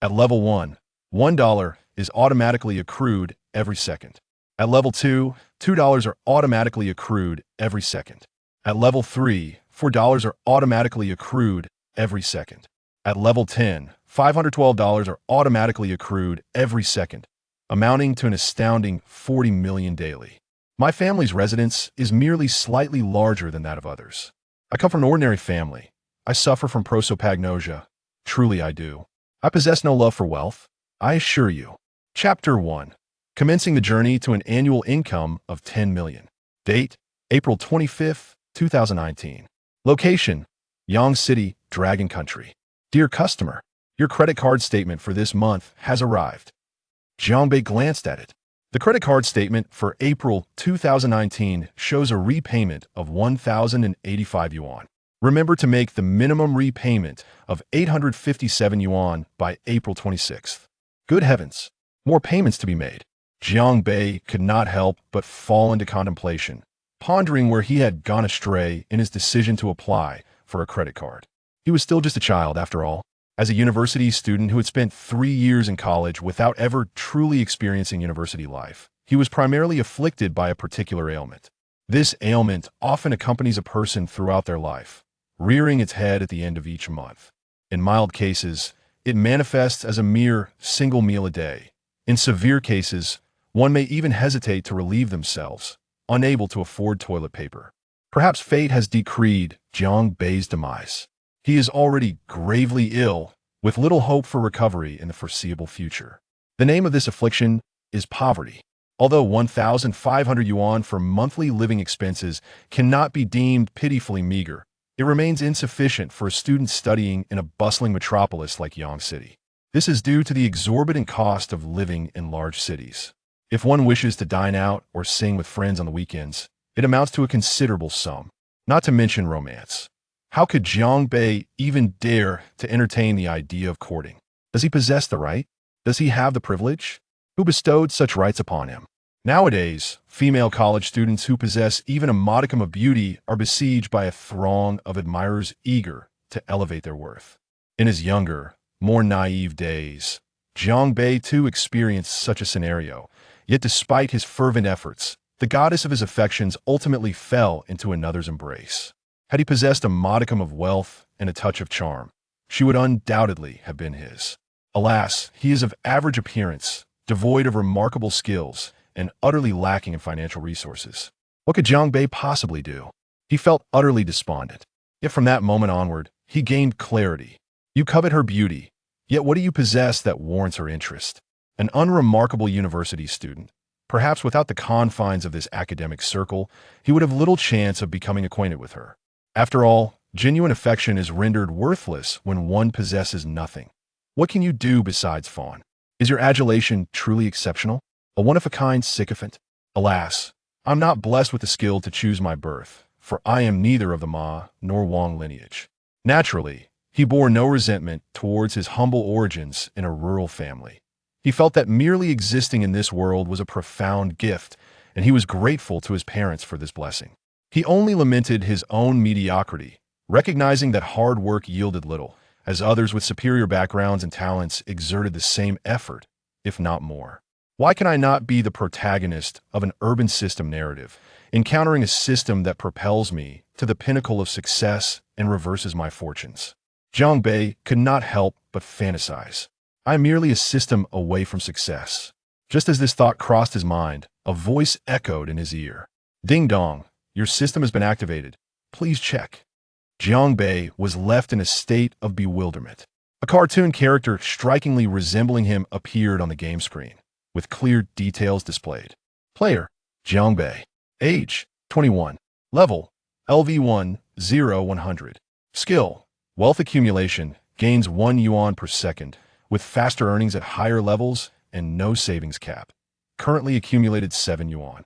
At level 1, $1 is automatically accrued every second. At level 2, $2 are automatically accrued every second. At level 3, $4 are automatically accrued every second. At level 10, $512 are automatically accrued every second, amounting to an astounding 40 million daily. My family's residence is merely slightly larger than that of others. I come from an ordinary family. I suffer from prosopagnosia. Truly I do. I possess no love for wealth, I assure you. Chapter 1. Commencing the journey to an annual income of 10 million. Date, April 25th, 2019. Location, Yang City, Dragon Country. Dear customer, your credit card statement for this month has arrived. Jiangbei glanced at it. The credit card statement for April 2019 shows a repayment of 1,085 yuan. Remember to make the minimum repayment of 857 yuan by April 26th. Good heavens, more payments to be made. Jiangbei could not help but fall into contemplation, pondering where he had gone astray in his decision to apply for a credit card. He was still just a child, after all. As a university student who had spent 3 years in college without ever truly experiencing university life, he was primarily afflicted by a particular ailment. This ailment often accompanies a person throughout their life, rearing its head at the end of each month. In mild cases, it manifests as a mere single meal a day. In severe cases, one may even hesitate to relieve themselves, unable to afford toilet paper. Perhaps fate has decreed Jiangbei's demise. He is already gravely ill, with little hope for recovery in the foreseeable future. The name of this affliction is poverty. Although 1,500 yuan for monthly living expenses cannot be deemed pitifully meager, it remains insufficient for a student studying in a bustling metropolis like Yang City. This is due to the exorbitant cost of living in large cities. If one wishes to dine out or sing with friends on the weekends, it amounts to a considerable sum, not to mention romance. How could Jiangbei even dare to entertain the idea of courting? Does he possess the right? Does he have the privilege? Who bestowed such rights upon him? Nowadays, female college students who possess even a modicum of beauty are besieged by a throng of admirers eager to elevate their worth. In his younger, more naive days, Jiangbei too experienced such a scenario, yet despite his fervent efforts, the goddess of his affections ultimately fell into another's embrace. Had he possessed a modicum of wealth and a touch of charm, she would undoubtedly have been his. Alas, he is of average appearance, devoid of remarkable skills, and utterly lacking in financial resources. What could Jiangbei possibly do? He felt utterly despondent. Yet from that moment onward, he gained clarity. You covet her beauty, yet what do you possess that warrants her interest? An unremarkable university student. Perhaps without the confines of this academic circle, he would have little chance of becoming acquainted with her. After all, genuine affection is rendered worthless when one possesses nothing. What can you do besides fawn? Is your adulation truly exceptional? A one-of-a-kind sycophant? Alas, I'm not blessed with the skill to choose my birth, for I am neither of the Ma nor Wang lineage. Naturally, he bore no resentment towards his humble origins in a rural family. He felt that merely existing in this world was a profound gift, and he was grateful to his parents for this blessing. He only lamented his own mediocrity, recognizing that hard work yielded little, as others with superior backgrounds and talents exerted the same effort, if not more. Why can I not be the protagonist of an urban system narrative, encountering a system that propels me to the pinnacle of success and reverses my fortunes? Jiangbei could not help but fantasize. I am merely a system away from success. Just as this thought crossed his mind, a voice echoed in his ear. Ding dong, your system has been activated. Please check. Jiangbei was left in a state of bewilderment. A cartoon character strikingly resembling him appeared on the game screen, with clear details displayed. Player, Jiangbei. Age, 21. Level, LV1, 0-100. Skill, wealth accumulation, gains 1 yuan per second, with faster earnings at higher levels and no savings cap. Currently accumulated 7 yuan.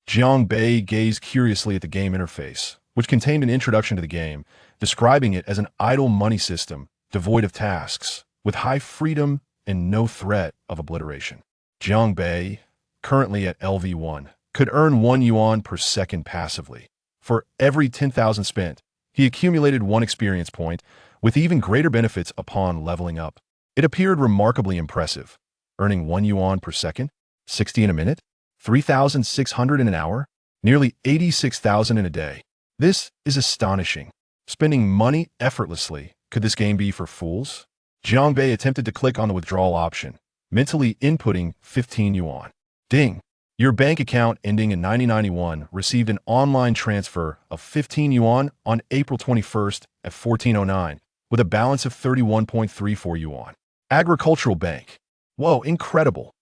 Jiangbei gazed curiously at the game interface, which contained an introduction to the game, describing it as an idle money system, devoid of tasks, with high freedom and no threat of obliteration. Jiangbei, currently at LV1, could earn 1 yuan per second passively. For every 10,000 spent, he accumulated 1 experience point, with even greater benefits upon leveling up. It appeared remarkably impressive, earning 1 yuan per second, 60 in a minute, 3,600 in an hour, nearly 86,000 in a day. This is astonishing. Spending money effortlessly. Could this game be for fools? Jiang Bei attempted to click on the withdrawal option, mentally inputting 15 yuan. Ding! Your bank account ending in 9091 received an online transfer of 15 yuan on April 21st at 1409, with a balance of 31.34 yuan. Agricultural Bank. Whoa, incredible.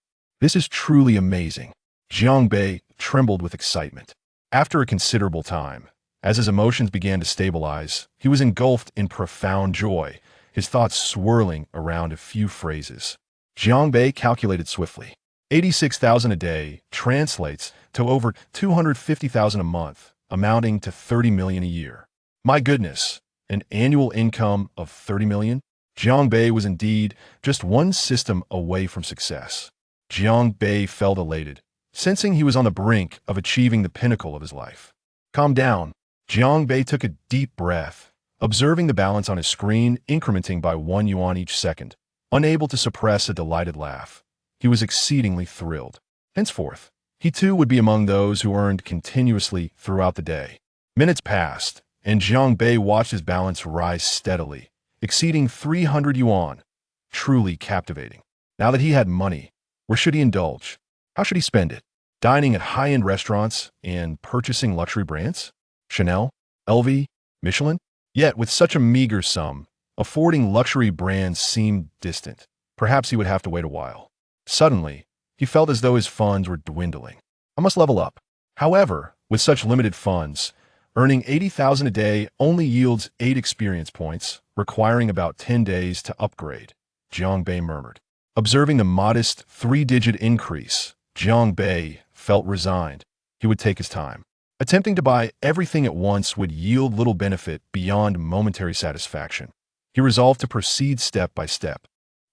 This is truly amazing. Jiang Bei trembled with excitement. After a considerable time, as his emotions began to stabilize, he was engulfed in profound joy, his thoughts swirling around a few phrases. Jiang Bei calculated swiftly. 86,000 a day translates to over 250,000 a month, amounting to 30 million a year. My goodness, an annual income of 30 million? Jiang Bei was indeed just one system away from success. Jiang Bei felt elated, sensing he was on the brink of achieving the pinnacle of his life. Calm down. Jiang Bei took a deep breath, observing the balance on his screen incrementing by 1 yuan each second. Unable to suppress a delighted laugh, he was exceedingly thrilled. Henceforth, he too would be among those who earned continuously throughout the day. Minutes passed, and Jiang Bei watched his balance rise steadily, exceeding 300 yuan. Truly captivating. Now that he had money, where should he indulge? How should he spend it? Dining at high-end restaurants and purchasing luxury brands? Chanel, LV, Michelin? Yet, with such a meager sum, affording luxury brands seemed distant. Perhaps he would have to wait a while. Suddenly, he felt as though his funds were dwindling. I must level up. However, with such limited funds, earning 80,000 a day only yields 8 experience points, requiring about 10 days to upgrade, Jiang Bei murmured. Observing the modest 3-digit increase, Jiang Bei felt resigned. He would take his time. Attempting to buy everything at once would yield little benefit beyond momentary satisfaction. He resolved to proceed step by step.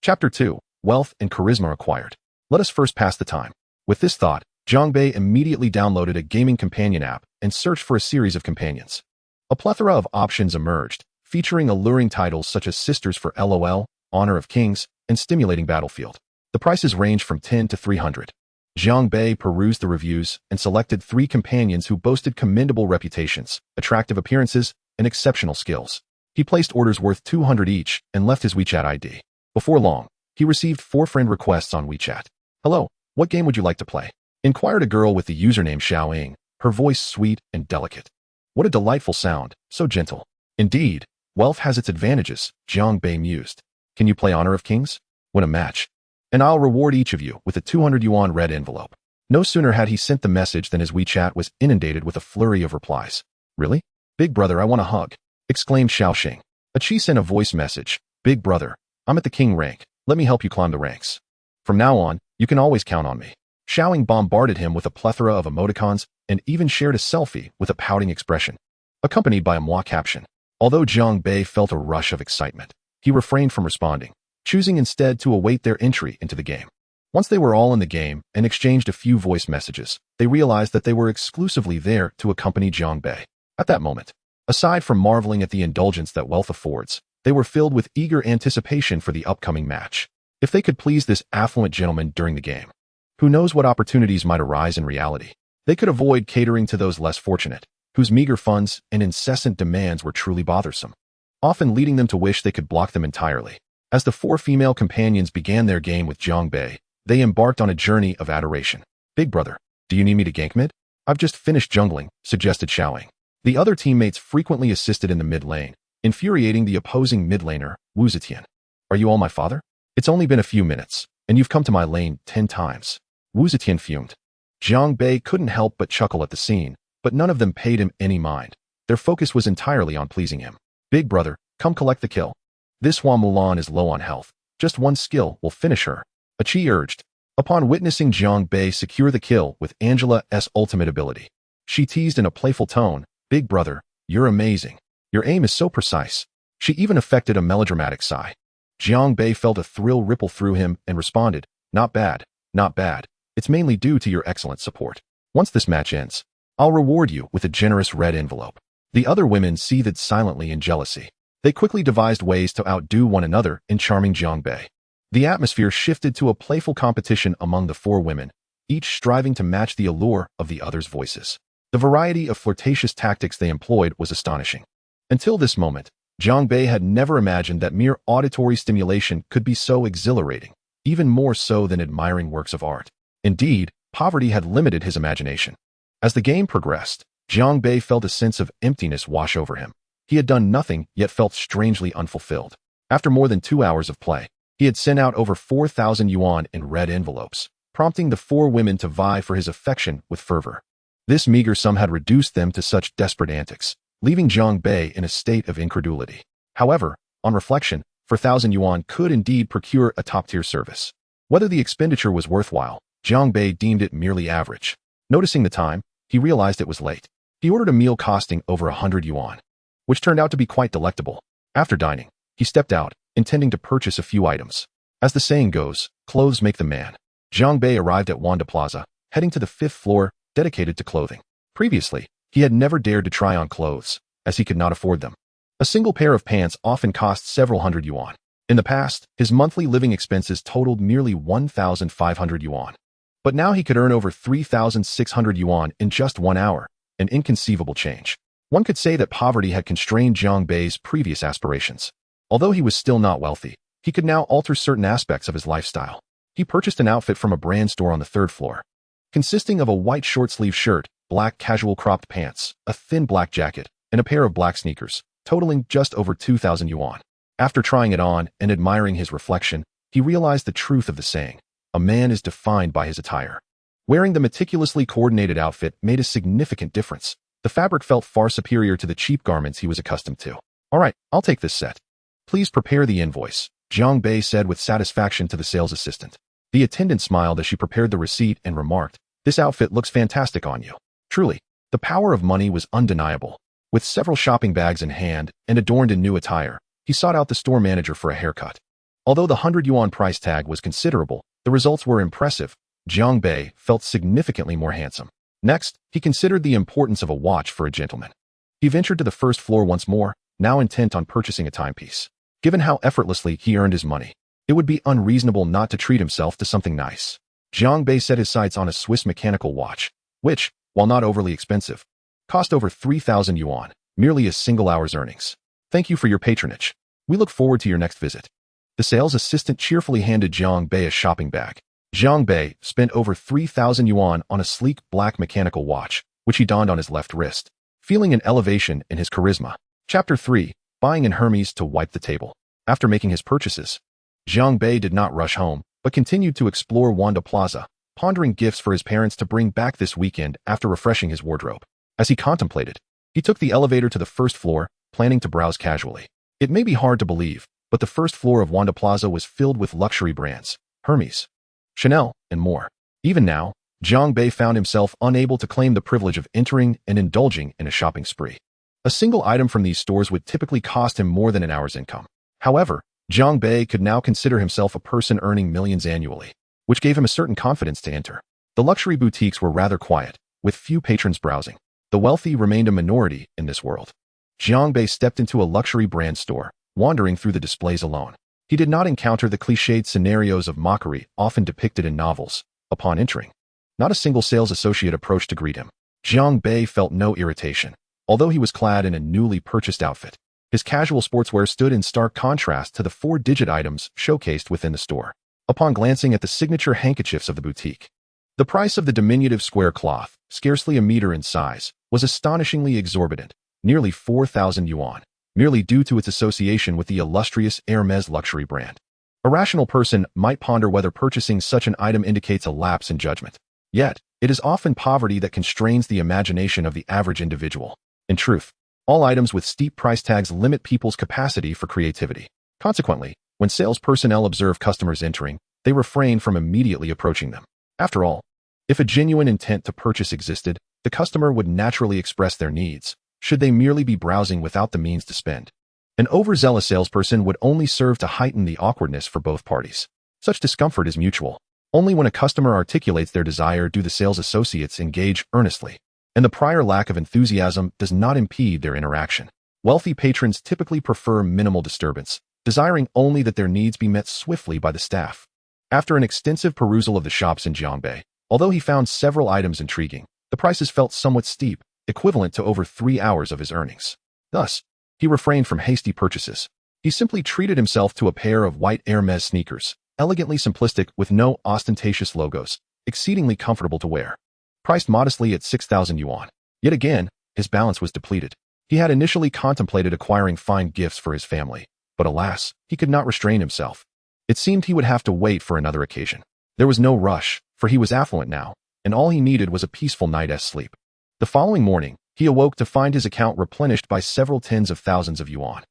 Chapter 2. Wealth and Charisma Acquired. Let us first pass the time. With this thought, Jiang Bei immediately downloaded a gaming companion app and searched for a series of companions. A plethora of options emerged, featuring alluring titles such as Sisters for LOL, Honor of Kings, and Stimulating Battlefield. The prices ranged from 10 to 300. Jiang Bei perused the reviews and selected 3 companions who boasted commendable reputations, attractive appearances, and exceptional skills. He placed orders worth 200 each and left his WeChat ID. Before long, he received 4 friend requests on WeChat. Hello, what game would you like to play? Inquired a girl with the username Xiaoying, her voice sweet and delicate. What a delightful sound, so gentle. Indeed, wealth has its advantages, Jiang Bei mused. Can you play Honor of Kings? Win a match, and I'll reward each of you with a 200 yuan red envelope. No sooner had he sent the message than his WeChat was inundated with a flurry of replies. Really? Big brother, I want a hug, exclaimed Xiaoxing. Chi sent a voice message. Big brother, I'm at the king rank. Let me help you climb the ranks. From now on, you can always count on me. Xiaoying bombarded him with a plethora of emoticons and even shared a selfie with a pouting expression, accompanied by a moi caption. Although Jiang Bei felt a rush of excitement, he refrained from responding, choosing instead to await their entry into the game. Once they were all in the game and exchanged a few voice messages, they realized that they were exclusively there to accompany Jiang Bei. At that moment, aside from marveling at the indulgence that wealth affords, they were filled with eager anticipation for the upcoming match. If they could please this affluent gentleman during the game, who knows what opportunities might arise in reality? They could avoid catering to those less fortunate, whose meager funds and incessant demands were truly bothersome, often leading them to wish they could block them entirely. As the 4 female companions began their game with Jiang Bei, they embarked on a journey of adoration. Big brother, do you need me to gank mid? I've just finished jungling, suggested Xiaoying. The other teammates frequently assisted in the mid lane, infuriating the opposing mid laner, Wu Zetian. Are you all my father? It's only been a few minutes, and you've come to my lane 10 times. Wu Zetian fumed. Jiang Bei couldn't help but chuckle at the scene, but none of them paid him any mind. Their focus was entirely on pleasing him. Big brother, come collect the kill. This Hua Mulan is low on health. Just one skill will finish her, Chi urged. Upon witnessing Jiang Bei secure the kill with Angela's ultimate ability, she teased in a playful tone, Big brother, you're amazing. Your aim is so precise. She even affected a melodramatic sigh. Jiang Bei felt a thrill ripple through him and responded, not bad, not bad. It's mainly due to your excellent support. Once this match ends, I'll reward you with a generous red envelope. The other women seethed silently in jealousy. They quickly devised ways to outdo one another in charming Jiang Bei. The atmosphere shifted to a playful competition among the four women, each striving to match the allure of the other's voices. The variety of flirtatious tactics they employed was astonishing. Until this moment, Jiang Bei had never imagined that mere auditory stimulation could be so exhilarating, even more so than admiring works of art. Indeed, poverty had limited his imagination. As the game progressed, Jiang Bei felt a sense of emptiness wash over him. He had done nothing, yet felt strangely unfulfilled. After more than 2 hours of play, he had sent out over 4,000 yuan in red envelopes, prompting the four women to vie for his affection with fervor. This meager sum had reduced them to such desperate antics, leaving Jiang Bei in a state of incredulity. However, on reflection, 4,000 yuan could indeed procure a top-tier service. Whether the expenditure was worthwhile, Jiang Bei deemed it merely average. Noticing the time, he realized it was late. He ordered a meal costing over 100 yuan, which turned out to be quite delectable. After dining, he stepped out, intending to purchase a few items. As the saying goes, clothes make the man. Jiang Bei arrived at Wanda Plaza, heading to the 5th floor, dedicated to clothing. Previously, he had never dared to try on clothes, as he could not afford them. A single pair of pants often cost several hundred yuan. In the past, his monthly living expenses totaled merely 1,500 yuan. But now he could earn over 3,600 yuan in just 1 hour, an inconceivable change. One could say that poverty had constrained Jiang Bei's previous aspirations. Although he was still not wealthy, he could now alter certain aspects of his lifestyle. He purchased an outfit from a brand store on the 3rd floor, consisting of a white short-sleeve shirt, black casual cropped pants, a thin black jacket, and a pair of black sneakers, totaling just over 2,000 yuan. After trying it on and admiring his reflection, he realized the truth of the saying, a man is defined by his attire. Wearing the meticulously coordinated outfit made a significant difference. The fabric felt far superior to the cheap garments he was accustomed to. All right, I'll take this set. Please prepare the invoice, Jiang Bei said with satisfaction to the sales assistant. The attendant smiled as she prepared the receipt and remarked, this outfit looks fantastic on you. Truly, the power of money was undeniable. With several shopping bags in hand and adorned in new attire, he sought out the store manager for a haircut. Although the 100 yuan price tag was considerable, the results were impressive. Jiang Bei felt significantly more handsome. Next, he considered the importance of a watch for a gentleman. He ventured to the 1st floor once more, now intent on purchasing a timepiece. Given how effortlessly he earned his money, it would be unreasonable not to treat himself to something nice. Jiang Bei set his sights on a Swiss mechanical watch, which, while not overly expensive, cost over 3,000 yuan, merely a single hour's earnings. Thank you for your patronage. We look forward to your next visit. The sales assistant cheerfully handed Jiang Bei a shopping bag. Jiang Bei spent over 3,000 yuan on a sleek black mechanical watch, which he donned on his left wrist, feeling an elevation in his charisma. Chapter 3. Buying in Hermes to wipe the table. After making his purchases, Jiang Bei did not rush home, but continued to explore Wanda Plaza, pondering gifts for his parents to bring back this weekend after refreshing his wardrobe. As he contemplated, he took the elevator to the 1st floor, planning to browse casually. It may be hard to believe, but the 1st floor of Wanda Plaza was filled with luxury brands, Hermes, Chanel, and more. Even now, Jiang Bei found himself unable to claim the privilege of entering and indulging in a shopping spree. A single item from these stores would typically cost him more than an hour's income. However, Jiang Bei could now consider himself a person earning millions annually, which gave him a certain confidence to enter. The luxury boutiques were rather quiet, with few patrons browsing. The wealthy remained a minority in this world. Jiang Bei stepped into a luxury brand store, wandering through the displays alone. He did not encounter the cliched scenarios of mockery often depicted in novels. Upon entering, not a single sales associate approached to greet him. Jiang Bei felt no irritation. Although he was clad in a newly purchased outfit, his casual sportswear stood in stark contrast to the 4-digit items showcased within the store. Upon glancing at the signature handkerchiefs of the boutique, the price of the diminutive square cloth, scarcely a meter in size, was astonishingly exorbitant, nearly 4,000 yuan, merely due to its association with the illustrious Hermes luxury brand. A rational person might ponder whether purchasing such an item indicates a lapse in judgment. Yet, it is often poverty that constrains the imagination of the average individual. In truth, all items with steep price tags limit people's capacity for creativity. Consequently, when sales personnel observe customers entering, they refrain from immediately approaching them. After all, if a genuine intent to purchase existed, the customer would naturally express their needs, should they merely be browsing without the means to spend. An overzealous salesperson would only serve to heighten the awkwardness for both parties. Such discomfort is mutual. Only when a customer articulates their desire do the sales associates engage earnestly, and the prior lack of enthusiasm does not impede their interaction. Wealthy patrons typically prefer minimal disturbance, desiring only that their needs be met swiftly by the staff. After an extensive perusal of the shops in Jiangbei, although he found several items intriguing, the prices felt somewhat steep, equivalent to over 3 hours of his earnings. Thus, he refrained from hasty purchases. He simply treated himself to a pair of white Hermes sneakers, elegantly simplistic with no ostentatious logos, exceedingly comfortable to wear. Priced modestly at 6,000 yuan. Yet again, his balance was depleted. He had initially contemplated acquiring fine gifts for his family, but alas, he could not restrain himself. It seemed he would have to wait for another occasion. There was no rush, for he was affluent now, and all he needed was a peaceful night's sleep. The following morning, he awoke to find his account replenished by several tens of thousands of yuan.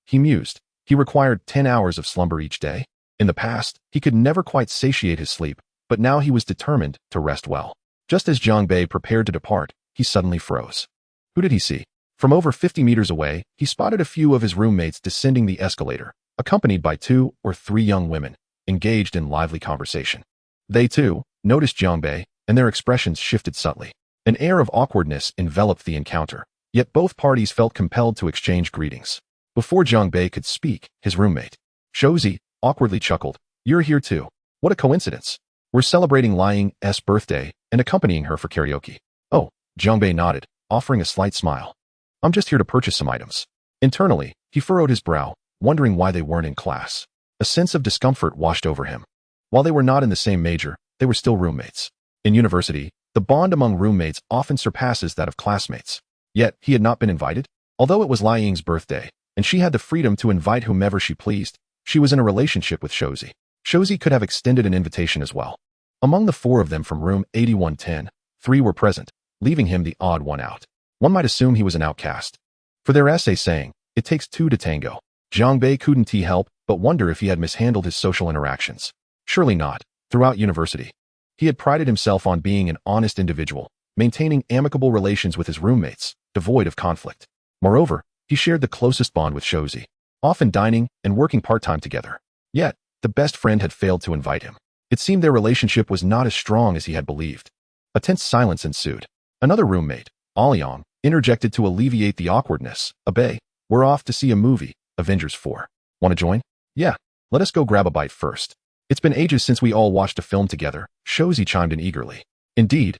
He mused. He required 10 hours of slumber each day. In the past, he could never quite satiate his sleep, but now he was determined to rest well. Just as Jiangbei prepared to depart, he suddenly froze. Who did he see? From over 50 meters away, he spotted a few of his roommates descending the escalator, accompanied by 2 or 3 young women, engaged in lively conversation. They, too, noticed Jiangbei, and their expressions shifted subtly. An air of awkwardness enveloped the encounter, yet both parties felt compelled to exchange greetings. Before Jiangbei could speak, his roommate, Shouzi, awkwardly chuckled. "You're here too. What a coincidence. We're celebrating Lying's birthday and accompanying her for karaoke." "Oh," Jiangbei nodded, offering a slight smile. "I'm just here to purchase some items." Internally, he furrowed his brow, wondering why they weren't in class. A sense of discomfort washed over him. While they were not in the same major, they were still roommates. In university, the bond among roommates often surpasses that of classmates. Yet, he had not been invited. Although it was Lying's birthday, and she had the freedom to invite whomever she pleased, she was in a relationship with Shouzi. Shouzi could have extended an invitation as well. Among the 4 of them from room 8110, 3 were present, leaving him the odd one out. One might assume he was an outcast. For their essay saying, "It takes 2 to tango," Jiangbei couldn't help but wonder if he had mishandled his social interactions. Surely not. Throughout university, he had prided himself on being an honest individual, maintaining amicable relations with his roommates, devoid of conflict. Moreover, he shared the closest bond with Shouzi, often dining and working part-time together. Yet, the best friend had failed to invite him. It seemed their relationship was not as strong as he had believed. A tense silence ensued. Another roommate, Aliang, interjected to alleviate the awkwardness. "Abe, we're off to see a movie, Avengers 4. Want to join?" "Yeah, let us go grab a bite first. It's been ages since we all watched a film together," Shouzi chimed in eagerly. Indeed,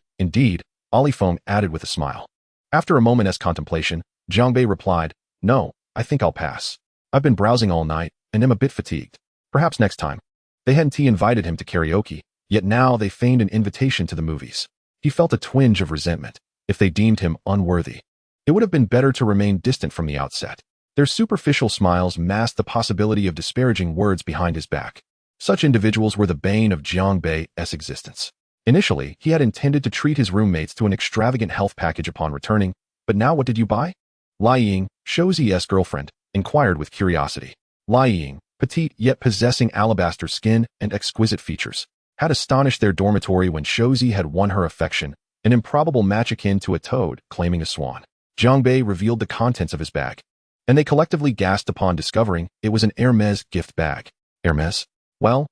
Ali Feng added with a smile. After a moment's contemplation, Jiangbei replied, "No, I think I'll pass. I've been browsing all night and am a bit fatigued. Perhaps next time." They hadn't invited him to karaoke, yet now they feigned an invitation to the movies. He felt a twinge of resentment. If they deemed him unworthy, it would have been better to remain distant from the outset. Their superficial smiles masked the possibility of disparaging words behind his back. Such individuals were the bane of Jiangbei's existence. Initially, he had intended to treat his roommates to an extravagant health package upon returning, but now what did you buy? Lying, Shouzi's girlfriend, inquired with curiosity. Lying, petite yet possessing alabaster skin and exquisite features, had astonished their dormitory when Shouzi had won her affection, an improbable match akin to a toad claiming a swan. Jiangbei revealed the contents of his bag, and they collectively gasped upon discovering it was an Hermes gift bag. Hermes? Well,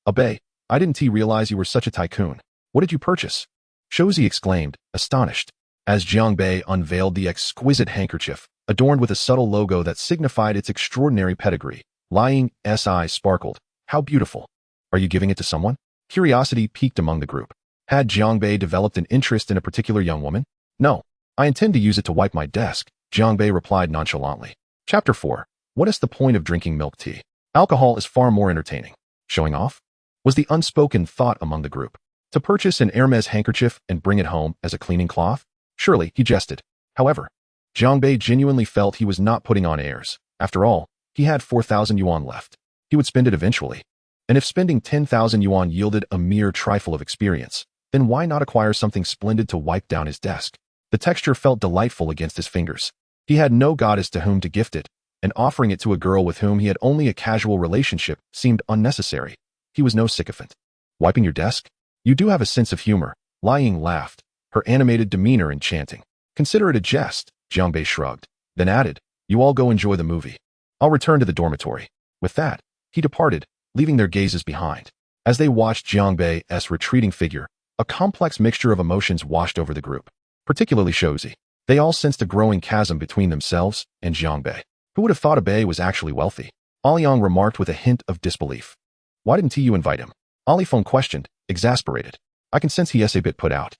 Abe, I didn't realize you were such a tycoon. What did you purchase?" Shouzi exclaimed, astonished, as Jiangbei unveiled the exquisite handkerchief, adorned with a subtle logo that signified its extraordinary pedigree. Lying's eyes sparkled. "How beautiful. Are you giving it to someone?" Curiosity piqued among the group. Had Jiangbei developed an interest in a particular young woman? "No, I intend to use it to wipe my desk," Jiangbei replied nonchalantly. Chapter 4. What is the point of drinking milk tea? Alcohol is far more entertaining. Showing off? Was the unspoken thought among the group. To purchase an Hermes handkerchief and bring it home as a cleaning cloth? Surely, he jested. However, Jiangbei genuinely felt he was not putting on airs. After all, he had 4,000 yuan left. He would spend it eventually. And if spending 10,000 yuan yielded a mere trifle of experience, then why not acquire something splendid to wipe down his desk? The texture felt delightful against his fingers. He had no goddess to whom to gift it, and offering it to a girl with whom he had only a casual relationship seemed unnecessary. He was no sycophant. "Wiping your desk? You do have a sense of humor." Lying laughed, her animated demeanor enchanting. "Consider it a jest," Jiangbei shrugged, then added, "You all go enjoy the movie. I'll return to the dormitory." With that, he departed, leaving their gazes behind. As they watched Jiangbei's retreating figure, a complex mixture of emotions washed over the group, particularly Shouzi. They all sensed a growing chasm between themselves and Jiangbei. Who would have thought Abe was actually wealthy? Aliang remarked with a hint of disbelief. Why didn't you invite him? Alifeng questioned, exasperated. I can sense he is a bit put out.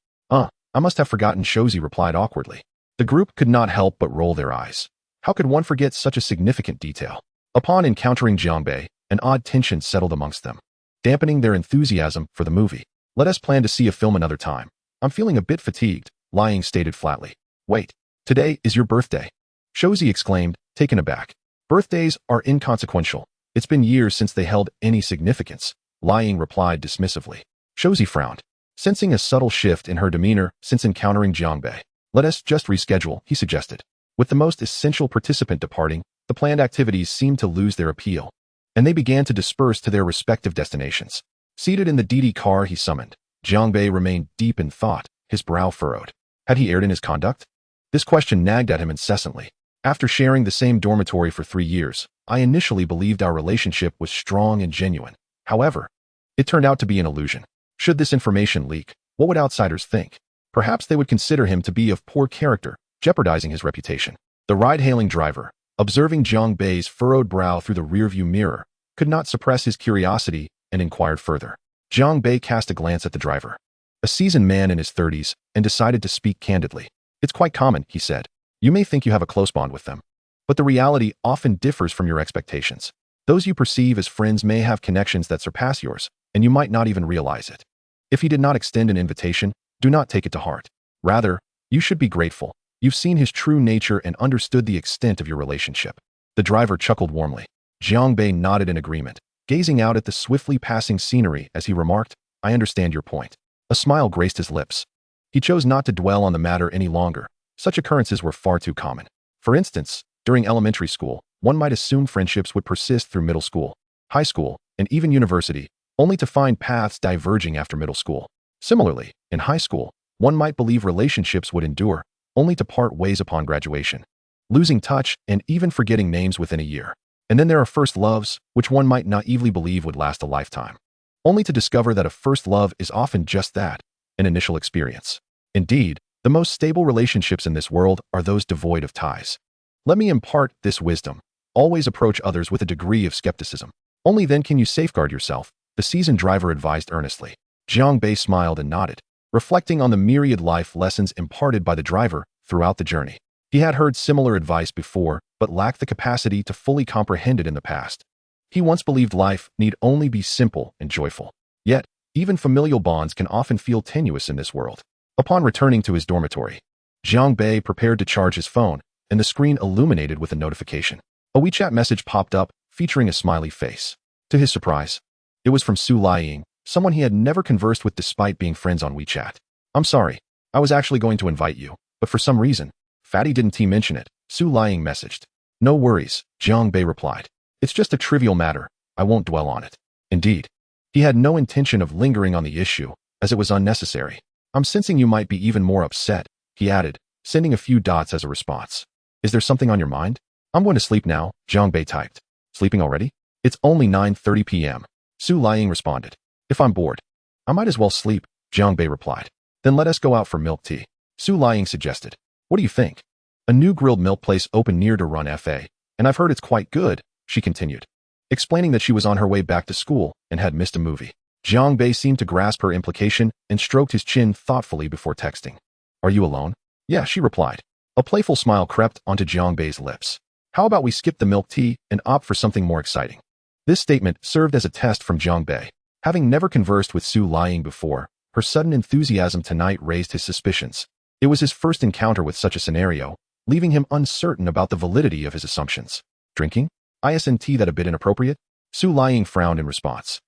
I must have forgotten, Shozi replied awkwardly. The group could not help but roll their eyes. How could one forget such a significant detail? Upon encountering Jiangbei, an odd tension settled amongst them, dampening their enthusiasm for the movie. Let us plan to see a film another time. I'm feeling a bit fatigued, Liang stated flatly. Wait, today is your birthday. Shozi exclaimed, taken aback. Birthdays are inconsequential. It's been years since they held any significance, Liang replied dismissively. Shozi frowned, sensing a subtle shift in her demeanor since encountering Jiangbei. Let us just reschedule, he suggested. With the most essential participant departing, the planned activities seemed to lose their appeal, and they began to disperse to their respective destinations. Seated in the DD car he summoned, Jiangbei remained deep in thought, his brow furrowed. Had he erred in his conduct? This question nagged at him incessantly. After sharing the same dormitory for 3 years, I initially believed our relationship was strong and genuine. However, it turned out to be an illusion. Should this information leak, what would outsiders think? Perhaps they would consider him to be of poor character, jeopardizing his reputation. The ride-hailing driver, observing Jiangbei's furrowed brow through the rearview mirror, could not suppress his curiosity and inquired further. Jiangbei cast a glance at the driver, a seasoned man in his 30s, and decided to speak candidly. It's quite common, he said. You may think you have a close bond with them, but the reality often differs from your expectations. Those you perceive as friends may have connections that surpass yours, and you might not even realize it. If he did not extend an invitation, do not take it to heart. Rather, you should be grateful. You've seen his true nature and understood the extent of your relationship. The driver chuckled warmly. Jiangbei nodded in agreement, gazing out at the swiftly passing scenery as he remarked, I understand your point. A smile graced his lips. He chose not to dwell on the matter any longer. Such occurrences were far too common. For instance, during elementary school, one might assume friendships would persist through middle school, high school, and even university, only to find paths diverging after middle school. Similarly, in high school, one might believe relationships would endure, only to part ways upon graduation, losing touch and even forgetting names within a year. And then there are first loves, which one might naively believe would last a lifetime, only to discover that a first love is often just that, an initial experience. Indeed, the most stable relationships in this world are those devoid of ties. Let me impart this wisdom. Always approach others with a degree of skepticism. Only then can you safeguard yourself, the seasoned driver advised earnestly. Jiangbei smiled and nodded, reflecting on the myriad life lessons imparted by the driver throughout the journey. He had heard similar advice before, but lacked the capacity to fully comprehend it in the past. He once believed life need only be simple and joyful. Yet, even familial bonds can often feel tenuous in this world. Upon returning to his dormitory, Jiangbei prepared to charge his phone, and the screen illuminated with a notification. A WeChat message popped up, featuring a smiley face. To his surprise, it was from Su Liang, someone he had never conversed with despite being friends on WeChat. I'm sorry, I was actually going to invite you, but for some reason, Fatty didn't mention it, Su Liang messaged. No worries, Jiangbei replied. It's just a trivial matter, I won't dwell on it. Indeed, he had no intention of lingering on the issue, as it was unnecessary. I'm sensing you might be even more upset, he added, sending a few dots as a response. Is there something on your mind? I'm going to sleep now, Jiangbei typed. Sleeping already? It's only 9:30 p.m. Su Liang responded. If I'm bored, I might as well sleep, Jiangbei replied. Then let us go out for milk tea, Su Liang suggested. What do you think? A new grilled milk place opened near to Run FA, and I've heard it's quite good, she continued, explaining that she was on her way back to school and had missed a movie. Jiangbei seemed to grasp her implication and stroked his chin thoughtfully before texting. Are you alone? Yeah, she replied. A playful smile crept onto Jiangbei's lips. How about we skip the milk tea and opt for something more exciting? This statement served as a test from Jiangbei. Having never conversed with Su Liang before, her sudden enthusiasm tonight raised his suspicions. It was his first encounter with such a scenario, leaving him uncertain about the validity of his assumptions. Drinking? Isn't that a bit inappropriate? Su Liang frowned in response.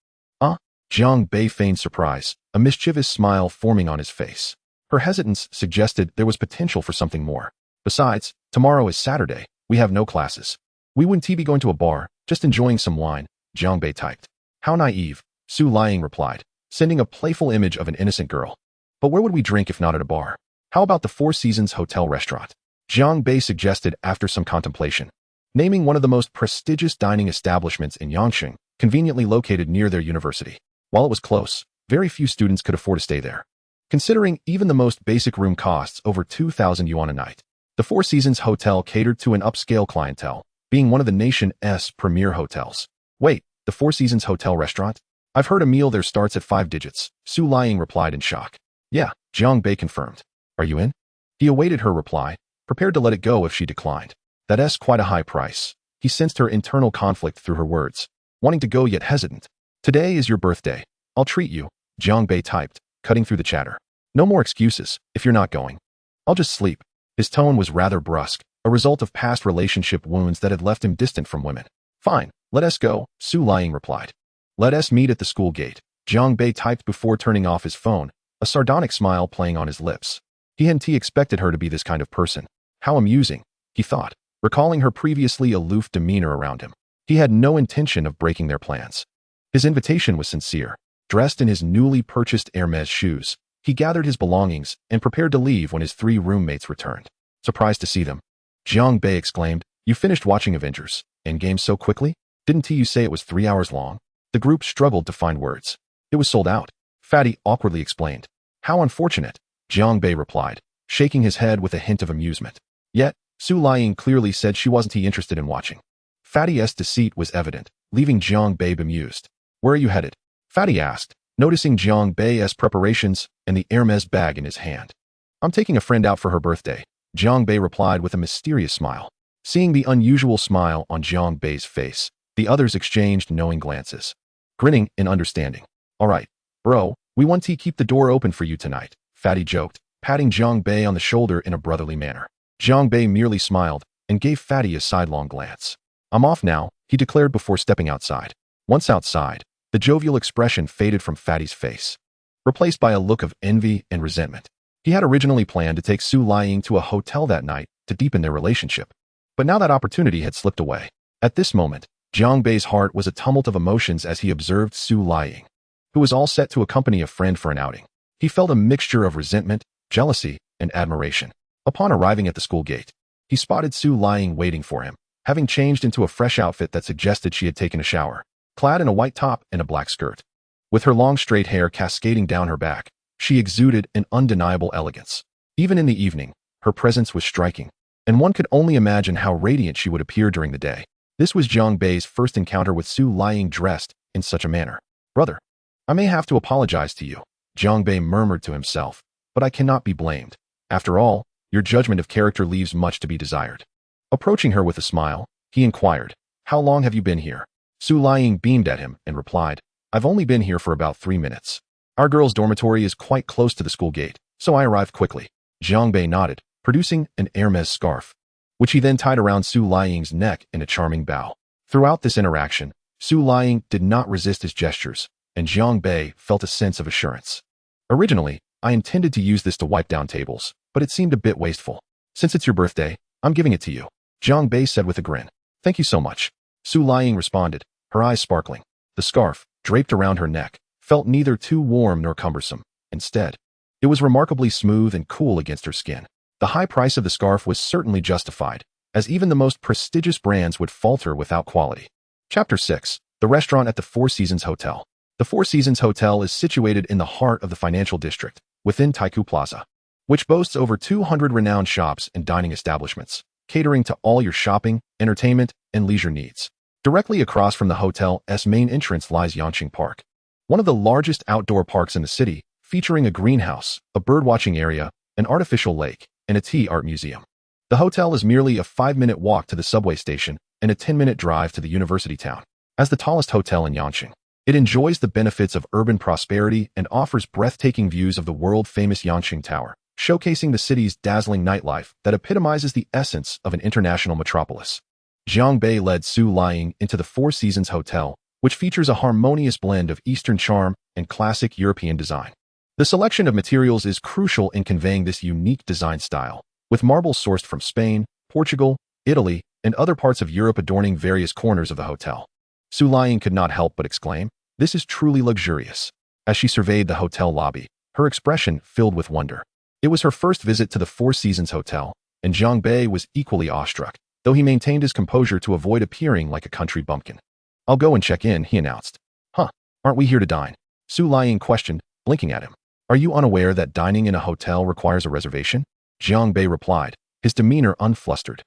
Jiangbei feigned surprise, a mischievous smile forming on his face. Her hesitance suggested there was potential for something more. Besides, tomorrow is Saturday, we have no classes. We wouldn't be going to a bar, just enjoying some wine, Jiangbei typed. How naive, Su Liang replied, sending a playful image of an innocent girl. But where would we drink if not at a bar? How about the Four Seasons Hotel restaurant? Jiangbei suggested after some contemplation, naming one of the most prestigious dining establishments in Yangsheng, conveniently located near their university. While it was close, very few students could afford to stay there, considering even the most basic room costs over 2,000 yuan a night. The Four Seasons Hotel catered to an upscale clientele, being one of the nation's premier hotels. Wait, the Four Seasons Hotel restaurant? I've heard a meal there starts at 5 digits, Su Liying replied in shock. Yeah, Jiang Bei confirmed. Are you in? He awaited her reply, prepared to let it go if she declined. That's quite a high price. He sensed her internal conflict through her words, wanting to go yet hesitant. Today is your birthday. I'll treat you, Jiang Bei typed, cutting through the chatter. No more excuses, if you're not going. I'll just sleep. His tone was rather brusque, a result of past relationship wounds that had left him distant from women. Fine, let us go, Su Liying replied. Let us meet at the school gate, Jiang Bei typed before turning off his phone, a sardonic smile playing on his lips. He hadn't expected her to be this kind of person. How amusing, he thought, recalling her previously aloof demeanor around him. He had no intention of breaking their plans. His invitation was sincere. Dressed in his newly purchased Hermes shoes, he gathered his belongings and prepared to leave when his 3 roommates returned. Surprised to see them, Jiang Bei exclaimed, You finished watching Avengers Endgame so quickly? Didn't you say it was 3 hours long? The group struggled to find words. It was sold out, Fatty awkwardly explained. How unfortunate, Jiang Bei replied, shaking his head with a hint of amusement. Yet, Su Liying clearly said she wasn't interested in watching. Fatty's deceit was evident, leaving Jiang Bei bemused. Where are you headed? Fatty asked, noticing Jiang Bei's preparations and the Hermes bag in his hand. I'm taking a friend out for her birthday, Jiang Bei replied with a mysterious smile. Seeing the unusual smile on Jiang Bei's face, the others exchanged knowing glances. Grinning in understanding. All right, bro, we want to keep the door open for you tonight, Fatty joked, patting Jiang Bei on the shoulder in a brotherly manner. Jiang Bei merely smiled and gave Fatty a sidelong glance. I'm off now, he declared before stepping outside. Once outside, the jovial expression faded from Fatty's face, replaced by a look of envy and resentment. He had originally planned to take Su Liying to a hotel that night to deepen their relationship, but now that opportunity had slipped away. At this moment, Jiang Bei's heart was a tumult of emotions as he observed Su Liying, who was all set to accompany a friend for an outing. He felt a mixture of resentment, jealousy, and admiration. Upon arriving at the school gate, he spotted Su Liying waiting for him, having changed into a fresh outfit that suggested she had taken a shower. Clad in a white top and a black skirt. With her long straight hair cascading down her back, she exuded an undeniable elegance. Even in the evening, her presence was striking, and one could only imagine how radiant she would appear during the day. This was Jiang Bei's first encounter with Su Liying dressed in such a manner. Brother, I may have to apologize to you, Jiang Bei murmured to himself, but I cannot be blamed. After all, your judgment of character leaves much to be desired. Approaching her with a smile, he inquired, How long have you been here? Su Liying beamed at him and replied, I've only been here for about 3 minutes. Our girls' dormitory is quite close to the school gate, so I arrived quickly. Jiang Bei nodded, producing an Hermes scarf, which he then tied around Su Liying's neck in a charming bow. Throughout this interaction, Su Liying did not resist his gestures, and Jiang Bei felt a sense of assurance. Originally, I intended to use this to wipe down tables, but it seemed a bit wasteful. Since it's your birthday, I'm giving it to you, Jiang Bei said with a grin. Thank you so much, Su Liying responded, her eyes sparkling. The scarf, draped around her neck, felt neither too warm nor cumbersome. Instead, it was remarkably smooth and cool against her skin. The high price of the scarf was certainly justified, as even the most prestigious brands would falter without quality. Chapter 6. The Restaurant at the Four Seasons Hotel. The Four Seasons Hotel is situated in the heart of the financial district, within Tycoon Plaza, which boasts over 200 renowned shops and dining establishments, catering to all your shopping, entertainment, and leisure needs. Directly across from the hotel's main entrance lies Yanqing Park, one of the largest outdoor parks in the city, featuring a greenhouse, a birdwatching area, an artificial lake, and a tea art museum. The hotel is merely a 5-minute walk to the subway station and a 10-minute drive to the university town. As the tallest hotel in Yanqing, it enjoys the benefits of urban prosperity and offers breathtaking views of the world-famous Yanqing Tower, showcasing the city's dazzling nightlife that epitomizes the essence of an international metropolis. Jiang Bei led Su Liying into the Four Seasons Hotel, which features a harmonious blend of Eastern charm and classic European design. The selection of materials is crucial in conveying this unique design style, with marble sourced from Spain, Portugal, Italy, and other parts of Europe adorning various corners of the hotel. Su Liying could not help but exclaim, "This is truly luxurious." As she surveyed the hotel lobby, her expression filled with wonder. It was her first visit to the Four Seasons Hotel, and Jiang Bei was equally awestruck, though he maintained his composure to avoid appearing like a country bumpkin. "I'll go and check in," he announced. "Huh, aren't we here to dine?" Su Liying questioned, blinking at him. "Are you unaware that dining in a hotel requires a reservation?" Jiang Bei replied, his demeanor unflustered.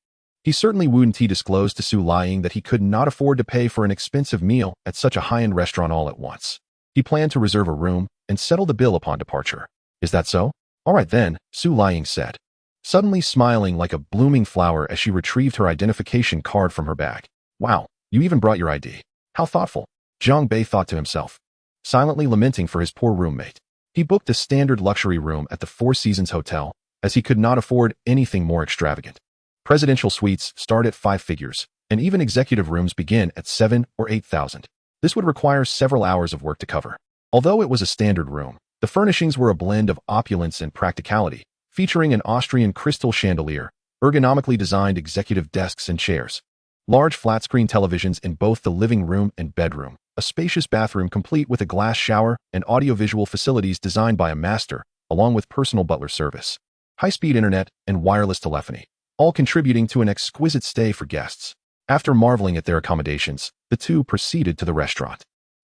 He certainly wouldn't. He disclosed to Su Liying that he could not afford to pay for an expensive meal at such a high-end restaurant all at once. He planned to reserve a room and settle the bill upon departure. Is that so? All right then, Su Liying said, suddenly smiling like a blooming flower as she retrieved her identification card from her bag. Wow, you even brought your ID. How thoughtful, Jiang Bei thought to himself, silently lamenting for his poor roommate. He booked a standard luxury room at the Four Seasons Hotel, as he could not afford anything more extravagant. Presidential suites start at 5 figures, and even executive rooms begin at 7 or 8,000. This would require several hours of work to cover. Although it was a standard room, the furnishings were a blend of opulence and practicality, featuring an Austrian crystal chandelier, ergonomically designed executive desks and chairs, large flat-screen televisions in both the living room and bedroom, a spacious bathroom complete with a glass shower and audiovisual facilities designed by a master, along with personal butler service, high-speed internet, and wireless telephony, all contributing to an exquisite stay for guests. After marveling at their accommodations, the two proceeded to the restaurant.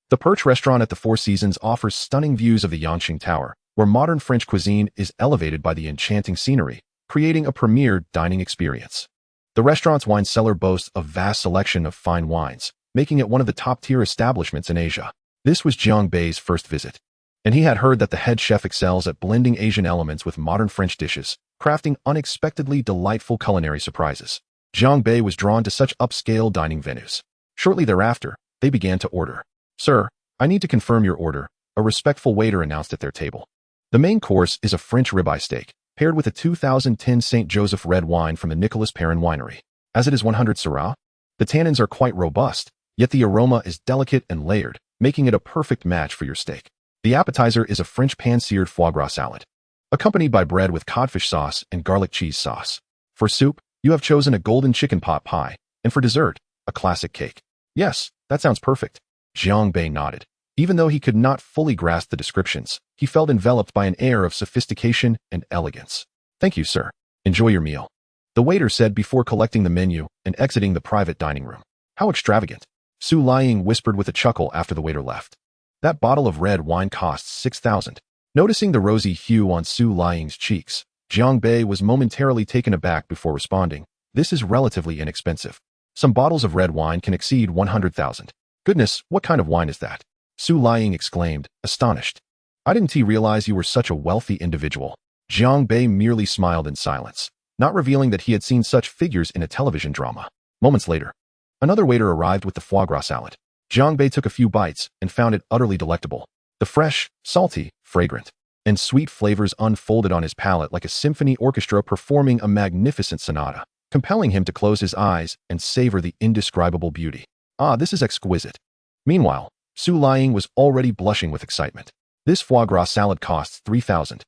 The Perch restaurant at the Four Seasons offers stunning views of the Yangqing Tower, where modern French cuisine is elevated by the enchanting scenery, creating a premier dining experience. The restaurant's wine cellar boasts a vast selection of fine wines, making it one of the top-tier establishments in Asia. This was Jiang Bei's first visit, and he had heard that the head chef excels at blending Asian elements with modern French dishes, crafting unexpectedly delightful culinary surprises. Jiang Bei was drawn to such upscale dining venues. Shortly thereafter, they began to order. "Sir, I need to confirm your order," a respectful waiter announced at their table. The main course is a French ribeye steak, paired with a 2010 St. Joseph red wine from the Nicolas Perrin winery. As it is 100 Syrah, the tannins are quite robust, yet the aroma is delicate and layered, making it a perfect match for your steak. The appetizer is a French pan-seared foie gras salad, accompanied by bread with codfish sauce and garlic cheese sauce. For soup, you have chosen a golden chicken pot pie, and for dessert, a classic cake. Yes, that sounds perfect. Jiang Bei nodded. Even though he could not fully grasp the descriptions, he felt enveloped by an air of sophistication and elegance. "Thank you, sir. Enjoy your meal," the waiter said before collecting the menu and exiting the private dining room. "How extravagant," Su Liying whispered with a chuckle after the waiter left. "That bottle of red wine costs 6,000. Noticing the rosy hue on Su Liying's cheeks, Jiang Bei was momentarily taken aback before responding. "This is relatively inexpensive. Some bottles of red wine can exceed 100,000. "Goodness, what kind of wine is that?" Su Liying exclaimed, astonished. "I didn't realize you were such a wealthy individual." Jiang Bei merely smiled in silence, not revealing that he had seen such figures in a television drama. Moments later, another waiter arrived with the foie gras salad. Jiang Bei took a few bites and found it utterly delectable. The fresh, salty, fragrant, and sweet flavors unfolded on his palate like a symphony orchestra performing a magnificent sonata, compelling him to close his eyes and savor the indescribable beauty. "Ah, this is exquisite." Meanwhile, Su Liying was already blushing with excitement. This foie gras salad costs 3,000.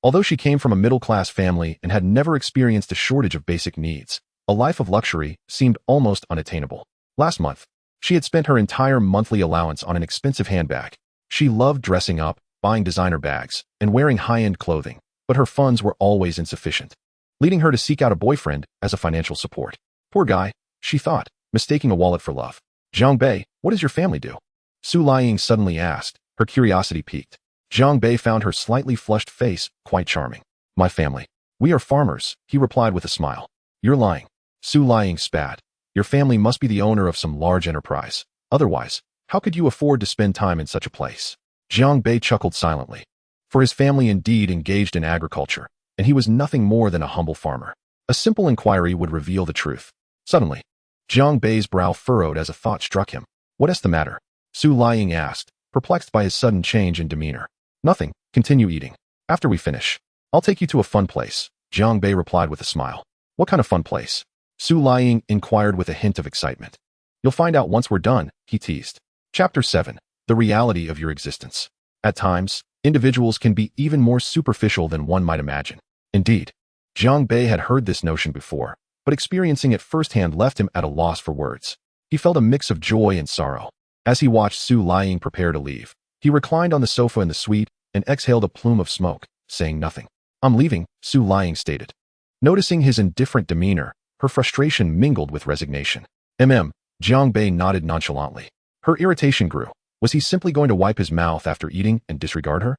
Although she came from a middle-class family and had never experienced a shortage of basic needs, a life of luxury seemed almost unattainable. Last month, she had spent her entire monthly allowance on an expensive handbag. She loved dressing up, buying designer bags, and wearing high-end clothing, but her funds were always insufficient, leading her to seek out a boyfriend as a financial support. Poor guy, she thought, mistaking a wallet for love. "Jiang Bei, what does your family do?" Su Liying suddenly asked, her curiosity piqued. Jiang Bei found her slightly flushed face quite charming. "My family. We are farmers," he replied with a smile. "You're lying." Su Liying spat. "Your family must be the owner of some large enterprise. Otherwise, how could you afford to spend time in such a place?" Jiang Bei chuckled silently. For his family indeed engaged in agriculture, and he was nothing more than a humble farmer. A simple inquiry would reveal the truth. Suddenly, Jiang Bei's brow furrowed as a thought struck him. "What is the matter?" Su Liying asked, perplexed by his sudden change in demeanor. "Nothing. Continue eating. After we finish, I'll take you to a fun place," Jiang Bei replied with a smile. "What kind of fun place?" Su Liying inquired with a hint of excitement. "You'll find out once we're done," he teased. Chapter 7. The reality of your existence. At times, individuals can be even more superficial than one might imagine. Indeed, Jiang Bei had heard this notion before, but experiencing it firsthand left him at a loss for words. He felt a mix of joy and sorrow. As he watched Su Liying prepare to leave, he reclined on the sofa in the suite and exhaled a plume of smoke, saying nothing. "I'm leaving," Su Liying stated. Noticing his indifferent demeanor, her frustration mingled with resignation. Jiang Bei nodded nonchalantly. Her irritation grew. Was he simply going to wipe his mouth after eating and disregard her?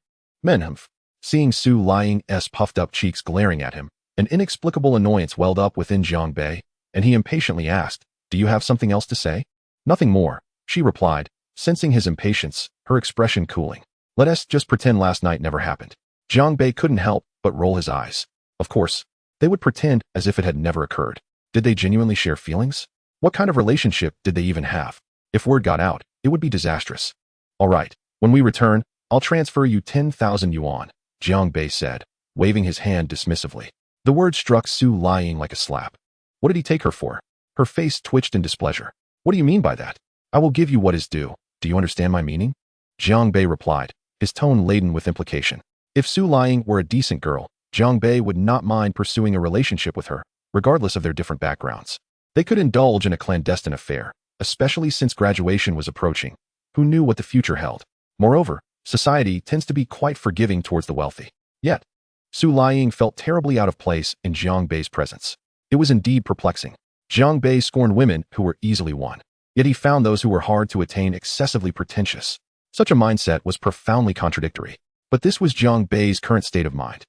Seeing Su Liying's puffed-up cheeks glaring at him, an inexplicable annoyance welled up within Jiang Bei. and he impatiently asked, "Do you have something else to say?" "Nothing more," she replied, sensing his impatience, her expression cooling. "Let us just pretend last night never happened." Jiang Bei couldn't help but roll his eyes. Of course, they would pretend as if it had never occurred. Did they genuinely share feelings? What kind of relationship did they even have? If word got out, it would be disastrous. "All right, when we return, I'll transfer you 10,000 yuan, Jiang Bei said, waving his hand dismissively. The word struck Su Liying like a slap. What did he take her for? Her face twitched in displeasure. "What do you mean by that? I will give you what is due. Do you understand my meaning?" Jiang Bei replied, his tone laden with implication. If Su Liying were a decent girl, Jiang Bei would not mind pursuing a relationship with her, regardless of their different backgrounds. They could indulge in a clandestine affair, especially since graduation was approaching. Who knew what the future held? Moreover, society tends to be quite forgiving towards the wealthy. Yet, Su Liying felt terribly out of place in Jiang Bei's presence. It was indeed perplexing. Jiang Bei scorned women who were easily won, yet he found those who were hard to attain excessively pretentious. Such a mindset was profoundly contradictory. But this was Jiang Bei's current state of mind.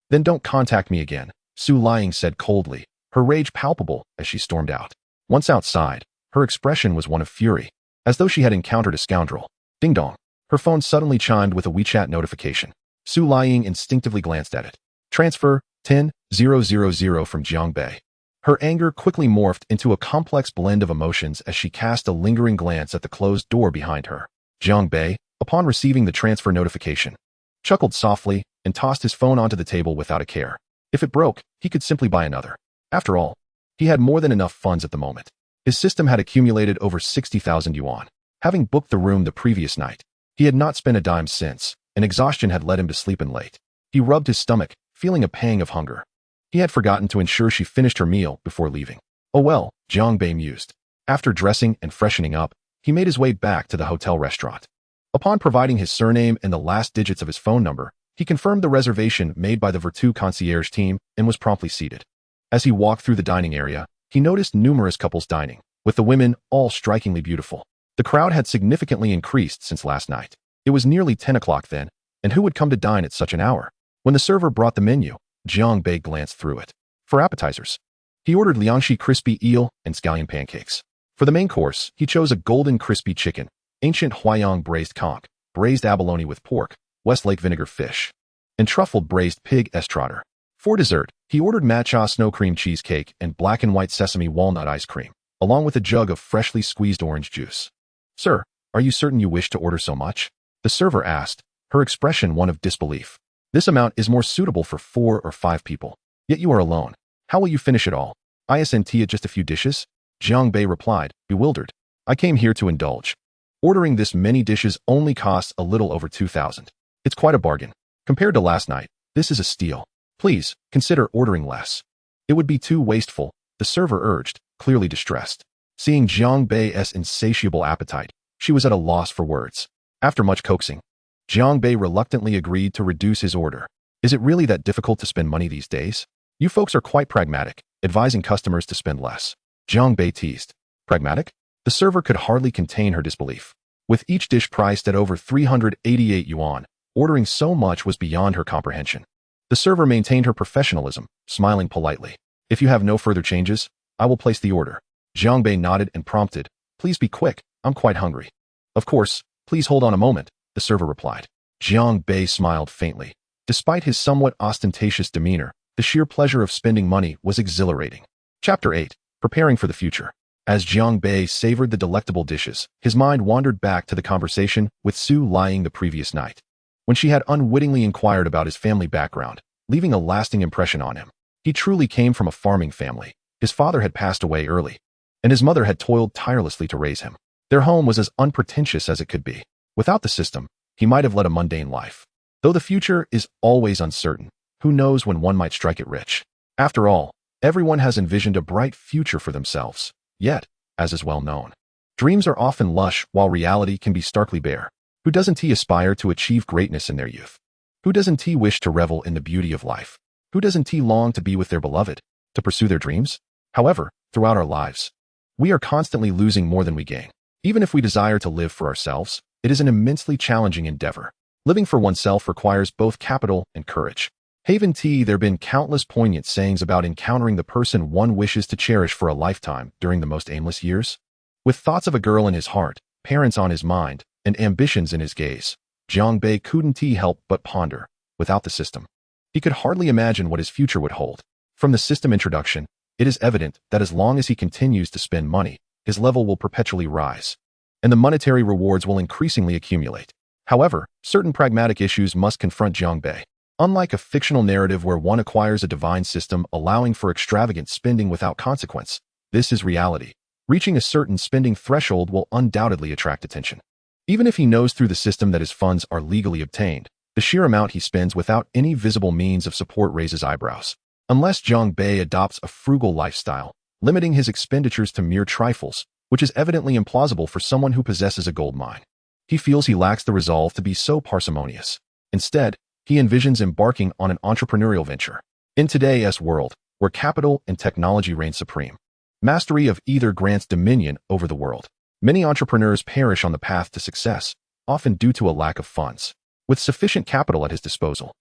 "Then don't contact me again," Su Liying said coldly, her rage palpable as she stormed out. Once outside, her expression was one of fury, as though she had encountered a scoundrel. Ding dong. Her phone suddenly chimed with a WeChat notification. Su Liying instinctively glanced at it. Transfer 10,000 from Jiang Bei. Her anger quickly morphed into a complex blend of emotions as she cast a lingering glance at the closed door behind her. Jiang Bei, upon receiving the transfer notification, chuckled softly and tossed his phone onto the table without a care. If it broke, he could simply buy another. After all, he had more than enough funds at the moment. His system had accumulated over 60,000 yuan. Having booked the room the previous night, he had not spent a dime since, and exhaustion had led him to sleep in late. He rubbed his stomach, feeling a pang of hunger. He had forgotten to ensure she finished her meal before leaving. Oh well, Jiang Bei mused. After dressing and freshening up, he made his way back to the hotel restaurant. Upon providing his surname and the last digits of his phone number, he confirmed the reservation made by the Virtu concierge team and was promptly seated. As he walked through the dining area, he noticed numerous couples dining, with the women all strikingly beautiful. The crowd had significantly increased since last night. It was nearly 10 o'clock then, and who would come to dine at such an hour? When the server brought the menu, Jiang Bei glanced through it. For appetizers, he ordered liangshi crispy eel and scallion pancakes. For the main course, he chose a golden crispy chicken, ancient Huayang braised conch, braised abalone with pork, Westlake vinegar fish, and truffled braised pig estrotter. For dessert, he ordered matcha snow cream cheesecake and black and white sesame walnut ice cream, along with a jug of freshly squeezed orange juice. "Sir, are you certain you wish to order so much?" the server asked, her expression one of disbelief. "This amount is more suitable for 4 or 5 people. Yet you are alone. How will you finish it all? Isn't it just a few dishes?" Jiang Bei replied, bewildered. "I came here to indulge. Ordering this many dishes only costs a little over 2,000. It's quite a bargain. Compared to last night, this is a steal. Please, consider ordering less." "It would be too wasteful," the server urged, clearly distressed. Seeing Jiang Bei's insatiable appetite, she was at a loss for words. After much coaxing, Jiang Bei reluctantly agreed to reduce his order. "Is it really that difficult to spend money these days? You folks are quite pragmatic, advising customers to spend less." Jiang Bei teased. "Pragmatic?" The server could hardly contain her disbelief. With each dish priced at over 388 yuan, ordering so much was beyond her comprehension. The server maintained her professionalism, smiling politely. "If you have no further changes, I will place the order." Jiang Bei nodded and prompted, "Please be quick, I'm quite hungry." "Of course, please hold on a moment," the server replied. Jiang Bei smiled faintly. Despite his somewhat ostentatious demeanor, the sheer pleasure of spending money was exhilarating. Chapter 8. Preparing for the future. As Jiang Bei savored the delectable dishes, his mind wandered back to the conversation with Su Liying the previous night, when she had unwittingly inquired about his family background, leaving a lasting impression on him. He truly came from a farming family. His father had passed away early, and his mother had toiled tirelessly to raise him. Their home was as unpretentious as it could be. Without the system, he might have led a mundane life. Though the future is always uncertain, who knows when one might strike it rich? After all, everyone has envisioned a bright future for themselves. Yet, as is well known, dreams are often lush while reality can be starkly bare. Who doesn't aspire to achieve greatness in their youth? Who doesn't wish to revel in the beauty of life? Who doesn't long to be with their beloved, to pursue their dreams? However, throughout our lives, we are constantly losing more than we gain. Even if we desire to live for ourselves, it is an immensely challenging endeavor. Living for oneself requires both capital and courage. Haven Tea, there have been countless poignant sayings about encountering the person one wishes to cherish for a lifetime during the most aimless years. With thoughts of a girl in his heart, parents on his mind, and ambitions in his gaze, Jiang Bei couldn't help but ponder. Without the system, he could hardly imagine what his future would hold. From the system introduction, it is evident that as long as he continues to spend money, his level will perpetually rise, and the monetary rewards will increasingly accumulate. However, certain pragmatic issues must confront Jiang Bei. Unlike a fictional narrative where one acquires a divine system allowing for extravagant spending without consequence, this is reality. Reaching a certain spending threshold will undoubtedly attract attention. Even if he knows through the system that his funds are legally obtained, the sheer amount he spends without any visible means of support raises eyebrows. Unless Jiang Bei adopts a frugal lifestyle, limiting his expenditures to mere trifles, which is evidently implausible for someone who possesses a gold mine. He feels he lacks the resolve to be so parsimonious. Instead, he envisions embarking on an entrepreneurial venture. In today's world, where capital and technology reign supreme, mastery of either grants dominion over the world. Many entrepreneurs perish on the path to success, often due to a lack of funds. With sufficient capital at his disposal,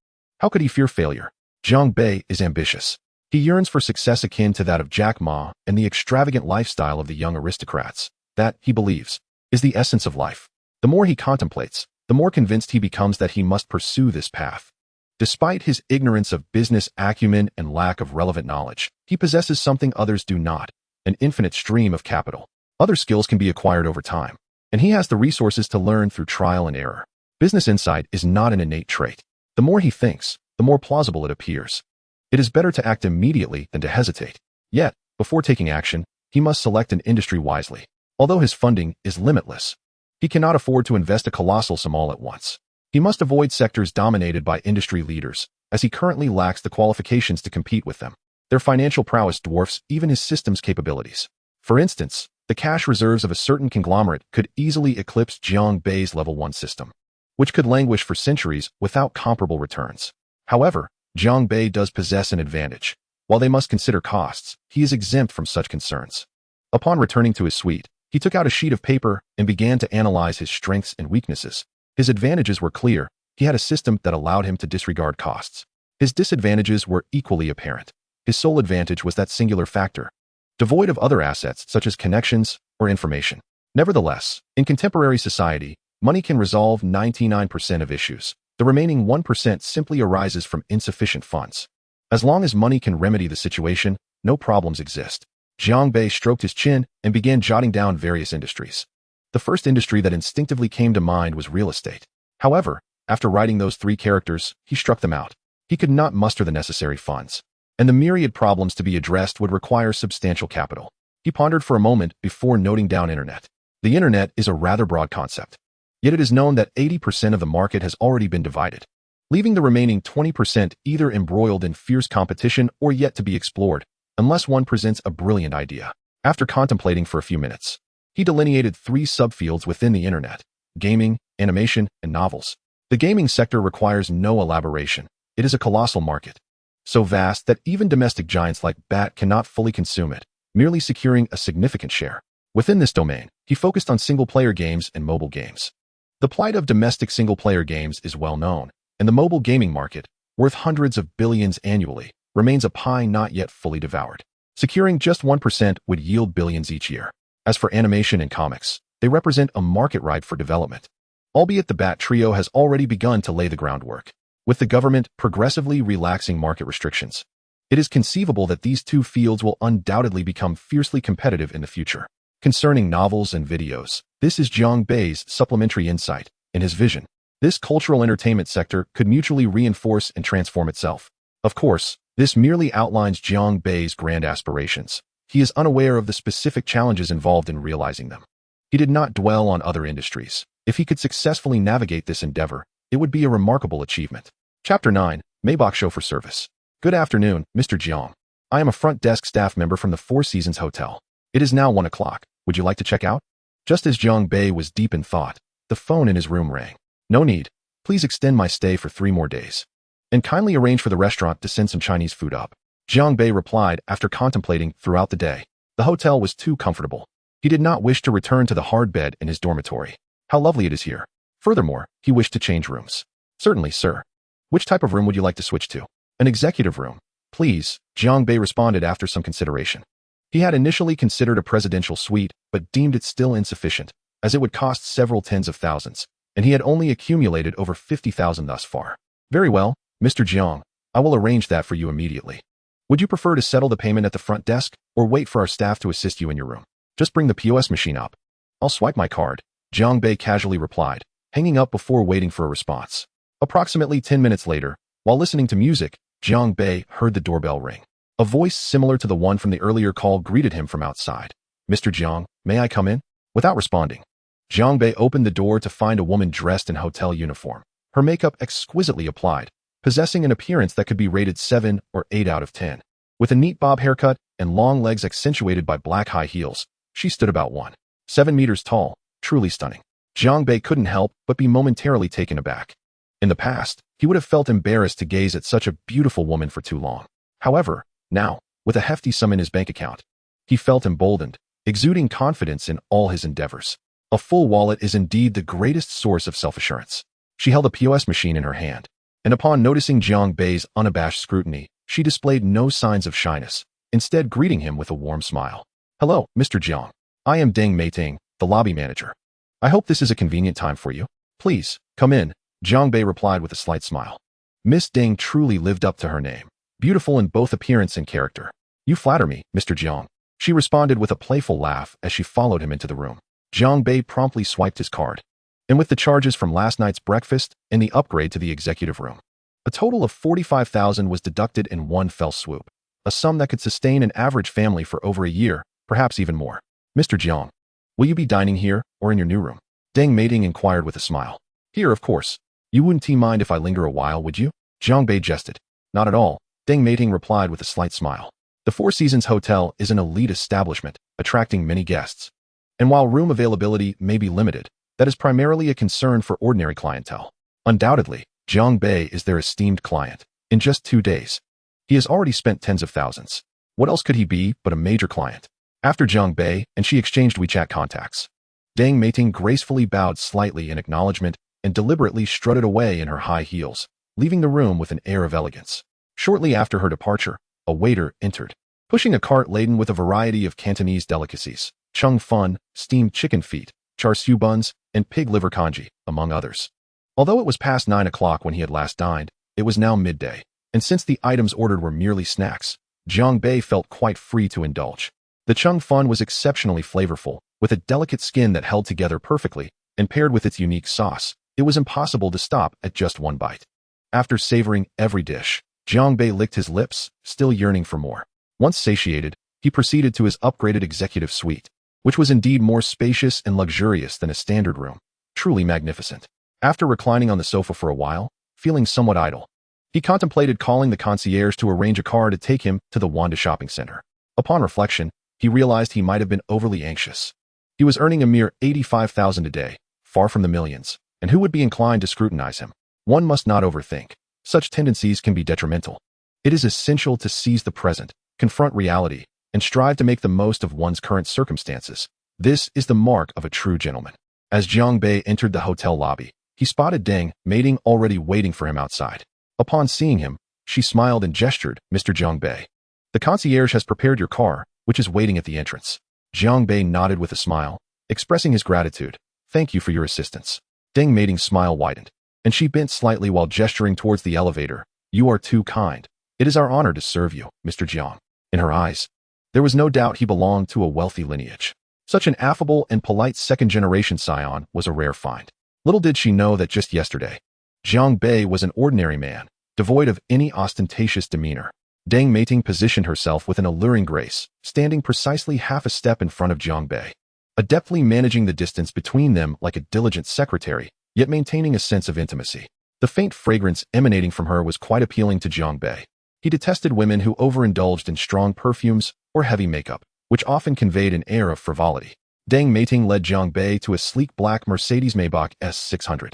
how could he fear failure? Jiang Bei is ambitious. He yearns for success akin to that of Jack Ma and the extravagant lifestyle of the young aristocrats. That, he believes, is the essence of life. The more he contemplates, the more convinced he becomes that he must pursue this path. Despite his ignorance of business acumen and lack of relevant knowledge, he possesses something others do not, an infinite stream of capital. Other skills can be acquired over time, and he has the resources to learn through trial and error. Business insight is not an innate trait. The more he thinks, the more plausible it appears. It is better to act immediately than to hesitate. Yet, before taking action, he must select an industry wisely. Although his funding is limitless, he cannot afford to invest a colossal sum all at once. He must avoid sectors dominated by industry leaders, as he currently lacks the qualifications to compete with them. Their financial prowess dwarfs even his system's capabilities. For instance, the cash reserves of a certain conglomerate could easily eclipse Jiang Bei's level 1 system, which could languish for centuries without comparable returns. However, Jiang Bei does possess an advantage. While they must consider costs, he is exempt from such concerns. Upon returning to his suite, he took out a sheet of paper and began to analyze his strengths and weaknesses. His advantages were clear. He had a system that allowed him to disregard costs. His disadvantages were equally apparent. His sole advantage was that singular factor, devoid of other assets such as connections or information. Nevertheless, in contemporary society, money can resolve 99% of issues. The remaining 1% simply arises from insufficient funds. As long as money can remedy the situation, no problems exist. Jiang Bei stroked his chin and began jotting down various industries. The first industry that instinctively came to mind was real estate. However, after writing those 3 characters, he struck them out. He could not muster the necessary funds, and the myriad problems to be addressed would require substantial capital. He pondered for a moment before noting down internet. The internet is a rather broad concept, yet it is known that 80% of the market has already been divided, leaving the remaining 20% either embroiled in fierce competition or yet to be explored, unless one presents a brilliant idea. After contemplating for a few minutes, he delineated 3 subfields within the internet: gaming, animation, and novels. The gaming sector requires no elaboration. It is a colossal market, so vast that even domestic giants like BAT cannot fully consume it, merely securing a significant share. Within this domain, he focused on single-player games and mobile games. The plight of domestic single-player games is well known, and the mobile gaming market, worth hundreds of billions annually, remains a pie not yet fully devoured. Securing just 1% would yield billions each year. As for animation and comics, they represent a market ripe for development, albeit the BAT trio has already begun to lay the groundwork. With the government progressively relaxing market restrictions, it is conceivable that these 2 fields will undoubtedly become fiercely competitive in the future. Concerning novels and videos, this is Jiang Bei's supplementary insight. In his vision, this cultural entertainment sector could mutually reinforce and transform itself. Of course, this merely outlines Jiang Bei's grand aspirations. He is unaware of the specific challenges involved in realizing them. He did not dwell on other industries. If he could successfully navigate this endeavor, it would be a remarkable achievement. Chapter 9, Maybach Chauffeur Service. Good afternoon, Mr. Jiang. I am a front desk staff member from the Four Seasons Hotel. It is now 1 o'clock. Would you like to check out? Just as Jiang Bei was deep in thought, the phone in his room rang. No need. Please extend my stay for 3 more days. And kindly arrange for the restaurant to send some Chinese food up. Jiang Bei replied after contemplating throughout the day. The hotel was too comfortable. He did not wish to return to the hard bed in his dormitory. How lovely it is here. Furthermore, he wished to change rooms. Certainly, sir. Which type of room would you like to switch to? An executive room, please, Jiang Bei responded after some consideration. He had initially considered a presidential suite, but deemed it still insufficient, as it would cost several tens of thousands, and he had only accumulated over 50,000 thus far. Very well, Mr. Jiang, I will arrange that for you immediately. Would you prefer to settle the payment at the front desk, or wait for our staff to assist you in your room? Just bring the POS machine up. I'll swipe my card, Jiang Bei casually replied, hanging up before waiting for a response. Approximately 10 minutes later, while listening to music, Jiang Bei heard the doorbell ring. A voice similar to the one from the earlier call greeted him from outside. Mr. Jiang, may I come in? Without responding, Jiang Bei opened the door to find a woman dressed in hotel uniform, her makeup exquisitely applied, possessing an appearance that could be rated 7 or 8 out of 10. With a neat bob haircut and long legs accentuated by black high heels, she stood about 1.7 meters tall, truly stunning. Jiang Bei couldn't help but be momentarily taken aback. In the past, he would have felt embarrassed to gaze at such a beautiful woman for too long. However, now, with a hefty sum in his bank account, he felt emboldened, exuding confidence in all his endeavors. A full wallet is indeed the greatest source of self-assurance. She held a POS machine in her hand, and upon noticing Jiang Bei's unabashed scrutiny, she displayed no signs of shyness, instead greeting him with a warm smile. Hello, Mr. Jiang. I am Deng Meiting, the lobby manager. I hope this is a convenient time for you. Please, come in, Jiang Bei replied with a slight smile. Miss Deng truly lived up to her name, beautiful in both appearance and character. You flatter me, Mr. Jiang. She responded with a playful laugh as she followed him into the room. Jiang Bei promptly swiped his card, and with the charges from last night's breakfast and the upgrade to the executive room, a total of 45,000 was deducted in one fell swoop, a sum that could sustain an average family for over a year, perhaps even more. Mr. Jiang, will you be dining here or in your new room? Deng Meiting inquired with a smile. Here, of course. You wouldn't mind if I linger a while, would you? Jiang Bei jested. Not at all, Deng Meiting replied with a slight smile. The Four Seasons Hotel is an elite establishment, attracting many guests. And while room availability may be limited, that is primarily a concern for ordinary clientele. Undoubtedly, Jiang Bei is their esteemed client. In just 2 days, he has already spent tens of thousands. What else could he be but a major client? After Jiang Bei and she exchanged WeChat contacts, Deng Meiting gracefully bowed slightly in acknowledgement and deliberately strutted away in her high heels, leaving the room with an air of elegance. Shortly after her departure, a waiter entered, pushing a cart laden with a variety of Cantonese delicacies, chung fun, steamed chicken feet, char siu buns, and pig liver congee, among others. Although it was past 9 o'clock when he had last dined, it was now midday, and since the items ordered were merely snacks, Jiang Bei felt quite free to indulge. The chung fun was exceptionally flavorful, with a delicate skin that held together perfectly, and paired with its unique sauce, it was impossible to stop at just one bite. After savoring every dish, Jiang Bei licked his lips, still yearning for more. Once satiated, he proceeded to his upgraded executive suite, which was indeed more spacious and luxurious than a standard room, truly magnificent. After reclining on the sofa for a while, feeling somewhat idle, he contemplated calling the concierge to arrange a car to take him to the Wanda shopping center. Upon reflection, he realized he might have been overly anxious. He was earning a mere 85,000 a day, far from the millions, and who would be inclined to scrutinize him? One must not overthink. Such tendencies can be detrimental. It is essential to seize the present, confront reality, and strive to make the most of one's current circumstances. This is the mark of a true gentleman. As Jiang Bei entered the hotel lobby, he spotted Deng Meiting already waiting for him outside. Upon seeing him, she smiled and gestured, Mr. Jiang Bei. The concierge has prepared your car, which is waiting at the entrance. Jiang Bei nodded with a smile, expressing his gratitude. Thank you for your assistance. Deng Meiting's smile widened, and she bent slightly while gesturing towards the elevator. You are too kind. It is our honor to serve you, Mr. Jiang. In her eyes, there was no doubt he belonged to a wealthy lineage. Such an affable and polite second-generation scion was a rare find. Little did she know that just yesterday, Jiang Bei was an ordinary man, devoid of any ostentatious demeanor. Deng Meiting positioned herself with an alluring grace, standing precisely half a step in front of Jiang Bei, adeptly managing the distance between them like a diligent secretary, yet maintaining a sense of intimacy. The faint fragrance emanating from her was quite appealing to Jiang Bei. He detested women who overindulged in strong perfumes or heavy makeup, which often conveyed an air of frivolity. Deng Meiting led Jiang Bei to a sleek black Mercedes-Maybach S600.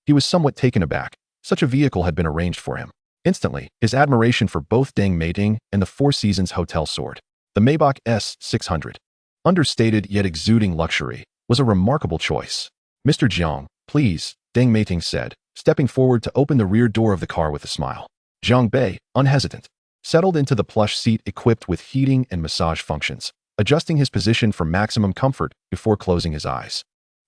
He was somewhat taken aback. Such a vehicle had been arranged for him. Instantly, his admiration for both Deng Meiting and the Four Seasons Hotel soared. The Maybach S600, understated yet exuding luxury, was a remarkable choice. Mr. Jiang, please, Deng Meiting said, stepping forward to open the rear door of the car with a smile. Zhang Bei, unhesitant, settled into the plush seat equipped with heating and massage functions, adjusting his position for maximum comfort before closing his eyes.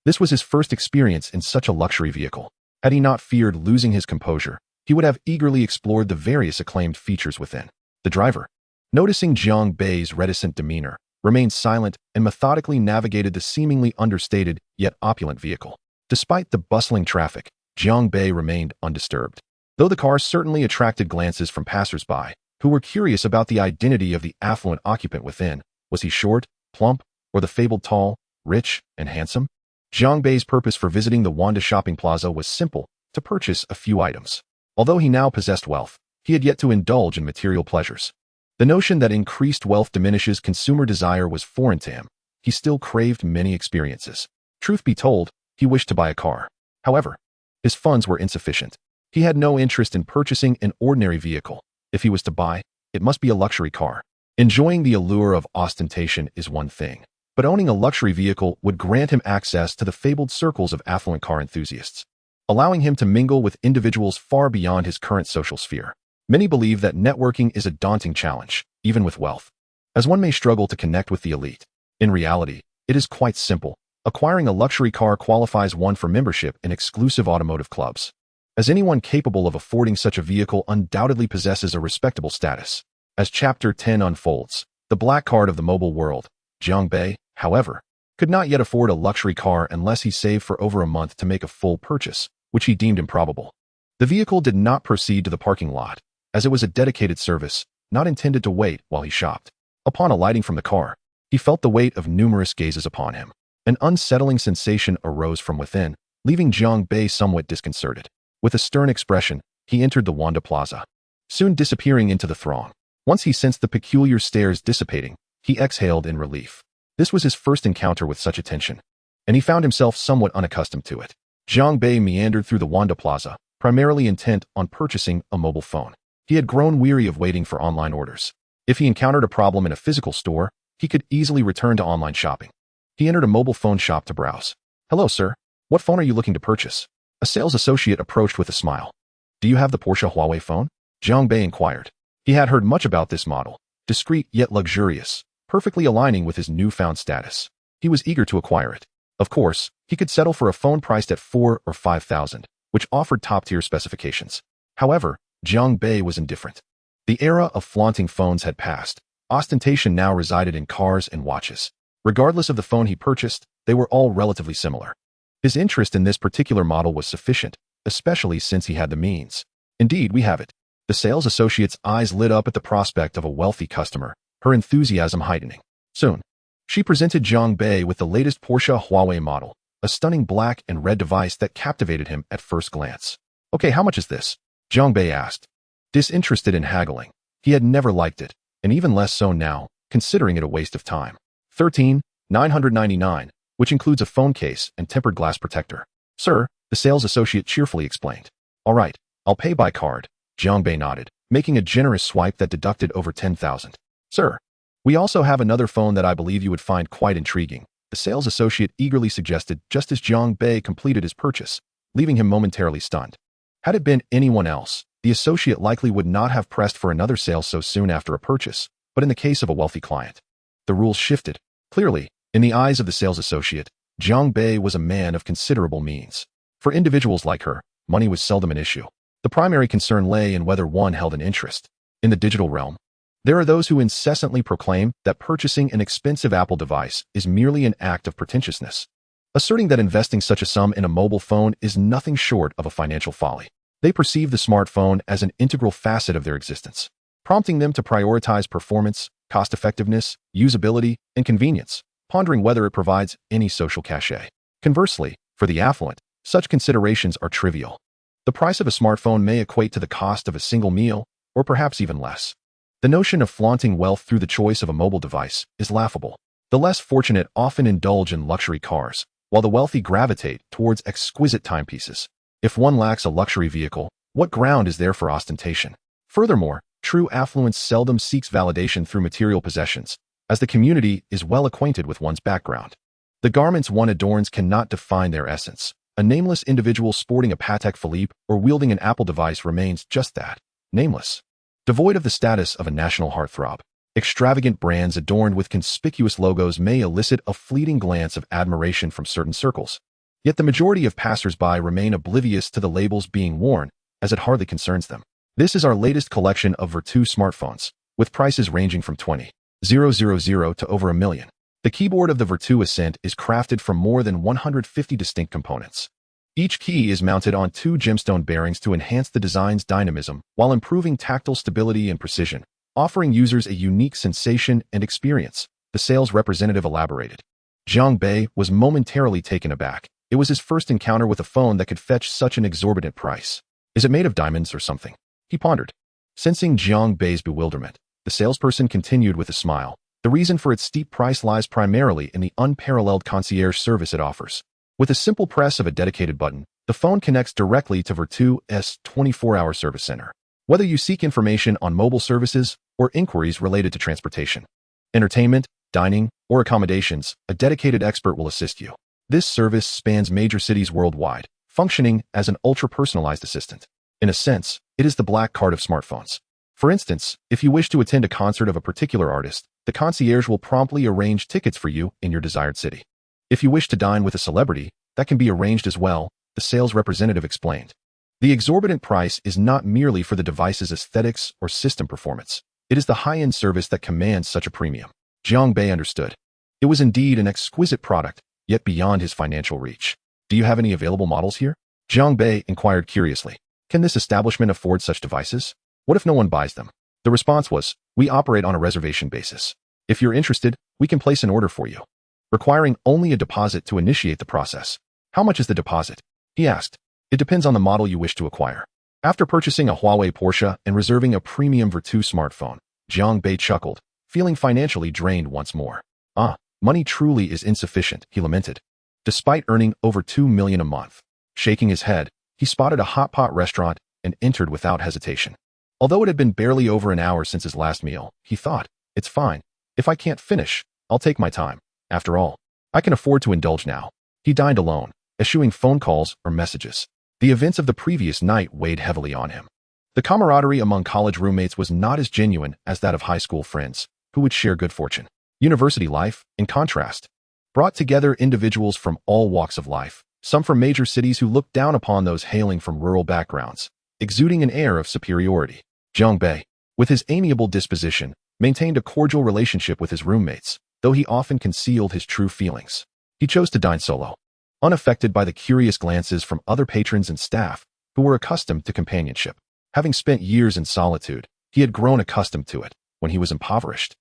This was his first experience in such a luxury vehicle. Had he not feared losing his composure, he would have eagerly explored the various acclaimed features within. The driver, noticing Zhang Bei's reticent demeanor, remained silent and methodically navigated the seemingly understated yet opulent vehicle. Despite the bustling traffic, Zhang Bei remained undisturbed. Though the car certainly attracted glances from passers-by, who were curious about the identity of the affluent occupant within. Was he short, plump, or the fabled tall, rich, and handsome? Zhang Bei's purpose for visiting the Wanda shopping plaza was simple: to purchase a few items. Although he now possessed wealth, he had yet to indulge in material pleasures. The notion that increased wealth diminishes consumer desire was foreign to him. He still craved many experiences. Truth be told, he wished to buy a car. However, his funds were insufficient. He had no interest in purchasing an ordinary vehicle. If he was to buy, it must be a luxury car. Enjoying the allure of ostentation is one thing, but owning a luxury vehicle would grant him access to the fabled circles of affluent car enthusiasts, allowing him to mingle with individuals far beyond his current social sphere. Many believe that networking is a daunting challenge, even with wealth, as one may struggle to connect with the elite. In reality, it is quite simple. Acquiring a luxury car qualifies one for membership in exclusive automotive clubs, as anyone capable of affording such a vehicle undoubtedly possesses a respectable status. As Chapter 10 unfolds, the black card of the mobile world, Zhang Bei, however, could not yet afford a luxury car unless he saved for over a month to make a full purchase, which he deemed improbable. The vehicle did not proceed to the parking lot, as it was a dedicated service, not intended to wait while he shopped. Upon alighting from the car, he felt the weight of numerous gazes upon him. An unsettling sensation arose from within, leaving Zhang Bei somewhat disconcerted. With a stern expression, he entered the Wanda Plaza, soon disappearing into the throng. Once he sensed the peculiar stares dissipating, he exhaled in relief. This was his first encounter with such attention, and he found himself somewhat unaccustomed to it. Zhang Bei meandered through the Wanda Plaza, primarily intent on purchasing a mobile phone. He had grown weary of waiting for online orders. If he encountered a problem in a physical store, he could easily return to online shopping. He entered a mobile phone shop to browse. "Hello, sir. What phone are you looking to purchase?" A sales associate approached with a smile. "Do you have the Porsche Huawei phone?" Zhang Bei inquired. He had heard much about this model, discreet yet luxurious, perfectly aligning with his newfound status. He was eager to acquire it. Of course, he could settle for a phone priced at 4,000 or 5,000, which offered top-tier specifications. However, Zhang Bei was indifferent. The era of flaunting phones had passed. Ostentation now resided in cars and watches. Regardless of the phone he purchased, they were all relatively similar. His interest in this particular model was sufficient, especially since he had the means. "Indeed, we have it." The sales associate's eyes lit up at the prospect of a wealthy customer, her enthusiasm heightening. Soon, she presented Zhang Bei with the latest Porsche Huawei model, a stunning black and red device that captivated him at first glance. "Okay, how much is this?" Zhang Bei asked, disinterested in haggling. He had never liked it, and even less so now, considering it a waste of time. $13,999, which includes a phone case and tempered glass protector. "Sir," the sales associate cheerfully explained. "All right, I'll pay by card." Zhang Bei nodded, making a generous swipe that deducted over 10,000. "Sir, we also have another phone that I believe you would find quite intriguing," the sales associate eagerly suggested just as Zhang Bei completed his purchase, leaving him momentarily stunned. Had it been anyone else, the associate likely would not have pressed for another sale so soon after a purchase, but in the case of a wealthy client, the rules shifted. Clearly, in the eyes of the sales associate, Zhang Bei was a man of considerable means. For individuals like her, money was seldom an issue. The primary concern lay in whether one held an interest. In the digital realm, there are those who incessantly proclaim that purchasing an expensive Apple device is merely an act of pretentiousness, asserting that investing such a sum in a mobile phone is nothing short of a financial folly. They perceive the smartphone as an integral facet of their existence, prompting them to prioritize performance, cost-effectiveness, usability, and convenience, pondering whether it provides any social cachet. Conversely, for the affluent, such considerations are trivial. The price of a smartphone may equate to the cost of a single meal, or perhaps even less. The notion of flaunting wealth through the choice of a mobile device is laughable. The less fortunate often indulge in luxury cars, while the wealthy gravitate towards exquisite timepieces. If one lacks a luxury vehicle, what ground is there for ostentation? Furthermore, true affluence seldom seeks validation through material possessions, as the community is well acquainted with one's background. The garments one adorns cannot define their essence. A nameless individual sporting a Patek Philippe or wielding an Apple device remains just that, nameless. Devoid of the status of a national heartthrob, extravagant brands adorned with conspicuous logos may elicit a fleeting glance of admiration from certain circles. Yet the majority of passers-by remain oblivious to the labels being worn, as it hardly concerns them. This is our latest collection of Virtu smartphones, with prices ranging from $20,000 to over $1 million. The keyboard of the Virtu Ascent is crafted from more than 150 distinct components. Each key is mounted on 2 gemstone bearings to enhance the design's dynamism while improving tactile stability and precision, offering users a unique sensation and experience, the sales representative elaborated. Jiang Bei was momentarily taken aback. It was his first encounter with a phone that could fetch such an exorbitant price. Is it made of diamonds or something? He pondered. Sensing Jiang Bei's bewilderment, the salesperson continued with a smile. The reason for its steep price lies primarily in the unparalleled concierge service it offers. With a simple press of a dedicated button, the phone connects directly to Virtu's 24-hour service center. Whether you seek information on mobile services or inquiries related to transportation, entertainment, dining, or accommodations, a dedicated expert will assist you. This service spans major cities worldwide, functioning as an ultra-personalized assistant. In a sense, it is the black card of smartphones. For instance, if you wish to attend a concert of a particular artist, the concierge will promptly arrange tickets for you in your desired city. If you wish to dine with a celebrity, that can be arranged as well, the sales representative explained. The exorbitant price is not merely for the device's aesthetics or system performance. It is the high-end service that commands such a premium. Jiang Bei understood. It was indeed an exquisite product, yet beyond his financial reach. Do you have any available models here? Jiang Bei inquired curiously. Can this establishment afford such devices? What if no one buys them? The response was, we operate on a reservation basis. If you're interested, we can place an order for you, requiring only a deposit to initiate the process. How much is the deposit? He asked. It depends on the model you wish to acquire. After purchasing a Huawei Porsche and reserving a premium Virtu smartphone, Jiang Bei chuckled, feeling financially drained once more. Money truly is insufficient, he lamented. Despite earning over $2 million a month. Shaking his head, he spotted a hot pot restaurant and entered without hesitation. Although it had been barely over an hour since his last meal, he thought, it's fine. If I can't finish, I'll take my time. After all, I can afford to indulge now. He dined alone, eschewing phone calls or messages. The events of the previous night weighed heavily on him. The camaraderie among college roommates was not as genuine as that of high school friends, who would share good fortune. University life, in contrast, brought together individuals from all walks of life, some from major cities who looked down upon those hailing from rural backgrounds, exuding an air of superiority. Jiang Bei, with his amiable disposition, maintained a cordial relationship with his roommates, though he often concealed his true feelings. He chose to dine solo, unaffected by the curious glances from other patrons and staff who were accustomed to companionship. Having spent years in solitude, he had grown accustomed to it when he was impoverished.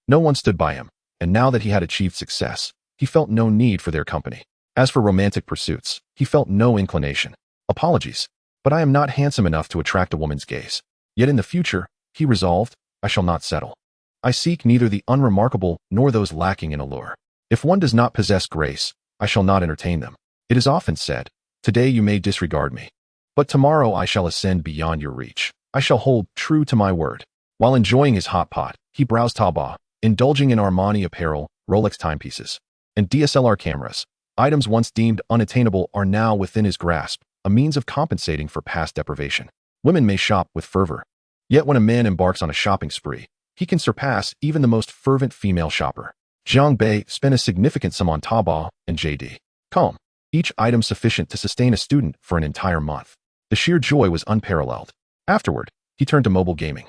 No one stood by him, and now that he had achieved success, he felt no need for their company. As for romantic pursuits, he felt no inclination. Apologies, but I am not handsome enough to attract a woman's gaze. Yet in the future, he resolved, I shall not settle. I seek neither the unremarkable nor those lacking in allure. If one does not possess grace, I shall not entertain them. It is often said, today you may disregard me, but tomorrow I shall ascend beyond your reach. I shall hold true to my word. While enjoying his hot pot, he browsed Taobao, indulging in Armani apparel, Rolex timepieces, and DSLR cameras. Items once deemed unattainable are now within his grasp, a means of compensating for past deprivation. Women may shop with fervor. Yet when a man embarks on a shopping spree, he can surpass even the most fervent female shopper. Jiang Bei spent a significant sum on Taobao and JD.com, each item sufficient to sustain a student for an entire month. The sheer joy was unparalleled. Afterward, he turned to mobile gaming,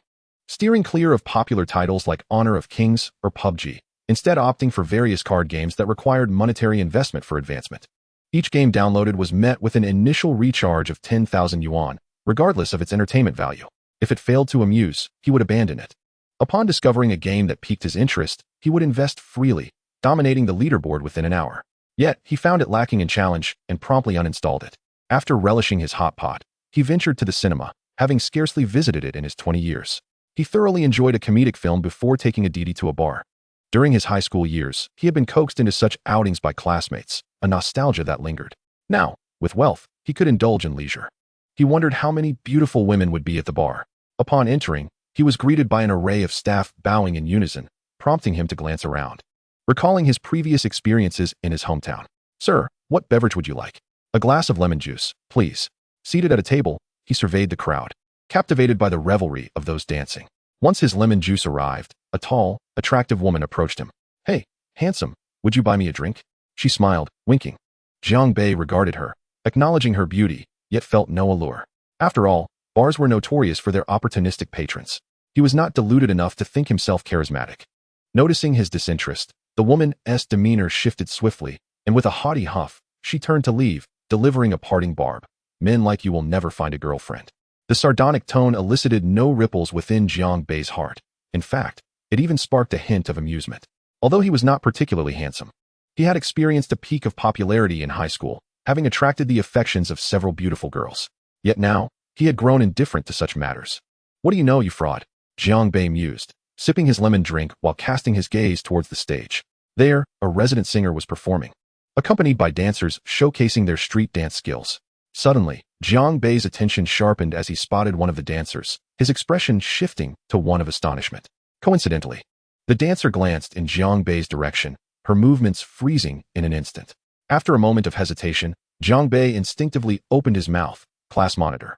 steering clear of popular titles like Honor of Kings or PUBG, instead opting for various card games that required monetary investment for advancement. Each game downloaded was met with an initial recharge of 10,000 yuan, regardless of its entertainment value. If it failed to amuse, he would abandon it. Upon discovering a game that piqued his interest, he would invest freely, dominating the leaderboard within an hour. Yet, he found it lacking in challenge and promptly uninstalled it. After relishing his hot pot, he ventured to the cinema, having scarcely visited it in his 20 years. He thoroughly enjoyed a comedic film before taking a DD to a bar. During his high school years, he had been coaxed into such outings by classmates, a nostalgia that lingered. Now, with wealth, he could indulge in leisure. He wondered how many beautiful women would be at the bar. Upon entering, he was greeted by an array of staff bowing in unison, prompting him to glance around. Recalling his previous experiences in his hometown. Sir, what beverage would you like? A glass of lemon juice, please. Seated at a table, he surveyed the crowd. captivated by the revelry of those dancing. Once his lemon juice arrived, a tall, attractive woman approached him. "Hey, handsome, would you buy me a drink?" She smiled, winking. Jiang Bei regarded her, acknowledging her beauty, yet felt no allure. After all, bars were notorious for their opportunistic patrons. He was not deluded enough to think himself charismatic. Noticing his disinterest, the woman's demeanor shifted swiftly, and with a haughty huff, she turned to leave, delivering a parting barb. "Men like you will never find a girlfriend." The sardonic tone elicited no ripples within Jiang Bei's heart. In fact, it even sparked a hint of amusement. Although he was not particularly handsome, he had experienced a peak of popularity in high school, having attracted the affections of several beautiful girls. Yet now, he had grown indifferent to such matters. "What do you know, you fraud?" Jiang Bei mused, sipping his lemon drink while casting his gaze towards the stage. There, a resident singer was performing, accompanied by dancers showcasing their street dance skills. Suddenly, Jiang Bei's attention sharpened as he spotted one of the dancers, his expression shifting to one of astonishment. Coincidentally, the dancer glanced in Jiang Bei's direction, her movements freezing in an instant. After a moment of hesitation, Jiang Bei instinctively opened his mouth. "Class monitor."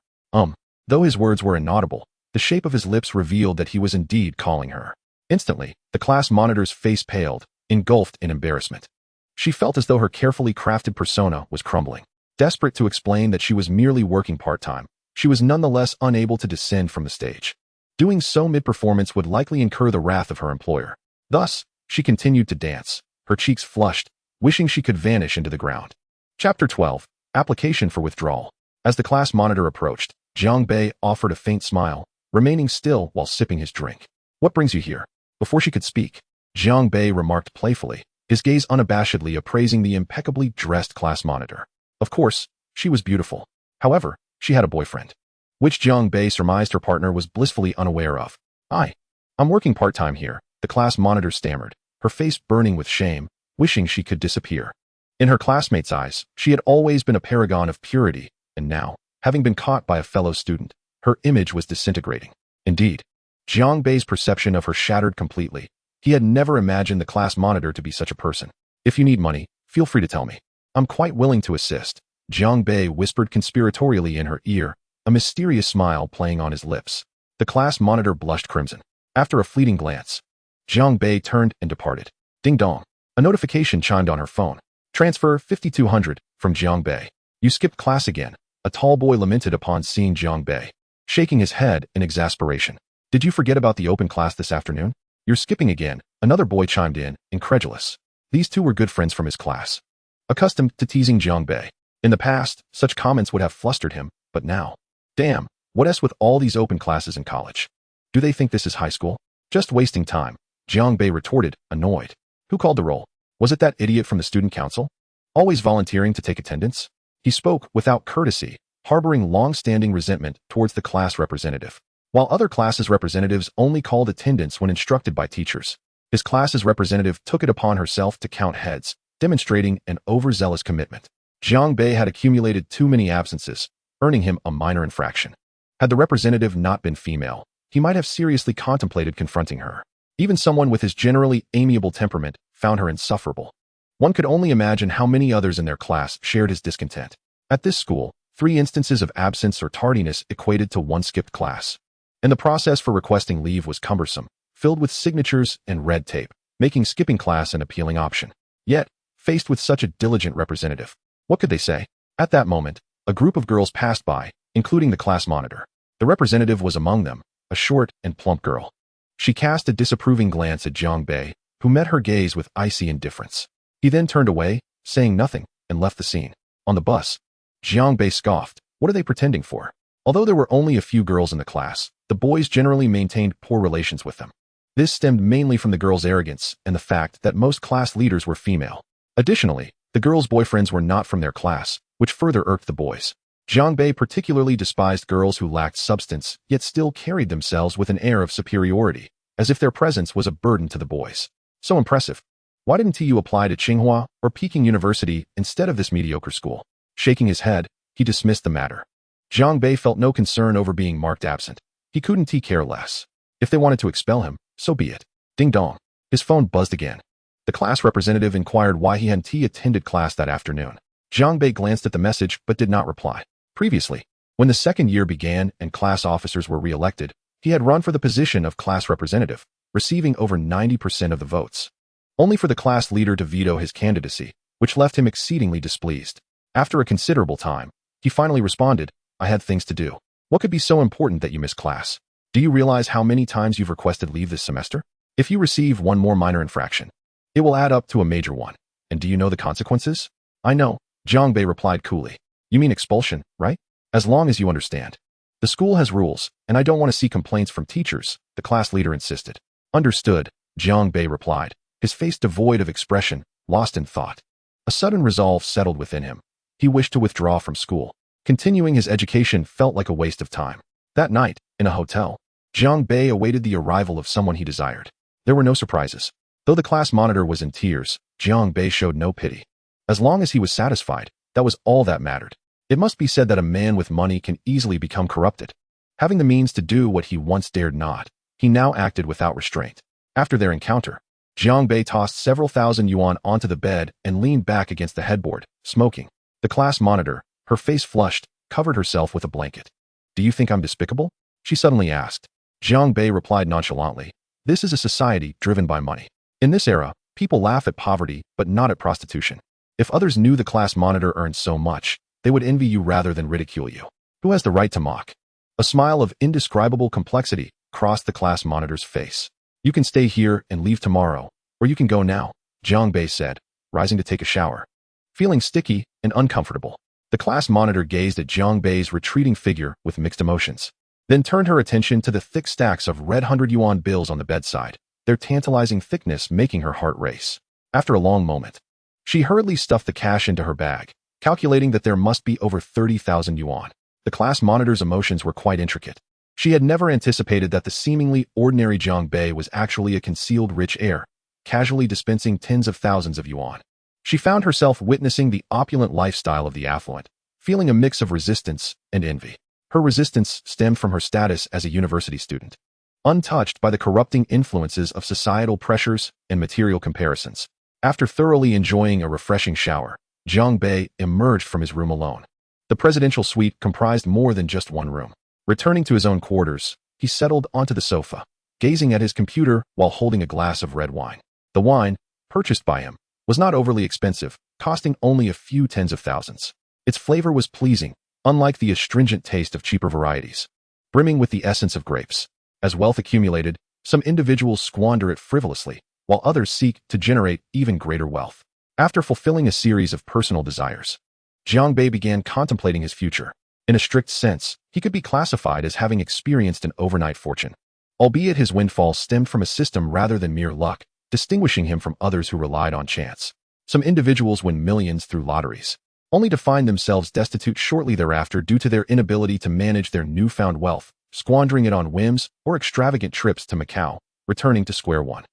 Though his words were inaudible, the shape of his lips revealed that he was indeed calling her. Instantly, the class monitor's face paled, engulfed in embarrassment. She felt as though her carefully crafted persona was crumbling. Desperate to explain that she was merely working part-time, she was nonetheless unable to descend from the stage. Doing so mid-performance would likely incur the wrath of her employer. Thus, she continued to dance, her cheeks flushed, wishing she could vanish into the ground. Chapter 12. Application for Withdrawal. As the class monitor approached, Jiang Bei offered a faint smile, remaining still while sipping his drink. "What brings you here?" Before she could speak, Jiang Bei remarked playfully, his gaze unabashedly appraising the impeccably dressed class monitor. Of course, she was beautiful. However, she had a boyfriend, which Jiang Bei surmised her partner was blissfully unaware of. I'm working part-time here," the class monitor stammered, her face burning with shame, wishing she could disappear. In her classmates' eyes, she had always been a paragon of purity, and now, having been caught by a fellow student, her image was disintegrating. Indeed, Jiang Bei's perception of her shattered completely. He had never imagined the class monitor to be such a person. "If you need money, feel free to tell me. I'm quite willing to assist," Jiang Bei whispered conspiratorially in her ear, a mysterious smile playing on his lips. The class monitor blushed crimson. After a fleeting glance, Jiang Bei turned and departed. Ding dong. A notification chimed on her phone. "Transfer 5200 from Jiang Bei. You skipped class again," a tall boy lamented upon seeing Jiang Bei, shaking his head in exasperation. "Did you forget about the open class this afternoon?" "You're skipping again," another boy chimed in, incredulous. These two were good friends from his class, accustomed to teasing Jiang Bei. In the past, such comments would have flustered him, but now, damn, what's with all these open classes in college? Do they think this is high school? "Just wasting time," Jiang Bei retorted, annoyed. "Who called the roll? Was it that idiot from the student council? Always volunteering to take attendance?" He spoke without courtesy, harboring long-standing resentment towards the class representative. While other classes' representatives only called attendance when instructed by teachers, his class's representative took it upon herself to count heads, demonstrating an overzealous commitment. Jiang Bei had accumulated too many absences, earning him a minor infraction. Had the representative not been female, he might have seriously contemplated confronting her. Even someone with his generally amiable temperament found her insufferable. One could only imagine how many others in their class shared his discontent. At this school, 3 instances of absence or tardiness equated to 1 skipped class. And the process for requesting leave was cumbersome, filled with signatures and red tape, making skipping class an appealing option. Yet, faced with such a diligent representative, what could they say? At that moment, a group of girls passed by, including the class monitor. The representative was among them, a short and plump girl. She cast a disapproving glance at Jiang Bei, who met her gaze with icy indifference. He then turned away, saying nothing, and left the scene. On the bus, Jiang Bei scoffed. What are they pretending for? Although there were only a few girls in the class, the boys generally maintained poor relations with them. This stemmed mainly from the girls' arrogance and the fact that most class leaders were female. Additionally, the girls' boyfriends were not from their class, which further irked the boys. Jiang Bei particularly despised girls who lacked substance, yet still carried themselves with an air of superiority, as if their presence was a burden to the boys. So impressive. Why didn't you apply to Tsinghua or Peking University instead of this mediocre school? Shaking his head, he dismissed the matter. Jiang Bei felt no concern over being marked absent. He couldn't care less. If they wanted to expel him, so be it. Ding dong. His phone buzzed again. The class representative inquired why he hadn't attended class that afternoon. Jiang Bei glanced at the message but did not reply. Previously, When the second year began and class officers were re-elected, he had run for the position of class representative, receiving over 90% of the votes, only for the class leader to veto his candidacy, which left him exceedingly displeased. After a considerable time, he finally responded, "I had things to do. What could be so important that you miss class? Do you realize how many times you've requested leave this semester? If you receive one more minor infraction, it will add up to a major one. And do you know the consequences?" "I know," Jiang Bei replied coolly. "You mean expulsion, right? As long as you understand. The school has rules, and I don't want to see complaints from teachers," the class leader insisted. "Understood," Jiang Bei replied, his face devoid of expression, lost in thought. A sudden resolve settled within him. He wished to withdraw from school. Continuing his education felt like a waste of time. That night, in a hotel, Jiang Bei awaited the arrival of someone he desired. There were no surprises. Though the class monitor was in tears, Jiang Bei showed no pity. As long as he was satisfied, that was all that mattered. It must be said that a man with money can easily become corrupted. Having the means to do what he once dared not, he now acted without restraint. After their encounter, Jiang Bei tossed several thousand yuan onto the bed and leaned back against the headboard, smoking. The class monitor, her face flushed, covered herself with a blanket. "Do you think I'm despicable?" she suddenly asked. Jiang Bei replied nonchalantly, "This is a society driven by money. In this era, people laugh at poverty but not at prostitution. If others knew the class monitor earned so much, they would envy you rather than ridicule you. Who has the right to mock?" A smile of indescribable complexity crossed the class monitor's face. "You can stay here and leave tomorrow, or you can go now," Jiang Bei said, rising to take a shower. Feeling sticky and uncomfortable, the class monitor gazed at Jiang Bei's retreating figure with mixed emotions, then turned her attention to the thick stacks of red 100 yuan bills on the bedside, their tantalizing thickness making her heart race. After a long moment, she hurriedly stuffed the cash into her bag, calculating that there must be over 30,000 yuan. The class monitor's emotions were quite intricate. She had never anticipated that the seemingly ordinary Jiang Bei was actually a concealed rich heir, casually dispensing tens of thousands of yuan. She found herself witnessing the opulent lifestyle of the affluent, feeling a mix of resistance and envy. Her resistance stemmed from her status as a university student, untouched by the corrupting influences of societal pressures and material comparisons. After thoroughly enjoying a refreshing shower, Jiang Bei emerged from his room alone. The presidential suite comprised more than just one room. Returning to his own quarters, he settled onto the sofa, gazing at his computer while holding a glass of red wine. The wine, purchased by him, was not overly expensive, costing only a few tens of thousands. Its flavor was pleasing, unlike the astringent taste of cheaper varieties, brimming with the essence of grapes. As wealth accumulated, some individuals squander it frivolously, while others seek to generate even greater wealth. After fulfilling a series of personal desires, Jiang Bei began contemplating his future. In a strict sense, he could be classified as having experienced an overnight fortune, albeit his windfall stemmed from a system rather than mere luck, distinguishing him from others who relied on chance. Some individuals win millions through lotteries, only to find themselves destitute shortly thereafter due to their inability to manage their newfound wealth, squandering it on whims or extravagant trips to Macau, returning to square one.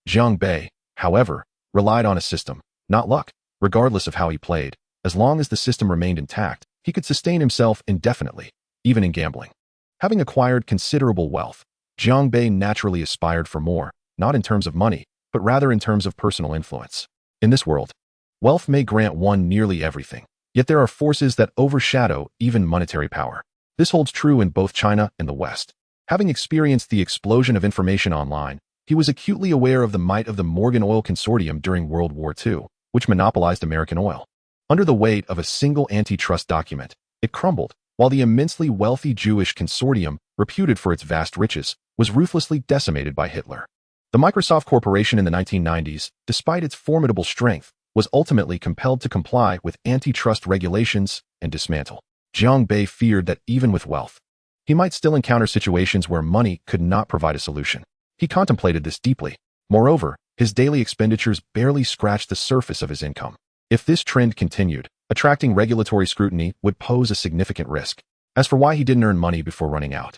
Jiang Bei, however, relied on a system, not luck. Regardless of how he played, as long as the system remained intact, he could sustain himself indefinitely, even in gambling. Having acquired considerable wealth, Jiang Bei naturally aspired for more, not in terms of money, but rather in terms of personal influence. In this world, wealth may grant one nearly everything, yet there are forces that overshadow even monetary power. This holds true in both China and the West. Having experienced the explosion of information online, he was acutely aware of the might of the Morgan Oil Consortium during World War II, which monopolized American oil. Under the weight of a single antitrust document, it crumbled, while the immensely wealthy Jewish consortium, reputed for its vast riches, was ruthlessly decimated by Hitler. The Microsoft Corporation in the 1990s, despite its formidable strength, was ultimately compelled to comply with antitrust regulations and dismantle. Jiang Bei feared that even with wealth, he might still encounter situations where money could not provide a solution. He contemplated this deeply. Moreover, his daily expenditures barely scratched the surface of his income. If this trend continued, attracting regulatory scrutiny would pose a significant risk. As for why he didn't earn money before running out,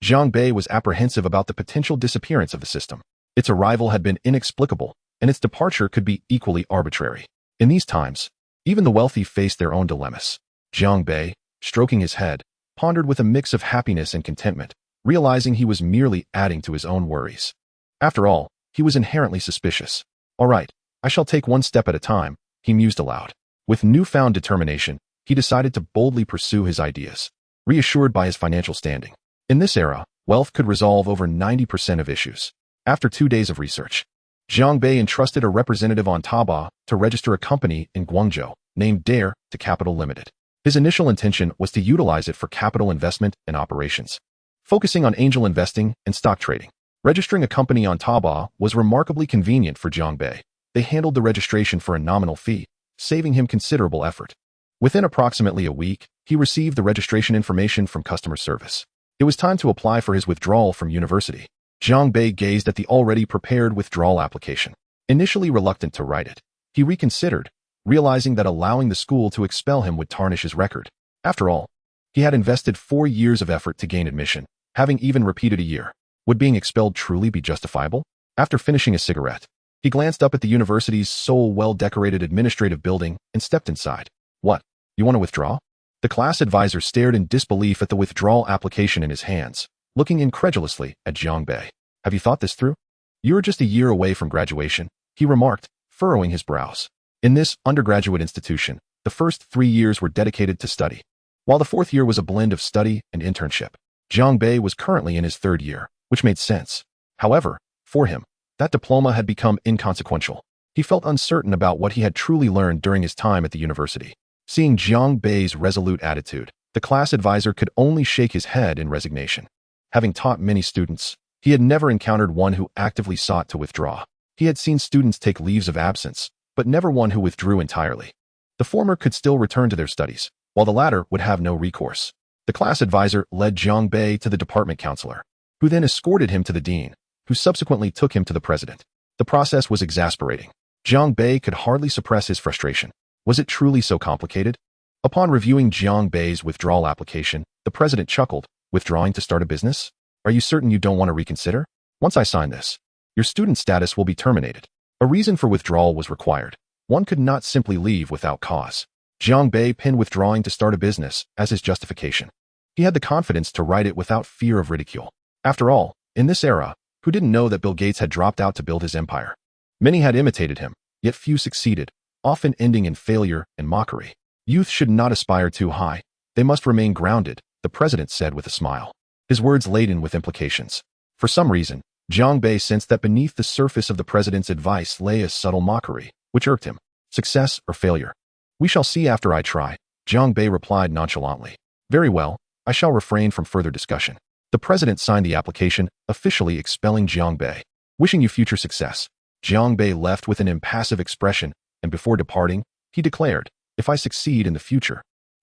Jiang Bei was apprehensive about the potential disappearance of the system. Its arrival had been inexplicable, and its departure could be equally arbitrary. In these times, even the wealthy faced their own dilemmas. Jiang Bei, stroking his head, pondered with a mix of happiness and contentment, realizing he was merely adding to his own worries. After all, he was inherently suspicious. "All right, I shall take one step at a time," he mused aloud. With newfound determination, he decided to boldly pursue his ideas. reassured by his financial standing. In this era, wealth could resolve over 90% of issues. After 2 days of research, Jiang Bei entrusted a representative on Taobao to register a company in Guangzhou named Dare to Capital Limited. His initial intention was to utilize it for capital investment and operations, focusing on angel investing and stock trading. Registering a company on Taobao was remarkably convenient for Jiang Bei. They handled the registration for a nominal fee, saving him considerable effort. Within approximately a week, he received the registration information from customer service. It was time to apply for his withdrawal from university. Jiang Bei gazed at the already prepared withdrawal application. Initially reluctant to write it, he reconsidered, realizing that allowing the school to expel him would tarnish his record. After all, he had invested 4 years of effort to gain admission, having even repeated a year. Would being expelled truly be justifiable? After finishing a cigarette, he glanced up at the university's sole well-decorated administrative building and stepped inside. What? You want to withdraw? The class advisor stared in disbelief at the withdrawal application in his hands, looking incredulously at Jiang Bei. Have you thought this through? You're just a year away from graduation, he remarked, furrowing his brows. In this undergraduate institution, the first 3 years were dedicated to study, while the 4th year was a blend of study and internship. Jiang Bei was currently in his 3rd year, which made sense. However, for him, that diploma had become inconsequential. He felt uncertain about what he had truly learned during his time at the university. Seeing Jiang Bei's resolute attitude, the class advisor could only shake his head in resignation. Having taught many students, he had never encountered one who actively sought to withdraw. He had seen students take leaves of absence, but never one who withdrew entirely. The former could still return to their studies, while the latter would have no recourse. The class advisor led Jiang Bei to the department counselor, who then escorted him to the dean, who subsequently took him to the president. The process was exasperating. Jiang Bei could hardly suppress his frustration. Was it truly so complicated? Upon reviewing Jiang Bei's withdrawal application, the president chuckled. Withdrawing to start a business? Are you certain you don't want to reconsider? Once I sign this, your student status will be terminated. A reason for withdrawal was required. One could not simply leave without cause. Jiang Bei pinned withdrawing to start a business as his justification. He had the confidence to write it without fear of ridicule. After all, in this era, who didn't know that Bill Gates had dropped out to build his empire? Many had imitated him, yet few succeeded, often ending in failure and mockery. Youth should not aspire too high. They must remain grounded, the president said with a smile, his words laden with implications. For some reason, Jiang Bei sensed that beneath the surface of the president's advice lay a subtle mockery, which irked him. Success or failure? We shall see after I try, Jiang Bei replied nonchalantly. Very well, I shall refrain from further discussion. The president signed the application, officially expelling Jiang Bei. Wishing you future success. Jiang Bei left with an impassive expression, and before departing, he declared, if I succeed in the future,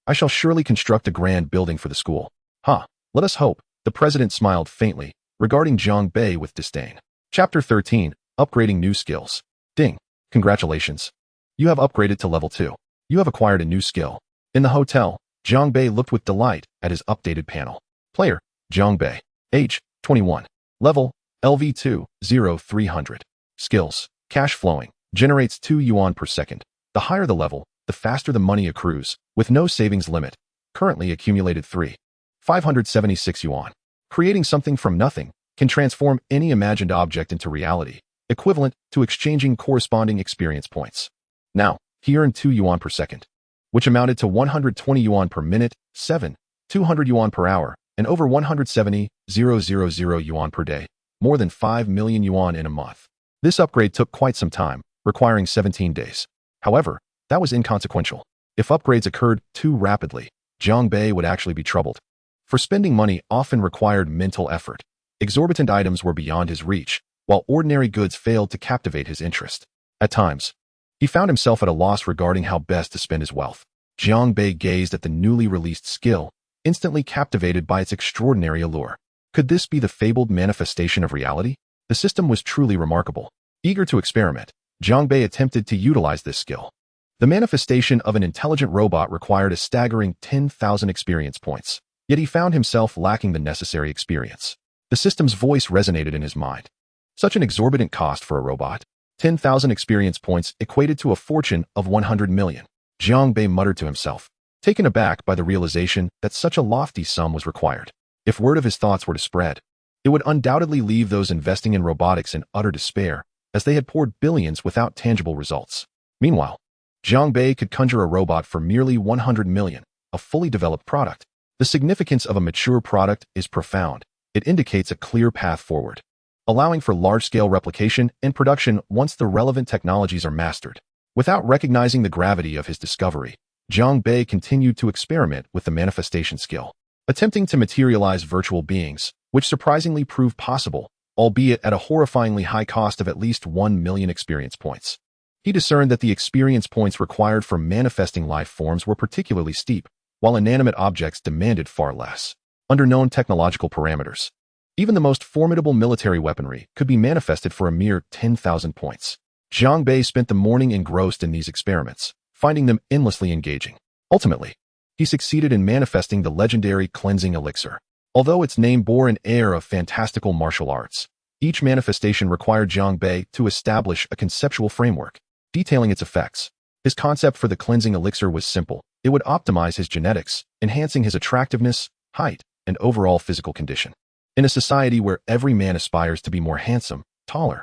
I shall surely construct a grand building for the school. Let us hope. The president smiled faintly, regarding Jiang Bei with disdain. Chapter 13, Upgrading New Skills. Ding. Congratulations. You have upgraded to level 2. You have acquired a new skill. In the hotel, Jiang Bei looked with delight at his updated panel. Player, Jiang Bei. Age, 21. Level, LV2, 0300. Skills, cash flowing. Generates 2 yuan per second. The higher the level, the faster the money accrues, with no savings limit. Currently accumulated 576 yuan. Creating something from nothing can transform any imagined object into reality, equivalent to exchanging corresponding experience points. Now, he earned 2 yuan per second, which amounted to 120 yuan per minute, 200 yuan per hour, and over 170,000 yuan per day, more than 5 million yuan in a month. This upgrade took quite some time, requiring 17 days. However, that was inconsequential. If upgrades occurred too rapidly, Jiang Bei would actually be troubled. For spending money often required mental effort. Exorbitant items were beyond his reach, while ordinary goods failed to captivate his interest. At times, he found himself at a loss regarding how best to spend his wealth. Jiang Bei gazed at the newly released skill, instantly captivated by its extraordinary allure. Could this be the fabled manifestation of reality? The system was truly remarkable. Eager to experiment, Jiang Bei attempted to utilize this skill. The manifestation of an intelligent robot required a staggering 10,000 experience points, yet he found himself lacking the necessary experience. The system's voice resonated in his mind. Such an exorbitant cost for a robot. 10,000 experience points equated to a fortune of 100 million. Jiang Bei muttered to himself, taken aback by the realization that such a lofty sum was required. If word of his thoughts were to spread, it would undoubtedly leave those investing in robotics in utter despair, as they had poured billions without tangible results. Meanwhile, Jiang Bei could conjure a robot for merely 100 million, a fully developed product. The significance of a mature product is profound. It indicates a clear path forward, allowing for large-scale replication and production once the relevant technologies are mastered. Without recognizing the gravity of his discovery, Zhang Bei continued to experiment with the manifestation skill, attempting to materialize virtual beings, which surprisingly proved possible, albeit at a horrifyingly high cost of at least 1 million experience points. He discerned that the experience points required for manifesting life forms were particularly steep, while inanimate objects demanded far less. Under known technological parameters, even the most formidable military weaponry could be manifested for a mere 10,000 points. Zhang Bei spent the morning engrossed in these experiments, finding them endlessly engaging. Ultimately, he succeeded in manifesting the legendary cleansing elixir. Although its name bore an air of fantastical martial arts, each manifestation required Zhang Bei to establish a conceptual framework, detailing its effects. His concept for the cleansing elixir was simple. It would optimize his genetics, enhancing his attractiveness, height, and overall physical condition. In a society where every man aspires to be more handsome, taller,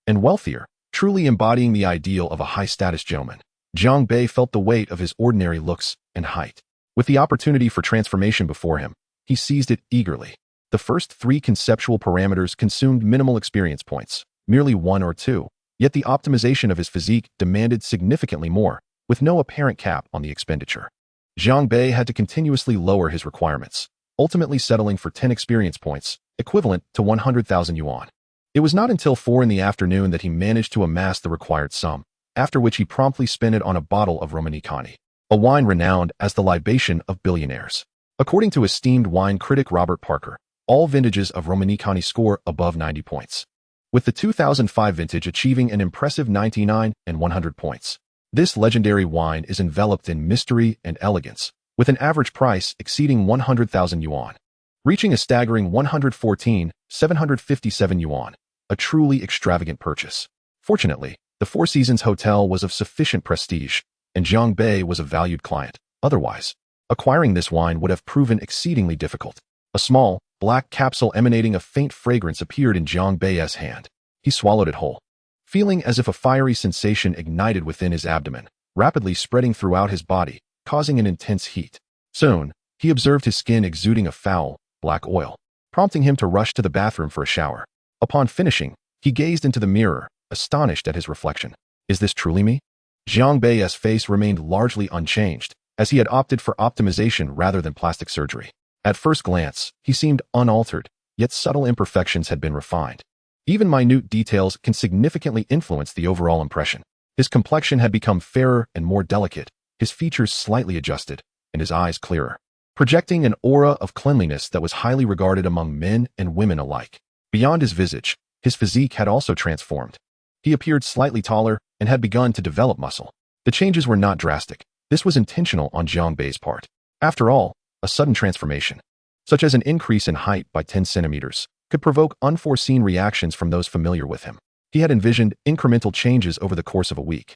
and wealthier, truly embodying the ideal of a high-status gentleman, Zhang Bei felt the weight of his ordinary looks and height. With the opportunity for transformation before him, he seized it eagerly. The first 3 conceptual parameters consumed minimal experience points, merely 1 or 2, yet the optimization of his physique demanded significantly more, with no apparent cap on the expenditure. Zhang Bei had to continuously lower his requirements, ultimately settling for 10 experience points, equivalent to 100,000 yuan. It was not until 4 in the afternoon that he managed to amass the required sum, after which he promptly spent it on a bottle of Romanicani, a wine renowned as the libation of billionaires. According to esteemed wine critic Robert Parker, all vintages of Romanicani score above 90 points, with the 2005 vintage achieving an impressive 99 and 100 points. This legendary wine is enveloped in mystery and elegance, with an average price exceeding 100,000 yuan, reaching a staggering 114,757 yuan, a truly extravagant purchase. Fortunately, the Four Seasons Hotel was of sufficient prestige, and Zhang Bei was a valued client. Otherwise, acquiring this wine would have proven exceedingly difficult. A small, black capsule emanating a faint fragrance appeared in Zhang Bei's hand. He swallowed it whole, feeling as if a fiery sensation ignited within his abdomen, rapidly spreading throughout his body, causing an intense heat. Soon, he observed his skin exuding a foul, black oil, prompting him to rush to the bathroom for a shower. Upon finishing, he gazed into the mirror, astonished at his reflection. Is this truly me? Zhang Bei's face remained largely unchanged, as he had opted for optimization rather than plastic surgery. At first glance, he seemed unaltered, yet subtle imperfections had been refined. Even minute details can significantly influence the overall impression. His complexion had become fairer and more delicate, his features slightly adjusted, and his eyes clearer, projecting an aura of cleanliness that was highly regarded among men and women alike. Beyond his visage, his physique had also transformed. He appeared slightly taller and had begun to develop muscle. The changes were not drastic. This was intentional on Zhang Bei's part. After all, a sudden transformation, such as an increase in height by 10 centimeters, could provoke unforeseen reactions from those familiar with him. He had envisioned incremental changes over the course of a week,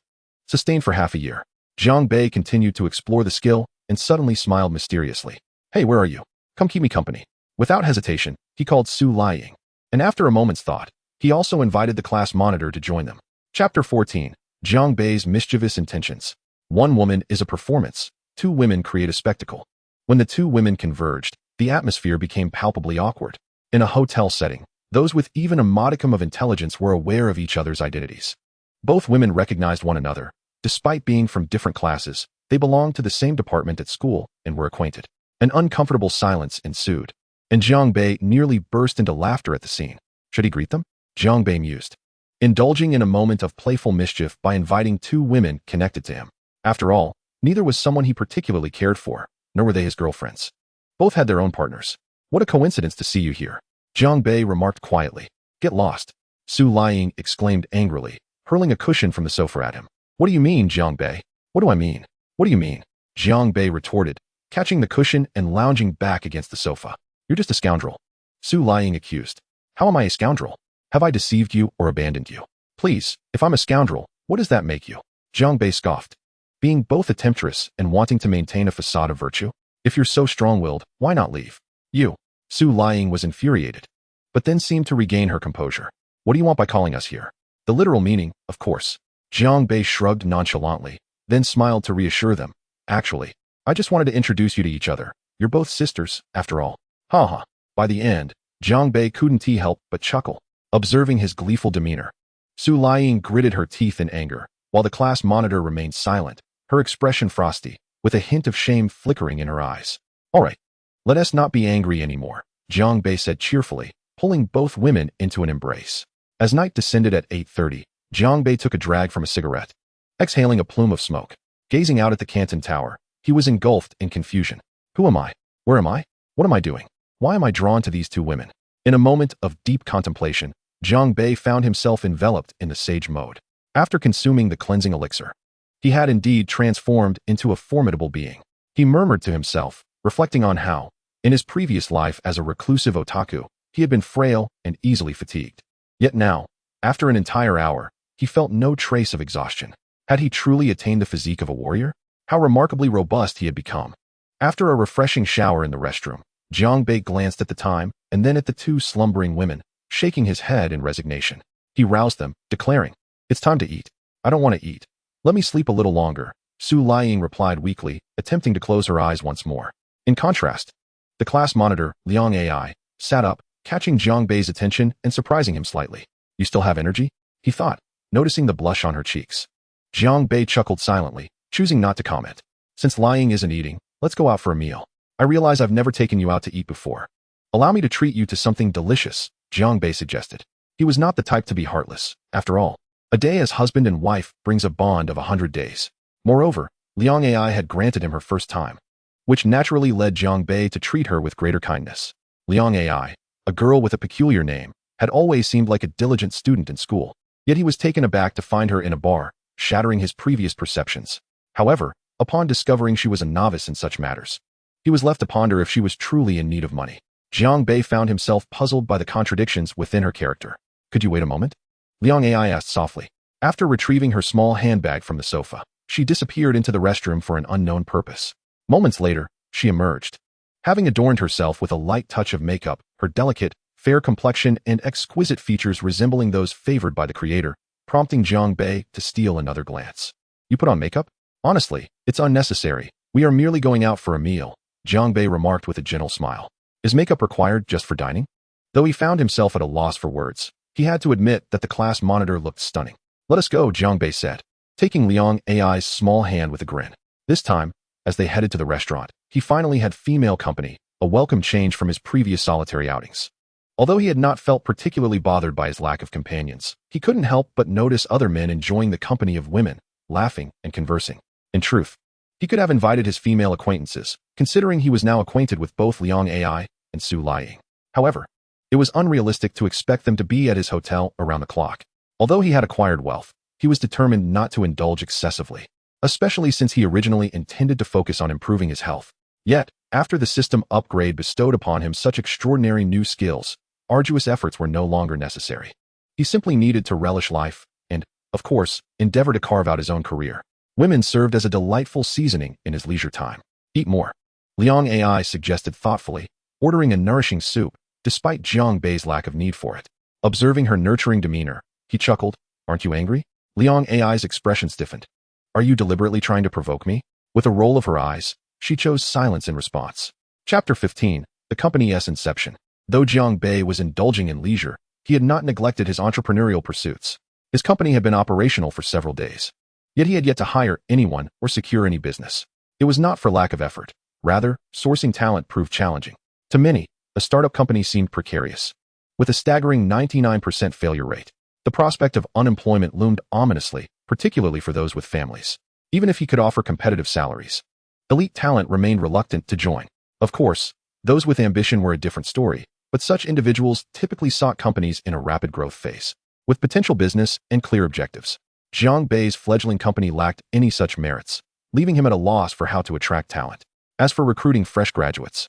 sustained for half a year. Zhang Bei continued to explore the skill and suddenly smiled mysteriously. Hey, where are you? Come keep me company. Without hesitation, he called Su Liying, and after a moment's thought, he also invited the class monitor to join them. Chapter 14. Zhang Bei's mischievous intentions. One woman is a performance. 2 women create a spectacle. When the 2 women converged, the atmosphere became palpably awkward. In a hotel setting, those with even a modicum of intelligence were aware of each other's identities. Both women recognized one another. Despite being from different classes, they belonged to the same department at school and were acquainted. An uncomfortable silence ensued, and Zhang Bei nearly burst into laughter at the scene. Should he greet them? Zhang Bei mused, indulging in a moment of playful mischief by inviting 2 women connected to him. After all, neither was someone he particularly cared for, nor were they his girlfriends. Both had their own partners. What a coincidence to see you here, Zhang Bei remarked quietly. Get lost, Su Liying exclaimed angrily, hurling a cushion from the sofa at him. What do you mean, Zhang Bei? What do I mean? What do you mean? Zhang Bei retorted, catching the cushion and lounging back against the sofa. You're just a scoundrel, Su Liying accused. How am I a scoundrel? Have I deceived you or abandoned you? Please, if I'm a scoundrel, what does that make you? Zhang Bei scoffed. Being both a temptress and wanting to maintain a facade of virtue? If you're so strong-willed, why not leave? You. Su Liying was infuriated, but then seemed to regain her composure. What do you want by calling us here? The literal meaning, of course. Zhang Bei shrugged nonchalantly, then smiled to reassure them. Actually, I just wanted to introduce you to each other. You're both sisters, after all. Ha ha. By the end, Jiang Bei couldn't help but chuckle, observing his gleeful demeanor. Su Liying gritted her teeth in anger, while the class monitor remained silent, her expression frosty, with a hint of shame flickering in her eyes. All right, let us not be angry anymore, Jiang Bei said cheerfully, pulling both women into an embrace. As night descended at 8:30, Jiang Bei took a drag from a cigarette. Exhaling a plume of smoke, gazing out at the Canton Tower, he was engulfed in confusion. Who am I? Where am I? What am I doing? Why am I drawn to these two women? In a moment of deep contemplation, Jiang Bei found himself enveloped in the sage mode. After consuming the cleansing elixir, he had indeed transformed into a formidable being. He murmured to himself, reflecting on how, in his previous life as a reclusive otaku, he had been frail and easily fatigued. Yet now, after an entire hour, he felt no trace of exhaustion. Had he truly attained the physique of a warrior? How remarkably robust he had become. After a refreshing shower in the restroom, Jiang Bei glanced at the time and then at the two slumbering women, shaking his head in resignation. He roused them, declaring, "It's time to eat. I don't want to eat. Let me sleep a little longer," Su Liying replied weakly, attempting to close her eyes once more. In contrast, the class monitor, Liang Ai, sat up, catching Jiang Bei's attention and surprising him slightly. "You still have energy?" he thought, noticing the blush on her cheeks. Jiang Bei chuckled silently, choosing not to comment. "Since Liying isn't eating, let's go out for a meal. I realize I've never taken you out to eat before. Allow me to treat you to something delicious," Jiang Bei suggested. He was not the type to be heartless. After all, a day as husband and wife brings a bond of 100 days. Moreover, Liang Ai had granted him her first time, which naturally led Jiang Bei to treat her with greater kindness. Liang Ai, a girl with a peculiar name, had always seemed like a diligent student in school, yet he was taken aback to find her in a bar, shattering his previous perceptions. However, upon discovering she was a novice in such matters, he was left to ponder if she was truly in need of money. Jiang Bei found himself puzzled by the contradictions within her character. "Could you wait a moment?" Liang Ai asked softly. After retrieving her small handbag from the sofa, she disappeared into the restroom for an unknown purpose. Moments later, she emerged. Having adorned herself with a light touch of makeup, her delicate, fair complexion and exquisite features resembling those favored by the creator, prompting Jiang Bei to steal another glance. "You put on makeup? Honestly, it's unnecessary. We are merely going out for a meal," Jiang Bei remarked with a gentle smile. Is makeup required just for dining? Though he found himself at a loss for words, he had to admit that the class monitor looked stunning. "Let us go," Jiang Bei said, taking Liang Ai's small hand with a grin. This time, as they headed to the restaurant, he finally had female company, a welcome change from his previous solitary outings. Although he had not felt particularly bothered by his lack of companions, he couldn't help but notice other men enjoying the company of women, laughing and conversing. In truth, he could have invited his female acquaintances, considering he was now acquainted with both Liang Ai and Su Liying. However, it was unrealistic to expect them to be at his hotel around the clock. Although he had acquired wealth, he was determined not to indulge excessively, especially since he originally intended to focus on improving his health. Yet, after the system upgrade bestowed upon him such extraordinary new skills, arduous efforts were no longer necessary. He simply needed to relish life and, of course, endeavor to carve out his own career. Women served as a delightful seasoning in his leisure time. "Eat more," Liang Ai suggested thoughtfully, ordering a nourishing soup, despite Jiang Bei's lack of need for it. Observing her nurturing demeanor, he chuckled. "Aren't you angry?" Liang Ai's expression stiffened. "Are you deliberately trying to provoke me?" With a roll of her eyes, she chose silence in response. Chapter 15, The Company's Inception. Though Jiang Bei was indulging in leisure, he had not neglected his entrepreneurial pursuits. His company had been operational for several days, yet he had yet to hire anyone or secure any business. It was not for lack of effort. Rather, sourcing talent proved challenging. To many, a startup company seemed precarious. With a staggering 99% failure rate, the prospect of unemployment loomed ominously, particularly for those with families. Even if he could offer competitive salaries, elite talent remained reluctant to join. Of course, those with ambition were a different story, but such individuals typically sought companies in a rapid growth phase, with potential business and clear objectives. Jiang Bei's fledgling company lacked any such merits, leaving him at a loss for how to attract talent. As for recruiting fresh graduates,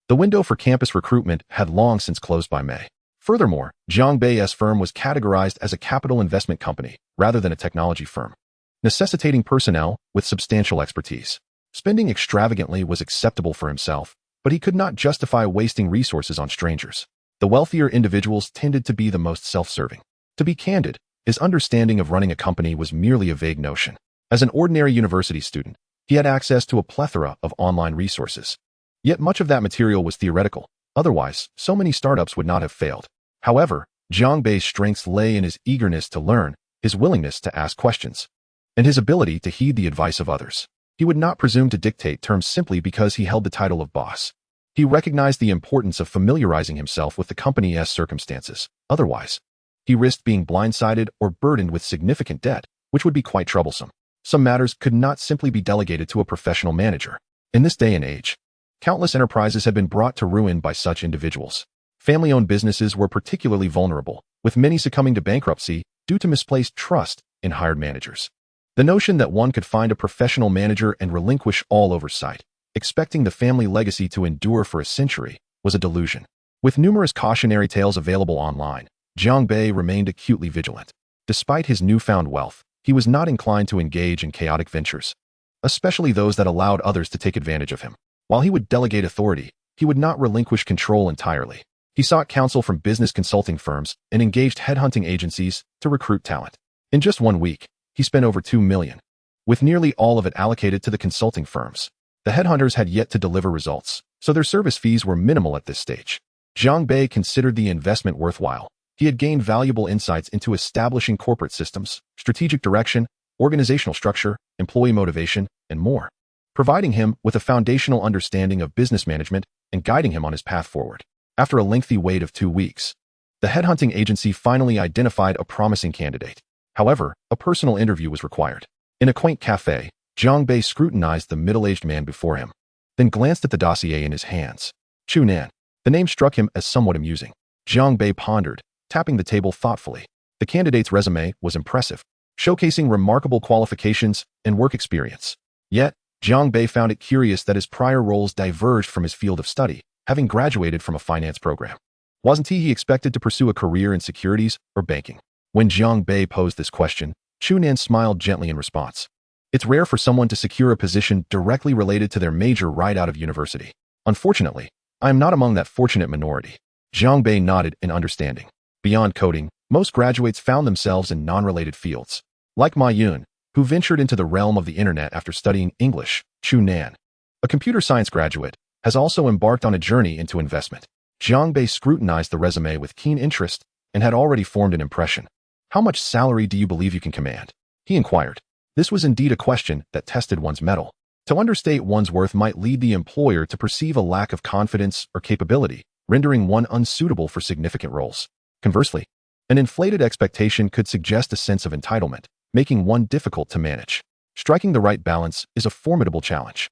the window for campus recruitment had long since closed by May. Furthermore, Jiang Bei's firm was categorized as a capital investment company rather than a technology firm, necessitating personnel with substantial expertise. Spending extravagantly was acceptable for himself, but he could not justify wasting resources on strangers. The wealthier individuals tended to be the most self-serving. To be candid, his understanding of running a company was merely a vague notion. As an ordinary university student, he had access to a plethora of online resources, Yet much of that material was theoretital. Otherwise, so many startups would not have failed. However, Jiang Bei's strengths lay in his eagerness to learn, his willingness to ask questions, and his ability to heed the advice of others. He would not presume to dictate terms simply because he held the title of boss. He recognized the importance of familiarizing himself with the company's circumstances. Otherwise, he risked being blindsided or burdened with significant debt, which would be quite troublesome. Some matters could not simply be delegated to a professional manager. In this day and age, countless enterprises have been brought to ruin by such individuals. Family-owned businesses were particularly vulnerable, with many succumbing to bankruptcy due to misplaced trust in hired managers. The notion that one could find a professional manager and relinquish all oversight, expecting the family legacy to endure for a century, was a delusion. With numerous cautionary tales available online, Jiang Bei remained acutely vigilant. Despite his newfound wealth, he was not inclined to engage in chaotic ventures, especially those that allowed others to take advantage of him. While he would delegate authority, he would not relinquish control entirely. He sought counsel from business consulting firms and engaged headhunting agencies to recruit talent. In just 1 week, he spent over $2 million, with nearly all of it allocated to the consulting firms. The headhunters had yet to deliver results, so their service fees were minimal at this stage. Jiang Bei considered the investment worthwhile. He had gained valuable insights into establishing corporate systems, strategic direction, organizational structure, employee motivation, and more, providing him with a foundational understanding of business management and guiding him on his path forward. After a lengthy wait of 2 weeks, the headhunting agency finally identified a promising candidate. However, a personal interview was required. In a quaint cafe, Jiang Bei scrutinized the middle-aged man before him, then glanced at the dossier in his hands. Chu Nan. The name struck him as somewhat amusing. Jiang Bei pondered, tapping the table thoughtfully. The candidate's resume was impressive, showcasing remarkable qualifications and work experience. Yet, Jiang Bei found it curious that his prior roles diverged from his field of study, having graduated from a finance program. Wasn't he expected to pursue a career in securities or banking? When Jiang Bei posed this question, Chu Nan smiled gently in response. It's rare for someone to secure a position directly related to their major right out of university. Unfortunately, I am not among that fortunate minority. Jiang Bei nodded in understanding. Beyond coding, most graduates found themselves in non-related fields. Like Ma Yun, who ventured into the realm of the internet after studying English, Chu Nan, a computer science graduate, has also embarked on a journey into investment. Jiang Bei scrutinized the resume with keen interest and had already formed an impression. How much salary do you believe you can command? He inquired. This was indeed a question that tested one's mettle. To understate one's worth might lead the employer to perceive a lack of confidence or capability, rendering one unsuitable for significant roles. Conversely, an inflated expectation could suggest a sense of entitlement, making one difficult to manage. Striking the right balance is a formidable challenge.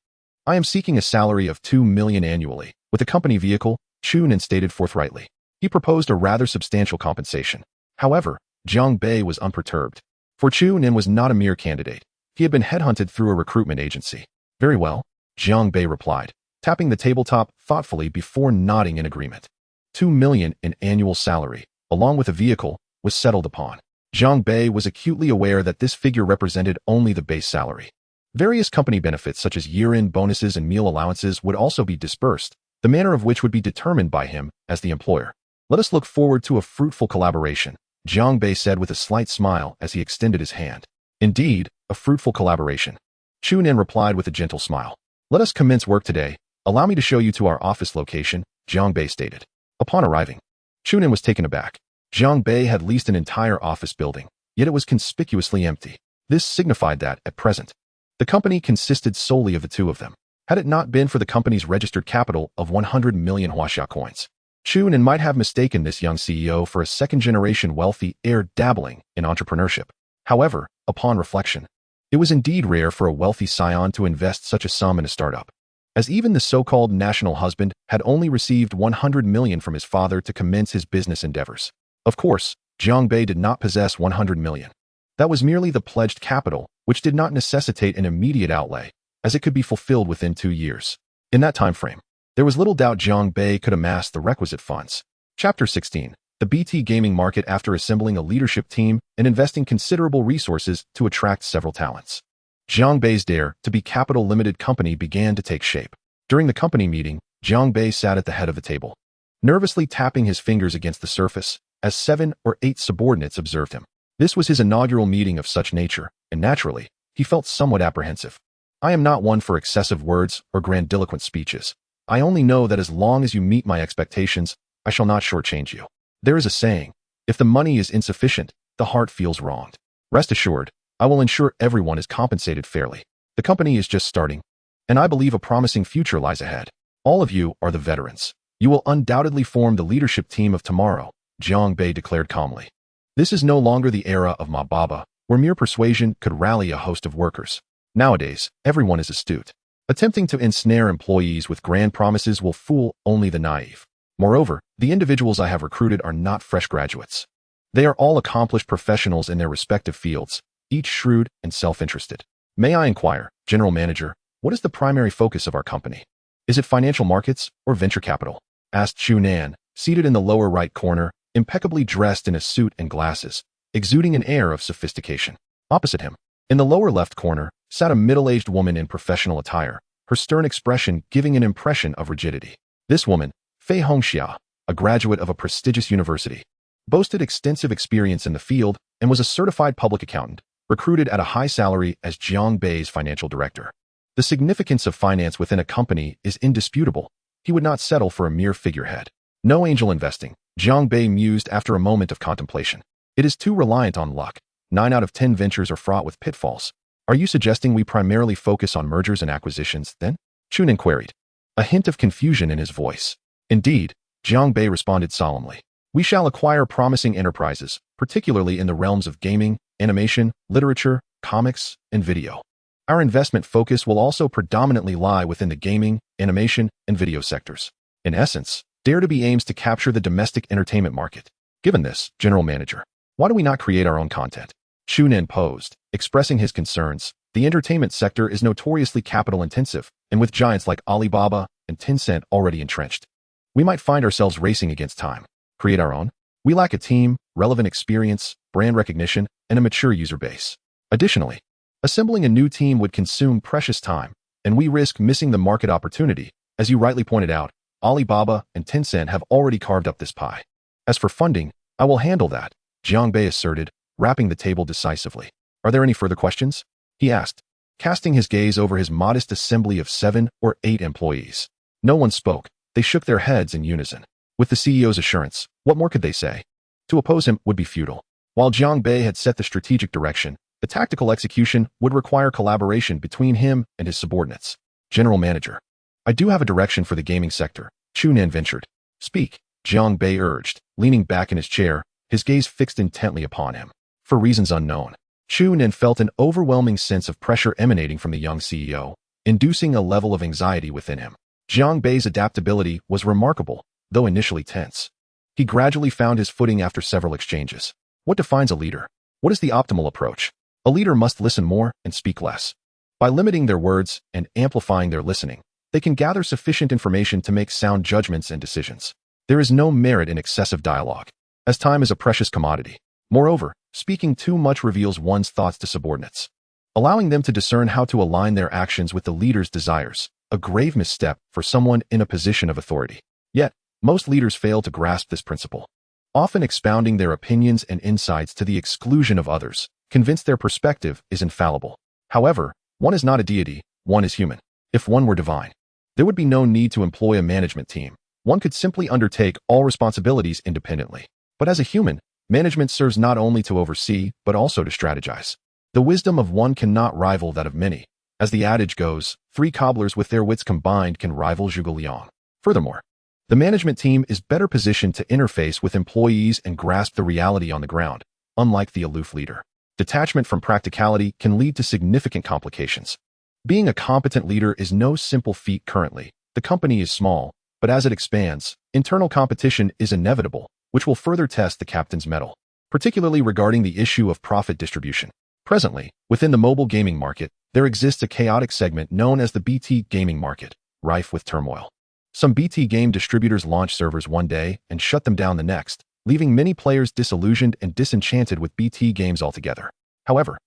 I am seeking a salary of $2 million annually, with a company vehicle, Chu Nan stated forthrightly. He proposed a rather substantial compensation. However, Jiang Bei was unperturbed. For Chu Nan was not a mere candidate. He had been headhunted through a recruitment agency. Very well, Jiang Bei replied, tapping the tabletop thoughtfully before nodding in agreement. $2 million in annual salary, along with a vehicle, was settled upon. Jiang Bei was acutely aware that this figure represented only the base salary. Various company benefits such as year-end bonuses and meal allowances would also be dispersed, the manner of which would be determined by him as the employer. Let us look forward to a fruitful collaboration, Jiang Bei said with a slight smile as he extended his hand. Indeed, a fruitful collaboration. Chu Nan replied with a gentle smile. Let us commence work today. Allow me to show you to our office location, Jiang Bei stated. Upon arriving, Chu Nan was taken aback. Jiang Bei had leased an entire office building, yet it was conspicuously empty. This signified that, at present, the company consisted solely of the two of them. Had it not been for the company's registered capital of 100 million Huaxia coins, Chu Nan might have mistaken this young CEO for a second-generation wealthy heir dabbling in entrepreneurship. However, upon reflection, it was indeed rare for a wealthy scion to invest such a sum in a startup, as even the so-called national husband had only received 100 million from his father to commence his business endeavors. Of course, Jiang Bei did not possess 100 million. That was merely the pledged capital, which did not necessitate an immediate outlay, as it could be fulfilled within 2 years. In that time frame, there was little doubt Jiang Bei could amass the requisite funds. Chapter 16. The BT gaming market. After assembling a leadership team and investing considerable resources to attract several talents, Jiang Bei's dare to be capital limited company began to take shape. During the company meeting, Jiang Bei sat at the head of the table, nervously tapping his fingers against the surface, as 7 or 8 subordinates observed him. This was his inaugural meeting of such nature, and naturally, he felt somewhat apprehensive. I am not one for excessive words or grandiloquent speeches, I only know that as long as you meet my expectations, I shall not shortchange you. There is a saying, if the money is insufficient, the heart feels wronged. Rest assured, I will ensure everyone is compensated fairly. The company is just starting, and I believe a promising future lies ahead. All of you are the veterans. You will undoubtedly form the leadership team of tomorrow, Jiang Bei declared calmly. This is no longer the era of Ma Baba, where mere persuasion could rally a host of workers. Nowadays, everyone is astute. Attempting to ensnare employees with grand promises will fool only the naive. Moreover, the individuals I have recruited are not fresh graduates. They are all accomplished professionals in their respective fields, each shrewd and self-interested. May I inquire, General Manager, what is the primary focus of our company? Is it financial markets or venture capital? Asked Chu Nan, seated in the lower right corner, impeccably dressed in a suit and glasses, exuding an air of sophistication. Opposite him, in the lower left corner, sat a middle-aged woman in professional attire, her stern expression giving an impression of rigidity. This woman, Fei Hongxia, a graduate of a prestigious university, boasted extensive experience in the field and was a certified public accountant, recruited at a high salary as Jiang Bei's financial director. The significance of finance within a company is indisputable. He would not settle for a mere figurehead. No angel investing, Jiang Bei mused after a moment of contemplation. It is too reliant on luck. 9 out of 10 ventures are fraught with pitfalls. Are you suggesting we primarily focus on mergers and acquisitions, then? Chunin queried, a hint of confusion in his voice. Indeed, Jiang Bei responded solemnly. We shall acquire promising enterprises, particularly in the realms of gaming, animation, literature, comics, and video. Our investment focus will also predominantly lie within the gaming, animation, and video sectors. In essence, Dare to Be aims to capture the domestic entertainment market. Given this, General Manager, why do we not create our own content? Chunin posed, expressing his concerns. The entertainment sector is notoriously capital-intensive, and with giants like Alibaba and Tencent already entrenched, we might find ourselves racing against time. Create our own? We lack a team, relevant experience, brand recognition, and a mature user base. Additionally, assembling a new team would consume precious time, and we risk missing the market opportunity. As you rightly pointed out, Alibaba and Tencent have already carved up this pie. As for funding, I will handle that, Jiang Bei asserted, rapping the table decisively. Are there any further questions? He asked, casting his gaze over his modest assembly of 7 or 8 employees. No one spoke. They shook their heads in unison. With the CEO's assurance, what more could they say? To oppose him would be futile. While Jiang Bei had set the strategic direction, the tactical execution would require collaboration between him and his subordinates. General Manager, I do have a direction for the gaming sector, Chunin ventured. Speak, Jiang Bei urged, leaning back in his chair, his gaze fixed intently upon him. For reasons unknown, Chunin felt an overwhelming sense of pressure emanating from the young CEO, inducing a level of anxiety within him. Jiang Bei's adaptability was remarkable, though initially tense. He gradually found his footing after several exchanges. What defines a leader? What is the optimal approach? A leader must listen more and speak less. By limiting their words and amplifying their listening, they can gather sufficient information to make sound judgments and decisions. There is no merit in excessive dialogue, as time is a precious commodity. Moreover, speaking too much reveals one's thoughts to subordinates, allowing them to discern how to align their actions with the leader's desires, a grave misstep for someone in a position of authority. Yet, most leaders fail to grasp this principle, often expounding their opinions and insights to the exclusion of others, convinced their perspective is infallible. However, one is not a deity, one is human. If one were divine, there would be no need to employ a management team. One could simply undertake all responsibilities independently. But as a human, management serves not only to oversee, but also to strategize. The wisdom of one cannot rival that of many. As the adage goes, 3 cobblers with their wits combined can rival Zhuge Liang. Furthermore, the management team is better positioned to interface with employees and grasp the reality on the ground, unlike the aloof leader. Detachment from practicality can lead to significant complications. Being a competent leader is no simple feat currently. The company is small, but as it expands, internal competition is inevitable, which will further test the captain's mettle, particularly regarding the issue of profit distribution. Presently, within the mobile gaming market, there exists a chaotic segment known as the BT gaming market, rife with turmoil. Some BT game distributors launch servers one day and shut them down the next, leaving many players disillusioned and disenchanted with BT games altogether. However,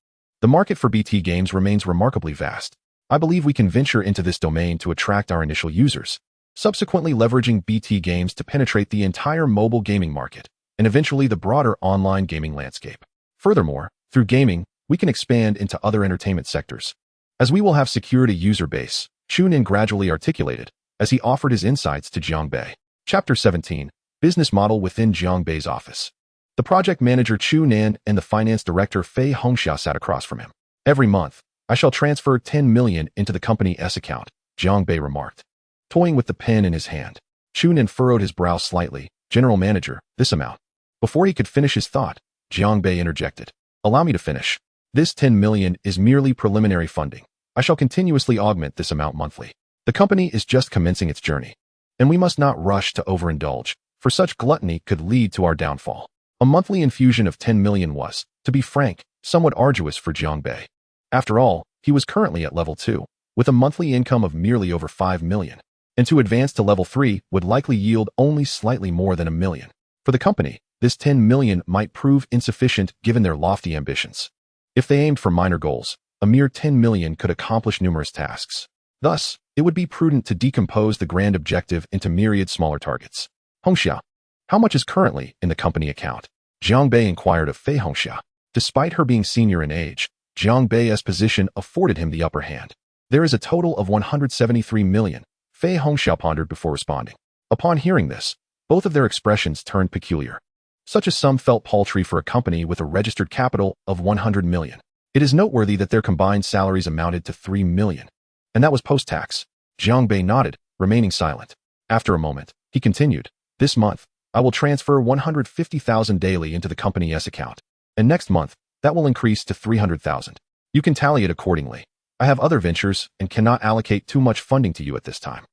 the market for BT games remains remarkably vast. I believe we can venture into this domain to attract our initial users, subsequently leveraging BT games to penetrate the entire mobile gaming market, and eventually the broader online gaming landscape. Furthermore, through gaming, we can expand into other entertainment sectors. As we will have secured a user base, Chunin gradually articulated, as he offered his insights to Jiang Bei. Chapter 17. Business Model Within Jiang Bei's Office. The project manager Chu Nan and the finance director Fei Hongxia sat across from him. Every month, I shall transfer 10 million into the company S account, Jiang Bei remarked, toying with the pen in his hand. Chu Nan furrowed his brow slightly. General manager, this amount. Before he could finish his thought, Jiang Bei interjected. Allow me to finish. This 10 million is merely preliminary funding. I shall continuously augment this amount monthly. The company is just commencing its journey, and we must not rush to overindulge, for such gluttony could lead to our downfall. A monthly infusion of 10 million was, to be frank, somewhat arduous for Jiang Bei. After all, he was currently at level 2, with a monthly income of merely over 5 million, and to advance to level 3 would likely yield only slightly more than 1 million. For the company, this 10 million might prove insufficient given their lofty ambitions. If they aimed for minor goals, a mere 10 million could accomplish numerous tasks. Thus, it would be prudent to decompose the grand objective into myriad smaller targets. Hongxia, how much is currently in the company account? Jiang Bei inquired of Fei Hongxia. Despite her being senior in age, Jiang Bei's position afforded him the upper hand. There is a total of 173 million, Fei Hongxia pondered before responding. Upon hearing this, both of their expressions turned peculiar. Such a sum felt paltry for a company with a registered capital of 100 million. It is noteworthy that their combined salaries amounted to 3 million. And that was post-tax. Jiang Bei nodded, remaining silent. After a moment, he continued, this month, I will transfer 150,000 daily into the company S account. And next month, that will increase to 300,000. You can tally it accordingly. I have other ventures and cannot allocate too much funding to you at this time.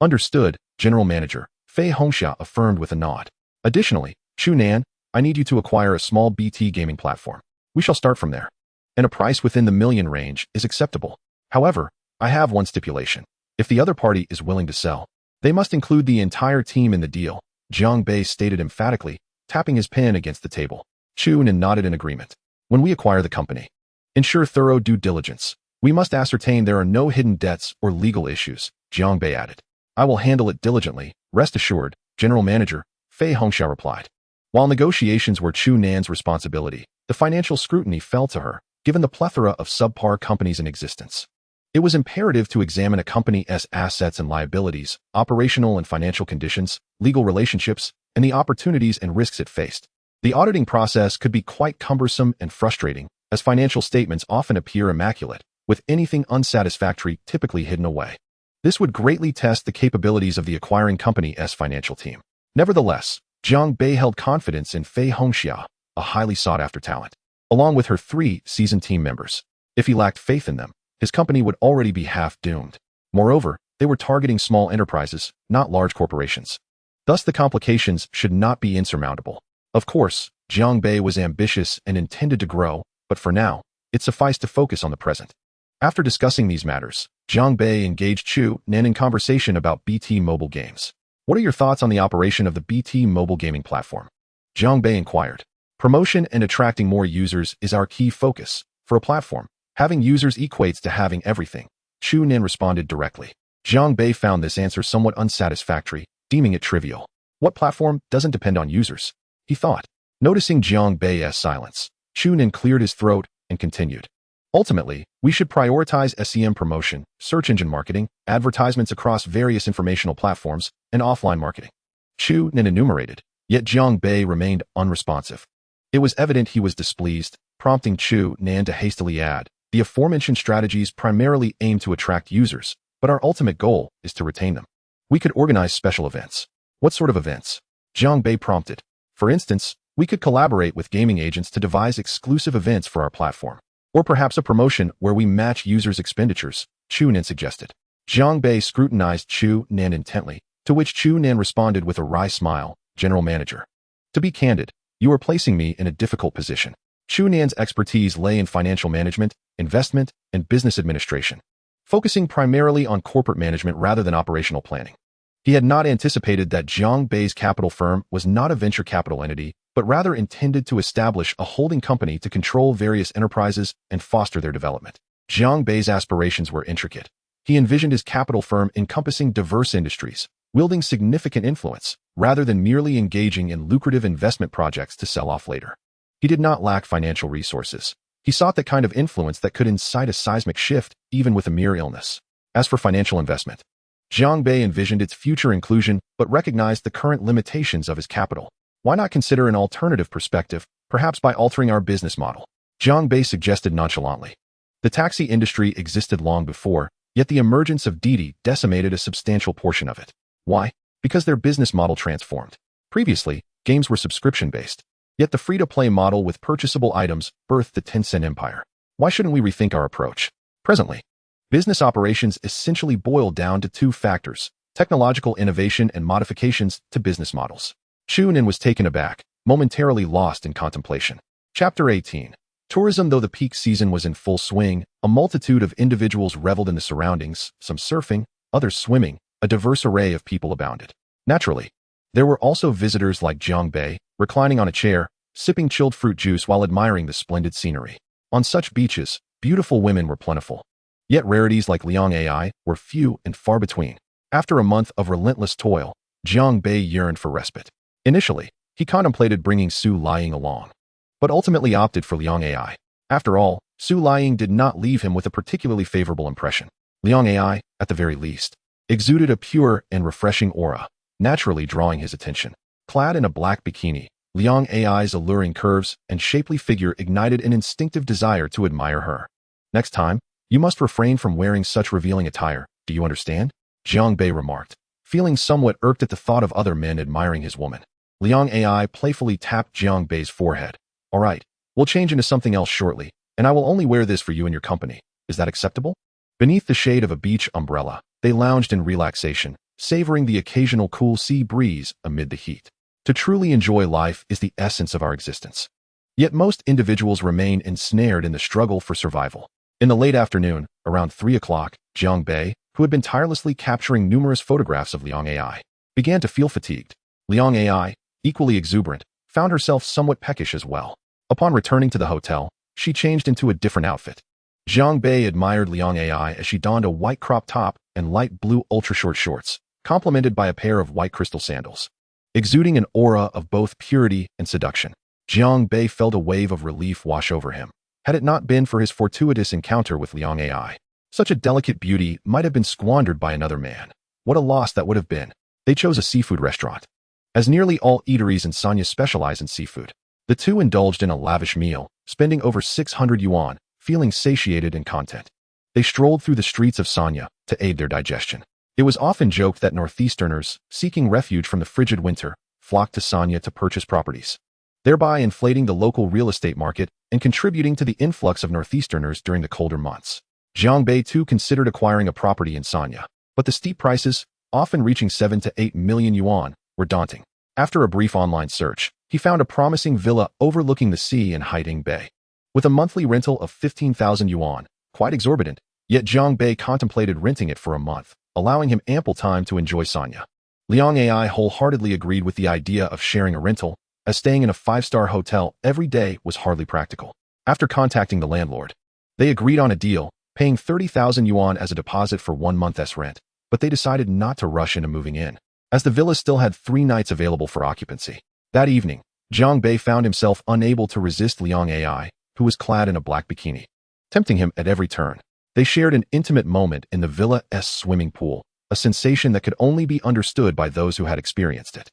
Understood, General Manager, Fei Hongxia affirmed with a nod. Additionally, Chu Nan, I need you to acquire a small BT gaming platform. We shall start from there. And a price within the million range is acceptable. However, I have one stipulation. If the other party is willing to sell, they must include the entire team in the deal, Jiang Bei stated emphatically, tapping his pen against the table. Chu Nan nodded in agreement. When we acquire the company, ensure thorough due diligence. We must ascertain there are no hidden debts or legal issues, Jiang Bei added. I will handle it diligently, rest assured, General Manager, Fei Hongxia replied. While negotiations were Chu Nan's responsibility, the financial scrutiny fell to her, given the plethora of subpar companies in existence. It was imperative to examine a company's assets and liabilities, operational and financial conditions, legal relationships, and the opportunities and risks it faced. The auditing process could be quite cumbersome and frustrating, as financial statements often appear immaculate, with anything unsatisfactory typically hidden away. This would greatly test the capabilities of the acquiring company's financial team. Nevertheless, Jiang Bei held confidence in Fei Hongxia, a highly sought-after talent, along with her 3 seasoned team members. If he lacked faith in them, his company would already be half-doomed. Moreover, they were targeting small enterprises, not large corporations. Thus, the complications should not be insurmountable. Of course, Jiang Bei was ambitious and intended to grow, but for now, it sufficed to focus on the present. After discussing these matters, Jiang Bei engaged Chu Nan in conversation about BT Mobile Games. What are your thoughts on the operation of the BT Mobile Gaming platform? Jiang Bei inquired. Promotion and attracting more users is our key focus. For a platform, having users equates to having everything, Chu Nan responded directly. Jiang Bei found this answer somewhat unsatisfactory, deeming it trivial. What platform doesn't depend on users? He thought. Noticing Jiang Bei's silence, Chu Nan cleared his throat and continued. Ultimately, we should prioritize SEM promotion, search engine marketing, advertisements across various informational platforms, and offline marketing. Chu Nan enumerated, yet Jiang Bei remained unresponsive. It was evident he was displeased, prompting Chu Nan to hastily add, the aforementioned strategies primarily aim to attract users, but our ultimate goal is to retain them. We could organize special events. What sort of events? Jiang Bei prompted. For instance, we could collaborate with gaming agents to devise exclusive events for our platform. Or perhaps a promotion where we match users' expenditures, Chu Nan suggested. Jiang Bei scrutinized Chu Nan intently, to which Chu Nan responded with a wry smile, General Manager. To be candid, you are placing me in a difficult position. Chu Nan's expertise lay in financial management, investment, and business administration, focusing primarily on corporate management rather than operational planning. He had not anticipated that Jiang Bei's capital firm was not a venture capital entity, but rather intended to establish a holding company to control various enterprises and foster their development. Jiang Bei's aspirations were intricate. He envisioned his capital firm encompassing diverse industries, wielding significant influence, rather than merely engaging in lucrative investment projects to sell off later. He did not lack financial resources. He sought the kind of influence that could incite a seismic shift, even with a mere illness. As for financial investment, Jiang Bei envisioned its future inclusion but recognized the current limitations of his capital. Why not consider an alternative perspective, perhaps by altering our business model? Jiang Bei suggested nonchalantly. The taxi industry existed long before, yet the emergence of Didi decimated a substantial portion of it. Why? Because their business model transformed. Previously, games were subscription-based, yet the free-to-play model with purchasable items birthed the Tencent empire. Why shouldn't we rethink our approach? Presently, business operations essentially boil down to two factors: technological innovation and modifications to business models. Chu Nin was taken aback, momentarily lost in contemplation. Chapter 18. Tourism. Though the peak season was in full swing, a multitude of individuals reveled in the surroundings, some surfing, others swimming. A diverse array of people abounded. Naturally, there were also visitors like Jiang Bei, reclining on a chair, sipping chilled fruit juice while admiring the splendid scenery. On such beaches, beautiful women were plentiful. Yet rarities like Liang Ai were few and far between. After a month of relentless toil, Jiang Bei yearned for respite. Initially, he contemplated bringing Su Liying along, but ultimately opted for Liang Ai. After all, Su Liying did not leave him with a particularly favorable impression. Liang Ai, at the very least, exuded a pure and refreshing aura, naturally drawing his attention. Clad in a black bikini, Liang Ai's alluring curves and shapely figure ignited an instinctive desire to admire her. Next time, you must refrain from wearing such revealing attire, do you understand? Jiang Bei remarked, feeling somewhat irked at the thought of other men admiring his woman. Liang Ai playfully tapped Jiang Bei's forehead. All right, we'll change into something else shortly, and I will only wear this for you and your company. Is that acceptable? Beneath the shade of a beach umbrella, they lounged in relaxation, savoring the occasional cool sea breeze amid the heat. To truly enjoy life is the essence of our existence. Yet most individuals remain ensnared in the struggle for survival. In the late afternoon, around 3 o'clock, Jiang Bei, who had been tirelessly capturing numerous photographs of Liang Ai, began to feel fatigued. Liang Ai, equally exuberant, found herself somewhat peckish as well. Upon returning to the hotel, she changed into a different outfit. Jiang Bei admired Liang Ai as she donned a white crop top and light blue ultra-short shorts, complemented by a pair of white crystal sandals. Exuding an aura of both purity and seduction, Jiang Bei felt a wave of relief wash over him. Had it not been for his fortuitous encounter with Liang Ai, such a delicate beauty might have been squandered by another man. What a loss that would have been. They chose a seafood restaurant. As nearly all eateries in Sanya specialize in seafood, the two indulged in a lavish meal, spending over 600 yuan, feeling satiated and content. They strolled through the streets of Sanya to aid their digestion. It was often joked that Northeasterners, seeking refuge from the frigid winter, flocked to Sanya to purchase properties, thereby inflating the local real estate market and contributing to the influx of Northeasterners during the colder months. Jiang Bei too considered acquiring a property in Sanya, but the steep prices, often reaching 7 to 8 million yuan, were daunting. After a brief online search, he found a promising villa overlooking the sea in Haiding Bay. With a monthly rental of 15,000 yuan, quite exorbitant, yet Jiang Bei contemplated renting it for a month, allowing him ample time to enjoy Sanya. Liang Ai wholeheartedly agreed with the idea of sharing a rental, as staying in a 5-star hotel every day was hardly practical. After contacting the landlord, they agreed on a deal, paying 30,000 yuan as a deposit for 1 month's rent, but they decided not to rush into moving in, as the villa still had 3 nights available for occupancy. That evening, Jiang Bei found himself unable to resist Liang Ai, who was clad in a black bikini, tempting him at every turn. They shared an intimate moment in the villa's swimming pool, a sensation that could only be understood by those who had experienced it.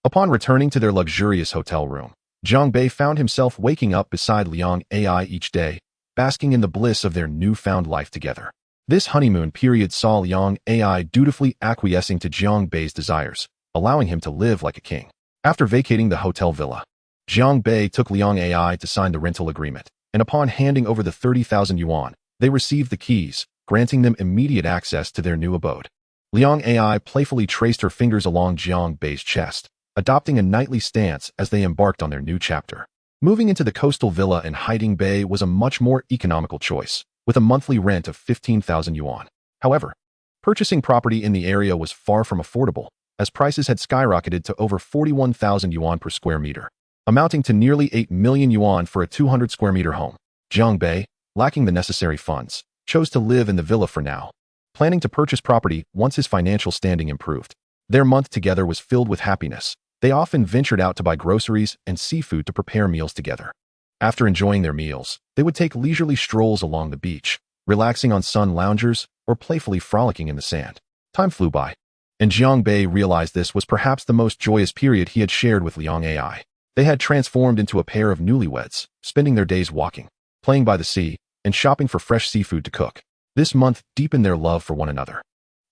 Upon returning to their luxurious hotel room, Jiang Bei found himself waking up beside Liang Ai each day, basking in the bliss of their newfound life together. This honeymoon period saw Liang Ai dutifully acquiescing to Jiang Bei's desires, allowing him to live like a king. After vacating the hotel villa, Jiang Bei took Liang Ai to sign the rental agreement, and upon handing over the 30,000 yuan, they received the keys, granting them immediate access to their new abode. Liang Ai playfully traced her fingers along Jiang Bei's chest, adopting a knightly stance as they embarked on their new chapter. Moving into the coastal villa in Haiding Bay was a much more economical choice, with a monthly rent of 15,000 yuan. However, purchasing property in the area was far from affordable, as prices had skyrocketed to over 41,000 yuan per square meter, amounting to nearly 8 million yuan for a 200 square meter home. Jiang Bei, lacking the necessary funds, chose to live in the villa for now, planning to purchase property once his financial standing improved. Their month together was filled with happiness. They often ventured out to buy groceries and seafood to prepare meals together. After enjoying their meals, they would take leisurely strolls along the beach, relaxing on sun loungers or playfully frolicking in the sand. Time flew by, and Jiang Bei realized this was perhaps the most joyous period he had shared with Liang Ai. They had transformed into a pair of newlyweds, spending their days walking, playing by the sea, and shopping for fresh seafood to cook. This month deepened their love for one another.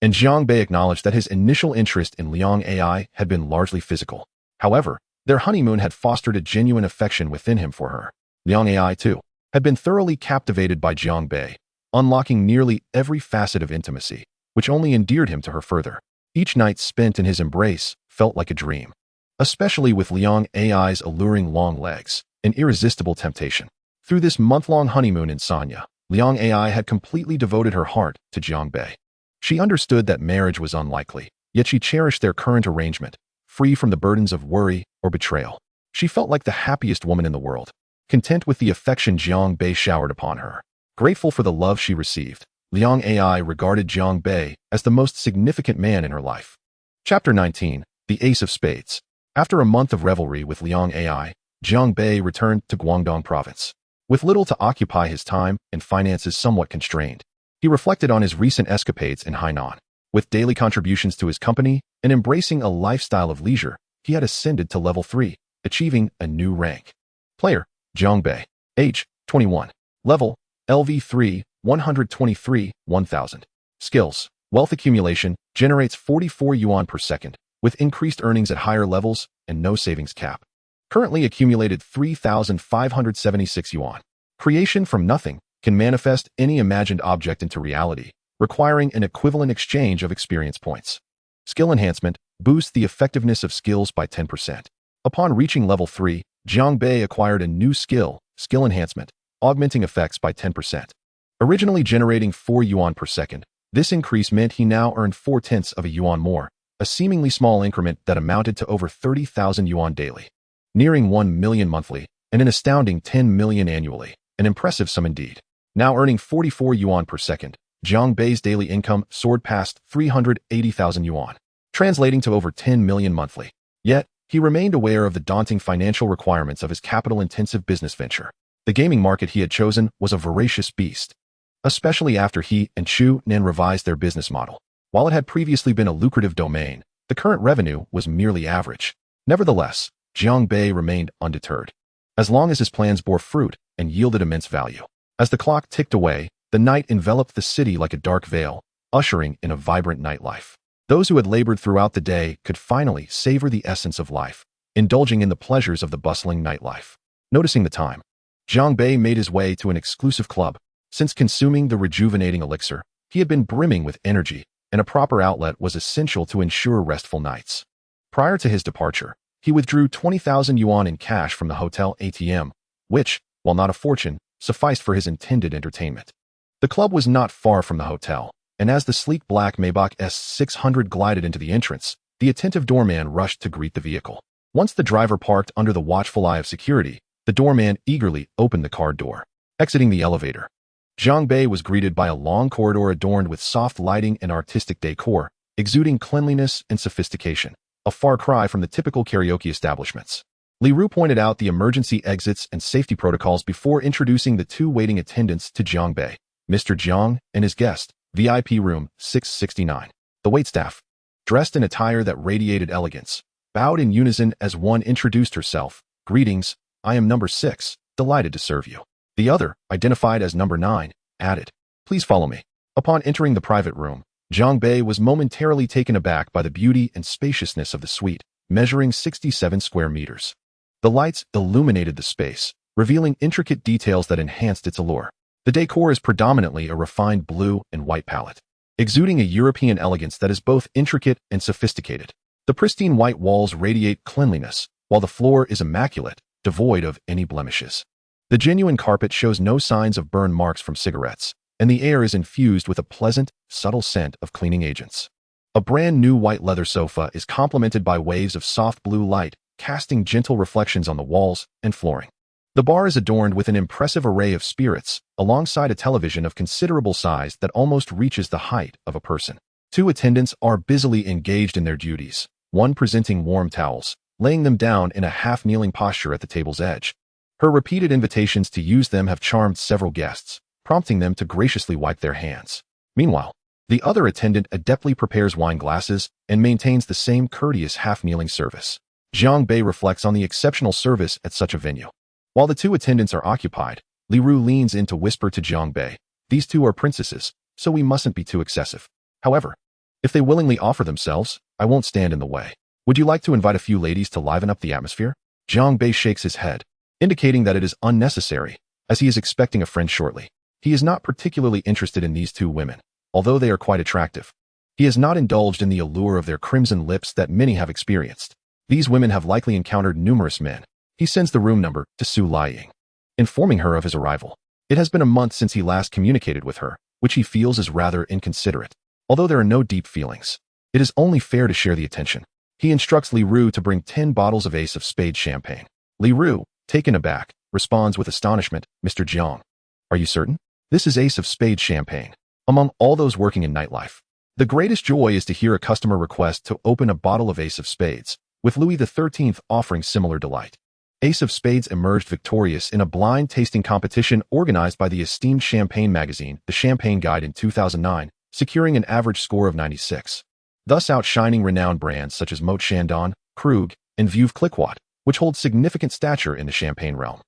And Jiang Bei acknowledged that his initial interest in Liang Ai had been largely physical. However, their honeymoon had fostered a genuine affection within him for her. Liang Ai, too, had been thoroughly captivated by Jiang Bei, unlocking nearly every facet of intimacy, which only endeared him to her further. Each night spent in his embrace felt like a dream, especially with Liang Ai's alluring long legs, an irresistible temptation. Through this month-long honeymoon in Sanya, Liang Ai had completely devoted her heart to Jiang Bei. She understood that marriage was unlikely, yet she cherished their current arrangement, free from the burdens of worry or betrayal. She felt like the happiest woman in the world, content with the affection Jiang Bei showered upon her. Grateful for the love she received, Liang Ai regarded Jiang Bei as the most significant man in her life. Chapter 19. The Ace of Spades. After a month of revelry with Liang Ai, Jiang Bei returned to Guangdong province. With little to occupy his time and finances somewhat constrained, he reflected on his recent escapades in Hainan. With daily contributions to his company and embracing a lifestyle of leisure, he had ascended to level 3, achieving a new rank. Player, Jiang Bei. Age, 21. Level, LV3, 123, 1000. Skills, wealth accumulation, generates 44 yuan per second, with increased earnings at higher levels and no savings cap. Currently accumulated 3,576 yuan. Creation from nothing can manifest any imagined object into reality, requiring an equivalent exchange of experience points. Skill enhancement boosts the effectiveness of skills by 10%. Upon reaching level 3, Jiang Bei acquired a new skill enhancement, augmenting effects by 10%. Originally generating 4 yuan per second, this increase meant he now earned 4/10 of a yuan more, a seemingly small increment that amounted to over 30,000 yuan daily. Nearing 1 million monthly, and an astounding 10 million annually, an impressive sum indeed. Now earning 44 yuan per second, Jiang Bei's daily income soared past 380,000 yuan, translating to over 10 million monthly. Yet, he remained aware of the daunting financial requirements of his capital-intensive business venture. The gaming market he had chosen was a voracious beast, especially after he and Chu Nen revised their business model. While it had previously been a lucrative domain, the current revenue was merely average. Nevertheless, Jiang Bei remained undeterred, as long as his plans bore fruit and yielded immense value. As the clock ticked away, the night enveloped the city like a dark veil, ushering in a vibrant nightlife. Those who had labored throughout the day could finally savor the essence of life, indulging in the pleasures of the bustling nightlife. Noticing the time, Jiang Bei made his way to an exclusive club. Since consuming the rejuvenating elixir, he had been brimming with energy, and a proper outlet was essential to ensure restful nights. Prior to his departure, he withdrew 20,000 yuan in cash from the hotel ATM, which, while not a fortune, sufficed for his intended entertainment. The club was not far from the hotel, and as the sleek black Maybach S600 glided into the entrance, the attentive doorman rushed to greet the vehicle. Once the driver parked under the watchful eye of security, the doorman eagerly opened the car door. Exiting the elevator, Jiang Bei was greeted by a long corridor adorned with soft lighting and artistic decor, exuding cleanliness and sophistication, a far cry from the typical karaoke establishments. Li Ru pointed out the emergency exits and safety protocols before introducing the two waiting attendants to Jiang Bei, Mr. Jiang and his guest, VIP room 669. The waitstaff, dressed in attire that radiated elegance, bowed in unison as one introduced herself. Greetings, I am number 6, delighted to serve you. The other, identified as number 9, added, please follow me. Upon entering the private room, Jiang Bei was momentarily taken aback by the beauty and spaciousness of the suite, measuring 67 square meters. The lights illuminated the space, revealing intricate details that enhanced its allure. The decor is predominantly a refined blue and white palette, exuding a European elegance that is both intricate and sophisticated. The pristine white walls radiate cleanliness, while the floor is immaculate, devoid of any blemishes. The genuine carpet shows no signs of burn marks from cigarettes, and the air is infused with a pleasant, subtle scent of cleaning agents. A brand new white leather sofa is complemented by waves of soft blue light, casting gentle reflections on the walls and flooring. The bar is adorned with an impressive array of spirits, alongside a television of considerable size that almost reaches the height of a person. Two attendants are busily engaged in their duties, one presenting warm towels, laying them down in a half-kneeling posture at the table's edge. Her repeated invitations to use them have charmed several guests, prompting them to graciously wipe their hands. Meanwhile, The other attendant adeptly prepares wine glasses and maintains the same courteous half-kneeling service. Jiang Bei reflects on the exceptional service at such a venue. While the two attendants are occupied, Li Ru leans in to whisper to Jiang Bei, "These two are princesses, so we mustn't be too excessive. However, if they willingly offer themselves, I won't stand in the way. Would you like to invite a few ladies to liven up the atmosphere?" Jiang Bei shakes his head, indicating that it is unnecessary, as he is expecting a friend shortly. He is not particularly interested in these two women, although they are quite attractive. He has not indulged in the allure of their crimson lips that many have experienced. These women have likely encountered numerous men. He sends the room number to Su Liying, informing her of his arrival. It has been a month since he last communicated with her, which he feels is rather inconsiderate. Although there are no deep feelings, it is only fair to share the attention. He instructs Li Ru to bring 10 bottles of Ace of Spades champagne. Li Ru, taken aback, responds with astonishment, "Mr. Jiang, are you certain? This is Ace of Spades champagne." Among all those working in nightlife, the greatest joy is to hear a customer request to open a bottle of Ace of Spades, with Louis XIII offering similar delight. Ace of Spades emerged victorious in a blind tasting competition organized by the esteemed champagne magazine, The Champagne Guide, in 2009, securing an average score of 96. Thus outshining renowned brands such as Moët Chandon, Krug, and Veuve Clicquot, which hold significant stature in the champagne realm.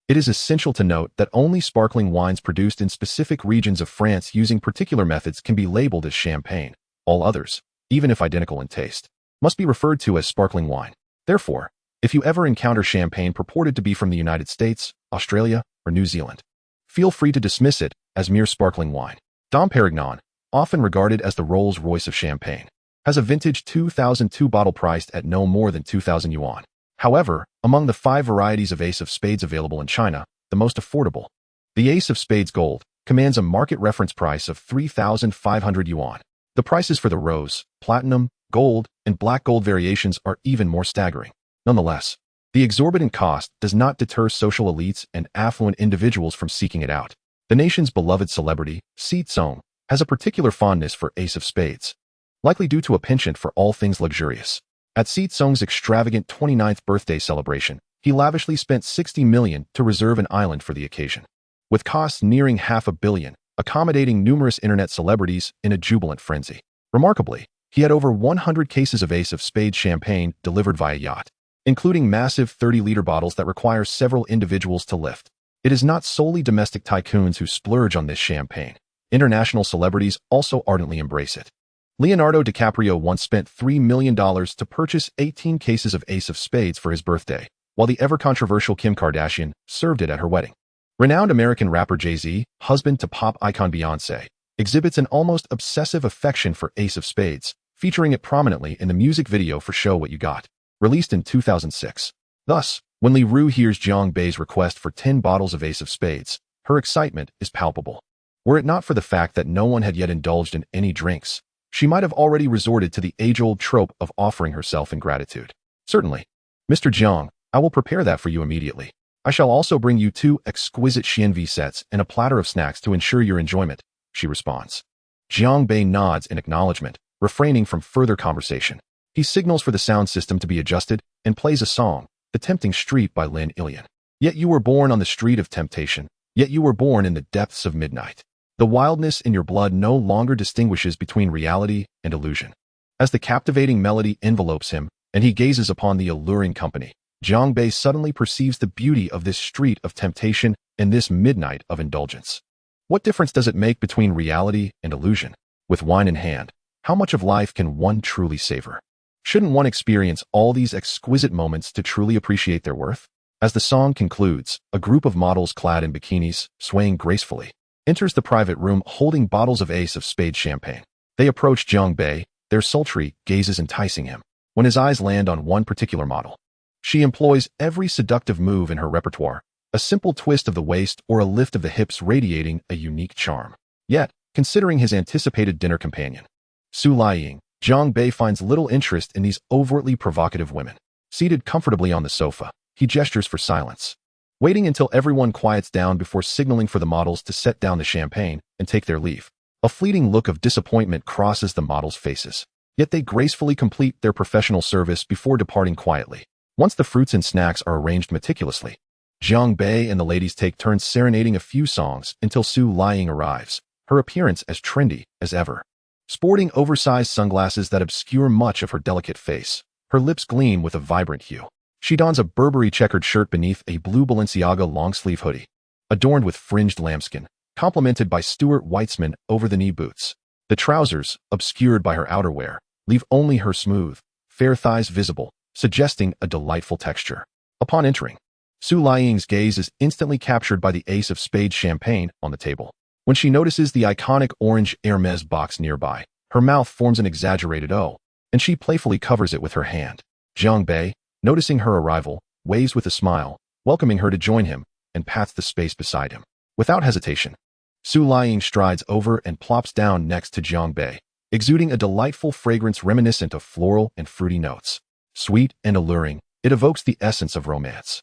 It is essential to note that only sparkling wines produced in specific regions of France using particular methods can be labeled as champagne. All others, even if identical in taste, must be referred to as sparkling wine. Therefore, if you ever encounter champagne purported to be from the United States, Australia, or New Zealand, feel free to dismiss it as mere sparkling wine. Dom Perignon, often regarded as the Rolls-Royce of champagne, has a vintage 2002 bottle priced at no more than 2,000 yuan. However, among the 5 varieties of Ace of Spades available in China, the most affordable, the Ace of Spades Gold, commands a market reference price of 3,500 yuan. The prices for the rose, platinum, gold, and black gold variations are even more staggering. Nonetheless, the exorbitant cost does not deter social elites and affluent individuals from seeking it out. The nation's beloved celebrity, Si Tsong, has a particular fondness for Ace of Spades, likely due to a penchant for all things luxurious. At Si Tsong's extravagant 29th birthday celebration, he lavishly spent 60 million to reserve an island for the occasion, with costs nearing $500 million, accommodating numerous internet celebrities in a jubilant frenzy. Remarkably, he had over 100 cases of Ace of Spades champagne delivered via yacht, including massive 30-liter bottles that require several individuals to lift. It is not solely domestic tycoons who splurge on this champagne. International celebrities also ardently embrace it. Leonardo DiCaprio once spent $3 million to purchase 18 cases of Ace of Spades for his birthday, while the ever-controversial Kim Kardashian served it at her wedding. Renowned American rapper Jay-Z, husband to pop icon Beyoncé, exhibits an almost obsessive affection for Ace of Spades, featuring it prominently in the music video for Show What You Got, released in 2006. Thus, when Li Ru hears Jiang Bei's request for 10 bottles of Ace of Spades, her excitement is palpable. Were it not for the fact that no one had yet indulged in any drinks, she might have already resorted to the age-old trope of offering herself in gratitude. "Certainly, Mr. Jiang, I will prepare that for you immediately. I shall also bring you 2 exquisite Xianvi sets and a platter of snacks to ensure your enjoyment," she responds. Jiang Bei nods in acknowledgement, refraining from further conversation. He signals for the sound system to be adjusted and plays a song, The Tempting Street by Lin Ilian. "Yet you were born on the street of temptation, yet you were born in the depths of midnight. The wildness in your blood no longer distinguishes between reality and illusion." As the captivating melody envelopes him and he gazes upon the alluring company, Jiang Bei suddenly perceives the beauty of this street of temptation and this midnight of indulgence. What difference does it make between reality and illusion? With wine in hand, how much of life can one truly savor? Shouldn't one experience all these exquisite moments to truly appreciate their worth? As the song concludes, a group of models clad in bikinis, swaying gracefully, enters the private room holding bottles of Ace of Spades champagne. They approach Jiang Bei, their sultry gazes enticing him. When his eyes land on one particular model, she employs every seductive move in her repertoire, a simple twist of the waist or a lift of the hips radiating a unique charm. Yet, considering his anticipated dinner companion, Su Liying, Jiang Bei finds little interest in these overtly provocative women. Seated comfortably on the sofa, he gestures for silence, waiting until everyone quiets down before signaling for the models to set down the champagne and take their leave. A fleeting look of disappointment crosses the models' faces, yet they gracefully complete their professional service before departing quietly. Once the fruits and snacks are arranged meticulously, Jiang Bei and the ladies take turns serenading a few songs until Su Liying arrives, her appearance as trendy as ever. sporting oversized sunglasses that obscure much of her delicate face. Her lips gleam with a vibrant hue. She dons a Burberry checkered shirt beneath a blue Balenciaga long-sleeve hoodie, adorned with fringed lambskin, complemented by Stuart Weitzman over-the-knee boots. The trousers, obscured by her outerwear, leave only her smooth, fair thighs visible, suggesting a delightful texture. Upon entering, Su Liying's gaze is instantly captured by the ace of spades champagne on the table. When she notices the iconic orange Hermes box nearby, her mouth forms an exaggerated O, and she playfully covers it with her hand. Jiang Bei, noticing her arrival, waves with a smile, welcoming her to join him, and pats the space beside him. Without hesitation, Su Liying strides over and plops down next to Jiang Bei, exuding a delightful fragrance reminiscent of floral and fruity notes. Sweet and alluring, it evokes the essence of romance.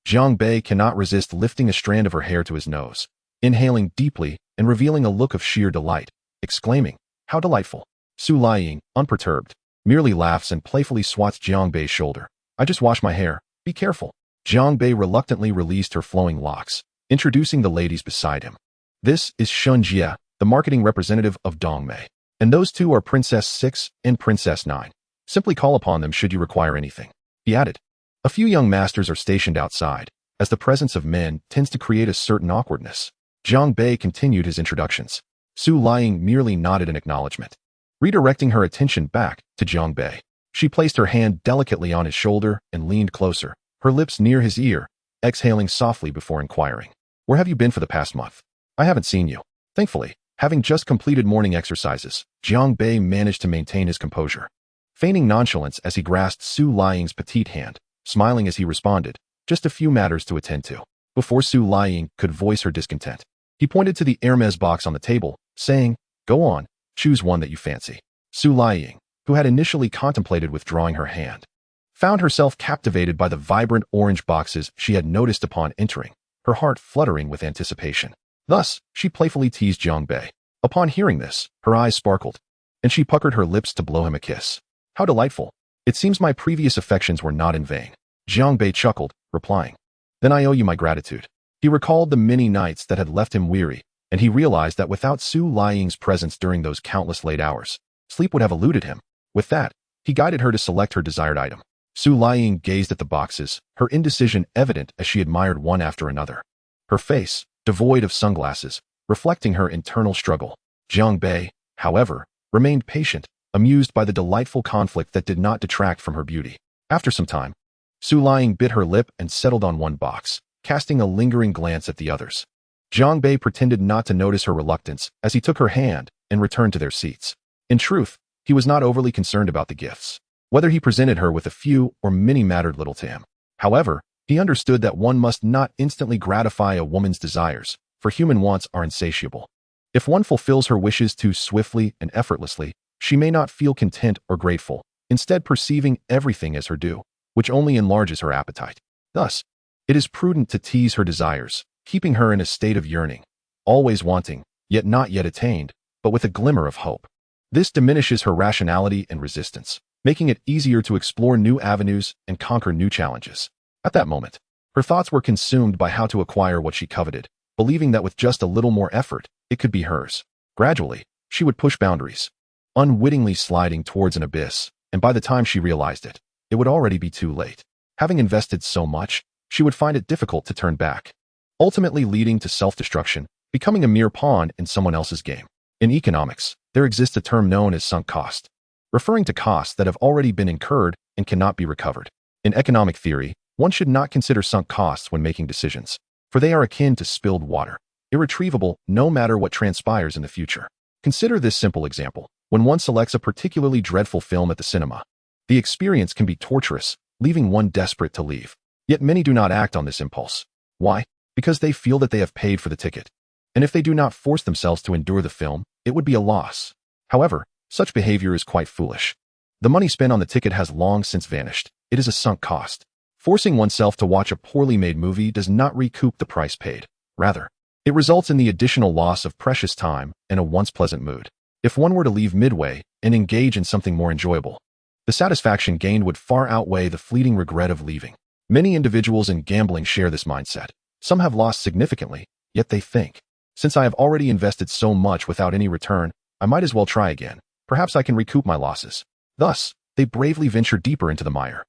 Jiang Bei cannot resist lifting a strand of her hair to his nose, inhaling deeply and revealing a look of sheer delight, exclaiming, "How delightful!" Su Liying, unperturbed, merely laughs and playfully swats Jiang Bei's shoulder. "I just washed my hair. Be careful." Jiang Bei reluctantly released her flowing locks, introducing the ladies beside him. "This is Shun Jie, the marketing representative of Dongmei, and those two are Princess 6 and Princess 9. Simply call upon them should you require anything," he added. A few young masters are stationed outside, as the presence of men tends to create a certain awkwardness. Jiang Bei continued his introductions. Su Liying merely nodded in acknowledgement. Redirecting her attention back to Jiang Bei, she placed her hand delicately on his shoulder and leaned closer, her lips near his ear, exhaling softly before inquiring, "Where have you been for the past month? I haven't seen you." Thankfully, having just completed morning exercises, Jiang Bei managed to maintain his composure. Feigning nonchalance as he grasped Su Liying's petite hand, smiling as he responded, "Just a few matters to attend to." Before Su Liying could voice her discontent, he pointed to the Hermes box on the table, saying, "Go on, choose one that you fancy." Su Liying, who had initially contemplated withdrawing her hand, found herself captivated by the vibrant orange boxes she had noticed upon entering, her heart fluttering with anticipation. Thus, she playfully teased Jiang Bei. Upon hearing this, her eyes sparkled, and she puckered her lips to blow him a kiss. "How delightful! It seems my previous affections were not in vain." Jiang Bei chuckled, replying, "Then I owe you my gratitude." He recalled the many nights that had left him weary, and he realized that without Su Liying's presence during those countless late hours, sleep would have eluded him. With that, he guided her to select her desired item. Su Liying gazed at the boxes, her indecision evident as she admired one after another. Her face, devoid of sunglasses, reflecting her internal struggle. Jiang Bei, however, remained patient, amused by the delightful conflict that did not detract from her beauty. After some time, Su Liying bit her lip and settled on one box, casting a lingering glance at the others. Jiang Bei pretended not to notice her reluctance as he took her hand and returned to their seats. In truth, he was not overly concerned about the gifts. Whether he presented her with a few or many mattered little to him. However, he understood that one must not instantly gratify a woman's desires, for human wants are insatiable. If one fulfills her wishes too swiftly and effortlessly, she may not feel content or grateful, instead perceiving everything as her due, which only enlarges her appetite. Thus, it is prudent to tease her desires, keeping her in a state of yearning, always wanting, yet not yet attained, but with a glimmer of hope. This diminishes her rationality and resistance, making it easier to explore new avenues and conquer new challenges. At that moment, her thoughts were consumed by how to acquire what she coveted, believing that with just a little more effort, it could be hers. Gradually, she would push boundaries, unwittingly sliding towards an abyss, and by the time she realized it, it would already be too late. Having invested so much, she would find it difficult to turn back, ultimately leading to self-destruction, becoming a mere pawn in someone else's game. In economics, there exists a term known as sunk cost, referring to costs that have already been incurred and cannot be recovered. In economic theory, one should not consider sunk costs when making decisions, for they are akin to spilled water, irretrievable no matter what transpires in the future. Consider this simple example. When one selects a particularly dreadful film at the cinema, the experience can be torturous, leaving one desperate to leave. Yet many do not act on this impulse. Why? Because they feel that they have paid for the ticket, and if they do not force themselves to endure the film, it would be a loss. However, such behavior is quite foolish. The money spent on the ticket has long since vanished. It is a sunk cost. Forcing oneself to watch a poorly made movie does not recoup the price paid. Rather, it results in the additional loss of precious time and a once pleasant mood. If one were to leave midway and engage in something more enjoyable, the satisfaction gained would far outweigh the fleeting regret of leaving. Many individuals in gambling share this mindset. Some have lost significantly, yet they think, "Since I have already invested so much without any return, I might as well try again." Perhaps I can recoup my losses. Thus, they bravely venture deeper into the mire.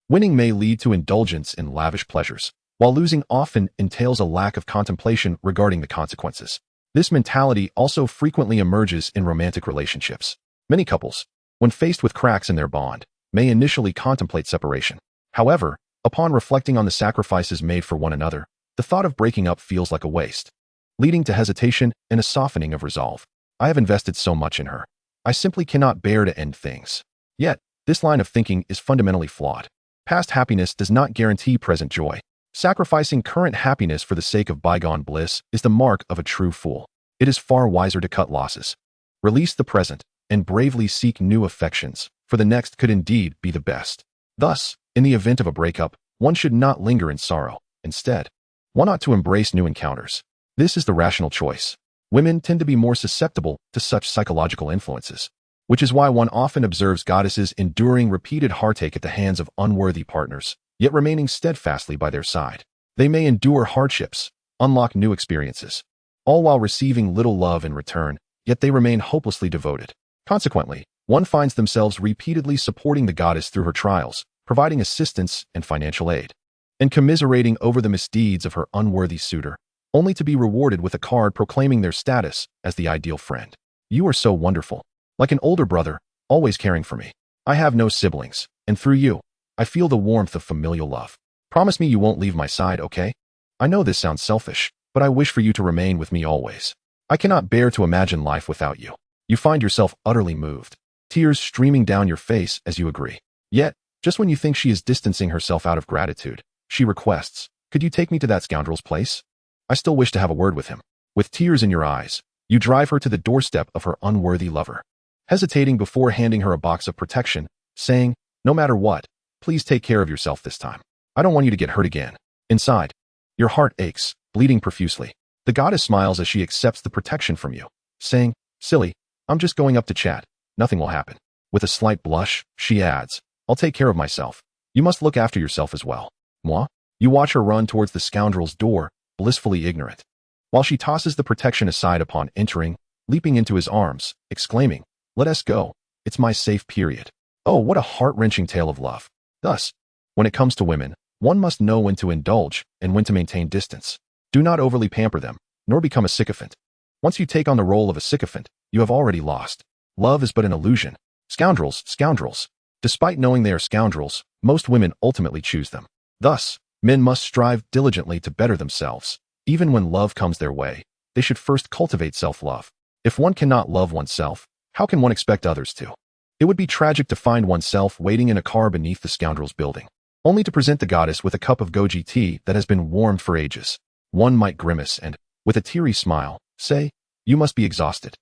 Winning may lead to indulgence in lavish pleasures, while losing often entails a lack of contemplation regarding the consequences. This mentality also frequently emerges in romantic relationships. Many couples, when faced with cracks in their bond, may initially contemplate separation. However, upon reflecting on the sacrifices made for one another, the thought of breaking up feels like a waste, leading to hesitation and a softening of resolve. I have invested so much in her. I simply cannot bear to end things. Yet, this line of thinking is fundamentally flawed. Past happiness does not guarantee present joy. Sacrificing current happiness for the sake of bygone bliss is the mark of a true fool. It is far wiser to cut losses, release the present, and bravely seek new affections, for the next could indeed be the best. Thus, in the event of a breakup, one should not linger in sorrow. Instead, one ought to embrace new encounters. This is the rational choice. Women tend to be more susceptible to such psychological influences, which is why one often observes goddesses enduring repeated heartache at the hands of unworthy partners, yet remaining steadfastly by their side. They may endure hardships, unlock new experiences, all while receiving little love in return, yet they remain hopelessly devoted. Consequently, one finds themselves repeatedly supporting the goddess through her trials, providing assistance and financial aid, and commiserating over the misdeeds of her unworthy suitor, only to be rewarded with a card proclaiming their status as the ideal friend. You are so wonderful, like an older brother, always caring for me. I have no siblings, and through you, I feel the warmth of familial love. Promise me you won't leave my side, okay? I know this sounds selfish, but I wish for you to remain with me always. I cannot bear to imagine life without you. You find yourself utterly moved, tears streaming down your face as you agree. Yet, just when you think she is distancing herself out of gratitude, she requests, "Could you take me to that scoundrel's place? I still wish to have a word with him." With tears in your eyes, you drive her to the doorstep of her unworthy lover, hesitating before handing her a box of protection, saying, "No matter what, please take care of yourself this time. I don't want you to get hurt again." Inside, your heart aches, bleeding profusely. The goddess smiles as she accepts the protection from you, saying, "Silly, I'm just going up to chat. Nothing will happen." With a slight blush, she adds, "I'll take care of myself. You must look after yourself as well." Moi? You watch her run towards the scoundrel's door, blissfully ignorant, while she tosses the protection aside upon entering, leaping into his arms, exclaiming, "Let us go. It's my safe period." Oh, what a heart-wrenching tale of love. Thus, when it comes to women, one must know when to indulge and when to maintain distance. Do not overly pamper them, nor become a sycophant. Once you take on the role of a sycophant, you have already lost. Love is but an illusion. Scoundrels, scoundrels. Despite knowing they are scoundrels, most women ultimately choose them. Thus, men must strive diligently to better themselves. Even when love comes their way, they should first cultivate self-love. If one cannot love oneself, how can one expect others to? It would be tragic to find oneself waiting in a car beneath the scoundrel's building, only to present the goddess with a cup of goji tea that has been warmed for ages. One might grimace and, with a teary smile, say, "You must be exhausted.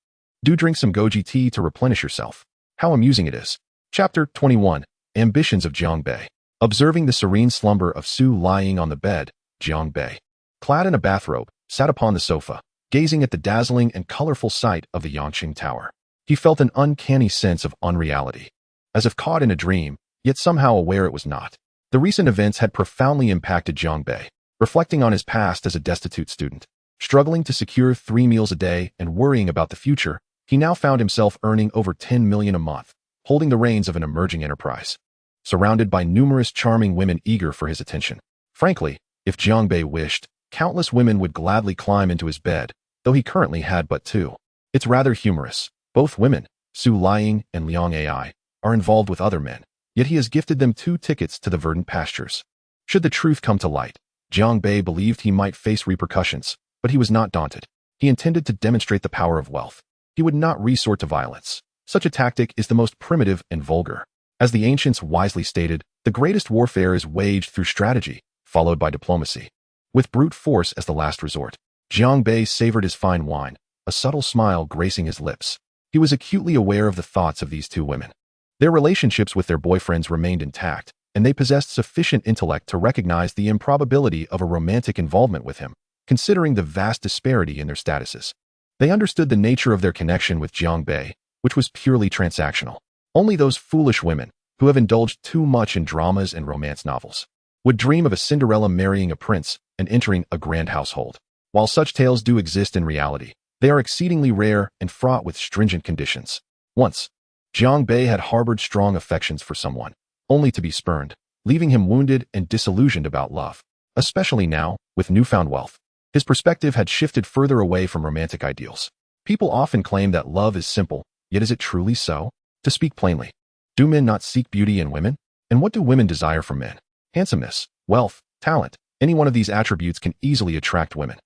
Do drink some goji tea to replenish yourself." How amusing it is. Chapter 21. Ambitions of Jiang Bei. Observing the serene slumber of Su lying on the bed, Jiang Bei, clad in a bathrobe, sat upon the sofa, gazing at the dazzling and colorful sight of the Yangqing Tower. He felt an uncanny sense of unreality, as if caught in a dream, yet somehow aware it was not. The recent events had profoundly impacted Jiang Bei. Reflecting on his past as a destitute student, struggling to secure 3 meals a day and worrying about the future, he now found himself earning over 10 million a month, holding the reins of an emerging enterprise, surrounded by numerous charming women eager for his attention. Frankly, if Jiang Bei wished, countless women would gladly climb into his bed, though he currently had but 2. It's rather humorous. Both women, Su Liying and Liang Ai, are involved with other men, yet he has gifted them 2 tickets to the verdant pastures. Should the truth come to light, Jiang Bei believed he might face repercussions, but he was not daunted. He intended to demonstrate the power of wealth. He would not resort to violence. Such a tactic is the most primitive and vulgar. As the ancients wisely stated, the greatest warfare is waged through strategy, followed by diplomacy, with brute force as the last resort. Jiang Bei savored his fine wine, a subtle smile gracing his lips. He was acutely aware of the thoughts of these 2 women. Their relationships with their boyfriends remained intact, and they possessed sufficient intellect to recognize the improbability of a romantic involvement with him, considering the vast disparity in their statuses. They understood the nature of their connection with Jiang Bei, which was purely transactional. Only those foolish women, who have indulged too much in dramas and romance novels, would dream of a Cinderella marrying a prince and entering a grand household. While such tales do exist in reality, they are exceedingly rare and fraught with stringent conditions. Once, Jiang Bei had harbored strong affections for someone, only to be spurned, leaving him wounded and disillusioned about love. Especially now, with newfound wealth, his perspective had shifted further away from romantic ideals. People often claim that love is simple, yet is it truly so? To speak plainly, do men not seek beauty in women? And what do women desire from men? Handsomeness, wealth, talent. Any one of these attributes can easily attract women.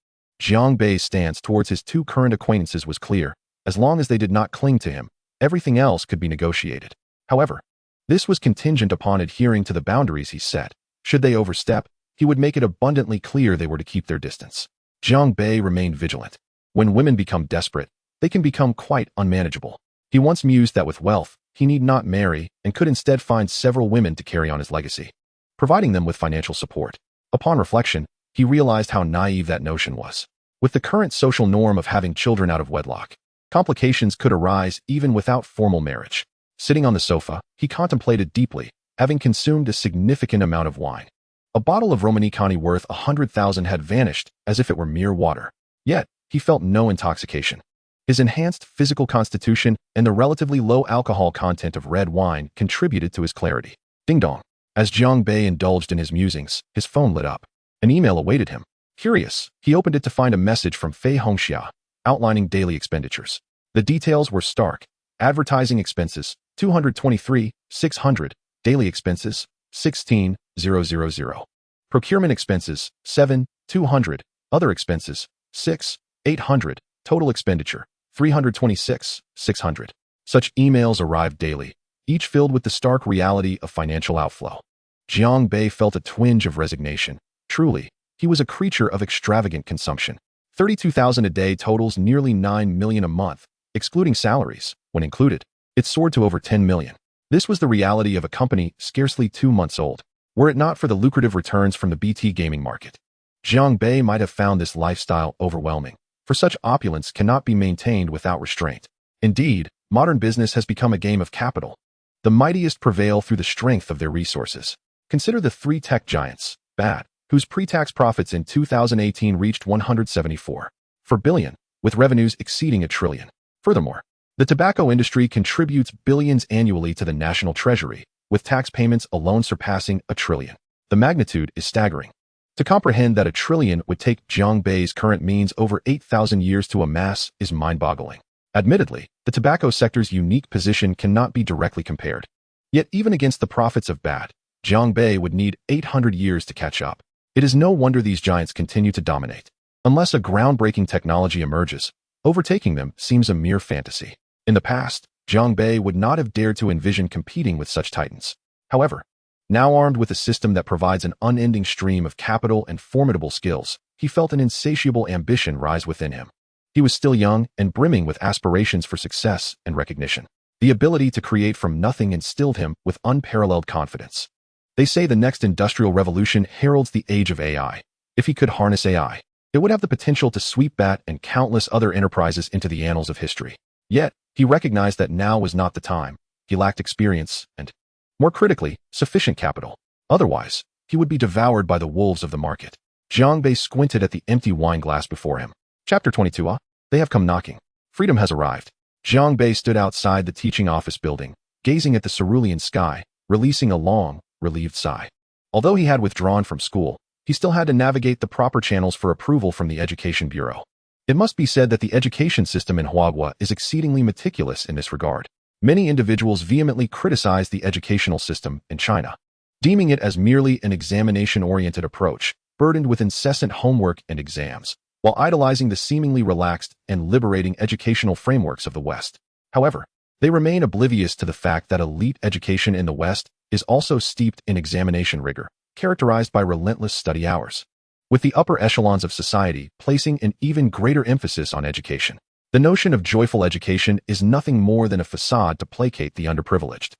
Jiang Bei's stance towards his two current acquaintances was clear. As long as they did not cling to him, everything else could be negotiated. However, this was contingent upon adhering to the boundaries he set. Should they overstep, he would make it abundantly clear they were to keep their distance. Jiang Bei remained vigilant. When women become desperate, they can become quite unmanageable. He once mused that with wealth, he need not marry and could instead find several women to carry on his legacy, providing them with financial support. Upon reflection, he realized how naive that notion was. With the current social norm of having children out of wedlock, complications could arise even without formal marriage. Sitting on the sofa, he contemplated deeply, having consumed a significant amount of wine. A bottle of Romanicani worth 100,000 had vanished as if it were mere water. Yet, he felt no intoxication. His enhanced physical constitution and the relatively low alcohol content of red wine contributed to his clarity. Ding dong. As Jiang Bei indulged in his musings, his phone lit up. An email awaited him. Curious, he opened it to find a message from Fei Hongxia, outlining daily expenditures. The details were stark. Advertising expenses, 223,600. Daily expenses, 16,000. Procurement expenses, 7,200. Other expenses, 6,800. Total expenditure, 326,600. Such emails arrived daily, each filled with the stark reality of financial outflow. Jiang Bei felt a twinge of resignation. Truly, he was a creature of extravagant consumption. 32,000 a day totals nearly 9 million a month, excluding salaries. When included, it soared to over 10 million. This was the reality of a company scarcely 2 months old, were it not for the lucrative returns from the BT gaming market. Jiang Bei might have found this lifestyle overwhelming, for such opulence cannot be maintained without restraint. Indeed, modern business has become a game of capital. The mightiest prevail through the strength of their resources. Consider the three tech giants, BAT, whose pre-tax profits in 2018 reached 174 billion, with revenues exceeding $1 trillion. Furthermore, the tobacco industry contributes billions annually to the national treasury, with tax payments alone surpassing $1 trillion. The magnitude is staggering. To comprehend that $1 trillion would take Jiang Bei's current means over 8,000 years to amass is mind-boggling. Admittedly, the tobacco sector's unique position cannot be directly compared. Yet even against the profits of BAT, Jiang Bei would need 800 years to catch up. It is no wonder these giants continue to dominate. Unless a groundbreaking technology emerges, overtaking them seems a mere fantasy. In the past, Jiang Bei would not have dared to envision competing with such titans. However, now armed with a system that provides an unending stream of capital and formidable skills, he felt an insatiable ambition rise within him. He was still young and brimming with aspirations for success and recognition. The ability to create from nothing instilled him with unparalleled confidence. They say the next industrial revolution heralds the age of AI. If he could harness AI, it would have the potential to sweep BAT and countless other enterprises into the annals of history. Yet, he recognized that now was not the time. He lacked experience and, more critically, sufficient capital. Otherwise, he would be devoured by the wolves of the market. Jiang Bei squinted at the empty wine glass before him. Chapter 22. They have come knocking. Freedom has arrived. Jiang Bei stood outside the teaching office building, gazing at the cerulean sky, releasing a long, relieved sigh. Although he had withdrawn from school, he still had to navigate the proper channels for approval from the Education Bureau. It must be said that the education system in Huagua is exceedingly meticulous in this regard. Many individuals vehemently criticize the educational system in China, deeming it as merely an examination-oriented approach, burdened with incessant homework and exams, while idolizing the seemingly relaxed and liberating educational frameworks of the West. However, they remain oblivious to the fact that elite education in the West is also steeped in examination rigor, characterized by relentless study hours, with the upper echelons of society placing an even greater emphasis on education. The notion of joyful education is nothing more than a facade to placate the underprivileged.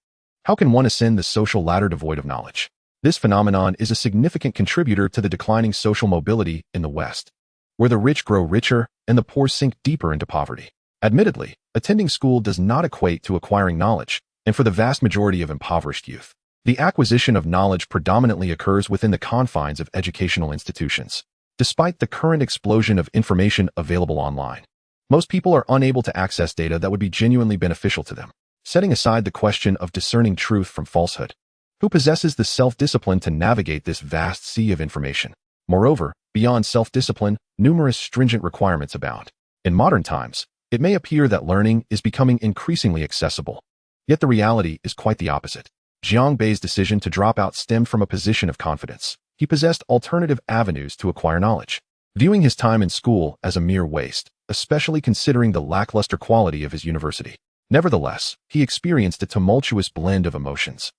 How can one ascend the social ladder devoid of knowledge? This phenomenon is a significant contributor to the declining social mobility in the West, where the rich grow richer and the poor sink deeper into poverty. Admittedly, attending school does not equate to acquiring knowledge, and for the vast majority of impoverished youth, the acquisition of knowledge predominantly occurs within the confines of educational institutions. Despite the current explosion of information available online, most people are unable to access data that would be genuinely beneficial to them. setting aside the question of discerning truth from falsehood. Who possesses the self-discipline to navigate this vast sea of information? Moreover, beyond self-discipline, numerous stringent requirements abound. In modern times, it may appear that learning is becoming increasingly accessible. Yet the reality is quite the opposite. Jiang Bei's decision to drop out stemmed from a position of confidence. He possessed alternative avenues to acquire knowledge, viewing his time in school as a mere waste, especially considering the lackluster quality of his university. Nevertheless, he experienced a tumultuous blend of emotions.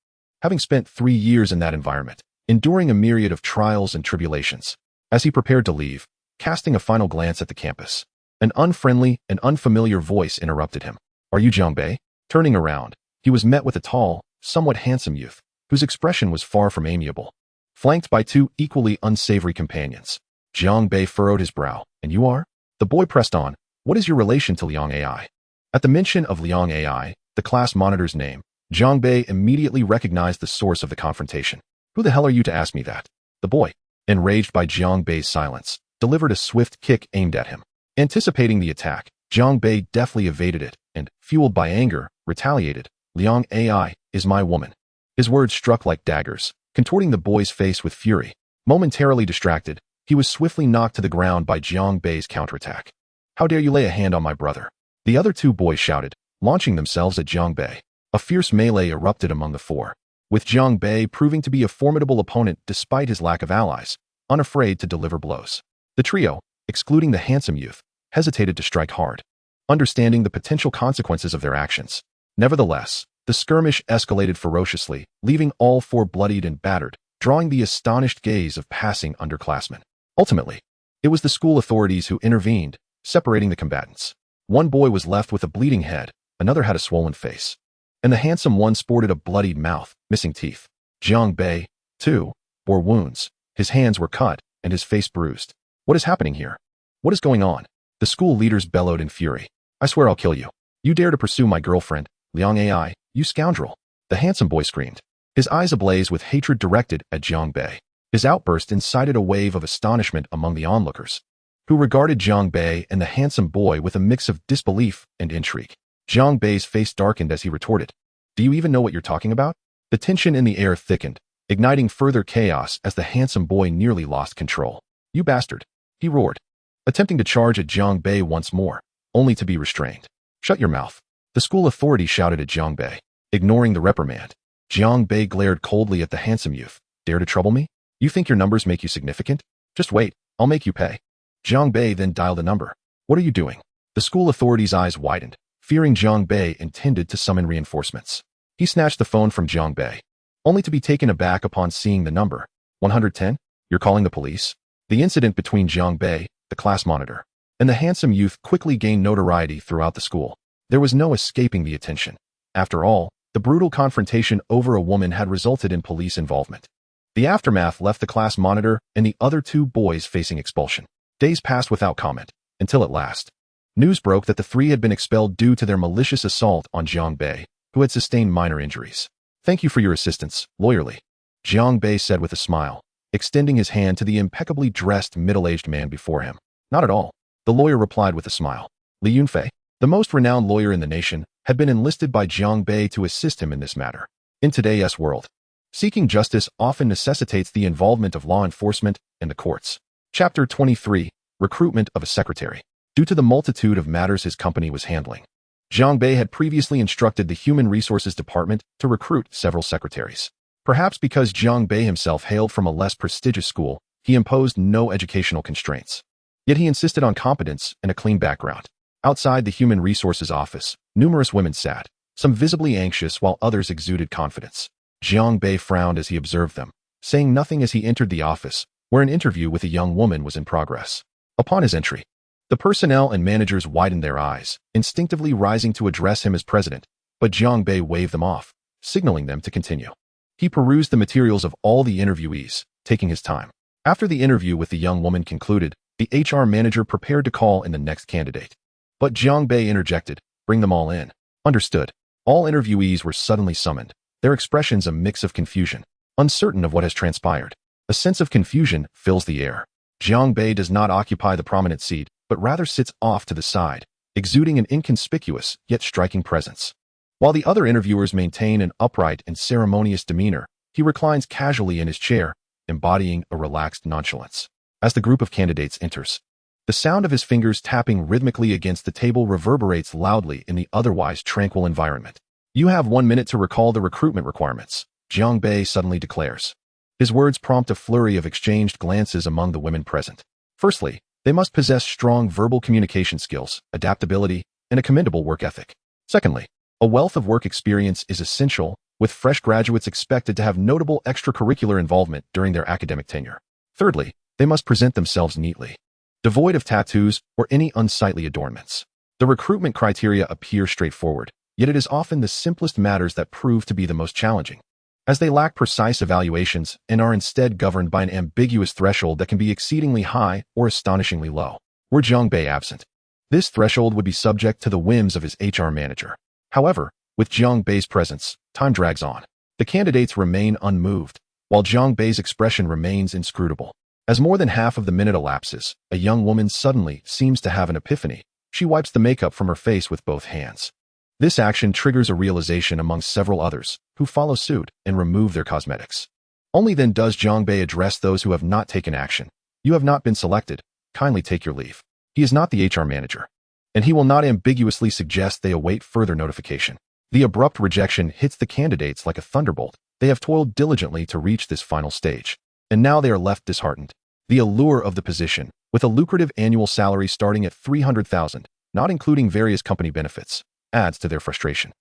Having spent 3 years in that environment, enduring a myriad of trials and tribulations, as he prepared to leave, casting a final glance at the campus, an unfriendly and unfamiliar voice interrupted him. "Are you Jiang Bei?" Turning around, he was met with a tall, somewhat handsome youth, whose expression was far from amiable. Flanked by 2 equally unsavory companions, Jiang Bei furrowed his brow. "And you are?" The boy pressed on. "What is your relation to Liang Ai?" At the mention of Liang Ai, the class monitor's name, Jiang Bei immediately recognized the source of the confrontation. "Who the hell are you to ask me that?" The boy, enraged by Jiang Bei's silence, delivered a swift kick aimed at him. Anticipating the attack, Jiang Bei deftly evaded it and, fueled by anger, retaliated. "Liang Ai is my woman." His words struck like daggers, contorting the boy's face with fury. Momentarily distracted, he was swiftly knocked to the ground by Jiang Bei's counterattack. "How dare you lay a hand on my brother?" The other 2 boys shouted, launching themselves at Jiang Bei. A fierce melee erupted among the 4, with Jiang Bei proving to be a formidable opponent despite his lack of allies, unafraid to deliver blows. The trio, excluding the handsome youth, hesitated to strike hard, understanding the potential consequences of their actions. Nevertheless, the skirmish escalated ferociously, leaving all 4 bloodied and battered, drawing the astonished gaze of passing underclassmen. Ultimately, it was the school authorities who intervened, separating the combatants. One boy was left with a bleeding head, another had a swollen face, and the handsome one sported a bloodied mouth, missing teeth. Jiang Bei, too, bore wounds. His hands were cut, and his face bruised. "What is happening here? What is going on?" The school leaders bellowed in fury. "I swear I'll kill you. You dare to pursue my girlfriend, Liang Ai, you scoundrel!" The handsome boy screamed, his eyes ablaze with hatred directed at Jiang Bei. His outburst incited a wave of astonishment among the onlookers, who regarded Jiang Bei and the handsome boy with a mix of disbelief and intrigue. Jiang Bei's face darkened as he retorted, "Do you even know what you're talking about?" The tension in the air thickened, igniting further chaos as the handsome boy nearly lost control. "You bastard!" he roared, attempting to charge at Jiang Bei once more, only to be restrained. "Shut your mouth!" The school authority shouted at Jiang Bei, ignoring the reprimand. Jiang Bei glared coldly at the handsome youth. "Dare to trouble me? You think your numbers make you significant? Just wait, I'll make you pay." Jiang Bei then dialed a number. "What are you doing?" The school authority's eyes widened, fearing Jiang Bei intended to summon reinforcements. He snatched the phone from Jiang Bei, only to be taken aback upon seeing the number. 110? You're calling the police? The incident between Jiang Bei, the class monitor, and the handsome youth quickly gained notoriety throughout the school. There was no escaping the attention. After all, the brutal confrontation over a woman had resulted in police involvement. The aftermath left the class monitor and the other 2 boys facing expulsion. Days passed without comment, until at last, news broke that the 3 had been expelled due to their malicious assault on Jiang Bei, who had sustained minor injuries. "Thank you for your assistance, lawyerly," Jiang Bei said with a smile, extending his hand to the impeccably dressed middle-aged man before him. "Not at all," the lawyer replied with a smile. Li Yunfei, the most renowned lawyer in the nation, had been enlisted by Jiang Bei to assist him in this matter. In today's world, seeking justice often necessitates the involvement of law enforcement and the courts. Chapter 23, Recruitment of a Secretary. Due to the multitude of matters his company was handling, Jiang Bei had previously instructed the Human Resources Department to recruit several secretaries. Perhaps because Jiang Bei himself hailed from a less prestigious school, he imposed no educational constraints. Yet he insisted on competence and a clean background. Outside the Human Resources office, numerous women sat, some visibly anxious while others exuded confidence. Jiang Bei frowned as he observed them, saying nothing as he entered the office, where an interview with a young woman was in progress. Upon his entry, the personnel and managers widened their eyes, instinctively rising to address him as president, but Jiang Bei waved them off, signaling them to continue. He perused the materials of all the interviewees, taking his time. After the interview with the young woman concluded, the HR manager prepared to call in the next candidate. But Jiang Bei interjected, "Bring them all in." Understood. All interviewees were suddenly summoned, their expressions a mix of confusion, uncertain of what has transpired. A sense of confusion fills the air. Jiang Bei does not occupy the prominent seat, but rather sits off to the side, exuding an inconspicuous yet striking presence. While the other interviewers maintain an upright and ceremonious demeanor, he reclines casually in his chair, embodying a relaxed nonchalance. As the group of candidates enters, the sound of his fingers tapping rhythmically against the table reverberates loudly in the otherwise tranquil environment. "You have 1 minute to recall the recruitment requirements," Jiang Bei suddenly declares. His words prompt a flurry of exchanged glances among the women present. Firstly, they must possess strong verbal communication skills, adaptability, and a commendable work ethic. Secondly, a wealth of work experience is essential, with fresh graduates expected to have notable extracurricular involvement during their academic tenure. Thirdly, they must present themselves neatly, devoid of tattoos or any unsightly adornments. The recruitment criteria appear straightforward, yet it is often the simplest matters that prove to be the most challenging, as they lack precise evaluations and are instead governed by an ambiguous threshold that can be exceedingly high or astonishingly low. Were Jiang Bei absent, this threshold would be subject to the whims of his HR manager. However, with Jiang Bei's presence, time drags on. The candidates remain unmoved, while Jiang Bei's expression remains inscrutable. As more than half of the minute elapses, a young woman suddenly seems to have an epiphany. She wipes the makeup from her face with both hands. This action triggers a realization among several others, who follow suit and remove their cosmetics. Only then does Jiang Bei address those who have not taken action. "You have not been selected. Kindly take your leave." He is not the HR manager, and he will not ambiguously suggest they await further notification. The abrupt rejection hits the candidates like a thunderbolt. They have toiled diligently to reach this final stage, and now they are left disheartened. The allure of the position, with a lucrative annual salary starting at $300,000, not including various company benefits, adds to their frustration.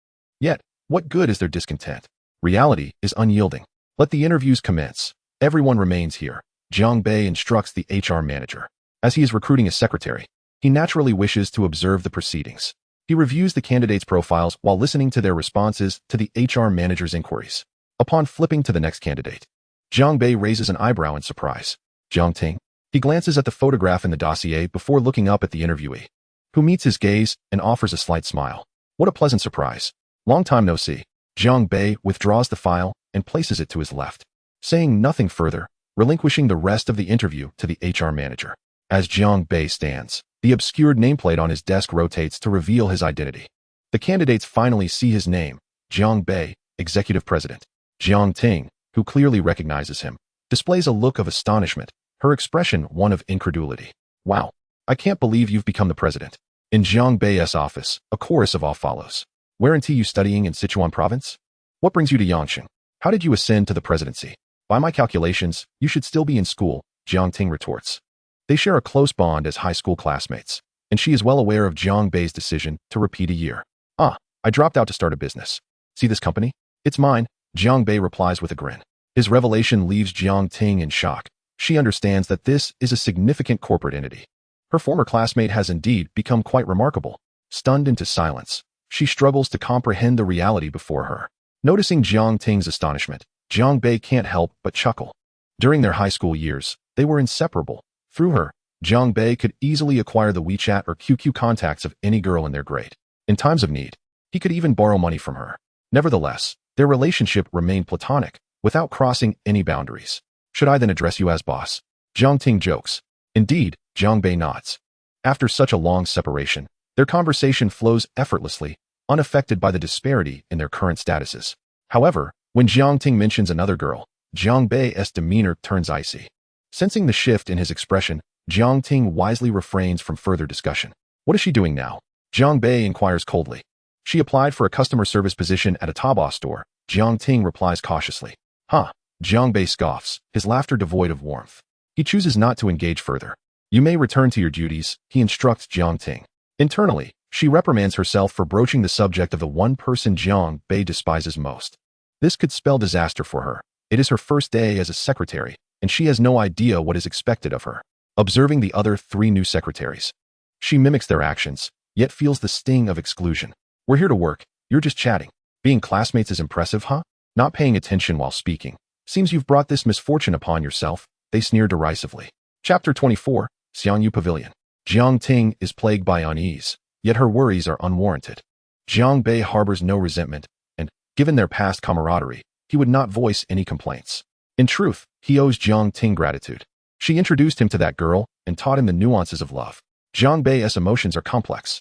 Yet, what good is their discontent? Reality is unyielding. Let the interviews commence. Everyone remains here. Jiang Bei instructs the HR manager. As he is recruiting a secretary, he naturally wishes to observe the proceedings. He reviews the candidates' profiles while listening to their responses to the HR manager's inquiries. Upon flipping to the next candidate, Jiang Bei raises an eyebrow in surprise. "Jiang Ting." He glances at the photograph in the dossier before looking up at the interviewee, who meets his gaze and offers a slight smile. What a pleasant surprise. "Long time no see." Jiang Bei withdraws the file and places it to his left, saying nothing further, relinquishing the rest of the interview to the HR manager. As Jiang Bei stands, the obscured nameplate on his desk rotates to reveal his identity. The candidates finally see his name, Jiang Bei, Executive President. Jiang Ting, who clearly recognizes him, displays a look of astonishment, her expression one of incredulity. "Wow, I can't believe you've become the president." In Jiang Bei's office, a chorus of awe follows. "Weren't you studying in Sichuan province? What brings you to Yangqing? How did you ascend to the presidency?" "By my calculations, you should still be in school," Jiang Ting retorts. They share a close bond as high school classmates, and she is well aware of Jiang Bei's decision to repeat a year. I dropped out to start a business. See this company? It's mine," Jiang Bei replies with a grin. His revelation leaves Jiang Ting in shock. She understands that this is a significant corporate entity. Her former classmate has indeed become quite remarkable. Stunned into silence, she struggles to comprehend the reality before her. Noticing Jiang Ting's astonishment, Jiang Bei can't help but chuckle. During their high school years, they were inseparable. Through her, Jiang Bei could easily acquire the WeChat or QQ contacts of any girl in their grade. In times of need, he could even borrow money from her. Nevertheless, their relationship remained platonic, without crossing any boundaries. "Should I then address you as boss?" Jiang Ting jokes. "Indeed," Jiang Bei nods. After such a long separation, their conversation flows effortlessly, unaffected by the disparity in their current statuses. However, when Jiang Ting mentions another girl, Jiang Bei's demeanor turns icy. Sensing the shift in his expression, Jiang Ting wisely refrains from further discussion. "What is she doing now?" Jiang Bei inquires coldly. "She applied for a customer service position at a Taobao store," Jiang Ting replies cautiously. "Huh." Jiang Bei scoffs, his laughter devoid of warmth. He chooses not to engage further. "You may return to your duties," he instructs Jiang Ting. Internally, she reprimands herself for broaching the subject of the one person Jiang Bei despises most. This could spell disaster for her. It is her first day as a secretary, and she has no idea what is expected of her. Observing the other 3 new secretaries, she mimics their actions, yet feels the sting of exclusion. "We're here to work, you're just chatting. Being classmates is impressive, huh? Not paying attention while speaking. Seems you've brought this misfortune upon yourself," they sneer derisively. Chapter 24, Xiangyu Pavilion. Jiang Ting is plagued by unease, yet her worries are unwarranted. Jiang Bei harbors no resentment, and, given their past camaraderie, he would not voice any complaints. In truth, he owes Jiang Ting gratitude. She introduced him to that girl and taught him the nuances of love. Jiang Bei's emotions are complex.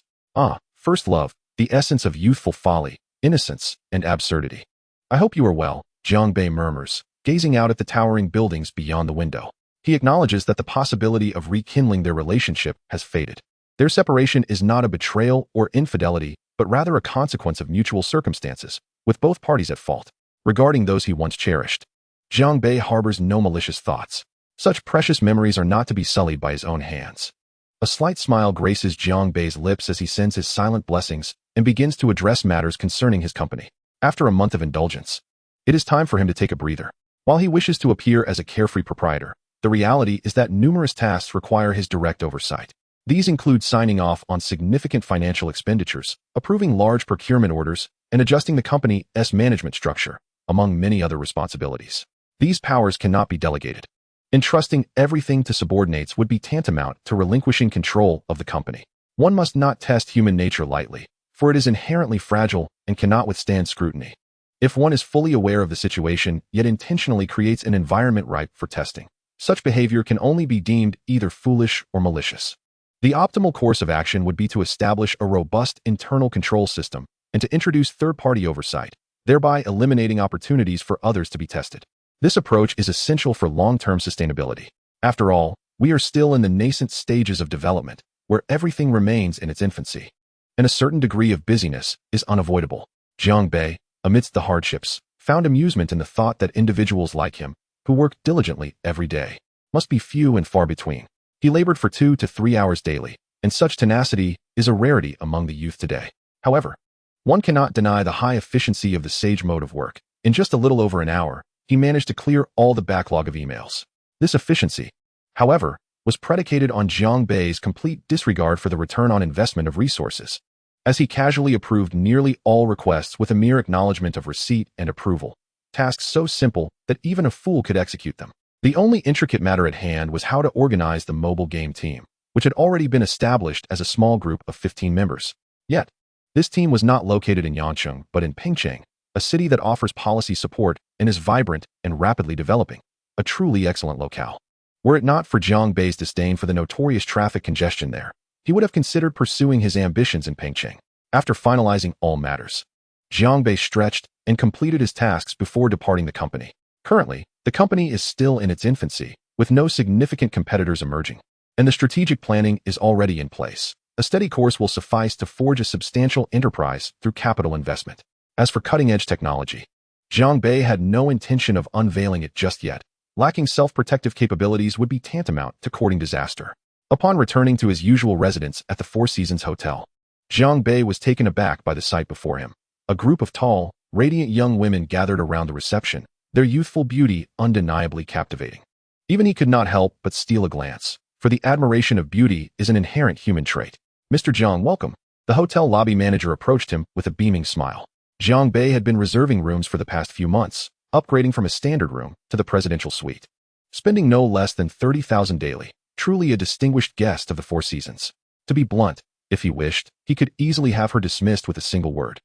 First love, the essence of youthful folly, innocence, and absurdity. I hope you are well, Jiang Bei murmurs, gazing out at the towering buildings beyond the window. He acknowledges that the possibility of rekindling their relationship has faded. Their separation is not a betrayal or infidelity, but rather a consequence of mutual circumstances, with both parties at fault. Regarding those he once cherished, Jiang Bei harbors no malicious thoughts. Such precious memories are not to be sullied by his own hands. A slight smile graces Jiang Bei's lips as he sends his silent blessings and begins to address matters concerning his company. After a month of indulgence, it is time for him to take a breather. While he wishes to appear as a carefree proprietor, the reality is that numerous tasks require his direct oversight. These include signing off on significant financial expenditures, approving large procurement orders, and adjusting the company's management structure, among many other responsibilities. These powers cannot be delegated. Entrusting everything to subordinates would be tantamount to relinquishing control of the company. One must not test human nature lightly, for it is inherently fragile and cannot withstand scrutiny. If one is fully aware of the situation, yet intentionally creates an environment ripe for testing, such behavior can only be deemed either foolish or malicious. The optimal course of action would be to establish a robust internal control system and to introduce third-party oversight, thereby eliminating opportunities for others to be tested. This approach is essential for long-term sustainability. After all, we are still in the nascent stages of development, where everything remains in its infancy, and a certain degree of busyness is unavoidable. Jiang Bei, amidst the hardships, found amusement in the thought that individuals like him, who work diligently every day, must be few and far between. He labored for 2 to 3 hours daily, and such tenacity is a rarity among the youth today. However, one cannot deny the high efficiency of the sage mode of work. In just a little over an hour, he managed to clear all the backlog of emails. This efficiency, however, was predicated on Jiang Bei's complete disregard for the return on investment of resources, as he casually approved nearly all requests with a mere acknowledgement of receipt and approval, tasks so simple that even a fool could execute them. The only intricate matter at hand was how to organize the mobile game team, which had already been established as a small group of 15 members. Yet, this team was not located in Yancheng, but in Pingcheng, a city that offers policy support and is vibrant and rapidly developing, a truly excellent locale. Were it not for Jiang Bei's disdain for the notorious traffic congestion there, he would have considered pursuing his ambitions in Pingcheng. After finalizing all matters, Jiang Bei stretched and completed his tasks before departing the company. Currently, the company is still in its infancy, with no significant competitors emerging, and the strategic planning is already in place. A steady course will suffice to forge a substantial enterprise through capital investment. As for cutting-edge technology, Jiang Bei had no intention of unveiling it just yet. Lacking self-protective capabilities would be tantamount to courting disaster. Upon returning to his usual residence at the Four Seasons Hotel, Jiang Bei was taken aback by the sight before him. A group of tall, radiant young women gathered around the reception, their youthful beauty undeniably captivating. Even he could not help but steal a glance, for the admiration of beauty is an inherent human trait. "Mr. Jiang, welcome." The hotel lobby manager approached him with a beaming smile. Jiang Bei had been reserving rooms for the past few months, upgrading from a standard room to the presidential suite, spending no less than 30,000 daily, truly a distinguished guest of the Four Seasons. To be blunt, if he wished, he could easily have her dismissed with a single word.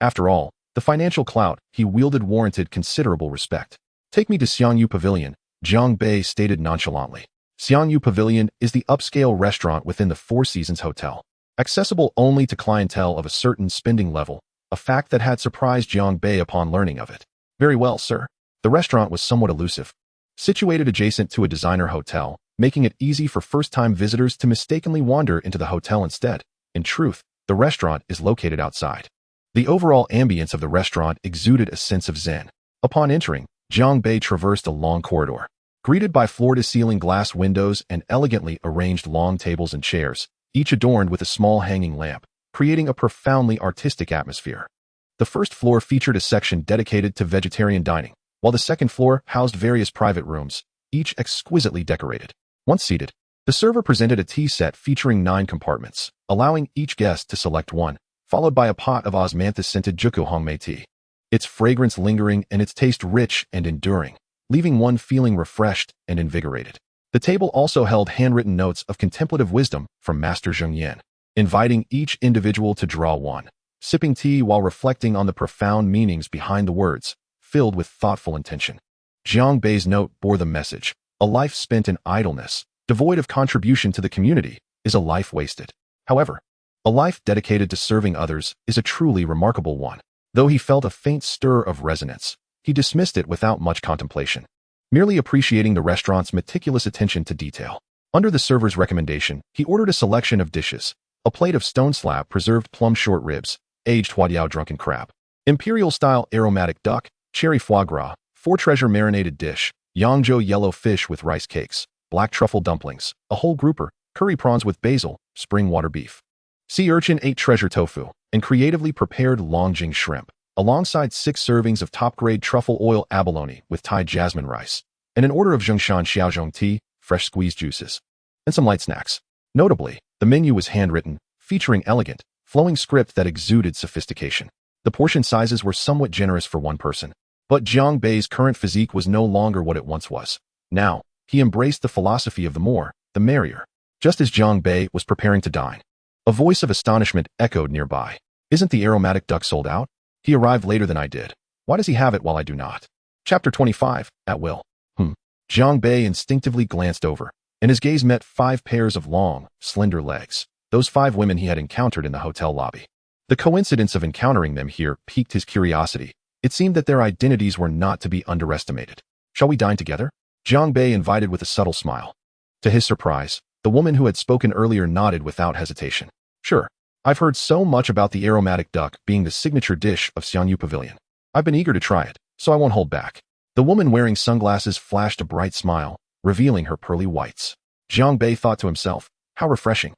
After all, the financial clout he wielded warranted considerable respect. "Take me to Xiangyu Pavilion," Jiang Bei stated nonchalantly. Xiangyu Pavilion is the upscale restaurant within the Four Seasons Hotel, accessible only to clientele of a certain spending level, a fact that had surprised Jiang Bei upon learning of it. "Very well, sir." The restaurant was somewhat elusive, situated adjacent to a designer hotel, making it easy for first-time visitors to mistakenly wander into the hotel instead. In truth, the restaurant is located outside. The overall ambience of the restaurant exuded a sense of zen. Upon entering, Jiang Bei traversed a long corridor, greeted by floor-to-ceiling glass windows and elegantly arranged long tables and chairs, each adorned with a small hanging lamp, creating a profoundly artistic atmosphere. The first floor featured a section dedicated to vegetarian dining, while the second floor housed various private rooms, each exquisitely decorated. Once seated, the server presented a tea set featuring 9 compartments, allowing each guest to select one, followed by a pot of osmanthus-scented Jukuhongmei tea, its fragrance lingering and its taste rich and enduring, leaving one feeling refreshed and invigorated. The table also held handwritten notes of contemplative wisdom from Master Zheng Yan, inviting each individual to draw one, sipping tea while reflecting on the profound meanings behind the words, filled with thoughtful intention. Jiang Bei's note bore the message: "A life spent in idleness, devoid of contribution to the community, is a life wasted. However, a life dedicated to serving others is a truly remarkable one." Though he felt a faint stir of resonance, he dismissed it without much contemplation, merely appreciating the restaurant's meticulous attention to detail. Under the server's recommendation, he ordered a selection of dishes: a plate of stone slab preserved plum short ribs, aged huadiao drunken crab, imperial-style aromatic duck, cherry foie gras, 4 treasure marinated dish, Yangzhou yellow fish with rice cakes, black truffle dumplings, a whole grouper, curry prawns with basil, spring water beef. Sea urchin 8 treasure tofu, and creatively prepared longjing shrimp, alongside 6 servings of top-grade truffle oil abalone with Thai jasmine rice, and an order of Zhongshan xiaozhong tea, fresh squeezed juices, and some light snacks. Notably, the menu was handwritten, featuring elegant, flowing script that exuded sophistication. The portion sizes were somewhat generous for one person, but Jiang Bei's current physique was no longer what it once was. Now, he embraced the philosophy of the more, the merrier. Just as Jiang Bei was preparing to dine, a voice of astonishment echoed nearby. "Isn't the aromatic duck sold out? He arrived later than I did. Why does he have it while I do not?" Chapter 25, At Will. Jiang Bei instinctively glanced over, and his gaze met 5 pairs of long, slender legs, those 5 women he had encountered in the hotel lobby. The coincidence of encountering them here piqued his curiosity. It seemed that their identities were not to be underestimated. "Shall we dine together?" Jiang Bei invited with a subtle smile. To his surprise, the woman who had spoken earlier nodded without hesitation. "Sure. I've heard so much about the aromatic duck being the signature dish of Xianyu Pavilion. I've been eager to try it, so I won't hold back." The woman wearing sunglasses flashed a bright smile, revealing her pearly whites. Jiang Bei thought to himself, how refreshing.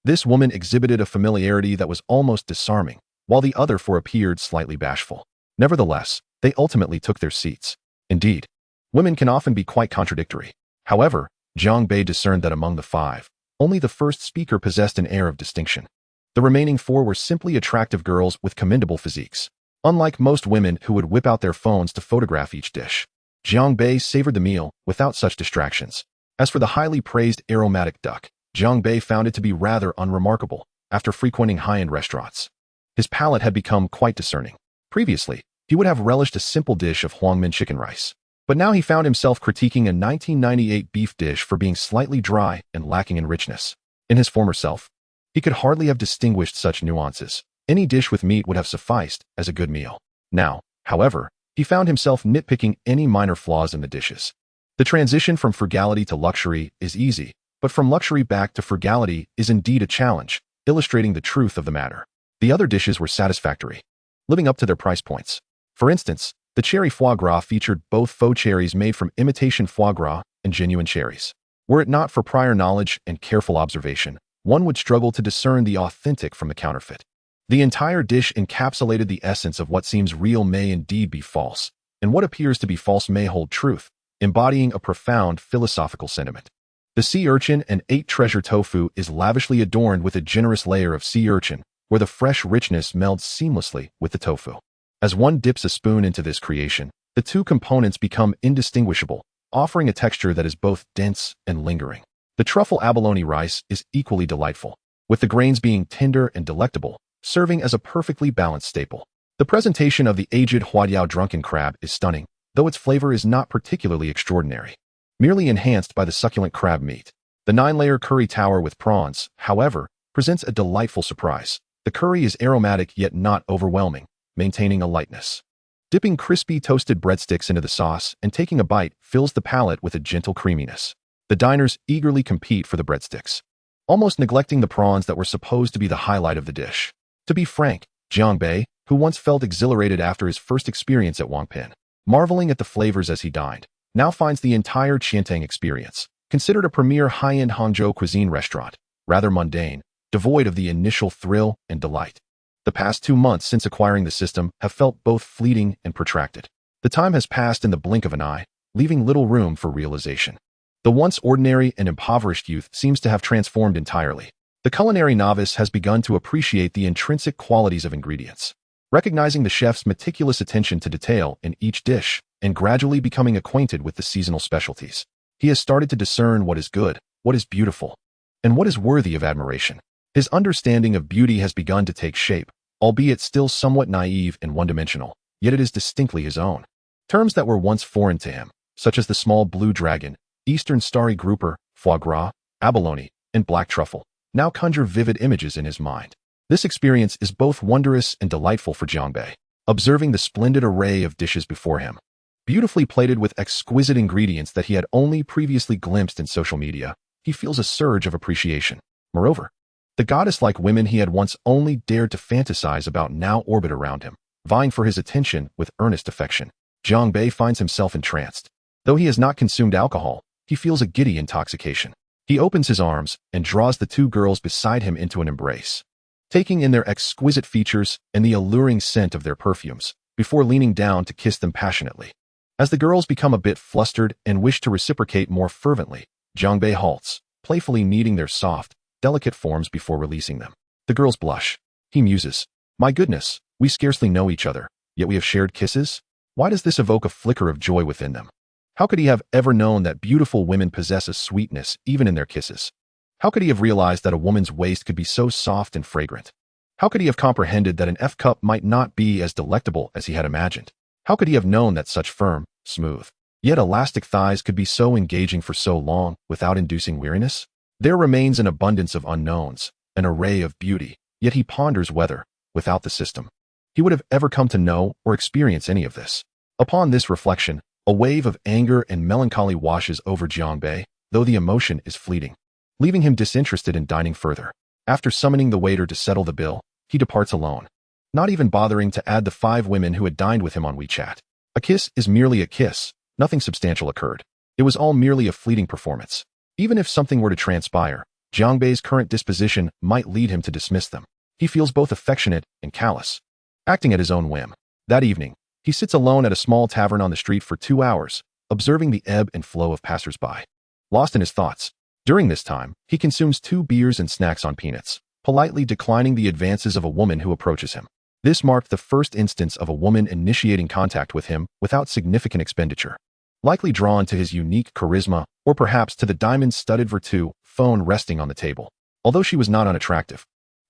This woman exhibited a familiarity that was almost disarming, while the other 4 appeared slightly bashful. Nevertheless, they ultimately took their seats. Indeed, women can often be quite contradictory. However, Jiang Bei discerned that among the 5, only the first speaker possessed an air of distinction. The remaining 4 were simply attractive girls with commendable physiques. Unlike most women who would whip out their phones to photograph each dish, Jiang Bei savored the meal without such distractions. As for the highly praised aromatic duck, Jiang Bei found it to be rather unremarkable after frequenting high-end restaurants. His palate had become quite discerning. Previously, he would have relished a simple dish of Huangmin chicken rice, but now he found himself critiquing a 1998 beef dish for being slightly dry and lacking in richness. In his former self, he could hardly have distinguished such nuances. Any dish with meat would have sufficed as a good meal. Now, however, he found himself nitpicking any minor flaws in the dishes. The transition from frugality to luxury is easy, but from luxury back to frugality is indeed a challenge, illustrating the truth of the matter. The other dishes were satisfactory, living up to their price points. For instance, the cherry foie gras featured both faux cherries made from imitation foie gras and genuine cherries. Were it not for prior knowledge and careful observation, one would struggle to discern the authentic from the counterfeit. The entire dish encapsulated the essence of what seems real may indeed be false, and what appears to be false may hold truth, embodying a profound philosophical sentiment. The sea urchin and 8 treasure tofu is lavishly adorned with a generous layer of sea urchin, where the fresh richness melds seamlessly with the tofu. As one dips a spoon into this creation, the 2 components become indistinguishable, offering a texture that is both dense and lingering. The truffle abalone rice is equally delightful, with the grains being tender and delectable, serving as a perfectly balanced staple. The presentation of the aged huadiao drunken crab is stunning, though its flavor is not particularly extraordinary, merely enhanced by the succulent crab meat. The 9-layer curry tower with prawns, however, presents a delightful surprise. The curry is aromatic yet not overwhelming, maintaining a lightness. Dipping crispy toasted breadsticks into the sauce and taking a bite fills the palate with a gentle creaminess. The diners eagerly compete for the breadsticks, almost neglecting the prawns that were supposed to be the highlight of the dish. To be frank, Jiang Bei, who once felt exhilarated after his first experience at Wangpin, marveling at the flavors as he dined, now finds the entire Qiantang experience, considered a premier high-end Hangzhou cuisine restaurant, rather mundane, devoid of the initial thrill and delight. The past 2 months since acquiring the system have felt both fleeting and protracted. The time has passed in the blink of an eye, leaving little room for realization. The once ordinary and impoverished youth seems to have transformed entirely. The culinary novice has begun to appreciate the intrinsic qualities of ingredients, recognizing the chef's meticulous attention to detail in each dish, and gradually becoming acquainted with the seasonal specialties. He has started to discern what is good, what is beautiful, and what is worthy of admiration. His understanding of beauty has begun to take shape, albeit still somewhat naive and one-dimensional, yet it is distinctly his own. Terms that were once foreign to him, such as the small blue dragon, eastern starry grouper, foie gras, abalone, and black truffle, now conjure vivid images in his mind. This experience is both wondrous and delightful for Jiang Bei. observing the splendid array of dishes before him. Beautifully plated with exquisite ingredients that he had only previously glimpsed in social media, he feels a surge of appreciation. Moreover, the goddess-like women he had once only dared to fantasize about now orbit around him, vying for his attention with earnest affection. Jiang Bei finds himself entranced. Though he has not consumed alcohol, he feels a giddy intoxication. He opens his arms and draws the two girls beside him into an embrace, taking in their exquisite features and the alluring scent of their perfumes, before leaning down to kiss them passionately. As the girls become a bit flustered and wish to reciprocate more fervently, Jiang Bei halts, playfully kneading their soft, delicate forms before releasing them. The girls blush. He muses, "My goodness, we scarcely know each other, yet we have shared kisses? Why does this evoke a flicker of joy within them? How could he have ever known that beautiful women possess a sweetness even in their kisses? How could he have realized that a woman's waist could be so soft and fragrant? How could he have comprehended that an F-cup might not be as delectable as he had imagined? How could he have known that such firm, smooth, yet elastic thighs could be so engaging for so long without inducing weariness? There remains an abundance of unknowns, an array of beauty, yet he ponders whether, without the system, he would have ever come to know or experience any of this. Upon this reflection, a wave of anger and melancholy washes over Jiang Bei, though the emotion is fleeting, leaving him disinterested in dining further. After summoning the waiter to settle the bill, he departs alone, not even bothering to add the 5 women who had dined with him on WeChat. A kiss is merely a kiss. Nothing substantial occurred. It was all merely a fleeting performance. Even if something were to transpire, Jiang Bei's current disposition might lead him to dismiss them. He feels both affectionate and callous, acting at his own whim. That evening, he sits alone at a small tavern on the street for 2 hours, observing the ebb and flow of passers-by. Lost in his thoughts, during this time, he consumes 2 beers and snacks on peanuts, politely declining the advances of a woman who approaches him. This marked the first instance of a woman initiating contact with him without significant expenditure. Likely drawn to his unique charisma, or perhaps to the diamond-studded Vertu phone resting on the table. Although she was not unattractive,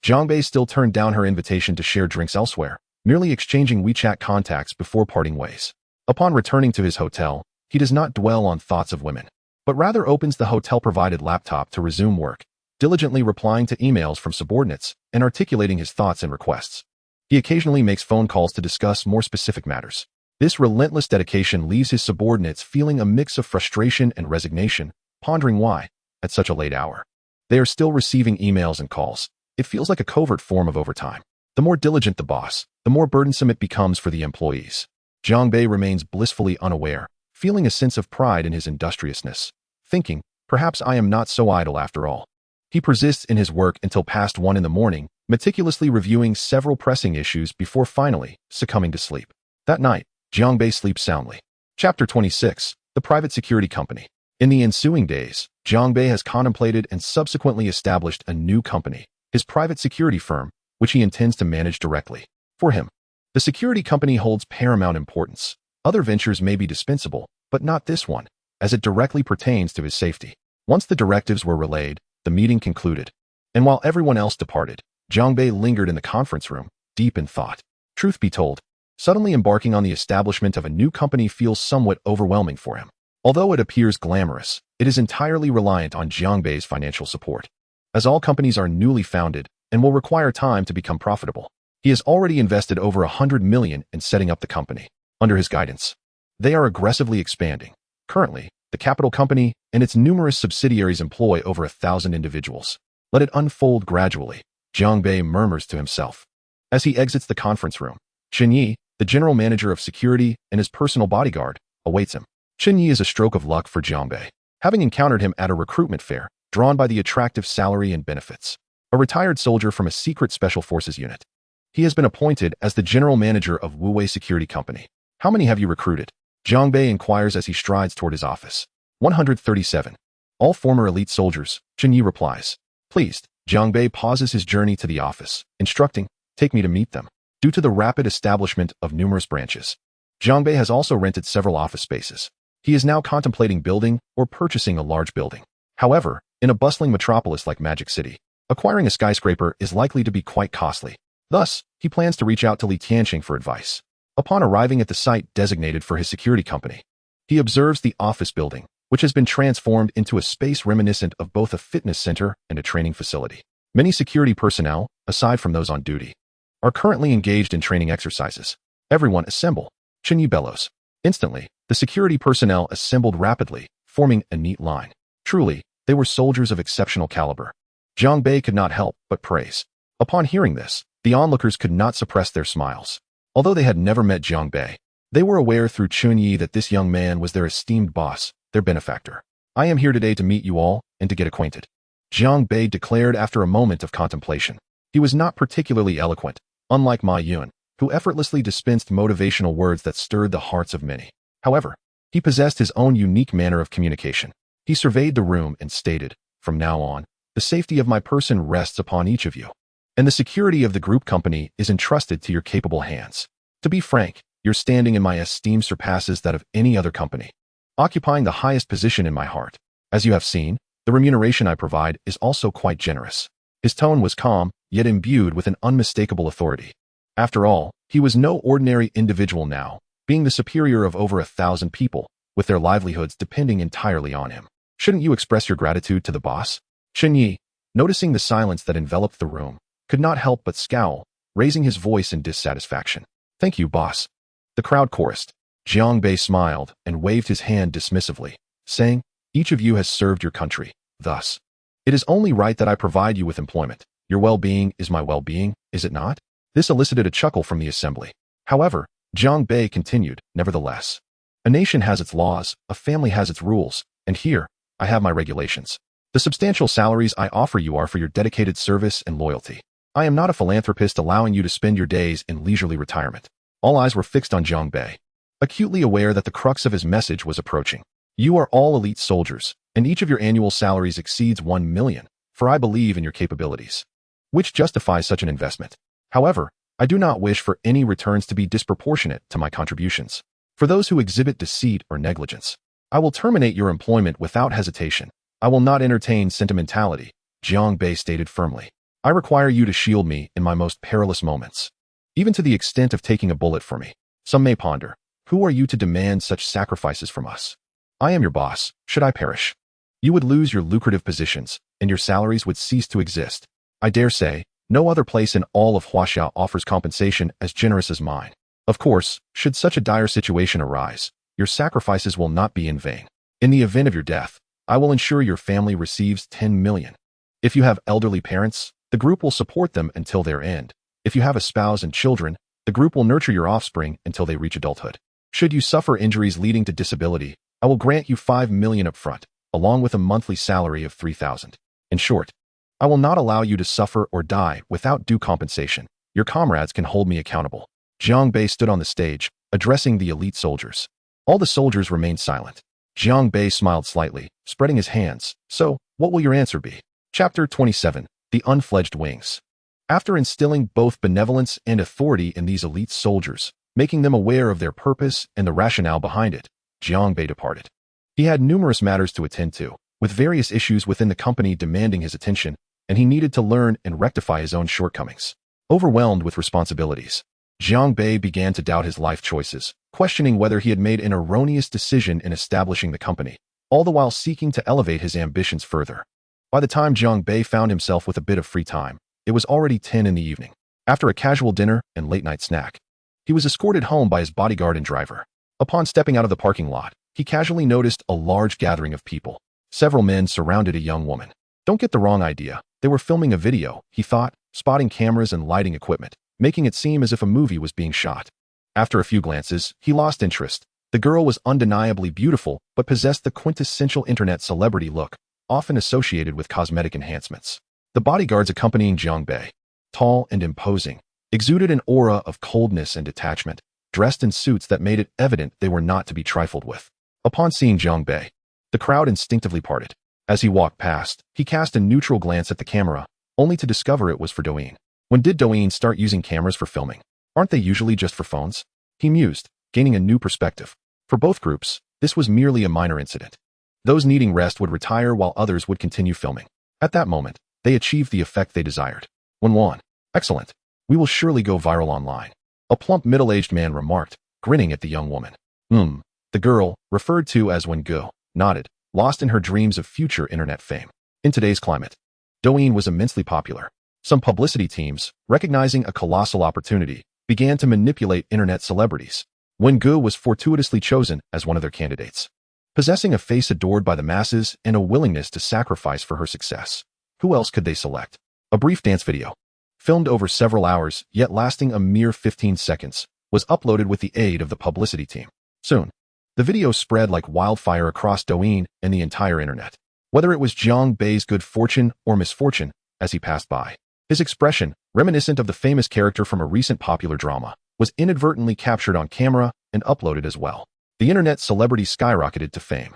Jiang Bei still turned down her invitation to share drinks elsewhere, merely exchanging WeChat contacts before parting ways. Upon returning to his hotel, he does not dwell on thoughts of women, but rather opens the hotel-provided laptop to resume work, diligently replying to emails from subordinates and articulating his thoughts and requests. He occasionally makes phone calls to discuss more specific matters. This relentless dedication leaves his subordinates feeling a mix of frustration and resignation, pondering why, at such a late hour, they are still receiving emails and calls. It feels like a covert form of overtime. The more diligent the boss, the more burdensome it becomes for the employees. Jiang Bei remains blissfully unaware, feeling a sense of pride in his industriousness, thinking, perhaps I am not so idle after all. He persists in his work until past 1 in the morning, meticulously reviewing several pressing issues before finally succumbing to sleep. That night, Jiang Bei sleeps soundly. Chapter 26. The Private Security Company. In the ensuing days, Jiang Bei has contemplated and subsequently established a new company, his private security firm, which he intends to manage directly. For him, the security company holds paramount importance. Other ventures may be dispensable, but not this one, as it directly pertains to his safety. Once the directives were relayed, the meeting concluded, and while everyone else departed, Jiang Bei lingered in the conference room, deep in thought. Truth be told, suddenly embarking on the establishment of a new company feels somewhat overwhelming for him. Although it appears glamorous, it is entirely reliant on Jiang Bei's financial support. As all companies are newly founded and will require time to become profitable, he has already invested over 100 million in setting up the company. Under his guidance, they are aggressively expanding. Currently, the capital company and its numerous subsidiaries employ over 1,000 individuals. Let it unfold gradually, Jiang Bei murmurs to himself. As he exits the conference room, Chen Yi, the general manager of security and his personal bodyguard, awaits him. Chen Yi is a stroke of luck for Jiang Bei, having encountered him at a recruitment fair, drawn by the attractive salary and benefits. A retired soldier from a secret special forces unit. He has been appointed as the general manager of Wuwei Security Company. How many have you recruited? Jiang Bei inquires as he strides toward his office. 137. All former elite soldiers, Chen Yi replies. Pleased, Jiang Bei pauses his journey to the office, instructing, take me to meet them. Due to the rapid establishment of numerous branches, Jiang Bei has also rented several office spaces. He is now contemplating building or purchasing a large building. However, in a bustling metropolis like Magic City, acquiring a skyscraper is likely to be quite costly. Thus, he plans to reach out to Li Tianqing for advice. Upon arriving at the site designated for his security company, he observes the office building, which has been transformed into a space reminiscent of both a fitness center and a training facility. Many security personnel, aside from those on duty, are currently engaged in training exercises. Everyone assemble. Chinyi bellows. Instantly, the security personnel assembled rapidly, forming a neat line. Truly, they were soldiers of exceptional caliber. Jiang Bei could not help but praise. Upon hearing this, the onlookers could not suppress their smiles. Although they had never met Jiang Bei, they were aware through Chunyi that this young man was their esteemed boss, their benefactor. I am here today to meet you all and to get acquainted, Jiang Bei declared after a moment of contemplation. He was not particularly eloquent, unlike Ma Yun, who effortlessly dispensed motivational words that stirred the hearts of many. However, he possessed his own unique manner of communication. He surveyed the room and stated, "From now on, the safety of my person rests upon each of you, and the security of the group company is entrusted to your capable hands. To be frank, your standing in my esteem surpasses that of any other company, occupying the highest position in my heart. As you have seen, the remuneration I provide is also quite generous." His tone was calm, yet imbued with an unmistakable authority. After all, he was no ordinary individual now, being the superior of over 1,000 people, with their livelihoods depending entirely on him. "Shouldn't you express your gratitude to the boss?" Chen Yi, noticing the silence that enveloped the room, could not help but scowl, raising his voice in dissatisfaction. "Thank you, boss." The crowd chorused. Jiang Bei smiled and waved his hand dismissively, saying, "Each of you has served your country. Thus, it is only right that I provide you with employment. Your well-being is my well-being, is it not?" This elicited a chuckle from the assembly. However, Jiang Bei continued, "Nevertheless, a nation has its laws, a family has its rules, and here, I have my regulations. The substantial salaries I offer you are for your dedicated service and loyalty. I am not a philanthropist allowing you to spend your days in leisurely retirement." All eyes were fixed on Jiang Bei, acutely aware that the crux of his message was approaching. "You are all elite soldiers, and each of your annual salaries exceeds 1 million, for I believe in your capabilities, which justifies such an investment. However, I do not wish for any returns to be disproportionate to my contributions. For those who exhibit deceit or negligence, I will terminate your employment without hesitation. I will not entertain sentimentality," Jiang Bei stated firmly. "I require you to shield me in my most perilous moments, even to the extent of taking a bullet for me." Some may ponder, who are you to demand such sacrifices from us? I am your boss. Should I perish, you would lose your lucrative positions, and your salaries would cease to exist. I dare say, no other place in all of Huaxia offers compensation as generous as mine. Of course, should such a dire situation arise, your sacrifices will not be in vain. In the event of your death, I will ensure your family receives 10 million. If you have elderly parents, the group will support them until their end. If you have a spouse and children, the group will nurture your offspring until they reach adulthood. Should you suffer injuries leading to disability, I will grant you 5 million upfront, along with a monthly salary of 3,000. In short, I will not allow you to suffer or die without due compensation. Your comrades can hold me accountable. Jiang Bei stood on the stage, addressing the elite soldiers. All the soldiers remained silent. Jiang Bei smiled slightly, spreading his hands. "So, what will your answer be?" Chapter 27, The Unfledged Wings. After instilling both benevolence and authority in these elite soldiers, making them aware of their purpose and the rationale behind it, Jiang Bei departed. He had numerous matters to attend to, with various issues within the company demanding his attention, and he needed to learn and rectify his own shortcomings. Overwhelmed with responsibilities, Jiang Bei began to doubt his life choices, questioning whether he had made an erroneous decision in establishing the company, all the while seeking to elevate his ambitions further. By the time Jiang Bei found himself with a bit of free time, it was already 10 in the evening. After a casual dinner and late-night snack, he was escorted home by his bodyguard and driver. Upon stepping out of the parking lot, he casually noticed a large gathering of people. Several men surrounded a young woman. Don't get the wrong idea. They were filming a video, he thought, spotting cameras and lighting equipment, making it seem as if a movie was being shot. After a few glances, he lost interest. The girl was undeniably beautiful, but possessed the quintessential internet celebrity look, often associated with cosmetic enhancements. The bodyguards accompanying Jiang Bei, tall and imposing, exuded an aura of coldness and detachment, dressed in suits that made it evident they were not to be trifled with. Upon seeing Jiang Bei, the crowd instinctively parted. As he walked past, he cast a neutral glance at the camera, only to discover it was for Douyin. When did Douyin start using cameras for filming? Aren't they usually just for phones? He mused, gaining a new perspective. For both groups, this was merely a minor incident. Those needing rest would retire while others would continue filming. At that moment, they achieved the effect they desired. Wen Wan, excellent. We will surely go viral online. A plump middle-aged man remarked, grinning at the young woman. The girl, referred to as Wen Gu, nodded, lost in her dreams of future internet fame. In today's climate, Douyin was immensely popular. Some publicity teams, recognizing a colossal opportunity, began to manipulate internet celebrities. Wen Gu was fortuitously chosen as one of their candidates. Possessing a face adored by the masses and a willingness to sacrifice for her success, who else could they select? A brief dance video, filmed over several hours yet lasting a mere 15 seconds, was uploaded with the aid of the publicity team. Soon, the video spread like wildfire across Douyin and the entire internet. Whether it was Jiang Bei's good fortune or misfortune as he passed by, his expression, reminiscent of the famous character from a recent popular drama, was inadvertently captured on camera and uploaded as well. The internet celebrity skyrocketed to fame,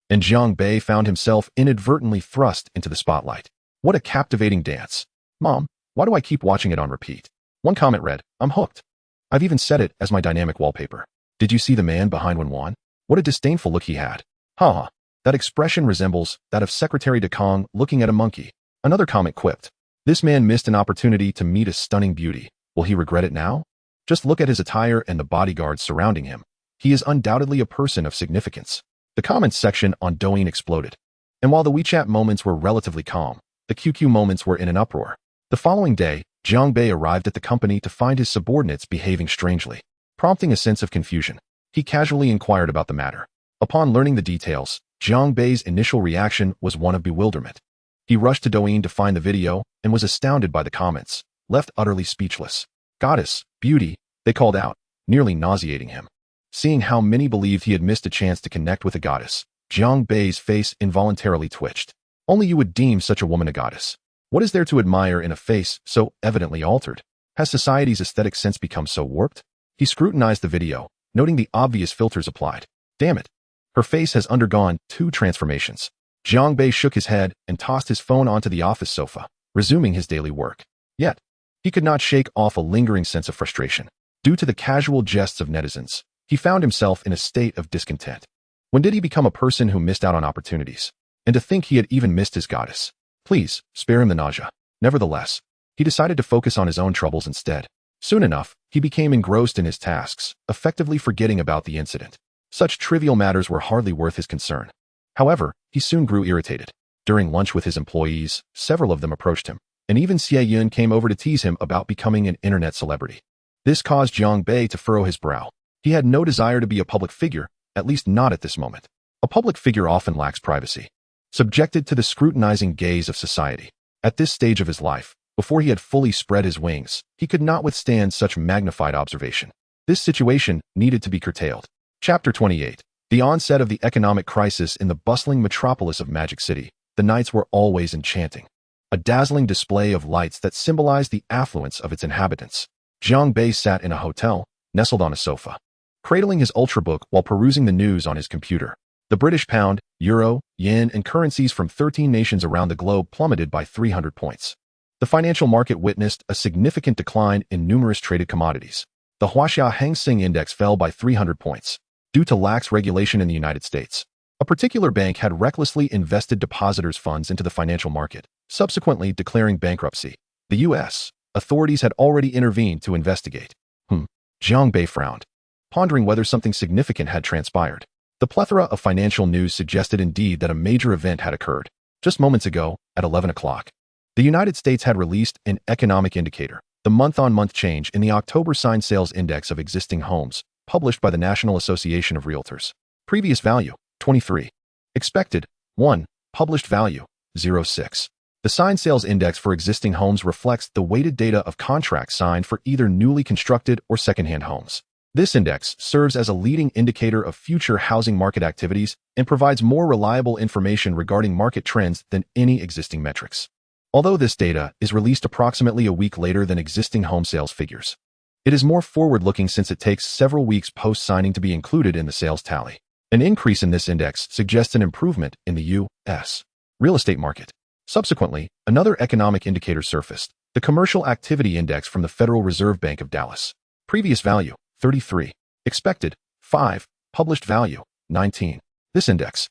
and Jiang Bei found himself inadvertently thrust into the spotlight. What a captivating dance. Mom, why do I keep watching it on repeat? One comment read, I'm hooked. I've even set it as my dynamic wallpaper. Did you see the man behind Wen? What a disdainful look he had. Haha, that expression resembles that of Secretary de Kong looking at a monkey. Another comment quipped, this man missed an opportunity to meet a stunning beauty. Will he regret it now? Just look at his attire and the bodyguards surrounding him. He is undoubtedly a person of significance. The comments section on Douyin exploded. And while the WeChat moments were relatively calm, the QQ moments were in an uproar. The following day, Jiang Bei arrived at the company to find his subordinates behaving strangely, prompting a sense of confusion. He casually inquired about the matter. Upon learning the details, Jiang Bei's initial reaction was one of bewilderment. He rushed to Douyin to find the video and was astounded by the comments, left utterly speechless. Goddess, beauty, they called out, nearly nauseating him. Seeing how many believed he had missed a chance to connect with a goddess, Jiang Bei's face involuntarily twitched. Only you would deem such a woman a goddess. What is there to admire in a face so evidently altered? Has society's aesthetic sense become so warped? He scrutinized the video, noting the obvious filters applied. Damn it. Her face has undergone 2 transformations. Jiang Bei shook his head and tossed his phone onto the office sofa, resuming his daily work. Yet, he could not shake off a lingering sense of frustration. Due to the casual jests of netizens, he found himself in a state of discontent. When did he become a person who missed out on opportunities? And to think he had even missed his goddess. Please, spare him the nausea. Nevertheless, he decided to focus on his own troubles instead. Soon enough, he became engrossed in his tasks, effectively forgetting about the incident. Such trivial matters were hardly worth his concern. However, he soon grew irritated. During lunch with his employees, several of them approached him, and even Xie Yun came over to tease him about becoming an internet celebrity. This caused Jiang Bei to furrow his brow. He had no desire to be a public figure, at least not at this moment. A public figure often lacks privacy, subjected to the scrutinizing gaze of society. At this stage of his life, before he had fully spread his wings, he could not withstand such magnified observation. This situation needed to be curtailed. Chapter 28. The onset of the economic crisis in the bustling metropolis of Magic City. The nights were always enchanting. A dazzling display of lights that symbolized the affluence of its inhabitants. Jiang Bei sat in a hotel, nestled on a sofa, cradling his ultrabook while perusing the news on his computer. The British pound, euro, yen, and currencies from 13 nations around the globe plummeted by 300 points. The financial market witnessed a significant decline in numerous traded commodities. The Huaxia Hang Seng Index fell by 300 points, due to lax regulation in the United States. A particular bank had recklessly invested depositors' funds into the financial market, subsequently declaring bankruptcy. The U.S. authorities had already intervened to investigate. Jiang Bei frowned, pondering whether something significant had transpired. The plethora of financial news suggested indeed that a major event had occurred. Just moments ago, at 11 o'clock, the United States had released an economic indicator, the month-on-month change in the October Sign Sales Index of Existing Homes, published by the National Association of Realtors. Previous value, 23. Expected, 1. Published value, 0.6. The Sign Sales Index for existing homes reflects the weighted data of contracts signed for either newly constructed or second-hand homes. This index serves as a leading indicator of future housing market activities and provides more reliable information regarding market trends than any existing metrics. Although this data is released approximately a week later than existing home sales figures, it is more forward-looking since it takes several weeks post-signing to be included in the sales tally. An increase in this index suggests an improvement in the U.S. real estate market. Subsequently, another economic indicator surfaced, the Commercial Activity Index from the Federal Reserve Bank of Dallas. Previous value, 33. Expected, 5. Published value, 19. This index,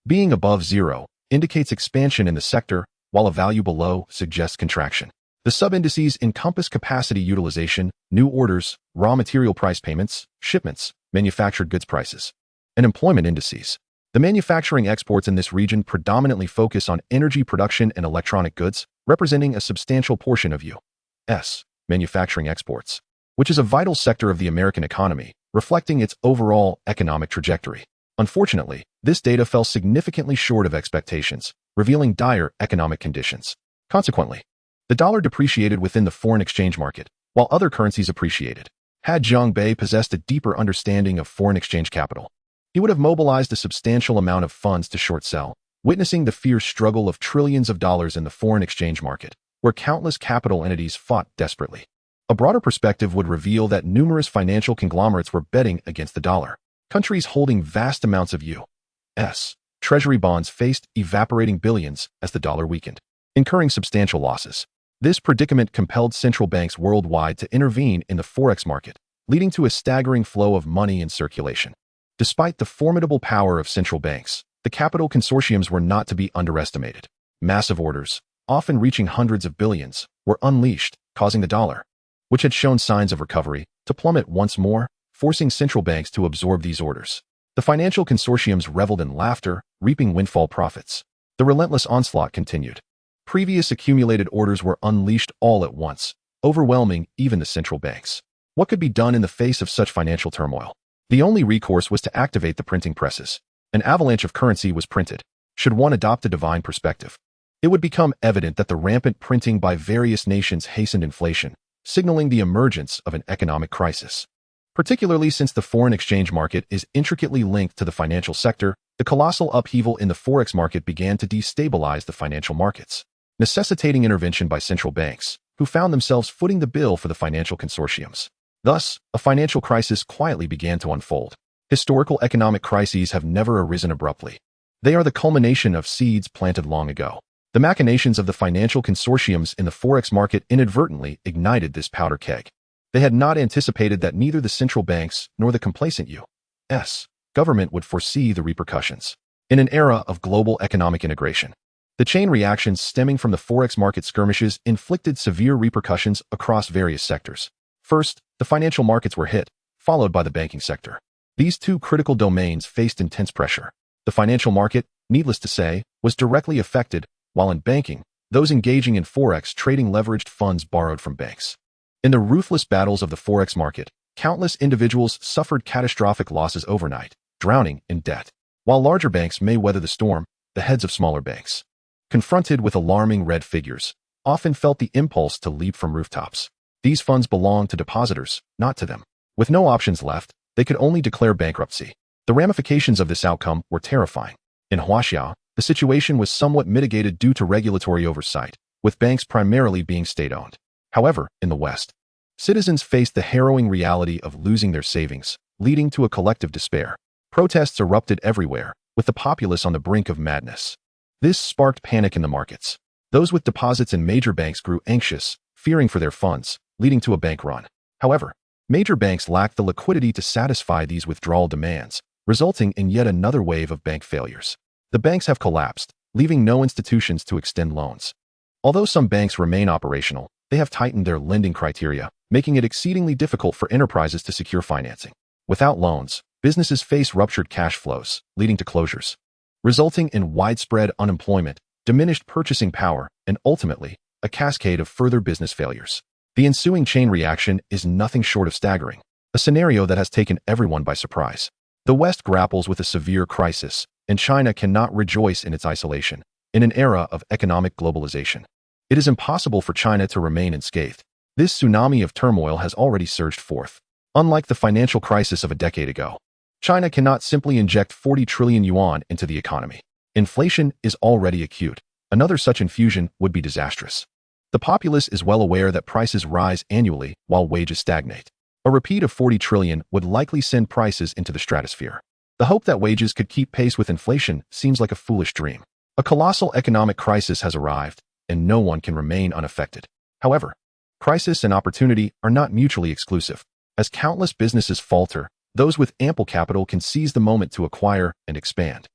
being above 0, indicates expansion in the sector, while a value below suggests contraction. The sub-indices encompass capacity utilization, new orders, raw material price payments, shipments, manufactured goods prices, and employment indices. The manufacturing exports in this region predominantly focus on energy production and electronic goods, representing a substantial portion of U.S. manufacturing exports. which is a vital sector of the American economy, reflecting its overall economic trajectory. Unfortunately, this data fell significantly short of expectations, revealing dire economic conditions. Consequently, the dollar depreciated within the foreign exchange market, while other currencies appreciated. Had Zhang Bei possessed a deeper understanding of foreign exchange capital, he would have mobilized a substantial amount of funds to short sell, witnessing the fierce struggle of trillions of dollars in the foreign exchange market, where countless capital entities fought desperately. A broader perspective would reveal that numerous financial conglomerates were betting against the dollar. Countries holding vast amounts of U.S. Treasury bonds faced evaporating billions as the dollar weakened, incurring substantial losses. This predicament compelled central banks worldwide to intervene in the forex market, leading to a staggering flow of money in circulation. Despite the formidable power of central banks, the capital consortiums were not to be underestimated. Massive orders, often reaching hundreds of billions, were unleashed, causing the dollar, which had shown signs of recovery, to plummet once more, forcing central banks to absorb these orders. The financial consortiums reveled in laughter, reaping windfall profits. The relentless onslaught continued. Previous accumulated orders were unleashed all at once, overwhelming even the central banks. What could be done in the face of such financial turmoil? The only recourse was to activate the printing presses. An avalanche of currency was printed. Should one adopt a divine perspective, it would become evident that the rampant printing by various nations hastened inflation, signaling the emergence of an economic crisis. Particularly since the foreign exchange market is intricately linked to the financial sector, the colossal upheaval in the forex market began to destabilize the financial markets, necessitating intervention by central banks, who found themselves footing the bill for the financial consortiums. Thus, a financial crisis quietly began to unfold. Historical economic crises have never arisen abruptly. They are the culmination of seeds planted long ago. The machinations of the financial consortiums in the forex market inadvertently ignited this powder keg. They had not anticipated that neither the central banks nor the complacent U.S. government would foresee the repercussions. In an era of global economic integration, the chain reactions stemming from the forex market skirmishes inflicted severe repercussions across various sectors. First, the financial markets were hit, followed by the banking sector. These two critical domains faced intense pressure. The financial market, needless to say, was directly affected, while in banking, those engaging in forex trading leveraged funds borrowed from banks. In the ruthless battles of the forex market, countless individuals suffered catastrophic losses overnight, drowning in debt. While larger banks may weather the storm, the heads of smaller banks, confronted with alarming red figures, often felt the impulse to leap from rooftops. These funds belonged to depositors, not to them. With no options left, they could only declare bankruptcy. The ramifications of this outcome were terrifying. In Huaxia, the situation was somewhat mitigated due to regulatory oversight, with banks primarily being state-owned. However, in the West, citizens faced the harrowing reality of losing their savings, leading to a collective despair. Protests erupted everywhere, with the populace on the brink of madness. This sparked panic in the markets. Those with deposits in major banks grew anxious, fearing for their funds, leading to a bank run. However, major banks lacked the liquidity to satisfy these withdrawal demands, resulting in yet another wave of bank failures. The banks have collapsed, leaving no institutions to extend loans. Although some banks remain operational, they have tightened their lending criteria, making it exceedingly difficult for enterprises to secure financing. Without loans, businesses face ruptured cash flows, leading to closures, resulting in widespread unemployment, diminished purchasing power, and ultimately, a cascade of further business failures. The ensuing chain reaction is nothing short of staggering, a scenario that has taken everyone by surprise. The West grapples with a severe crisis, and China cannot rejoice in its isolation. In an era of economic globalization, it is impossible for China to remain unscathed. This tsunami of turmoil has already surged forth. Unlike the financial crisis of a decade ago, China cannot simply inject 40 trillion yuan into the economy. Inflation is already acute. Another such infusion would be disastrous. The populace is well aware that prices rise annually while wages stagnate. A repeat of 40 trillion would likely send prices into the stratosphere. The hope that wages could keep pace with inflation seems like a foolish dream. A colossal economic crisis has arrived, and no one can remain unaffected. However, crisis and opportunity are not mutually exclusive. As countless businesses falter, those with ample capital can seize the moment to acquire and expand.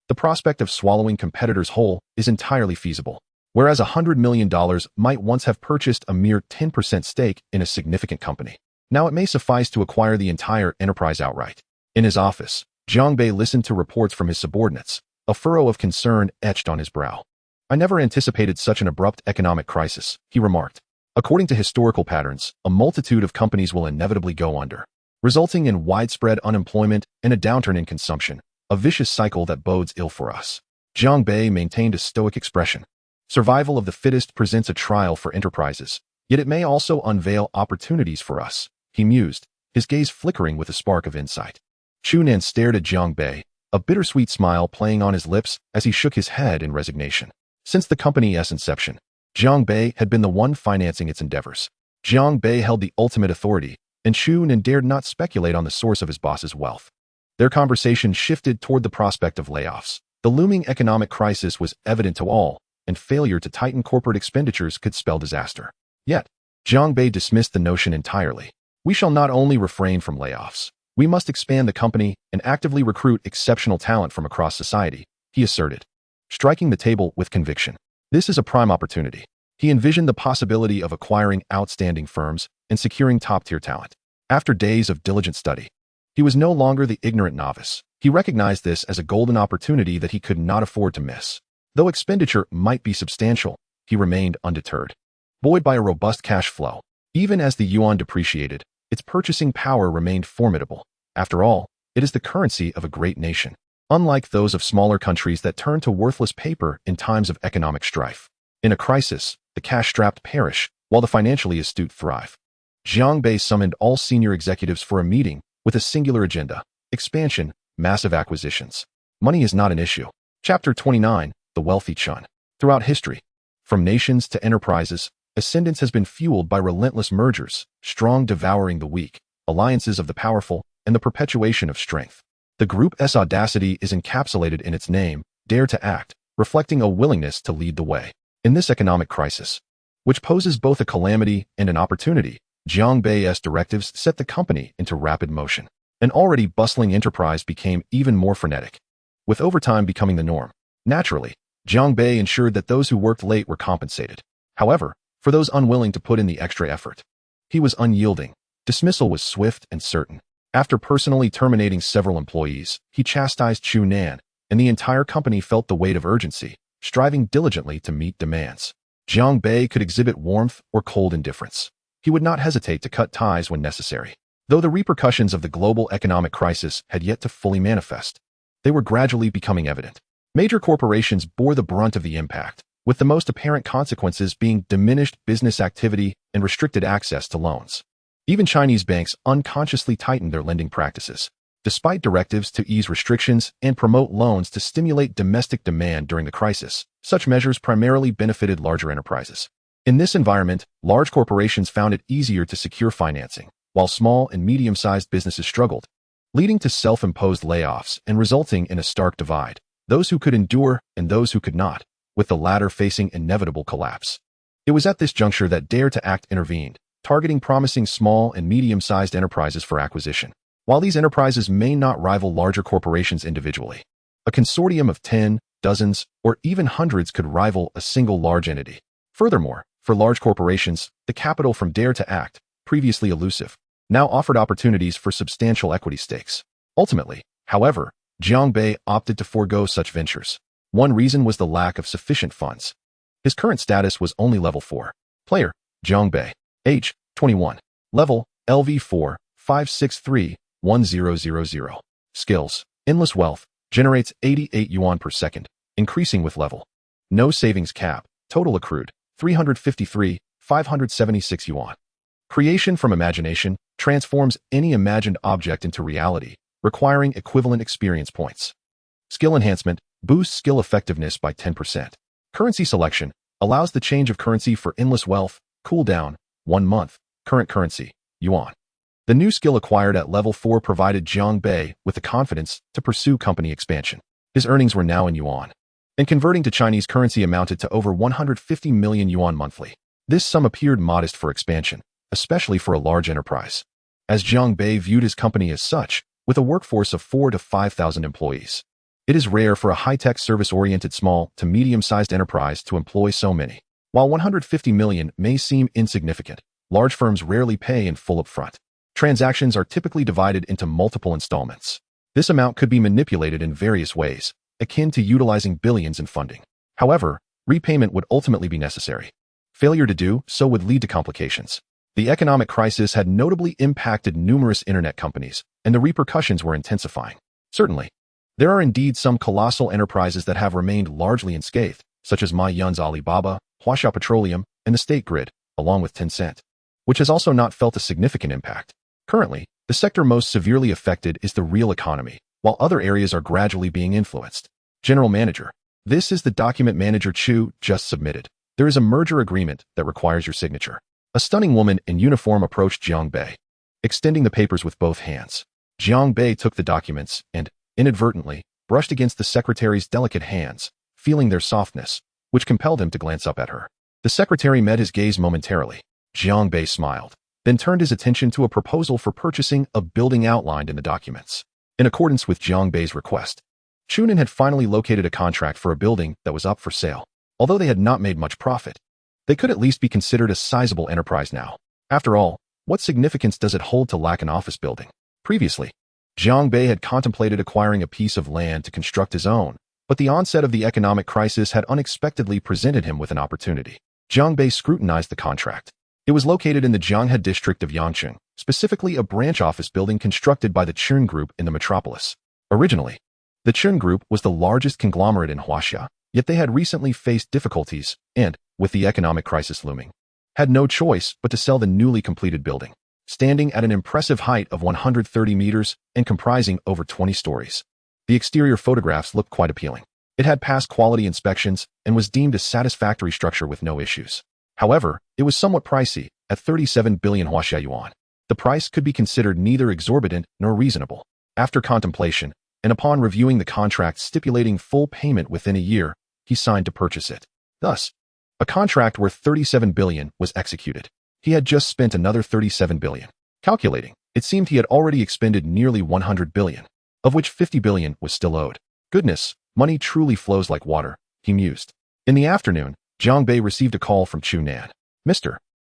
The prospect of swallowing competitors whole is entirely feasible. Whereas $100 million might once have purchased a mere 10% stake in a significant company, now it may suffice to acquire the entire enterprise outright. In his office, Zhang Bei listened to reports from his subordinates, a furrow of concern etched on his brow. "I never anticipated such an abrupt economic crisis," he remarked. According to historical patterns, a multitude of companies will inevitably go under, resulting in widespread unemployment and a downturn in consumption, a vicious cycle that bodes ill for us. Jiang Bei maintained a stoic expression. Survival of the fittest presents a trial for enterprises, yet it may also unveil opportunities for us, he mused, his gaze flickering with a spark of insight. Chunan stared at Jiang Bei, a bittersweet smile playing on his lips as he shook his head in resignation. Since the company's inception, Jiang Bei had been the one financing its endeavors. Jiang Bei held the ultimate authority, and Chunan dared not speculate on the source of his boss's wealth. Their conversation shifted toward the prospect of layoffs. The looming economic crisis was evident to all, and failure to tighten corporate expenditures could spell disaster. Yet, Jiang Bei dismissed the notion entirely. We shall not only refrain from layoffs, we must expand the company and actively recruit exceptional talent from across society, he asserted, striking the table with conviction. This is a prime opportunity. He envisioned the possibility of acquiring outstanding firms and securing top-tier talent. After days of diligent study, he was no longer the ignorant novice. He recognized this as a golden opportunity that he could not afford to miss. Though expenditure might be substantial, he remained undeterred. Buoyed by a robust cash flow, even as the yuan depreciated, its purchasing power remained formidable. After all, it is the currency of a great nation, unlike those of smaller countries that turn to worthless paper in times of economic strife. In a crisis, the cash-strapped perish, while the financially astute thrive. Jiang Bei summoned all senior executives for a meeting with a singular agenda: expansion, massive acquisitions. Money is not an issue. Chapter 29, The Wealthy Chun. Throughout history, from nations to enterprises, ascendance has been fueled by relentless mergers, strong devouring the weak, alliances of the powerful, and the perpetuation of strength. The group's audacity is encapsulated in its name, Dare to Act, reflecting a willingness to lead the way. In this economic crisis, which poses both a calamity and an opportunity, Jiang Bei's directives set the company into rapid motion. An already bustling enterprise became even more frenetic, with overtime becoming the norm. Naturally, Jiang Bei ensured that those who worked late were compensated. However, for those unwilling to put in the extra effort, he was unyielding. Dismissal was swift and certain. After personally terminating several employees, he chastised Chunan, and the entire company felt the weight of urgency, striving diligently to meet demands. Jiang Bei could exhibit warmth or cold indifference. He would not hesitate to cut ties when necessary. Though the repercussions of the global economic crisis had yet to fully manifest, they were gradually becoming evident. Major corporations bore the brunt of the impact, with the most apparent consequences being diminished business activity and restricted access to loans. Even Chinese banks unconsciously tightened their lending practices, despite directives to ease restrictions and promote loans to stimulate domestic demand during the crisis. Such measures primarily benefited larger enterprises. In this environment, large corporations found it easier to secure financing, while small and medium-sized businesses struggled, leading to self-imposed layoffs and resulting in a stark divide: those who could endure and those who could not, with the latter facing inevitable collapse. It was at this juncture that Dare to Act intervened, targeting promising small and medium-sized enterprises for acquisition. While these enterprises may not rival larger corporations individually, a consortium of 10, dozens, or even hundreds could rival a single large entity. Furthermore, for large corporations, the capital from Dare to Act, previously elusive, now offered opportunities for substantial equity stakes. Ultimately, however, Jiang Bei opted to forego such ventures. One reason was the lack of sufficient funds. His current status was only level 4. Player: Jiang Bei. Age: 21. Level: LV4, 563-1000. Skills: Endless Wealth, generates 88 yuan per second, increasing with level. No savings cap, total accrued, 353, 576 yuan. Creation from imagination, transforms any imagined object into reality, requiring equivalent experience points. Skill enhancement, boosts skill effectiveness by 10%. Currency selection, allows the change of currency for endless wealth, cooldown, 1 month, current currency, yuan. The new skill acquired at level 4 provided Jiang Bei with the confidence to pursue company expansion. His earnings were now in yuan, and converting to Chinese currency amounted to over 150 million yuan monthly. This sum appeared modest for expansion, especially for a large enterprise, as Jiang Bei viewed his company as such, with a workforce of 4,000 to 5,000 employees. It is rare for a high-tech service-oriented small to medium-sized enterprise to employ so many. While 150 million may seem insignificant, large firms rarely pay in full upfront. Transactions are typically divided into multiple installments. This amount could be manipulated in various ways, akin to utilizing billions in funding. However, repayment would ultimately be necessary. Failure to do so would lead to complications. The economic crisis had notably impacted numerous internet companies, and the repercussions were intensifying. Certainly, there are indeed some colossal enterprises that have remained largely unscathed, such as Ma Yun's Alibaba, Huaxia Petroleum, and the State Grid, along with Tencent, which has also not felt a significant impact. Currently, the sector most severely affected is the real economy, while other areas are gradually being influenced. General Manager. This is the document Manager Chu just submitted. There is a merger agreement that requires your signature. A stunning woman in uniform approached Jiang Bei, extending the papers with both hands. Jiang Bei took the documents and, inadvertently, brushed against the secretary's delicate hands, feeling their softness, which compelled him to glance up at her. The secretary met his gaze momentarily. Jiang Bei smiled, then turned his attention to a proposal for purchasing a building outlined in the documents. In accordance with Jiang Bei's request, Chunin had finally located a contract for a building that was up for sale. Although they had not made much profit, they could at least be considered a sizable enterprise now. After all, what significance does it hold to lack an office building? Previously, Jiang Bei had contemplated acquiring a piece of land to construct his own, but the onset of the economic crisis had unexpectedly presented him with an opportunity. Jiang Bei scrutinized the contract. It was located in the Jianghe district of Yangcheng, specifically a branch office building constructed by the Chun Group in the metropolis. Originally, the Chun Group was the largest conglomerate in Huaxia, yet they had recently faced difficulties and, with the economic crisis looming, had no choice but to sell the newly completed building. Standing at an impressive height of 130 meters and comprising over 20 stories, the exterior photographs looked quite appealing. It had passed quality inspections and was deemed a satisfactory structure with no issues. However, it was somewhat pricey, at 37 billion Huaxia yuan. The price could be considered neither exorbitant nor reasonable. After contemplation, and upon reviewing the contract stipulating full payment within a year, he signed to purchase it. Thus, a contract worth 37 billion was executed. He had just spent another 37 billion. Calculating, it seemed he had already expended nearly 100 billion, of which 50 billion was still owed. Goodness, money truly flows like water, he mused. In the afternoon, Jiang Bei received a call from Chu Nan. Mr.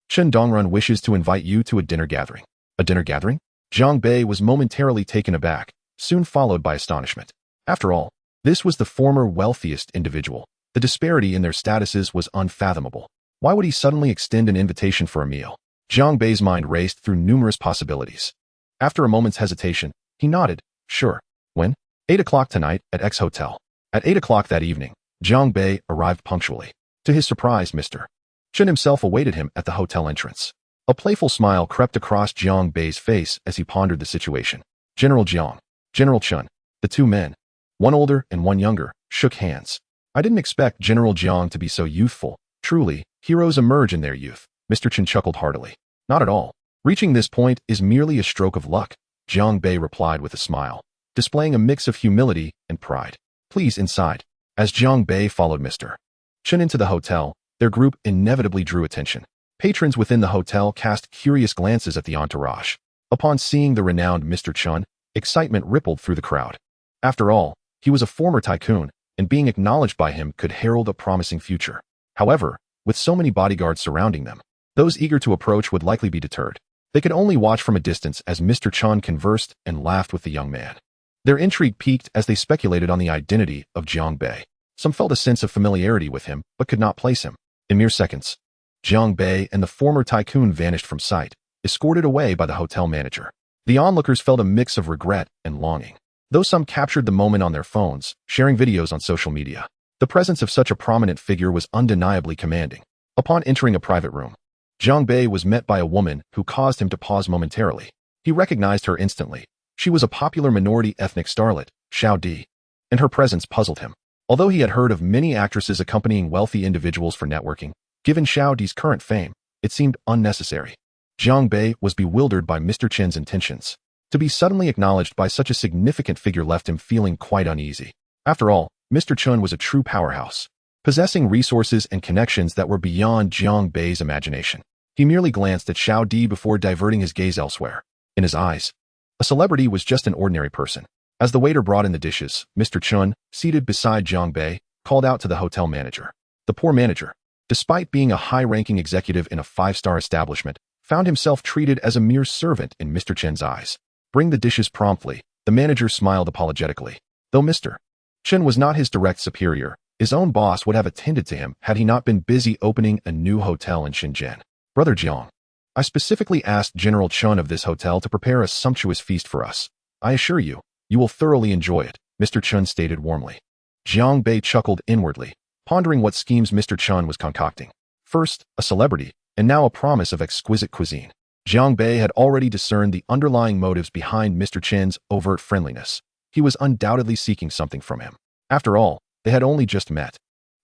Chen Dongrun wishes to invite you to a dinner gathering. A dinner gathering? Jiang Bei was momentarily taken aback, soon followed by astonishment. After all, this was the former wealthiest individual. The disparity in their statuses was unfathomable. Why would he suddenly extend an invitation for a meal? Jiang Bei's mind raced through numerous possibilities. After a moment's hesitation, he nodded. Sure. When? 8 o'clock tonight at X Hotel. At 8 o'clock that evening, Jiang Bei arrived punctually. To his surprise, Mr. Chen himself awaited him at the hotel entrance. A playful smile crept across Jiang Bei's face as he pondered the situation. General Jiang, General Chen, the two men, one older and one younger, shook hands. I didn't expect General Jiang to be so youthful. Truly, heroes emerge in their youth. Mr. Chen chuckled heartily. Not at all. Reaching this point is merely a stroke of luck, Jiang Bei replied with a smile, displaying a mix of humility and pride. Please inside. As Jiang Bei followed Mr. Chen into the hotel, their group inevitably drew attention. Patrons within the hotel cast curious glances at the entourage. Upon seeing the renowned Mr. Chen, excitement rippled through the crowd. After all, he was a former tycoon, and being acknowledged by him could herald a promising future. However, with so many bodyguards surrounding them, those eager to approach would likely be deterred. They could only watch from a distance as Mr. Chen conversed and laughed with the young man. Their intrigue peaked as they speculated on the identity of Jiang Bei. Some felt a sense of familiarity with him, but could not place him. In mere seconds, Jiang Bei and the former tycoon vanished from sight, escorted away by the hotel manager. The onlookers felt a mix of regret and longing. Though some captured the moment on their phones, sharing videos on social media, the presence of such a prominent figure was undeniably commanding. Upon entering a private room, Jiang Bei was met by a woman who caused him to pause momentarily. He recognized her instantly. She was a popular minority ethnic starlet, Xiao Di, and her presence puzzled him. Although he had heard of many actresses accompanying wealthy individuals for networking, given Xiao Di's current fame, it seemed unnecessary. Jiang Bei was bewildered by Mr. Chen's intentions. To be suddenly acknowledged by such a significant figure left him feeling quite uneasy. After all, Mr. Chen was a true powerhouse, possessing resources and connections that were beyond Jiang Bei's imagination. He merely glanced at Xiao Di before diverting his gaze elsewhere. In his eyes, a celebrity was just an ordinary person. As the waiter brought in the dishes, Mr. Chen, seated beside Jiang Bei, called out to the hotel manager. The poor manager, despite being a high-ranking executive in a five-star establishment, found himself treated as a mere servant in Mr. Chen's eyes. Bring the dishes promptly, the manager smiled apologetically. Though Mr. Chen was not his direct superior, His own boss would have attended to him had he not been busy opening a new hotel in Shenzhen. Brother Jiang, I specifically asked General Chun of this hotel to prepare a sumptuous feast for us. I assure you, you will thoroughly enjoy it, Mr. Chun stated warmly. Jiang Bei chuckled inwardly, pondering what schemes Mr. Chun was concocting. First, a celebrity, and now a promise of exquisite cuisine. Jiang Bei had already discerned the underlying motives behind Mr. Chen's overt friendliness. He was undoubtedly seeking something from him. After all, they had only just met,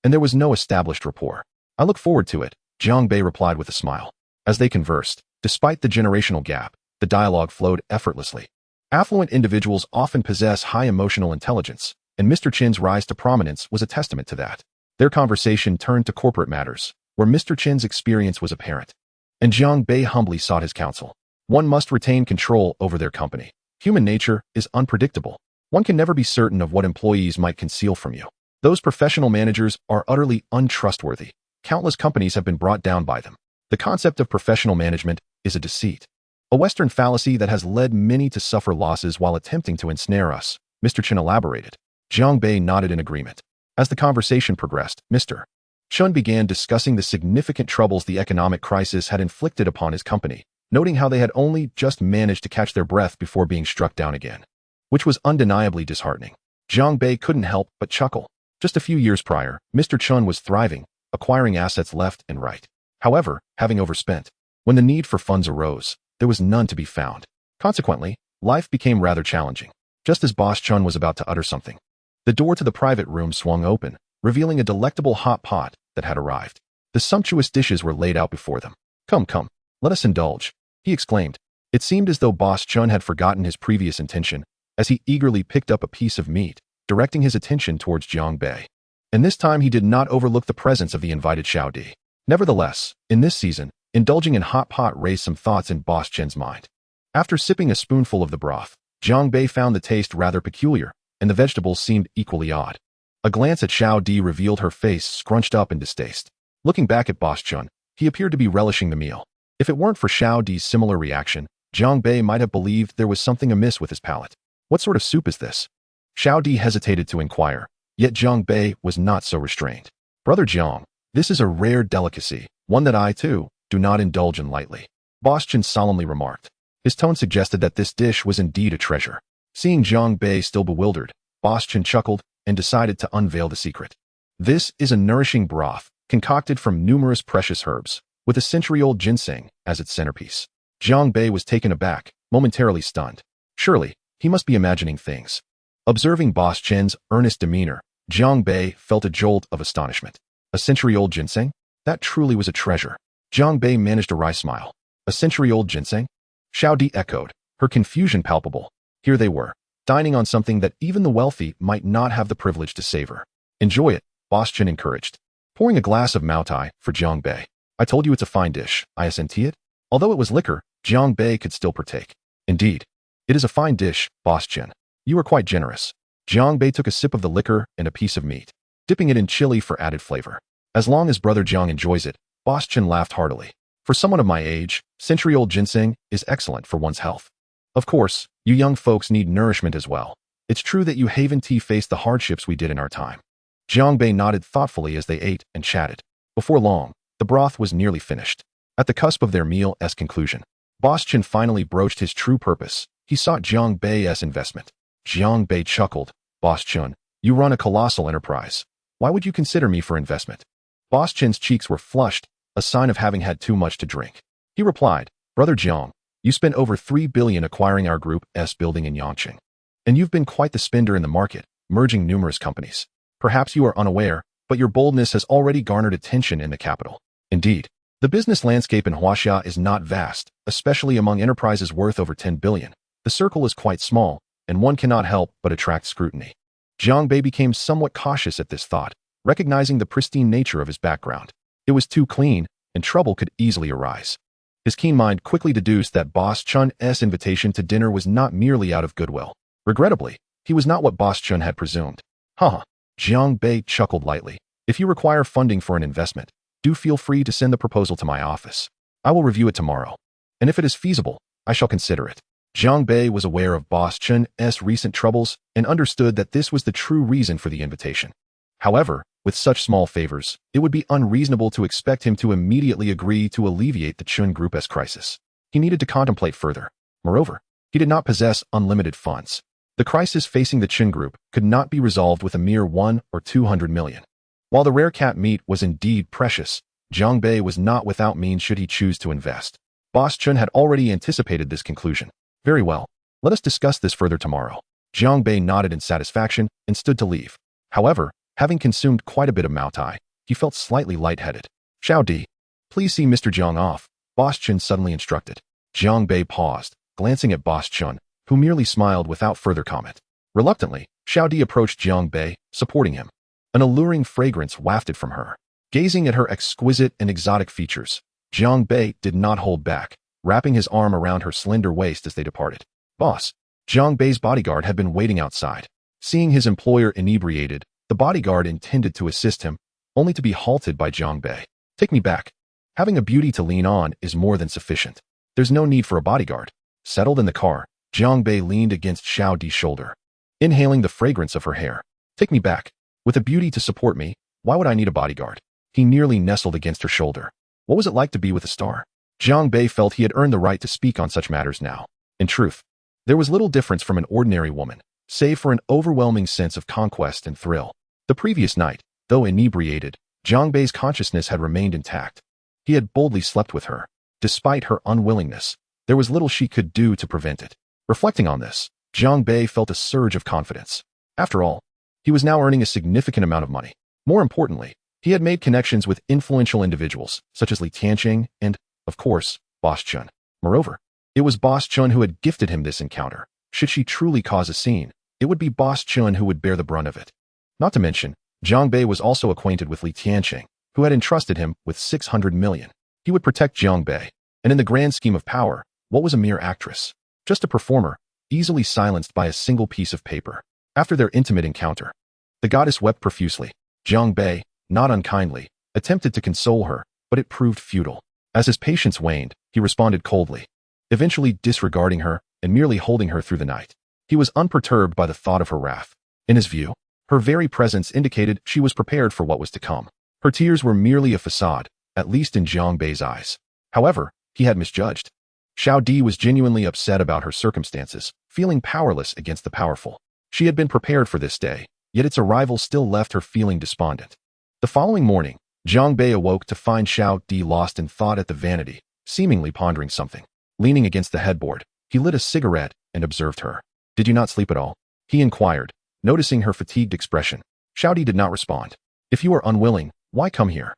and there was no established rapport. I look forward to it, Jiang Bei replied with a smile. As they conversed, despite the generational gap, the dialogue flowed effortlessly. Affluent individuals often possess high emotional intelligence, and Mr. Chen's rise to prominence was a testament to that. Their conversation turned to corporate matters, where Mr. Chen's experience was apparent. And Jiang Bei humbly sought his counsel. One must retain control over their company. Human nature is unpredictable. One can never be certain of what employees might conceal from you. Those professional managers are utterly untrustworthy. Countless companies have been brought down by them. The concept of professional management is a deceit, a Western fallacy that has led many to suffer losses while attempting to ensnare us, Mr. Chun elaborated. Jiang Bei nodded in agreement. As the conversation progressed, Mr. Chun began discussing the significant troubles the economic crisis had inflicted upon his company, noting how they had only just managed to catch their breath before being struck down again, which was undeniably disheartening. Jiang Bei couldn't help but chuckle. Just a few years prior, Mr. Chun was thriving, acquiring assets left and right. However, having overspent, when the need for funds arose, there was none to be found. Consequently, life became rather challenging. Just as Boss Chun was about to utter something, the door to the private room swung open, revealing a delectable hot pot that had arrived. The sumptuous dishes were laid out before them. Come, come, let us indulge, he exclaimed. It seemed as though Boss Chun had forgotten his previous intention, as he eagerly picked up a piece of meat, directing his attention towards Jiang Bei. And this time he did not overlook the presence of the invited Xiao Di. Nevertheless, in this season, indulging in hot pot raised some thoughts in Boss Chen's mind. After sipping a spoonful of the broth, Jiang Bei found the taste rather peculiar, and the vegetables seemed equally odd. A glance at Xiao Di revealed her face scrunched up in distaste. Looking back at Boss Chun, he appeared to be relishing the meal. If it weren't for Xiao Di's similar reaction, Jiang Bei might have believed there was something amiss with his palate. What sort of soup is this? Xiao Di hesitated to inquire, yet Jiang Bei was not so restrained. Brother Jiang, this is a rare delicacy, one that I, too, do not indulge in lightly, Boss Chun solemnly remarked. His tone suggested that this dish was indeed a treasure. Seeing Jiang Bei still bewildered, Boss Chun chuckled and decided to unveil the secret. This is a nourishing broth, concocted from numerous precious herbs, with a century-old ginseng as its centerpiece. Jiang Bei was taken aback, momentarily stunned. Surely, he must be imagining things. Observing Boss Chen's earnest demeanor, Jiang Bei felt a jolt of astonishment. A century-old ginseng? That truly was a treasure. Jiang Bei managed a wry smile. A century-old ginseng? Xiao Di echoed, her confusion palpable. Here they were, dining on something that even the wealthy might not have the privilege to savor. Enjoy it, Boss Chen encouraged, pouring a glass of Maotai for Jiang Bei. I told you it's a fine dish, isn't it? Although it was liquor, Jiang Bei could still partake. Indeed, it is a fine dish, Boss Chen. You are quite generous. Jiang Bei took a sip of the liquor and a piece of meat, dipping it in chili for added flavor. As long as Brother Jiang enjoys it, Boss Chen laughed heartily. For someone of my age, century-old ginseng is excellent for one's health. Of course, you young folks need nourishment as well. It's true that you Haven Tea faced the hardships we did in our time. Jiang Bei nodded thoughtfully as they ate and chatted. Before long, the broth was nearly finished. At the cusp of their meal's conclusion, Boss Chen finally broached his true purpose. He sought Jiang Bei's investment. Jiang Bei chuckled. Boss Chen, you run a colossal enterprise. Why would you consider me for investment? Boss Chen's cheeks were flushed, a sign of having had too much to drink. He replied, Brother Jiang, you spent over 3 billion acquiring our group's building in Yangqing. And you've been quite the spender in the market, merging numerous companies. Perhaps you are unaware, but your boldness has already garnered attention in the capital. Indeed, the business landscape in Huaxia is not vast, especially among enterprises worth over 10 billion. The circle is quite small, and one cannot help but attract scrutiny. Jiang Bei became somewhat cautious at this thought, recognizing the pristine nature of his background. It was too clean, and trouble could easily arise. His keen mind quickly deduced that Boss Chun's invitation to dinner was not merely out of goodwill. Regrettably, he was not what Boss Chun had presumed. Haha, Jiang Bei chuckled lightly. If you require funding for an investment, do feel free to send the proposal to my office. I will review it tomorrow. And if it is feasible, I shall consider it. Jiang Bei was aware of Boss Chun's recent troubles and understood that this was the true reason for the invitation. However, With such small favors, it would be unreasonable to expect him to immediately agree to alleviate the Chun Group's crisis. He needed to contemplate further. Moreover, he did not possess unlimited funds. The crisis facing the Chun Group could not be resolved with a mere 1 or 200 million. While the rare cat meat was indeed precious, Jiang Bei was not without means should he choose to invest. Boss Chun had already anticipated this conclusion. Very well. Let us discuss this further tomorrow. Jiang Bei nodded in satisfaction and stood to leave. However, having consumed quite a bit of Maotai, he felt slightly lightheaded. Xiao Di, please see Mr. Jiang off, Boss Chun suddenly instructed. Jiang Bei paused, glancing at Boss Chun, who merely smiled without further comment. Reluctantly, Xiao Di approached Jiang Bei, supporting him. An alluring fragrance wafted from her. Gazing at her exquisite and exotic features, Jiang Bei did not hold back, wrapping his arm around her slender waist as they departed. Boss, Jiang Bei's bodyguard had been waiting outside. Seeing his employer inebriated, the bodyguard intended to assist him, only to be halted by Jiang Bei. Take me back. Having a beauty to lean on is more than sufficient. There's no need for a bodyguard. Settled in the car, Jiang Bei leaned against Xiao Di's shoulder, inhaling the fragrance of her hair. Take me back. With a beauty to support me, why would I need a bodyguard? He nearly nestled against her shoulder. What was it like to be with a star? Jiang Bei felt he had earned the right to speak on such matters now. In truth, there was little difference from an ordinary woman, save for an overwhelming sense of conquest and thrill. The previous night, though inebriated, Jiang Bei's consciousness had remained intact. He had boldly slept with her. Despite her unwillingness, there was little she could do to prevent it. Reflecting on this, Jiang Bei felt a surge of confidence. After all, he was now earning a significant amount of money. More importantly, he had made connections with influential individuals, such as Li Tianqing and, of course, Boss Chun. Moreover, it was Boss Chun who had gifted him this encounter. Should she truly cause a scene, it would be Boss Chun who would bear the brunt of it. Not to mention, Jiang Bei was also acquainted with Li Tianqing, who had entrusted him with 600 million. He would protect Jiang Bei, and in the grand scheme of power, what was a mere actress? Just a performer, easily silenced by a single piece of paper. After their intimate encounter, the goddess wept profusely. Jiang Bei, not unkindly, attempted to console her, but it proved futile. As his patience waned, he responded coldly, eventually disregarding her and merely holding her through the night. He was unperturbed by the thought of her wrath. In his view, her very presence indicated she was prepared for what was to come. Her tears were merely a facade, at least in Jiang Bei's eyes. However, he had misjudged. Xiao Di was genuinely upset about her circumstances, feeling powerless against the powerful. She had been prepared for this day, yet its arrival still left her feeling despondent. The following morning, Jiang Bei awoke to find Xiao Di lost in thought at the vanity, seemingly pondering something. Leaning against the headboard, he lit a cigarette and observed her. Did you not sleep at all? He inquired, noticing her fatigued expression. Xiao Di did not respond. If you are unwilling, why come here?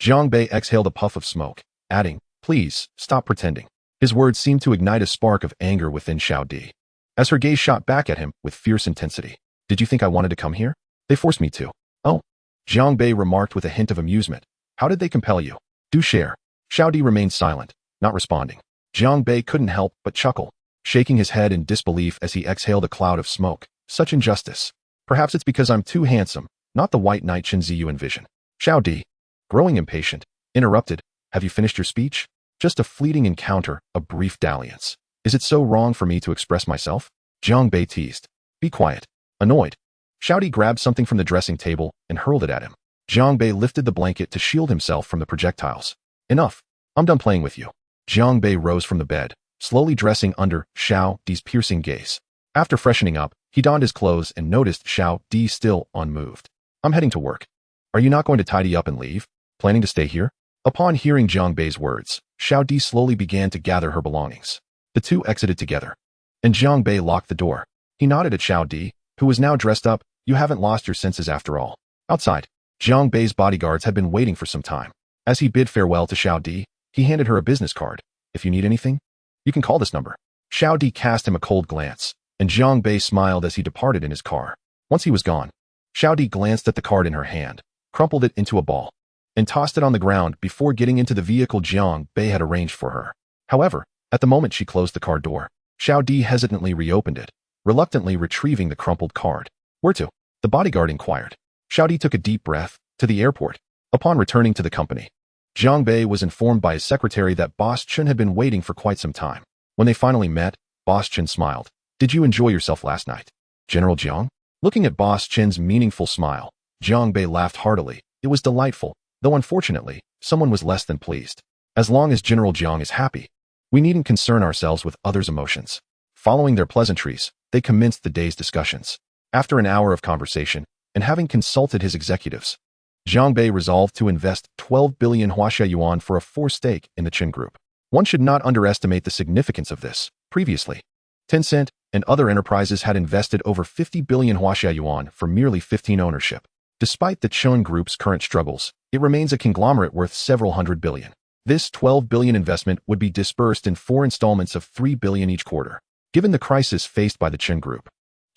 Jiang Bei exhaled a puff of smoke, adding, please, stop pretending. His words seemed to ignite a spark of anger within Xiao Di, as her gaze shot back at him with fierce intensity. Did you think I wanted to come here? They forced me to. Oh. Jiang Bei remarked with a hint of amusement. How did they compel you? Do share. Xiao Di remained silent, not responding. Jiang Bei couldn't help but chuckle, shaking his head in disbelief as he exhaled a cloud of smoke. Such injustice. Perhaps it's because I'm too handsome, not the white knight Chenzi you envision. Xiao Di, growing impatient, interrupted. Have you finished your speech? Just a fleeting encounter, a brief dalliance. Is it so wrong for me to express myself? Jiang Bei teased. Be quiet. Annoyed, Xiao Di grabbed something from the dressing table and hurled it at him. Jiang Bei lifted the blanket to shield himself from the projectiles. Enough. I'm done playing with you. Jiang Bei rose from the bed, slowly dressing under Xiao Di's piercing gaze. After freshening up, he donned his clothes and noticed Xiao Di still unmoved. I'm heading to work. Are you not going to tidy up and leave? Planning to stay here? Upon hearing Jiang Bei's words, Xiao Di slowly began to gather her belongings. The two exited together, and Jiang Bei locked the door. He nodded at Xiao Di, who was now dressed up. You haven't lost your senses after all. Outside, Jiang Bei's bodyguards had been waiting for some time. As he bid farewell to Xiao Di, he handed her a business card. If you need anything, you can call this number. Xiao Di cast him a cold glance, and Jiang Bei smiled as he departed in his car. Once he was gone, Xiao Di glanced at the card in her hand, crumpled it into a ball, and tossed it on the ground before getting into the vehicle Jiang Bei had arranged for her. However, at the moment she closed the car door, Xiao Di hesitantly reopened it, reluctantly retrieving the crumpled card. Where to? The bodyguard inquired. Xiao Di took a deep breath. To the airport. Upon returning to the company, Jiang Bei was informed by his secretary that Boss Chun had been waiting for quite some time. When they finally met, Boss Chun smiled. Did you enjoy yourself last night, General Jiang? Looking at Boss Chun's meaningful smile, Jiang Bei laughed heartily. It was delightful, though unfortunately, someone was less than pleased. As long as General Jiang is happy, we needn't concern ourselves with others' emotions. Following their pleasantries, they commenced the day's discussions. After an hour of conversation, and having consulted his executives, Jiang Bei resolved to invest 12 billion Huaxia yuan for a forced stake in the Qin Group. One should not underestimate the significance of this. Previously, Tencent and other enterprises had invested over 50 billion Huaxia yuan for merely 15 ownership. Despite the Qin Group's current struggles, it remains a conglomerate worth several hundred billion. This 12 billion investment would be dispersed in 4 installments of 3 billion each quarter. Given the crisis faced by the Qin Group,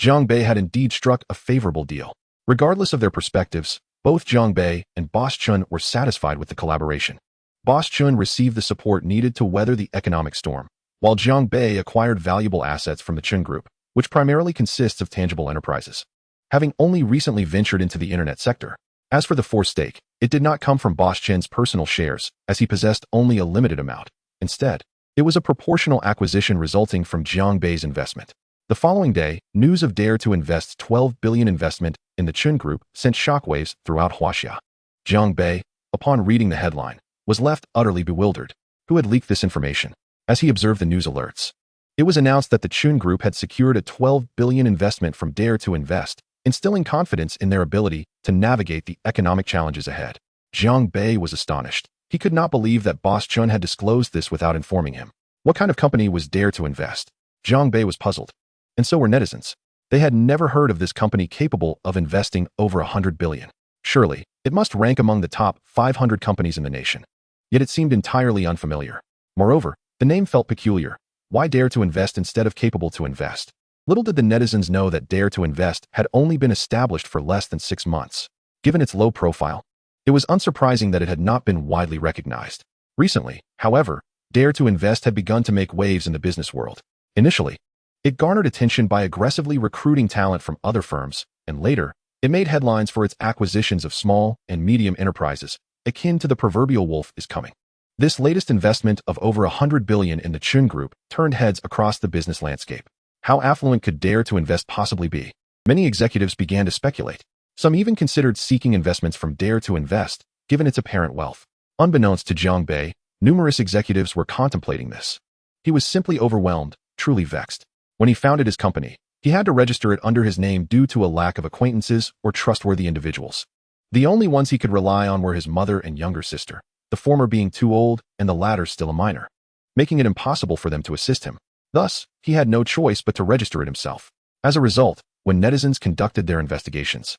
Jiang Bei had indeed struck a favorable deal. Regardless of their perspectives, both Jiang Bei and Boss Chun were satisfied with the collaboration. Boss Chun received the support needed to weather the economic storm, while Jiang Bei acquired valuable assets from the Qin Group, which primarily consists of tangible enterprises. Having only recently ventured into the internet sector. As for the forced stake, it did not come from Boss Chun's personal shares, as he possessed only a limited amount. Instead, it was a proportional acquisition resulting from Jiang Bei's investment. The following day, news of Dare to invest 12 billion investment in the Qin Group sent shockwaves throughout Huaxia. Jiang Bei, upon reading the headline, was left utterly bewildered. Who had leaked this information? As he observed the news alerts, it was announced that the Qin Group had secured a 12 billion investment from Dare to invest, instilling confidence in their ability to navigate the economic challenges ahead. Jiang Bei was astonished. He could not believe that Boss Chun had disclosed this without informing him. What kind of company was Dare to invest? Jiang Bei was puzzled. And so were netizens. They had never heard of this company capable of investing over 100 billion. Surely, it must rank among the top 500 companies in the nation. Yet it seemed entirely unfamiliar. Moreover, the name felt peculiar. Why Dare to invest instead of capable to invest? Little did the netizens know that Dare to invest had only been established for less than 6 months. Given its low profile, it was unsurprising that it had not been widely recognized. Recently, however, Dare to invest had begun to make waves in the business world. Initially, it garnered attention by aggressively recruiting talent from other firms, and later, it made headlines for its acquisitions of small and medium enterprises, akin to the proverbial wolf is coming. This latest investment of over 100 billion in the Qin Group turned heads across the business landscape. How affluent could Dare to invest possibly be? Many executives began to speculate. Some even considered seeking investments from Dare to invest, given its apparent wealth. Unbeknownst to Jiang Bei, numerous executives were contemplating this. He was simply overwhelmed, truly vexed. When he founded his company, he had to register it under his name due to a lack of acquaintances or trustworthy individuals. The only ones he could rely on were his mother and younger sister, the former being too old and the latter still a minor, making it impossible for them to assist him. Thus, he had no choice but to register it himself. As a result, when netizens conducted their investigations,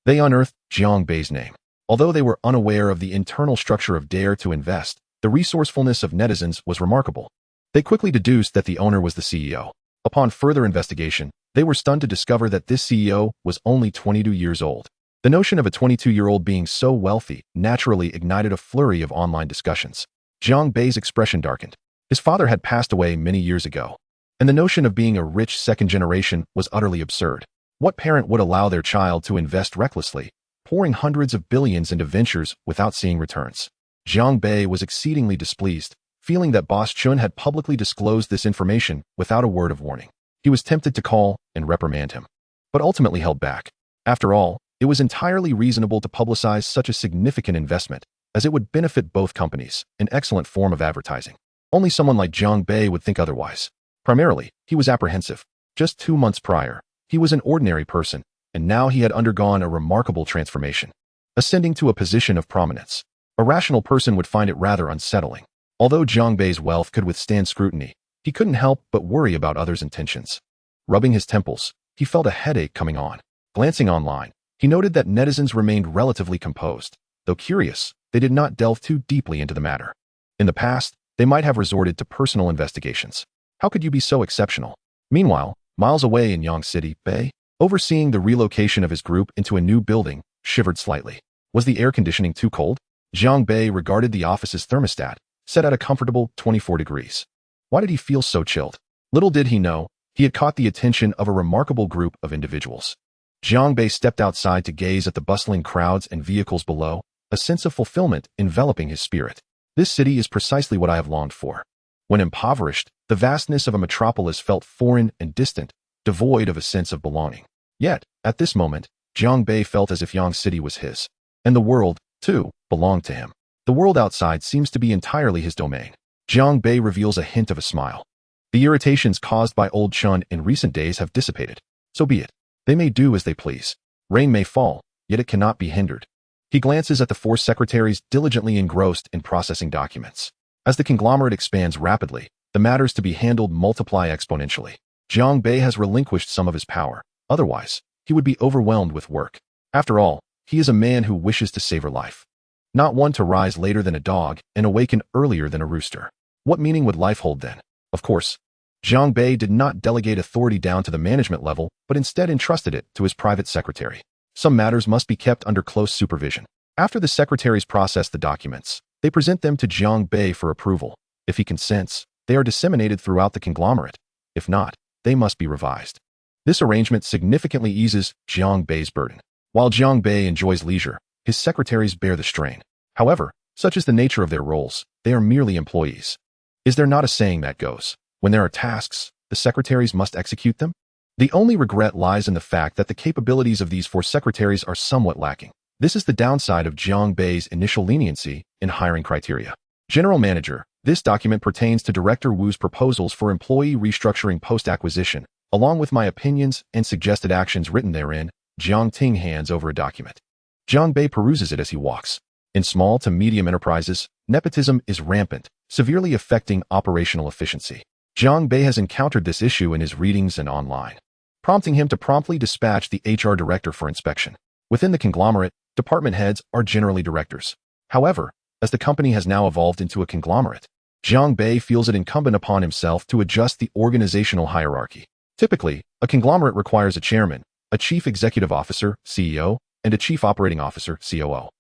they unearthed Jiang Bei's name. Although they were unaware of the internal structure of Dare to invest, the resourcefulness of netizens was remarkable. They quickly deduced that the owner was the CEO. Upon further investigation, they were stunned to discover that this CEO was only 22 years old. The notion of a 22-year-old being so wealthy naturally ignited a flurry of online discussions. Jiang Bei's expression darkened. His father had passed away many years ago, and the notion of being a rich second generation was utterly absurd. What parent would allow their child to invest recklessly, pouring hundreds of billions into ventures without seeing returns? Jiang Bei was exceedingly displeased, feeling that Boss Chun had publicly disclosed this information without a word of warning. He was tempted to call and reprimand him, but ultimately held back. After all, it was entirely reasonable to publicize such a significant investment, as it would benefit both companies, an excellent form of advertising. Only someone like Jiang Bei would think otherwise. Primarily, he was apprehensive. Just 2 months prior, he was an ordinary person, and now he had undergone a remarkable transformation, ascending to a position of prominence. A rational person would find it rather unsettling. Although Jiang Bei's wealth could withstand scrutiny, he couldn't help but worry about others' intentions. Rubbing his temples, he felt a headache coming on. Glancing online, he noted that netizens remained relatively composed. Though curious, they did not delve too deeply into the matter. In the past, they might have resorted to personal investigations. How could you be so exceptional? Meanwhile, miles away in Yang City, Bei, overseeing the relocation of his group into a new building, shivered slightly. Was the air conditioning too cold? Jiang Bei regarded the office's thermostat, set at a comfortable 24 degrees. Why did he feel so chilled? Little did he know, he had caught the attention of a remarkable group of individuals. Jiang Bei stepped outside to gaze at the bustling crowds and vehicles below, a sense of fulfillment enveloping his spirit. This city is precisely what I have longed for. When impoverished, the vastness of a metropolis felt foreign and distant, devoid of a sense of belonging. Yet, at this moment, Jiang Bei felt as if Yang City was his. And the world, too, belonged to him. The world outside seems to be entirely his domain. Jiang Bei reveals a hint of a smile. The irritations caused by old Chun in recent days have dissipated. So be it. They may do as they please. Rain may fall, yet it cannot be hindered. He glances at the four secretaries diligently engrossed in processing documents. As the conglomerate expands rapidly, the matters to be handled multiply exponentially. Jiang Bei has relinquished some of his power. Otherwise, he would be overwhelmed with work. After all, he is a man who wishes to savor life. Not one to rise later than a dog and awaken earlier than a rooster. What meaning would life hold then? Of course, Jiang Bei did not delegate authority down to the management level, but instead entrusted it to his private secretary. Some matters must be kept under close supervision. After the secretaries process the documents, they present them to Jiang Bei for approval. If he consents, they are disseminated throughout the conglomerate. If not, they must be revised. This arrangement significantly eases Jiang Bei's burden. While Jiang Bei enjoys leisure, his secretaries bear the strain. However, such is the nature of their roles, they are merely employees. Is there not a saying that goes, when there are tasks, the secretaries must execute them? The only regret lies in the fact that the capabilities of these four secretaries are somewhat lacking. This is the downside of Jiang Bei's initial leniency in hiring criteria. General Manager, this document pertains to Director Wu's proposals for employee restructuring post-acquisition, along with my opinions and suggested actions written therein. Jiang Ting hands over a document. Jiang Bei peruses it as he walks. In small to medium enterprises, nepotism is rampant, severely affecting operational efficiency. Jiang Bei has encountered this issue in his readings and online, prompting him to promptly dispatch the HR director for inspection. Within the conglomerate, department heads are generally directors. However, as the company has now evolved into a conglomerate, Jiang Bei feels it incumbent upon himself to adjust the organizational hierarchy. Typically, a conglomerate requires a chairman, a chief executive officer, CEO, and a chief operating officer, COO.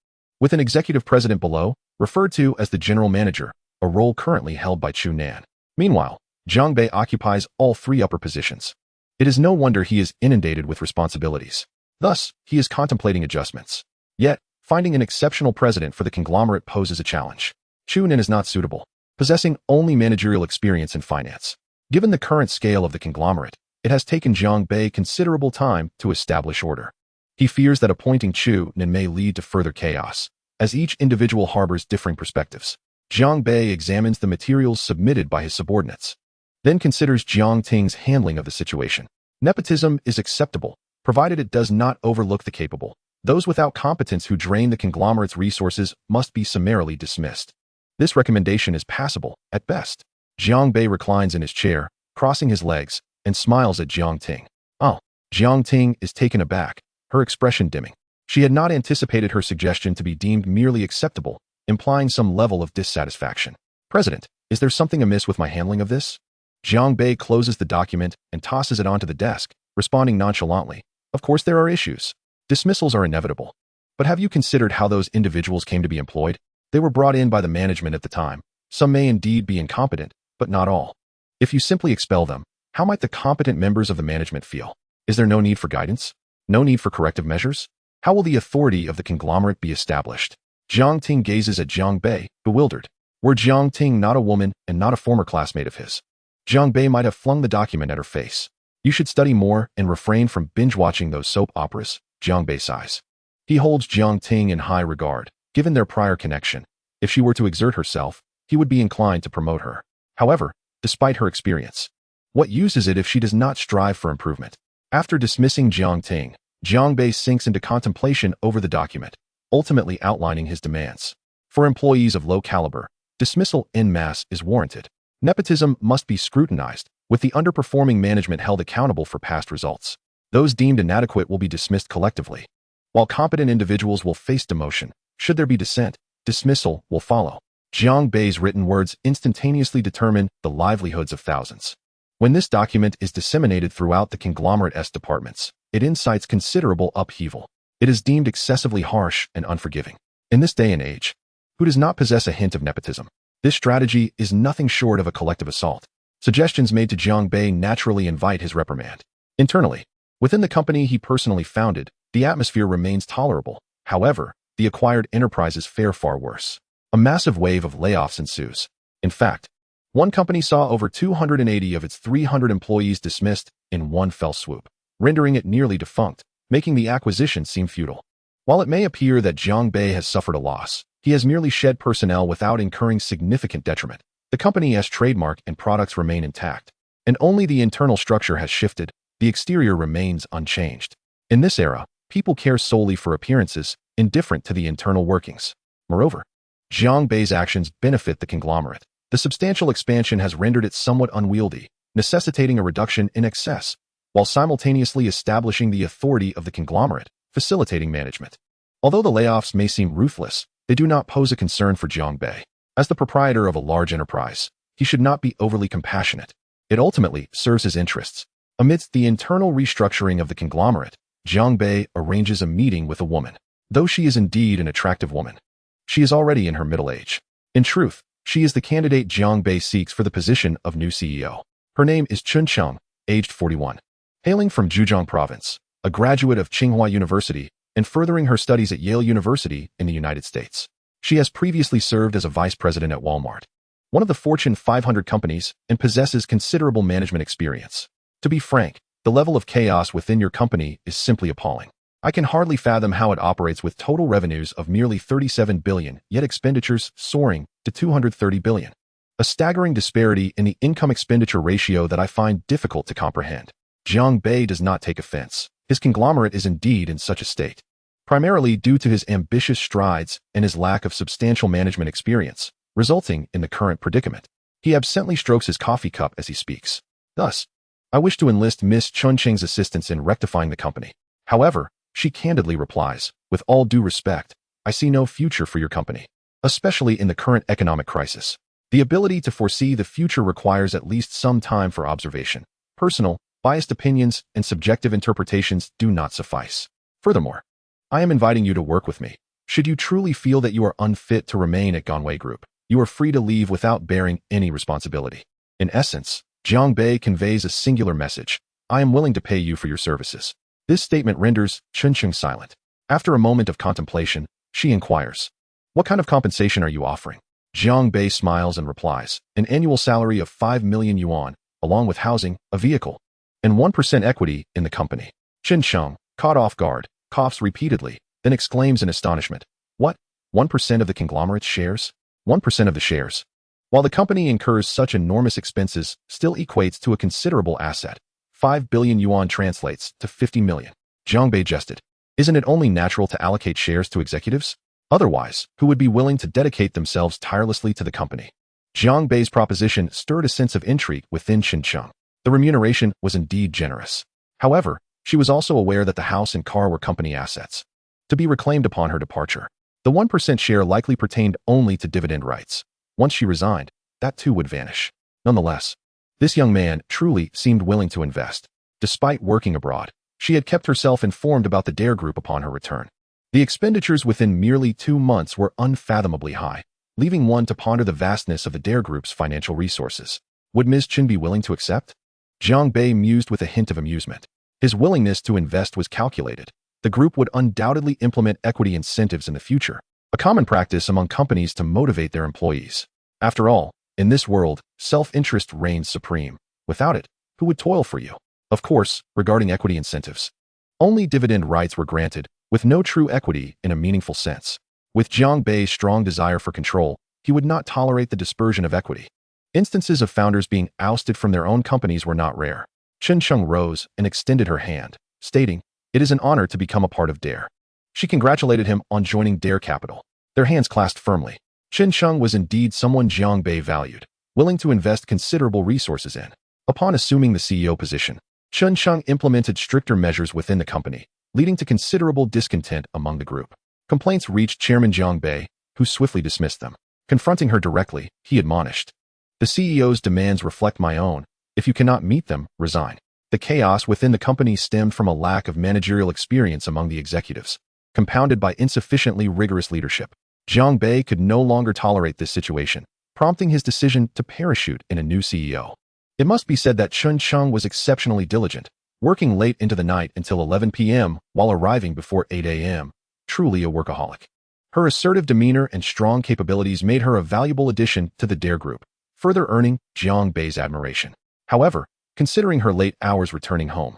With an executive president below, referred to as the general manager, a role currently held by Chu Nan. Meanwhile, Jiang Bei occupies all three upper positions. It is no wonder he is inundated with responsibilities. Thus, he is contemplating adjustments. Yet, finding an exceptional president for the conglomerate poses a challenge. Chu Nan is not suitable, possessing only managerial experience in finance. Given the current scale of the conglomerate, it has taken Jiang Bei considerable time to establish order. He fears that appointing Chu Nan may lead to further chaos, as each individual harbors differing perspectives. Jiang Bei examines the materials submitted by his subordinates, then considers Jiang Ting's handling of the situation. Nepotism is acceptable, provided it does not overlook the capable. Those without competence who drain the conglomerate's resources must be summarily dismissed. This recommendation is passable, at best. Jiang Bei reclines in his chair, crossing his legs, and smiles at Jiang Ting. Oh, Jiang Ting is taken aback, her expression dimming. She had not anticipated her suggestion to be deemed merely acceptable, implying some level of dissatisfaction. President, is there something amiss with my handling of this? Jiang Bei closes the document and tosses it onto the desk, responding nonchalantly. Of course there are issues. Dismissals are inevitable. But have you considered how those individuals came to be employed? They were brought in by the management at the time. Some may indeed be incompetent, but not all. If you simply expel them, how might the competent members of the management feel? Is there no need for guidance? No need for corrective measures? How will the authority of the conglomerate be established? Jiang Ting gazes at Jiang Bei, bewildered. Were Jiang Ting not a woman and not a former classmate of his? Jiang Bei might have flung the document at her face. You should study more and refrain from binge-watching those soap operas, Jiang Bei sighs. He holds Jiang Ting in high regard, given their prior connection. If she were to exert herself, he would be inclined to promote her. However, despite her experience, what use is it if she does not strive for improvement? After dismissing Jiang Ting, Jiang Bei sinks into contemplation over the document, ultimately outlining his demands. For employees of low caliber, dismissal en masse is warranted. Nepotism must be scrutinized, with the underperforming management held accountable for past results. Those deemed inadequate will be dismissed collectively. While competent individuals will face demotion, should there be dissent, dismissal will follow. Jiang Bei's written words instantaneously determine the livelihoods of thousands. When this document is disseminated throughout the conglomerate's departments, it incites considerable upheaval. It is deemed excessively harsh and unforgiving. In this day and age, who does not possess a hint of nepotism? This strategy is nothing short of a collective assault. Suggestions made to Jiang Bei naturally invite his reprimand. Internally, within the company he personally founded, the atmosphere remains tolerable. However, the acquired enterprises fare far worse. A massive wave of layoffs ensues. In fact, one company saw over 280 of its 300 employees dismissed in one fell swoop, rendering it nearly defunct. making the acquisition seem futile. While it may appear that Jiang Bei has suffered a loss, he has merely shed personnel without incurring significant detriment. The company's trademark and products remain intact, and only the internal structure has shifted. The exterior remains unchanged. In this era, people care solely for appearances, indifferent to the internal workings. Moreover, Jiang Bei's actions benefit the conglomerate. The substantial expansion has rendered it somewhat unwieldy, necessitating a reduction in excess, while simultaneously establishing the authority of the conglomerate, facilitating management. Although the layoffs may seem ruthless, they do not pose a concern for Jiang Bei. As the proprietor of a large enterprise, he should not be overly compassionate. It ultimately serves his interests. Amidst the internal restructuring of the conglomerate, Jiang Bei arranges a meeting with a woman. Though she is indeed an attractive woman, she is already in her middle age. In truth, she is the candidate Jiang Bei seeks for the position of new CEO. Her name is Chun Cheng, aged 41. Hailing from Zhejiang Province, a graduate of Tsinghua University and furthering her studies at Yale University in the United States. She has previously served as a vice president at Walmart, one of the Fortune 500 companies, and possesses considerable management experience. To be frank, the level of chaos within your company is simply appalling. I can hardly fathom how it operates with total revenues of merely 37 billion, yet expenditures soaring to 230 billion. A staggering disparity in the income-expenditure ratio that I find difficult to comprehend. Jiang Bei does not take offense. His conglomerate is indeed in such a state, primarily due to his ambitious strides and his lack of substantial management experience, resulting in the current predicament. He absently strokes his coffee cup as he speaks. Thus, I wish to enlist Miss Chun Cheng's assistance in rectifying the company. However, she candidly replies, with all due respect, I see no future for your company, especially in the current economic crisis. The ability to foresee the future requires at least some time for observation. Personal, biased opinions and subjective interpretations do not suffice. Furthermore, I am inviting you to work with me. Should you truly feel that you are unfit to remain at Ganwei Group, you are free to leave without bearing any responsibility. In essence, Jiang Bei conveys a singular message. I am willing to pay you for your services. This statement renders Chun Cheng silent. After a moment of contemplation, she inquires, what kind of compensation are you offering? Jiang Bei smiles and replies, an annual salary of 5 million yuan, along with housing, a vehicle, and 1% equity in the company. Chun Cheng, caught off guard, coughs repeatedly, then exclaims in astonishment, what? 1% of the conglomerate's shares? 1% of the shares. While the company incurs such enormous expenses, still equates to a considerable asset. 5 billion yuan translates to 50 million. Jiang Bei jested. Isn't it only natural to allocate shares to executives? Otherwise, who would be willing to dedicate themselves tirelessly to the company? Jiang Bei's proposition stirred a sense of intrigue within Chun Cheng. The remuneration was indeed generous. However, she was also aware that the house and car were company assets, to be reclaimed upon her departure. The 1% share likely pertained only to dividend rights. Once she resigned, that too would vanish. Nonetheless, this young man truly seemed willing to invest. Despite working abroad, she had kept herself informed about the Dare Group upon her return. The expenditures within merely 2 months were unfathomably high, leaving one to ponder the vastness of the Dare Group's financial resources. Would Ms. Chen be willing to accept? Jiang Bei mused with a hint of amusement. His willingness to invest was calculated. The group would undoubtedly implement equity incentives in the future, a common practice among companies to motivate their employees. After all, in this world, self-interest reigns supreme. Without it, who would toil for you? Of course, regarding equity incentives, only dividend rights were granted, with no true equity in a meaningful sense. With Jiang Bei's strong desire for control, he would not tolerate the dispersion of equity. Instances of founders being ousted from their own companies were not rare. Chun Cheng rose and extended her hand, stating, it is an honor to become a part of Dare. She congratulated him on joining Dare Capital. Their hands clasped firmly. Chun Cheng was indeed someone Jiang Bei valued, willing to invest considerable resources in. Upon assuming the CEO position, Chun Cheng implemented stricter measures within the company, leading to considerable discontent among the group. Complaints reached Chairman Jiang Bei, who swiftly dismissed them. Confronting her directly, he admonished, the CEO's demands reflect my own. If you cannot meet them, resign. The chaos within the company stemmed from a lack of managerial experience among the executives, compounded by insufficiently rigorous leadership. Jiang Bei could no longer tolerate this situation, prompting his decision to parachute in a new CEO. It must be said that Chun Cheng was exceptionally diligent, working late into the night until 11 p.m. while arriving before 8 a.m., truly a workaholic. Her assertive demeanor and strong capabilities made her a valuable addition to the Dare Group, further earning Jiang Bei's admiration. However, considering her late hours returning home,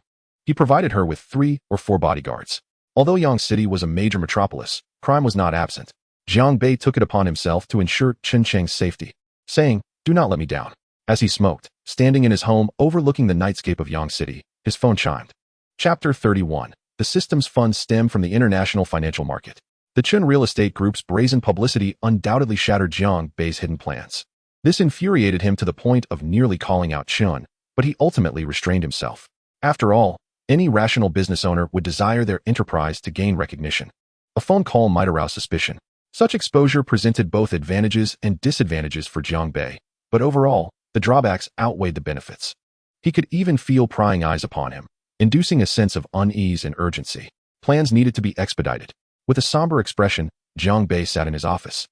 He provided her with 3 or 4 bodyguards. Although Yang City was a major metropolis, crime was not absent. Jiang Bei took it upon himself to ensure Chen Cheng's safety, saying, "Do not let me down." As he smoked, standing in his home overlooking the nightscape of Yang City, his phone chimed. Chapter 31. The system's funds stem from the international financial market. The Chen Real Estate Group's brazen publicity undoubtedly shattered Jiang Bei's hidden plans. This infuriated him to the point of nearly calling out Chen, but he ultimately restrained himself. After all, any rational business owner would desire their enterprise to gain recognition. A phone call might arouse suspicion. Such exposure presented both advantages and disadvantages for Jiang Bei, but overall, the drawbacks outweighed the benefits. He could even feel prying eyes upon him, inducing a sense of unease and urgency. Plans needed to be expedited. With a somber expression, Jiang Bei sat in his office,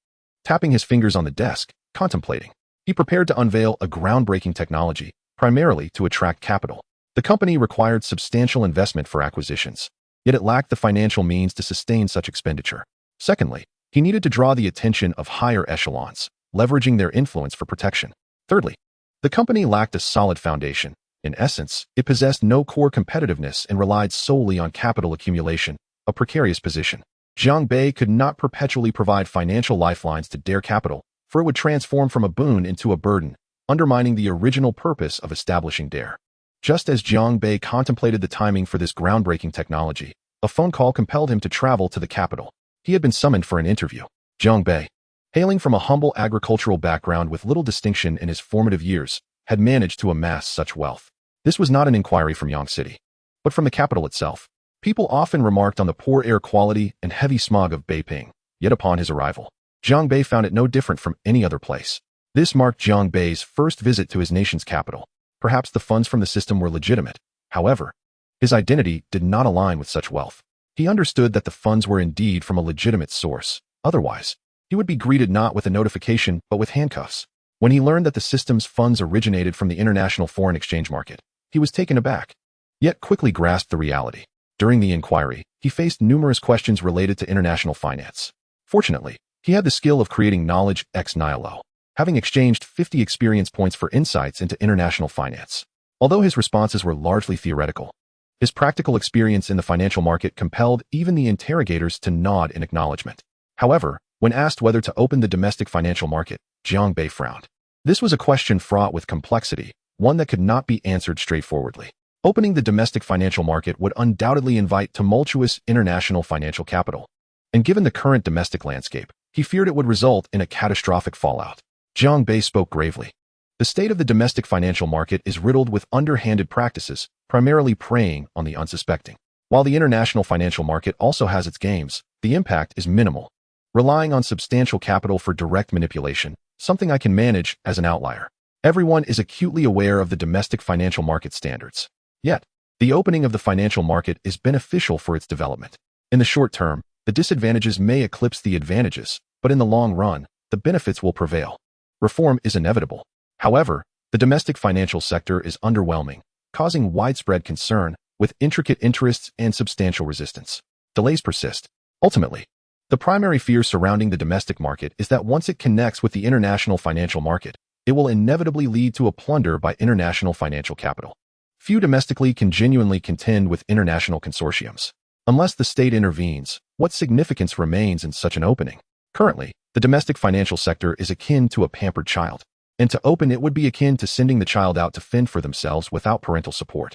tapping his fingers on the desk, contemplating. He prepared to unveil a groundbreaking technology, primarily to attract capital. The company required substantial investment for acquisitions, yet it lacked the financial means to sustain such expenditure. Secondly, he needed to draw the attention of higher echelons, leveraging their influence for protection. Thirdly, the company lacked a solid foundation. In essence, it possessed no core competitiveness and relied solely on capital accumulation, a precarious position. Jiang Bei could not perpetually provide financial lifelines to Dare Capital, for it would transform from a boon into a burden, undermining the original purpose of establishing Dare. Just as Jiang Bei contemplated the timing for this groundbreaking technology, a phone call compelled him to travel to the capital. He had been summoned for an interview. Jiang Bei, hailing from a humble agricultural background with little distinction in his formative years, had managed to amass such wealth. This was not an inquiry from Yang City, but from the capital itself. People often remarked on the poor air quality and heavy smog of Beiping, yet upon his arrival, Jiang Bei found it no different from any other place. This marked Jiang Bei's first visit to his nation's capital. Perhaps the funds from the system were legitimate. However, his identity did not align with such wealth. He understood that the funds were indeed from a legitimate source. Otherwise, he would be greeted not with a notification but with handcuffs. When he learned that the system's funds originated from the international foreign exchange market, he was taken aback, yet quickly grasped the reality. During the inquiry, he faced numerous questions related to international finance. Fortunately, he had the skill of creating knowledge ex nihilo, having exchanged 50 experience points for insights into international finance. Although his responses were largely theoretical, his practical experience in the financial market compelled even the interrogators to nod in acknowledgement. However, when asked whether to open the domestic financial market, Jiang Bei frowned. This was a question fraught with complexity, one that could not be answered straightforwardly. Opening the domestic financial market would undoubtedly invite tumultuous international financial capital. And given the current domestic landscape, he feared it would result in a catastrophic fallout. Jiang Bei spoke gravely. The state of the domestic financial market is riddled with underhanded practices, primarily preying on the unsuspecting. While the international financial market also has its games, the impact is minimal, relying on substantial capital for direct manipulation, something I can manage as an outlier. Everyone is acutely aware of the domestic financial market standards. Yet, the opening of the financial market is beneficial for its development. In the short term, the disadvantages may eclipse the advantages, but in the long run, the benefits will prevail. Reform is inevitable. However, the domestic financial sector is underwhelming, causing widespread concern, with intricate interests and substantial resistance. Delays persist. Ultimately, the primary fear surrounding the domestic market is that once it connects with the international financial market, it will inevitably lead to a plunder by international financial capital. Few domestically can genuinely contend with international consortiums. Unless the state intervenes, what significance remains in such an opening? Currently, the domestic financial sector is akin to a pampered child, and to open it would be akin to sending the child out to fend for themselves without parental support.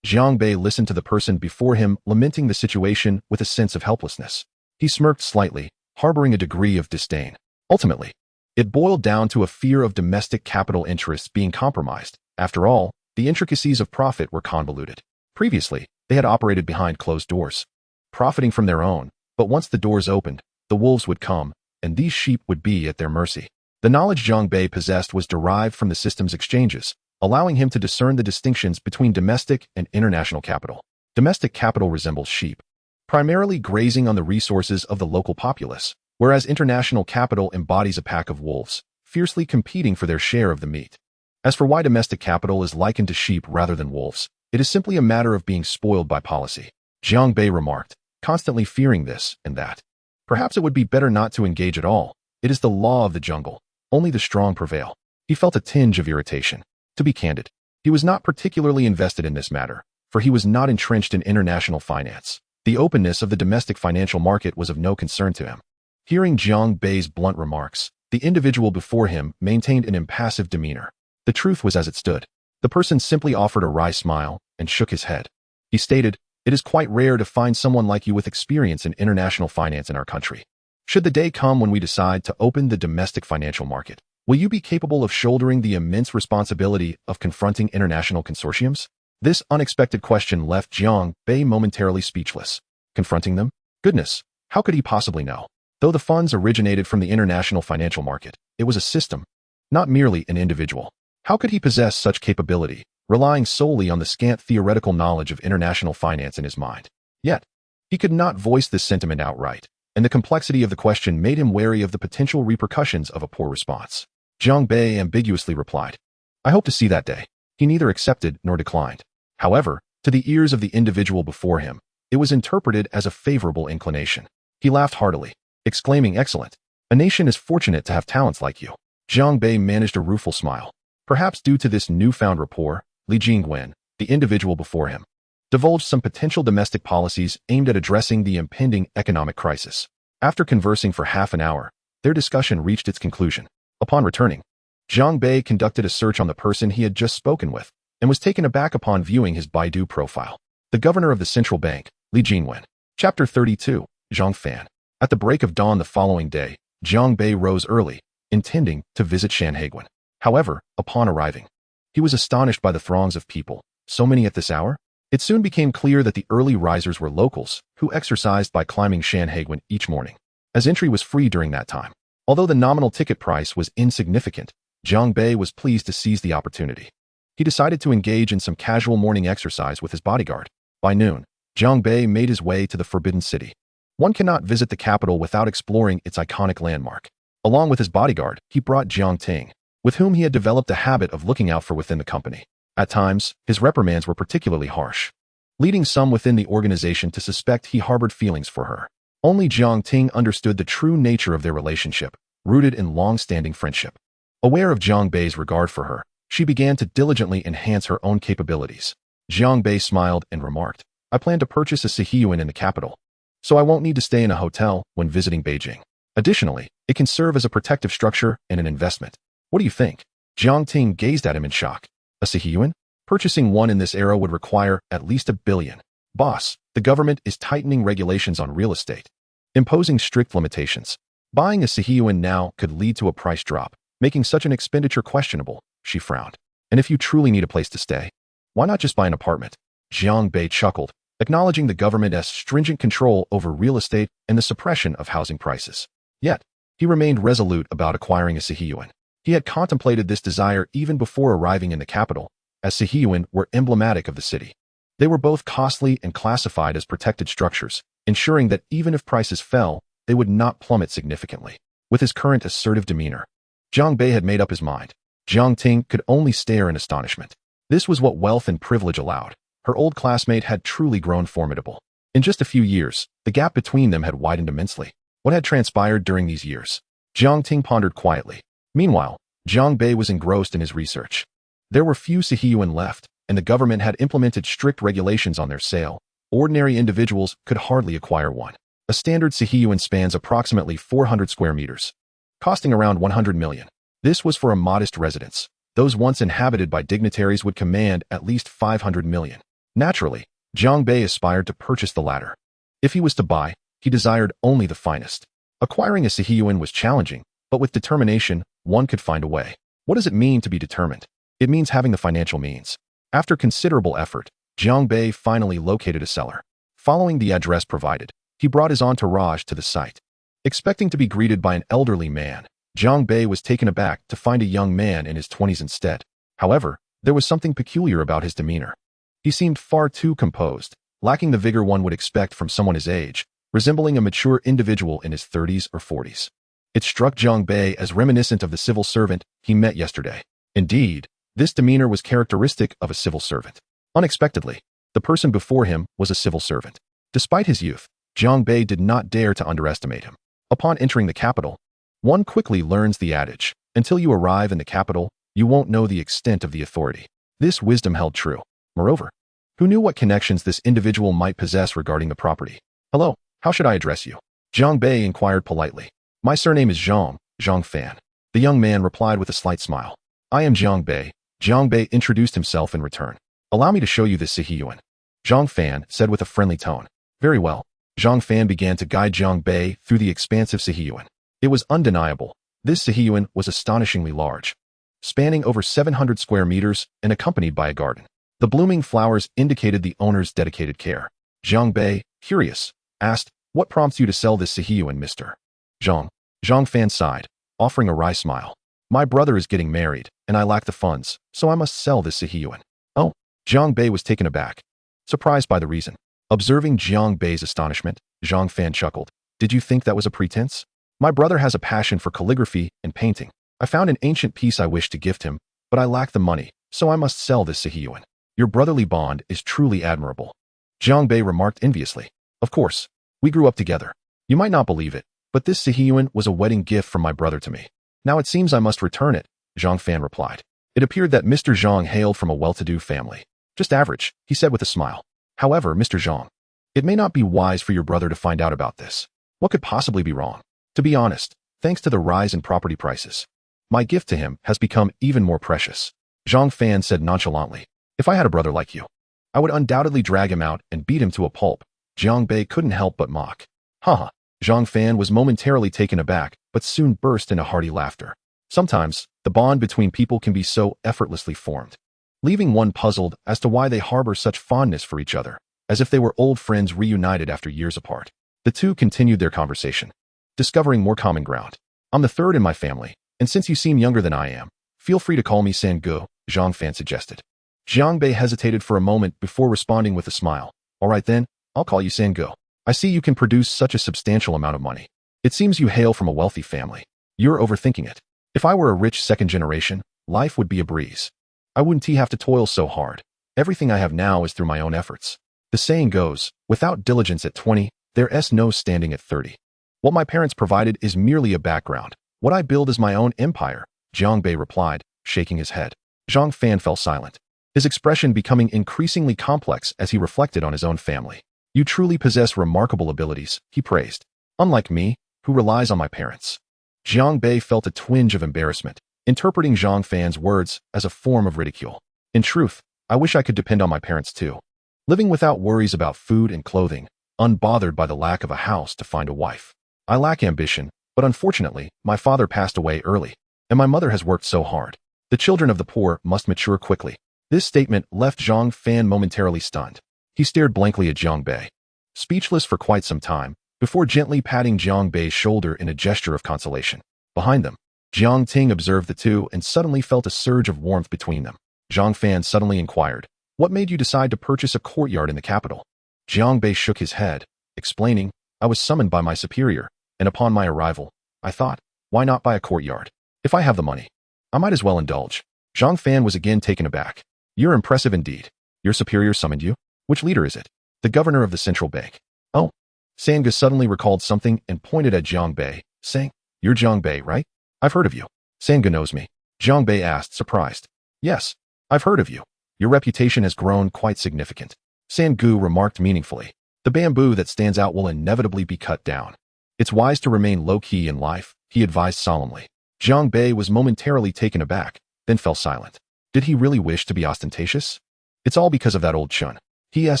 Jiang Bei listened to the person before him lamenting the situation with a sense of helplessness. He smirked slightly, harboring a degree of disdain. Ultimately, it boiled down to a fear of domestic capital interests being compromised. After all, the intricacies of profit were convoluted. Previously, they had operated behind closed doors, profiting from their own, but once the doors opened, the wolves would come, and these sheep would be at their mercy. The knowledge Jiang Bei possessed was derived from the system's exchanges, allowing him to discern the distinctions between domestic and international capital. Domestic capital resembles sheep, primarily grazing on the resources of the local populace, whereas international capital embodies a pack of wolves, fiercely competing for their share of the meat. As for why domestic capital is likened to sheep rather than wolves, it is simply a matter of being spoiled by policy. Jiang Bei remarked, constantly fearing this and that. Perhaps it would be better not to engage at all. It is the law of the jungle. Only the strong prevail. He felt a tinge of irritation. To be candid, he was not particularly invested in this matter, for he was not entrenched in international finance. The openness of the domestic financial market was of no concern to him. Hearing Jiang Bei's blunt remarks, the individual before him maintained an impassive demeanor. The truth was as it stood. The person simply offered a wry smile and shook his head. He stated, "It is quite rare to find someone like you with experience in international finance in our country. Should the day come when we decide to open the domestic financial market, will you be capable of shouldering the immense responsibility of confronting international consortiums?" This unexpected question left Jiang Bei momentarily speechless. Confronting them? Goodness, how could he possibly know? Though the funds originated from the international financial market, it was a system, not merely an individual. How could he possess such capability, relying solely on the scant theoretical knowledge of international finance in his mind? Yet, he could not voice this sentiment outright, and the complexity of the question made him wary of the potential repercussions of a poor response. Jiang Bei ambiguously replied, "I hope to see that day." He neither accepted nor declined. However, to the ears of the individual before him, it was interpreted as a favorable inclination. He laughed heartily, exclaiming, "Excellent. A nation is fortunate to have talents like you." Jiang Bei managed a rueful smile. Perhaps due to this newfound rapport, Li Jingwen, the individual before him, divulged some potential domestic policies aimed at addressing the impending economic crisis. After conversing for half an hour, their discussion reached its conclusion. Upon returning, Jiang Bei conducted a search on the person he had just spoken with and was taken aback upon viewing his Baidu profile. The governor of the central bank, Li Jingwen. Chapter 32, Zhang Fan. At the break of dawn the following day, Jiang Bei rose early, intending to visit Shanhaiguan. However, upon arriving, he was astonished by the throngs of people, so many at this hour. It soon became clear that the early risers were locals who exercised by climbing Shanhaiguan each morning, as entry was free during that time. Although the nominal ticket price was insignificant, Jiang Bei was pleased to seize the opportunity. He decided to engage in some casual morning exercise with his bodyguard. By noon, Jiang Bei made his way to the Forbidden City. One cannot visit the capital without exploring its iconic landmark. Along with his bodyguard, he brought Jiang Ting, with whom he had developed a habit of looking out for within the company. At times, his reprimands were particularly harsh, leading some within the organization to suspect he harbored feelings for her. Only Jiang Ting understood the true nature of their relationship, rooted in long-standing friendship. Aware of Jiang Bei's regard for her, she began to diligently enhance her own capabilities. Jiang Bei smiled and remarked, "I plan to purchase a Sihiyuan in the capital, so I won't need to stay in a hotel when visiting Beijing. Additionally, it can serve as a protective structure and an investment. What do you think?" Jiang Ting gazed at him in shock. "A Sihiyuan? Purchasing one in this era would require at least $1 billion. Boss, the government is tightening regulations on real estate, imposing strict limitations. Buying a Sihiyuan now could lead to a price drop, making such an expenditure questionable." She frowned. "And if you truly need a place to stay, why not just buy an apartment?" Jiang Bei chuckled, acknowledging the government's stringent control over real estate and the suppression of housing prices. Yet, he remained resolute about acquiring a Sihiyuan. He had contemplated this desire even before arriving in the capital, as Sihiyuan were emblematic of the city. They were both costly and classified as protected structures, ensuring that even if prices fell, they would not plummet significantly. With his current assertive demeanor, Jiang Bei had made up his mind. Jiang Ting could only stare in astonishment. This was what wealth and privilege allowed. Her old classmate had truly grown formidable. In just a few years, the gap between them had widened immensely. What had transpired during these years? Jiang Ting pondered quietly. Meanwhile, Jiang Bei was engrossed in his research. There were few Sihiyuan left, and the government had implemented strict regulations on their sale. Ordinary individuals could hardly acquire one. A standard Sihiyuan spans approximately 400 square meters, costing around 100 million. This was for a modest residence. Those once inhabited by dignitaries would command at least 500 million. Naturally, Jiang Bei aspired to purchase the latter. If he was to buy, he desired only the finest. Acquiring a Sihiyuan was challenging, but with determination, one could find a way. What does it mean to be determined? It means having the financial means. After considerable effort, Jiang Bei finally located a seller. Following the address provided, he brought his entourage to the site. Expecting to be greeted by an elderly man, Jiang Bei was taken aback to find a young man in his 20s instead. However, there was something peculiar about his demeanor. He seemed far too composed, lacking the vigor one would expect from someone his age, resembling a mature individual in his 30s or 40s. It struck Jiang Bei as reminiscent of the civil servant he met yesterday. Indeed, this demeanor was characteristic of a civil servant. Unexpectedly, the person before him was a civil servant. Despite his youth, Jiang Bei did not dare to underestimate him. Upon entering the capital, one quickly learns the adage, until you arrive in the capital, you won't know the extent of the authority. This wisdom held true. Moreover, Who knew what connections this individual might possess regarding the property? Hello, how should I address you? Zhang Bei inquired politely. My surname is Zhang Fan. The young man replied with a slight smile. I am Zhang Bei. Zhang Bei introduced himself in return. Allow me to show you this Sihiyuan. Zhang Fan said with a friendly tone. Very well. Zhang Fan began to guide Zhang Bei through the expansive Sihiyuan. It was undeniable. This Sihiyuan was astonishingly large, spanning over 700 square meters and accompanied by a garden. The blooming flowers indicated the owner's dedicated care. Zhang Bei, curious, asked, What prompts you to sell this Sihiyuan, Mr. Zhang? Zhang Fan sighed, offering a wry smile. My brother is getting married, and I lack the funds, so I must sell this Sihiyuan. Oh, Zhang Bei was taken aback, surprised by the reason. Observing Zhang Bei's astonishment, Zhang Fan chuckled. Did you think that was a pretense? My brother has a passion for calligraphy and painting. I found an ancient piece I wish to gift him, but I lack the money, so I must sell this Sihiyuan. Your brotherly bond is truly admirable. Zhang Bei remarked enviously. Of course, we grew up together. You might not believe it, but this Sihiyuan was a wedding gift from my brother to me. Now it seems I must return it, Zhang Fan replied. It appeared that Mr. Zhang hailed from a well-to-do family. Just average, he said with a smile. However, Mr. Zhang, it may not be wise for your brother to find out about this. What could possibly be wrong? To be honest, thanks to the rise in property prices, my gift to him has become even more precious. Zhang Fan said nonchalantly. If I had a brother like you, I would undoubtedly drag him out and beat him to a pulp. Zhang Bei couldn't help but mock. Haha. Zhang Fan was momentarily taken aback, but soon burst into hearty laughter. Sometimes, the bond between people can be so effortlessly formed, leaving one puzzled as to why they harbor such fondness for each other, as if they were old friends reunited after years apart. The two continued their conversation, discovering more common ground. I'm the third in my family, and since you seem younger than I am, feel free to call me Sangu, Zhang Fan suggested. Zhang Bei hesitated for a moment before responding with a smile. All right then, I'll call you Sangu. I see you can produce such a substantial amount of money. It seems you hail from a wealthy family. You're overthinking it. If I were a rich second generation, life would be a breeze. I wouldn't have to toil so hard. Everything I have now is through my own efforts. The saying goes, without diligence at 20, there's no standing at 30. What my parents provided is merely a background. What I build is my own empire, Zhang Bei replied, shaking his head. Zhang Fan fell silent, his expression becoming increasingly complex as he reflected on his own family. You truly possess remarkable abilities, he praised. Unlike me, who relies on my parents. Zhang Bei felt a twinge of embarrassment, interpreting Zhang Fan's words as a form of ridicule. In truth, I wish I could depend on my parents too. Living without worries about food and clothing, unbothered by the lack of a house to find a wife. I lack ambition, but unfortunately, my father passed away early, and my mother has worked so hard. The children of the poor must mature quickly. This statement left Zhang Fan momentarily stunned. He stared blankly at Zhang Bei, speechless for quite some time, before gently patting Zhang Bei's shoulder in a gesture of consolation. Behind them, Jiang Ting observed the two and suddenly felt a surge of warmth between them. Zhang Fan suddenly inquired, What made you decide to purchase a courtyard in the capital? Zhang Bei shook his head, explaining, I was summoned by my superior, and upon my arrival, I thought, why not buy a courtyard? If I have the money, I might as well indulge. Zhang Fan was again taken aback. You're impressive indeed. Your superior summoned you? Which leader is it? The governor of the central bank. Oh. Sanga suddenly recalled something and pointed at Zhang Bei, saying, You're Zhang Bei, right? I've heard of you. Sanga knows me. Zhang Bei asked, surprised. Yes, I've heard of you. Your reputation has grown quite significant. Sangu remarked meaningfully. The bamboo that stands out will inevitably be cut down. It's wise to remain low-key in life, he advised solemnly. Zhang Bei was momentarily taken aback, then fell silent. Did he really wish to be ostentatious? It's all because of that old chun. He is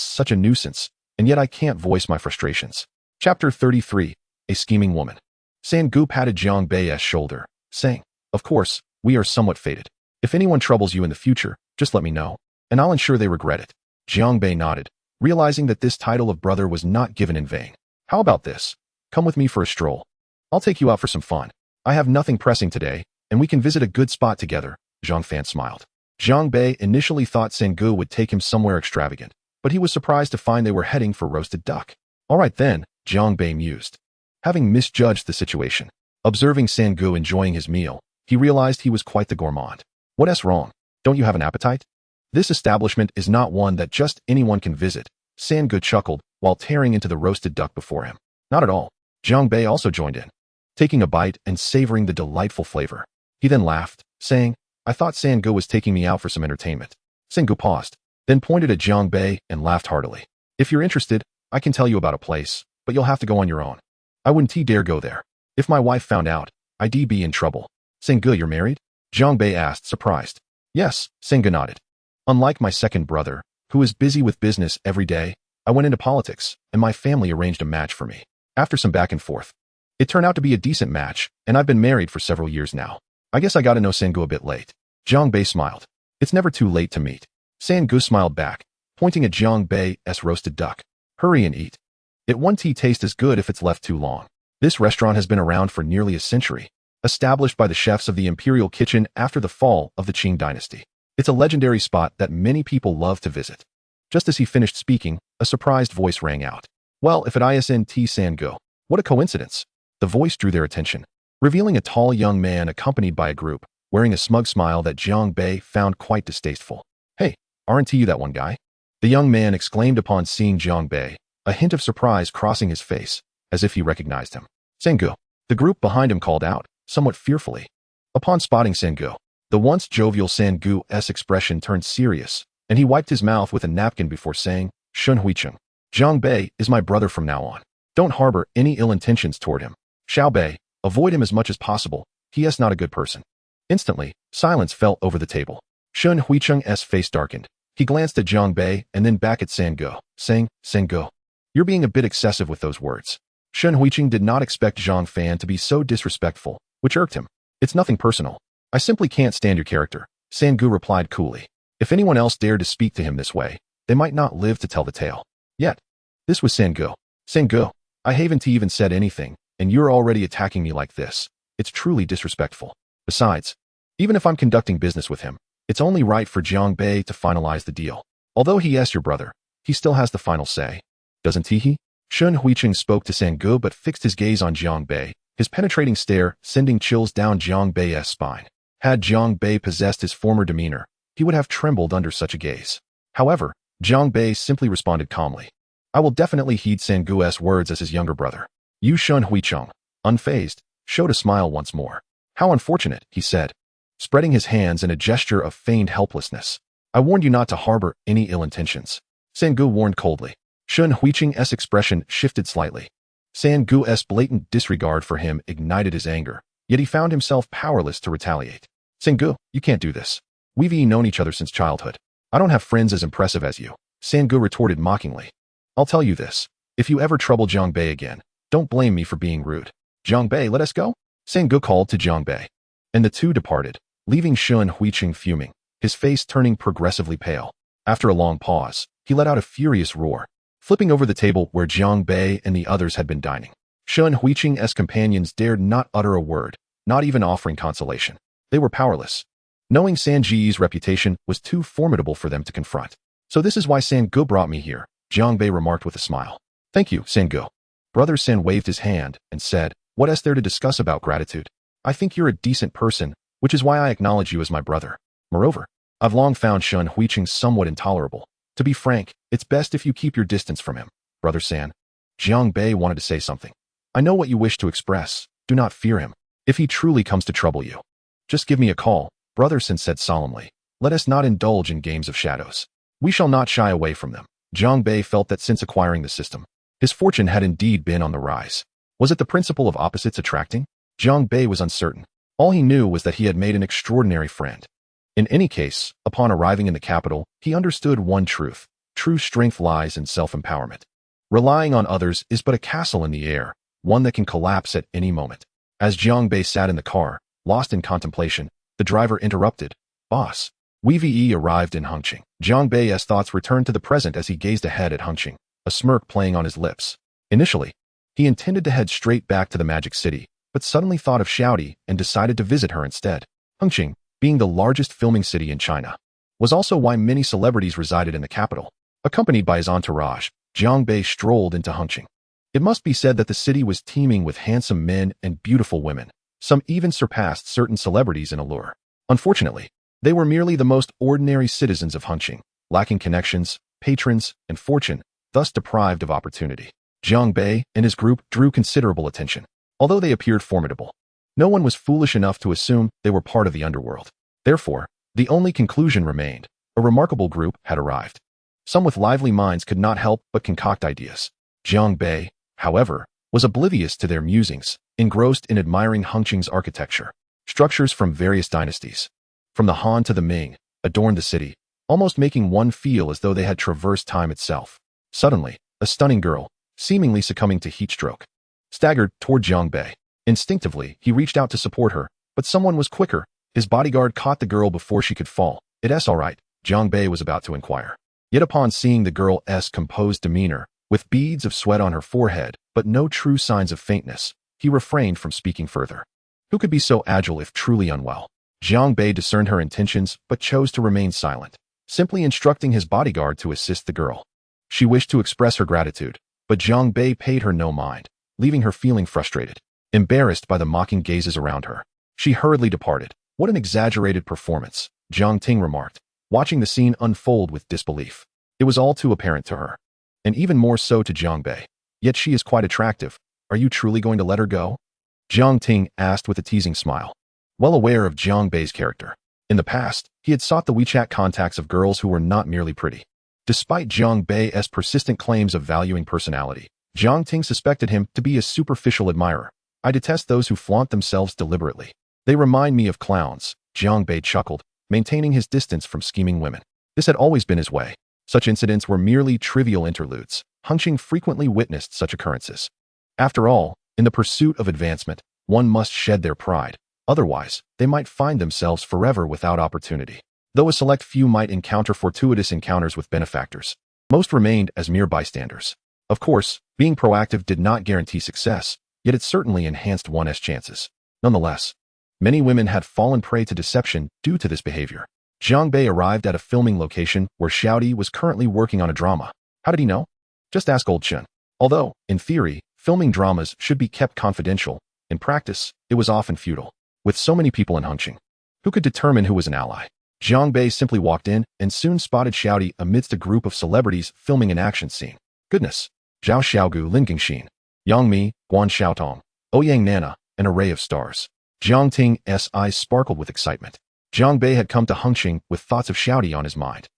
such a nuisance, and yet I can't voice my frustrations. Chapter 33, A Scheming Woman. Sangu patted Zhang Bei's shoulder, saying, Of course, we are somewhat fated. If anyone troubles you in the future, just let me know, and I'll ensure they regret it. Zhang Bei nodded, realizing that this title of brother was not given in vain. How about this? Come with me for a stroll. I'll take you out for some fun. I have nothing pressing today, and we can visit a good spot together, Zhang Fan smiled. Zhang Bei initially thought Sangu would take him somewhere extravagant, but he was surprised to find they were heading for roasted duck. All right then, Zhang Bei mused, having misjudged the situation. Observing Sangu enjoying his meal, he realized he was quite the gourmand. What's wrong? Don't you have an appetite? This establishment is not one that just anyone can visit, Sangu chuckled while tearing into the roasted duck before him. Not at all. Zhang Bei also joined in, taking a bite and savoring the delightful flavor. He then laughed, saying, I thought Sangu was taking me out for some entertainment. Sangu paused, then pointed at Jiang Bei and laughed heartily. If you're interested, I can tell you about a place, but you'll have to go on your own. I wouldn't dare go there. If my wife found out, I'd be in trouble. Sengu, you're married? Jiang Bei asked, surprised. Yes, Sengu nodded. Unlike my second brother, who is busy with business every day, I went into politics, and my family arranged a match for me. After some back and forth, it turned out to be a decent match, and I've been married for several years now. I guess I got to know Sengu a bit late. Jiang Bei smiled. It's never too late to meet. Sengu smiled back, pointing at Jiang Bei's roasted duck. Hurry and eat. It won't taste as good if it's left too long. This restaurant has been around for nearly a century, established by the chefs of the imperial kitchen after the fall of the Qing dynasty. It's a legendary spot that many people love to visit. Just as he finished speaking, a surprised voice rang out. Well, if it isn't Sengu. What a coincidence. The voice drew their attention, revealing a tall young man accompanied by a group, wearing a smug smile that Jiang Bei found quite distasteful. Hey, aren't you that one guy? The young man exclaimed upon seeing Jiang Bei, a hint of surprise crossing his face, as if he recognized him. Sengu. The group behind him called out, somewhat fearfully. Upon spotting Sengu, the once jovial Sengu's expression turned serious, and he wiped his mouth with a napkin before saying, Shun Huicheng. Jiang Bei is my brother from now on. Don't harbor any ill intentions toward him. Xiao Bei, avoid him as much as possible. He is not a good person. Instantly, silence fell over the table. Shun Huicheng's face darkened. He glanced at Jiang Bei and then back at Sengu, saying, Sengu, you're being a bit excessive with those words. Shun Huicheng did not expect Zhang Fan to be so disrespectful, which irked him. It's nothing personal. I simply can't stand your character, Sengu replied coolly. If anyone else dared to speak to him this way, they might not live to tell the tale. Yet, this was Sengu. Sengu, I haven't even said anything, and you're already attacking me like this. It's truly disrespectful. Besides, even if I'm conducting business with him, it's only right for Jiang Bei to finalize the deal. Although he is your brother, he still has the final say. Doesn't he? Shun Huicheng spoke to Sengu but fixed his gaze on Jiang Bei, his penetrating stare sending chills down Jiang Bei's spine. Had Jiang Bei possessed his former demeanor, he would have trembled under such a gaze. However, Jiang Bei simply responded calmly. I will definitely heed Sengu's words as his younger brother. Yu Shun Huicheng, unfazed, showed a smile once more. How unfortunate, he said, spreading his hands in a gesture of feigned helplessness. I warned you not to harbor any ill intentions. Sengu warned coldly. Shun Huicheng's expression shifted slightly. Sengu's blatant disregard for him ignited his anger, yet he found himself powerless to retaliate. Sengu, you can't do this. We've known each other since childhood. I don't have friends as impressive as you, Sengu retorted mockingly. I'll tell you this. If you ever trouble Jiang Bei again, don't blame me for being rude. Jiang Bei, let us go? Sengu called to Jiang Bei. And the two departed, leaving Shun Huicheng fuming, his face turning progressively pale. After a long pause, he let out a furious roar, flipping over the table where Jiang Bei and the others had been dining. Shun Huicheng's companions dared not utter a word, not even offering consolation. They were powerless. Knowing Sanji's reputation was too formidable for them to confront. So this is why Sengu brought me here, Jiang Bei remarked with a smile. Thank you, Sengu. Brother Sen waved his hand and said, what is there to discuss about gratitude? I think you're a decent person, which is why I acknowledge you as my brother. Moreover, I've long found Shun Huicheng somewhat intolerable. To be frank, it's best if you keep your distance from him, Brother San. Jiang Bei wanted to say something. I know what you wish to express. Do not fear him. If he truly comes to trouble you, just give me a call, Brother Sen said solemnly. Let us not indulge in games of shadows. We shall not shy away from them. Jiang Bei felt that since acquiring the system, his fortune had indeed been on the rise. Was it the principle of opposites attracting? Jiang Bei was uncertain. All he knew was that he had made an extraordinary friend. In any case, upon arriving in the capital, he understood one truth. True strength lies in self-empowerment. Relying on others is but a castle in the air, one that can collapse at any moment. As Jiang Bei sat in the car, lost in contemplation, the driver interrupted. Boss. We arrived in Hengqin. Jiang Bei's thoughts returned to the present as he gazed ahead at Hengqin, a smirk playing on his lips. Initially, he intended to head straight back to the Magic City, but suddenly thought of Xiaodi and decided to visit her instead. Hengqin, being the largest filming city in China, was also why many celebrities resided in the capital. Accompanied by his entourage, Jiang Bei strolled into Hengqin. It must be said that the city was teeming with handsome men and beautiful women. Some even surpassed certain celebrities in allure. Unfortunately, they were merely the most ordinary citizens of Hengqin, lacking connections, patrons, and fortune, thus deprived of opportunity. Jiang Bei and his group drew considerable attention. Although they appeared formidable, no one was foolish enough to assume they were part of the underworld. Therefore, the only conclusion remained. A remarkable group had arrived. Some with lively minds could not help but concoct ideas. Jiang Bei, however, was oblivious to their musings, engrossed in admiring Hengqing's architecture. Structures from various dynasties, from the Han to the Ming, adorned the city, almost making one feel as though they had traversed time itself. Suddenly, a stunning girl, seemingly succumbing to heatstroke, staggered toward Jiang Bei. Instinctively, he reached out to support her, but someone was quicker. His bodyguard caught the girl before she could fall. "It's all right," Jiang Bei was about to inquire. Yet upon seeing the girl's composed demeanor, with beads of sweat on her forehead, but no true signs of faintness, he refrained from speaking further. Who could be so agile if truly unwell? Jiang Bei discerned her intentions but chose to remain silent, simply instructing his bodyguard to assist the girl. She wished to express her gratitude, but Jiang Bei paid her no mind, leaving her feeling frustrated. Embarrassed by the mocking gazes around her, she hurriedly departed. "What an exaggerated performance," Jiang Ting remarked, watching the scene unfold with disbelief. It was all too apparent to her, and even more so to Jiang Bei. "Yet she is quite attractive. Are you truly going to let her go?" Jiang Ting asked with a teasing smile. Well aware of Jiang Bei's character, in the past, he had sought the WeChat contacts of girls who were not merely pretty. Despite Jiang Bei's persistent claims of valuing personality, Jiang Ting suspected him to be a superficial admirer. "I detest those who flaunt themselves deliberately. They remind me of clowns," Jiang Bei chuckled, maintaining his distance from scheming women. This had always been his way. Such incidents were merely trivial interludes. Hengqing frequently witnessed such occurrences. After all, in the pursuit of advancement, one must shed their pride. Otherwise, they might find themselves forever without opportunity. Though a select few might encounter fortuitous encounters with benefactors, most remained as mere bystanders. Of course, being proactive did not guarantee success, yet it certainly enhanced one's chances. Nonetheless, many women had fallen prey to deception due to this behavior. Jiang Bei arrived at a filming location where Xiaodi was currently working on a drama. How did he know? Just ask Old Chen. Although, in theory, filming dramas should be kept confidential, in practice, it was often futile. With so many people in Hengqing, who could determine who was an ally? Jiang Bei simply walked in and soon spotted Xiaodi amidst a group of celebrities filming an action scene. Goodness! Zhao Xiaogu, Lin Gingxin, Yang Mi, Guan Xiaotong, Ouyang Nana, an array of stars. Jiang Ting's eyes sparkled with excitement. Jiang Bei had come to Hengqing with thoughts of Xiaodi on his mind.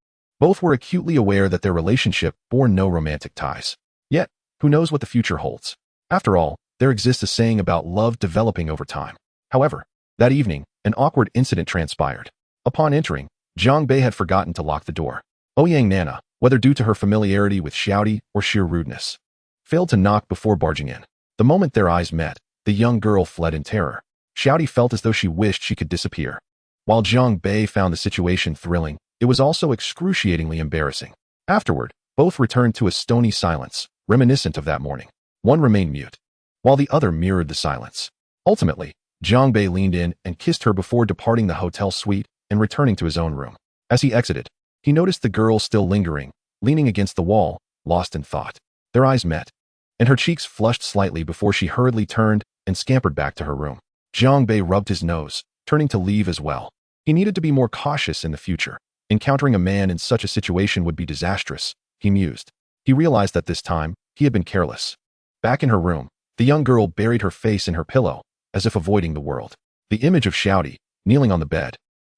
Both were acutely aware that their relationship bore no romantic ties. Yet, who knows what the future holds? After all, there exists a saying about love developing over time. However, that evening, an awkward incident transpired. Upon entering, Jiang Bei had forgotten to lock the door. Ouyang Nana, whether due to her familiarity with Xiaodi or sheer rudeness, failed to knock before barging in. The moment their eyes met, the young girl fled in terror. Xiaodi felt as though she wished she could disappear. While Jiang Bei found the situation thrilling, it was also excruciatingly embarrassing. Afterward, both returned to a stony silence, reminiscent of that morning. One remained mute, while the other mirrored the silence. Ultimately, Jiang Bei leaned in and kissed her before departing the hotel suite and returning to his own room. As he exited, he noticed the girl still lingering, leaning against the wall, lost in thought. Their eyes met, and her cheeks flushed slightly before she hurriedly turned and scampered back to her room. Jiang Bei rubbed his nose, turning to leave as well. He needed to be more cautious in the future. Encountering a man in such a situation would be disastrous, he mused. He realized that this time, he had been careless. Back in her room, the young girl buried her face in her pillow, as if avoiding the world. The image of Xiaodi, kneeling on the bed,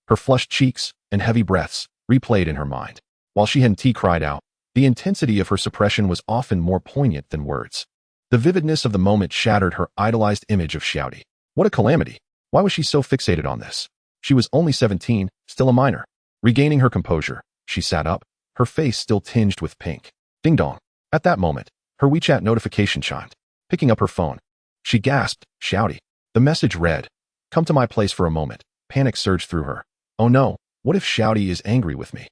her flushed cheeks and heavy breaths, replayed in her mind. While she hadn't cried out, the intensity of her suppression was often more poignant than words. The vividness of the moment shattered her idolized image of Xiaodi. What a calamity! Why was she so fixated on this? She was only 17, still a minor. Regaining her composure, she sat up, her face still tinged with pink. Ding dong. At that moment, her WeChat notification chimed. Picking up her phone, she gasped, "Xiaodi." The message read, "Come to my place for a moment." Panic surged through her. Oh no, what if Xiaodi is angry with me?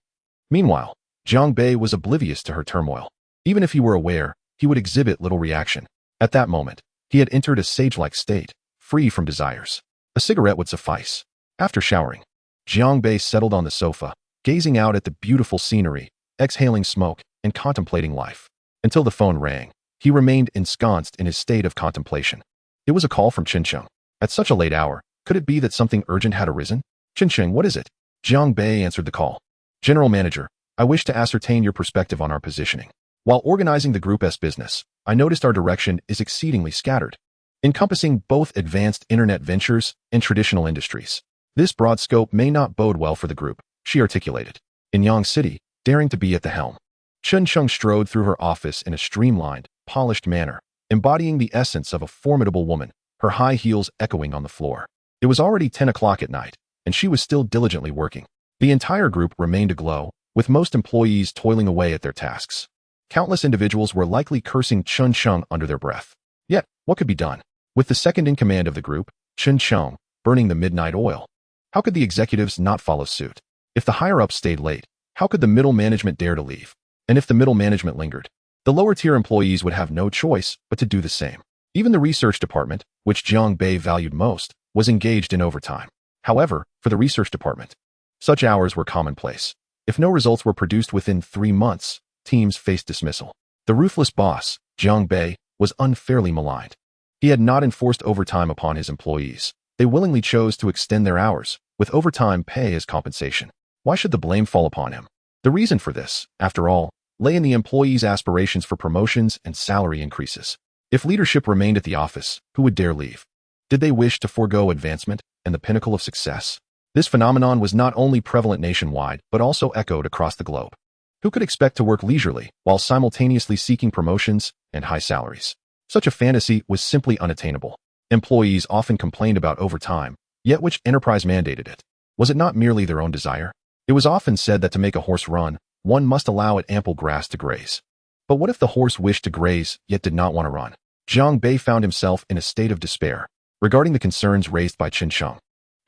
Meanwhile, Jiang Bei was oblivious to her turmoil. Even if he were aware, he would exhibit little reaction. At that moment, he had entered a sage-like state, free from desires. A cigarette would suffice. After showering, Jiang Bei settled on the sofa, gazing out at the beautiful scenery, exhaling smoke, and contemplating life. Until the phone rang, he remained ensconced in his state of contemplation. It was a call from Chincheng. At such a late hour, could it be that something urgent had arisen? "Chincheng, what is it?" Jiang Bei answered the call. "General Manager, I wish to ascertain your perspective on our positioning. While organizing the group's business, I noticed our direction is exceedingly scattered, encompassing both advanced internet ventures and traditional industries. This broad scope may not bode well for the group," she articulated. in Yang City, daring to be at the helm. Chen Cheng strode through her office in a streamlined, polished manner, embodying the essence of a formidable woman, her high heels echoing on the floor. It was already 10 o'clock at night, and she was still diligently working. The entire group remained aglow, with most employees toiling away at their tasks. Countless individuals were likely cursing Chen Cheng under their breath. Yet, what could be done? With the second in command of the group, Chen Cheng, burning the midnight oil. How could the executives not follow suit? If the higher-ups stayed late, how could the middle management dare to leave? And if the middle management lingered, the lower-tier employees would have no choice but to do the same. Even the research department, which Jiang Bei valued most, was engaged in overtime. However, for the research department, such hours were commonplace. If no results were produced within 3 months, teams faced dismissal. The ruthless boss, Jiang Bei, was unfairly maligned. He had not enforced overtime upon his employees. They willingly chose to extend their hours, with overtime pay as compensation. Why should the blame fall upon him? The reason for this, after all, lay in the employees' aspirations for promotions and salary increases. If leadership remained at the office, who would dare leave? Did they wish to forego advancement and the pinnacle of success? This phenomenon was not only prevalent nationwide, but also echoed across the globe. Who could expect to work leisurely while simultaneously seeking promotions and high salaries? Such a fantasy was simply unattainable. Employees often complained about overtime, yet which enterprise mandated it? Was it not merely their own desire? It was often said that to make a horse run, one must allow it ample grass to graze. But what if the horse wished to graze, yet did not want to run? Jiang Bei found himself in a state of despair. Regarding the concerns raised by Chen Cheng,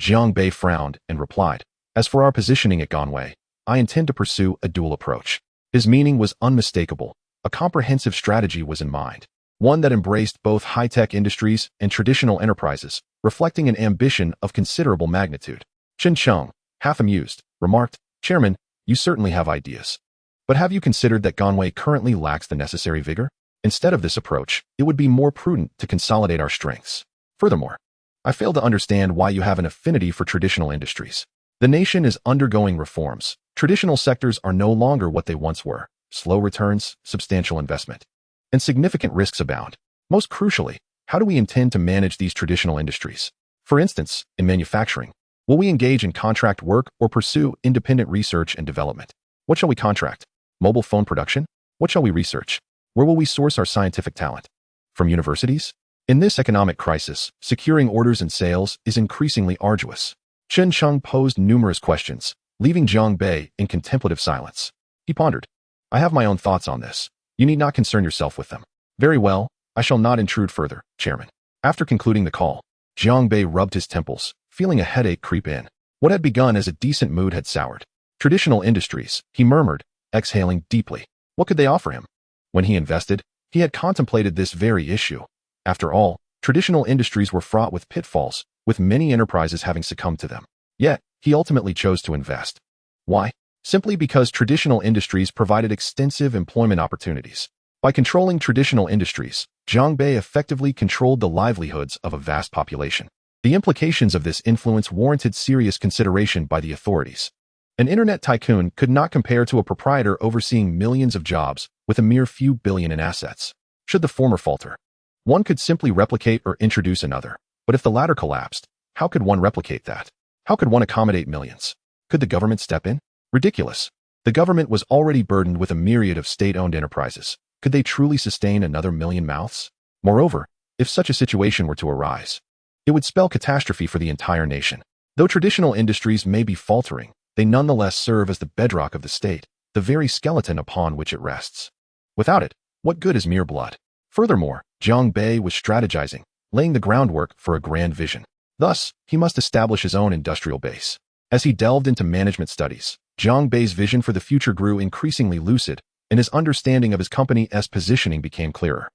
Jiang Bei frowned and replied, "As for our positioning at Ganwei, I intend to pursue a dual approach." His meaning was unmistakable. A comprehensive strategy was in mind, one that embraced both high-tech industries and traditional enterprises, reflecting an ambition of considerable magnitude. Chen Cheng, half amused, remarked, "Chairman, you certainly have ideas. But have you considered that Ganwei currently lacks the necessary vigor? Instead of this approach, it would be more prudent to consolidate our strengths. Furthermore, I fail to understand why you have an affinity for traditional industries. The nation is undergoing reforms. Traditional sectors are no longer what they once were. Slow returns, substantial investment, and significant risks abound. Most crucially, how do we intend to manage these traditional industries? For instance, in manufacturing, will we engage in contract work or pursue independent research and development? What shall we contract? Mobile phone production? What shall we research? Where will we source our scientific talent? From universities? In this economic crisis, securing orders and sales is increasingly arduous. Chen Cheng posed numerous questions, leaving Jiang Bei in contemplative silence. He pondered, "I have my own thoughts on this. You need not concern yourself with them." "Very well, I shall not intrude further, Chairman." After concluding the call, Jiang Bei rubbed his temples, feeling a headache creep in. What had begun as a decent mood had soured. Traditional industries, he murmured, exhaling deeply. What could they offer him? When he invested, he had contemplated this very issue. After all, traditional industries were fraught with pitfalls, with many enterprises having succumbed to them. Yet, he ultimately chose to invest. Why? Simply because traditional industries provided extensive employment opportunities. By controlling traditional industries, Jiang Bei effectively controlled the livelihoods of a vast population. The implications of this influence warranted serious consideration by the authorities. An internet tycoon could not compare to a proprietor overseeing millions of jobs with a mere few billion in assets. Should the former falter, one could simply replicate or introduce another. But if the latter collapsed, how could one replicate that? How could one accommodate millions? Could the government step in? Ridiculous. The government was already burdened with a myriad of state-owned enterprises. Could they truly sustain another million mouths? Moreover, if such a situation were to arise, it would spell catastrophe for the entire nation. Though traditional industries may be faltering, they nonetheless serve as the bedrock of the state, the very skeleton upon which it rests. Without it, what good is mere blood? Furthermore, Jiang Bei was strategizing, laying the groundwork for a grand vision. Thus, he must establish his own industrial base. As he delved into management studies, Jiang Bei's vision for the future grew increasingly lucid, and his understanding of his company's positioning became clearer.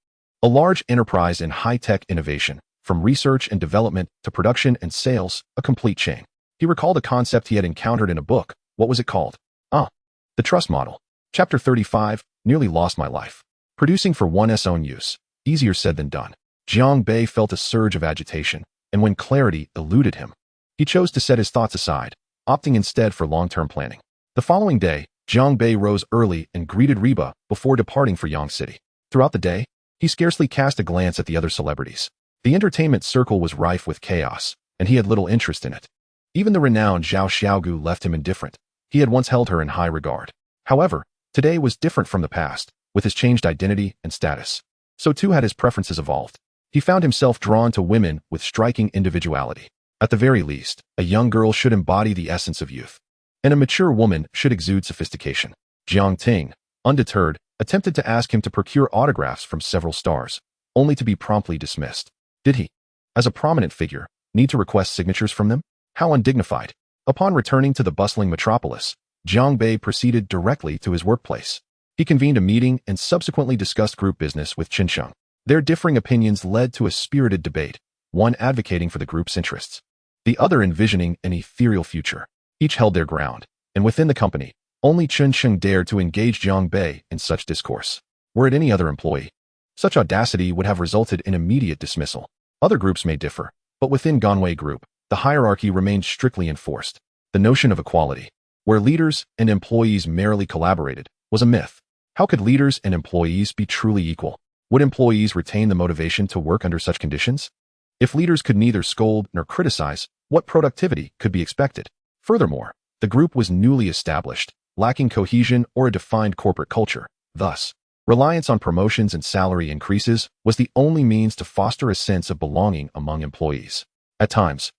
A large enterprise in high-tech innovation, from research and development to production and sales, a complete chain. He recalled a concept he had encountered in a book. What was it called? The trust model. Chapter 35, Nearly Lost My Life. Producing for one's own use. Easier said than done. Jiang Bei felt a surge of agitation, and when clarity eluded him, he chose to set his thoughts aside, opting instead for long-term planning. The following day, Jiang Bei rose early and greeted Reba before departing for Yang City. Throughout the day, he scarcely cast a glance at the other celebrities. The entertainment circle was rife with chaos, and he had little interest in it. Even the renowned Zhao Xiaogu left him indifferent, He had once held her in high regard. However, today was different from the past, with his changed identity and status. So too had his preferences evolved. He found himself drawn to women with striking individuality. At the very least, a young girl should embody the essence of youth, and a mature woman should exude sophistication. Jiang Ting, undeterred, attempted to ask him to procure autographs from several stars, only to be promptly dismissed. Did he, as a prominent figure, need to request signatures from them? How undignified. Upon returning to the bustling metropolis, Jiang Bei proceeded directly to his workplace. He convened a meeting and subsequently discussed group business with Chen Sheng. Their differing opinions led to a spirited debate, one advocating for the group's interests, the other envisioning an ethereal future. Each held their ground, and within the company, only Chen Sheng dared to engage Jiang Bei in such discourse. Were it any other employee, such audacity would have resulted in immediate dismissal. Other groups may differ, but within Ganwei Group, the hierarchy remained strictly enforced. The notion of equality, where leaders and employees merely collaborated, was a myth. How could leaders and employees be truly equal? Would employees retain the motivation to work under such conditions? If leaders could neither scold nor criticize, what productivity could be expected? Furthermore, the group was newly established, lacking cohesion or a defined corporate culture. Thus, reliance on promotions and salary increases was the only means to foster a sense of belonging among employees. At times,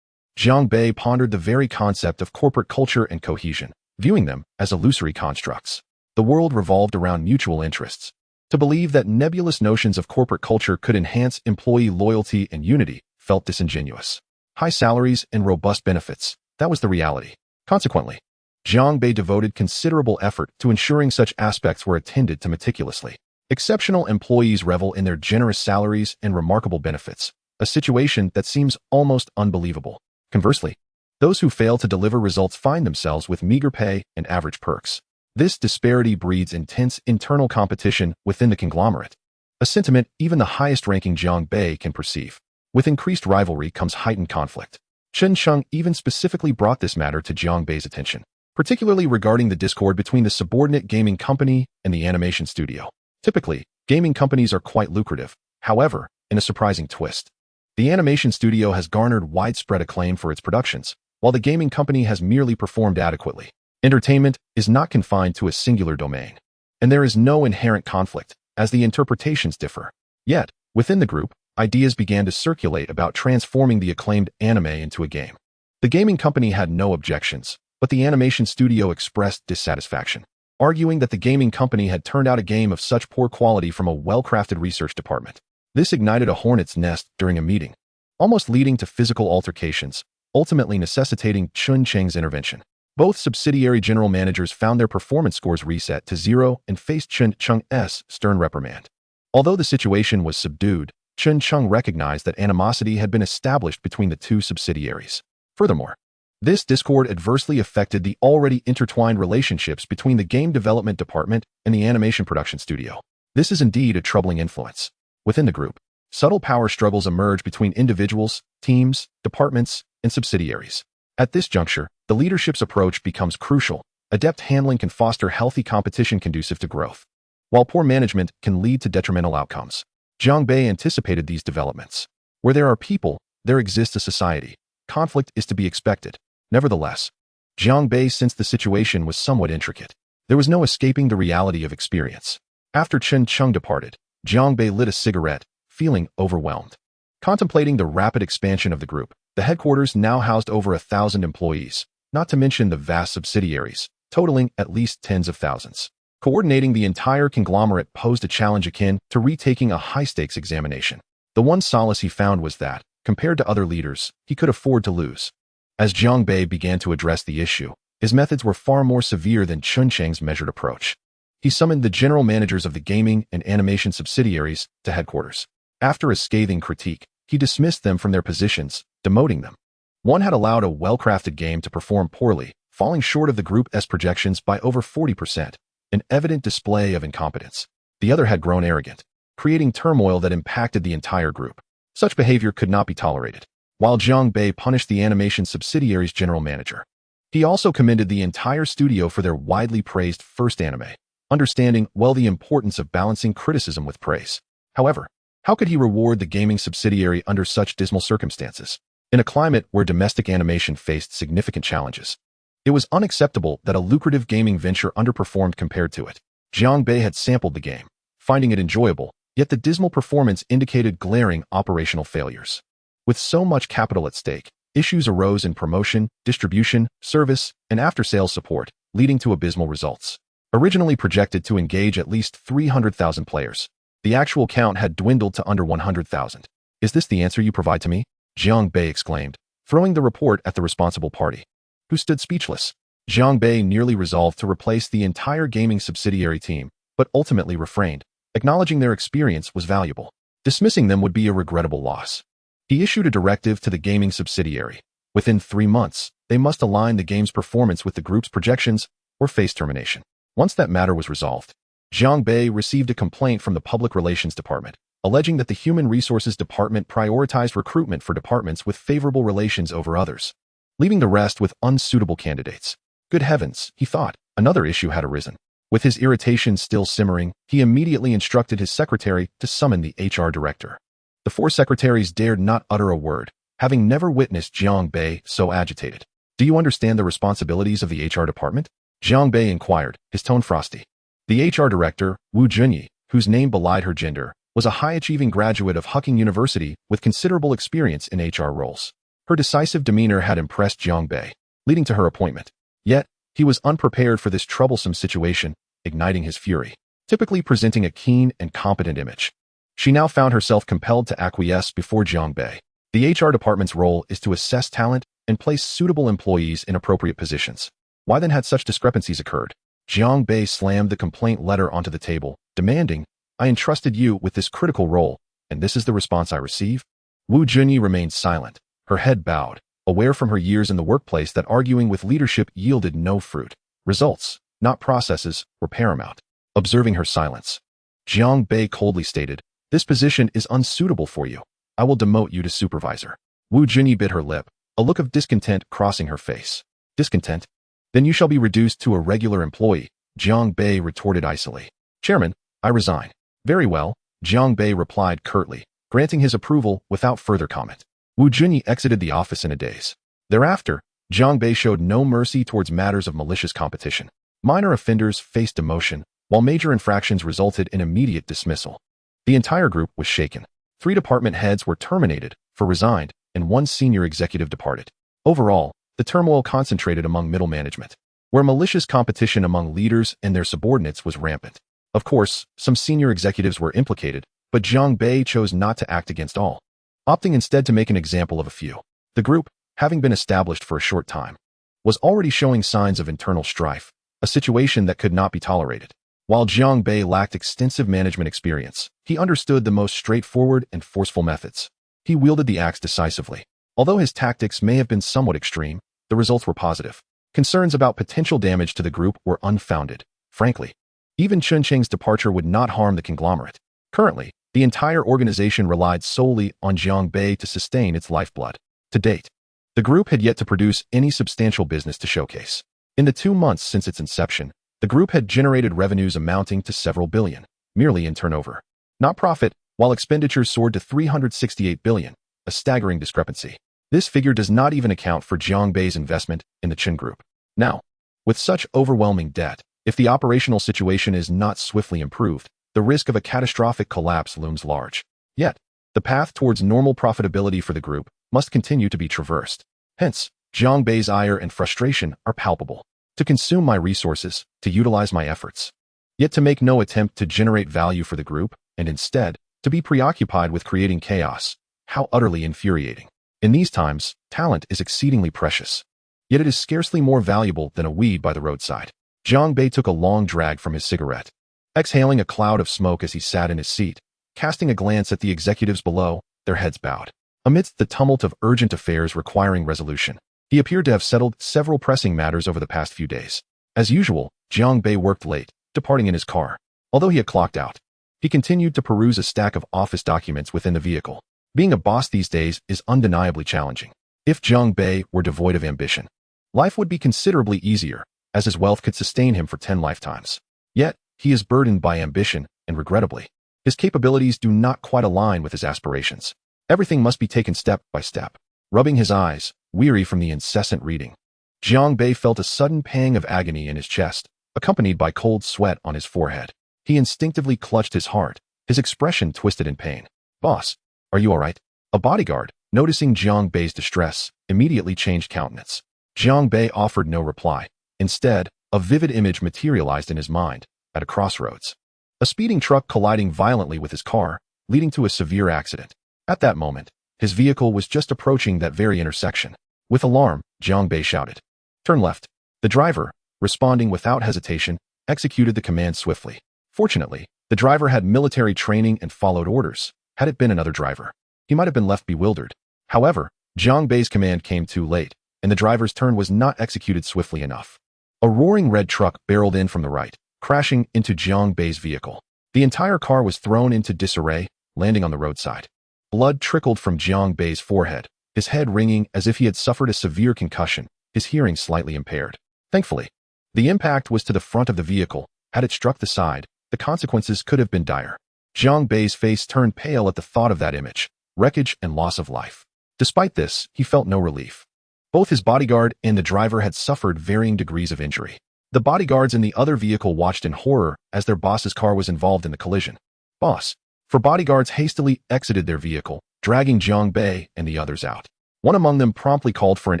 Jiang Bei pondered the very concept of corporate culture and cohesion, viewing them as illusory constructs. The world revolved around mutual interests. To believe that nebulous notions of corporate culture could enhance employee loyalty and unity felt disingenuous. High salaries and robust benefits, that was the reality. Consequently, Jiang Bei devoted considerable effort to ensuring such aspects were attended to meticulously. Exceptional employees revel in their generous salaries and remarkable benefits, a situation that seems almost unbelievable. Conversely, those who fail to deliver results find themselves with meager pay and average perks. This disparity breeds intense internal competition within the conglomerate, a sentiment even the highest-ranking Jiang Bei can perceive. With increased rivalry comes heightened conflict. Chen Sheng even specifically brought this matter to Jiang Bei's attention, particularly regarding the discord between the subordinate gaming company and the animation studio. Typically, gaming companies are quite lucrative. However, in a surprising twist, the animation studio has garnered widespread acclaim for its productions, while the gaming company has merely performed adequately. Entertainment is not confined to a singular domain, and there is no inherent conflict, as the interpretations differ. Yet, within the group, ideas began to circulate about transforming the acclaimed anime into a game. The gaming company had no objections, but the animation studio expressed dissatisfaction, arguing that the gaming company had turned out a game of such poor quality from a well-crafted research department. This ignited a hornet's nest during a meeting, almost leading to physical altercations, ultimately necessitating Chen Cheng's intervention. Both subsidiary general managers found their performance scores reset to 0 and faced Chen Cheng's stern reprimand. Although the situation was subdued, Chen Cheng recognized that animosity had been established between the two subsidiaries. Furthermore, this discord adversely affected the already intertwined relationships between the game development department and the animation production studio. This is indeed a troubling influence. Within the group, subtle power struggles emerge between individuals, teams, departments, and subsidiaries. At this juncture, the leadership's approach becomes crucial. Adept handling can foster healthy competition conducive to growth, while poor management can lead to detrimental outcomes. Jiang Bei anticipated these developments. Where there are people, there exists a society. Conflict is to be expected. Nevertheless, Jiang Bei sensed the situation was somewhat intricate. There was no escaping the reality of experience. After Chen Cheng departed, Jiang Bei lit a cigarette, feeling overwhelmed. Contemplating the rapid expansion of the group, the headquarters now housed over 1,000 employees, not to mention the vast subsidiaries, totaling at least tens of thousands. Coordinating the entire conglomerate posed a challenge akin to retaking a high-stakes examination. The one solace he found was that, compared to other leaders, he could afford to lose. As Jiang Bei began to address the issue, his methods were far more severe than Chen Cheng's measured approach. He summoned the general managers of the gaming and animation subsidiaries to headquarters. After a scathing critique, he dismissed them from their positions, demoting them. One had allowed a well-crafted game to perform poorly, falling short of the group's projections by over 40%, an evident display of incompetence. The other had grown arrogant, creating turmoil that impacted the entire group. Such behavior could not be tolerated. While Jiang Bei punished the animation subsidiary's general manager, he also commended the entire studio for their widely praised first anime, understanding well the importance of balancing criticism with praise. However, how could he reward the gaming subsidiary under such dismal circumstances? In a climate where domestic animation faced significant challenges, It was unacceptable that a lucrative gaming venture underperformed compared to it. Jiang Bei had sampled the game, finding it enjoyable, yet the dismal performance indicated glaring operational failures. With so much capital at stake, issues arose in promotion, distribution, service, and after-sales support, leading to abysmal results. Originally projected to engage at least 300,000 players, the actual count had dwindled to under 100,000. "Is this the answer you provide to me?" Jiang Bei exclaimed, throwing the report at the responsible party, who stood speechless. Jiang Bei nearly resolved to replace the entire gaming subsidiary team, but ultimately refrained, acknowledging their experience was valuable. Dismissing them would be a regrettable loss. He issued a directive to the gaming subsidiary. Within 3 months, they must align the game's performance with the group's projections or face termination. Once that matter was resolved, Jiang Bei received a complaint from the Public Relations Department, alleging that the Human Resources Department prioritized recruitment for departments with favorable relations over others, leaving the rest with unsuitable candidates. Good heavens, he thought, another issue had arisen. With his irritation still simmering, he immediately instructed his secretary to summon the HR director. The 4 secretaries dared not utter a word, having never witnessed Jiang Bei so agitated. "Do you understand the responsibilities of the HR department?" Jiang Bei inquired, his tone frosty. The HR director, Wu Junyi, whose name belied her gender, was a high-achieving graduate of Hucking University with considerable experience in HR roles. Her decisive demeanor had impressed Jiang Bei, leading to her appointment. Yet, he was unprepared for this troublesome situation, igniting his fury, typically presenting a keen and competent image. She now found herself compelled to acquiesce before Jiang Bei. The HR department's role is to assess talent and place suitable employees in appropriate positions. Why then had such discrepancies occurred? Jiang Bei slammed the complaint letter onto the table, demanding, "I entrusted you with this critical role, and this is the response I receive?" Wu Junyi remained silent, her head bowed, aware from her years in the workplace that arguing with leadership yielded no fruit. Results, not processes, were paramount. Observing her silence, Jiang Bei coldly stated, "This position is unsuitable for you. I will demote you to supervisor." Wu Junyi bit her lip, a look of discontent crossing her face. "Discontent? Then you shall be reduced to a regular employee," Jiang Bei retorted icily. "Chairman, I resign." "Very well," Jiang Bei replied curtly, granting his approval without further comment. Wu Junyi exited the office in a daze. Thereafter, Jiang Bei showed no mercy towards matters of malicious competition. Minor offenders faced demotion, while major infractions resulted in immediate dismissal. The entire group was shaken. 3 department heads were terminated, 4 resigned, and 1 senior executive departed. Overall, the turmoil concentrated among middle management, where malicious competition among leaders and their subordinates was rampant. Of course, some senior executives were implicated, but Jiang Bei chose not to act against all, opting instead to make an example of a few. The group, having been established for a short time, was already showing signs of internal strife, a situation that could not be tolerated. While Jiang Bei lacked extensive management experience, he understood the most straightforward and forceful methods. He wielded the axe decisively. Although his tactics may have been somewhat extreme, the results were positive. Concerns about potential damage to the group were unfounded. Frankly, even Chen Cheng's departure would not harm the conglomerate. Currently, the entire organization relied solely on Jiang Bei to sustain its lifeblood. To date, the group had yet to produce any substantial business to showcase. In the 2 months since its inception, the group had generated revenues amounting to several billion, merely in turnover, not profit, while expenditures soared to 368 billion, a staggering discrepancy. This figure does not even account for Jiang Bei's investment in the Chen Group. Now, with such overwhelming debt, if the operational situation is not swiftly improved, the risk of a catastrophic collapse looms large. Yet, the path towards normal profitability for the group must continue to be traversed. Hence, Jiang Bei's ire and frustration are palpable. To consume my resources, to utilize my efforts, yet to make no attempt to generate value for the group, and instead, to be preoccupied with creating chaos. How utterly infuriating. In these times, talent is exceedingly precious. Yet it is scarcely more valuable than a weed by the roadside. Jiang Bei took a long drag from his cigarette, exhaling a cloud of smoke as he sat in his seat, casting a glance at the executives below, their heads bowed. Amidst the tumult of urgent affairs requiring resolution, he appeared to have settled several pressing matters over the past few days. As usual, Jiang Bei worked late, departing in his car. Although he had clocked out, he continued to peruse a stack of office documents within the vehicle. Being a boss these days is undeniably challenging. If Jiang Bei were devoid of ambition, life would be considerably easier, as his wealth could sustain him for 10 lifetimes. Yet, he is burdened by ambition, and regrettably, his capabilities do not quite align with his aspirations. Everything must be taken step by step. Rubbing his eyes, weary from the incessant reading, Jiang Bei felt a sudden pang of agony in his chest, accompanied by cold sweat on his forehead. He instinctively clutched his heart, his expression twisted in pain. "Boss, are you all right?" A bodyguard, noticing Jiang Bei's distress, immediately changed countenance. Jiang Bei offered no reply. Instead, a vivid image materialized in his mind, at a crossroads. A speeding truck colliding violently with his car, leading to a severe accident. At that moment, his vehicle was just approaching that very intersection. With alarm, Jiang Bei shouted, "Turn left." The driver, responding without hesitation, executed the command swiftly. Fortunately, the driver had military training and followed orders. Had it been another driver, he might have been left bewildered. However, Jiang Bei's command came too late, and the driver's turn was not executed swiftly enough. A roaring red truck barreled in from the right, crashing into Jiang Bei's vehicle. The entire car was thrown into disarray, landing on the roadside. Blood trickled from Jiang Bei's forehead, his head ringing as if he had suffered a severe concussion, his hearing slightly impaired. Thankfully, the impact was to the front of the vehicle. Had it struck the side, the consequences could have been dire. Jiang Bei's face turned pale at the thought of that image, wreckage and loss of life. Despite this, he felt no relief. Both his bodyguard and the driver had suffered varying degrees of injury. The bodyguards in the other vehicle watched in horror as their boss's car was involved in the collision. For bodyguards hastily exited their vehicle, dragging Jiang Bei and the others out. One among them promptly called for an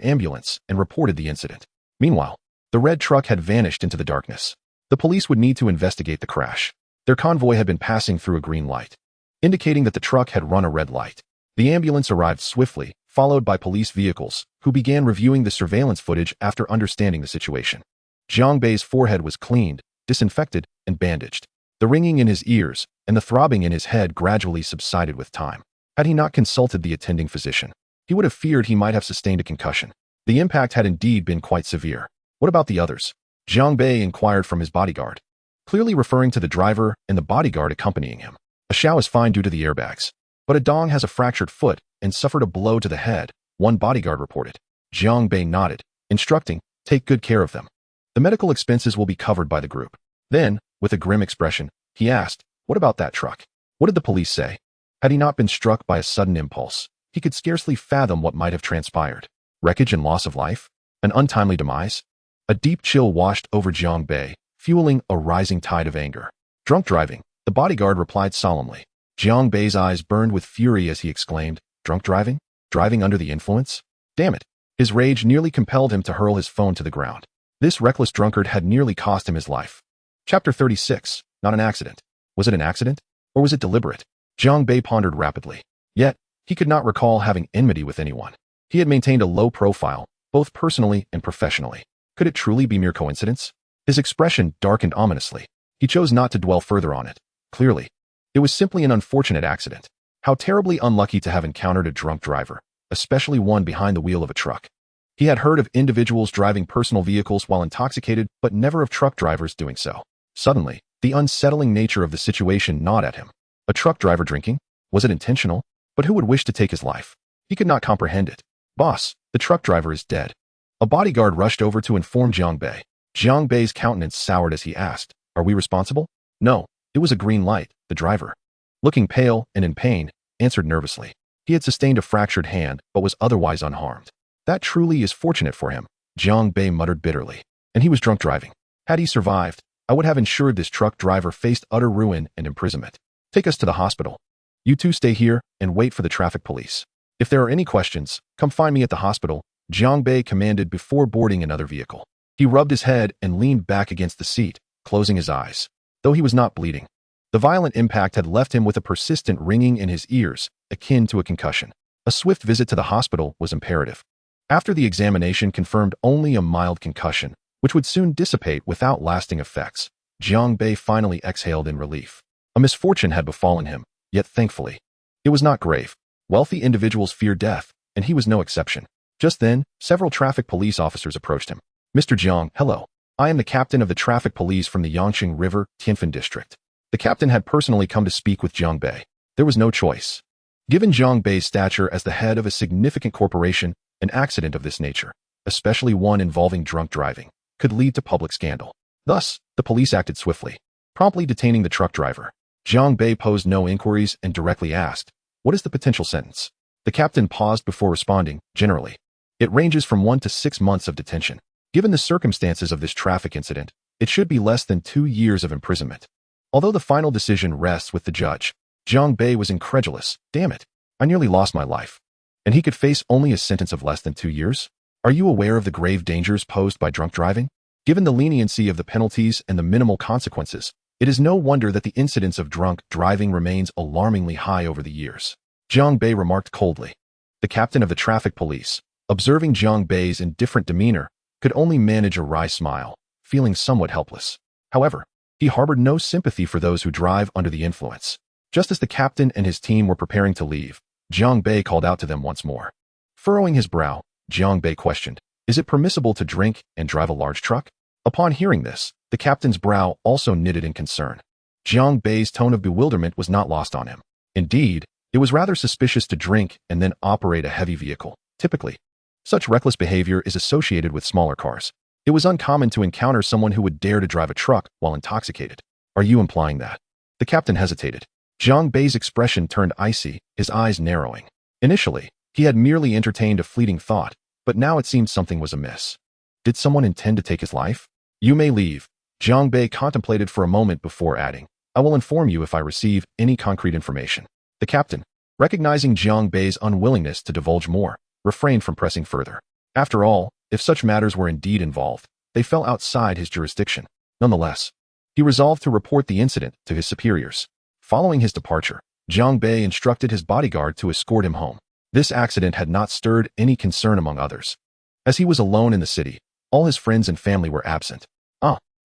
ambulance and reported the incident. Meanwhile, the red truck had vanished into the darkness. The police would need to investigate the crash. Their convoy had been passing through a green light, indicating that the truck had run a red light. The ambulance arrived swiftly, followed by police vehicles, who began reviewing the surveillance footage after understanding the situation. Jiang Bei's forehead was cleaned, disinfected, and bandaged. The ringing in his ears and the throbbing in his head gradually subsided with time. Had he not consulted the attending physician, he would have feared he might have sustained a concussion. The impact had indeed been quite severe. What about the others? Jiang Bei inquired from his bodyguard, clearly referring to the driver and the bodyguard accompanying him. A Xiao is fine due to the airbags, but a Dong has a fractured foot and suffered a blow to the head, one bodyguard reported. Jiang Bei nodded, instructing, "Take good care of them. The medical expenses will be covered by the group." Then, with a grim expression, he asked, "What about that truck? What did the police say?" Had he not been struck by a sudden impulse, he could scarcely fathom what might have transpired. Wreckage and loss of life? An untimely demise? A deep chill washed over Jiang Bei, fueling a rising tide of anger. "Drunk driving," the bodyguard replied solemnly. Jiang Bei's eyes burned with fury as he exclaimed, "Drunk driving? Driving under the influence? Damn it." His rage nearly compelled him to hurl his phone to the ground. This reckless drunkard had nearly cost him his life. Chapter 36. Not an accident. Was it an accident? Or was it deliberate? Jiang Bei pondered rapidly. Yet, he could not recall having enmity with anyone. He had maintained a low profile, both personally and professionally. Could it truly be mere coincidence? His expression darkened ominously. He chose not to dwell further on it. Clearly, it was simply an unfortunate accident. How terribly unlucky to have encountered a drunk driver, especially one behind the wheel of a truck. He had heard of individuals driving personal vehicles while intoxicated, but never of truck drivers doing so. Suddenly, the unsettling nature of the situation gnawed at him. A truck driver drinking? Was it intentional? But who would wish to take his life? He could not comprehend it. "Boss, the truck driver is dead." A bodyguard rushed over to inform Jiang Bei. Jiang Bei's countenance soured as he asked, "Are we responsible?" "No, it was a green light," the driver, looking pale and in pain, answered nervously. He had sustained a fractured hand, but was otherwise unharmed. "That truly is fortunate for him," Jiang Bei muttered bitterly. "And he was drunk driving. Had he survived, I would have ensured this truck driver faced utter ruin and imprisonment. Take us to the hospital. You two stay here and wait for the traffic police. If there are any questions, come find me at the hospital," Jiang Bei commanded before boarding another vehicle. He rubbed his head and leaned back against the seat, closing his eyes. Though he was not bleeding, the violent impact had left him with a persistent ringing in his ears, akin to a concussion. A swift visit to the hospital was imperative. After the examination confirmed only a mild concussion, which would soon dissipate without lasting effects, Jiang Bei finally exhaled in relief. A misfortune had befallen him, yet thankfully, it was not grave. Wealthy individuals fear death, and he was no exception. Just then, several traffic police officers approached him. "Mr. Jiang, hello. I am the captain of the traffic police from the Yangqing River, Tianfen district." The captain had personally come to speak with Jiang Bei. There was no choice. Given Jiang Bei's stature as the head of a significant corporation, an accident of this nature, especially one involving drunk driving, could lead to public scandal. Thus, the police acted swiftly, promptly detaining the truck driver. Jiang Bei posed no inquiries and directly asked, "What is the potential sentence?" The captain paused before responding, "Generally, it ranges from 1 to 6 months of detention." Given the circumstances of this traffic incident, it should be less than 2 years of imprisonment. Although the final decision rests with the judge, Jiang Bei was incredulous. Damn it, I nearly lost my life. And he could face only a sentence of less than 2 years? Are you aware of the grave dangers posed by drunk driving? Given the leniency of the penalties and the minimal consequences, it is no wonder that the incidence of drunk driving remains alarmingly high over the years. Jiang Bei remarked coldly. The captain of the traffic police, observing Jiang Bei's indifferent demeanor, could only manage a wry smile, feeling somewhat helpless. However, he harbored no sympathy for those who drive under the influence. Just as the captain and his team were preparing to leave, Jiang Bei called out to them once more. Furrowing his brow, Jiang Bei questioned, "Is it permissible to drink and drive a large truck?" Upon hearing this, the captain's brow also knitted in concern. Jiang Bei's tone of bewilderment was not lost on him. Indeed, it was rather suspicious to drink and then operate a heavy vehicle. Typically, such reckless behavior is associated with smaller cars. It was uncommon to encounter someone who would dare to drive a truck while intoxicated. Are you implying that? The captain hesitated. Jiang Bei's expression turned icy, his eyes narrowing. Initially, he had merely entertained a fleeting thought, but now it seemed something was amiss. Did someone intend to take his life? You may leave. Jiang Bei contemplated for a moment before adding, "I will inform you if I receive any concrete information." The captain, recognizing Jiang Bei's unwillingness to divulge more, refrained from pressing further. After all, if such matters were indeed involved, they fell outside his jurisdiction. Nonetheless, he resolved to report the incident to his superiors. Following his departure, Jiang Bei instructed his bodyguard to escort him home. This accident had not stirred any concern among others. As he was alone in the city, all his friends and family were absent.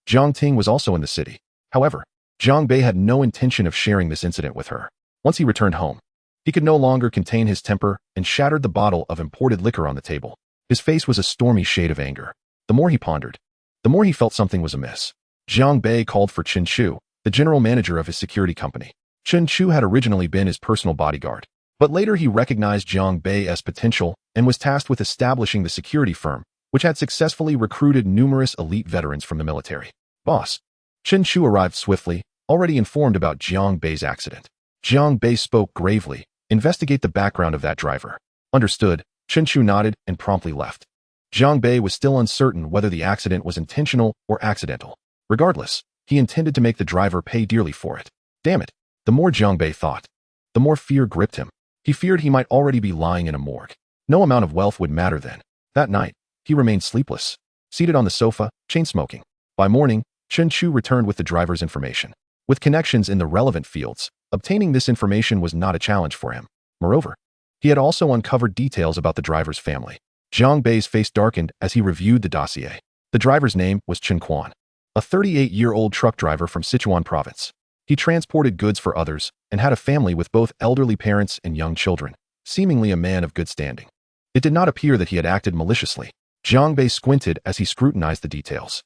Jiang Ting was also in the city. However, Jiang Bei had no intention of sharing this incident with her. Once he returned home, he could no longer contain his temper and shattered the bottle of imported liquor on the table. His face was a stormy shade of anger. The more he pondered, the more he felt something was amiss. Jiang Bei called for Chen Chu, the general manager of his security company. Chen Chu had originally been his personal bodyguard, but later he recognized Jiang Bei as potential and was tasked with establishing the security firm, which had successfully recruited numerous elite veterans from the military. Boss. Chen Chu arrived swiftly, already informed about Jiang Bei's accident. Jiang Bei spoke gravely. Investigate the background of that driver. Understood. Chen Chu nodded and promptly left. Jiang Bei was still uncertain whether the accident was intentional or accidental. Regardless, he intended to make the driver pay dearly for it. Damn it. The more Jiang Bei thought, the more fear gripped him. He feared he might already be lying in a morgue. No amount of wealth would matter then. That night, he remained sleepless, seated on the sofa, chain-smoking. By morning, Chen Chu returned with the driver's information. With connections in the relevant fields, obtaining this information was not a challenge for him. Moreover, he had also uncovered details about the driver's family. Jiang Bei's face darkened as he reviewed the dossier. The driver's name was Chen Quan, a 38-year-old truck driver from Sichuan province. He transported goods for others and had a family with both elderly parents and young children, seemingly a man of good standing. It did not appear that he had acted maliciously. Jiang Bei squinted as he scrutinized the details.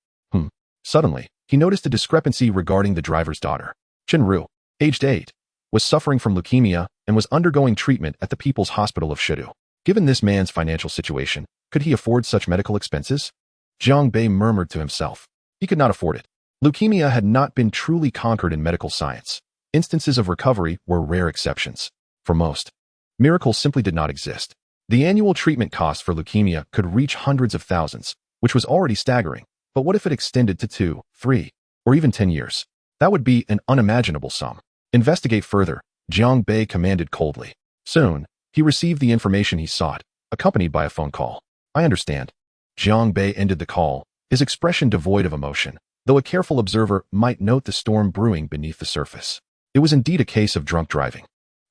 Suddenly, he noticed a discrepancy regarding the driver's daughter. Chen Ru, aged 8, was suffering from leukemia and was undergoing treatment at the People's Hospital of Shidu. Given this man's financial situation, could he afford such medical expenses? Jiang Bei murmured to himself. He could not afford it. Leukemia had not been truly conquered in medical science. Instances of recovery were rare exceptions. For most, miracles simply did not exist. The annual treatment cost for leukemia could reach hundreds of thousands, which was already staggering. But what if it extended to 2, 3, or even 10 years? That would be an unimaginable sum. Investigate further, Jiang Bei commanded coldly. Soon, he received the information he sought, accompanied by a phone call. I understand. Jiang Bei ended the call, his expression devoid of emotion, though a careful observer might note the storm brewing beneath the surface. It was indeed a case of drunk driving.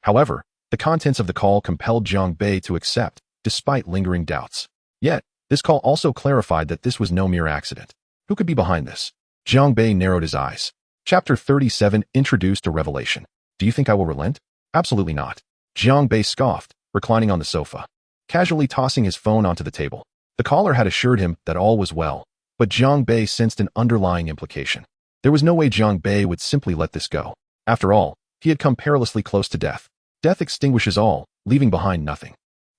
However, the contents of the call compelled Jiang Bei to accept, despite lingering doubts. Yet, this call also clarified that this was no mere accident. Who could be behind this? Jiang Bei narrowed his eyes. Chapter 37 introduced a revelation. Do you think I will relent? Absolutely not. Jiang Bei scoffed, reclining on the sofa, casually tossing his phone onto the table. The caller had assured him that all was well, but Jiang Bei sensed an underlying implication. There was no way Jiang Bei would simply let this go. After all, he had come perilously close to death. Death extinguishes all, leaving behind nothing.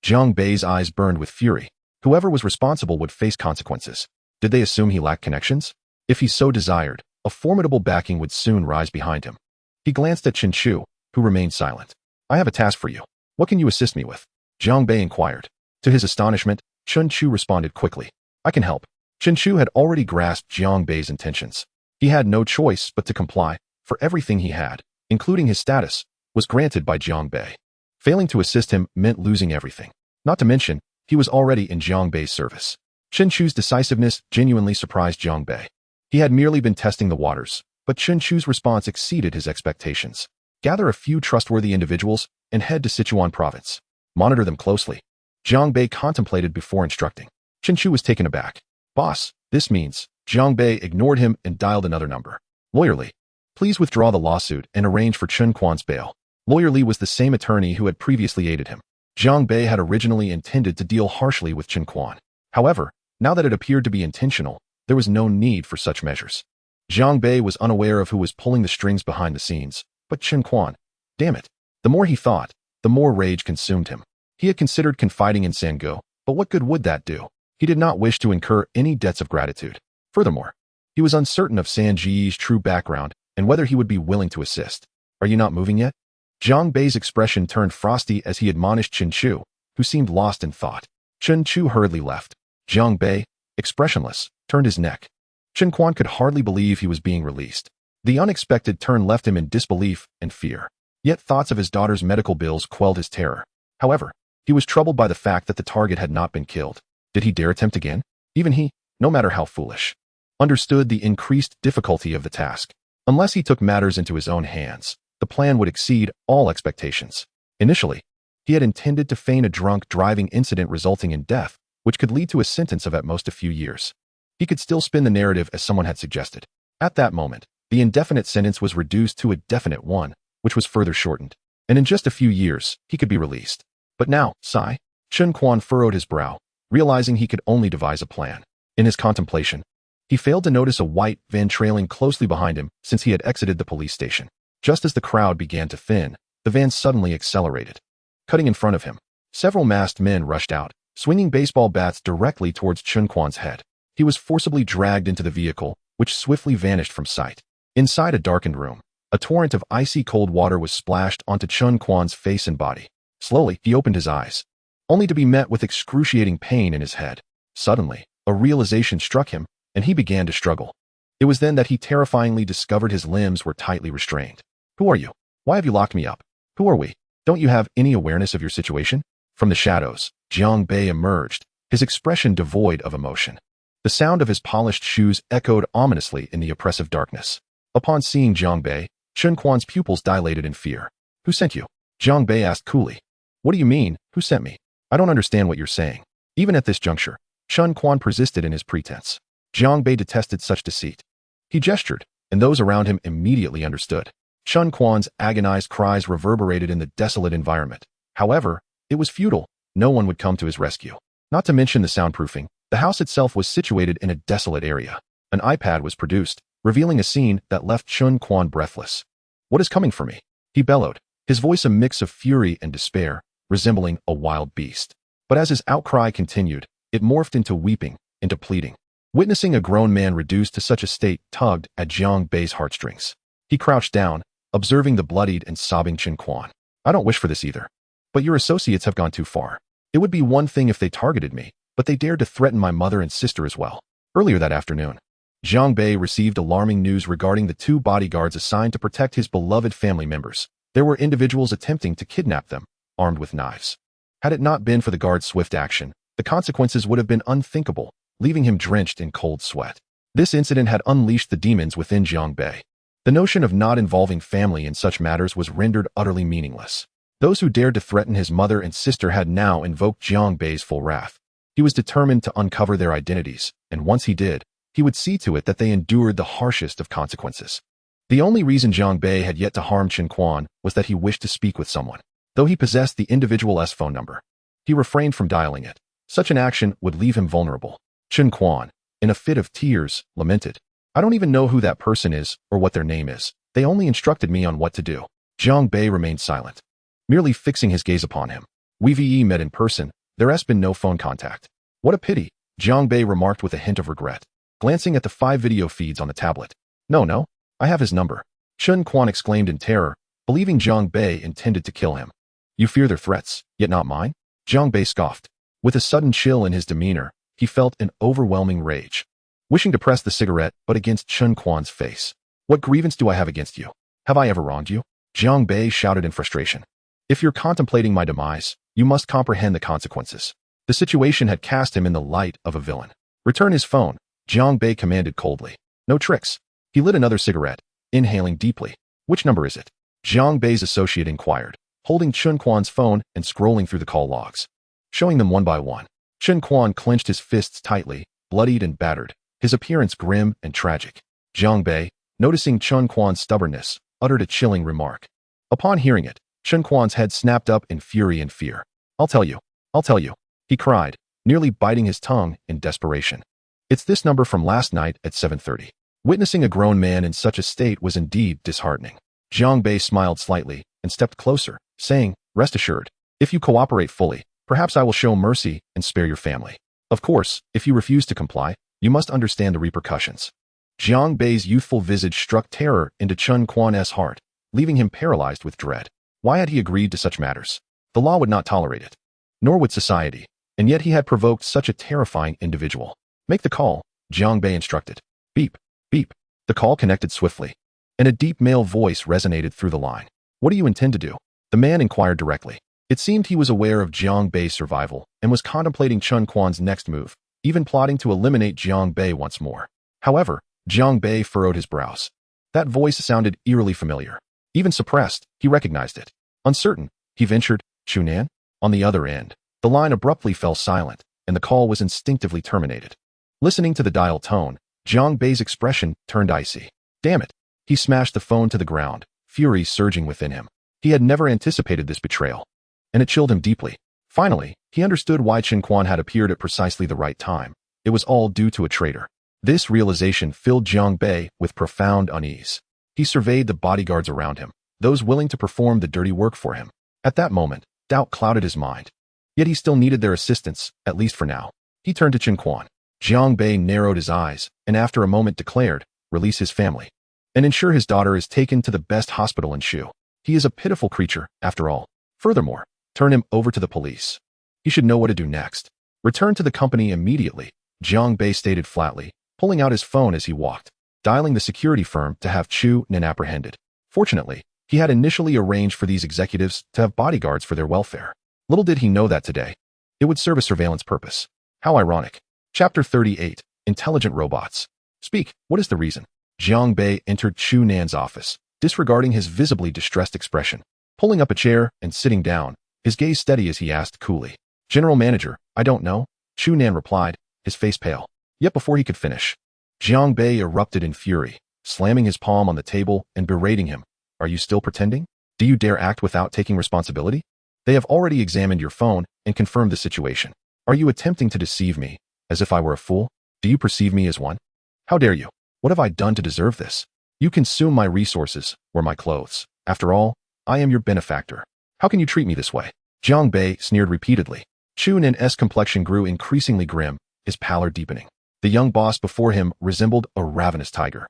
Jiang Bei's eyes burned with fury. Whoever was responsible would face consequences. Did they assume he lacked connections? If he so desired, a formidable backing would soon rise behind him. He glanced at Chen Chu, who remained silent. I have a task for you. What can you assist me with? Jiang Bei inquired. To his astonishment, Chen Chu responded quickly. I can help. Chen Chu had already grasped Jiang Bei's intentions. He had no choice but to comply, for everything he had, including his status, was granted by Jiang Bei. Failing to assist him meant losing everything. Not to mention, he was already in Jiang Bei's service. Chen Chu's decisiveness genuinely surprised Jiang Bei. He had merely been testing the waters, but Chen Chu's response exceeded his expectations. Gather a few trustworthy individuals and head to Sichuan province. Monitor them closely. Jiang Bei contemplated before instructing. Chen Chu was taken aback. Boss, this means. Jiang Bei ignored him and dialed another number. Lawyer Li, please withdraw the lawsuit and arrange for Chen Quan's bail. Lawyer Li was the same attorney who had previously aided him. Jiang Bei had originally intended to deal harshly with Chen Quan. However, now that it appeared to be intentional, there was no need for such measures. Jiang Bei was unaware of who was pulling the strings behind the scenes, but Chen Quan. Damn it. The more he thought, the more rage consumed him. He had considered confiding in Sango, but what good would that do? He did not wish to incur any debts of gratitude. Furthermore, he was uncertain of San Ji's true background and whether he would be willing to assist. Are you not moving yet? Jiang Bei's expression turned frosty as he admonished Chen Chu, who seemed lost in thought. Chen Chu hurriedly left. Jiang Bei, expressionless, turned his neck. Chen Quan could hardly believe he was being released. The unexpected turn left him in disbelief and fear. Yet thoughts of his daughter's medical bills quelled his terror. However, he was troubled by the fact that the target had not been killed. Did he dare attempt again? Even he, no matter how foolish, understood the increased difficulty of the task. Unless he took matters into his own hands, the plan would exceed all expectations. Initially, he had intended to feign a drunk driving incident resulting in death, which could lead to a sentence of at most a few years. He could still spin the narrative as someone had suggested. At that moment, the indefinite sentence was reduced to a definite one, which was further shortened, and in just a few years, he could be released. But now, sigh, Chen Quan furrowed his brow, realizing he could only devise a plan. In his contemplation, he failed to notice a white van trailing closely behind him since he had exited the police station. Just as the crowd began to thin, the van suddenly accelerated. Cutting in front of him, several masked men rushed out, swinging baseball bats directly towards Chen Quan's head. He was forcibly dragged into the vehicle, which swiftly vanished from sight. Inside a darkened room, a torrent of icy cold water was splashed onto Chen Quan's face and body. Slowly, he opened his eyes, only to be met with excruciating pain in his head. Suddenly, a realization struck him, and he began to struggle. It was then that he terrifyingly discovered his limbs were tightly restrained. Who are you? Why have you locked me up? Who are we? Don't you have any awareness of your situation? From the shadows, Jiang Bei emerged, his expression devoid of emotion. The sound of his polished shoes echoed ominously in the oppressive darkness. Upon seeing Jiang Bei, Chen Quan's pupils dilated in fear. Who sent you? Jiang Bei asked coolly. What do you mean, who sent me? I don't understand what you're saying. Even at this juncture, Chen Quan persisted in his pretense. Jiang Bei detested such deceit. He gestured, and those around him immediately understood. Chen Quan's agonized cries reverberated in the desolate environment. However, it was futile. No one would come to his rescue. Not to mention the soundproofing, the house itself was situated in a desolate area. An iPad was produced, revealing a scene that left Chen Quan breathless. What is coming for me? He bellowed, his voice a mix of fury and despair, resembling a wild beast. But as his outcry continued, it morphed into weeping, into pleading. Witnessing a grown man reduced to such a state tugged at Jiang Bei's heartstrings. He crouched down, observing the bloodied and sobbing Chen Quan. I don't wish for this either. But your associates have gone too far. It would be one thing if they targeted me, but they dared to threaten my mother and sister as well. Earlier that afternoon, Jiang Bei received alarming news regarding the 2 bodyguards assigned to protect his beloved family members. There were individuals attempting to kidnap them, armed with knives. Had it not been for the guard's swift action, the consequences would have been unthinkable, leaving him drenched in cold sweat. This incident had unleashed the demons within Jiang Bei. The notion of not involving family in such matters was rendered utterly meaningless. Those who dared to threaten his mother and sister had now invoked Jiang Bei's full wrath. He was determined to uncover their identities, and once he did, he would see to it that they endured the harshest of consequences. The only reason Jiang Bei had yet to harm Chen Quan was that he wished to speak with someone. Though he possessed the individual's phone number, he refrained from dialing it. Such an action would leave him vulnerable. Chen Quan, in a fit of tears, lamented. I don't even know who that person is or what their name is. They only instructed me on what to do. Jiang Bei remained silent, merely fixing his gaze upon him. We met in person. There has been no phone contact. What a pity, Jiang Bei remarked with a hint of regret, glancing at the 5 video feeds on the tablet. No, I have his number. Chen Quan exclaimed in terror, believing Jiang Bei intended to kill him. You fear their threats, yet not mine? Jiang Bei scoffed. With a sudden chill in his demeanor, he felt an overwhelming rage. wishing to press the cigarette but against Chun Quan's face. What grievance do I have against you? Have I ever wronged you? Jiang Bei shouted in frustration. If you're contemplating my demise, you must comprehend the consequences. The situation had cast him in the light of a villain. Return his phone, Jiang Bei commanded coldly. No tricks. He lit another cigarette, inhaling deeply. Which number is it? Jiang Bei's associate inquired, holding Chun Quan's phone and scrolling through the call logs. Showing them one by one. Chun Quan clenched his fists tightly, bloodied and battered, his appearance grim and tragic. Jiang Bei, noticing Chun Quan's stubbornness, uttered a chilling remark. Upon hearing it, Chun Quan's head snapped up in fury and fear. I'll tell you, he cried, nearly biting his tongue in desperation. It's this number from last night at 7:30. Witnessing a grown man in such a state was indeed disheartening. Jiang Bei smiled slightly and stepped closer, saying, rest assured, if you cooperate fully, perhaps I will show mercy and spare your family. Of course, if you refuse to comply, you must understand the repercussions. Jiang Bei's youthful visage struck terror into Chun Quan's heart, leaving him paralyzed with dread. Why had he agreed to such matters? The law would not tolerate it. Nor would society. And yet he had provoked such a terrifying individual. Make the call, Jiang Bei instructed. Beep, beep. The call connected swiftly, and a deep male voice resonated through the line. What do you intend to do? The man inquired directly. It seemed he was aware of Jiang Bei's survival and was contemplating Chun Quan's next move, even plotting to eliminate Jiang Bei once more. However, Jiang Bei furrowed his brows. That voice sounded eerily familiar. Even suppressed, he recognized it. Uncertain, he ventured, Chunan? On the other end, the line abruptly fell silent, and the call was instinctively terminated. Listening to the dial tone, Jiang Bei's expression turned icy. Damn it! He smashed the phone to the ground, fury surging within him. He had never anticipated this betrayal, and it chilled him deeply. Finally, he understood why Chun Quan had appeared at precisely the right time. It was all due to a traitor. This realization filled Jiang Bei with profound unease. He surveyed the bodyguards around him, those willing to perform the dirty work for him. At that moment, doubt clouded his mind. Yet he still needed their assistance, at least for now. He turned to Chun Quan. Jiang Bei narrowed his eyes, and after a moment declared, release his family, and ensure his daughter is taken to the best hospital in Shu. He is a pitiful creature, after all. Furthermore, turn him over to the police. He should know what to do next. Return to the company immediately, Jiang Bei stated flatly, pulling out his phone as he walked, dialing the security firm to have Chu Nen apprehended. Fortunately, he had initially arranged for these executives to have bodyguards for their welfare. Little did he know that today, it would serve a surveillance purpose. How ironic. Chapter 38, Intelligent Robots. Speak, what is the reason? Jiang Bei entered Chu Nan's office, disregarding his visibly distressed expression. Pulling up a chair and sitting down, his gaze steady as he asked coolly. General Manager, I don't know, Chu Nan replied, his face pale. Yet before he could finish, Jiang Bei erupted in fury, slamming his palm on the table and berating him. Are you still pretending? Do you dare act without taking responsibility? They have already examined your phone and confirmed the situation. Are you attempting to deceive me, as if I were a fool? Do you perceive me as one? How dare you? What have I done to deserve this? You consume my resources, or my clothes. After all, I am your benefactor. How can you treat me this way? Jiang Bei sneered repeatedly. Chu Nan's complexion grew increasingly grim, his pallor deepening. The young boss before him resembled a ravenous tiger,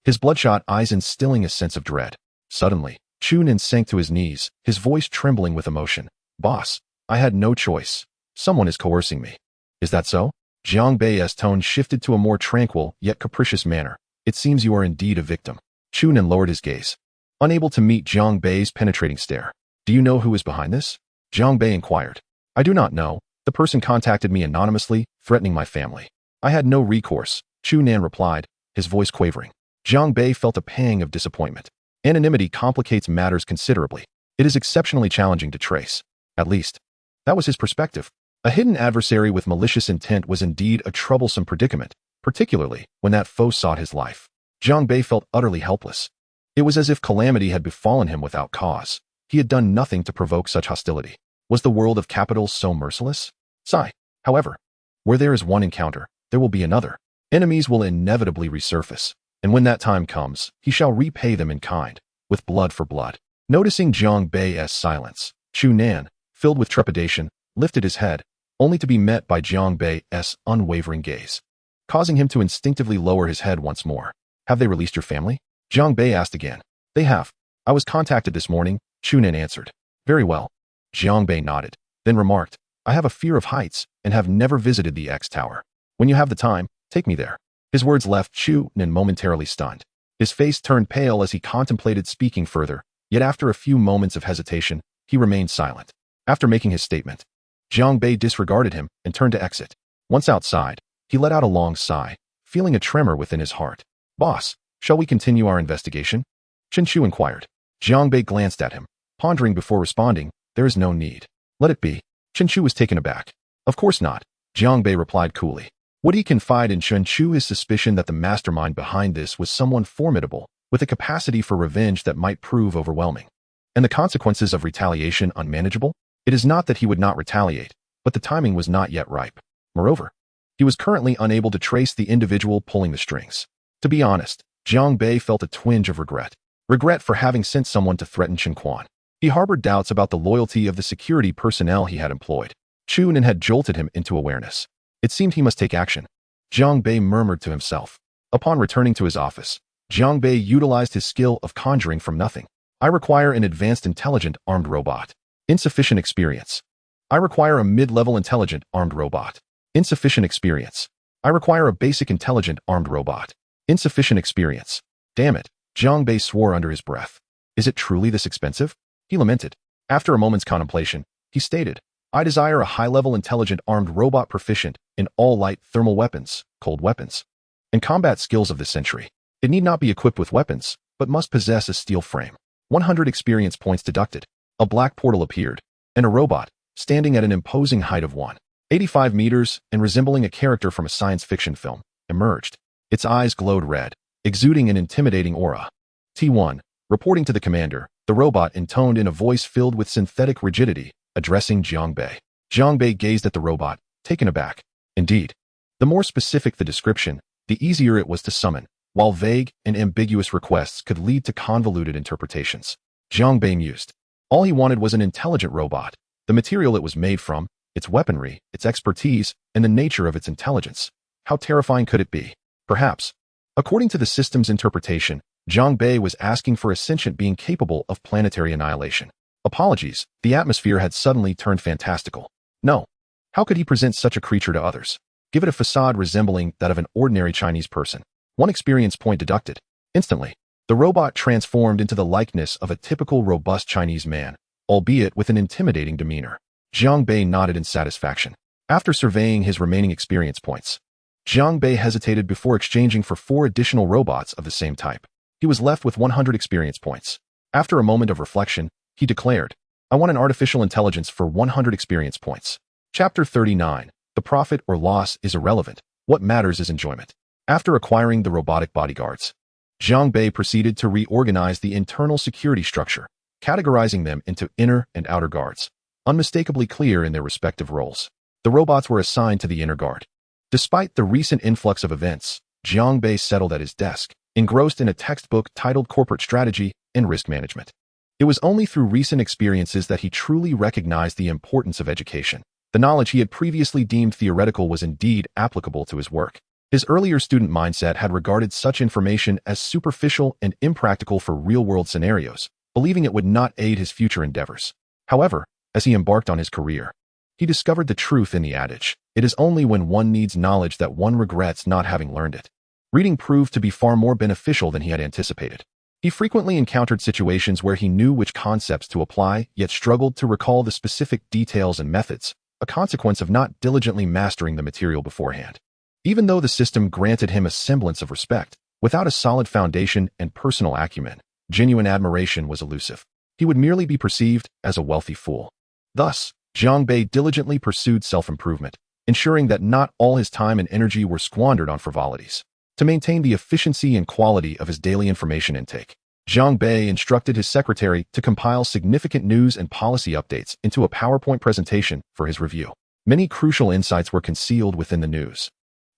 his bloodshot eyes instilling a sense of dread. Suddenly, Chu Nan sank to his knees, his voice trembling with emotion. Boss, I had no choice. Someone is coercing me. Is that so? Jiang Bei's tone shifted to a more tranquil yet capricious manner. It seems you are indeed a victim. Chu Nan lowered his gaze, unable to meet Jiang Bei's penetrating stare. Do you know who is behind this? Jiang Bei inquired. I do not know. The person contacted me anonymously, threatening my family. I had no recourse, Chu Nan replied, his voice quavering. Jiang Bei felt a pang of disappointment. Anonymity complicates matters considerably. It is exceptionally challenging to trace. At least, that was his perspective. A hidden adversary with malicious intent was indeed a troublesome predicament, particularly when that foe sought his life. Jiang Bei felt utterly helpless. It was as if calamity had befallen him without cause. He had done nothing to provoke such hostility. Was the world of capital so merciless? Sigh. However, where there is one encounter, there will be another. Enemies will inevitably resurface, and when that time comes, he shall repay them in kind, with blood for blood. Noticing Jiang Bei's silence, Chu Nan, filled with trepidation, lifted his head, only to be met by Jiang Bei's unwavering gaze, causing him to instinctively lower his head once more. Have they released your family? Jiang Bei asked again. They have. I was contacted this morning, Chu Nan answered. Very well. Jiang Bei nodded, then remarked, I have a fear of heights and have never visited the X Tower. When you have the time, take me there. His words left Chu Nin momentarily stunned. His face turned pale as he contemplated speaking further, yet after a few moments of hesitation, he remained silent. After making his statement, Jiang Bei disregarded him and turned to exit. Once outside, he let out a long sigh, feeling a tremor within his heart. "Boss, shall we continue our investigation?" Chen Chu inquired. Jiang Bei glanced at him, pondering before responding, "There is no need. Let it be." Chen Chu was taken aback. "Of course not," Jiang Bei replied coolly. Would he confide in Chen Chu his suspicion that the mastermind behind this was someone formidable, with a capacity for revenge that might prove overwhelming, and the consequences of retaliation unmanageable? It is not that he would not retaliate, but the timing was not yet ripe. Moreover, he was currently unable to trace the individual pulling the strings. To be honest, Jiang Bei felt a twinge of regret. Regret for having sent someone to threaten Chen Quan. He harbored doubts about the loyalty of the security personnel he had employed. Chu Nin had jolted him into awareness. It seemed he must take action. Jiang Bei murmured to himself. Upon returning to his office, Jiang Bei utilized his skill of conjuring from nothing. "I require an advanced intelligent armed robot. Insufficient experience. I require a mid-level intelligent armed robot. Insufficient experience. I require a basic intelligent armed robot. Insufficient experience. Damn it," Jiang Bei swore under his breath. "Is it truly this expensive?" He lamented. After a moment's contemplation, he stated, "I desire a high-level intelligent armed robot proficient in all light thermal weapons, cold weapons, and combat skills of this century. It need not be equipped with weapons, but must possess a steel frame." 100 experience points deducted. A black portal appeared, and a robot, standing at an imposing height of 185 meters and resembling a character from a science fiction film, emerged. Its eyes glowed red, exuding an intimidating aura. T1, reporting to the commander, the robot intoned in a voice filled with synthetic rigidity, addressing Jiang Bei. Jiang Bei gazed at the robot, taken aback. Indeed, the more specific the description, the easier it was to summon, while vague and ambiguous requests could lead to convoluted interpretations. Jiang Bei mused. All he wanted was an intelligent robot, the material it was made from, its weaponry, its expertise, and the nature of its intelligence. How terrifying could it be? Perhaps. According to the system's interpretation, Jiang Bei was asking for a sentient being capable of planetary annihilation. Apologies, the atmosphere had suddenly turned fantastical. No. How could he present such a creature to others? Give it a facade resembling that of an ordinary Chinese person. 1 experience point deducted. Instantly, the robot transformed into the likeness of a typical robust Chinese man, albeit with an intimidating demeanor. Jiang Bei nodded in satisfaction. After surveying his remaining experience points, Jiang Bei hesitated before exchanging for 4 additional robots of the same type. He was left with 100 experience points. After a moment of reflection, he declared, "I want an artificial intelligence for 100 experience points." Chapter 39. The profit or loss is irrelevant. What matters is enjoyment. After acquiring the robotic bodyguards, Jiang Bei proceeded to reorganize the internal security structure, categorizing them into inner and outer guards, unmistakably clear in their respective roles. The robots were assigned to the inner guard. Despite the recent influx of events, Jiang Bei settled at his desk, engrossed in a textbook titled Corporate Strategy and Risk Management. It was only through recent experiences that he truly recognized the importance of education. The knowledge he had previously deemed theoretical was indeed applicable to his work. His earlier student mindset had regarded such information as superficial and impractical for real-world scenarios, believing it would not aid his future endeavors. However, as he embarked on his career, he discovered the truth in the adage, "It is only when one needs knowledge that one regrets not having learned it." Reading proved to be far more beneficial than he had anticipated. He frequently encountered situations where he knew which concepts to apply, yet struggled to recall the specific details and methods, a consequence of not diligently mastering the material beforehand. Even though the system granted him a semblance of respect, without a solid foundation and personal acumen, genuine admiration was elusive. He would merely be perceived as a wealthy fool. Thus, Jiang Bei diligently pursued self-improvement, ensuring that not all his time and energy were squandered on frivolities. To maintain the efficiency and quality of his daily information intake, Jiang Bei instructed his secretary to compile significant news and policy updates into a PowerPoint presentation for his review. Many crucial insights were concealed within the news.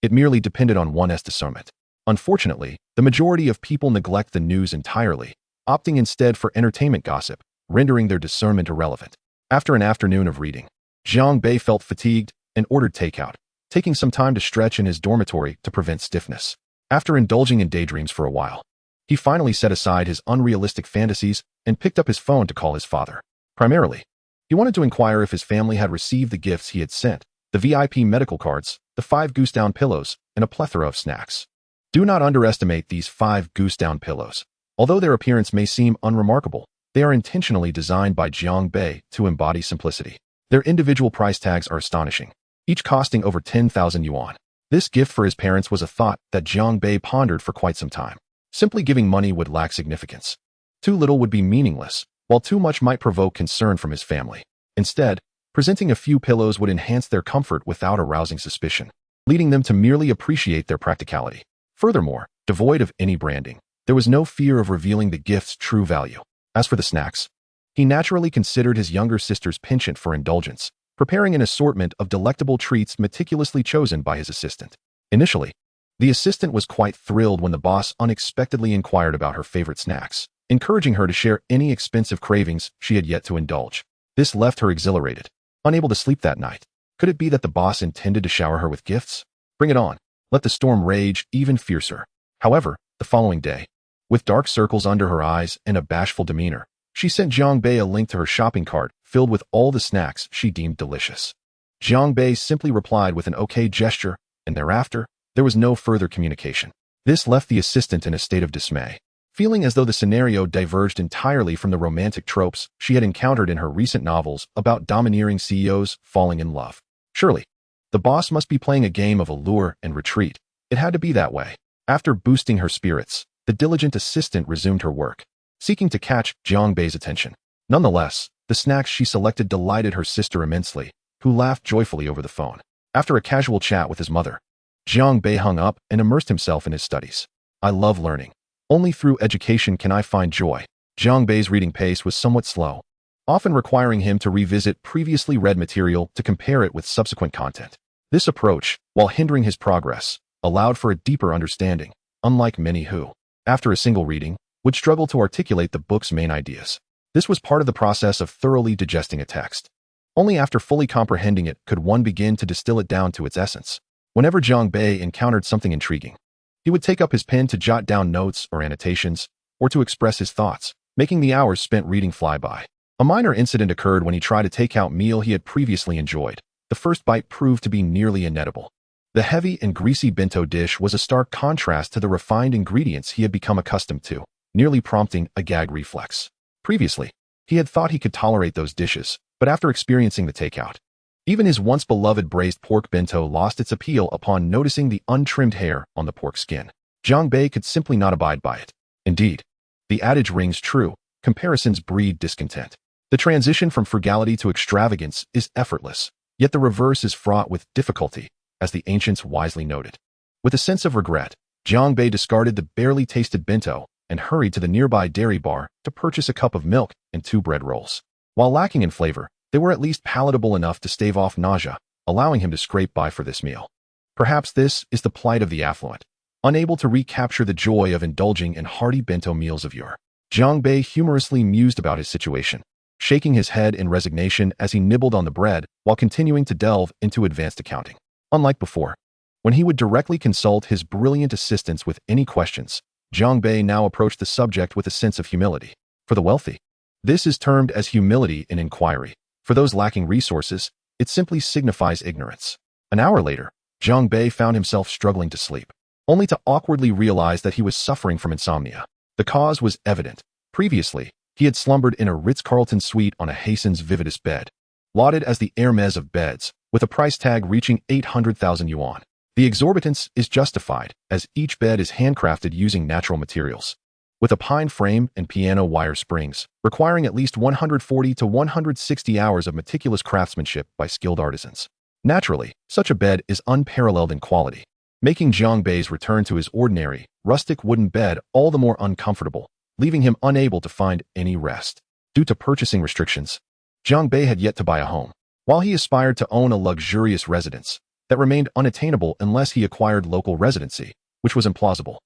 It merely depended on one's discernment. Unfortunately, the majority of people neglect the news entirely, opting instead for entertainment gossip, rendering their discernment irrelevant. After an afternoon of reading, Jiang Bei felt fatigued and ordered takeout, taking some time to stretch in his dormitory to prevent stiffness. After indulging in daydreams for a while, he finally set aside his unrealistic fantasies and picked up his phone to call his father. Primarily, he wanted to inquire if his family had received the gifts he had sent, the VIP medical cards, the 5 goose-down pillows, and a plethora of snacks. Do not underestimate these 5 goose-down pillows. Although their appearance may seem unremarkable, they are intentionally designed by Jiang Bei to embody simplicity. Their individual price tags are astonishing, each costing over 10,000 yuan. This gift for his parents was a thought that Jiang Bei pondered for quite some time. Simply giving money would lack significance. Too little would be meaningless, while too much might provoke concern from his family. Instead, presenting a few pillows would enhance their comfort without arousing suspicion, leading them to merely appreciate their practicality. Furthermore, devoid of any branding, there was no fear of revealing the gift's true value. As for the snacks, he naturally considered his younger sister's penchant for indulgence, preparing an assortment of delectable treats meticulously chosen by his assistant. Initially, the assistant was quite thrilled when the boss unexpectedly inquired about her favorite snacks, encouraging her to share any expensive cravings she had yet to indulge. This left her exhilarated, unable to sleep that night. Could it be that the boss intended to shower her with gifts? Bring it on. Let the storm rage even fiercer. However, the following day, with dark circles under her eyes and a bashful demeanor, she sent Jiang Bei a link to her shopping cart filled with all the snacks she deemed delicious. Jiang Bei simply replied with an okay gesture, and thereafter, there was no further communication. This left the assistant in a state of dismay, feeling as though the scenario diverged entirely from the romantic tropes she had encountered in her recent novels about domineering CEOs falling in love. Surely, the boss must be playing a game of allure and retreat. It had to be that way. After boosting her spirits, the diligent assistant resumed her work, seeking to catch Jiang Bei's attention. Nonetheless, the snacks she selected delighted her sister immensely, who laughed joyfully over the phone. After a casual chat with his mother, Jiang Bei hung up and immersed himself in his studies. I love learning. Only through education can I find joy. Jiang Bei's reading pace was somewhat slow, often requiring him to revisit previously read material to compare it with subsequent content. This approach, while hindering his progress, allowed for a deeper understanding, unlike many who, after a single reading, would struggle to articulate the book's main ideas. This was part of the process of thoroughly digesting a text. Only after fully comprehending it could one begin to distill it down to its essence. Whenever Jiang Bei encountered something intriguing, he would take up his pen to jot down notes or annotations, or to express his thoughts, making the hours spent reading fly by. A minor incident occurred when he tried a takeout meal he had previously enjoyed. The first bite proved to be nearly inedible. The heavy and greasy bento dish was a stark contrast to the refined ingredients he had become accustomed to, nearly prompting a gag reflex. Previously, he had thought he could tolerate those dishes, but after experiencing the takeout, even his once beloved braised pork bento lost its appeal upon noticing the untrimmed hair on the pork skin. Jiang Bei could simply not abide by it. Indeed, the adage rings true: comparisons breed discontent. The transition from frugality to extravagance is effortless, yet the reverse is fraught with difficulty, as the ancients wisely noted. With a sense of regret, Jiang Bei discarded the barely tasted bento and hurried to the nearby dairy bar to purchase a cup of milk and 2 bread rolls. While lacking in flavor, they were at least palatable enough to stave off nausea, allowing him to scrape by for this meal. Perhaps this is the plight of the affluent, unable to recapture the joy of indulging in hearty bento meals of yore. Jiang Bei humorously mused about his situation, shaking his head in resignation as he nibbled on the bread while continuing to delve into advanced accounting. Unlike before, when he would directly consult his brilliant assistants with any questions, Jiang Bei now approached the subject with a sense of humility. For the wealthy, this is termed as humility in inquiry. For those lacking resources, it simply signifies ignorance. An hour later, Jiang Bei found himself struggling to sleep, only to awkwardly realize that he was suffering from insomnia. The cause was evident. Previously, he had slumbered in a Ritz-Carlton suite on a Hayson's Vividus bed, lauded as the Hermes of beds, with a price tag reaching 800,000 yuan. The exorbitance is justified, as each bed is handcrafted using natural materials, with a pine frame and piano wire springs, requiring at least 140 to 160 hours of meticulous craftsmanship by skilled artisans. Naturally, such a bed is unparalleled in quality, making Jiang Bei's return to his ordinary, rustic wooden bed all the more uncomfortable, leaving him unable to find any rest. Due to purchasing restrictions, Jiang Bei had yet to buy a home. While he aspired to own a luxurious residence that remained unattainable unless he acquired local residency, which was implausible.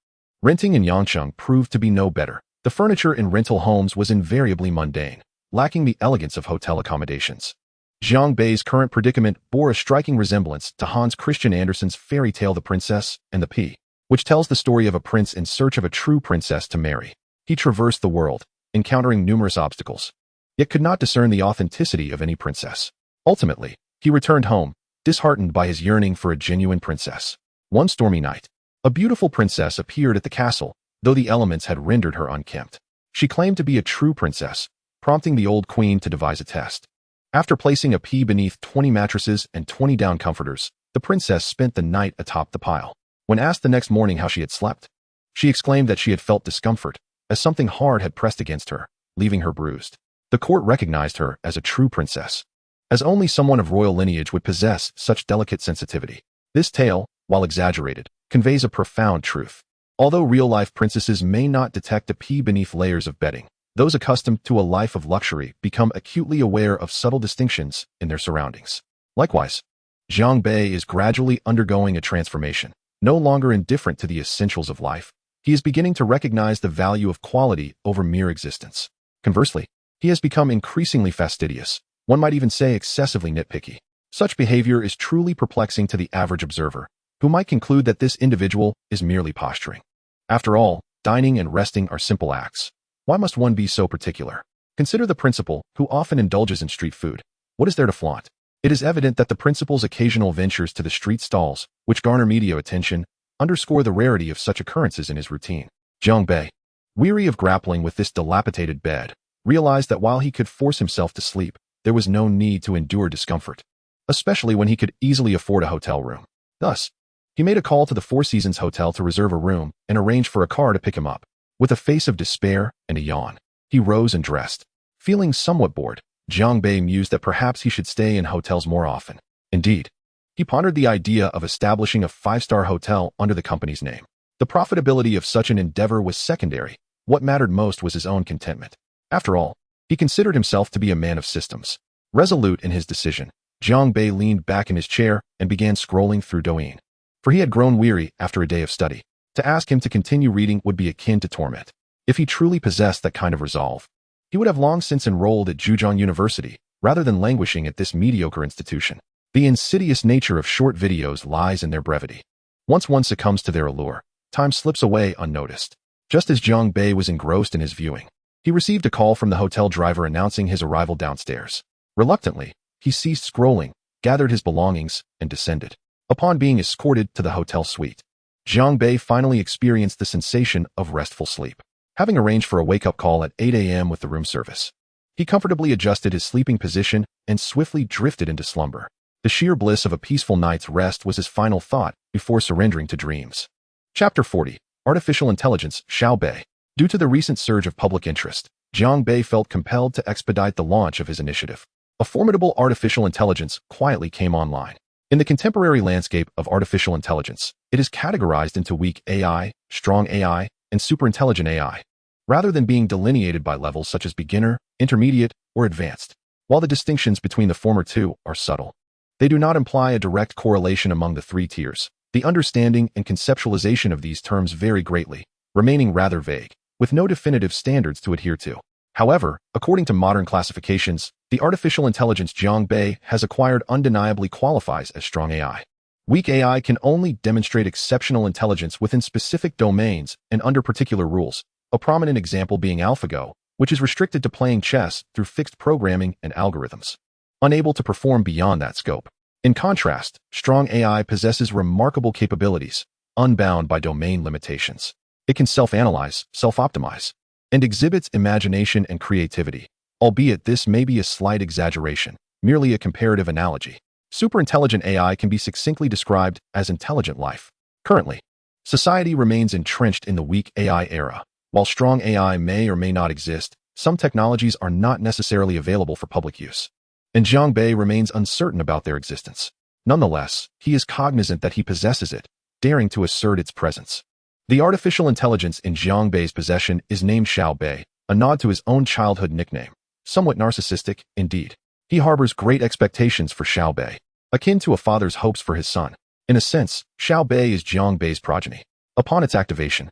Renting in Yangcheng proved to be no better. The furniture in rental homes was invariably mundane, lacking the elegance of hotel accommodations. Jiang Bei's current predicament bore a striking resemblance to Hans Christian Andersen's fairy tale The Princess and the Pea, which tells the story of a prince in search of a true princess to marry. He traversed the world, encountering numerous obstacles, yet could not discern the authenticity of any princess. Ultimately, he returned home, disheartened by his yearning for a genuine princess. One stormy night, A beautiful princess appeared at the castle, though the elements had rendered her unkempt. She claimed to be a true princess, prompting the old queen to devise a test. After placing a pea beneath 20 mattresses and 20 down comforters, the princess spent the night atop the pile. When asked the next morning how she had slept, she exclaimed that she had felt discomfort, as something hard had pressed against her, leaving her bruised. The court recognized her as a true princess, as only someone of royal lineage would possess such delicate sensitivity. This tale, while exaggerated, conveys a profound truth. Although real-life princesses may not detect a pea beneath layers of bedding, those accustomed to a life of luxury become acutely aware of subtle distinctions in their surroundings. Likewise, Jiang Bei is gradually undergoing a transformation. No longer indifferent to the essentials of life, he is beginning to recognize the value of quality over mere existence. Conversely, he has become increasingly fastidious, one might even say excessively nitpicky. Such behavior is truly perplexing to the average observer, who might conclude that this individual is merely posturing. After all, dining and resting are simple acts. Why must one be so particular? Consider the principal, who often indulges in street food. What is there to flaunt? It is evident that the principal's occasional ventures to the street stalls, which garner media attention, underscore the rarity of such occurrences in his routine. Jiang Bei, weary of grappling with this dilapidated bed, realized that while he could force himself to sleep, there was no need to endure discomfort, especially when he could easily afford a hotel room. Thus, he made a call to the Four Seasons Hotel to reserve a room and arrange for a car to pick him up. With a face of despair and a yawn, he rose and dressed. Feeling somewhat bored, Jiang Bei mused that perhaps he should stay in hotels more often. Indeed, he pondered the idea of establishing a five-star hotel under the company's name. The profitability of such an endeavor was secondary. What mattered most was his own contentment. After all, he considered himself to be a man of systems. Resolute in his decision, Jiang Bei leaned back in his chair and began scrolling through Douyin. For he had grown weary after a day of study. To ask him to continue reading would be akin to torment. If he truly possessed that kind of resolve, he would have long since enrolled at Zhejiang University, rather than languishing at this mediocre institution. The insidious nature of short videos lies in their brevity. Once one succumbs to their allure, time slips away unnoticed. Just as Jiang Bei was engrossed in his viewing, he received a call from the hotel driver announcing his arrival downstairs. Reluctantly, he ceased scrolling, gathered his belongings, and descended. Upon being escorted to the hotel suite, Jiang Bei finally experienced the sensation of restful sleep. Having arranged for a wake-up call at 8 a.m. with the room service, he comfortably adjusted his sleeping position and swiftly drifted into slumber. The sheer bliss of a peaceful night's rest was his final thought before surrendering to dreams. Chapter 40. Artificial Intelligence, Xiao Bei. Due to the recent surge of public interest, Jiang Bei felt compelled to expedite the launch of his initiative. A formidable artificial intelligence quietly came online. In the contemporary landscape of artificial intelligence, it is categorized into weak AI, strong AI, and superintelligent AI, rather than being delineated by levels such as beginner, intermediate, or advanced. While the distinctions between the former two are subtle, they do not imply a direct correlation among the three tiers. The understanding and conceptualization of these terms vary greatly, remaining rather vague, with no definitive standards to adhere to. However, according to modern classifications, the artificial intelligence Jiang Bei has acquired undeniably qualifies as strong AI. Weak AI can only demonstrate exceptional intelligence within specific domains and under particular rules, a prominent example being AlphaGo, which is restricted to playing chess through fixed programming and algorithms, unable to perform beyond that scope. In contrast, strong AI possesses remarkable capabilities, unbound by domain limitations. It can self-analyze, self-optimize, and exhibits imagination and creativity, albeit this may be a slight exaggeration, merely a comparative analogy. Superintelligent AI can be succinctly described as intelligent life. Currently, society remains entrenched in the weak AI era. While strong AI may or may not exist, some technologies are not necessarily available for public use, and Jiang Bei remains uncertain about their existence. Nonetheless, he is cognizant that he possesses it, daring to assert its presence. The artificial intelligence in Jiang Bei's possession is named Xiao Bei, a nod to his own childhood nickname. Somewhat narcissistic, indeed. He harbors great expectations for Xiao Bei, akin to a father's hopes for his son. In a sense, Xiao Bei is Jiang Bei's progeny. Upon its activation,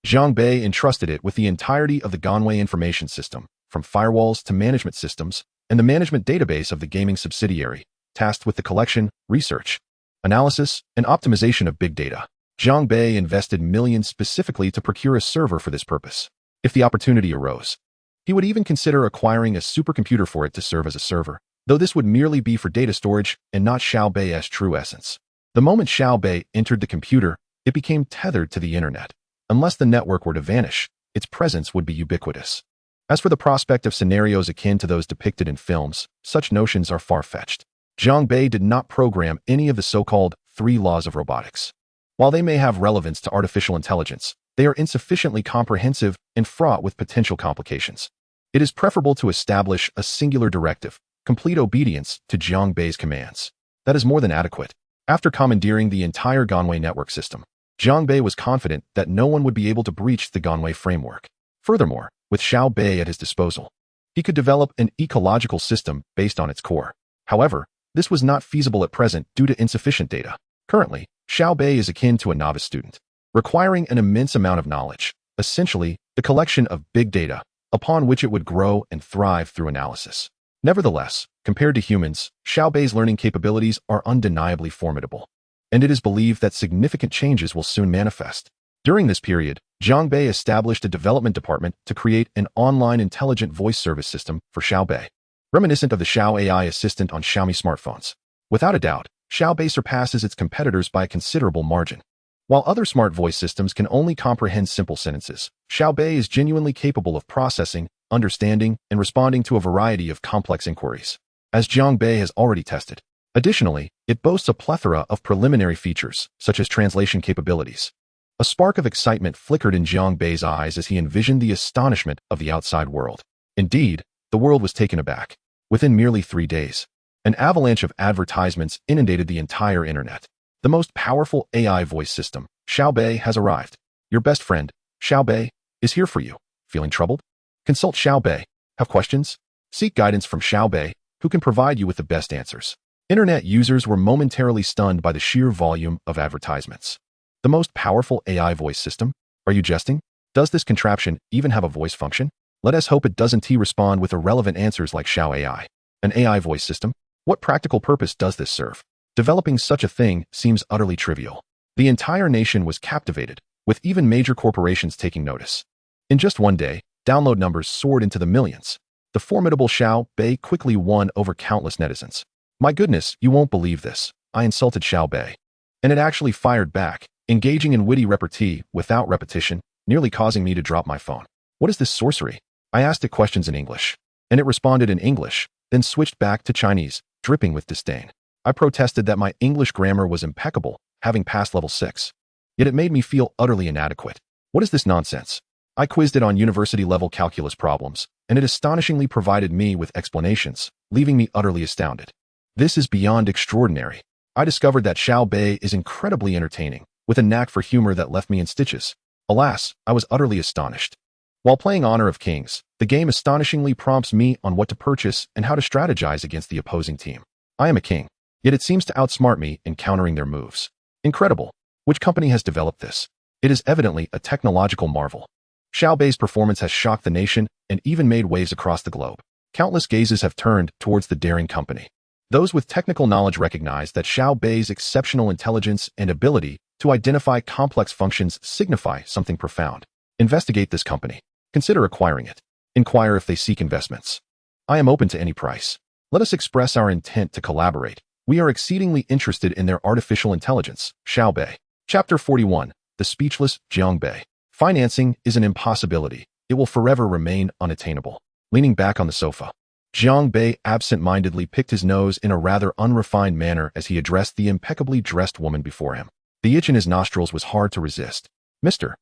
Jiang Bei entrusted it with the entirety of the Ganwei information system, from firewalls to management systems, and the management database of the gaming subsidiary, tasked with the collection, research, analysis, and optimization of big data. Jiang Bei invested millions specifically to procure a server for this purpose. If the opportunity arose, he would even consider acquiring a supercomputer for it to serve as a server, though this would merely be for data storage and not Xiao Bei's true essence. The moment Xiao Bei entered the computer, It became tethered to the internet. Unless the network were to vanish, its presence would be ubiquitous. As for the prospect of scenarios akin to those depicted in films, such notions are far-fetched. Jiang Bei did not program any of the so-called 3 laws of robotics. While they may have relevance to artificial intelligence, they are insufficiently comprehensive and fraught with potential complications. It is preferable to establish a singular directive, complete obedience to Jiang Bei's commands. That is more than adequate. After commandeering the entire Ganwei network system, Jiang Bei was confident that no one would be able to breach the Ganwei framework. Furthermore, with Xiao Bei at his disposal, he could develop an ecological system based on its core. However, this was not feasible at present due to insufficient data. Currently, Xiao Bei is akin to a novice student, requiring an immense amount of knowledge, essentially the collection of big data, upon which it would grow and thrive through analysis. Nevertheless, compared to humans, Xiao Bei's learning capabilities are undeniably formidable, and it is believed that significant changes will soon manifest. During this period, Jiang Bei established a development department to create an online intelligent voice service system for Xiao Bei, reminiscent of the Xiao AI assistant on Xiaomi smartphones. Without a doubt, Xiao Bei surpasses its competitors by a considerable margin. While other smart voice systems can only comprehend simple sentences, Xiao Bei is genuinely capable of processing, understanding, and responding to a variety of complex inquiries, as Jiang Bei has already tested. Additionally, it boasts a plethora of preliminary features, such as translation capabilities. A spark of excitement flickered in Jiang Bei's eyes as he envisioned the astonishment of the outside world. Indeed, the world was taken aback. Within merely 3 days, an avalanche of advertisements inundated the entire internet. The most powerful AI voice system, Xiao Bei, has arrived. Your best friend, Xiao Bei, is here for you. Feeling troubled? Consult Xiao Bei. Have questions? Seek guidance from Xiao Bei, who can provide you with the best answers. Internet users were momentarily stunned by the sheer volume of advertisements. The most powerful AI voice system? Are you jesting? Does this contraption even have a voice function? Let us hope it doesn't respond with irrelevant answers like Xiao AI. An AI voice system? What practical purpose does this serve? Developing such a thing seems utterly trivial. The entire nation was captivated, with even major corporations taking notice. In just one day, download numbers soared into the millions. The formidable Xiao Bei quickly won over countless netizens. My goodness, you won't believe this. I insulted Xiao Bei. And it actually fired back, engaging in witty repartee without repetition, nearly causing me to drop my phone. What is this sorcery? I asked it questions in English, and it responded in English, then switched back to Chinese, dripping with disdain. I protested that my English grammar was impeccable, having passed level 6. Yet it made me feel utterly inadequate. What is this nonsense? I quizzed it on university-level calculus problems, and it astonishingly provided me with explanations, leaving me utterly astounded. This is beyond extraordinary. I discovered that Xiao Bei is incredibly entertaining, with a knack for humor that left me in stitches. Alas, I was utterly astonished. While playing Honor of Kings, the game astonishingly prompts me on what to purchase and how to strategize against the opposing team. I am a king, yet it seems to outsmart me in countering their moves. Incredible. Which company has developed this? It is evidently a technological marvel. Xiao Bei's performance has shocked the nation and even made waves across the globe. Countless gazes have turned towards the daring company. Those with technical knowledge recognize that Xiao Bei's exceptional intelligence and ability to identify complex functions signify something profound. Investigate this company. Consider acquiring it. Inquire if they seek investments. I am open to any price. Let us express our intent to collaborate. We are exceedingly interested in their artificial intelligence. Xiao Bei. Chapter 41. The Speechless Jiang Bei. Financing is an impossibility. It will forever remain unattainable. Leaning back on the sofa, Jiang Bei absent-mindedly picked his nose in a rather unrefined manner as he addressed the impeccably dressed woman before him. The itch in his nostrils was hard to resist. Mr.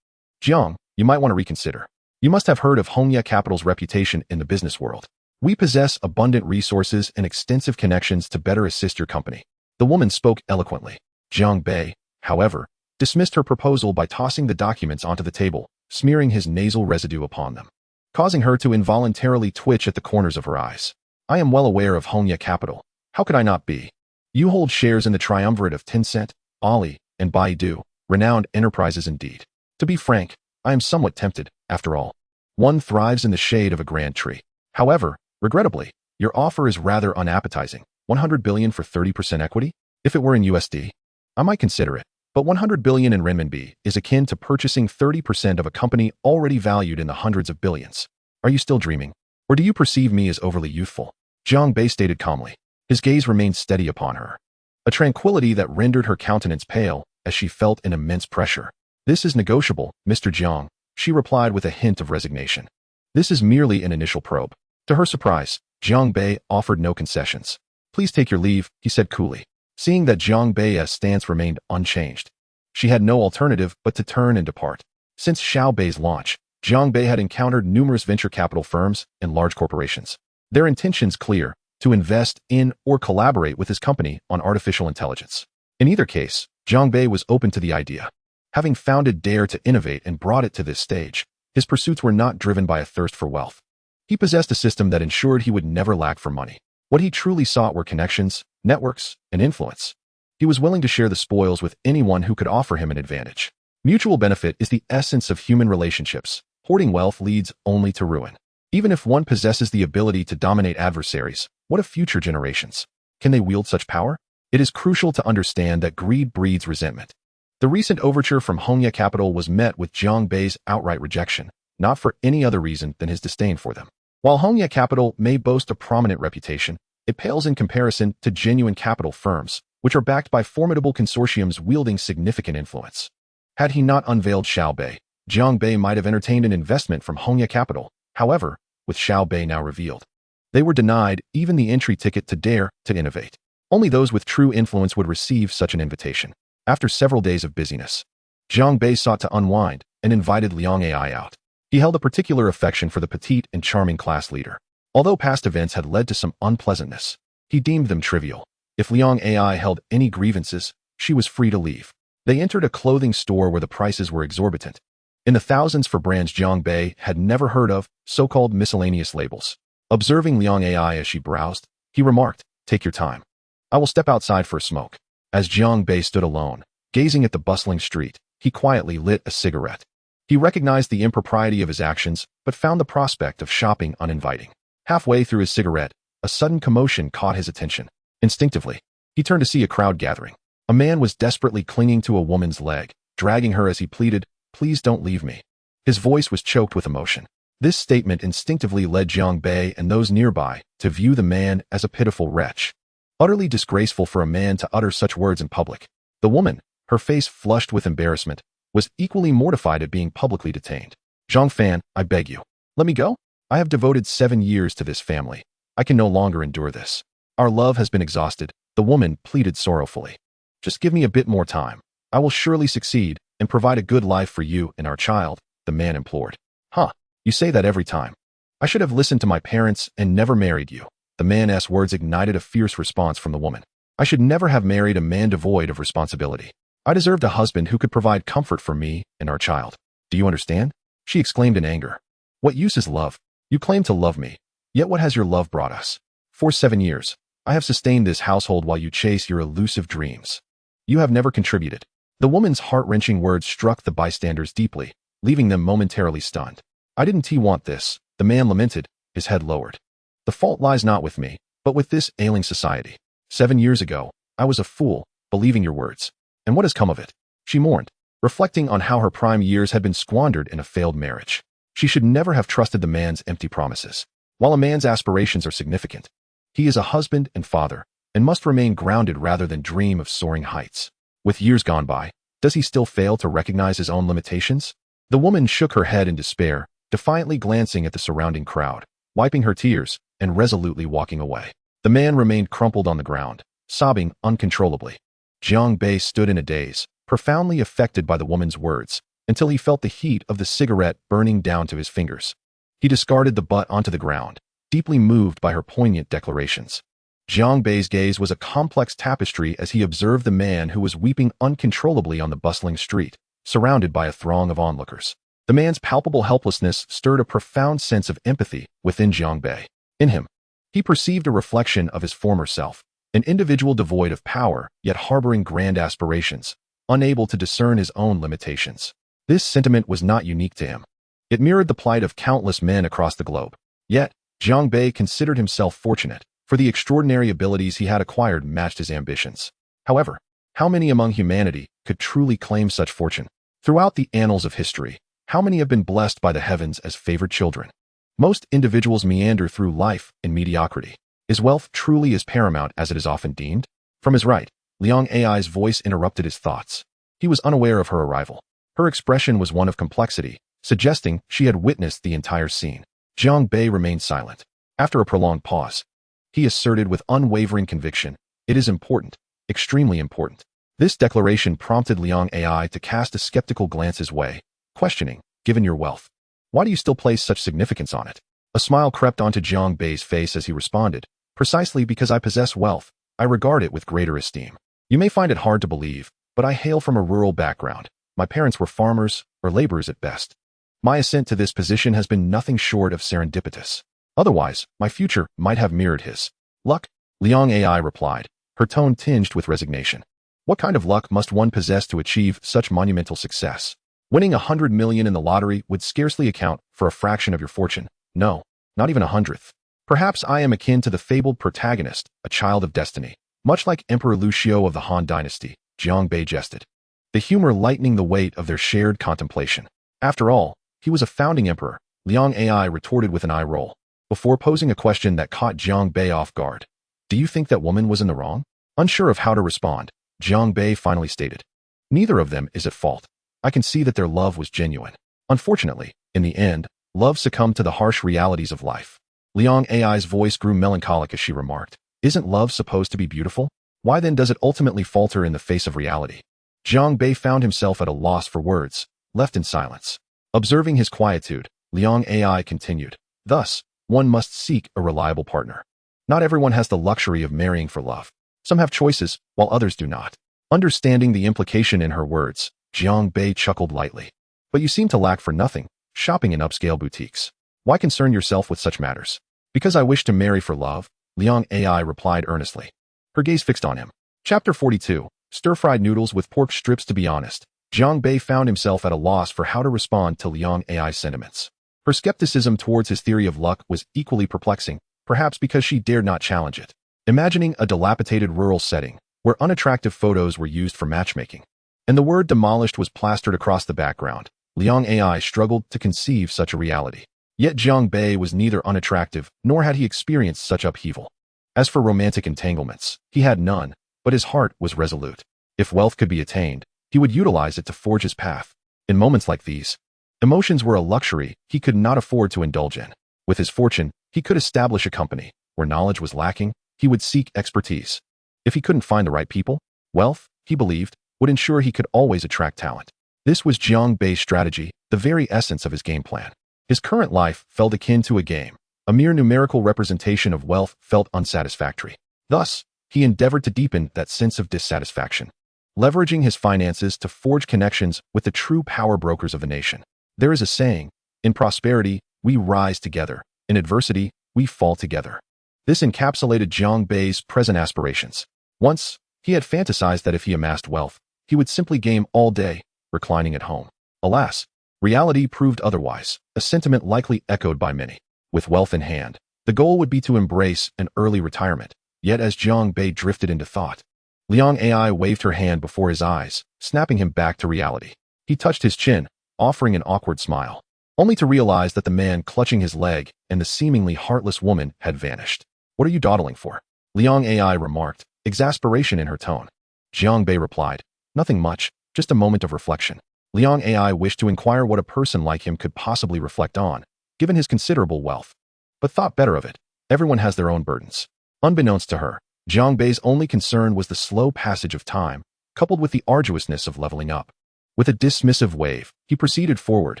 Jiang, you might want to reconsider. You must have heard of Hongya Capital's reputation in the business world. We possess abundant resources and extensive connections to better assist your company. The woman spoke eloquently. Jiang Bei, however, dismissed her proposal by tossing the documents onto the table, smearing his nasal residue upon them, causing her to involuntarily twitch at the corners of her eyes. I am well aware of Hongya Capital. How could I not be? You hold shares in the triumvirate of Tencent, Ali, and Baidu, renowned enterprises indeed. To be frank, I am somewhat tempted, after all. One thrives in the shade of a grand tree. However, regrettably, your offer is rather unappetizing. 100 billion for 30% equity? If it were in USD, I might consider it. But 100 billion in renminbi is akin to purchasing 30% of a company already valued in the hundreds of billions. Are you still dreaming? Or do you perceive me as overly youthful? Jiang Bei stated calmly. His gaze remained steady upon her, a tranquility that rendered her countenance pale as she felt an immense pressure. "This is negotiable, Mr. Jiang," she replied with a hint of resignation. "This is merely an initial probe." To her surprise, Jiang Bei offered no concessions. "Please take your leave," he said coolly. Seeing that Jiang Bei's stance remained unchanged, she had no alternative but to turn and depart. Since Xiao Bei's launch, Jiang Bei had encountered numerous venture capital firms and large corporations. Their intentions clear: to invest in or collaborate with his company on artificial intelligence. In either case, Jiang Bei was open to the idea. Having founded Dare to innovate and brought it to this stage, his pursuits were not driven by a thirst for wealth. He possessed a system that ensured he would never lack for money. What he truly sought were connections, networks, and influence. He was willing to share the spoils with anyone who could offer him an advantage. Mutual benefit is the essence of human relationships. Hoarding wealth leads only to ruin. Even if one possesses the ability to dominate adversaries, what of future generations? Can they wield such power? It is crucial to understand that greed breeds resentment. The recent overture from Hongya Capital was met with Jiang Bei's outright rejection, not for any other reason than his disdain for them. While Hongya Capital may boast a prominent reputation, it pales in comparison to genuine capital firms, which are backed by formidable consortiums wielding significant influence. Had he not unveiled Xiao Bei, Jiang Bei might have entertained an investment from Hongya Capital. However, with Xiao Bei now revealed, they were denied even the entry ticket to Dare to innovate. Only those with true influence would receive such an invitation. After several days of busyness, Jiang Bei sought to unwind and invited Liang Ai out. He held a particular affection for the petite and charming class leader. Although past events had led to some unpleasantness, he deemed them trivial. If Liang Ai held any grievances, she was free to leave. They entered a clothing store where the prices were exorbitant. In the thousands for brands Jiang Bei had never heard of, so-called miscellaneous labels. Observing Liang Ai as she browsed, he remarked, "Take your time. I will step outside for a smoke." As Jiang Bei stood alone, gazing at the bustling street, he quietly lit a cigarette. He recognized the impropriety of his actions, but found the prospect of shopping uninviting. Halfway through his cigarette, a sudden commotion caught his attention. Instinctively, he turned to see a crowd gathering. A man was desperately clinging to a woman's leg, dragging her as he pleaded, "Please don't leave me." His voice was choked with emotion. This statement instinctively led Jiang Bei and those nearby to view the man as a pitiful wretch. Utterly disgraceful for a man to utter such words in public. The woman, her face flushed with embarrassment, was equally mortified at being publicly detained. "Zhang Fan, I beg you, let me go. I have devoted 7 years to this family. I can no longer endure this. Our love has been exhausted," the woman pleaded sorrowfully. "Just give me a bit more time. I will surely succeed and provide a good life for you and our child," the man implored. "Huh, you say that every time. I should have listened to my parents and never married you." The man's words ignited a fierce response from the woman. "I should never have married a man devoid of responsibility. I deserved a husband who could provide comfort for me and our child. Do you understand?" she exclaimed in anger. "What use is love? You claim to love me, yet what has your love brought us? For 7 years, I have sustained this household while you chase your elusive dreams. You have never contributed." The woman's heart-wrenching words struck the bystanders deeply, leaving them momentarily stunned. "I didn't want this," the man lamented, his head lowered. "The fault lies not with me, but with this ailing society. 7 years ago, I was a fool, believing your words. And what has come of it?" She mourned, reflecting on how her prime years had been squandered in a failed marriage. She should never have trusted the man's empty promises. While a man's aspirations are significant, he is a husband and father, and must remain grounded rather than dream of soaring heights. With years gone by, does he still fail to recognize his own limitations? The woman shook her head in despair, defiantly glancing at the surrounding crowd, wiping her tears, and resolutely walking away. The man remained crumpled on the ground, sobbing uncontrollably. Jiang Bei stood in a daze, profoundly affected by the woman's words, until he felt the heat of the cigarette burning down to his fingers. He discarded the butt onto the ground, deeply moved by her poignant declarations. Jiang Bei's gaze was a complex tapestry as he observed the man who was weeping uncontrollably on the bustling street, surrounded by a throng of onlookers. The man's palpable helplessness stirred a profound sense of empathy within Jiang Bei. In him, he perceived a reflection of his former self, an individual devoid of power, yet harboring grand aspirations, unable to discern his own limitations. This sentiment was not unique to him. It mirrored the plight of countless men across the globe. Yet, Jiang Bei considered himself fortunate, for the extraordinary abilities he had acquired matched his ambitions. However, how many among humanity could truly claim such fortune? Throughout the annals of history, how many have been blessed by the heavens as favored children? Most individuals meander through life in mediocrity. Is wealth truly as paramount as it is often deemed? From his right, Liang Ai's voice interrupted his thoughts. He was unaware of her arrival. Her expression was one of complexity, suggesting she had witnessed the entire scene. Jiang Bei remained silent. After a prolonged pause, he asserted with unwavering conviction, "It is important, extremely important." This declaration prompted Liang Ai to cast a skeptical glance his way, questioning, "Given your wealth, why do you still place such significance on it?" A smile crept onto Jiang Bei's face as he responded, "Precisely because I possess wealth, I regard it with greater esteem. You may find it hard to believe, but I hail from a rural background. My parents were farmers, or laborers at best. My ascent to this position has been nothing short of serendipitous. Otherwise, my future might have mirrored his." "Luck?" Liang Ai replied, her tone tinged with resignation. "What kind of luck must one possess to achieve such monumental success? Winning 100 million in the lottery would scarcely account for a fraction of your fortune. No, not even 100th. Perhaps I am akin to the fabled protagonist, a child of destiny. Much like Emperor Luxiu of the Han Dynasty," Jiang Bei jested, the humor lightening the weight of their shared contemplation. "After all, he was a founding emperor," Liang Ai retorted with an eye roll, before posing a question that caught Jiang Bei off guard. "Do you think that woman was in the wrong?" Unsure of how to respond, Jiang Bei finally stated, "Neither of them is at fault. I can see that their love was genuine. Unfortunately, in the end, love succumbed to the harsh realities of life." Liang Ai's voice grew melancholic as she remarked, "Isn't love supposed to be beautiful? Why then does it ultimately falter in the face of reality?" Jiang Bei found himself at a loss for words, left in silence. Observing his quietude, Liang Ai continued, "Thus, one must seek a reliable partner. Not everyone has the luxury of marrying for love. Some have choices, while others do not." Understanding the implication in her words, Jiang Bei chuckled lightly. "But you seem to lack for nothing, shopping in upscale boutiques. Why concern yourself with such matters?" "Because I wish to marry for love," Liang Ai replied earnestly. Her gaze fixed on him. Chapter 42, Stir-Fried Noodles with Pork Strips. To be honest, Jiang Bei found himself at a loss for how to respond to Liang Ai's sentiments. Her skepticism towards his theory of luck was equally perplexing, perhaps because she dared not challenge it. Imagining a dilapidated rural setting, where unattractive photos were used for matchmaking, and the word demolished was plastered across the background, Liang Ai struggled to conceive such a reality. Yet Jiang Bei was neither unattractive, nor had he experienced such upheaval. As for romantic entanglements, he had none, but his heart was resolute. If wealth could be attained, he would utilize it to forge his path. In moments like these, emotions were a luxury he could not afford to indulge in. With his fortune, he could establish a company. Where knowledge was lacking, he would seek expertise. If he couldn't find the right people, wealth, he believed, would ensure he could always attract talent. This was Jiang Bei's strategy, the very essence of his game plan. His current life felt akin to a game. A mere numerical representation of wealth felt unsatisfactory. Thus, he endeavored to deepen that sense of dissatisfaction, leveraging his finances to forge connections with the true power brokers of the nation. There is a saying, "In prosperity, we rise together. In adversity, we fall together." This encapsulated Jiang Bei's present aspirations. Once, he had fantasized that if he amassed wealth, he would simply game all day, reclining at home. Alas, reality proved otherwise, a sentiment likely echoed by many. With wealth in hand, the goal would be to embrace an early retirement. Yet as Jiang Bei drifted into thought, Liang Ai waved her hand before his eyes, snapping him back to reality. He touched his chin, offering an awkward smile, only to realize that the man clutching his leg and the seemingly heartless woman had vanished. "What are you dawdling for?" Liang Ai remarked, exasperation in her tone. Jiang Bei replied, "Nothing much, just a moment of reflection." Liang Ai wished to inquire what a person like him could possibly reflect on, given his considerable wealth, but thought better of it. Everyone has their own burdens. Unbeknownst to her, Jiang Bei's only concern was the slow passage of time, coupled with the arduousness of leveling up. With a dismissive wave, he proceeded forward,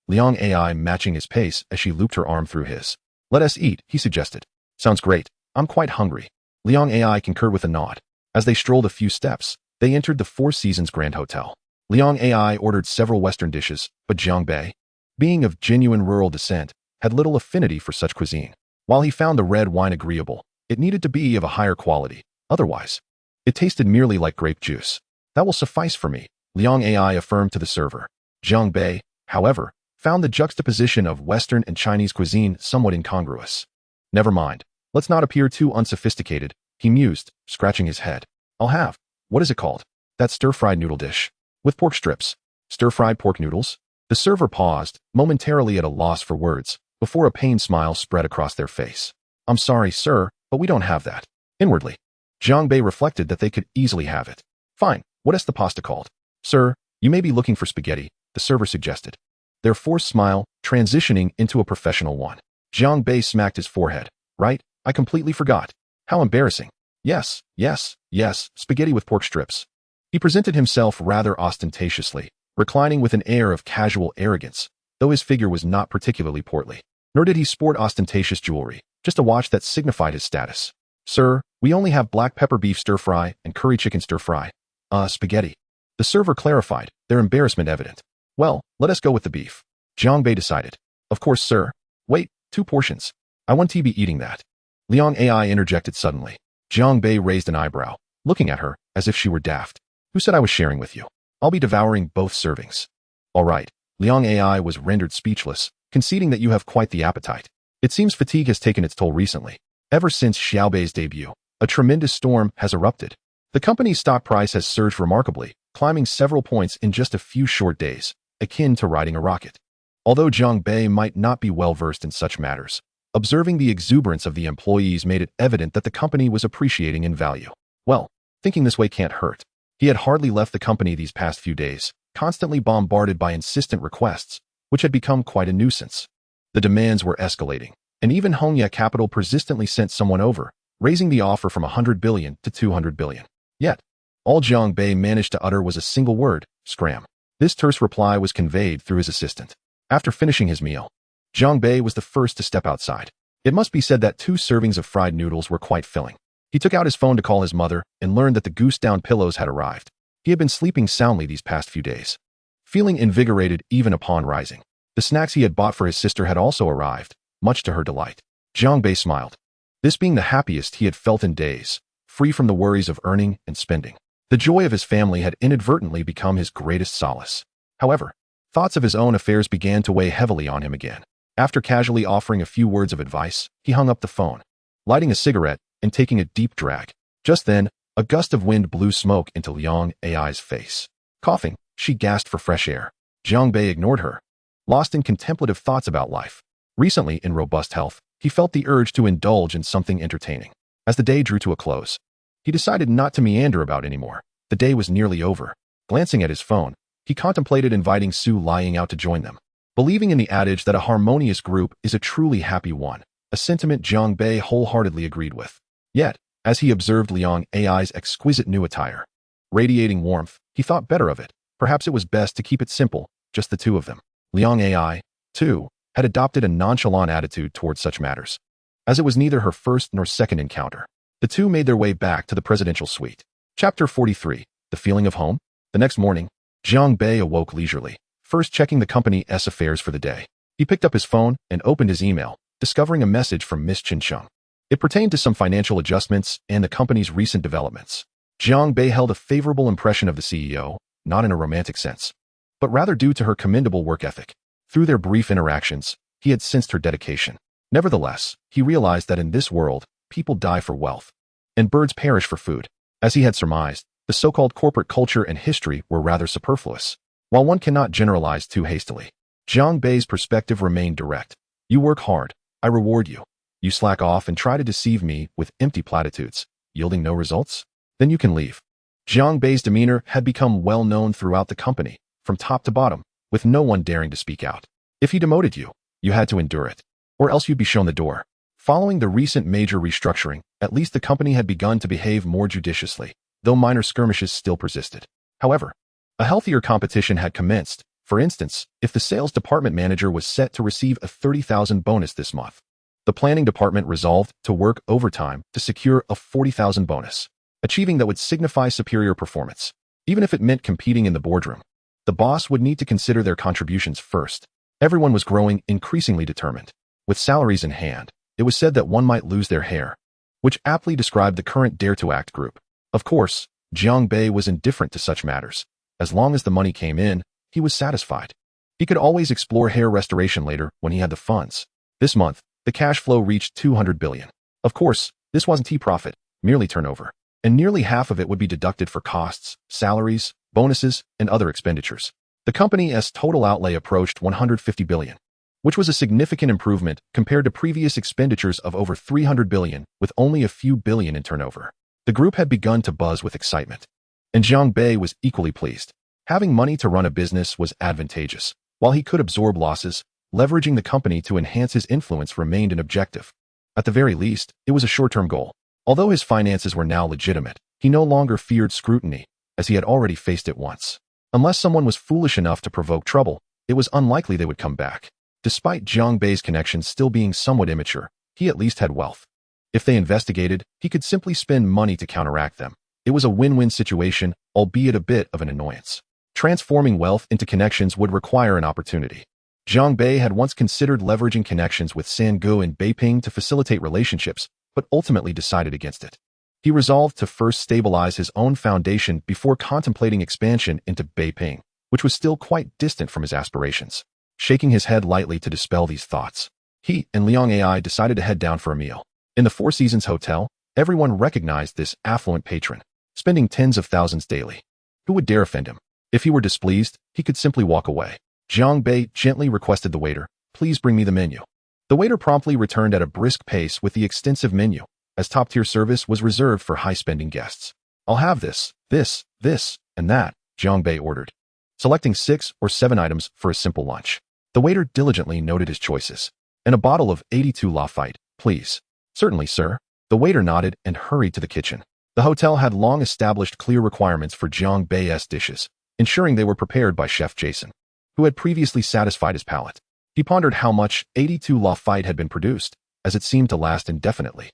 Liang Ai matching his pace as she looped her arm through his. "Let us eat," he suggested. "Sounds great. I'm quite hungry." Liang Ai concurred with a nod. As they strolled a few steps, they entered the Four Seasons Grand Hotel. Liang Ai ordered several Western dishes, but Jiang Bei, being of genuine rural descent, had little affinity for such cuisine. While he found the red wine agreeable, it needed to be of a higher quality. Otherwise, it tasted merely like grape juice. "That will suffice for me," Liang Ai affirmed to the server. Jiang Bei, however, found the juxtaposition of Western and Chinese cuisine somewhat incongruous. "Never mind. Let's not appear too unsophisticated," he mused, scratching his head. "I'll have, what is it called? That stir-fried noodle dish. With pork strips." "Stir-fried pork noodles?" The server paused, momentarily at a loss for words, before a pained smile spread across their face. "I'm sorry, sir, but we don't have that." Inwardly, Jiang Bei reflected that they could easily have it. "Fine, what is the pasta called?" "Sir, You may be looking for spaghetti, the server suggested. Their forced smile, transitioning into a professional one. Jiang Bei smacked his forehead. Right, I completely forgot. How embarrassing. Yes, yes, yes, spaghetti with pork strips. He presented himself rather ostentatiously, reclining with an air of casual arrogance, though his figure was not particularly portly. Nor did he sport ostentatious jewelry, just a watch that signified his status. Sir, we only have black pepper beef stir-fry and curry chicken stir-fry. Spaghetti. The server clarified, their embarrassment evident. Well, let us go with the beef. Jiang Bei decided. Of course, sir. Wait, 2 portions. I want to be eating that. Liang AI interjected suddenly. Jiang Bei raised an eyebrow, looking at her as if she were daft. Who said I was sharing with you? I'll be devouring both servings. All right. Liang AI was rendered speechless, conceding that you have quite the appetite. It seems fatigue has taken its toll recently. Ever since Xiaobei's debut, a tremendous storm has erupted. The company's stock price has surged remarkably, climbing several points in just a few short days, akin to riding a rocket. Although Jiang Bei might not be well versed in such matters, observing the exuberance of the employees made it evident that the company was appreciating in value. Well, thinking this way can't hurt. He had hardly left the company these past few days, constantly bombarded by insistent requests, which had become quite a nuisance. The demands were escalating, and even Hongya Capital persistently sent someone over, raising the offer from 100 billion to 200 billion. Yet, all Jiang Bei managed to utter was a single word, scram. This terse reply was conveyed through his assistant. After finishing his meal, Jiang Bei was the first to step outside. It must be said that 2 servings of fried noodles were quite filling. He took out his phone to call his mother and learned that the goose-down pillows had arrived. He had been sleeping soundly these past few days, feeling invigorated even upon rising. The snacks he had bought for his sister had also arrived, much to her delight. Jiang Bei smiled. This being the happiest he had felt in days, free from the worries of earning and spending. The joy of his family had inadvertently become his greatest solace. However, thoughts of his own affairs began to weigh heavily on him again. After casually offering a few words of advice, he hung up the phone, lighting a cigarette and taking a deep drag. Just then, a gust of wind blew smoke into Liang AI's face. Coughing, she gasped for fresh air. Jiang Bei ignored her, lost in contemplative thoughts about life. Recently, in robust health, he felt the urge to indulge in something entertaining. As the day drew to a close, he decided not to meander about anymore. The day was nearly over. Glancing at his phone, he contemplated inviting Su Liang out to join them. Believing in the adage that a harmonious group is a truly happy one, a sentiment Jiang Bei wholeheartedly agreed with. Yet, as he observed Liang AI's exquisite new attire, radiating warmth, he thought better of it. Perhaps it was best to keep it simple, just the 2 of them. Liang AI, too, had adopted a nonchalant attitude towards such matters. As it was neither her first nor second encounter, the 2 made their way back to the presidential suite. Chapter 43, The Feeling of Home. The next morning, Jiang Bei awoke leisurely, first checking the company's affairs for the day. He picked up his phone and opened his email, discovering a message from Miss Chin Chung. It pertained to some financial adjustments and the company's recent developments. Jiang Bei held a favorable impression of the CEO, not in a romantic sense, but rather due to her commendable work ethic. Through their brief interactions, he had sensed her dedication. Nevertheless, he realized that in this world, people die for wealth, and birds perish for food. As he had surmised, the so-called corporate culture and history were rather superfluous. While one cannot generalize too hastily, Jiang Bei's perspective remained direct. You work hard, I reward you. You slack off and try to deceive me with empty platitudes, yielding no results? Then you can leave. Jiang Bei's demeanor had become well known throughout the company, from top to bottom, with no one daring to speak out. If he demoted you, you had to endure it, or else you'd be shown the door. Following the recent major restructuring, at least the company had begun to behave more judiciously, though minor skirmishes still persisted. However, a healthier competition had commenced. For instance, if the sales department manager was set to receive a 30,000 bonus this month, the planning department resolved to work overtime to secure a 40,000 bonus, achieving that would signify superior performance. Even if it meant competing in the boardroom, the boss would need to consider their contributions first. Everyone was growing increasingly determined. With salaries in hand, it was said that one might lose their hair, which aptly described the current Dare to Act group. Of course, Jiang Bei was indifferent to such matters. As long as the money came in, he was satisfied. He could always explore hair restoration later when he had the funds. This month, the cash flow reached 200 billion. Of course, this wasn't profit, merely turnover, and nearly half of it would be deducted for costs, salaries, bonuses, and other expenditures. The company's total outlay approached 150 billion, which was a significant improvement compared to previous expenditures of over 300 billion with only a few billion in turnover. The group had begun to buzz with excitement, and Jiang Bei was equally pleased. Having money to run a business was advantageous. While he could absorb losses, leveraging the company to enhance his influence remained an objective. At the very least, it was a short-term goal. Although his finances were now legitimate, he no longer feared scrutiny, as he had already faced it once. Unless someone was foolish enough to provoke trouble, it was unlikely they would come back. Despite Jiang Bei's connections still being somewhat immature, he at least had wealth. If they investigated, he could simply spend money to counteract them. It was a win-win situation, albeit a bit of an annoyance. Transforming wealth into connections would require an opportunity. Jiang Bei had once considered leveraging connections with Sangu and Beiping to facilitate relationships, but ultimately decided against it. He resolved to first stabilize his own foundation before contemplating expansion into Beiping, which was still quite distant from his aspirations. Shaking his head lightly to dispel these thoughts, he and Liang Ai decided to head down for a meal. In the Four Seasons Hotel, everyone recognized this affluent patron, spending tens of thousands daily. Who would dare offend him? If he were displeased, he could simply walk away. Jiang Bei gently requested the waiter, "Please bring me the menu." The waiter promptly returned at a brisk pace with the extensive menu, as top-tier service was reserved for high-spending guests. "I'll have this, and that," Jiang Bei ordered, selecting 6 or 7 items for a simple lunch. The waiter diligently noted his choices. "And a bottle of 82 Lafite, please." "Certainly, sir." The waiter nodded and hurried to the kitchen. The hotel had long established clear requirements for Jiang Bei's dishes, ensuring they were prepared by Chef Jason, who had previously satisfied his palate. He pondered how much 82 Lafite had been produced, as it seemed to last indefinitely.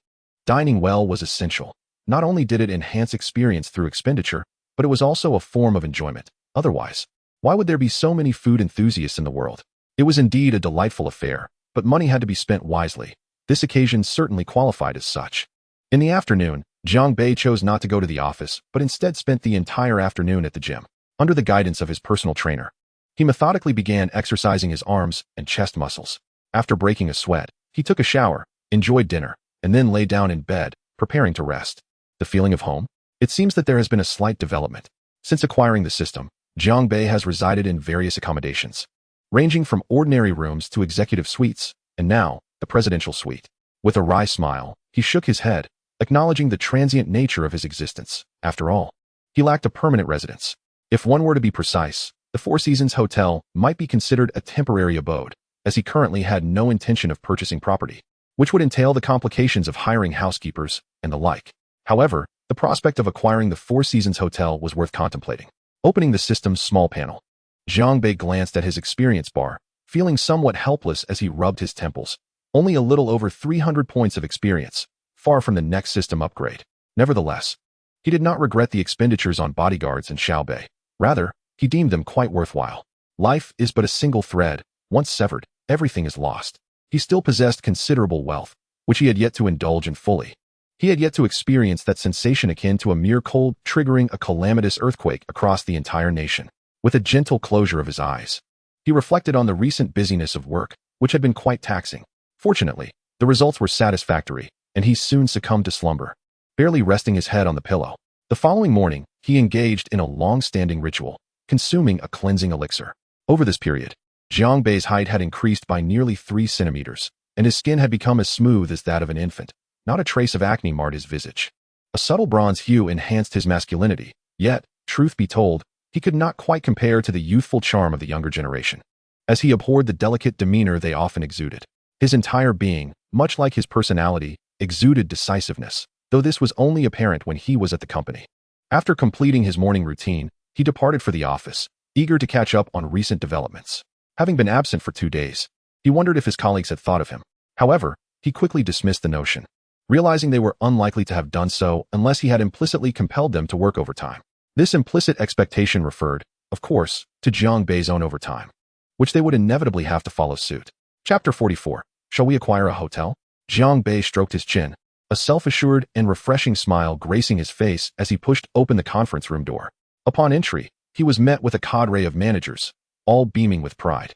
Dining well was essential. Not only did it enhance experience through expenditure, but it was also a form of enjoyment. Otherwise, why would there be so many food enthusiasts in the world? It was indeed a delightful affair, but money had to be spent wisely. This occasion certainly qualified as such. In the afternoon, Jiang Bei chose not to go to the office, but instead spent the entire afternoon at the gym. Under the guidance of his personal trainer, he methodically began exercising his arms and chest muscles. After breaking a sweat, he took a shower, enjoyed dinner, and then lay down in bed, preparing to rest. The feeling of home? It seems that there has been a slight development. Since acquiring the system, Jiang Bei has resided in various accommodations, ranging from ordinary rooms to executive suites, and now, the presidential suite. With a wry smile, he shook his head, acknowledging the transient nature of his existence. After all, he lacked a permanent residence. If one were to be precise, the Four Seasons Hotel might be considered a temporary abode, as he currently had no intention of purchasing property, which would entail the complications of hiring housekeepers and the like. However, the prospect of acquiring the Four Seasons Hotel was worth contemplating. Opening the system's small panel, Jiang Bei glanced at his experience bar, feeling somewhat helpless as he rubbed his temples. Only a little over 300 points of experience, far from the next system upgrade. Nevertheless, he did not regret the expenditures on bodyguards and Xiao Bei. Rather, he deemed them quite worthwhile. Life is but a single thread. Once severed, everything is lost. He still possessed considerable wealth, which he had yet to indulge in fully. He had yet to experience that sensation akin to a mere cold triggering a calamitous earthquake across the entire nation. With a gentle closure of his eyes, he reflected on the recent busyness of work, which had been quite taxing. Fortunately, the results were satisfactory, and he soon succumbed to slumber, barely resting his head on the pillow. The following morning, he engaged in a long-standing ritual, consuming a cleansing elixir. Over this period, Jiang Bei's height had increased by nearly 3 centimeters, and his skin had become as smooth as that of an infant. Not a trace of acne marred his visage. A subtle bronze hue enhanced his masculinity, yet, truth be told, he could not quite compare to the youthful charm of the younger generation, as he abhorred the delicate demeanor they often exuded. His entire being, much like his personality, exuded decisiveness, though this was only apparent when he was at the company. After completing his morning routine, he departed for the office, eager to catch up on recent developments. Having been absent for 2 days, he wondered if his colleagues had thought of him. However, he quickly dismissed the notion, realizing they were unlikely to have done so unless he had implicitly compelled them to work overtime. This implicit expectation referred, of course, to Jiang Bei's own overtime, which they would inevitably have to follow suit. Chapter 44. Shall we acquire a hotel? Jiang Bei stroked his chin, a self-assured and refreshing smile gracing his face as he pushed open the conference room door. Upon entry, he was met with a cadre of managers, all beaming with pride,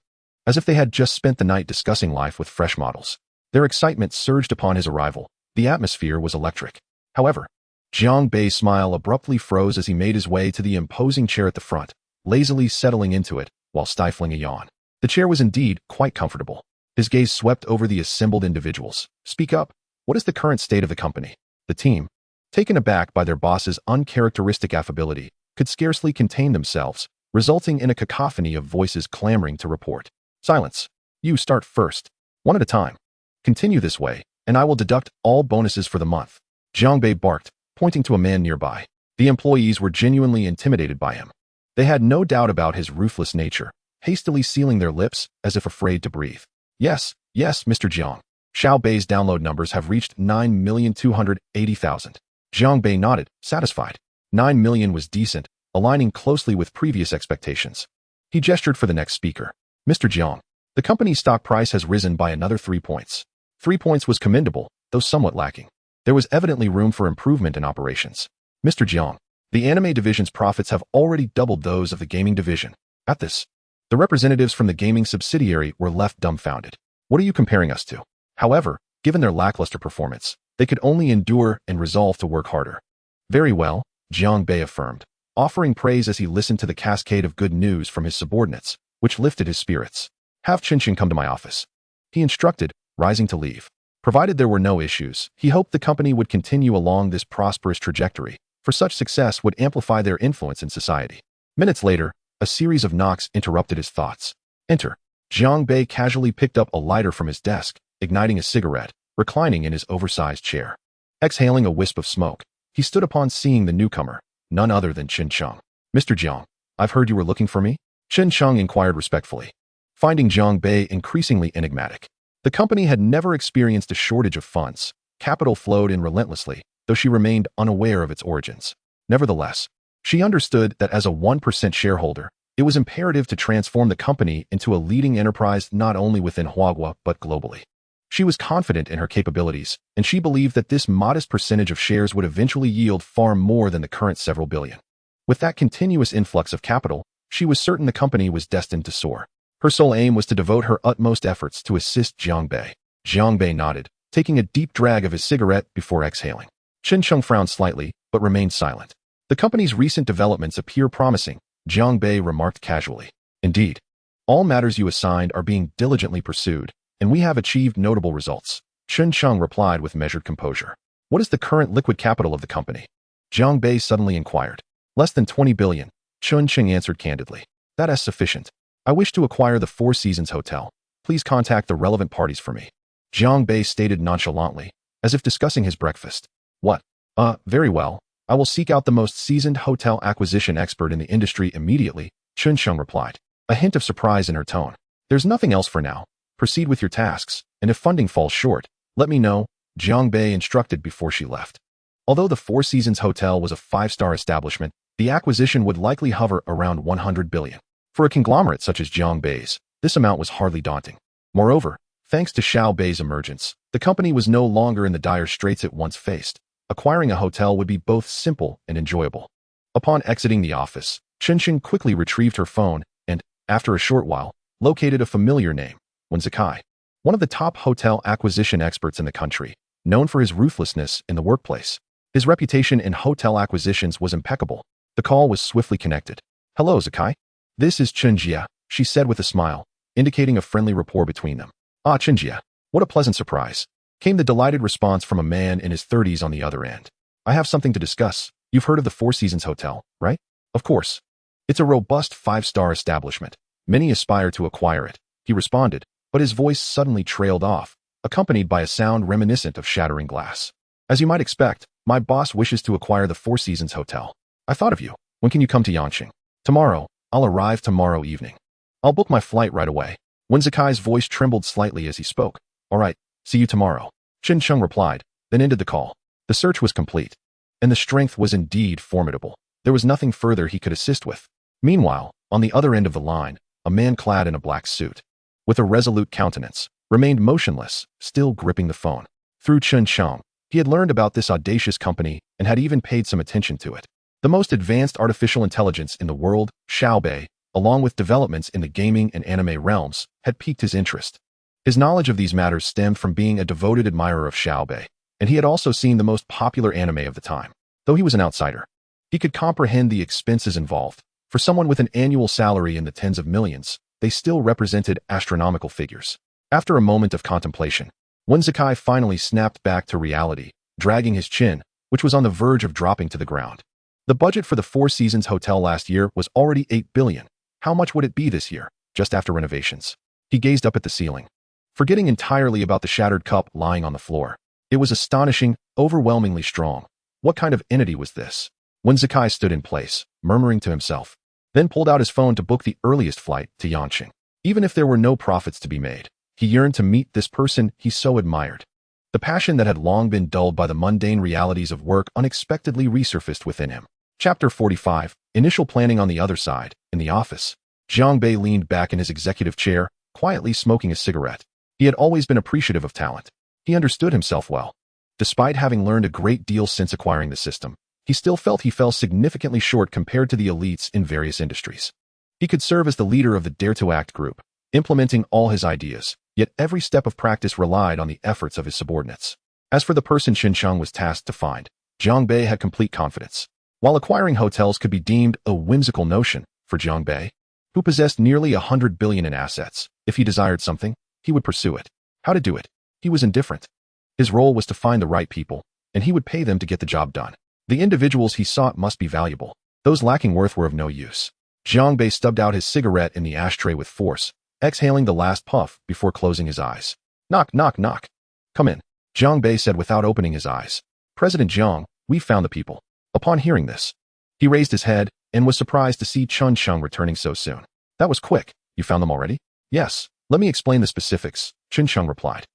as if they had just spent the night discussing life with fresh models. Their excitement surged upon his arrival. The atmosphere was electric. However, Jiang Bei's smile abruptly froze as he made his way to the imposing chair at the front, lazily settling into it while stifling a yawn. The chair was indeed quite comfortable. His gaze swept over the assembled individuals. "Speak up. What is the current state of the company?" The team, taken aback by their boss's uncharacteristic affability, could scarcely contain themselves, resulting in a cacophony of voices clamoring to report. Silence. You start first. One at a time. Continue this way, and I will deduct all bonuses for the month. Jiang Bei barked, pointing to a man nearby. The employees were genuinely intimidated by him. They had no doubt about his ruthless nature, hastily sealing their lips as if afraid to breathe. Yes, Mr. Jiang. Xiao Bei's download numbers have reached 9,280,000. Jiang Bei nodded, satisfied. 9 million was decent, aligning closely with previous expectations. He gestured for the next speaker. Mr. Jiang, the company's stock price has risen by another 3 points. 3 points was commendable, though somewhat lacking. There was evidently room for improvement in operations. Mr. Jiang, the anime division's profits have already doubled those of the gaming division. At this, the representatives from the gaming subsidiary were left dumbfounded. What are you comparing us to? However, given their lackluster performance, they could only endure and resolve to work harder. Very well, Jiang Bei affirmed, offering praise as he listened to the cascade of good news from his subordinates, which lifted his spirits. Have Qinxin come to my office. He instructed, rising to leave. Provided there were no issues, he hoped the company would continue along this prosperous trajectory, for such success would amplify their influence in society. Minutes later, a series of knocks interrupted his thoughts. Enter. Jiang Bei casually picked up a lighter from his desk, igniting a cigarette, reclining in his oversized chair. Exhaling a wisp of smoke, he stood upon seeing the newcomer, none other than Qin Sheng. Mr. Jiang, I've heard you were looking for me? Qin Sheng inquired respectfully. Finding Jiang Bei increasingly enigmatic. The company had never experienced a shortage of funds. Capital flowed in relentlessly, though she remained unaware of its origins. Nevertheless, she understood that as a 1% shareholder, it was imperative to transform the company into a leading enterprise not only within Huagua but globally. She was confident in her capabilities, and she believed that this modest percentage of shares would eventually yield far more than the current several billion. With that continuous influx of capital, she was certain the company was destined to soar. Her sole aim was to devote her utmost efforts to assist Jiang Bei. Jiang Bei nodded, taking a deep drag of his cigarette before exhaling. Qin Sheng frowned slightly, but remained silent. The company's recent developments appear promising, Jiang Bei remarked casually. Indeed, all matters you assigned are being diligently pursued, and we have achieved notable results. Qin Sheng replied with measured composure. What is the current liquid capital of the company? Jiang Bei suddenly inquired. Less than 20 billion, Qin Sheng answered candidly. That is sufficient. I wish to acquire the Four Seasons Hotel. Please contact the relevant parties for me. Jiang Bei stated nonchalantly, as if discussing his breakfast. What? Very well. I will seek out the most seasoned hotel acquisition expert in the industry immediately, Qin Sheng replied, a hint of surprise in her tone. There's nothing else for now. Proceed with your tasks, and if funding falls short, let me know, Jiang Bei instructed before she left. Although the Four Seasons Hotel was a 5-star establishment, the acquisition would likely hover around 100 billion. For a conglomerate such as Jiang Bei's, this amount was hardly daunting. Moreover, thanks to Xiao Bei's emergence, the company was no longer in the dire straits it once faced. Acquiring a hotel would be both simple and enjoyable. Upon exiting the office, Qinxin quickly retrieved her phone and, after a short while, located a familiar name, Wen Zikai, one of the top hotel acquisition experts in the country, known for his ruthlessness in the workplace. His reputation in hotel acquisitions was impeccable. The call was swiftly connected. Hello, Zikai. This is Chenjia, she said with a smile, indicating a friendly rapport between them. Ah, Chenjia, what a pleasant surprise, came the delighted response from a man in his 30s on the other end. I have something to discuss. You've heard of the Four Seasons Hotel, right? Of course. It's a robust 5-star establishment. Many aspire to acquire it, he responded, but his voice suddenly trailed off, accompanied by a sound reminiscent of shattering glass. As you might expect, my boss wishes to acquire the Four Seasons Hotel. I thought of you. When can you come to Yanqing? Tomorrow. I'll arrive tomorrow evening. I'll book my flight right away. Wen Zikai's voice trembled slightly as he spoke. All right, see you tomorrow. Qin Sheng replied, then ended the call. The search was complete, and the strength was indeed formidable. There was nothing further he could assist with. Meanwhile, on the other end of the line, a man clad in a black suit, with a resolute countenance, remained motionless, still gripping the phone. Through Qin Sheng, he had learned about this audacious company and had even paid some attention to it. The most advanced artificial intelligence in the world, Xiao Bei, along with developments in the gaming and anime realms, had piqued his interest. His knowledge of these matters stemmed from being a devoted admirer of Xiao Bei, and he had also seen the most popular anime of the time. Though he was an outsider, he could comprehend the expenses involved. For someone with an annual salary in the tens of millions, they still represented astronomical figures. After a moment of contemplation, Wen Zikai finally snapped back to reality, dragging his chin, which was on the verge of dropping to the ground. The budget for the Four Seasons Hotel last year was already $8 billion. How much would it be this year, just after renovations? He gazed up at the ceiling, forgetting entirely about the shattered cup lying on the floor. It was astonishing, overwhelmingly strong. What kind of entity was this? When Zakai stood in place, murmuring to himself, then pulled out his phone to book the earliest flight to Yanqing. Even if there were no profits to be made, he yearned to meet this person he so admired. The passion that had long been dulled by the mundane realities of work unexpectedly resurfaced within him. Chapter 45, Initial Planning. On the other side, in the office, Jiang Bei leaned back in his executive chair, quietly smoking a cigarette. He had always been appreciative of talent. He understood himself well. Despite having learned a great deal since acquiring the system, he still felt he fell significantly short compared to the elites in various industries. He could serve as the leader of the Dare to Act group, implementing all his ideas, yet every step of practice relied on the efforts of his subordinates. As for the person Xincheng was tasked to find, Jiang Bei had complete confidence. While acquiring hotels could be deemed a whimsical notion for Jiang Bei, who possessed nearly $100 billion in assets, if he desired something, he would pursue it. How to do it? He was indifferent. His role was to find the right people, and he would pay them to get the job done. The individuals he sought must be valuable. Those lacking worth were of no use. Jiang Bei stubbed out his cigarette in the ashtray with force, exhaling the last puff before closing his eyes. Knock, knock, knock. Come in, Jiang Bei said without opening his eyes. President Jiang, we've found the people. Upon hearing this, he raised his head and was surprised to see Chun Sheng returning so soon. That was quick. You found them already? Yes. Let me explain the specifics, Chun Sheng replied.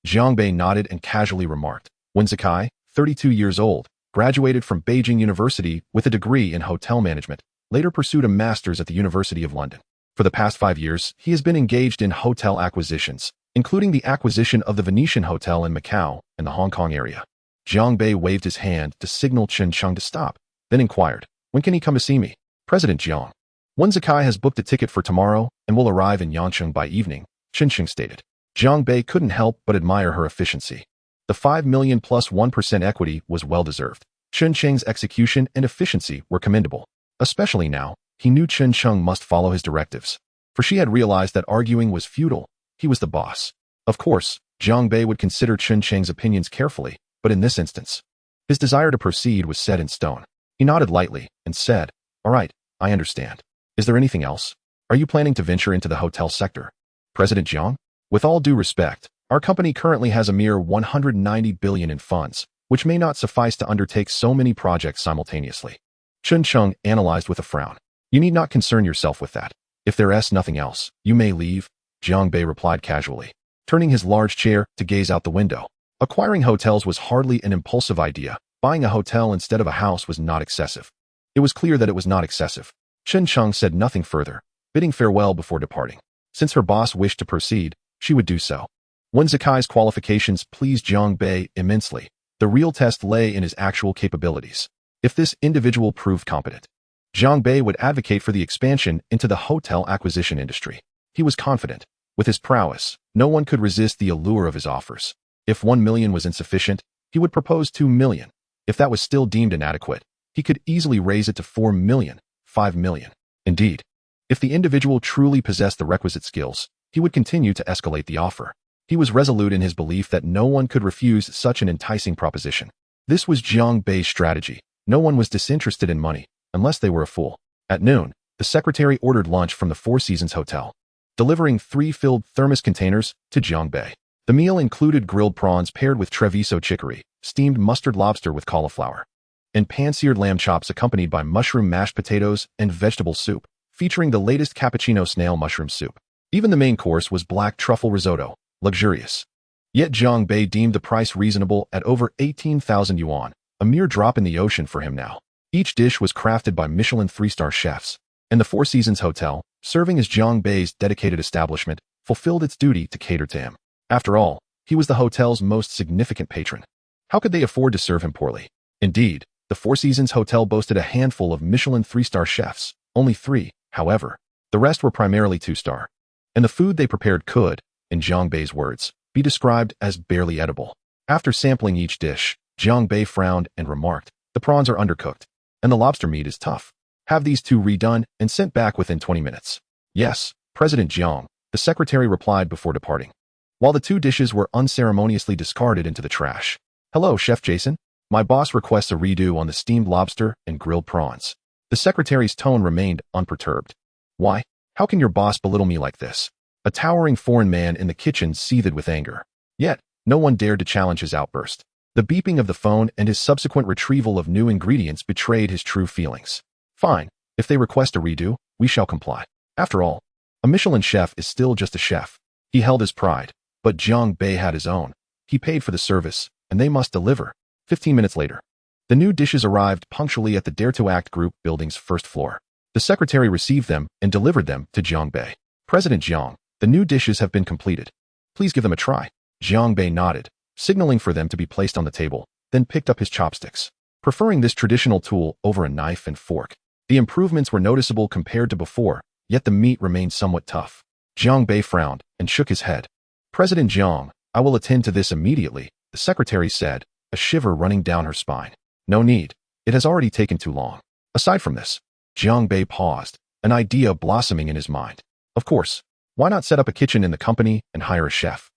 Jiang Bei nodded and casually remarked. Wen Zakai, 32 years old, graduated from Beijing University with a degree in hotel management, later pursued a master's at the University of London. For the past 5 years, he has been engaged in hotel acquisitions, including the acquisition of the Venetian Hotel in Macau and the Hong Kong area. Jiang Bei waved his hand to signal Chun Sheng to stop, then inquired, when can he come to see me? President Jiang. Wen Zakai has booked a ticket for tomorrow and will arrive in Yanqing by evening, Chun Sheng stated. Jiang Bei couldn't help but admire her efficiency. The 5 million plus 1% equity was well-deserved. Chun Sheng's execution and efficiency were commendable. Especially now, he knew Chun Sheng must follow his directives. For she had realized that arguing was futile. He was the boss. Of course, Jiang Bei would consider Chun Sheng's opinions carefully, but in this instance, his desire to proceed was set in stone. He nodded lightly and said, all right, I understand. Is there anything else? Are you planning to venture into the hotel sector? President Jiang? With all due respect, our company currently has a mere 190 billion in funds, which may not suffice to undertake so many projects simultaneously. Chun Sheng analyzed with a frown. You need not concern yourself with that. If there's nothing else, you may leave, Jiang Bei replied casually, turning his large chair to gaze out the window. Acquiring hotels was hardly an impulsive idea. Buying a hotel instead of a house was not excessive. It was clear that it was not excessive. Chun Sheng said nothing further, bidding farewell before departing. Since her boss wished to proceed, she would do so. Wen Zakai's qualifications pleased Jiang Bei immensely. The real test lay in his actual capabilities. If this individual proved competent, Jiang Bei would advocate for the expansion into the hotel acquisition industry. He was confident. With his prowess, no one could resist the allure of his offers. If 1 million was insufficient, he would propose 2 million. If that was still deemed inadequate, he could easily raise it to 4 million, 5 million. Indeed, if the individual truly possessed the requisite skills, he would continue to escalate the offer. He was resolute in his belief that no one could refuse such an enticing proposition. This was Jiang Bei's strategy. No one was disinterested in money, unless they were a fool. At noon, the secretary ordered lunch from the Four Seasons Hotel, delivering 3 filled thermos containers to Jiang Bei. The meal included grilled prawns paired with Treviso chicory, steamed mustard lobster with cauliflower, and pan-seared lamb chops accompanied by mushroom mashed potatoes and vegetable soup, featuring the latest cappuccino snail mushroom soup. Even the main course was black truffle risotto, luxurious. Yet Jiang Bei deemed the price reasonable at over 18,000 yuan, a mere drop in the ocean for him now. Each dish was crafted by Michelin 3-star chefs, and the Four Seasons Hotel, serving as Jiang Bei's dedicated establishment, fulfilled its duty to cater to him. After all, he was the hotel's most significant patron. How could they afford to serve him poorly? Indeed, the Four Seasons Hotel boasted a handful of Michelin 3-star chefs, only 3, however. The rest were primarily 2-star. And the food they prepared could, in Jiang Bei's words, be described as barely edible. After sampling each dish, Jiang Bei frowned and remarked, the prawns are undercooked, and the lobster meat is tough. Have these 2 redone and sent back within 20 minutes. Yes, President Jiang, the secretary replied before departing, while the 2 dishes were unceremoniously discarded into the trash. Hello, Chef Jason. My boss requests a redo on the steamed lobster and grilled prawns. The secretary's tone remained unperturbed. Why? How can your boss belittle me like this? A towering foreign man in the kitchen seethed with anger. Yet, no one dared to challenge his outburst. The beeping of the phone and his subsequent retrieval of new ingredients betrayed his true feelings. Fine, if they request a redo, we shall comply. After all, a Michelin chef is still just a chef. He held his pride, but Jiang Bei had his own. He paid for the service, and they must deliver. 15 minutes later, the new dishes arrived punctually at the Dare to Act Group building's first floor. The secretary received them and delivered them to Jiang Bei. President Jiang, the new dishes have been completed. Please give them a try. Jiang Bei nodded, signaling for them to be placed on the table, then picked up his chopsticks. Preferring this traditional tool over a knife and fork, the improvements were noticeable compared to before, yet the meat remained somewhat tough. Jiang Bei frowned and shook his head. President Jiang, I will attend to this immediately, the secretary said, a shiver running down her spine. No need. It has already taken too long. Aside from this, Jiang Bei paused, an idea blossoming in his mind. Of course, why not set up a kitchen in the company and hire a chef?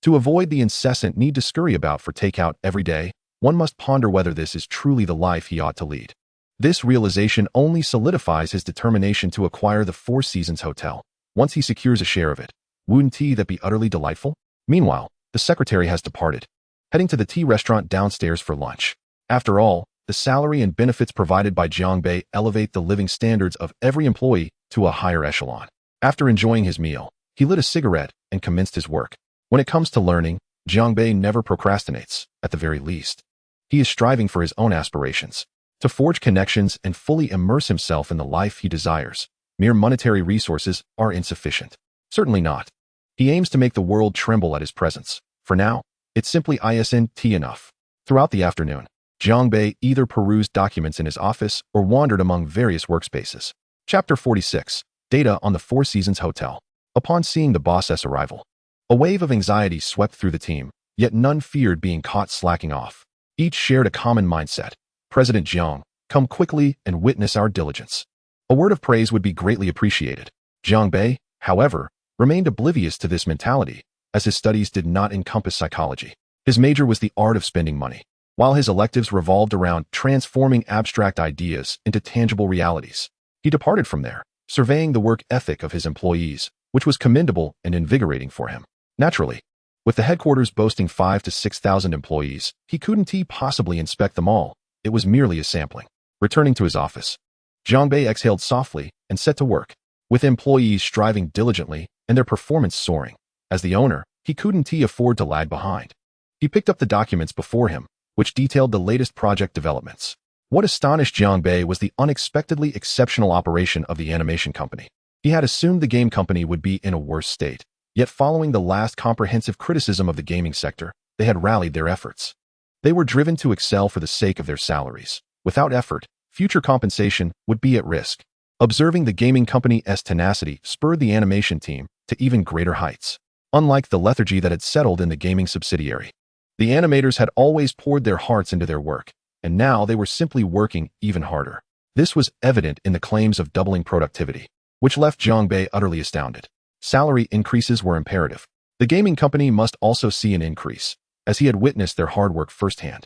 To avoid the incessant need to scurry about for takeout every day, one must ponder whether this is truly the life he ought to lead. This realization only solidifies his determination to acquire the Four Seasons Hotel. Once he secures a share of it, wouldn't that be utterly delightful? Meanwhile, the secretary has departed, heading to the tea restaurant downstairs for lunch. After all, the salary and benefits provided by Jiang Bei elevate the living standards of every employee to a higher echelon. After enjoying his meal, he lit a cigarette and commenced his work. When it comes to learning, Jiang Bei never procrastinates, at the very least. He is striving for his own aspirations, to forge connections and fully immerse himself in the life he desires. Mere monetary resources are insufficient. Certainly not. He aims to make the world tremble at his presence. For now, it's simply isn't enough. Throughout the afternoon, Jiang Bei either perused documents in his office or wandered among various workspaces. Chapter 46. Data on the Four Seasons Hotel. Upon seeing the boss's arrival, a wave of anxiety swept through the team, yet none feared being caught slacking off. Each shared a common mindset. President Jiang, come quickly and witness our diligence. A word of praise would be greatly appreciated. Jiang Bei, however, remained oblivious to this mentality, as his studies did not encompass psychology. His major was the art of spending money, while his electives revolved around transforming abstract ideas into tangible realities. He departed from there, surveying the work ethic of his employees, which was commendable and invigorating for him. Naturally, with the headquarters boasting 5,000 to 6,000 employees, he couldn't possibly inspect them all. It was merely a sampling. Returning to his office, Jiang Bei exhaled softly and set to work. With employees striving diligently and their performance soaring, as the owner, he couldn't afford to lag behind. He picked up the documents before him, which detailed the latest project developments. What astonished Jiang Bei was the unexpectedly exceptional operation of the animation company. He had assumed the game company would be in a worse state, yet following the last comprehensive criticism of the gaming sector, they had rallied their efforts. They were driven to excel for the sake of their salaries. Without effort, future compensation would be at risk. Observing the gaming company's tenacity spurred the animation team to even greater heights. Unlike the lethargy that had settled in the gaming subsidiary, the animators had always poured their hearts into their work, and now they were simply working even harder. This was evident in the claims of doubling productivity, which left Jiang Bei utterly astounded. Salary increases were imperative. The gaming company must also see an increase, as he had witnessed their hard work firsthand.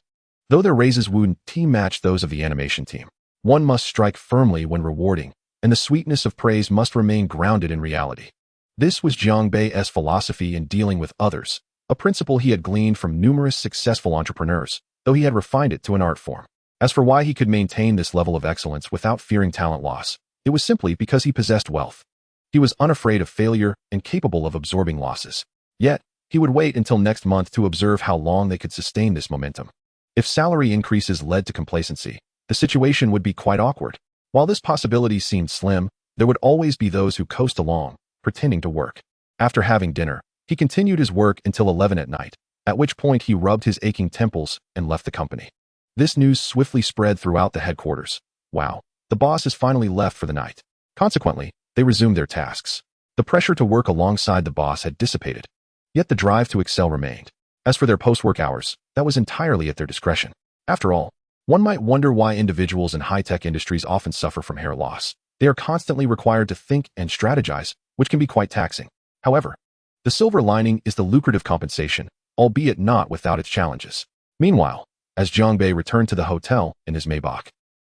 Though their raises wouldn't match those of the animation team, one must strike firmly when rewarding, and the sweetness of praise must remain grounded in reality. This was Jiang Bei's philosophy in dealing with others, a principle he had gleaned from numerous successful entrepreneurs, though he had refined it to an art form. As for why he could maintain this level of excellence without fearing talent loss, it was simply because he possessed wealth. He was unafraid of failure and capable of absorbing losses. Yet, he would wait until next month to observe how long they could sustain this momentum. If salary increases led to complacency, the situation would be quite awkward. While this possibility seemed slim, there would always be those who coast along, pretending to work. After having dinner, he continued his work until 11 at night, at which point he rubbed his aching temples and left the company. This news swiftly spread throughout the headquarters. Wow, the boss has finally left for the night. Consequently, they resumed their tasks. The pressure to work alongside the boss had dissipated, yet the drive to excel remained. As for their post-work hours, that was entirely at their discretion. After all, one might wonder why individuals in high-tech industries often suffer from hair loss. They are constantly required to think and strategize, which can be quite taxing. However, the silver lining is the lucrative compensation, albeit not without its challenges. Meanwhile, as Jiang Bei returned to the hotel in his Maybach.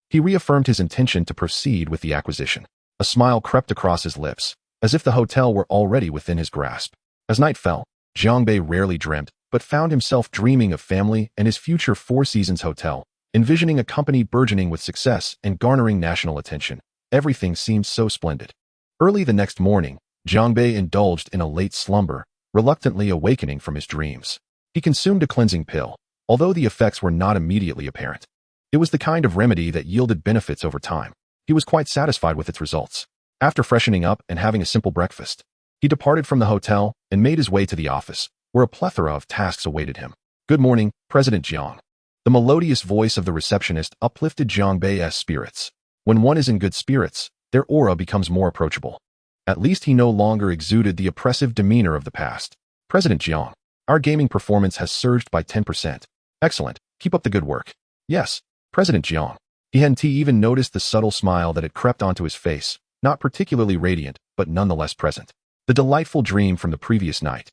He reaffirmed his intention to proceed with the acquisition. A smile crept across his lips, as if the hotel were already within his grasp. As night fell, Jiang Bei rarely dreamt, but found himself dreaming of family and his future Four Seasons hotel, envisioning a company burgeoning with success and garnering national attention. Everything seemed so splendid. Early the next morning, Jiang Bei indulged in a late slumber, reluctantly awakening from his dreams. He consumed a cleansing pill, although the effects were not immediately apparent. It was the kind of remedy that yielded benefits over time. He was quite satisfied with its results. After freshening up and having a simple breakfast, he departed from the hotel and made his way to the office, where a plethora of tasks awaited him. "Good morning, President Jiang." The melodious voice of the receptionist uplifted Jiang Bei's spirits. When one is in good spirits, their aura becomes more approachable. At least he no longer exuded the oppressive demeanor of the past. "President Jiang, our gaming performance has surged by 10%. Excellent. Keep up the good work." "Yes, President Jiang." He hadn't even noticed the subtle smile that had crept onto his face, not particularly radiant, but nonetheless present. The delightful dream from the previous night,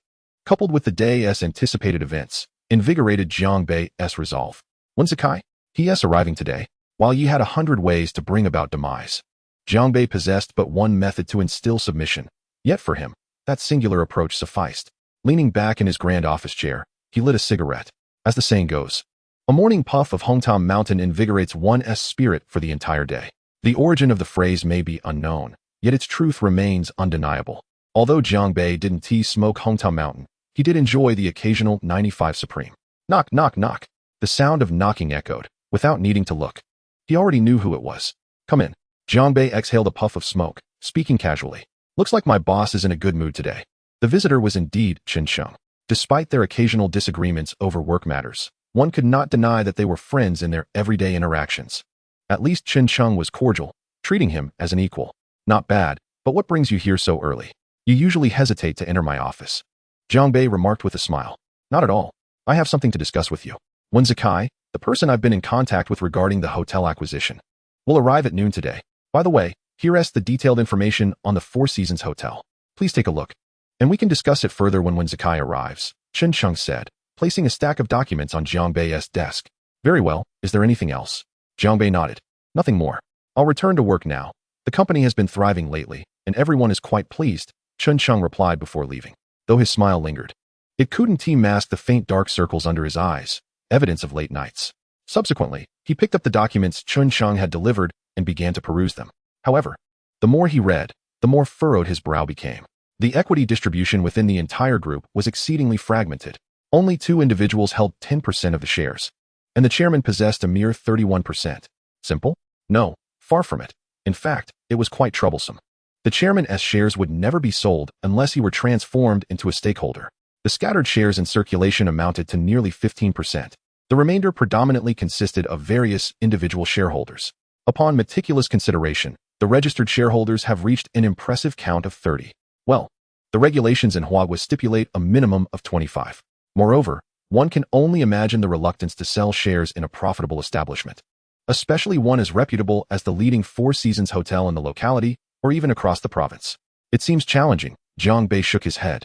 coupled with the day's anticipated events, invigorated Jiang Bei's resolve. "When Zakai? He.s. arriving today, while ye had 100 ways to bring about demise." Jiang Bei possessed but one method to instill submission, yet for him, that singular approach sufficed. Leaning back in his grand office chair, he lit a cigarette. As the saying goes, a morning puff of Hongtom Mountain invigorates one's spirit for the entire day. The origin of the phrase may be unknown, yet its truth remains undeniable. Although Jiang Bei didn't smoke Hongtom Mountain, he did enjoy the occasional 95 Supreme. Knock, knock, knock. The sound of knocking echoed, without needing to look. He already knew who it was. "Come in." Jiang Bei exhaled a puff of smoke, speaking casually. "Looks like my boss is in a good mood today." The visitor was indeed Chen Sheng. Despite their occasional disagreements over work matters, one could not deny that they were friends in their everyday interactions. At least Chen Sheng was cordial, treating him as an equal. "Not bad, but what brings you here so early? You usually hesitate to enter my office." Jiang Bei remarked with a smile. "Not at all. I have something to discuss with you. When Zakai, the person I've been in contact with regarding the hotel acquisition, will arrive at noon today. By the way, here's the detailed information on the Four Seasons Hotel. Please take a look, and we can discuss it further when Zakai arrives," Chen Sheng said, placing a stack of documents on Jiang Bei's desk. "Very well. Is there anything else?" Jiang Bei nodded. "Nothing more. I'll return to work now. The company has been thriving lately, and everyone is quite pleased," Chen Sheng replied before leaving, though his smile lingered. It couldn't mask the faint dark circles under his eyes, evidence of late nights. Subsequently, he picked up the documents Chen Sheng had delivered and began to peruse them. However, the more he read, the more furrowed his brow became. The equity distribution within the entire group was exceedingly fragmented. Only 2 individuals held 10% of the shares, and the chairman possessed a mere 31%. Simple? No, far from it. In fact, it was quite troublesome. The chairman's shares would never be sold unless he were transformed into a stakeholder. The scattered shares in circulation amounted to nearly 15%. The remainder predominantly consisted of various individual shareholders. Upon meticulous consideration, the registered shareholders have reached an impressive count of 30. Well, the regulations in Huagua stipulate a minimum of 25. Moreover, one can only imagine the reluctance to sell shares in a profitable establishment, especially one as reputable as the leading Four Seasons hotel in the locality or even across the province. It seems challenging. Jiang Bei shook his head.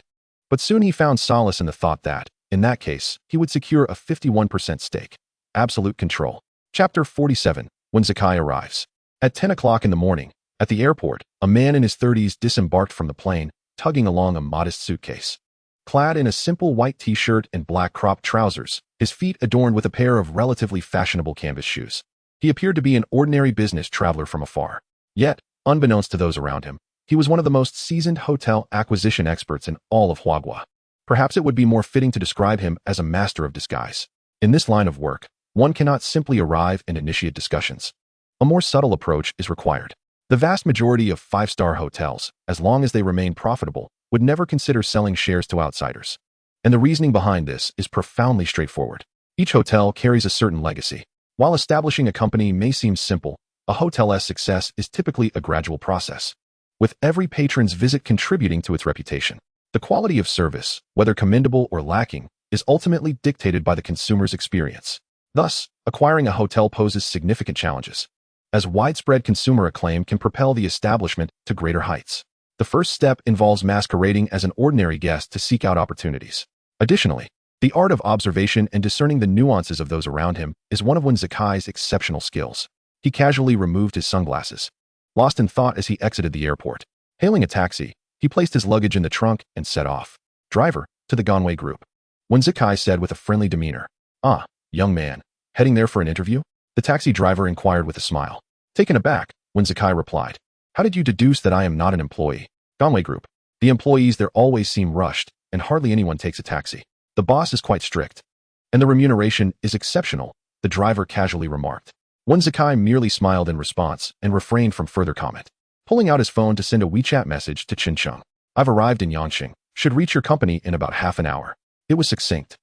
But soon he found solace in the thought that, in that case, he would secure a 51% stake. Absolute control. Chapter 47. When Zakai arrives. At 10 o'clock in the morning, at the airport, a man in his 30s disembarked from the plane, tugging along a modest suitcase. Clad in a simple white t-shirt and black cropped trousers, his feet adorned with a pair of relatively fashionable canvas shoes. He appeared to be an ordinary business traveler from afar. Yet, unbeknownst to those around him, he was one of the most seasoned hotel acquisition experts in all of Huagua. Perhaps it would be more fitting to describe him as a master of disguise. In this line of work, one cannot simply arrive and initiate discussions. A more subtle approach is required. The vast majority of 5-star hotels, as long as they remain profitable, would never consider selling shares to outsiders. And the reasoning behind this is profoundly straightforward. Each hotel carries a certain legacy. While establishing a company may seem simple, a hotel's success is typically a gradual process, with every patron's visit contributing to its reputation. The quality of service, whether commendable or lacking, is ultimately dictated by the consumer's experience. Thus, acquiring a hotel poses significant challenges, as widespread consumer acclaim can propel the establishment to greater heights. The first step involves masquerading as an ordinary guest to seek out opportunities. Additionally, The art of observation and discerning the nuances of those around him is one of Wen Zikai's exceptional skills. He casually removed his sunglasses, lost in thought as he exited the airport. Hailing a taxi, he placed his luggage in the trunk and set off. Driver, to the Ganwei group. Wen Zikai said with a friendly demeanor. Ah, young man, heading there for an interview? The taxi driver inquired with a smile. Taken aback, Wen Zikai replied. How did you deduce that I am not an employee? Ganwei group. The employees there always seem rushed, and hardly anyone takes a taxi. The boss is quite strict. And the remuneration is exceptional, the driver casually remarked. Wen Zikai merely smiled in response and refrained from further comment. Pulling out his phone to send a WeChat message to Chen Cheng. I've arrived in Yanqing. Should reach your company in about half an hour. It was succinct,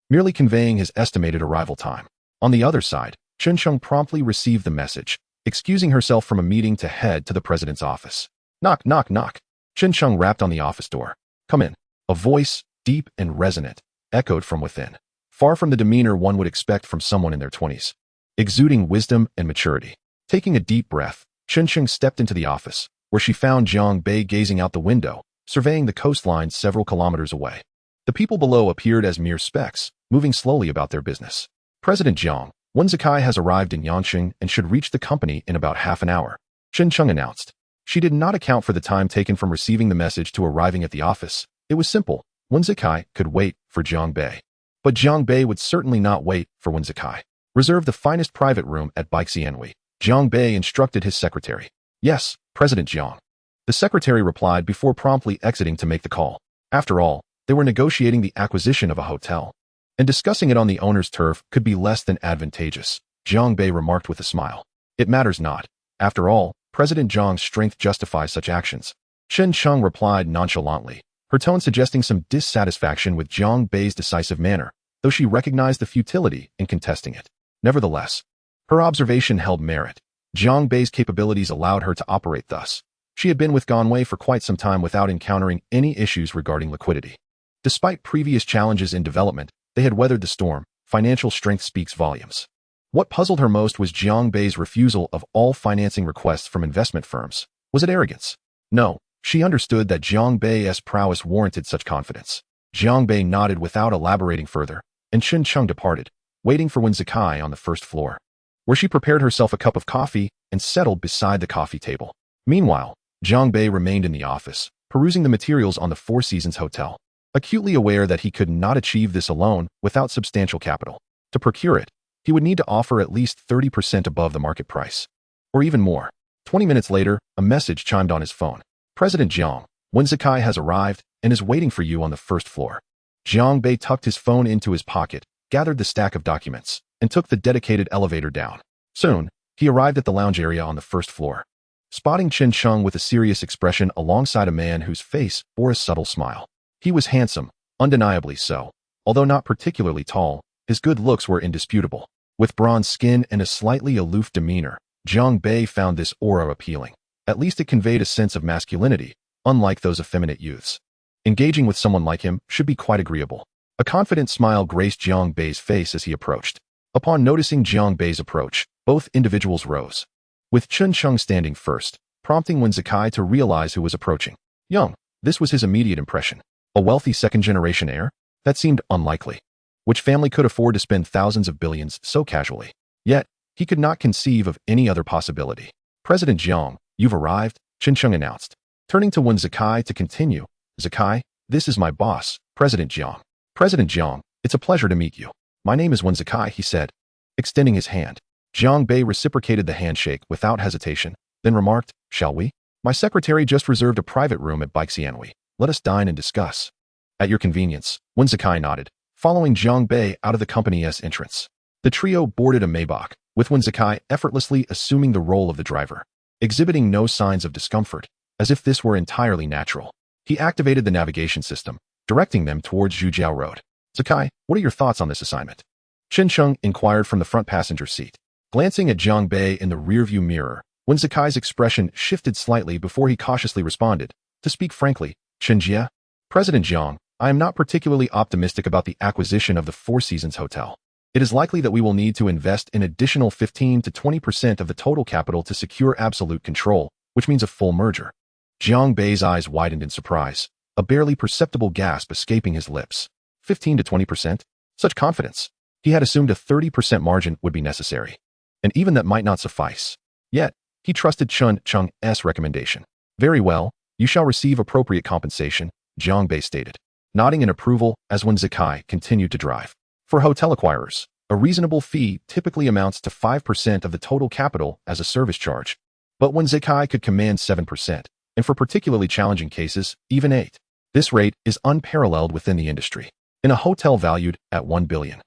merely conveying his estimated arrival time. On the other side, Chen Cheng promptly received the message, excusing herself from a meeting to head to the president's office. Knock, knock, knock. Chen Cheng rapped on the office door. Come in. A voice, deep and resonant, echoed from within, far from the demeanor one would expect from someone in their 20s. Exuding wisdom and maturity. Taking a deep breath, Chen Cheng stepped into the office, where she found Jiang Bei gazing out the window, surveying the coastline several kilometers away. The people below appeared as mere specks, moving slowly about their business. President Jiang, Wen Zikai has arrived in Yanqing and should reach the company in about half an hour, Chen Cheng announced. She did not account for the time taken from receiving the message to arriving at the office. It was simple. Wen Zikai could wait for Jiang Bei. But Jiang Bei would certainly not wait for Wen Zikai. Reserve the finest private room at Baixianhui. Jiang Bei instructed his secretary. Yes, President Jiang. The secretary replied before promptly exiting to make the call. After all, they were negotiating the acquisition of a hotel, and discussing it on the owner's turf could be less than advantageous, Jiang Bei remarked with a smile. It matters not. After all, President Jiang's strength justifies such actions. Chen Cheng replied nonchalantly, her tone suggesting some dissatisfaction with Jiang Bei's decisive manner, though she recognized the futility in contesting it. Nevertheless, her observation held merit. Jiang Bei's capabilities allowed her to operate thus. She had been with Ganwei for quite some time without encountering any issues regarding liquidity. Despite previous challenges in development, they had weathered the storm. Financial strength speaks volumes. What puzzled her most was Jiang Bei's refusal of all financing requests from investment firms. Was it arrogance? No, she understood that Jiang Bei's prowess warranted such confidence. Jiang Bei nodded without elaborating further, and Chen Cheng departed, waiting for Wen Zikai on the first floor, where she prepared herself a cup of coffee and settled beside the coffee table. Meanwhile, Jiang Bei remained in the office, perusing the materials on the Four Seasons Hotel, acutely aware that he could not achieve this alone without substantial capital. To procure it, he would need to offer at least 30% above the market price, or even more. 20 minutes later, a message chimed on his phone. President Jiang, Wen Zikai has arrived and is waiting for you on the first floor. Jiang Bei tucked his phone into his pocket, gathered the stack of documents, and took the dedicated elevator down. Soon, he arrived at the lounge area on the first floor, spotting Chen Cheng with a serious expression alongside a man whose face bore a subtle smile. He was handsome, undeniably so. Although not particularly tall, his good looks were indisputable. With bronze skin and a slightly aloof demeanor, Jiang Bei found this aura appealing. At least it conveyed a sense of masculinity, unlike those effeminate youths. Engaging with someone like him should be quite agreeable. A confident smile graced Jiang Bei's face as he approached. Upon noticing Jiang Bei's approach, both individuals rose, with Chen Cheng standing first, prompting Wen Zikai to realize who was approaching. Young, this was his immediate impression. A wealthy second-generation heir? That seemed unlikely. Which family could afford to spend thousands of billions so casually? Yet, he could not conceive of any other possibility. President Jiang, you've arrived, Chen Cheng announced, turning to Wen Zikai to continue. Zikai, this is my boss, President Jiang. President Jiang, it's a pleasure to meet you. My name is Wen Zikai, he said, extending his hand. Jiang Bei reciprocated the handshake without hesitation, then remarked, shall we? My secretary just reserved a private room at Baixianhui. Let us dine and discuss. At your convenience, Wen Zikai nodded, following Jiang Bei out of the company's entrance. The trio boarded a Maybach, with Wen Zikai effortlessly assuming the role of the driver, exhibiting no signs of discomfort, as if this were entirely natural. He activated the navigation system, directing them towards Zhujiao Road. Zikai, what are your thoughts on this assignment? Chen Cheng inquired from the front passenger seat. Glancing at Jiang Bei in the rearview mirror, Wen Zikai's expression shifted slightly before he cautiously responded. To speak frankly, Chen Jia, President Jiang, I am not particularly optimistic about the acquisition of the Four Seasons Hotel. It is likely that we will need to invest an additional 15 to 20% of the total capital to secure absolute control, which means a full merger. Jiang Bei's eyes widened in surprise, a barely perceptible gasp escaping his lips. 15 to 20%? Such confidence. He had assumed a 30% margin would be necessary. And even that might not suffice. Yet, he trusted Chun Chung's recommendation. Very well, you shall receive appropriate compensation, Jiang Bei stated, nodding in approval as Wen Zikai continued to drive. For hotel acquirers, a reasonable fee typically amounts to 5% of the total capital as a service charge. But Wen Zikai could command 7%, and for particularly challenging cases, even 8%. This rate is unparalleled within the industry. In a hotel valued at 1 billion,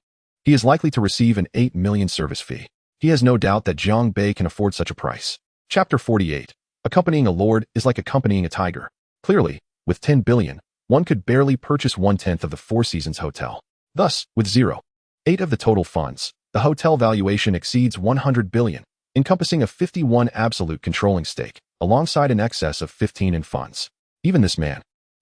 he is likely to receive an 8 million service fee. He has no doubt that Jiang Bei can afford such a price. Chapter 48. Accompanying a lord is like accompanying a tiger. Clearly, with 10 billion, one could barely purchase 1/10 of the Four Seasons Hotel. Thus, with 0.8 of the total funds, the hotel valuation exceeds 100 billion, encompassing a 51% absolute controlling stake, alongside an excess of 15 in funds. Even this man,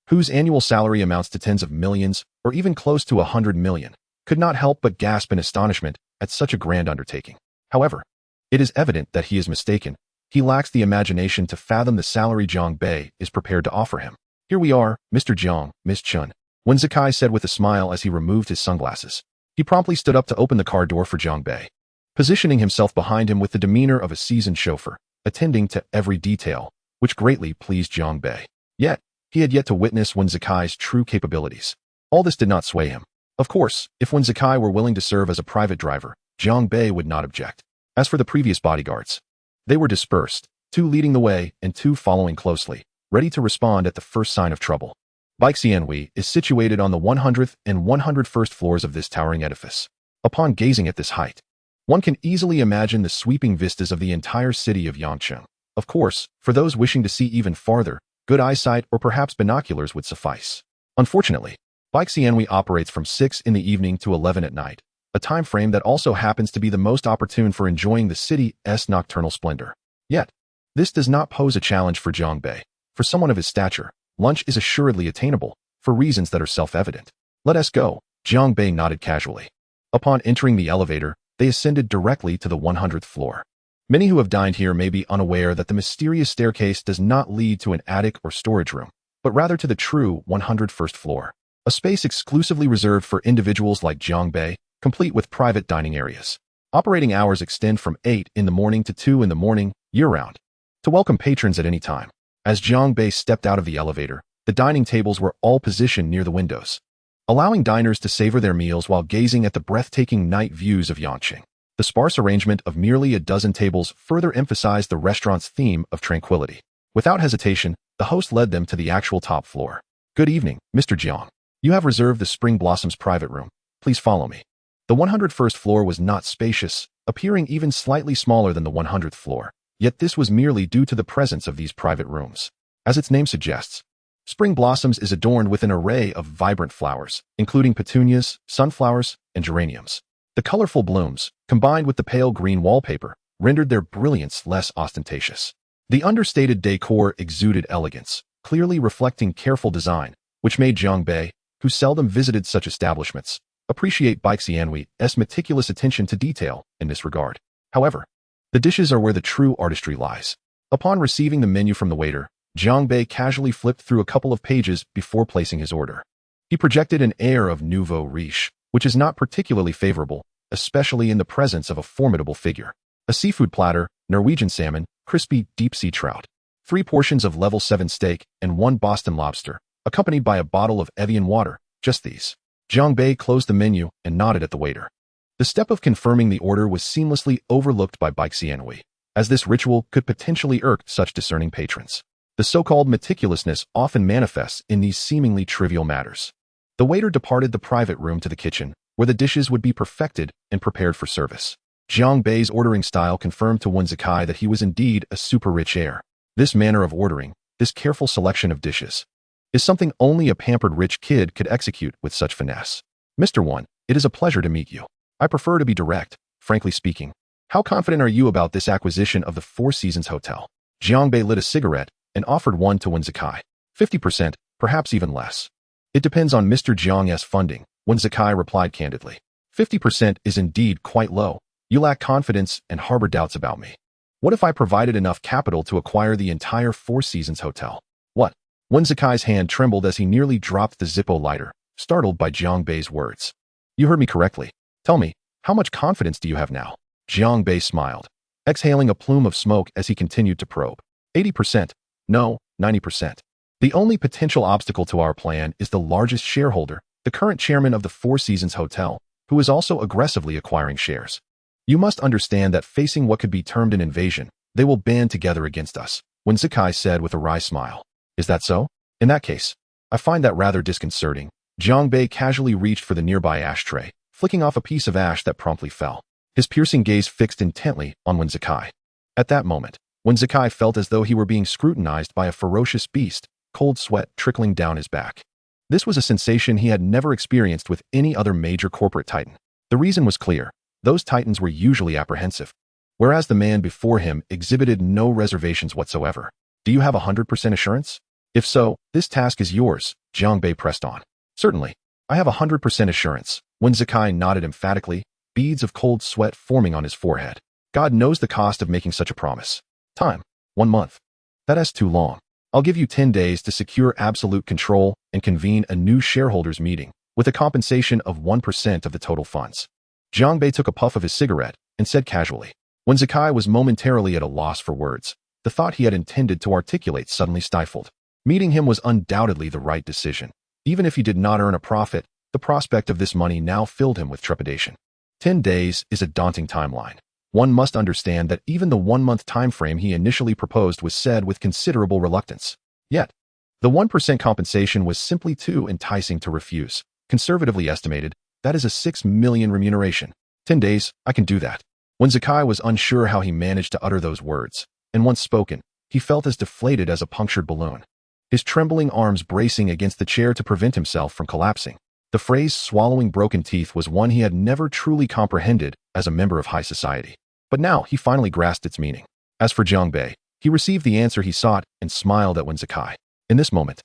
whose annual salary amounts to tens of millions, or even close to 100 million, could not help but gasp in astonishment at such a grand undertaking. However, it is evident that he is mistaken. He lacks the imagination to fathom the salary Jiang Bei is prepared to offer him. Here we are, Mr. Jiang, Miss Chun, Wen Zikai said with a smile as he removed his sunglasses. He promptly stood up to open the car door for Jiang Bei, positioning himself behind him with the demeanor of a seasoned chauffeur, attending to every detail, which greatly pleased Jiang Bei. Yet, he had yet to witness Wen Zikai's true capabilities. All this did not sway him. Of course, if Wen Zikai were willing to serve as a private driver, Jiang Bei would not object. As for the previous bodyguards, they were dispersed, 2 leading the way and 2 following closely, ready to respond at the first sign of trouble. Baixianhui is situated on the 100th and 101st floors of this towering edifice. Upon gazing at this height, one can easily imagine the sweeping vistas of the entire city of Yangcheng. Of course, for those wishing to see even farther, good eyesight or perhaps binoculars would suffice. Unfortunately, Baixianhui operates from 6 in the evening to 11 at night, a time frame that also happens to be the most opportune for enjoying the city's nocturnal splendor. Yet, this does not pose a challenge for Jiang Bei. For someone of his stature, lunch is assuredly attainable, for reasons that are self-evident. Let us go, Jiang Bei nodded casually. Upon entering the elevator, they ascended directly to the 100th floor. Many who have dined here may be unaware that the mysterious staircase does not lead to an attic or storage room, but rather to the true 101st floor, a space exclusively reserved for individuals like Jiang Bei, complete with private dining areas. Operating hours extend from 8 in the morning to 2 in the morning, year-round, to welcome patrons at any time. As Jiang Bei stepped out of the elevator, the dining tables were all positioned near the windows, allowing diners to savor their meals while gazing at the breathtaking night views of Yangcheng. The sparse arrangement of merely a dozen tables further emphasized the restaurant's theme of tranquility. Without hesitation, the host led them to the actual top floor. Good evening, Mr. Jiang. You have reserved the Spring Blossoms private room. Please follow me. The 101st floor was not spacious, appearing even slightly smaller than the 100th floor. Yet this was merely due to the presence of these private rooms. As its name suggests, Spring Blossoms is adorned with an array of vibrant flowers, including petunias, sunflowers, and geraniums. The colorful blooms, combined with the pale green wallpaper, rendered their brilliance less ostentatious. The understated decor exuded elegance, clearly reflecting careful design, which made Jiang Bei, who seldom visited such establishments, appreciate Baixianhui's meticulous attention to detail in this regard. However, the dishes are where the true artistry lies. Upon receiving the menu from the waiter, Jiang Bei casually flipped through a couple of pages before placing his order. He projected an air of nouveau riche, which is not particularly favorable, especially in the presence of a formidable figure. A seafood platter, Norwegian salmon, crispy deep-sea trout, 3 portions of level 7 steak, and 1 Boston lobster, accompanied by a bottle of Evian water, just these. Jiang Bei closed the menu and nodded at the waiter. The step of confirming the order was seamlessly overlooked by Baixianhui, as this ritual could potentially irk such discerning patrons. The so-called meticulousness often manifests in these seemingly trivial matters. The waiter departed the private room to the kitchen, where the dishes would be perfected and prepared for service. Jiang Bei's ordering style confirmed to Wen Zikai that he was indeed a super-rich heir. This manner of ordering, this careful selection of dishes, is something only a pampered rich kid could execute with such finesse. Mr. Wen, it is a pleasure to meet you. I prefer to be direct, frankly speaking. How confident are you about this acquisition of the Four Seasons Hotel? Jiang Bei lit a cigarette and offered one to Wen Zikai. 50%, perhaps even less. It depends on Mr. Jiang's funding, Wen Zikai replied candidly. 50% is indeed quite low. You lack confidence and harbor doubts about me. What if I provided enough capital to acquire the entire Four Seasons Hotel? What? Wen Zikai's hand trembled as he nearly dropped the Zippo lighter, startled by Jiang Bei's words. You heard me correctly. Tell me, how much confidence do you have now? Jiang Bei smiled, exhaling a plume of smoke as he continued to probe. 80%. No, 90%. The only potential obstacle to our plan is the largest shareholder, the current chairman of the Four Seasons Hotel, who is also aggressively acquiring shares. You must understand that facing what could be termed an invasion, they will band together against us, Wen Zikai said with a wry smile. Is that so? In that case, I find that rather disconcerting. Jiang Bei casually reached for the nearby ashtray, flicking off a piece of ash that promptly fell. His piercing gaze fixed intently on Wen Zikai. At that moment, Wen Zikai felt as though he were being scrutinized by a ferocious beast, cold sweat trickling down his back. This was a sensation he had never experienced with any other major corporate titan. The reason was clear. Those titans were usually apprehensive, whereas the man before him exhibited no reservations whatsoever. Do you have 100% assurance? If so, this task is yours, Jiang Bei pressed on. Certainly. I have 100% assurance. Wen Zikai nodded emphatically, beads of cold sweat forming on his forehead. God knows the cost of making such a promise. Time. 1 month. That is too long. I'll give you 10 days to secure absolute control and convene a new shareholders meeting with a compensation of 1% of the total funds. Jiang Bei took a puff of his cigarette and said casually. Wen Zikai was momentarily at a loss for words. The thought he had intended to articulate suddenly stifled. Meeting him was undoubtedly the right decision. Even if he did not earn a profit, the prospect of this money now filled him with trepidation. 10 days is a daunting timeline. One must understand that even the 1-month time frame he initially proposed was said with considerable reluctance. Yet, the 1% compensation was simply too enticing to refuse. Conservatively estimated, that is a 6 million remuneration. 10 days, I can do that. Wen Zikai was unsure how he managed to utter those words, and once spoken, he felt as deflated as a punctured balloon. His trembling arms bracing against the chair to prevent himself from collapsing. The phrase swallowing broken teeth was one he had never truly comprehended as a member of high society. But now he finally grasped its meaning. As for Jiang Bei, he received the answer he sought and smiled at Wen Zikai. In this moment,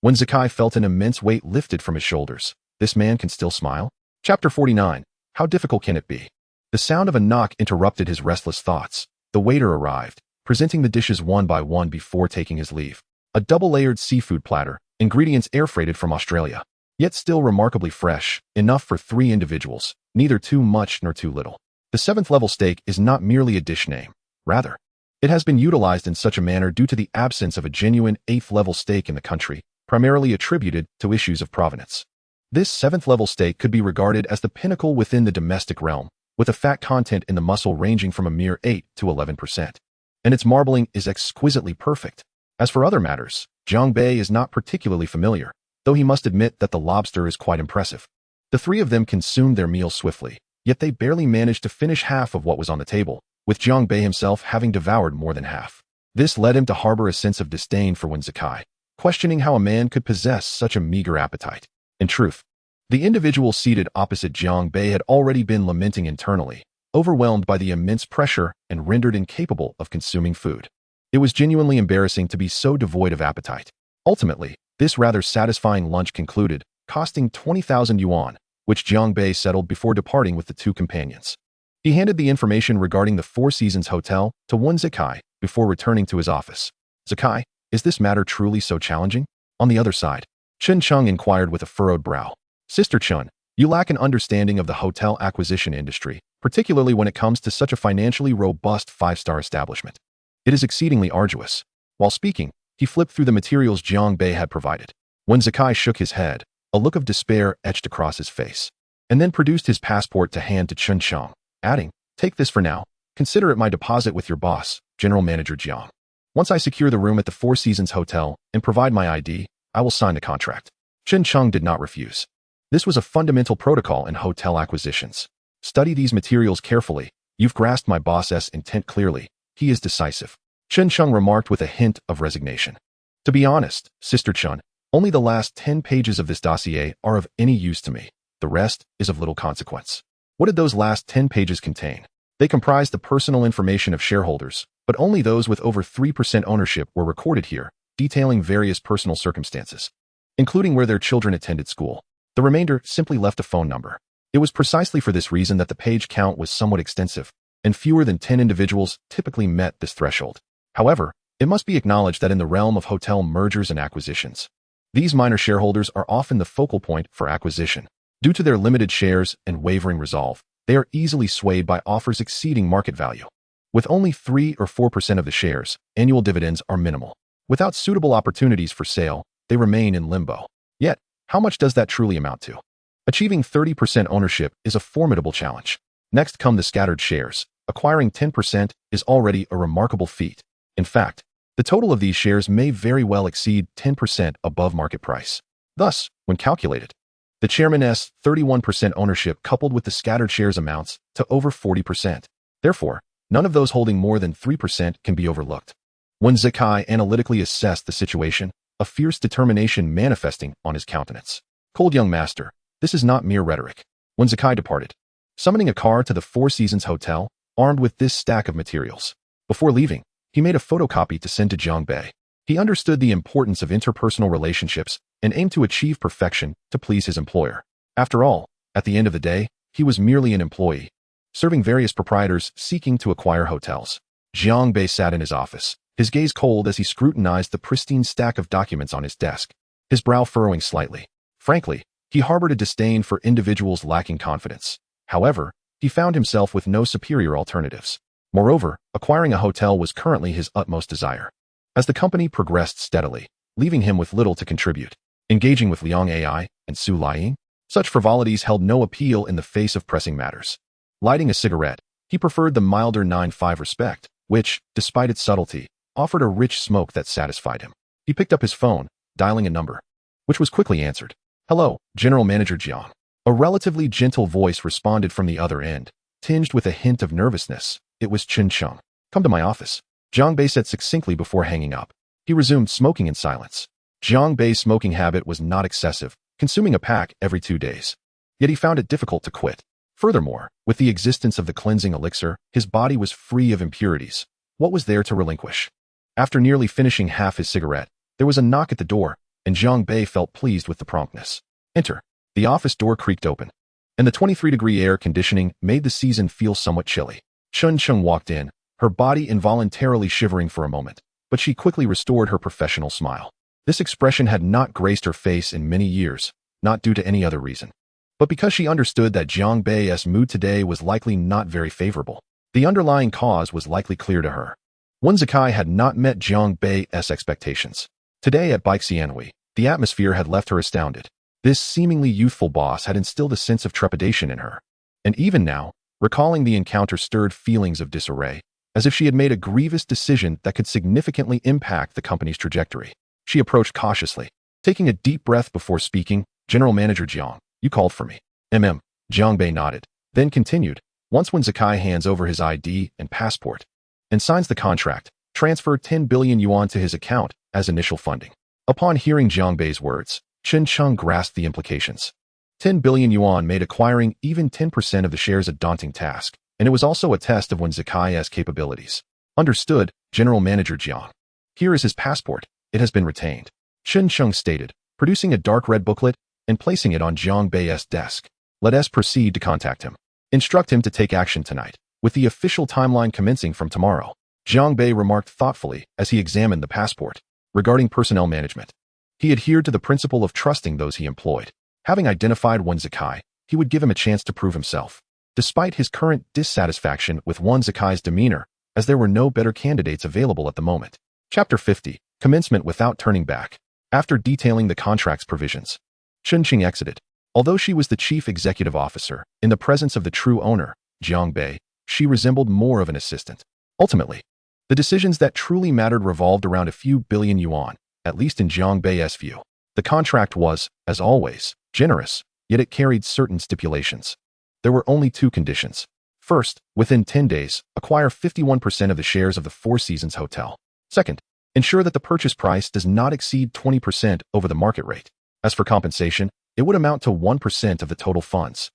Wen Zikai felt an immense weight lifted from his shoulders. This man can still smile? Chapter 49. How difficult can it be? The sound of a knock interrupted his restless thoughts. The waiter arrived, presenting the dishes one by one before taking his leave. A double-layered seafood platter, ingredients air-freighted from Australia, yet still remarkably fresh, enough for 3 individuals, neither too much nor too little. The 7th-level steak is not merely a dish name. Rather, it has been utilized in such a manner due to the absence of a genuine 8th-level steak in the country, primarily attributed to issues of provenance. This 7th-level steak could be regarded as the pinnacle within the domestic realm, with a fat content in the muscle ranging from a mere 8 to 11%. And its marbling is exquisitely perfect. As for other matters, Jiang Bei is not particularly familiar, though he must admit that the lobster is quite impressive. The 3 of them consumed their meal swiftly, yet they barely managed to finish half of what was on the table, with Jiang Bei himself having devoured more than half. This led him to harbor a sense of disdain for Wen Zikai, questioning how a man could possess such a meager appetite. In truth, the individual seated opposite Jiang Bei had already been lamenting internally, overwhelmed by the immense pressure and rendered incapable of consuming food. It was genuinely embarrassing to be so devoid of appetite. Ultimately, this rather satisfying lunch concluded, costing 20,000 yuan, which Jiang Bei settled before departing with the 2 companions. He handed the information regarding the Four Seasons Hotel to Wen Zikai before returning to his office. Zikai, is this matter truly so challenging? On the other side, Chen Cheng inquired with a furrowed brow. Sister Chen, you lack an understanding of the hotel acquisition industry, particularly when it comes to such a financially robust 5-star establishment. It is exceedingly arduous. While speaking, he flipped through the materials Jiang Bei had provided. Wen Zikai shook his head, a look of despair etched across his face, and then produced his passport to hand to Chen Cheng, adding, take this for now. Consider it my deposit with your boss, General Manager Jiang. Once I secure the room at the Four Seasons Hotel and provide my ID, I will sign the contract. Chen Cheng did not refuse. This was a fundamental protocol in hotel acquisitions. Study these materials carefully. You've grasped my boss's intent clearly. He is decisive. Chen Cheng remarked with a hint of resignation. To be honest, Sister Chen, only the last 10 pages of this dossier are of any use to me. The rest is of little consequence. What did those last 10 pages contain? They comprised the personal information of shareholders, but only those with over 3% ownership were recorded here, detailing various personal circumstances, including where their children attended school. The remainder simply left a phone number. It was precisely for this reason that the page count was somewhat extensive, and fewer than 10 individuals typically met this threshold. However, it must be acknowledged that in the realm of hotel mergers and acquisitions, these minor shareholders are often the focal point for acquisition. Due to their limited shares and wavering resolve, they are easily swayed by offers exceeding market value. With only 3 or 4% of the shares, annual dividends are minimal. Without suitable opportunities for sale, they remain in limbo. Yet, how much does that truly amount to? Achieving 30% ownership is a formidable challenge. Next come the scattered shares. Acquiring 10% is already a remarkable feat. In fact, the total of these shares may very well exceed 10% above market price. Thus, when calculated, the chairman's 31% ownership coupled with the scattered shares amounts to over 40%. Therefore, none of those holding more than 3% can be overlooked. When Zakai analytically assessed the situation, a fierce determination manifesting on his countenance. Cold young master, this is not mere rhetoric. When Zakai departed, summoning a car to the Four Seasons Hotel, armed with this stack of materials. Before leaving, he made a photocopy to send to Jiang Bei. He understood the importance of interpersonal relationships and aimed to achieve perfection to please his employer. After all, at the end of the day, he was merely an employee, serving various proprietors seeking to acquire hotels. Jiang Bei sat in his office, his gaze cold as he scrutinized the pristine stack of documents on his desk, his brow furrowing slightly. Frankly, he harbored a disdain for individuals lacking confidence. However, he found himself with no superior alternatives. Moreover, acquiring a hotel was currently his utmost desire. As the company progressed steadily, leaving him with little to contribute, engaging with Liang Ai and Su Liying, such frivolities held no appeal in the face of pressing matters. Lighting a cigarette, he preferred the milder 9-5 Respect, which, despite its subtlety, offered a rich smoke that satisfied him. He picked up his phone, dialing a number, which was quickly answered. Hello, General Manager Jiang. A relatively gentle voice responded from the other end, tinged with a hint of nervousness. It was Chen Cheng. Come to my office, Jiang Bei said succinctly before hanging up. He resumed smoking in silence. Jiang Bei's smoking habit was not excessive, consuming a pack every 2 days. Yet he found it difficult to quit. Furthermore, with the existence of the cleansing elixir, his body was free of impurities. What was there to relinquish? After nearly finishing half his cigarette, there was a knock at the door, and Jiang Bei felt pleased with the promptness. Enter. The office door creaked open, and the 23-degree air conditioning made the season feel somewhat chilly. Chen Cheng walked in, her body involuntarily shivering for a moment, but she quickly restored her professional smile. This expression had not graced her face in many years, not due to any other reason, but because she understood that Jiang Bei's mood today was likely not very favorable. The underlying cause was likely clear to her. Wen Zikai had not met Jiang Bei's expectations. Today at Baixianhui, the atmosphere had left her astounded. This seemingly youthful boss had instilled a sense of trepidation in her. And even now, recalling the encounter stirred feelings of disarray, as if she had made a grievous decision that could significantly impact the company's trajectory. She approached cautiously, taking a deep breath before speaking. General Manager Jiang, you called for me. Jiang Bei nodded, then continued. Once when Zakai hands over his ID and passport and signs the contract, transfer 10 billion yuan to his account as initial funding. Upon hearing Jiang Bei's words, Chen Cheng grasped the implications. 10 billion yuan made acquiring even 10% of the shares a daunting task, and it was also a test of Wen Zikai's capabilities. Understood, General Manager Jiang. Here is his passport. It has been retained, Chen Cheng stated, producing a dark red booklet and placing it on Jiang Bei's desk. Let us proceed to contact him. Instruct him to take action tonight, with the official timeline commencing from tomorrow. Jiang Bei remarked thoughtfully as he examined the passport. Regarding personnel management, he adhered to the principle of trusting those he employed. Having identified Wen Zikai, he would give him a chance to prove himself. Despite his current dissatisfaction with Wen Zikai's demeanor, as there were no better candidates available at the moment. Chapter 50, Commencement without turning back. After detailing the contract's provisions, Chen Qing exited. Although she was the chief executive officer, in the presence of the true owner, Jiang Bei, she resembled more of an assistant. Ultimately, the decisions that truly mattered revolved around a few billion yuan, at least in Jiang Bei's view. The contract was, as always, generous, yet it carried certain stipulations. There were only 2 conditions. First, within 10 days, acquire 51% of the shares of the Four Seasons Hotel. Second, ensure that the purchase price does not exceed 20% over the market rate. As for compensation, it would amount to 1% of the total funds.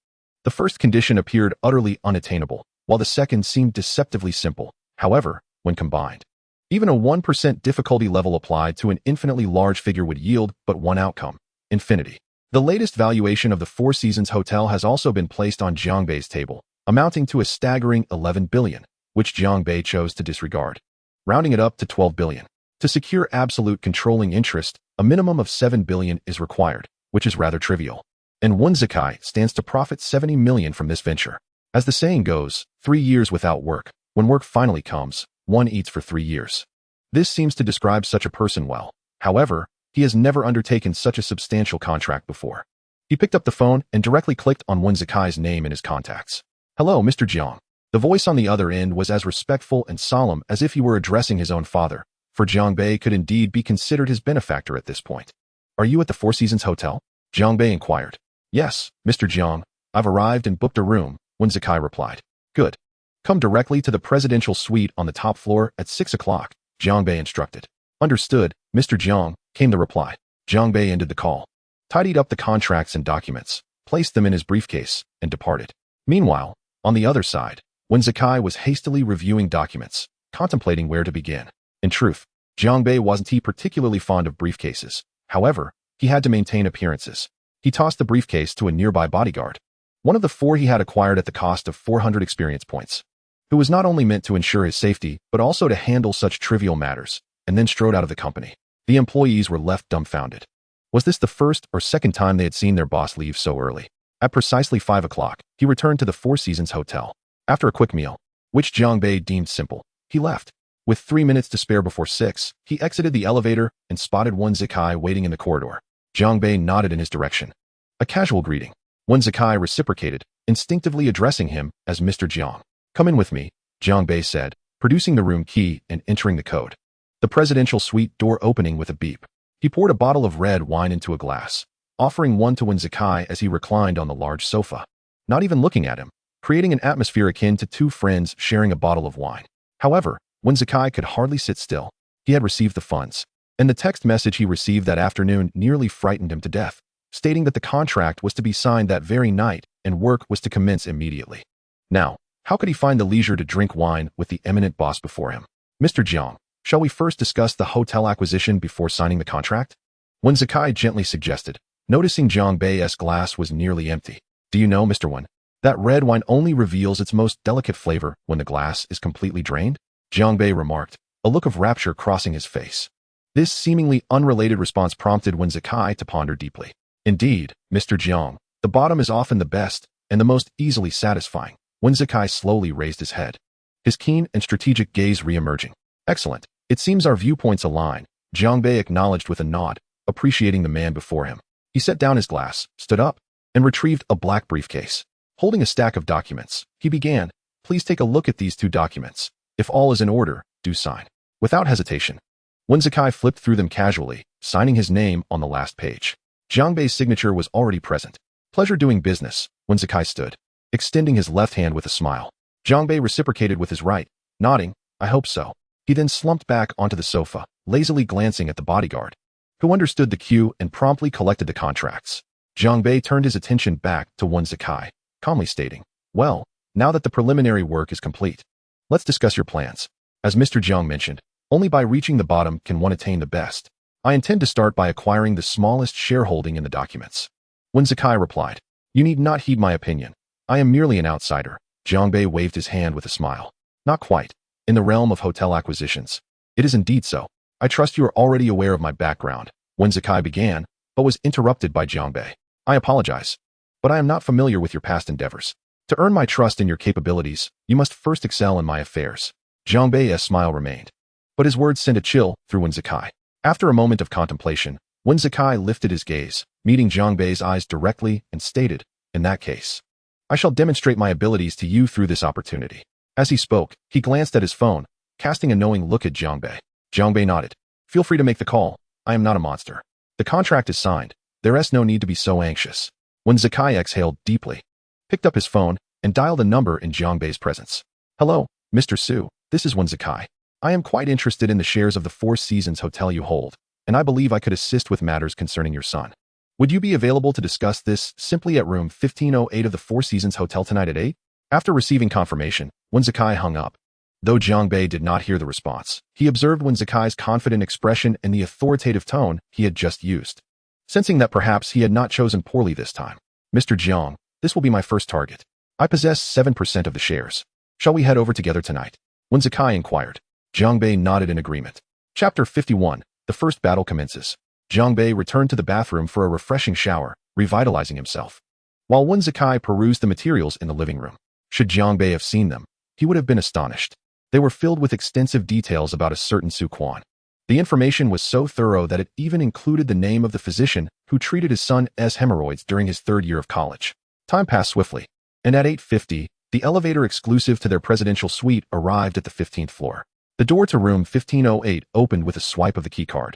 The first condition appeared utterly unattainable, while the second seemed deceptively simple. However, when combined, even a 1% difficulty level applied to an infinitely large figure would yield but one outcome: infinity. The latest valuation of the Four Seasons Hotel has also been placed on Jiang Bei's table, amounting to a staggering 11 billion, which Jiang Bei chose to disregard, rounding it up to 12 billion. To secure absolute controlling interest, a minimum of 7 billion is required, which is rather trivial. and Wen Zikai stands to profit 70 million from this venture. As the saying goes, 3 years without work. When work finally comes, one eats for 3 years. This seems to describe such a person well. However, he has never undertaken such a substantial contract before. He picked up the phone and directly clicked on Wen Zikai's name in his contacts. "Hello, Mr. Jiang." The voice on the other end was as respectful and solemn as if he were addressing his own father, for Jiang Bei could indeed be considered his benefactor at this point. "Are you at the Four Seasons Hotel?" Jiang Bei inquired. "Yes, Mr. Jiang. I've arrived and booked a room," Wen Zikai replied. "Good. Come directly to the presidential suite on the top floor at 6 o'clock, Jiang Bei instructed. "Understood, Mr. Jiang," came the reply. Jiang Bei ended the call, tidied up the contracts and documents, placed them in his briefcase, and departed. Meanwhile, on the other side, Wen Zikai was hastily reviewing documents, contemplating where to begin. In truth, Jiang Bei wasn't particularly fond of briefcases. However, he had to maintain appearances. He tossed the briefcase to a nearby bodyguard, one of the 4 he had acquired at the cost of 400 experience points, who was not only meant to ensure his safety, but also to handle such trivial matters, and then strode out of the company. The employees were left dumbfounded. Was this the first or second time they had seen their boss leave so early? At precisely 5 o'clock, he returned to the Four Seasons Hotel. After a quick meal, which Jiang Bei deemed simple, he left. With 3 minutes to spare before 6, he exited the elevator and spotted Wen Zikai waiting in the corridor. Jiang Bei nodded in his direction. A casual greeting. Wen Zikai reciprocated, instinctively addressing him as Mr. Jiang. "Come in with me," Jiang Bei said, producing the room key and entering the code. The presidential suite door opening with a beep. He poured a bottle of red wine into a glass, offering one to Wen Zikai as he reclined on the large sofa, not even looking at him, creating an atmosphere akin to 2 friends sharing a bottle of wine. However, Wen Zikai could hardly sit still. He had received the funds, and the text message he received that afternoon nearly frightened him to death, stating that the contract was to be signed that very night and work was to commence immediately. Now, how could he find the leisure to drink wine with the eminent boss before him? "Mr. Jiang, shall we first discuss the hotel acquisition before signing the contract?" Wen Zikai gently suggested, noticing Jiang Bei's glass was nearly empty. "Do you know, Mr. Wen, that red wine only reveals its most delicate flavor when the glass is completely drained?" Jiang Bei remarked, a look of rapture crossing his face. This seemingly unrelated response prompted Wen Zikai to ponder deeply. "Indeed, Mr. Jiang, the bottom is often the best and the most easily satisfying." Wen Zikai slowly raised his head, his keen and strategic gaze re-emerging. "Excellent. It seems our viewpoints align," Jiang Bei acknowledged with a nod, appreciating the man before him. He set down his glass, stood up, and retrieved a black briefcase. Holding a stack of documents, he began, "Please take a look at these 2 documents. If all is in order, do sign." Without hesitation, Wen Zikai flipped through them casually, signing his name on the last page. Jiang Bei's signature was already present. "Pleasure doing business," Wen Zikai stood, extending his left hand with a smile. Jiang Bei reciprocated with his right, nodding, "I hope so." He then slumped back onto the sofa, lazily glancing at the bodyguard, who understood the cue and promptly collected the contracts. Jiang Bei turned his attention back to Wen Zikai, calmly stating, "Well, now that the preliminary work is complete, let's discuss your plans. As Mr. Jiang mentioned, only by reaching the bottom can one attain the best. I intend to start by acquiring the smallest shareholding in the documents." Wen Zikai replied, "You need not heed my opinion. I am merely an outsider." Jiang Bei waved his hand with a smile. "Not quite. In the realm of hotel acquisitions, it is indeed so. I trust you are already aware of my background," Wen Zikai began, but was interrupted by Jiang Bei. "I apologize, but I am not familiar with your past endeavors. To earn my trust and your capabilities, you must first excel in my affairs." Jiang Bei's smile remained, but his words sent a chill through Wen Zikai. After a moment of contemplation, Wen Zikai lifted his gaze, meeting Jiang Bei's eyes directly, and stated, "In that case, I shall demonstrate my abilities to you through this opportunity." As he spoke, he glanced at his phone, casting a knowing look at Jiang Bei. Jiang Bei nodded. "Feel free to make the call. I am not a monster. The contract is signed. There is no need to be so anxious." Wen Zikai exhaled deeply, picked up his phone, and dialed a number in Jiang Bei's presence. "Hello, Mr. Su, this is Wen Zikai. I am quite interested in the shares of the Four Seasons Hotel you hold, and I believe I could assist with matters concerning your son. Would you be available to discuss this simply at room 1508 of the Four Seasons Hotel tonight at 8? After receiving confirmation, Wen Zikai hung up. Though Jiang Bei did not hear the response, he observed Wen Zikai's confident expression and the authoritative tone he had just used, sensing that perhaps he had not chosen poorly this time. "Mr. Jiang, this will be my first target. I possess 7% of the shares. Shall we head over together tonight?" Wen Zikai inquired. Jiang Bei nodded in agreement. Chapter 51. The first battle commences. Jiang Bei returned to the bathroom for a refreshing shower, revitalizing himself. While Wen Zikai perused the materials in the living room, should Jiang Bei have seen them, he would have been astonished. They were filled with extensive details about a certain Su Quan. The information was so thorough that it even included the name of the physician who treated his son's hemorrhoids during his third year of college. Time passed swiftly, and at 8:50, the elevator exclusive to their presidential suite arrived at the 15th floor. The door to room 1508 opened with a swipe of the keycard.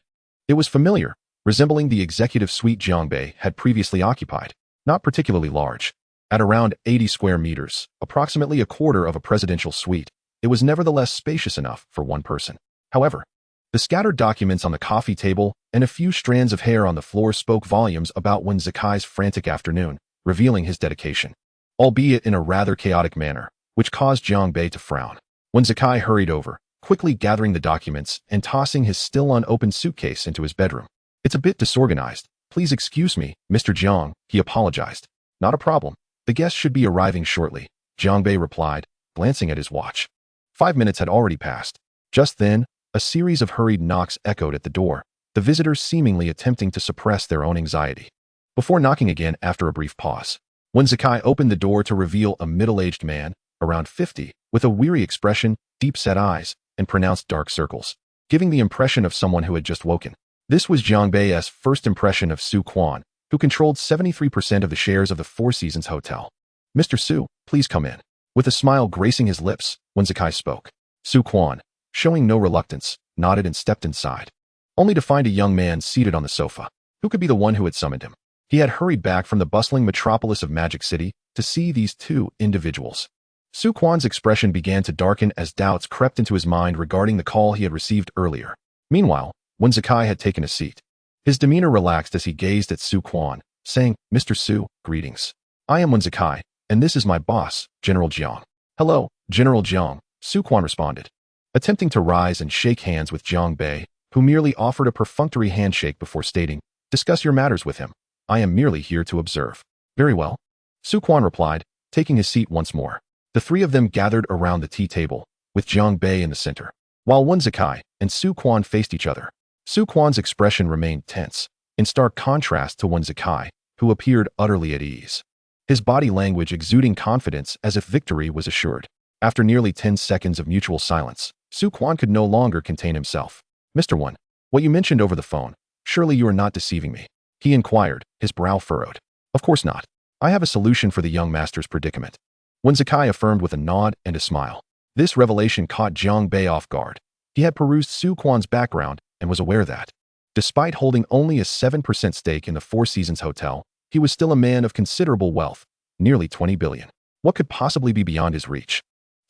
It was familiar, resembling the executive suite Jiang Bei had previously occupied, not particularly large. At around 80 square meters, approximately a quarter of a presidential suite, it was nevertheless spacious enough for one person. However, the scattered documents on the coffee table and a few strands of hair on the floor spoke volumes about Wen Zikai's frantic afternoon, revealing his dedication, albeit in a rather chaotic manner, which caused Jiang Bei to frown. Wen Zikai hurried over, quickly gathering the documents and tossing his still unopened suitcase into his bedroom. "It's a bit disorganized. Please excuse me, Mr. Jiang," he apologized. "Not a problem. The guest should be arriving shortly," Jiang Bei replied, glancing at his watch. 5 minutes had already passed. Just then, a series of hurried knocks echoed at the door, the visitors seemingly attempting to suppress their own anxiety. Before knocking again after a brief pause, Wen Zikai opened the door to reveal a middle-aged man, around 50, with a weary expression, deep-set eyes, and pronounced dark circles, giving the impression of someone who had just woken. This was Jiang Bei's first impression of Su Quan, who controlled 73% of the shares of the Four Seasons Hotel. "Mr. Su, please come in." With a smile gracing his lips, Wen Zikai spoke. Su Quan, showing no reluctance, nodded and stepped inside, only to find a young man seated on the sofa. Who could be the one who had summoned him? He had hurried back from the bustling metropolis of Magic City to see these two individuals. Su Quan's expression began to darken as doubts crept into his mind regarding the call he had received earlier. Meanwhile, Wen Zikai had taken a seat. His demeanor relaxed as he gazed at Su Quan, saying, "Mr. Su, greetings. I am Wen Zikai, and this is my boss, General Jiang." "Hello, General Jiang," Su Quan responded, attempting to rise and shake hands with Jiang Bei, who merely offered a perfunctory handshake before stating, "Discuss your matters with him. I am merely here to observe." "Very well," Su Quan replied, taking his seat once more. The three of them gathered around the tea table, with Jiang Bei in the center. While Wen Zikai and Su Quan faced each other, Su Quan's expression remained tense, in stark contrast to Wen Zikai, who appeared utterly at ease. His body language exuding confidence as if victory was assured. After nearly 10 seconds of mutual silence, Su Quan could no longer contain himself. "Mr. Wen, what you mentioned over the phone, surely you are not deceiving me?" he inquired, his brow furrowed. "Of course not. I have a solution for the young master's predicament," Wen Zikai affirmed with a nod and a smile. This revelation caught Jiang Bei off guard. He had perused Su Quan's background and was aware that, despite holding only a 7% stake in the Four Seasons Hotel, he was still a man of considerable wealth, nearly 20 billion. What could possibly be beyond his reach?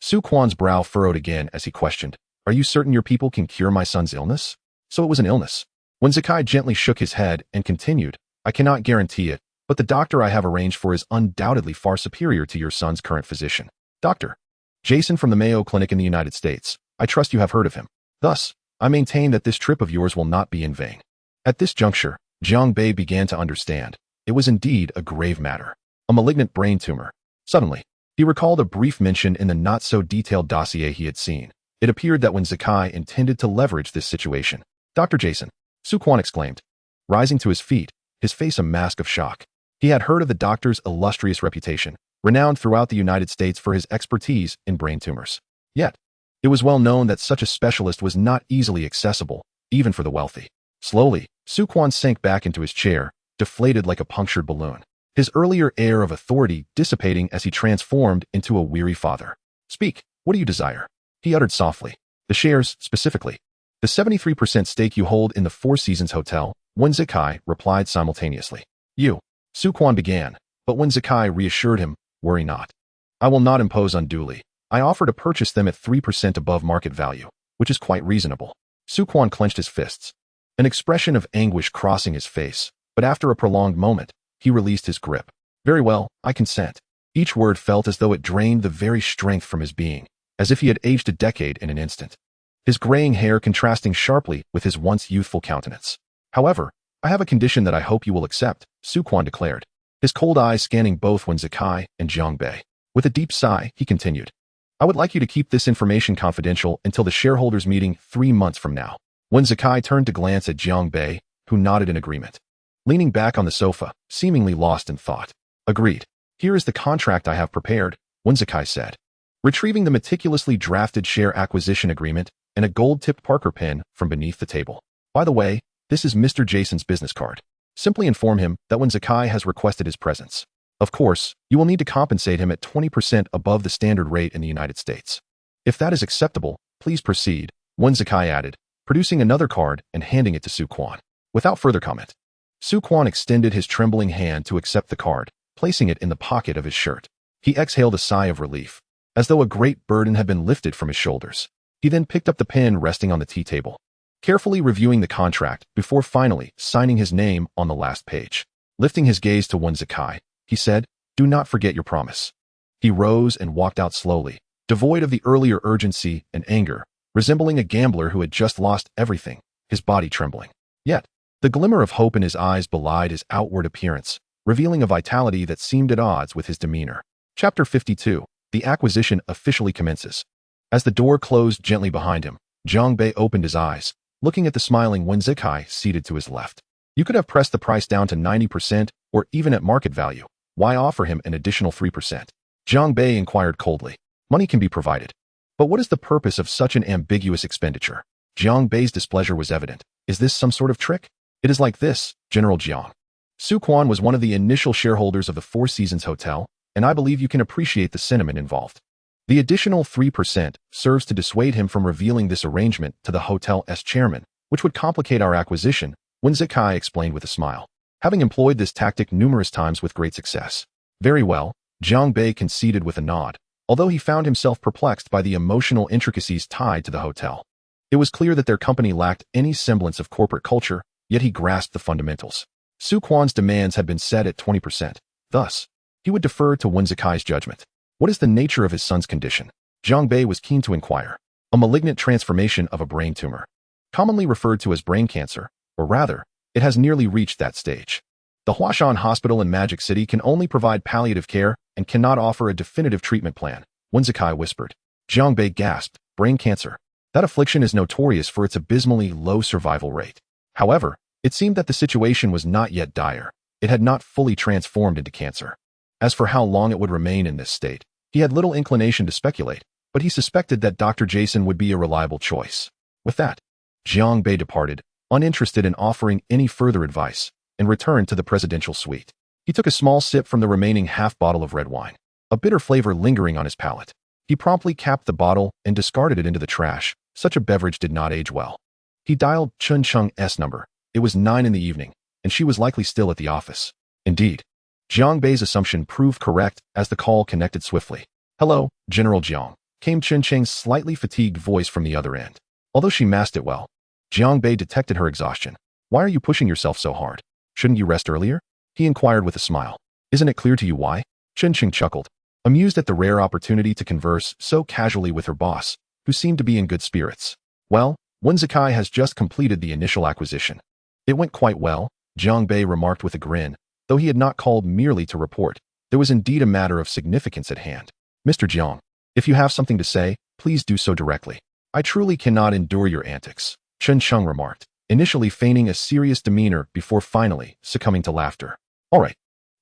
Su Quan's brow furrowed again as he questioned, "Are you certain your people can cure my son's illness?" "So it was an illness." Wen Zikai gently shook his head and continued, "I cannot guarantee it, but the doctor I have arranged for is undoubtedly far superior to your son's current physician. Dr. Jason from the Mayo Clinic in the United States. I trust you have heard of him. Thus, I maintain that this trip of yours will not be in vain." At this juncture, Jiang Bei began to understand. It was indeed a grave matter. A malignant brain tumor. Suddenly, he recalled a brief mention in the not-so-detailed dossier he had seen. It appeared that Wen Zikai intended to leverage this situation. "Dr. Jason," Su Quan exclaimed, rising to his feet, his face a mask of shock. He had heard of the doctor's illustrious reputation, renowned throughout the United States for his expertise in brain tumors. Yet, it was well known that such a specialist was not easily accessible, even for the wealthy. Slowly, Su Quan sank back into his chair, deflated like a punctured balloon, his earlier air of authority dissipating as he transformed into a weary father. "Speak, what do you desire?" he uttered softly. "The shares, specifically." "The 73% stake you hold in the Four Seasons Hotel," Wen Zikai replied simultaneously. "You," Su Quan began, but Wen Zikai reassured him, "Worry not. I will not impose unduly. I offer to purchase them at 3% above market value, which is quite reasonable." Su Quan clenched his fists, an expression of anguish crossing his face, but after a prolonged moment, he released his grip. "Very well, I consent." Each word felt as though it drained the very strength from his being, as if he had aged a decade in an instant, his graying hair contrasting sharply with his once youthful countenance. "However, I have a condition that I hope you will accept," Su Quan declared, his cold eyes scanning both Wen Zikai and Jiang Bei. With a deep sigh, he continued, "I would like you to keep this information confidential until the shareholders' meeting 3 months from now." Wen Zikai turned to glance at Jiang Bei, who nodded in agreement. leaning back on the sofa, seemingly lost in thought. Agreed. Here is the contract I have prepared, Wenzakai said, retrieving the meticulously drafted share acquisition agreement and a gold-tipped Parker pen from beneath the table. By the way, this is Mr. Jason's business card. Simply inform him that Wenzakai has requested his presence. Of course, you will need to compensate him at 20% above the standard rate in the United States. If that is acceptable, please proceed, Wenzakai added, producing another card and handing it to Su Quan. Without further comment, Su Quan extended his trembling hand to accept the card, placing it in the pocket of his shirt. He exhaled a sigh of relief, as though a great burden had been lifted from his shoulders. He then picked up the pen resting on the tea table, carefully reviewing the contract before finally signing his name on the last page. Lifting his gaze to Wenzakai, he said, "Do not forget your promise." He rose and walked out slowly, devoid of the earlier urgency and anger, resembling a gambler who had just lost everything, his body trembling. Yet, the glimmer of hope in his eyes belied his outward appearance, revealing a vitality that seemed at odds with his demeanor. Chapter 52. The acquisition officially commences. As the door closed gently behind him, Jiang Bei opened his eyes, looking at the smiling Wenzakai seated to his left. You could have pressed the price down to 90% or even at market value. Why offer him an additional 3%? Jiang Bei inquired coldly. Money can be provided. But what is the purpose of such an ambiguous expenditure? Jiang Bei's displeasure was evident. Is this some sort of trick? It is like this, General Jiang. Su Quan was one of the initial shareholders of the Four Seasons Hotel, and I believe you can appreciate the sentiment involved. The additional 3% serves to dissuade him from revealing this arrangement to the hotel's chairman, which would complicate our acquisition, Wenzakai explained with a smile, having employed this tactic numerous times with great success. Very well, Jiang Bei conceded with a nod, although he found himself perplexed by the emotional intricacies tied to the hotel. It was clear that their company lacked any semblance of corporate culture, yet he grasped the fundamentals. Su Quan's demands had been set at 20%. Thus, he would defer to Wenzakai's judgment. What is the nature of his son's condition? Jiang Bei was keen to inquire. A malignant transformation of a brain tumor, commonly referred to as brain cancer, or rather, it has nearly reached that stage. The Huashan Hospital in Magic City can only provide palliative care and cannot offer a definitive treatment plan, Wenzakai whispered. Jiang Bei gasped. Brain cancer. That affliction is notorious for its abysmally low survival rate. However, it seemed that the situation was not yet dire. It had not fully transformed into cancer. As for how long it would remain in this state, he had little inclination to speculate, but he suspected that Dr. Jason would be a reliable choice. With that, Jiang Bei departed, uninterested in offering any further advice, and returned to the presidential suite. He took a small sip from the remaining half bottle of red wine, a bitter flavor lingering on his palate. He promptly capped the bottle and discarded it into the trash. Such a beverage did not age well. He dialed Chun Chung's number. It was 9 in the evening, and she was likely still at the office. Indeed, Jiang Bei's assumption proved correct as the call connected swiftly. "Hello, General Jiang," came Chen Cheng's slightly fatigued voice from the other end. Although she masked it well, Jiang Bei detected her exhaustion. "Why are you pushing yourself so hard? Shouldn't you rest earlier?" he inquired with a smile. "Isn't it clear to you why?" Chen Cheng chuckled, amused at the rare opportunity to converse so casually with her boss, who seemed to be in good spirits. "Well, Wenzakai has just completed the initial acquisition. It went quite well," Jiang Bei remarked with a grin. Though he had not called merely to report, there was indeed a matter of significance at hand. "Mr. Jiang, if you have something to say, please do so directly. I truly cannot endure your antics," Chen Cheng remarked, initially feigning a serious demeanor before finally succumbing to laughter. All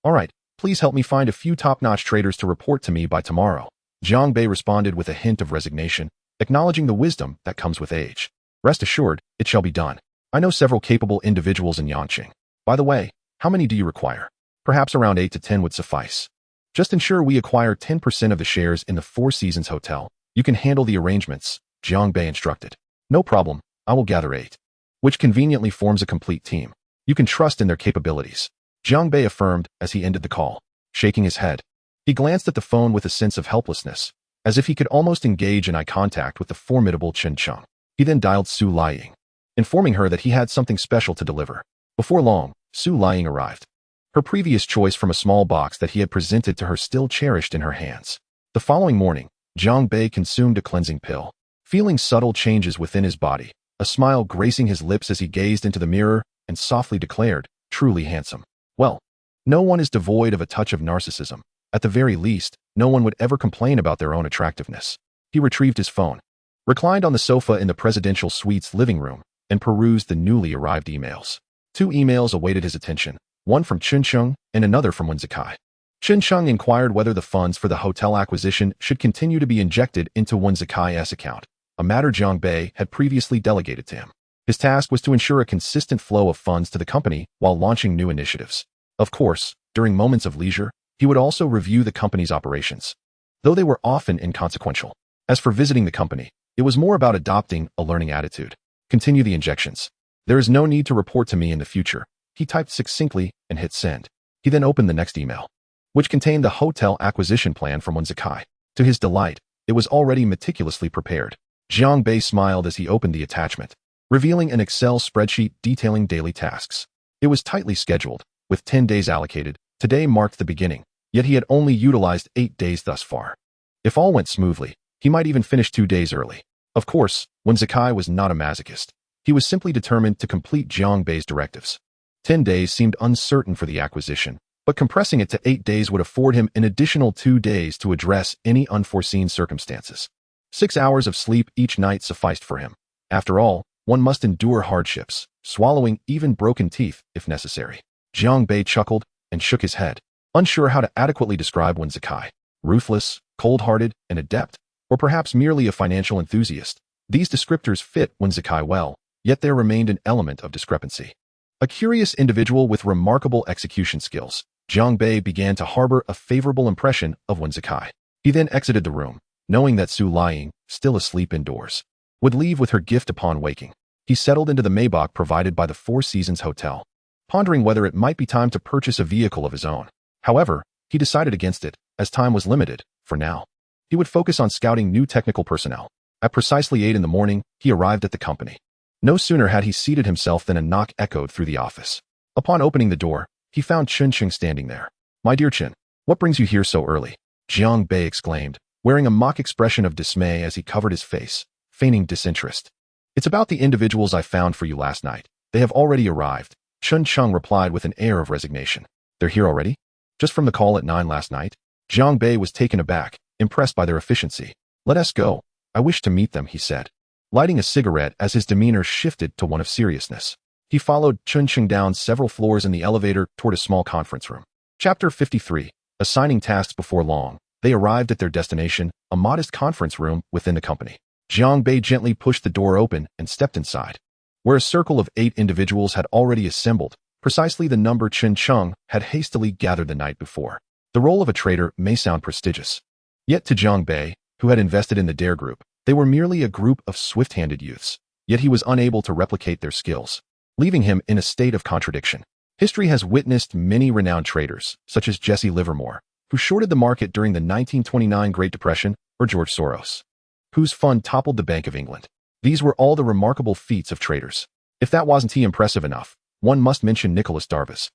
right, please help me find a few top-notch traders to report to me by tomorrow," Jiang Bei responded with a hint of resignation, acknowledging the wisdom that comes with age. "Rest assured, it shall be done. I know several capable individuals in Yanqing. By the way, how many do you require? Perhaps around 8 to 10 would suffice. Just ensure we acquire 10% of the shares in the Four Seasons Hotel. You can handle the arrangements," Jiang Bei instructed. "No problem, I will gather 8. Which conveniently forms a complete team. You can trust in their capabilities," Jiang Bei affirmed as he ended the call, shaking his head. He glanced at the phone with a sense of helplessness, as if he could almost engage in eye contact with the formidable Chen Cheng. He then dialed Su Liying, informing her that he had something special to deliver. Before long, Su Liying arrived, her previous choice from a small box that he had presented to her still cherished in her hands. The following morning, Jiang Bei consumed a cleansing pill, feeling subtle changes within his body, a smile gracing his lips as he gazed into the mirror and softly declared, "Truly handsome." Well, no one is devoid of a touch of narcissism. At the very least, no one would ever complain about their own attractiveness. He retrieved his phone, reclined on the sofa in the presidential suite's living room, and perused the newly arrived emails. Two emails awaited his attention, one from Chuncheng and another from Wenzikai. Chuncheng inquired whether the funds for the hotel acquisition should continue to be injected into Wenzikai's account, a matter Jiang Bei had previously delegated to him. His task was to ensure a consistent flow of funds to the company while launching new initiatives. Of course, during moments of leisure, he would also review the company's operations, though they were often inconsequential. As for visiting the company, it was more about adopting a learning attitude. Continue the injections. There is no need to report to me in the future, he typed succinctly and hit send. He then opened the next email, which contained the hotel acquisition plan from Wenzikai. To his delight, it was already meticulously prepared. Jiang Bei smiled as he opened the attachment, revealing an Excel spreadsheet detailing daily tasks. It was tightly scheduled, with 10 days allocated. Today marked the beginning, yet he had only utilized 8 days thus far. If all went smoothly, he might even finish 2 days early. Of course, Wenzikai was not a masochist. He was simply determined to complete Jiang Bei's directives. 10 days seemed uncertain for the acquisition, but compressing it to 8 days would afford him an additional 2 days to address any unforeseen circumstances. 6 hours of sleep each night sufficed for him. After all, one must endure hardships, swallowing even broken teeth if necessary. Jiang Bei chuckled and shook his head, unsure how to adequately describe Wenzikai. Ruthless, cold-hearted, and adept, or perhaps merely a financial enthusiast. These descriptors fit Wenzikai well, yet there remained an element of discrepancy. A curious individual with remarkable execution skills, Jiang Bei began to harbor a favorable impression of Wenzikai. He then exited the room, knowing that Su Liying, still asleep indoors, would leave with her gift upon waking. He settled into the Maybach provided by the Four Seasons Hotel, pondering whether it might be time to purchase a vehicle of his own. However, he decided against it, as time was limited. For now, he would focus on scouting new technical personnel. At precisely 8 in the morning, he arrived at the company. No sooner had he seated himself than a knock echoed through the office. Upon opening the door, he found Chuncheng standing there. "My dear Chen, what brings you here so early?" Jiang Bei exclaimed, wearing a mock expression of dismay as he covered his face, feigning disinterest. "It's about the individuals I found for you last night. They have already arrived," Chuncheng replied with an air of resignation. "They're here already? Just from the call at 9 last night?" Jiang Bei was taken aback, impressed by their efficiency. "Let us go. I wish to meet them," he said, lighting a cigarette as his demeanor shifted to one of seriousness. He followed Chuncheng down several floors in the elevator toward a small conference room. Chapter 53. Assigning tasks. Before long, they arrived at their destination, a modest conference room within the company. Jiang Bei gently pushed the door open and stepped inside, where a circle of 8 individuals had already assembled, precisely the number Chuncheng had hastily gathered the night before. The role of a trader may sound prestigious, yet to Jiang Bei, who had invested in the Dare Group, they were merely a group of swift-handed youths. Yet he was unable to replicate their skills, leaving him in a state of contradiction. History has witnessed many renowned traders, such as Jesse Livermore, who shorted the market during the 1929 Great Depression, or George Soros, whose fund toppled the Bank of England. These were all the remarkable feats of traders. If that wasn't impressive enough, one must mention Nicholas Darvas,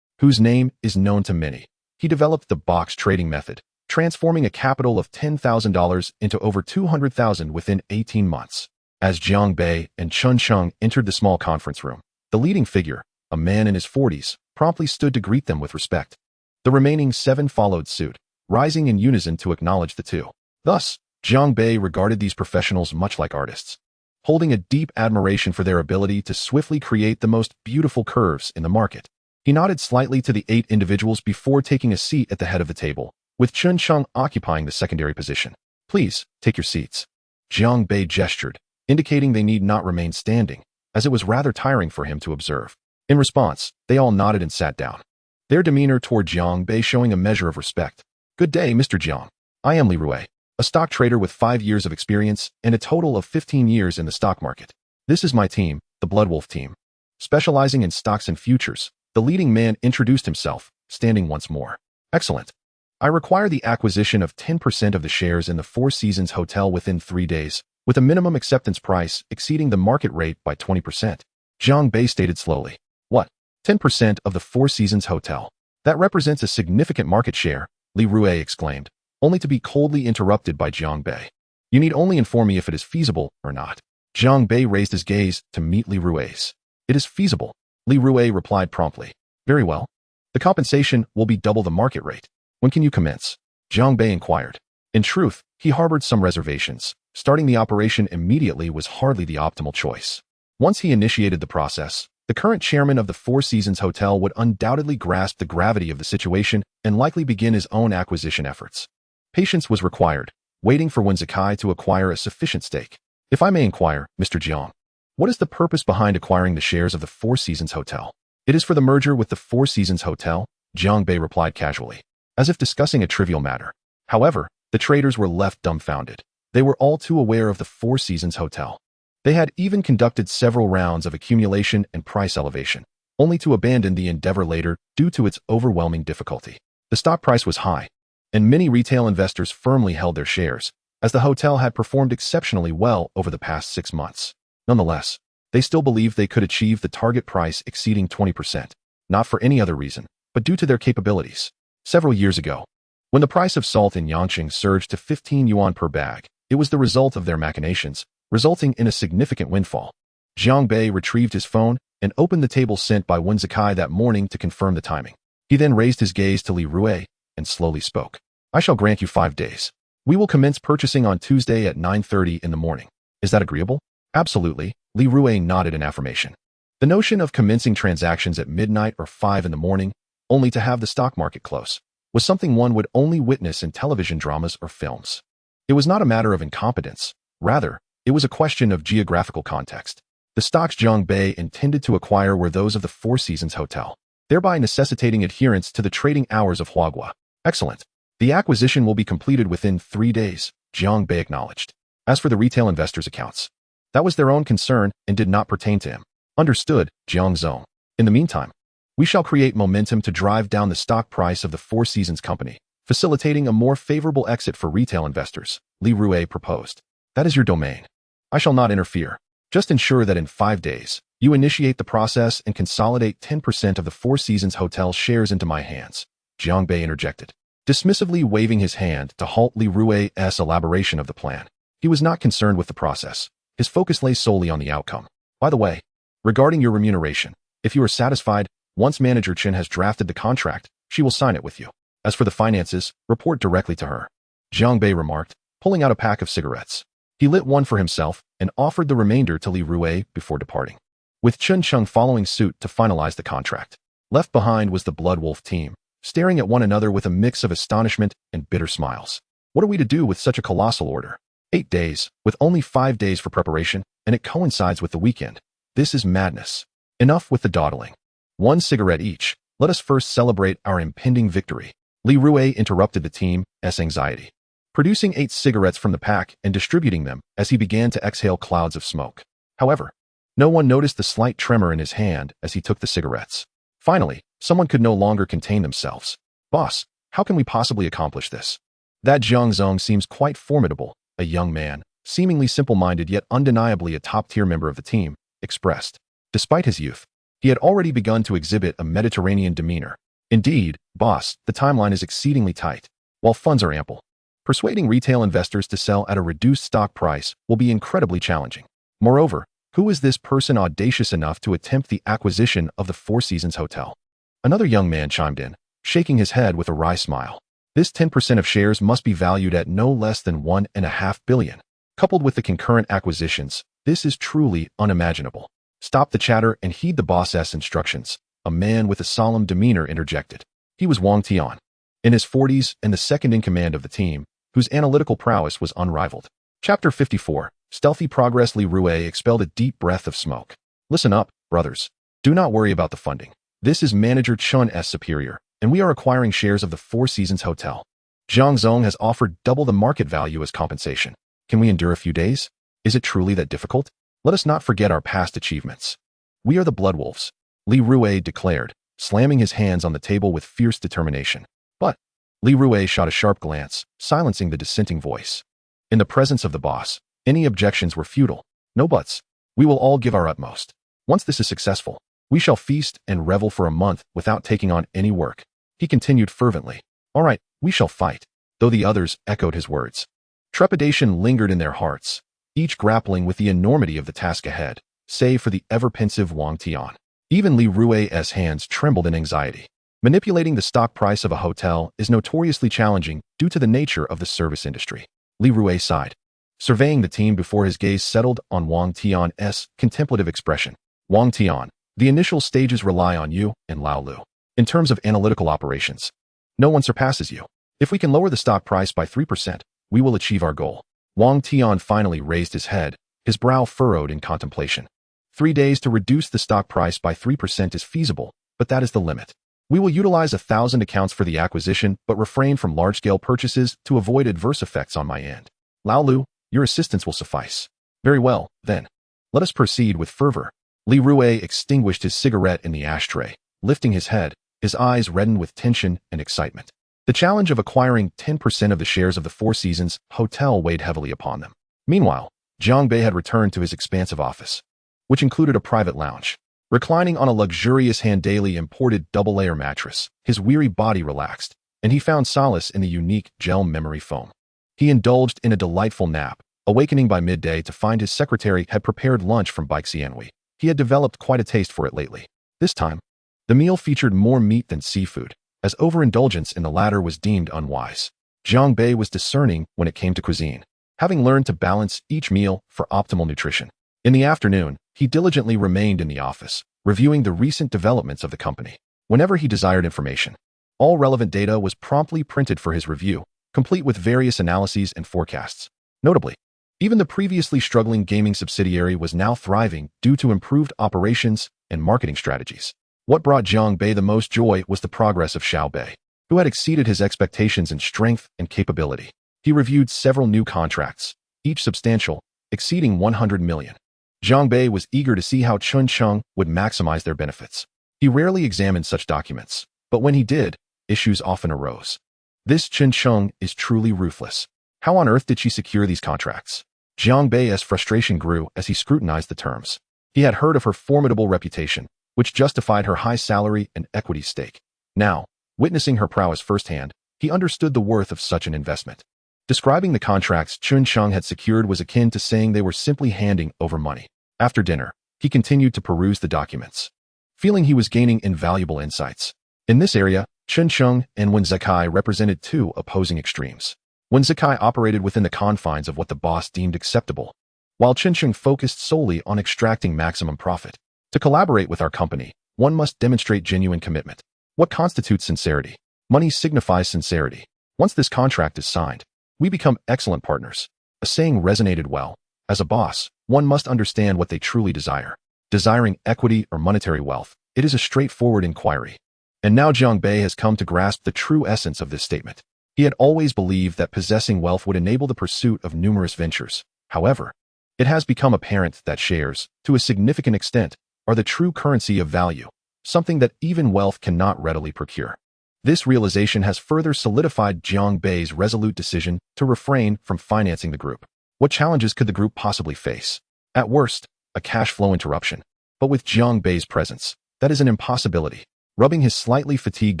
whose name is known to many. He developed the box trading method, transforming a capital of $10,000 into over $200,000 within 18 months. As Jiang Bei and Chuncheng entered the small conference room, the leading figure, a man in his 40s, promptly stood to greet them with respect. The remaining 7 followed suit, rising in unison to acknowledge the two. Thus, Jiang Bei regarded these professionals much like artists, holding a deep admiration for their ability to swiftly create the most beautiful curves in the market. He nodded slightly to the 8 individuals before taking a seat at the head of the table, with Chuncheng occupying the secondary position. "Please, take your seats." Jiang Bei gestured, indicating they need not remain standing, as it was rather tiring for him to observe. In response, they all nodded and sat down, their demeanor toward Jiang Bei showing a measure of respect. "Good day, Mr. Jiang. I am Li Rui, a stock trader with 5 years of experience and a total of 15 years in the stock market. This is my team, the Bloodwolf team, specializing in stocks and futures." The leading man introduced himself, standing once more. "Excellent. I require the acquisition of 10% of the shares in the Four Seasons Hotel within 3 days, with a minimum acceptance price exceeding the market rate by 20%. Jiang Bei stated slowly. "What? 10% of the Four Seasons Hotel? That represents a significant market share," Li Rui exclaimed, only to be coldly interrupted by Jiang Bei. "You need only inform me if it is feasible or not." Jiang Bei raised his gaze to meet Li Rui's. "It is feasible," Li Rui replied promptly. "Very well. The compensation will be double the market rate. When can you commence?" Jiang Bei inquired. In truth, he harbored some reservations. Starting the operation immediately was hardly the optimal choice. Once he initiated the process, The current chairman of the Four Seasons Hotel would undoubtedly grasp the gravity of the situation and likely begin his own acquisition efforts. Patience was required, waiting for Wen Zikai to acquire a sufficient stake. If I may inquire, Mr. Jiang, what is the purpose behind acquiring the shares of the Four Seasons Hotel? It is for the merger with the Four Seasons Hotel, Jiang Bei replied casually, as if discussing a trivial matter. However, the traders were left dumbfounded. They were all too aware of the Four Seasons Hotel. They had even conducted several rounds of accumulation and price elevation, only to abandon the endeavor later due to its overwhelming difficulty. The stock price was high, and many retail investors firmly held their shares, as the hotel had performed exceptionally well over the past 6 months. Nonetheless, they still believed they could achieve the target price exceeding 20%, not for any other reason, but due to their capabilities. Several years ago, when the price of salt in Yangqing surged to 15 yuan per bag, it was the result of their machinations, resulting in a significant windfall. Jiang Bei retrieved his phone and opened the table sent by Wen Zikai that morning to confirm the timing. He then raised his gaze to Li Rui and slowly spoke. I shall grant you 5 days. We will commence purchasing on Tuesday at 9:30 in the morning. Is that agreeable? Absolutely, Li Rui nodded in affirmation. The notion of commencing transactions at midnight or 5 in the morning, only to have the stock market close, was something one would only witness in television dramas or films. It was not a matter of incompetence. Rather, it was a question of geographical context. The stocks Jiang Bei intended to acquire were those of the Four Seasons Hotel, thereby necessitating adherence to the trading hours of Huagua. Excellent. The acquisition will be completed within 3 days, Jiang Bei acknowledged. As for the retail investors' accounts, that was their own concern and did not pertain to him. Understood, Jiang Zong. In the meantime, we shall create momentum to drive down the stock price of the Four Seasons Company, facilitating a more favorable exit for retail investors, Li Rui proposed. That is your domain. I shall not interfere. Just ensure that in 5 days, you initiate the process and consolidate 10% of the Four Seasons Hotel shares into my hands, Jiang Bei interjected, dismissively waving his hand to halt Li Rui's elaboration of the plan. He was not concerned with the process. His focus lay solely on the outcome. By the way, regarding your remuneration, if you are satisfied, once Manager Chen has drafted the contract, she will sign it with you. As for the finances, report directly to her, Jiang Bei remarked, pulling out a pack of cigarettes. He lit one for himself and offered the remainder to Li Rui before departing, with Chen Cheng following suit to finalize the contract. Left behind was the Blood Wolf team, staring at one another with a mix of astonishment and bitter smiles. What are we to do with such a colossal order? 8 days, with only 5 days for preparation, and it coincides with the weekend. This is madness. Enough with the dawdling. 1 cigarette each. Let us first celebrate our impending victory. Li Rui interrupted the team's anxiety, producing 8 cigarettes from the pack and distributing them as he began to exhale clouds of smoke. However, no one noticed the slight tremor in his hand as he took the cigarettes. Finally, someone could no longer contain themselves. Boss, how can we possibly accomplish this? That Jiang Zong seems quite formidable, a young man, seemingly simple-minded yet undeniably a top-tier member of the team, expressed. Despite his youth, he had already begun to exhibit a Mediterranean demeanor. Indeed, boss, the timeline is exceedingly tight, while funds are ample. Persuading retail investors to sell at a reduced stock price will be incredibly challenging. Moreover, who is this person audacious enough to attempt the acquisition of the Four Seasons Hotel? Another young man chimed in, shaking his head with a wry smile. This 10% of shares must be valued at no less than 1.5 billion. Coupled with the concurrent acquisitions, this is truly unimaginable. Stop the chatter and heed the boss's instructions, a man with a solemn demeanor interjected. He was Wang Tian, in his 40s and the second in command of the team, whose analytical prowess was unrivaled. Chapter 54, Stealthy Progress. Li Rui expelled a deep breath of smoke. Listen up, brothers. Do not worry about the funding. This is Manager Chun's superior, and we are acquiring shares of the Four Seasons Hotel. Jiang Zong has offered double the market value as compensation. Can we endure a few days? Is it truly that difficult? Let us not forget our past achievements. We are the Blood Wolves, Li Rui declared, slamming his hands on the table with fierce determination. But Li Rui shot a sharp glance, silencing the dissenting voice. In the presence of the boss, any objections were futile. No buts. We will all give our utmost. Once this is successful, we shall feast and revel for a month without taking on any work. He continued fervently. All right, we shall fight. Though the others echoed his words. Trepidation lingered in their hearts, each grappling with the enormity of the task ahead, save for the ever-pensive Wang Tian. Even Li Rui's hands trembled in anxiety. Manipulating the stock price of a hotel is notoriously challenging due to the nature of the service industry. Li Rui sighed, surveying the team before his gaze settled on Wang Tian's contemplative expression. Wang Tian, The initial stages rely on you and Lao Lu. In terms of analytical operations, no one surpasses you. If we can lower the stock price by 3%, we will achieve our goal. Wang Tian finally raised his head, his brow furrowed in contemplation. 3 days to reduce the stock price by 3% is feasible, but that is the limit. We will utilize 1,000 accounts for the acquisition, but refrain from large-scale purchases to avoid adverse effects on my end. Lao Lu, your assistance will suffice. Very well, then. Let us proceed with fervor. Li Rue extinguished his cigarette in the ashtray, lifting his head, his eyes reddened with tension and excitement. The challenge of acquiring 10% of the shares of the Four Seasons Hotel weighed heavily upon them. Meanwhile, Jiang Bei had returned to his expansive office, which included a private lounge. Reclining on a luxurious Handali imported double-layer mattress, his weary body relaxed, and he found solace in the unique gel memory foam. He indulged in a delightful nap, awakening by midday to find his secretary had prepared lunch from Baixianhui. He had developed quite a taste for it lately. This time, the meal featured more meat than seafood, as overindulgence in the latter was deemed unwise. Jiang Bei was discerning when it came to cuisine, having learned to balance each meal for optimal nutrition. In the afternoon, he diligently remained in the office, reviewing the recent developments of the company. Whenever he desired information, all relevant data was promptly printed for his review, complete with various analyses and forecasts. Notably, even the previously struggling gaming subsidiary was now thriving due to improved operations and marketing strategies. What brought Jiang Bei the most joy was the progress of Xiao Bei, who had exceeded his expectations in strength and capability. He reviewed several new contracts, each substantial, exceeding 100 million. Jiang Bei was eager to see how Chun Cheng would maximize their benefits. He rarely examined such documents, but when he did, issues often arose. This Chun Cheng is truly ruthless. How on earth did she secure these contracts? Jiang Bei's frustration grew as he scrutinized the terms. He had heard of her formidable reputation, which justified her high salary and equity stake. Now, witnessing her prowess firsthand, he understood the worth of such an investment. Describing the contracts Chun Cheng had secured was akin to saying they were simply handing over money. After dinner, he continued to peruse the documents, feeling he was gaining invaluable insights. In this area, Chun Cheng and Wen Zekai represented two opposing extremes. Wen Zekai operated within the confines of what the boss deemed acceptable, while Chun Cheng focused solely on extracting maximum profit. To collaborate with our company, one must demonstrate genuine commitment. What constitutes sincerity? Money signifies sincerity. Once this contract is signed, we become excellent partners. A saying resonated well. As a boss, one must understand what they truly desire. Desiring equity or monetary wealth, it is a straightforward inquiry. And now Jiang Bei has come to grasp the true essence of this statement. He had always believed that possessing wealth would enable the pursuit of numerous ventures. However, it has become apparent that shares, to a significant extent, are the true currency of value, something that even wealth cannot readily procure. This realization has further solidified Jiang Bei's resolute decision to refrain from financing the group. What challenges could the group possibly face? At worst, a cash flow interruption. But with Jiang Bei's presence, that is an impossibility. Rubbing his slightly fatigued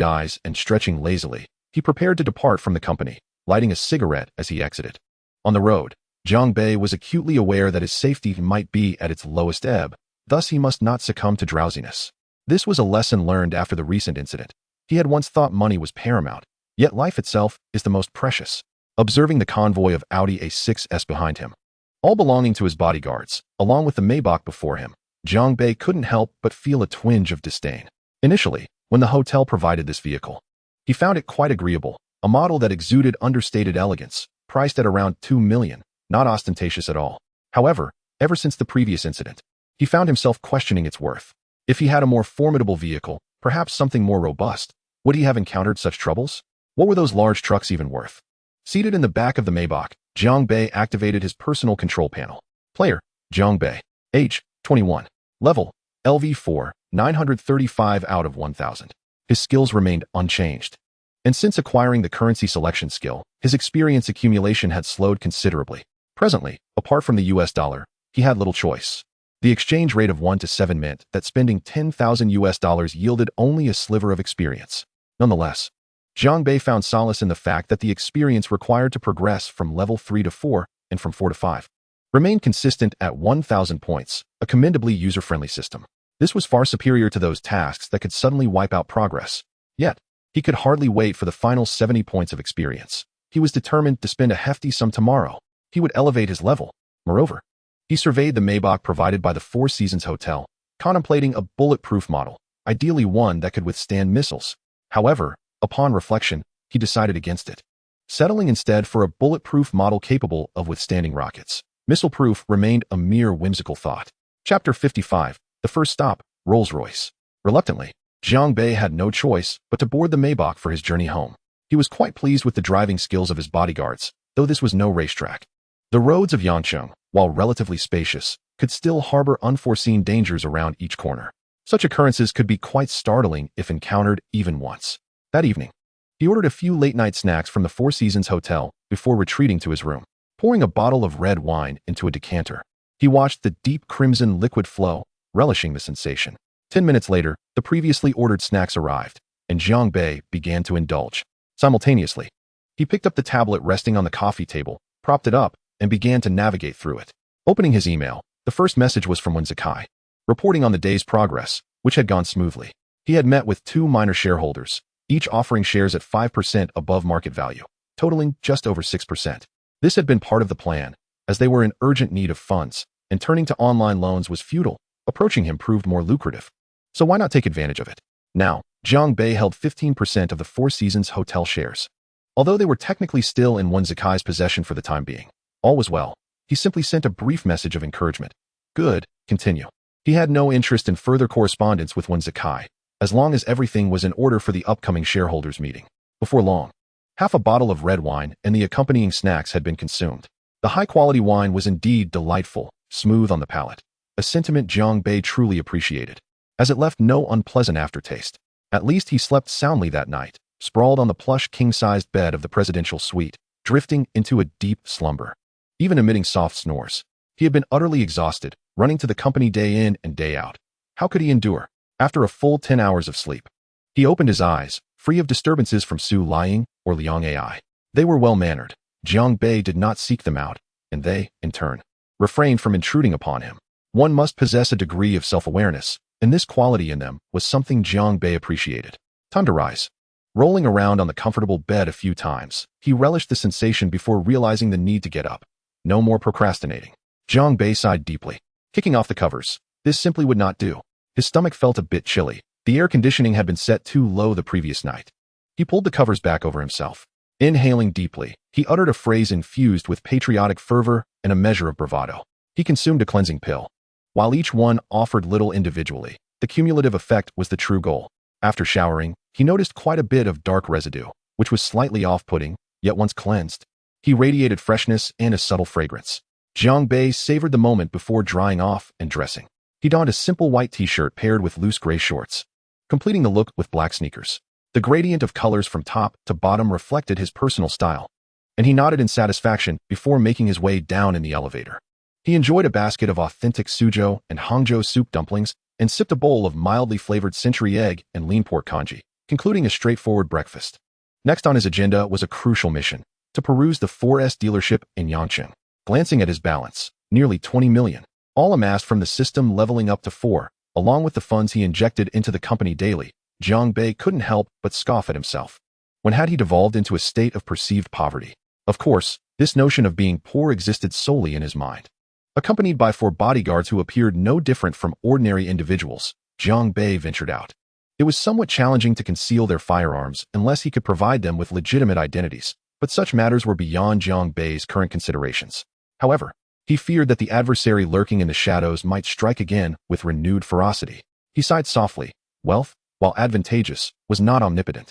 eyes and stretching lazily, he prepared to depart from the company, lighting a cigarette as he exited. On the road, Jiang Bei was acutely aware that his safety might be at its lowest ebb, thus he must not succumb to drowsiness. This was a lesson learned after the recent incident. He had once thought money was paramount, yet life itself is the most precious. Observing the convoy of Audi A6s behind him, all belonging to his bodyguards, along with the Maybach before him, Jiang Bei couldn't help but feel a twinge of disdain. Initially, when the hotel provided this vehicle, he found it quite agreeable, a model that exuded understated elegance, priced at around 2 million, not ostentatious at all. However, ever since the previous incident, he found himself questioning its worth. If he had a more formidable vehicle, perhaps something more robust, would he have encountered such troubles? What were those large trucks even worth? Seated in the back of the Maybach, Jiang Bei activated his personal control panel. Player, Jiang Bei. Age, 21. Level, LV4, 935 out of 1000. His skills remained unchanged. And since acquiring the currency selection skill, his experience accumulation had slowed considerably. Presently, apart from the US dollar, he had little choice. The exchange rate of 1 to 7 meant that spending 10,000 US dollars yielded only a sliver of experience. Nonetheless, Jiang Bei found solace in the fact that the experience required to progress from level 3 to 4 and from 4 to 5 remained consistent at 1,000 points, a commendably user-friendly system. This was far superior to those tasks that could suddenly wipe out progress. Yet, he could hardly wait for the final 70 points of experience. He was determined to spend a hefty sum tomorrow. He would elevate his level. Moreover, he surveyed the Maybach provided by the Four Seasons Hotel, contemplating a bulletproof model, ideally one that could withstand missiles. However, upon reflection, he decided against it, settling instead for a bulletproof model capable of withstanding rockets. Missile-proof remained a mere whimsical thought. Chapter 55. The first stop, Rolls-Royce. Reluctantly, Jiang Bei had no choice but to board the Maybach for his journey home. He was quite pleased with the driving skills of his bodyguards, though this was no racetrack. The roads of Yangcheng, while relatively spacious, could still harbor unforeseen dangers around each corner. Such occurrences could be quite startling if encountered even once. That evening, he ordered a few late-night snacks from the Four Seasons Hotel before retreating to his room. Pouring a bottle of red wine into a decanter, he watched the deep crimson liquid flow, relishing the sensation. 10 minutes later, the previously ordered snacks arrived, and Jiang Bei began to indulge. Simultaneously, he picked up the tablet resting on the coffee table, propped it up, and began to navigate through it. Opening his email, the first message was from Wen Zikai, reporting on the day's progress, which had gone smoothly. He had met with 2 minor shareholders, each offering shares at 5% above market value, totaling just over 6%. This had been part of the plan, as they were in urgent need of funds, and turning to online loans was futile. Approaching him proved more lucrative. So why not take advantage of it? Now, Jiang Bei held 15% of the Four Seasons Hotel shares. Although they were technically still in Wen Zikai's possession for the time being, all was well. He simply sent a brief message of encouragement. Good, continue. He had no interest in further correspondence with Wen Zikai, as long as everything was in order for the upcoming shareholders' meeting. Before long, half a bottle of red wine and the accompanying snacks had been consumed. The high-quality wine was indeed delightful, smooth on the palate, a sentiment Jiang Bei truly appreciated, as it left no unpleasant aftertaste. At least he slept soundly that night, sprawled on the plush king-sized bed of the presidential suite, drifting into a deep slumber. Even emitting soft snores, he had been utterly exhausted, running to the company day in and day out. How could he endure? After a full 10 hours of sleep, he opened his eyes, free of disturbances from Su Liang or Liang Ai. They were well-mannered. Jiang Bei did not seek them out, and they, in turn, refrained from intruding upon him. One must possess a degree of self-awareness, and this quality in them was something Jiang Bei appreciated. Time to rise. Rolling around on the comfortable bed a few times, he relished the sensation before realizing the need to get up. No more procrastinating. Jiang Bei sighed deeply. Kicking off the covers, this simply would not do. His stomach felt a bit chilly. The air conditioning had been set too low the previous night. He pulled the covers back over himself. Inhaling deeply, he uttered a phrase infused with patriotic fervor and a measure of bravado. He consumed a cleansing pill. While each one offered little individually, the cumulative effect was the true goal. After showering, he noticed quite a bit of dark residue, which was slightly off-putting, yet once cleansed, he radiated freshness and a subtle fragrance. Jiang Bei savored the moment before drying off and dressing. He donned a simple white t-shirt paired with loose gray shorts, completing the look with black sneakers. The gradient of colors from top to bottom reflected his personal style, and he nodded in satisfaction before making his way down in the elevator. He enjoyed a basket of authentic Suzhou and Hangzhou soup dumplings and sipped a bowl of mildly flavored century egg and lean pork congee, concluding a straightforward breakfast. Next on his agenda was a crucial mission, to peruse the 4S dealership in Yangcheng. Glancing at his balance, nearly 20 million, all amassed from the system leveling up to 4, along with the funds he injected into the company daily, Jiang Bei couldn't help but scoff at himself. When had he devolved into a state of perceived poverty? Of course, this notion of being poor existed solely in his mind. Accompanied by 4 bodyguards who appeared no different from ordinary individuals, Jiang Bei ventured out. It was somewhat challenging to conceal their firearms unless he could provide them with legitimate identities, but such matters were beyond Jiang Bei's current considerations. However, he feared that the adversary lurking in the shadows might strike again with renewed ferocity. He sighed softly. Wealth, while advantageous, was not omnipotent.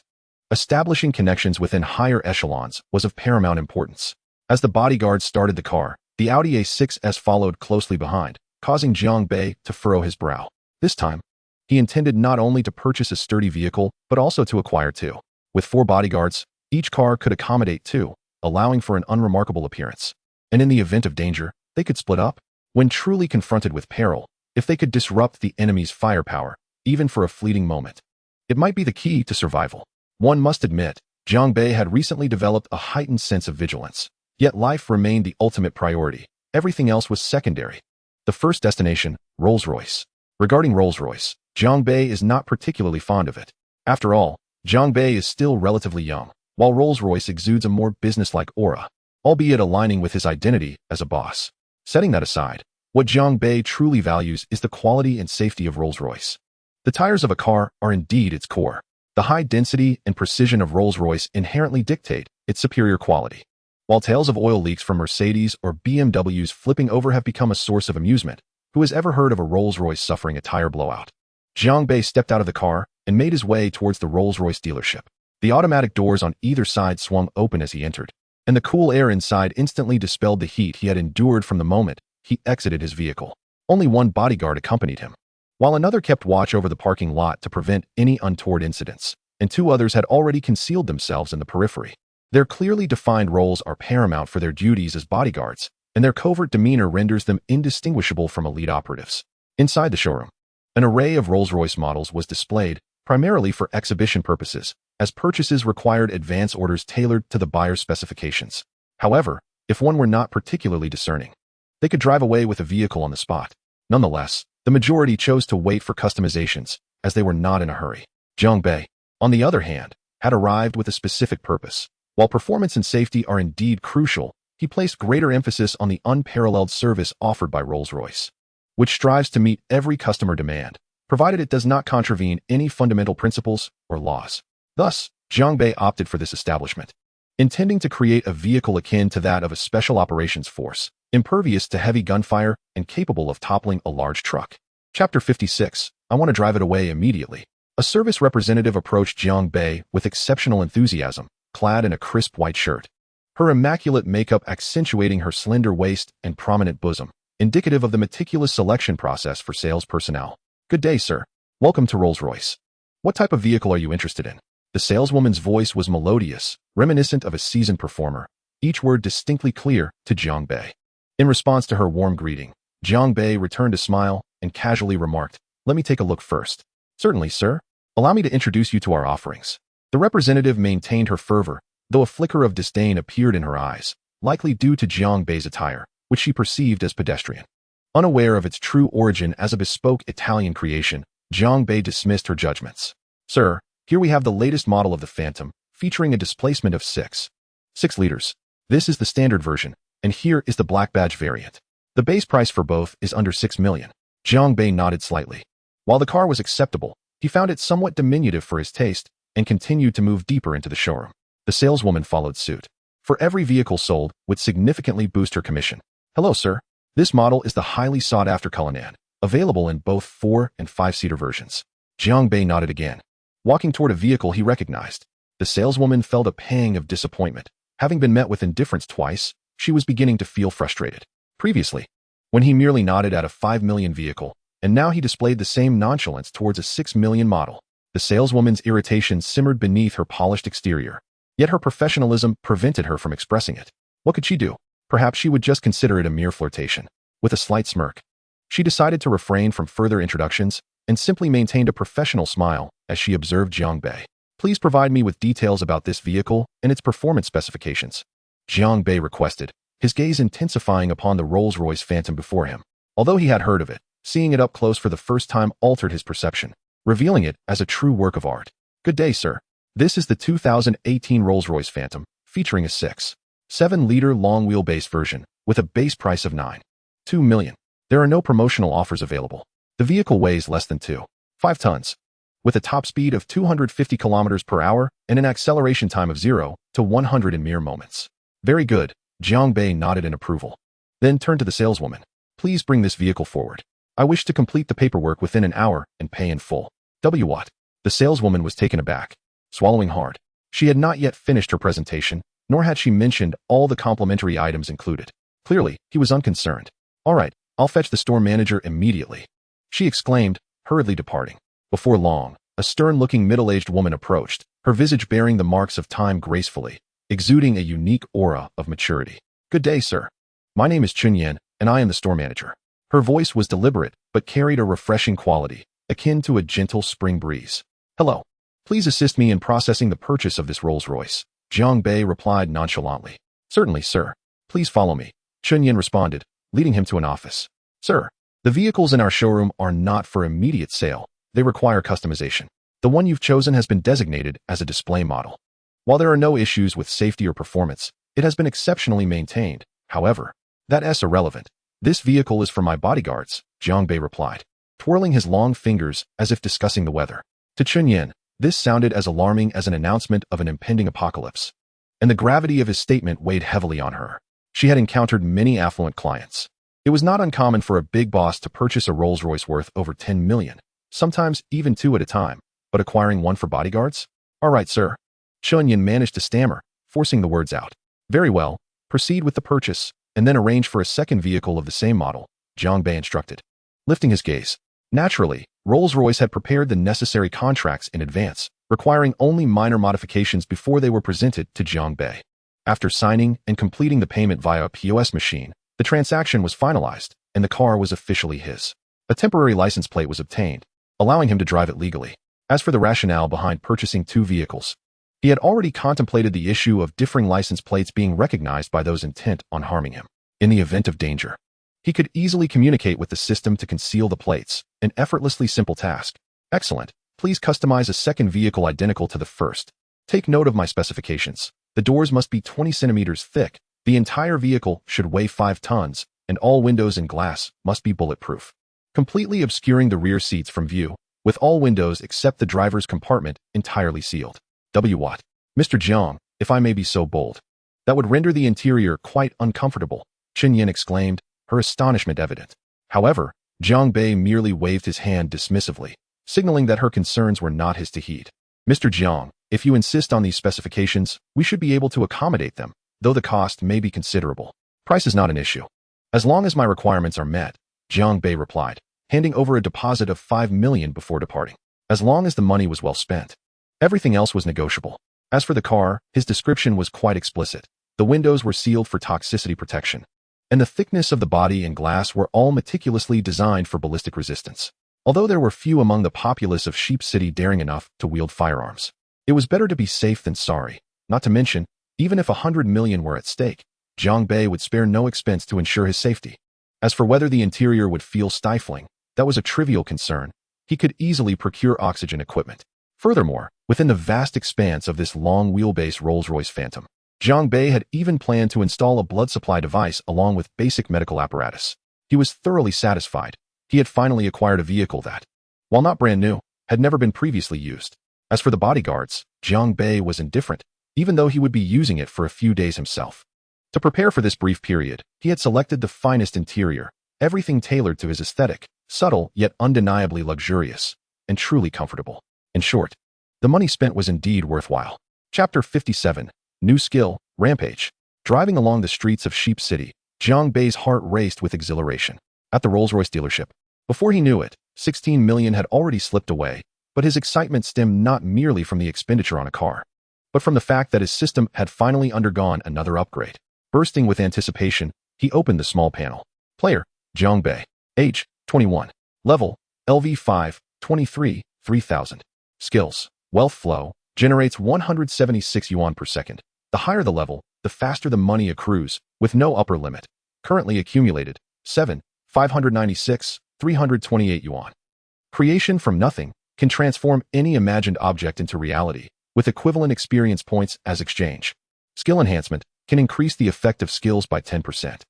Establishing connections within higher echelons was of paramount importance. As the bodyguards started the car, the Audi A6S followed closely behind, causing Jiang Bei to furrow his brow. This time, he intended not only to purchase a sturdy vehicle, but also to acquire 2. With 4 bodyguards, each car could accommodate 2, allowing for an unremarkable appearance. And in the event of danger, they could split up. When truly confronted with peril, if they could disrupt the enemy's firepower, even for a fleeting moment, it might be the key to survival. One must admit, Jiang Bei had recently developed a heightened sense of vigilance. Yet life remained the ultimate priority. Everything else was secondary. The first destination, Rolls-Royce. Regarding Rolls-Royce, Jiang Bei is not particularly fond of it. After all, Jiang Bei is still relatively young, while Rolls-Royce exudes a more businesslike aura, albeit aligning with his identity as a boss. Setting that aside, What Jiang Bei truly values is the quality and safety of Rolls-Royce. The tires of a car are indeed its core. The high density and precision of Rolls-Royce inherently dictate its superior quality. While tales of oil leaks from Mercedes or BMWs flipping over have become a source of amusement, who has ever heard of a Rolls-Royce suffering a tire blowout? Jiang Bei stepped out of the car and made his way towards the Rolls-Royce dealership. The automatic doors on either side swung open as he entered, and the cool air inside instantly dispelled the heat he had endured from the moment he exited his vehicle. Only one bodyguard accompanied him, while another kept watch over the parking lot to prevent any untoward incidents, and two others had already concealed themselves in the periphery. Their clearly defined roles are paramount for their duties as bodyguards, and their covert demeanor renders them indistinguishable from elite operatives. Inside the showroom, an array of Rolls-Royce models was displayed, primarily for exhibition purposes, as purchases required advance orders tailored to the buyer's specifications. However, if one were not particularly discerning, they could drive away with a vehicle on the spot. Nonetheless, the majority chose to wait for customizations, as they were not in a hurry. Jiang Bei, on the other hand, had arrived with a specific purpose. While performance and safety are indeed crucial, he placed greater emphasis on the unparalleled service offered by Rolls-Royce, which strives to meet every customer demand, provided it does not contravene any fundamental principles or laws. Thus, Jiang Bei opted for this establishment, intending to create a vehicle akin to that of a special operations force, impervious to heavy gunfire and capable of toppling a large truck. Chapter 56. I want to drive it away immediately. A service representative approached Jiang Bei with exceptional enthusiasm, clad in a crisp white shirt, her immaculate makeup accentuating her slender waist and prominent bosom, indicative of the meticulous selection process for sales personnel. Good day, sir. Welcome to Rolls-Royce. What type of vehicle are you interested in? The saleswoman's voice was melodious, reminiscent of a seasoned performer, each word distinctly clear to Jiang Bei. In response to her warm greeting, Jiang Bei returned a smile and casually remarked, "Let me take a look first." "Certainly, sir. Allow me to introduce you to our offerings." The representative maintained her fervor, though a flicker of disdain appeared in her eyes, likely due to Jiang Bei's attire, which she perceived as pedestrian. Unaware of its true origin as a bespoke Italian creation, Jiang Bei dismissed her judgments. "Sir, here we have the latest model of the Phantom, featuring a displacement of 6 liters. This is the standard version, and here is the black badge variant. The base price for both is under 6 million. Jiang Bei nodded slightly. While the car was acceptable, he found it somewhat diminutive for his taste and continued to move deeper into the showroom. The saleswoman followed suit. For every vehicle sold, would significantly boost her commission. "Hello, sir. This model is the highly sought-after Cullinan, available in both 4- and 5-seater versions." Jiang Bei nodded again, walking toward a vehicle he recognized. The saleswoman felt a pang of disappointment. Having been met with indifference twice, she was beginning to feel frustrated. Previously, when he merely nodded at a 5 million vehicle, and now he displayed the same nonchalance towards a 6 million model. The saleswoman's irritation simmered beneath her polished exterior, yet her professionalism prevented her from expressing it. What could she do? Perhaps she would just consider it a mere flirtation. With a slight smirk, she decided to refrain from further introductions and simply maintained a professional smile as she observed Jiang Bei. "Please provide me with details about this vehicle and its performance specifications," Jiang Bei requested, his gaze intensifying upon the Rolls-Royce Phantom before him. Although he had heard of it, seeing it up close for the first time altered his perception, revealing it as a true work of art. "Good day, sir. This is the 2018 Rolls-Royce Phantom, featuring a 6.7-liter long wheelbase version, with a base price of 9.2 million. There are no promotional offers available. The vehicle weighs less than 2.5 tons, with a top speed of 250 kilometers per hour and an acceleration time of 0 to 100 in mere moments." "Very good," Jiang Bei nodded in approval, then turned to the saleswoman. "Please bring this vehicle forward. I wish to complete the paperwork within an hour and pay in full." What? The saleswoman was taken aback, swallowing hard. She had not yet finished her presentation, nor had she mentioned all the complimentary items included. Clearly, he was unconcerned. "All right, I'll fetch the store manager immediately," she exclaimed, hurriedly departing. Before long, a stern-looking middle-aged woman approached, her visage bearing the marks of time gracefully, exuding a unique aura of maturity. "Good day, sir. My name is Chunyan, and I am the store manager." Her voice was deliberate, but carried a refreshing quality, akin to a gentle spring breeze. "Hello. Please assist me in processing the purchase of this Rolls-Royce," Jiang Bei replied nonchalantly. "Certainly, sir. Please follow me," Chunyan responded, leading him to an office. "Sir, the vehicles in our showroom are not for immediate sale. They require customization. The one you've chosen has been designated as a display model. While there are no issues with safety or performance, it has been exceptionally maintained. However, that's irrelevant. This vehicle is for my bodyguards, Jiang Bei replied, twirling his long fingers as if discussing the weather. To Chunyin, this sounded as alarming as an announcement of an impending apocalypse, and the gravity of his statement weighed heavily on her. She had encountered many affluent clients. It was not uncommon for a big boss to purchase a Rolls-Royce worth over 10 million, sometimes even 2 at a time, but acquiring one for bodyguards? All right, sir. Chunyin managed to stammer, forcing the words out. Very well, proceed with the purchase, and then arrange for a second vehicle of the same model, Jiang Bei instructed. Lifting his gaze. Naturally, Rolls-Royce had prepared the necessary contracts in advance, requiring only minor modifications before they were presented to Jiang Bei. After signing and completing the payment via a POS machine, the transaction was finalized, and the car was officially his. A temporary license plate was obtained, allowing him to drive it legally. As for the rationale behind purchasing 2 vehicles, he had already contemplated the issue of differing license plates being recognized by those intent on harming him. In the event of danger, he could easily communicate with the system to conceal the plates, an effortlessly simple task. Excellent. Please customize a second vehicle identical to the first. Take note of my specifications. The doors must be 20 centimeters thick, the entire vehicle should weigh 5 tons, and all windows and glass must be bulletproof, completely obscuring the rear seats from view, with all windows except the driver's compartment entirely sealed. What? Mr. Jiang, if I may be so bold. That would render the interior quite uncomfortable, Chunyin exclaimed, her astonishment evident. However, Jiang Bei merely waved his hand dismissively, signaling that her concerns were not his to heed. Mr. Jiang, if you insist on these specifications, we should be able to accommodate them, though the cost may be considerable. Price is not an issue. As long as my requirements are met, Jiang Bei replied, handing over a deposit of 5 million before departing. As long as the money was well spent. Everything else was negotiable. As for the car, his description was quite explicit. The windows were sealed for toxicity protection, and the thickness of the body and glass were all meticulously designed for ballistic resistance. Although there were few among the populace of Sheep City daring enough to wield firearms, it was better to be safe than sorry. Not to mention, even if 100 million were at stake, Jiang Bei would spare no expense to ensure his safety. As for whether the interior would feel stifling, that was a trivial concern. He could easily procure oxygen equipment. Furthermore, within the vast expanse of this long-wheelbase Rolls-Royce Phantom, Jiang Bei had even planned to install a blood supply device along with basic medical apparatus. He was thoroughly satisfied. He had finally acquired a vehicle that, while not brand new, had never been previously used. As for the bodyguards, Jiang Bei was indifferent, even though he would be using it for a few days himself. To prepare for this brief period, he had selected the finest interior, everything tailored to his aesthetic, subtle yet undeniably luxurious, and truly comfortable. In short, the money spent was indeed worthwhile. Chapter 57, New Skill, Rampage. Driving along the streets of Sheep City, Jiang Bei's heart raced with exhilaration. At the Rolls-Royce dealership, before he knew it, 16 million had already slipped away, but his excitement stemmed not merely from the expenditure on a car, but from the fact that his system had finally undergone another upgrade. Bursting with anticipation, he opened the small panel. Player, Jiang Bei. Age, 21. Level, LV5, 23, 3000. Skills, Wealth Flow, generates 176 yuan per second. The higher the level, the faster the money accrues, with no upper limit. Currently accumulated, 596, 328 yuan. Creation from nothing can transform any imagined object into reality, with equivalent experience points as exchange. Skill enhancement can increase the effect of skills by 10%.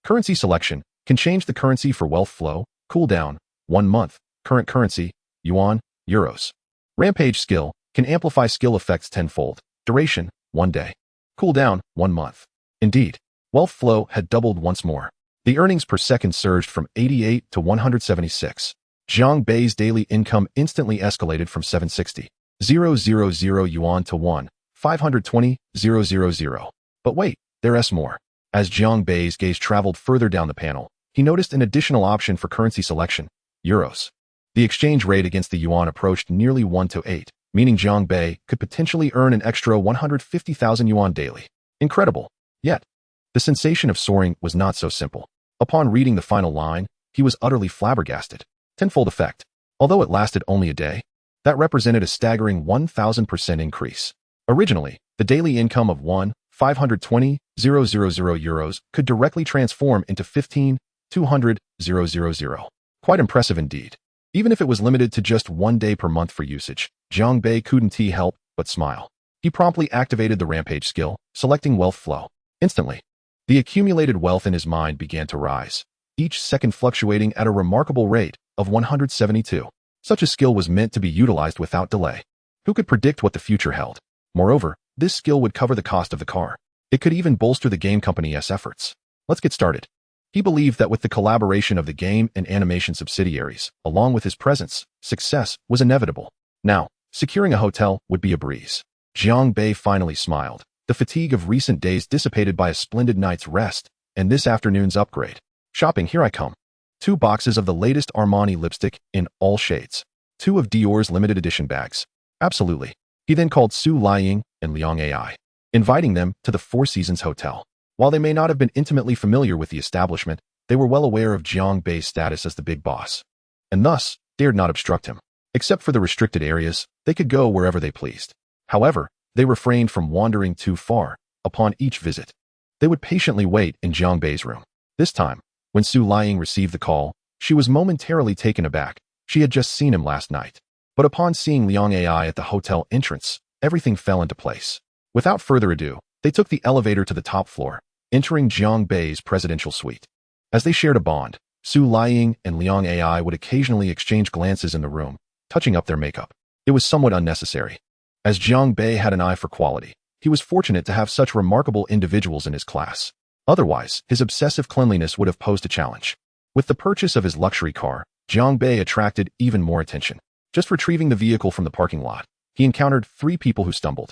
Currency selection can change the currency for wealth flow, cooldown, 1 month, current currency, yuan, euros. Rampage skill can amplify skill effects tenfold, duration, 1 day. Cooldown, 1 month. Indeed, wealth flow had doubled once more. The earnings per second surged from 88 to 176. Jiang Bei's daily income instantly escalated from 760,000 yuan to 520,000. But wait, there's more. As Jiang Bei's gaze traveled further down the panel, he noticed an additional option for currency selection, euros. The exchange rate against the yuan approached nearly 1 to 8, meaning Jiang Bei could potentially earn an extra 150,000 yuan daily. Incredible. Yet, the sensation of soaring was not so simple. Upon reading the final line, he was utterly flabbergasted. Tenfold effect. Although it lasted only a day, that represented a staggering 1,000% increase. Originally, the daily income of 520,000 euros could directly transform into 15,200,000. Quite impressive indeed. Even if it was limited to just 1 day per month for usage, Jiang Bei couldn't help but smile. He promptly activated the Rampage skill, selecting Wealth Flow. Instantly, the accumulated wealth in his mind began to rise. each second fluctuating at a remarkable rate of 172. Such a skill was meant to be utilized without delay. Who could predict what the future held? Moreover, this skill would cover the cost of the car. It could even bolster the game company's efforts. Let's get started. He believed that with the collaboration of the game and animation subsidiaries, along with his presence, success was inevitable. Now, securing a hotel would be a breeze. Jiang Bei finally smiled. The fatigue of recent days dissipated by a splendid night's rest, and this afternoon's upgrade. Shopping, here I come. 2 boxes of the latest Armani lipstick in all shades. 2 of Dior's limited edition bags. Absolutely. He then called Su Liying and Liang Ai, inviting them to the Four Seasons Hotel. While they may not have been intimately familiar with the establishment, they were well aware of Jiang Bei's status as the big boss, and thus dared not obstruct him. Except for the restricted areas, they could go wherever they pleased. However, they refrained from wandering too far. Upon each visit, they would patiently wait in Jiang Bei's room. This time, when Su Liying received the call, she was momentarily taken aback. She had just seen him last night. But upon seeing Liang Ai at the hotel entrance, everything fell into place. Without further ado, they took the elevator to the top floor, entering Jiang Bei's presidential suite. As they shared a bond, Su Liying and Liang Ai would occasionally exchange glances in the room, touching up their makeup. It was somewhat unnecessary. As Jiang Bei had an eye for quality, he was fortunate to have such remarkable individuals in his class. Otherwise, his obsessive cleanliness would have posed a challenge. With the purchase of his luxury car, Jiang Bei attracted even more attention. Just retrieving the vehicle from the parking lot, he encountered 3 people who stumbled,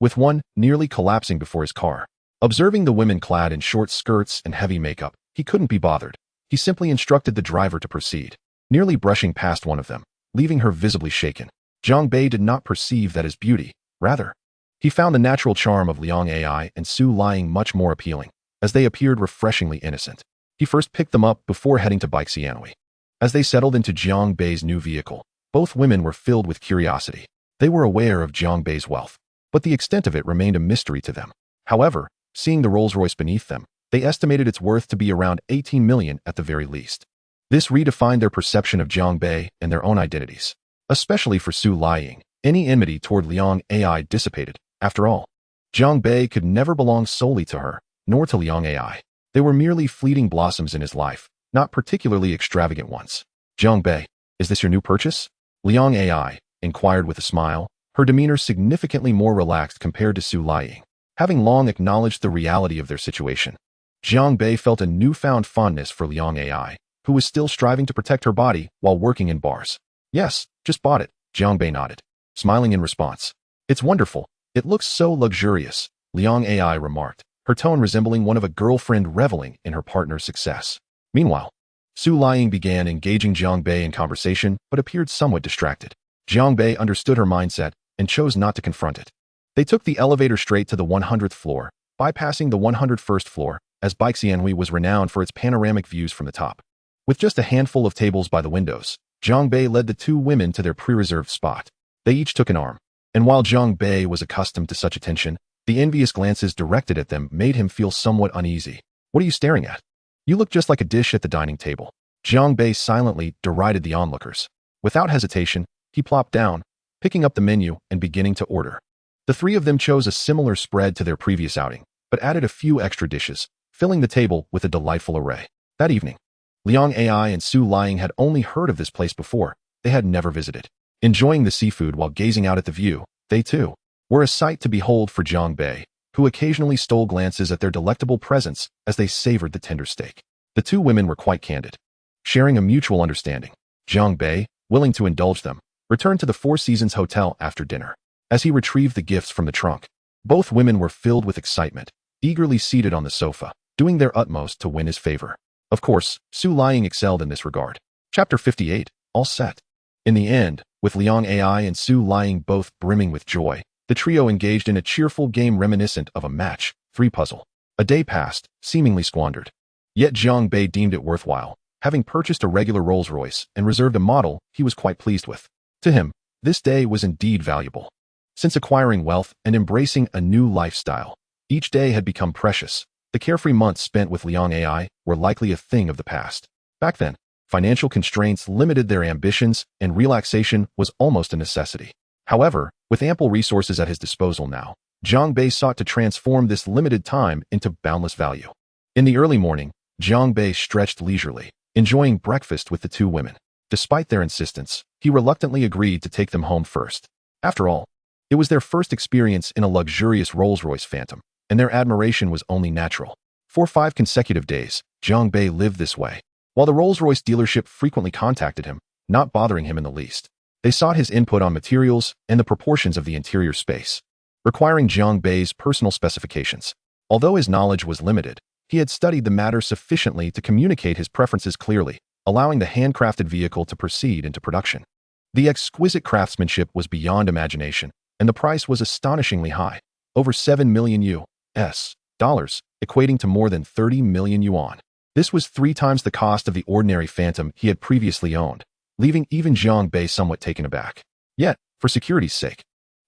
with one nearly collapsing before his car. Observing the women clad in short skirts and heavy makeup, he couldn't be bothered. He simply instructed the driver to proceed, nearly brushing past one of them, leaving her visibly shaken. Jiang Bei did not perceive that as beauty. Rather, he found the natural charm of Liang Ai and Su Liying much more appealing, as they appeared refreshingly innocent. He first picked them up before heading to Baixianhui. As they settled into Jiang Bei's new vehicle, both women were filled with curiosity. They were aware of Jiang Bei's wealth, but the extent of it remained a mystery to them. However, seeing the Rolls-Royce beneath them, they estimated its worth to be around 18 million at the very least. This redefined their perception of Jiang Bei and their own identities. Especially for Su Liying, any enmity toward Liang Ai dissipated. After all, Jiang Bei could never belong solely to her, nor to Liang Ai. They were merely fleeting blossoms in his life, not particularly extravagant ones. Jiang Bei, is this your new purchase? Liang Ai inquired with a smile, her demeanor significantly more relaxed compared to Su Liying. Having long acknowledged the reality of their situation, Jiang Bei felt a newfound fondness for Liang Ai, who was still striving to protect her body while working in bars. Yes, just bought it, Jiang Bei nodded, smiling in response. It's wonderful. It looks so luxurious, Liang Ai remarked, her tone resembling one of a girlfriend reveling in her partner's success. Meanwhile, Su Liying began engaging Jiang Bei in conversation but appeared somewhat distracted. Jiang Bei understood her mindset and chose not to confront it. They took the elevator straight to the 100th floor, bypassing the 101st floor, as Baixianhui was renowned for its panoramic views from the top. With just a handful of tables by the windows, Jiang Bei led the 2 women to their pre-reserved spot. They each took an arm, and while Jiang Bei was accustomed to such attention, the envious glances directed at them made him feel somewhat uneasy. What are you staring at? You look just like a dish at the dining table. Jiang Bei silently derided the onlookers. Without hesitation, he plopped down, picking up the menu and beginning to order. The 3 of them chose a similar spread to their previous outing, but added a few extra dishes, filling the table with a delightful array. That evening, Liang Ai and Su Liying had only heard of this place before. They had never visited. Enjoying the seafood while gazing out at the view, they too were a sight to behold for Jiang Bei, who occasionally stole glances at their delectable presence as they savored the tender steak. The 2 women were quite candid, sharing a mutual understanding. Jiang Bei, willing to indulge them, returned to the Four Seasons Hotel after dinner. As he retrieved the gifts from the trunk, both women were filled with excitement, eagerly seated on the sofa, doing their utmost to win his favor. Of course, Su Liying excelled in this regard. Chapter 58, all set. In the end, with Liang Ai and Su Liying both brimming with joy, the trio engaged in a cheerful game reminiscent of a match, 3 puzzle. A day passed, seemingly squandered. Yet Jiang Bei deemed it worthwhile, having purchased a regular Rolls-Royce and reserved a model he was quite pleased with. To him, this day was indeed valuable. Since acquiring wealth and embracing a new lifestyle, each day had become precious. The carefree months spent with Liang Ai were likely a thing of the past. Back then, financial constraints limited their ambitions and relaxation was almost a necessity. However, with ample resources at his disposal now, Jiang Bei sought to transform this limited time into boundless value. In the early morning, Jiang Bei stretched leisurely, enjoying breakfast with the two women. Despite their insistence, he reluctantly agreed to take them home first. After all, it was their first experience in a luxurious Rolls-Royce Phantom, and their admiration was only natural. For 5 consecutive days, Jiang Bei lived this way. While the Rolls-Royce dealership frequently contacted him, not bothering him in the least, they sought his input on materials and the proportions of the interior space, requiring Jiang Bei's personal specifications. Although his knowledge was limited, he had studied the matter sufficiently to communicate his preferences clearly, allowing the handcrafted vehicle to proceed into production. The exquisite craftsmanship was beyond imagination, and the price was astonishingly high, over 7 million US dollars, equating to more than 30 million yuan. This was 3 times the cost of the ordinary Phantom he had previously owned, leaving even Jiang Bei somewhat taken aback. Yet, for security's sake,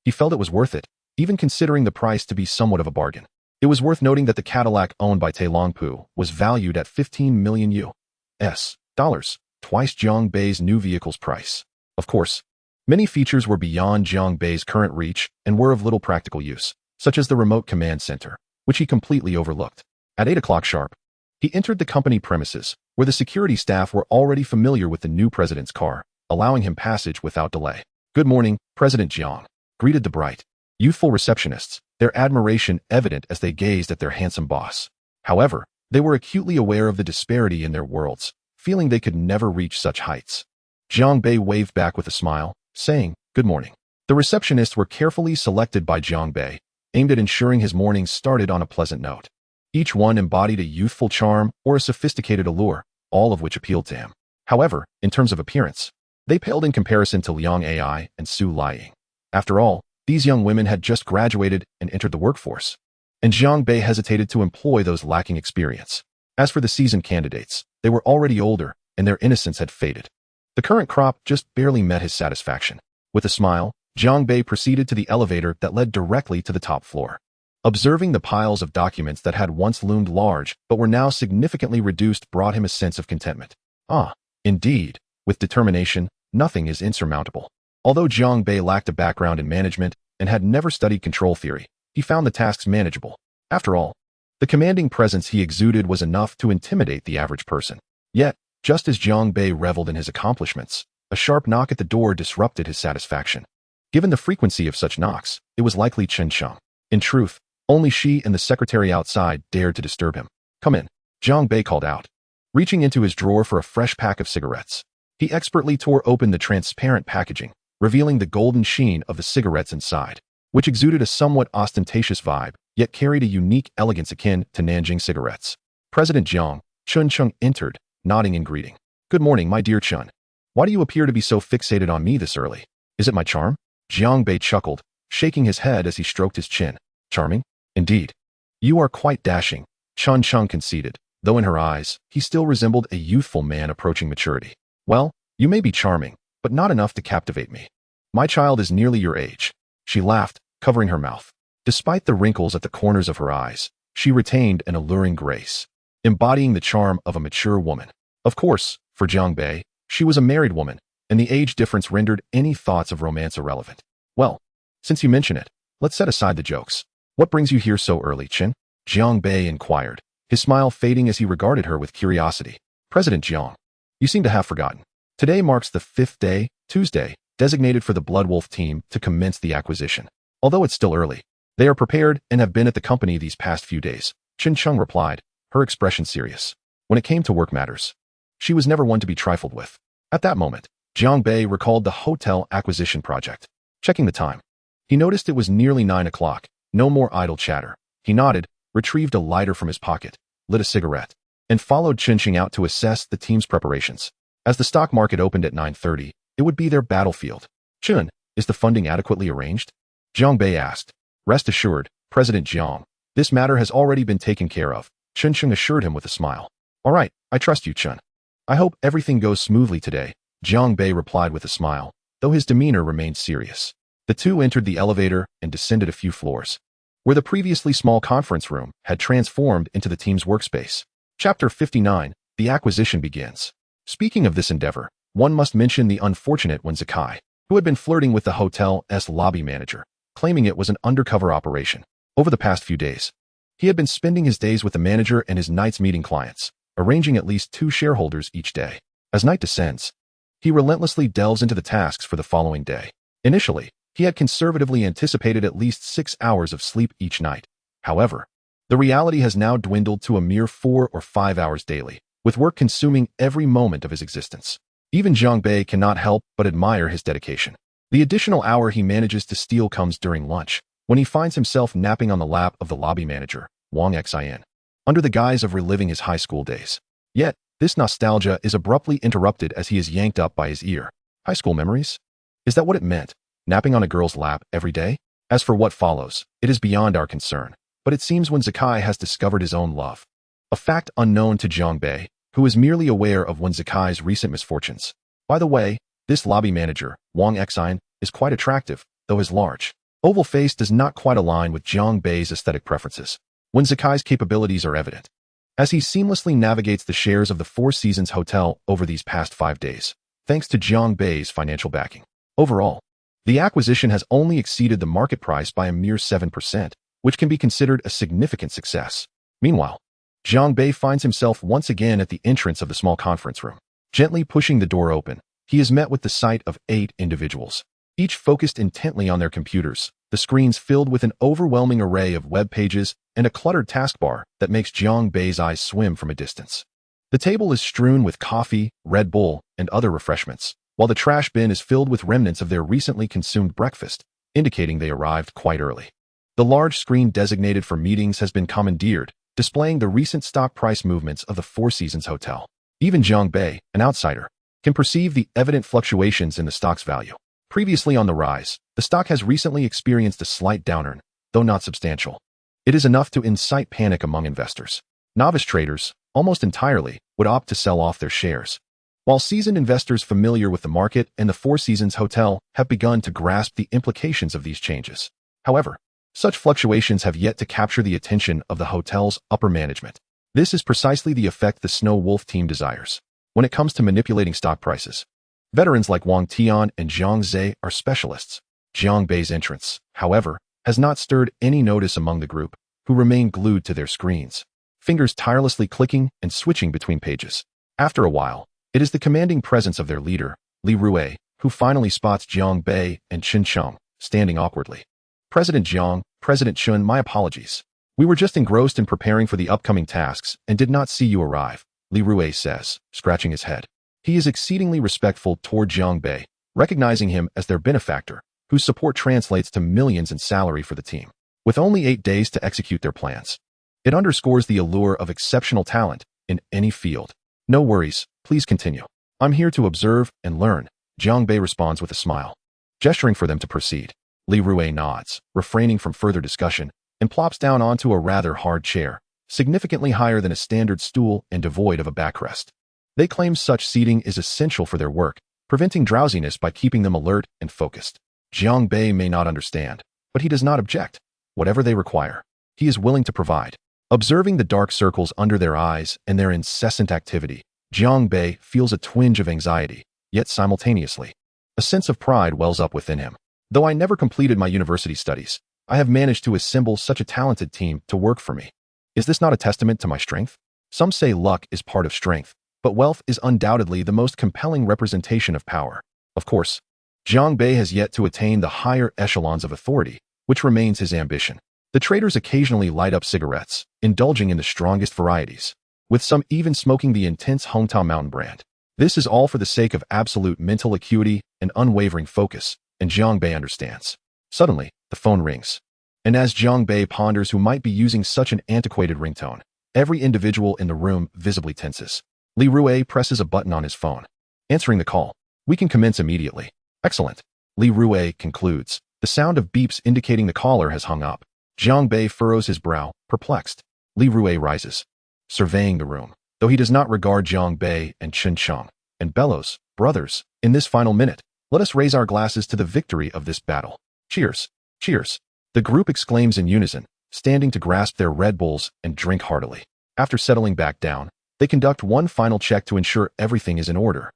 he felt it was worth it, even considering the price to be somewhat of a bargain. It was worth noting that the Cadillac owned by Tai Longpu was valued at 15 million US dollars, twice Jiang Bei's new vehicle's price. Of course, many features were beyond Jiang Bei's current reach and were of little practical use, such as the remote command center, which he completely overlooked. At 8 o'clock sharp, he entered the company premises, where the security staff were already familiar with the new president's car, allowing him passage without delay. "Good morning, President Jiang," greeted the bright, youthful receptionists, their admiration evident as they gazed at their handsome boss. However, they were acutely aware of the disparity in their worlds, feeling they could never reach such heights. Jiang Bei waved back with a smile, saying, "Good morning." The receptionists were carefully selected by Jiang Bei, aimed at ensuring his mornings started on a pleasant note. Each one embodied a youthful charm or a sophisticated allure, all of which appealed to him. However, in terms of appearance, they paled in comparison to Liang Ai and Su Liying. After all, these young women had just graduated and entered the workforce, and Jiang Bei hesitated to employ those lacking experience. As for the seasoned candidates, they were already older, and their innocence had faded. The current crop just barely met his satisfaction. With a smile, Jiang Bei proceeded to the elevator that led directly to the top floor. Observing the piles of documents that had once loomed large but were now significantly reduced brought him a sense of contentment. Ah, indeed, with determination, nothing is insurmountable. Although Jiang Bei lacked a background in management and had never studied control theory, he found the tasks manageable. After all, the commanding presence he exuded was enough to intimidate the average person. Yet, just as Jiang Bei reveled in his accomplishments, a sharp knock at the door disrupted his satisfaction. Given the frequency of such knocks, it was likely Chen Cheng. In truth, only she and the secretary outside dared to disturb him. "Come in," Jiang Bei called out. Reaching into his drawer for a fresh pack of cigarettes, he expertly tore open the transparent packaging, revealing the golden sheen of the cigarettes inside, which exuded a somewhat ostentatious vibe, yet carried a unique elegance akin to Nanjing cigarettes. President Jiang, Chen Cheng entered, nodding in greeting. "Good morning, my dear Chen. Why do you appear to be so fixated on me this early? Is it my charm?" Jiang Bei chuckled, shaking his head as he stroked his chin. "Charming? Indeed. You are quite dashing," Chen Cheng conceded, though in her eyes, he still resembled a youthful man approaching maturity. "Well, you may be charming, but not enough to captivate me. My child is nearly your age." She laughed, covering her mouth. Despite the wrinkles at the corners of her eyes, she retained an alluring grace, embodying the charm of a mature woman. Of course, for Jiang Bei, she was a married woman, and the age difference rendered any thoughts of romance irrelevant. "Well, since you mention it, let's set aside the jokes. What brings you here so early, Chen?" Jiang Bei inquired, his smile fading as he regarded her with curiosity. "President Jiang, you seem to have forgotten. Today marks the 5th day, Tuesday, designated for the Bloodwolf team to commence the acquisition. Although it's still early, they are prepared and have been at the company these past few days," Chen Cheng replied, her expression serious. When it came to work matters, she was never one to be trifled with. At that moment, Jiang Bei recalled the hotel acquisition project. Checking the time, he noticed it was nearly 9 o'clock. No more idle chatter. He nodded, retrieved a lighter from his pocket, lit a cigarette, and followed Chen Cheng out to assess the team's preparations. As the stock market opened at 9:30, it would be their battlefield. "Chen, is the funding adequately arranged?" Jiang Bei asked. "Rest assured, President Jiang, this matter has already been taken care of," Chen Cheng assured him with a smile. "All right, I trust you, Chen. I hope everything goes smoothly today," Jiang Bei replied with a smile, though his demeanor remained serious. The two entered the elevator and descended a few floors, where the previously small conference room had transformed into the team's workspace. Chapter 59, The Acquisition Begins. Speaking of this endeavor, one must mention the unfortunate Wen Zikai, who had been flirting with the hotel's lobby manager, claiming it was an undercover operation. Over the past few days, he had been spending his days with the manager and his nights meeting clients, arranging at least 2 shareholders each day. As night descends, he relentlessly delves into the tasks for the following day. Initially, he had conservatively anticipated at least 6 hours of sleep each night. However, the reality has now dwindled to a mere 4 or 5 hours daily, with work consuming every moment of his existence. Even Jiang Bei cannot help but admire his dedication. The additional hour he manages to steal comes during lunch, when he finds himself napping on the lap of the lobby manager, Wang Xin, under the guise of reliving his high school days. Yet, this nostalgia is abruptly interrupted as he is yanked up by his ear. High school memories? Is that what it meant? Napping on a girl's lap every day? As for what follows, it is beyond our concern. But it seems Wen Zikai has discovered his own love. A fact unknown to Jiang Bei, who is merely aware of Wen Zikai's recent misfortunes. By the way, this lobby manager, Wang Xin, is quite attractive, though his large, oval face does not quite align with Jiang Bei's aesthetic preferences. Wen Zikai's capabilities are evident, as he seamlessly navigates the shares of the Four Seasons Hotel over these past 5 days, thanks to Jiang Bei's financial backing. Overall, the acquisition has only exceeded the market price by a mere 7%, which can be considered a significant success. Meanwhile, Jiang Bei finds himself once again at the entrance of the small conference room. Gently pushing the door open, he is met with the sight of 8 individuals, each focused intently on their computers, the screens filled with an overwhelming array of web pages and a cluttered taskbar that makes Jiang Bei's eyes swim from a distance. The table is strewn with coffee, Red Bull, and other refreshments, while the trash bin is filled with remnants of their recently consumed breakfast, indicating they arrived quite early. The large screen designated for meetings has been commandeered, displaying the recent stock price movements of the Four Seasons Hotel. Even Jiang Bei, an outsider, can perceive the evident fluctuations in the stock's value. Previously on the rise, the stock has recently experienced a slight downturn, though not substantial. It is enough to incite panic among investors. Novice traders, almost entirely, would opt to sell off their shares, while seasoned investors familiar with the market and the Four Seasons Hotel have begun to grasp the implications of these changes. However, such fluctuations have yet to capture the attention of the hotel's upper management. This is precisely the effect the Snow Wolf team desires. When it comes to manipulating stock prices, veterans like Wang Tian and Zhang Zhe are specialists. Jiang Bei's entrance, however, has not stirred any notice among the group, who remain glued to their screens, fingers tirelessly clicking and switching between pages. After a while, it is the commanding presence of their leader, Li Rui, who finally spots Jiang Bei and Chen Cheng standing awkwardly. President Jiang, President Chun, my apologies. We were just engrossed in preparing for the upcoming tasks and did not see you arrive, Li Rui says, scratching his head. He is exceedingly respectful toward Jiang Bei, recognizing him as their benefactor, whose support translates to millions in salary for the team. With only 8 days to execute their plans, it underscores the allure of exceptional talent in any field. No worries, please continue. I'm here to observe and learn, Jiang Bei responds with a smile. Gesturing for them to proceed, Li Rui nods, refraining from further discussion, and plops down onto a rather hard chair, significantly higher than a standard stool and devoid of a backrest. They claim such seating is essential for their work, preventing drowsiness by keeping them alert and focused. Jiang Bei may not understand, but he does not object. Whatever they require, he is willing to provide. Observing the dark circles under their eyes and their incessant activity, Jiang Bei feels a twinge of anxiety, yet simultaneously, a sense of pride wells up within him. Though I never completed my university studies, I have managed to assemble such a talented team to work for me. Is this not a testament to my strength? Some say luck is part of strength, but wealth is undoubtedly the most compelling representation of power. Of course, Jiang Bei has yet to attain the higher echelons of authority, which remains his ambition. The traders occasionally light up cigarettes, indulging in the strongest varieties, with some even smoking the intense Hongtao Mountain brand. This is all for the sake of absolute mental acuity and unwavering focus, and Jiang Bei understands. Suddenly, the phone rings, and as Jiang Bei ponders who might be using such an antiquated ringtone, every individual in the room visibly tenses. Li Rui presses a button on his phone. Answering the call, we can commence immediately. Excellent. Li Rui concludes, the sound of beeps indicating the caller has hung up. Jiang Bei furrows his brow, perplexed. Li Rui rises, surveying the room, though he does not regard Jiang Bei and Chen Cheng, and bellows, brothers, in this final minute, let us raise our glasses to the victory of this battle. Cheers! Cheers! The group exclaims in unison, standing to grasp their Red Bulls and drink heartily. After settling back down, they conduct one final check to ensure everything is in order.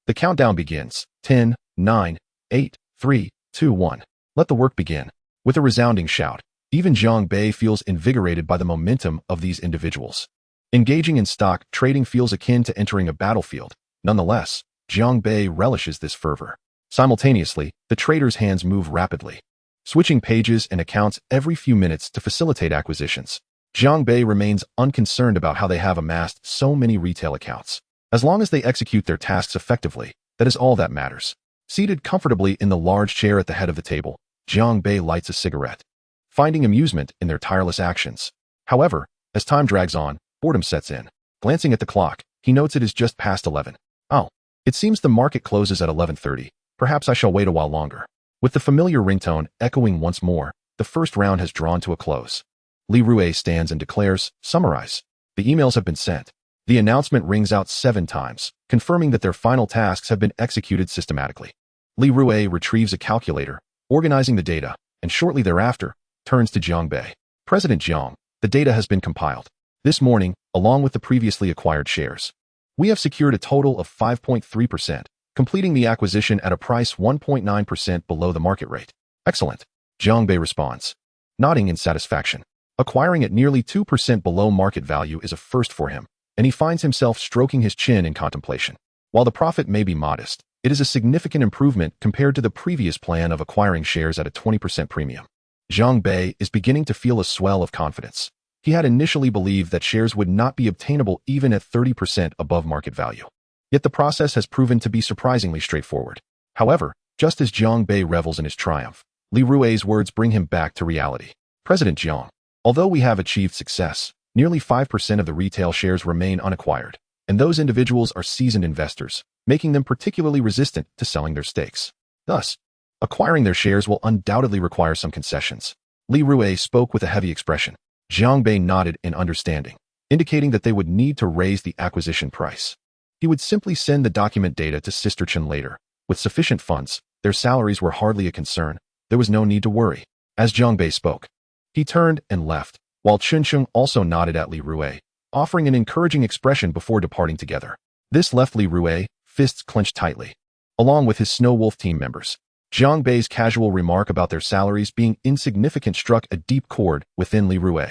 The countdown begins. 10, 9, 8, 3, 2, 1. Let the work begin. With a resounding shout, even Jiang Bei feels invigorated by the momentum of these individuals. Engaging in stock trading feels akin to entering a battlefield. Nonetheless, Jiang Bei relishes this fervor. Simultaneously, the trader's hands move rapidly, switching pages and accounts every few minutes to facilitate acquisitions. Jiang Bei remains unconcerned about how they have amassed so many retail accounts. As long as they execute their tasks effectively, that is all that matters. Seated comfortably in the large chair at the head of the table, Jiang Bei lights a cigarette, finding amusement in their tireless actions. However, as time drags on, boredom sets in. Glancing at the clock, he notes it is just past 11. Oh, it seems the market closes at 11:30. Perhaps I shall wait a while longer. With the familiar ringtone echoing once more, the first round has drawn to a close. Li Rue stands and declares, "Summarize. The emails have been sent." The announcement rings out 7 times, confirming that their final tasks have been executed systematically. Li Rue retrieves a calculator, organizing the data, and shortly thereafter, turns to Jiang Bei. "President Jiang, the data has been compiled. This morning, along with the previously acquired shares, we have secured a total of 5.3%, completing the acquisition at a price 1.9% below the market rate." "Excellent," Jiang Bei responds, nodding in satisfaction. Acquiring at nearly 2% below market value is a first for him, and he finds himself stroking his chin in contemplation. While the profit may be modest, it is a significant improvement compared to the previous plan of acquiring shares at a 20% premium. Jiang Bei is beginning to feel a swell of confidence. He had initially believed that shares would not be obtainable even at 30% above market value. Yet the process has proven to be surprisingly straightforward. However, just as Jiang Bei revels in his triumph, Li Rue's words bring him back to reality. "President Jiang, although we have achieved success, nearly 5% of the retail shares remain unacquired, and those individuals are seasoned investors, making them particularly resistant to selling their stakes. Thus, acquiring their shares will undoubtedly require some concessions." Li Rue spoke with a heavy expression. Jiang Bei nodded in understanding, indicating that they would need to raise the acquisition price. He would simply send the document data to Sister Chen later. With sufficient funds, their salaries were hardly a concern. There was no need to worry. As Jiang Bei spoke, he turned and left, while Chen Sheng also nodded at Li Rue, offering an encouraging expression before departing together. This left Li Rue, fists clenched tightly, along with his Snow Wolf team members. Jiang Bei's casual remark about their salaries being insignificant struck a deep chord within Li Rue.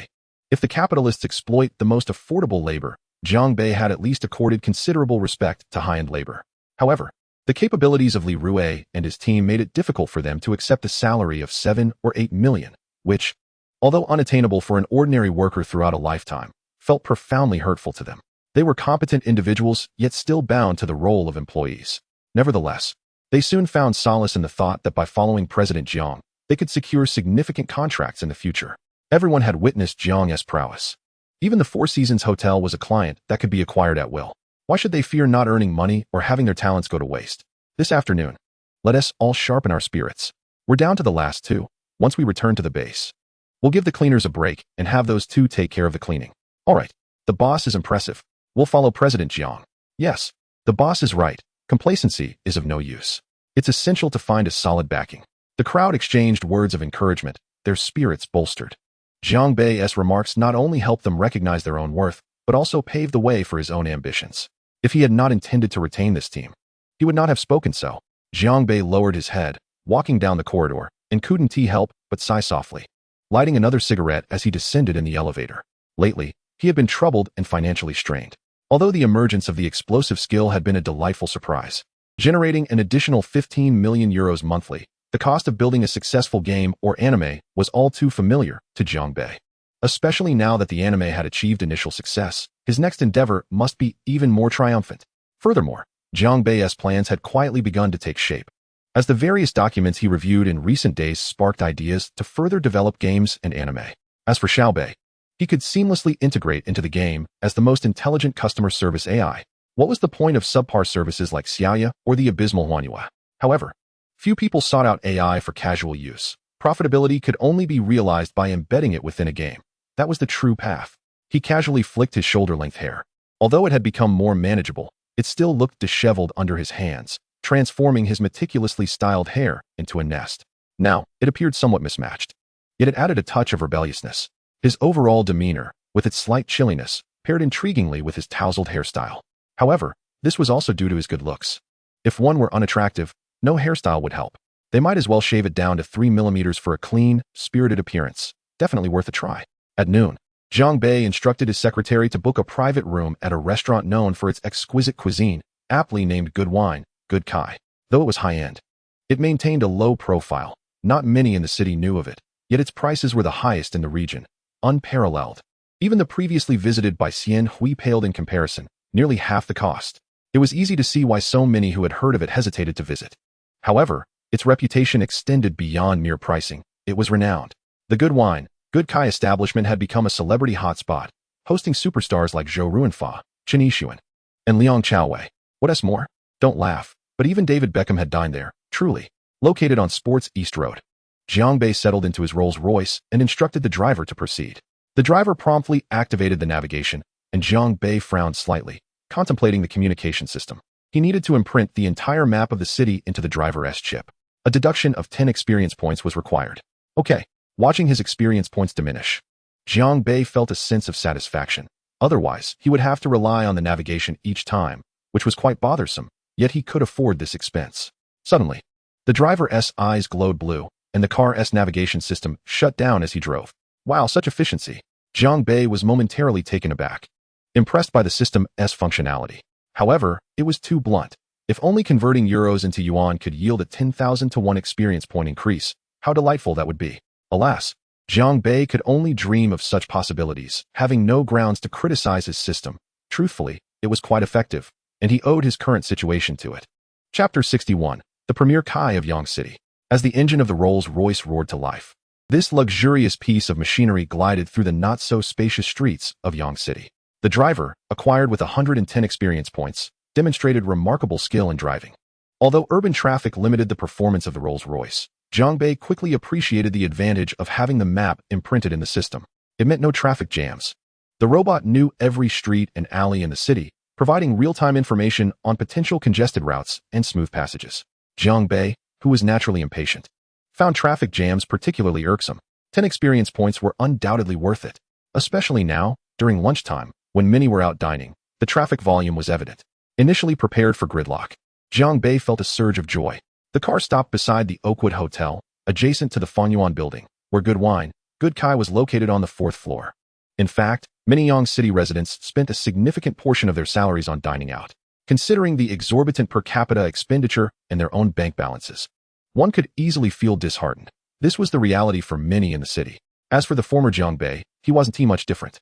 If the capitalists exploit the most affordable labor, Jiang Bei had at least accorded considerable respect to high-end labor. However, the capabilities of Li Rue and his team made it difficult for them to accept a salary of 7 or 8 million, which, although unattainable for an ordinary worker throughout a lifetime, felt profoundly hurtful to them. They were competent individuals, yet still bound to the role of employees. Nevertheless, they soon found solace in the thought that by following President Jiang, they could secure significant contracts in the future. Everyone had witnessed Jiang's prowess. Even the Four Seasons Hotel was a client that could be acquired at will. Why should they fear not earning money or having their talents go to waste? This afternoon, let us all sharpen our spirits. We're down to the last 2. Once we return to the base, we'll give the cleaners a break and have those 2 take care of the cleaning. All right, the boss is impressive. We'll follow President Jiang. Yes, the boss is right. Complacency is of no use. It's essential to find a solid backing. The crowd exchanged words of encouragement, their spirits bolstered. Jiang Bei's remarks not only helped them recognize their own worth, but also paved the way for his own ambitions. If he had not intended to retain this team, he would not have spoken so. Jiang Bei lowered his head, walking down the corridor, and couldn't he help but sigh softly, lighting another cigarette as he descended in the elevator. Lately, he had been troubled and financially strained. Although the emergence of the explosive skill had been a delightful surprise, generating an additional 15 million euros monthly, the cost of building a successful game or anime was all too familiar to Jiang Bei. Especially now that the anime had achieved initial success, his next endeavor must be even more triumphant. Furthermore, Jiang Bei's plans had quietly begun to take shape, as the various documents he reviewed in recent days sparked ideas to further develop games and anime. As for Xiao Bei, he could seamlessly integrate into the game as the most intelligent customer service AI. What was the point of subpar services like Xiaoya or the abysmal Huanyua? However, few people sought out AI for casual use. Profitability could only be realized by embedding it within a game. That was the true path. He casually flicked his shoulder-length hair. Although it had become more manageable, it still looked disheveled under his hands, transforming his meticulously styled hair into a nest. Now, it appeared somewhat mismatched. Yet it added a touch of rebelliousness. His overall demeanor, with its slight chilliness, paired intriguingly with his tousled hairstyle. However, this was also due to his good looks. If one were unattractive, no hairstyle would help. They might as well shave it down to 3 millimeters for a clean, spirited appearance. Definitely worth a try. At noon, Jiang Bei instructed his secretary to book a private room at a restaurant known for its exquisite cuisine, aptly named Good Wine, Good Kai. Though it was high-end, it maintained a low profile. Not many in the city knew of it, yet its prices were the highest in the region, unparalleled. Even the previously visited by Xian Hui paled in comparison, nearly half the cost. It was easy to see why so many who had heard of it hesitated to visit. However, its reputation extended beyond mere pricing. It was renowned. The Good Wine, Good Kai establishment had become a celebrity hotspot, hosting superstars like Zhou Ruanfa, Chen Yixuan, and Liang Chaowei. What else more? Don't laugh, but even David Beckham had dined there, truly. Located on Sports East Road. Jiang Bei settled into his Rolls-Royce and instructed the driver to proceed. The driver promptly activated the navigation, and Jiang Bei frowned slightly, contemplating the communication system. He needed to imprint the entire map of the city into the driver's chip. A deduction of 10 experience points was required. Okay. Watching his experience points diminish, Jiang Bei felt a sense of satisfaction. Otherwise, he would have to rely on the navigation each time, which was quite bothersome, yet he could afford this expense. Suddenly, the driver's eyes glowed blue, and the car's navigation system shut down as he drove. Wow, such efficiency! Jiang Bei was momentarily taken aback, impressed by the system's functionality. However, it was too blunt. If only converting euros into yuan could yield a 10,000 to 1 experience point increase, how delightful that would be. Alas, Jiang Bei could only dream of such possibilities, having no grounds to criticize his system. Truthfully, it was quite effective, and he owed his current situation to it. Chapter 61. The Premier Kai of Yang City. As the engine of the Rolls-Royce roared to life, this luxurious piece of machinery glided through the not-so-spacious streets of Yang City. The driver, acquired with 110 experience points, demonstrated remarkable skill in driving. Although urban traffic limited the performance of the Rolls-Royce, Jiang Bei quickly appreciated the advantage of having the map imprinted in the system. It meant no traffic jams. The robot knew every street and alley in the city, providing real-time information on potential congested routes and smooth passages. Jiang Bei, who was naturally impatient, found traffic jams particularly irksome. 10 experience points were undoubtedly worth it, especially now, during lunchtime, when many were out dining. The traffic volume was evident. Initially prepared for gridlock, Jiang Bei felt a surge of joy. The car stopped beside the Oakwood Hotel, adjacent to the Fanyuan building, where Good Wine, Good Kai was located on the 4th floor. In fact, many Yang City residents spent a significant portion of their salaries on dining out. Considering the exorbitant per capita expenditure and their own bank balances, one could easily feel disheartened. This was the reality for many in the city. As for the former Jiang Bei, he wasn't too much different.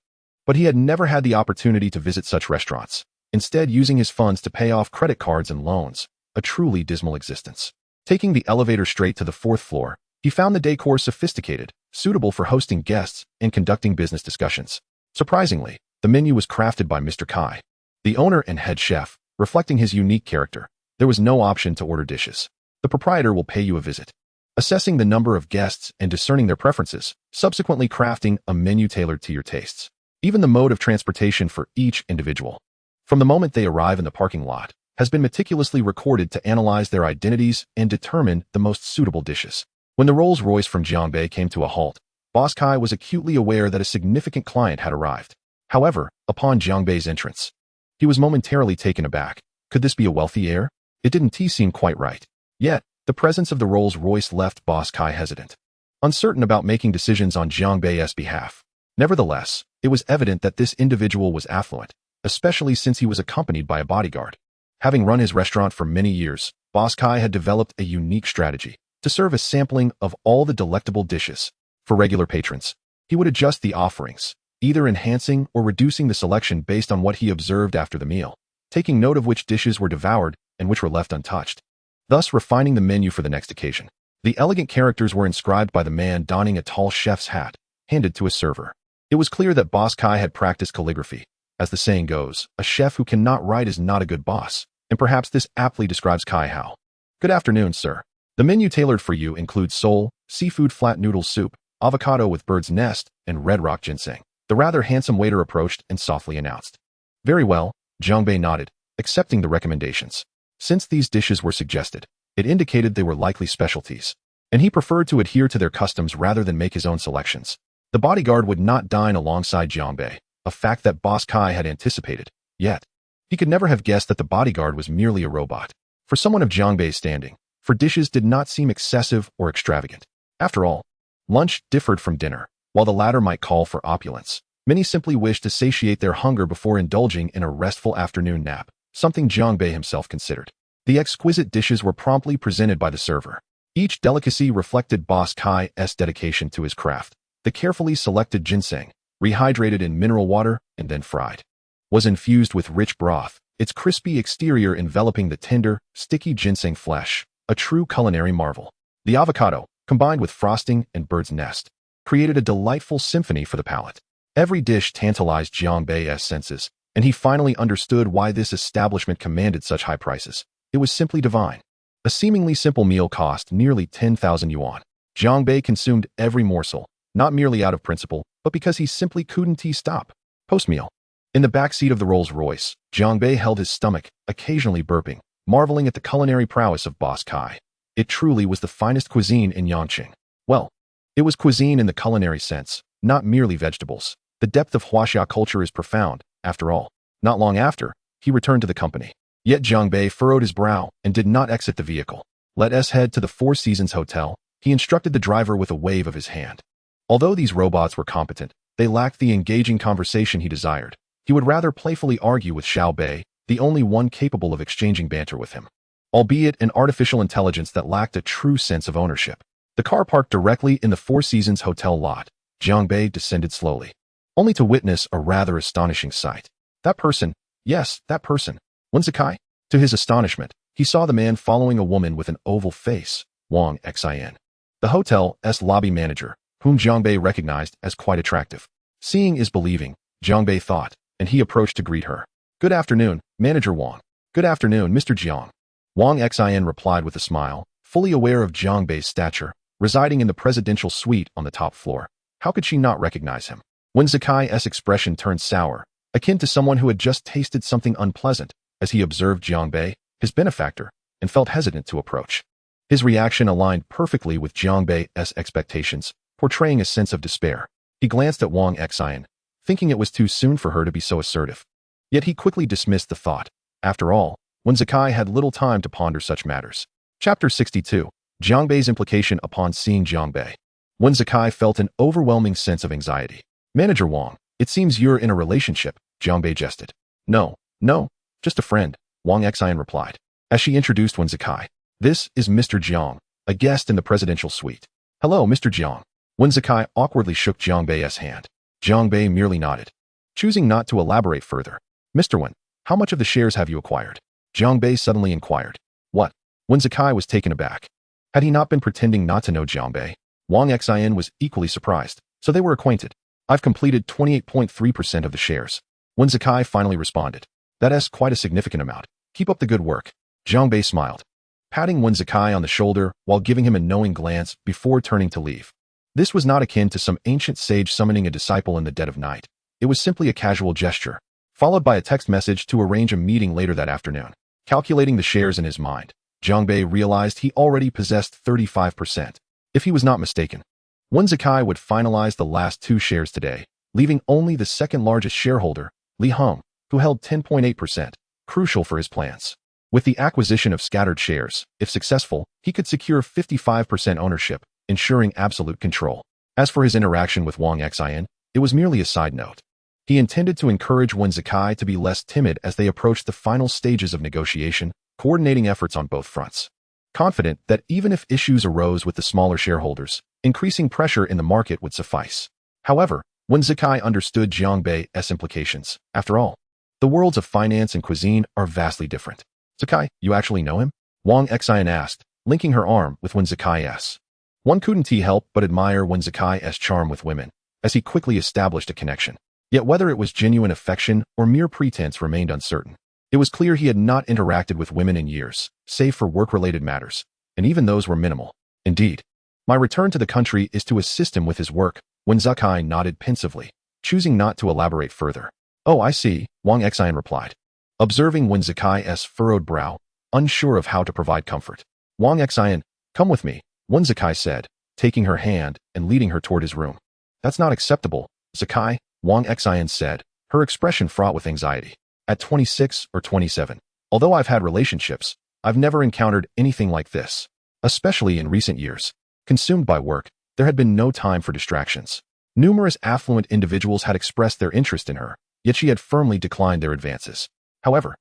But he had never had the opportunity to visit such restaurants, instead using his funds to pay off credit cards and loans, a truly dismal existence. Taking the elevator straight to the 4th floor, he found the decor sophisticated, suitable for hosting guests and conducting business discussions. Surprisingly, the menu was crafted by Mr. Kai, the owner and head chef, reflecting his unique character. There was no option to order dishes. The proprietor will pay you a visit, assessing the number of guests and discerning their preferences, subsequently crafting a menu tailored to your tastes. Even the mode of transportation for each individual, from the moment they arrive in the parking lot, has been meticulously recorded to analyze their identities and determine the most suitable dishes. When the Rolls-Royce from Jiang Bei came to a halt, Boss Kai was acutely aware that a significant client had arrived. However, upon Jiang Bei's entrance, he was momentarily taken aback. Could this be a wealthy heir? It didn't seem quite right. Yet, the presence of the Rolls-Royce left Boss Kai hesitant, uncertain about making decisions on Jiang Bei's behalf. Nevertheless, it was evident that this individual was affluent, especially since he was accompanied by a bodyguard. Having run his restaurant for many years, Boss Kai had developed a unique strategy to serve a sampling of all the delectable dishes. For regular patrons, he would adjust the offerings, either enhancing or reducing the selection based on what he observed after the meal, taking note of which dishes were devoured and which were left untouched, thus refining the menu for the next occasion. The elegant characters were inscribed by the man donning a tall chef's hat, handed to a server. It was clear that Boss Kai had practiced calligraphy. As the saying goes, a chef who cannot write is not a good boss, and perhaps this aptly describes Kai Hao. Good afternoon, sir. The menu tailored for you includes sole, seafood flat noodle soup, avocado with bird's nest, and red rock ginseng. The rather handsome waiter approached and softly announced. Very well, Jiang Bei nodded, accepting the recommendations. Since these dishes were suggested, it indicated they were likely specialties, and he preferred to adhere to their customs rather than make his own selections. The bodyguard would not dine alongside Jiang Bei, a fact that Boss Kai had anticipated. Yet, he could never have guessed that the bodyguard was merely a robot. For someone of Jiang Bei's standing, for dishes did not seem excessive or extravagant. After all, lunch differed from dinner. While the latter might call for opulence, Many simply wished to satiate their hunger before indulging in a restful afternoon nap, something Jiang Bei himself considered. The exquisite dishes were promptly presented by the server. Each delicacy reflected Boss Kai's dedication to his craft. The carefully selected ginseng, rehydrated in mineral water and then fried, was infused with rich broth, its crispy exterior enveloping the tender, sticky ginseng flesh, a true culinary marvel. The avocado, combined with frosting and bird's nest, created a delightful symphony for the palate. Every dish tantalized Jiang Bei's senses, and he finally understood why this establishment commanded such high prices. It was simply divine. A seemingly simple meal cost nearly 10,000 yuan. Jiang Bei consumed every morsel, not merely out of principle, but because he simply couldn't stop. Post-meal. In the back seat of the Rolls-Royce, Jiang Bei held his stomach, occasionally burping, marveling at the culinary prowess of Boss Kai. It truly was the finest cuisine in Yangqing. Well, it was cuisine in the culinary sense, not merely vegetables. The depth of Huaxia culture is profound, after all. Not long after, he returned to the company. Yet Jiang Bei furrowed his brow and did not exit the vehicle. Let us head to the Four Seasons Hotel, he instructed the driver with a wave of his hand. Although these robots were competent, they lacked the engaging conversation he desired. He would rather playfully argue with Xiao Bei, the only one capable of exchanging banter with him. Albeit an artificial intelligence that lacked a true sense of ownership. The car parked directly in the Four Seasons Hotel lot. Jiang Bei descended slowly, only to witness a rather astonishing sight. That person, yes, that person. Wen Zikai? To his astonishment, he saw the man following a woman with an oval face, Wang Xin. The hotel's lobby manager, whom Jiang Bei recognized as quite attractive. Seeing is believing, Jiang Bei thought, and he approached to greet her. Good afternoon, Manager Wang. Good afternoon, Mr. Jiang. Wang Xin replied with a smile, fully aware of Jiang Bei's stature, residing in the presidential suite on the top floor. How could she not recognize him? Wen Zikai's expression turned sour, akin to someone who had just tasted something unpleasant, as he observed Jiang Bei, his benefactor, and felt hesitant to approach. His reaction aligned perfectly with Jiang Bei's expectations, portraying a sense of despair. He glanced at Wang Xin, thinking it was too soon for her to be so assertive. Yet he quickly dismissed the thought. After all, Wen Zikai had little time to ponder such matters. Chapter 62. Jiang Bei's implication upon seeing Jiang Bei. Wen Zikai felt an overwhelming sense of anxiety. Manager Wang, it seems you're in a relationship, Jiang Bei jested. No, just a friend, Wang Xin replied, as she introduced Wen Zikai. This is Mr. Jiang, a guest in the presidential suite. Hello, Mr. Jiang. Wen Zikai awkwardly shook Jiang Bei's hand. Jiang Bei merely nodded, choosing not to elaborate further. Mr. Wen, how much of the shares have you acquired? Jiang Bei suddenly inquired. What? Wen Zikai was taken aback. Had he not been pretending not to know Jiang Bei? Wang Xin was equally surprised, so they were acquainted. I've completed 28.3% of the shares. Wen Zikai finally responded. That's quite a significant amount. Keep up the good work. Jiang Bei smiled, patting Wen Zikai on the shoulder while giving him a knowing glance before turning to leave. This was not akin to some ancient sage summoning a disciple in the dead of night. It was simply a casual gesture, followed by a text message to arrange a meeting later that afternoon. Calculating the shares in his mind, Jiang Bei realized he already possessed 35%, if he was not mistaken. Wen Zikai would finalize the last 2 shares today, leaving only the second largest shareholder, Li Hong, who held 10.8%, crucial for his plans. With the acquisition of scattered shares, if successful, he could secure 55% ownership, ensuring absolute control. As for his interaction with Wang Xin, it was merely a side note. He intended to encourage Wen Zikai to be less timid as they approached the final stages of negotiation, coordinating efforts on both fronts. Confident that even if issues arose with the smaller shareholders, increasing pressure in the market would suffice. However, Wen Zikai understood Jiang Bei's implications. After all, the worlds of finance and cuisine are vastly different. Zikai, you actually know him? Wang Xin asked, linking her arm with Wen Zikai's. One couldn't help but admire Wen Zikai's charm with women, as he quickly established a connection. Yet whether it was genuine affection or mere pretense remained uncertain. It was clear he had not interacted with women in years, save for work-related matters, and even those were minimal. Indeed, my return to the country is to assist him with his work. Wen Zikai nodded pensively, choosing not to elaborate further. Oh, I see, Wang Xin replied, observing Wen Zikai's furrowed brow, unsure of how to provide comfort. Wang Xin, come with me, Wen Zikai said, taking her hand and leading her toward his room. That's not acceptable, Zikai, Wang Xin said, her expression fraught with anxiety. At 26 or 27, although I've had relationships, I've never encountered anything like this. Especially in recent years. Consumed by work, there had been no time for distractions. Numerous affluent individuals had expressed their interest in her, yet she had firmly declined their advances. However,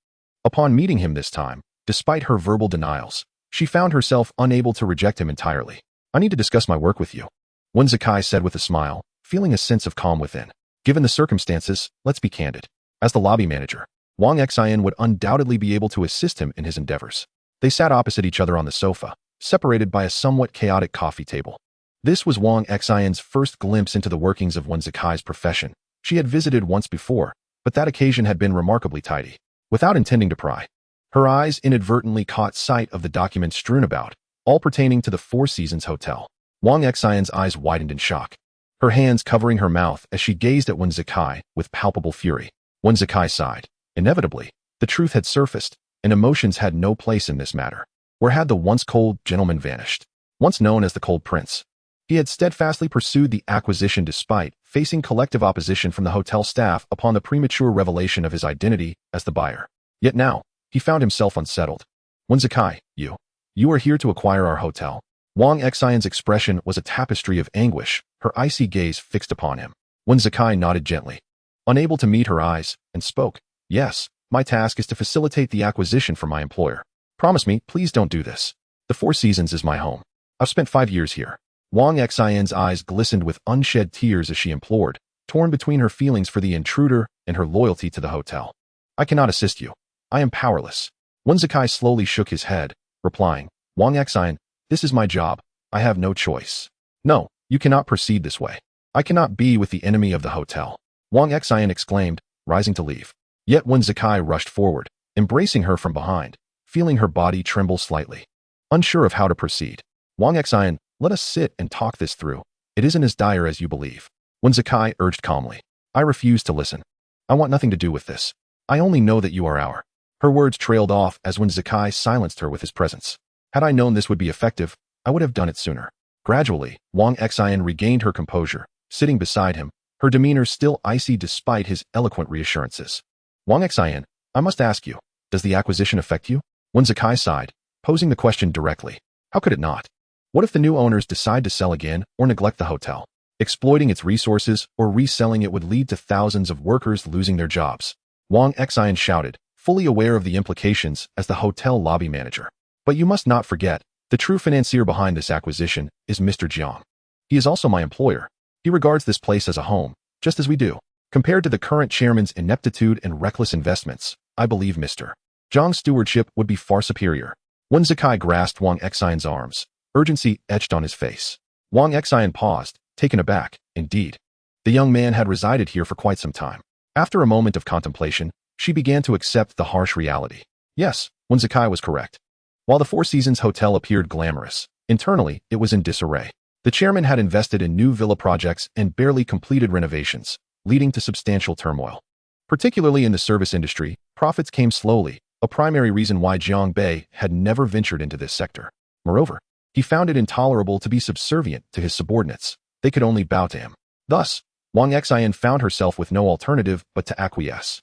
upon meeting him this time, despite her verbal denials, she found herself unable to reject him entirely. "I need to discuss my work with you," Wen Zikai said with a smile, feeling a sense of calm within. Given the circumstances, let's be candid. As the lobby manager, Wang Xian would undoubtedly be able to assist him in his endeavors. They sat opposite each other on the sofa, separated by a somewhat chaotic coffee table. This was Wang Xian's first glimpse into the workings of Wen Zikai's profession. She had visited once before, but that occasion had been remarkably tidy. Without intending to pry, her eyes inadvertently caught sight of the documents strewn about, all pertaining to the Four Seasons Hotel. Wang Xian's eyes widened in shock, her hands covering her mouth as she gazed at Wen Zikai with palpable fury. Wen Zikai sighed. Inevitably, the truth had surfaced, and emotions had no place in this matter. Where had the once cold gentleman vanished? Once known as the Cold Prince, he had steadfastly pursued the acquisition despite facing collective opposition from the hotel staff upon the premature revelation of his identity as the buyer. Yet now, he found himself unsettled. "Wen Zikai, you are here to acquire our hotel." Wang Xian's expression was a tapestry of anguish, her icy gaze fixed upon him. Wen Zikai nodded gently, unable to meet her eyes, and spoke. "Yes, my task is to facilitate the acquisition for my employer. Promise me, please don't do this. The Four Seasons is my home. I've spent 5 years here." Wang Xian's eyes glistened with unshed tears as she implored, torn between her feelings for the intruder and her loyalty to the hotel. "I cannot assist you. I am powerless." Wen Zikai slowly shook his head, replying, "Wang Xian, this is my job. I have no choice." "No, you cannot proceed this way. I cannot be with the enemy of the hotel," Wang Xian exclaimed, rising to leave. Yet Wen Zikai rushed forward, embracing her from behind, feeling her body tremble slightly. Unsure of how to proceed, "Wang Xian, let us sit and talk this through. It isn't as dire as you believe," Wen Zikai urged calmly. "I refuse to listen. I want nothing to do with this. I only know that you are our." Her words trailed off as Wen Zikai silenced her with his presence. Had I known this would be effective, I would have done it sooner. Gradually, Wang Xian regained her composure, sitting beside him, her demeanor still icy despite his eloquent reassurances. "Wang Xian, I must ask you, does the acquisition affect you?" Wen Zikai sighed, posing the question directly. How could it not? What if the new owners decide to sell again or neglect the hotel? Exploiting its resources or reselling it would lead to thousands of workers losing their jobs. Wang Xian shouted, fully aware of the implications as the hotel lobby manager. "But you must not forget, the true financier behind this acquisition is Mr. Jiang. He is also my employer. He regards this place as a home, just as we do. Compared to the current chairman's ineptitude and reckless investments, I believe Mr. Jiang's stewardship would be far superior." Wen Zikai grasped Wang Xian's arms, urgency etched on his face. Wang Xian paused, taken aback. Indeed, the young man had resided here for quite some time. After a moment of contemplation, she began to accept the harsh reality. Yes, Wen Zikai was correct. While the Four Seasons Hotel appeared glamorous, internally it was in disarray. The chairman had invested in new villa projects and barely completed renovations, leading to substantial turmoil. Particularly in the service industry, profits came slowly, a primary reason why Jiang Bei had never ventured into this sector. Moreover, he found it intolerable to be subservient to his subordinates. They could only bow to him. Thus, Wang Xian found herself with no alternative but to acquiesce.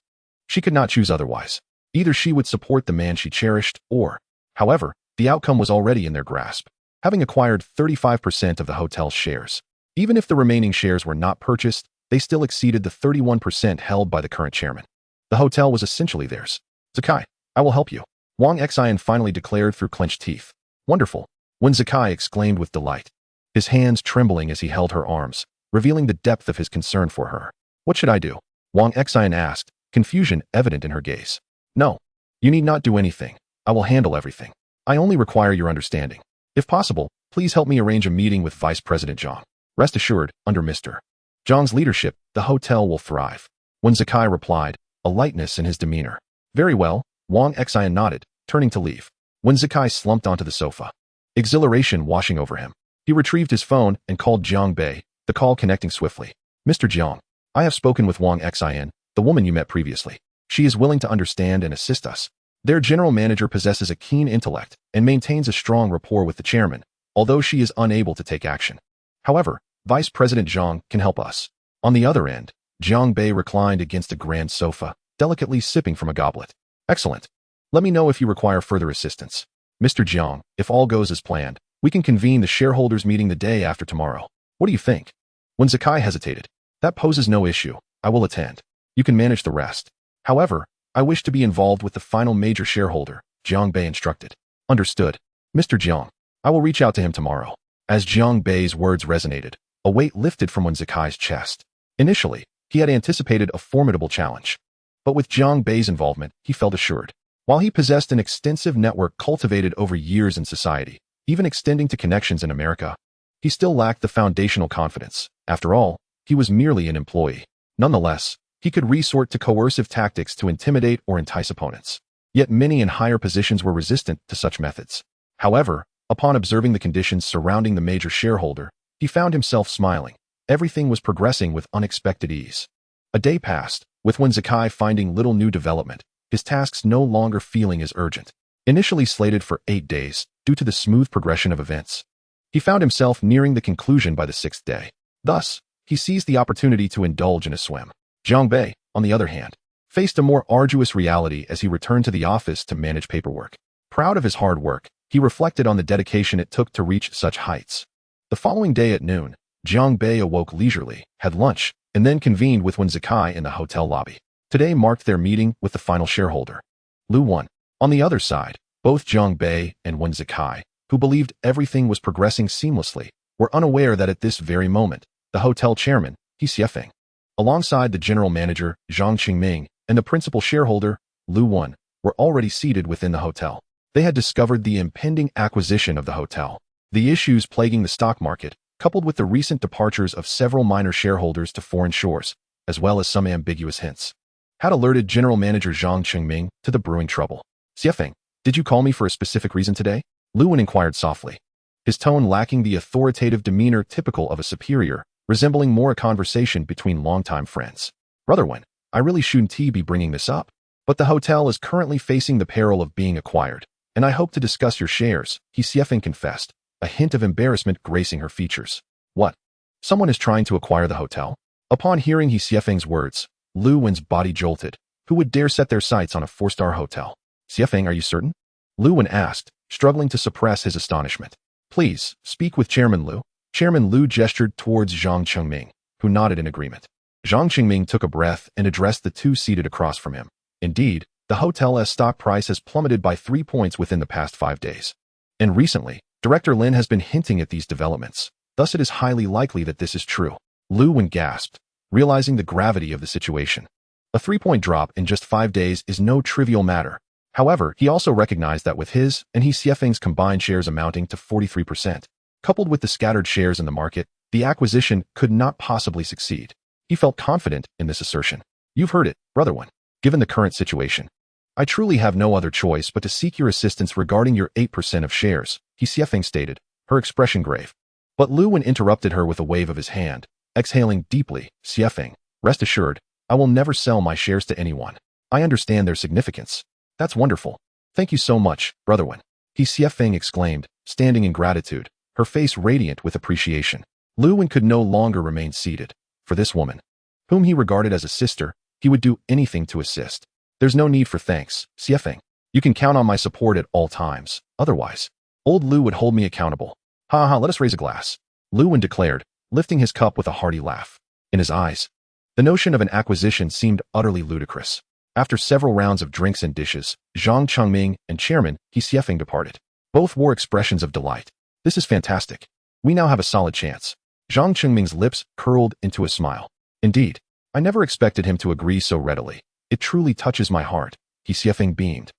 She could not choose otherwise. Either she would support the man she cherished, or, however, the outcome was already in their grasp, having acquired 35% of the hotel's shares. Even if the remaining shares were not purchased, they still exceeded the 31% held by the current chairman. The hotel was essentially theirs. "Zikai, I will help you," Wang Xian finally declared through clenched teeth. "Wonderful," Wen Zikai exclaimed with delight, his hands trembling as he held her arms, revealing the depth of his concern for her. "What should I do?" Wang Xian asked, confusion evident in her gaze. "No, you need not do anything. I will handle everything. I only require your understanding. If possible, please help me arrange a meeting with Vice President Zhang. Rest assured, under Mr. Zhang's leadership, the hotel will thrive." Wen Zikai replied, a lightness in his demeanor. "Very well," Wang Xian nodded, turning to leave. Wen Zikai slumped onto the sofa, exhilaration washing over him. He retrieved his phone and called Jiang Bei, the call connecting swiftly. "Mr. Jiang, I have spoken with Wang Xian, the woman you met previously. She is willing to understand and assist us. Their general manager possesses a keen intellect and maintains a strong rapport with the chairman, although she is unable to take action. However, Vice President Zhang can help us." On the other end, Jiang Bei reclined against a grand sofa, delicately sipping from a goblet. "Excellent. Let me know if you require further assistance. Mr. Jiang, if all goes as planned, we can convene the shareholders meeting the day after tomorrow. What do you think?" When Zakai hesitated, "That poses no issue. I will attend. You can manage the rest. However, I wish to be involved with the final major shareholder," Jiang Bei instructed. "Understood. Mr. Jiang. I will reach out to him tomorrow." As Jiang Bei's words resonated, a weight lifted from Wen Zakai's chest. Initially, he had anticipated a formidable challenge. But with Jiang Bei's involvement, he felt assured. While he possessed an extensive network cultivated over years in society, even extending to connections in America, he still lacked the foundational confidence. After all, he was merely an employee. Nonetheless, he could resort to coercive tactics to intimidate or entice opponents. Yet many in higher positions were resistant to such methods. However, upon observing the conditions surrounding the major shareholder, he found himself smiling. Everything was progressing with unexpected ease. A day passed, with Wen Zakai finding little new development, his tasks no longer feeling as urgent. Initially slated for 8 days, due to the smooth progression of events, he found himself nearing the conclusion by the 6th day. Thus, he seized the opportunity to indulge in a swim. Jiang Bei, on the other hand, faced a more arduous reality as he returned to the office to manage paperwork. Proud of his hard work, he reflected on the dedication it took to reach such heights. The following day at noon, Jiang Bei awoke leisurely, had lunch, and then convened with Wen Zakai in the hotel lobby. Today marked their meeting with the final shareholder, Lu Wen. On the other side, both Jiang Bei and Wen Zakai, who believed everything was progressing seamlessly, were unaware that at this very moment, the hotel chairman, He Xiefeng, alongside the general manager, Zhang Qingming, and the principal shareholder, Lu Wen, were already seated within the hotel. They had discovered the impending acquisition of the hotel. The issues plaguing the stock market, coupled with the recent departures of several minor shareholders to foreign shores, as well as some ambiguous hints, had alerted General Manager Zhang Qingming to the brewing trouble. "Xiefeng, did you call me for a specific reason today?" Lu Wen inquired softly, his tone lacking the authoritative demeanor typical of a superior, resembling more a conversation between longtime friends. "Brother Wen, I really shouldn't be bringing this up, but the hotel is currently facing the peril of being acquired, and I hope to discuss your shares," He Xiefeng confessed, a hint of embarrassment gracing her features. "What? Someone is trying to acquire the hotel?" Upon hearing He Xiefeng's words, Lu Wen's body jolted. Who would dare set their sights on a 4-star hotel? "Xiefeng, are you certain?" Lu Wen asked, struggling to suppress his astonishment. "Please, speak with Chairman Lu." Chairman Lu gestured towards Zhang Qingming, who nodded in agreement. Zhang Qingming took a breath and addressed the two seated across from him. Indeed, the hotel's stock price has plummeted by 3 points within the past 5 days. And recently, Director Lin has been hinting at these developments. Thus it is highly likely that this is true. Lu Wen gasped, realizing the gravity of the situation. A 3-point drop in just 5 days is no trivial matter. However, he also recognized that with his and He Xiefeng's combined shares amounting to 43%, coupled with the scattered shares in the market, the acquisition could not possibly succeed. He felt confident in this assertion. "You've heard it, Brother Wen. Given the current situation, I truly have no other choice but to seek your assistance regarding your 8% of shares," He Xiefeng stated, her expression grave. But Lu Wen interrupted her with a wave of his hand, exhaling deeply. "Xiefeng, rest assured, I will never sell my shares to anyone. I understand their significance." "That's wonderful. Thank you so much, Brother Wen," He Xiefeng exclaimed, standing in gratitude, her face radiant with appreciation. Lu Wen could no longer remain seated. For this woman, whom he regarded as a sister, he would do anything to assist. "There's no need for thanks, Xiefeng. You can count on my support at all times. Otherwise, old Lu would hold me accountable." "Ha ha, let us raise a glass," Lu Wen declared, lifting his cup with a hearty laugh. In his eyes, the notion of an acquisition seemed utterly ludicrous. After several rounds of drinks and dishes, Zhang Qingming and Chairman He Xiefeng departed. Both wore expressions of delight. "This is fantastic. We now have a solid chance." Zhang Qingming's lips curled into a smile. "Indeed, I never expected him to agree so readily. It truly touches my heart," He Xiefeng beamed,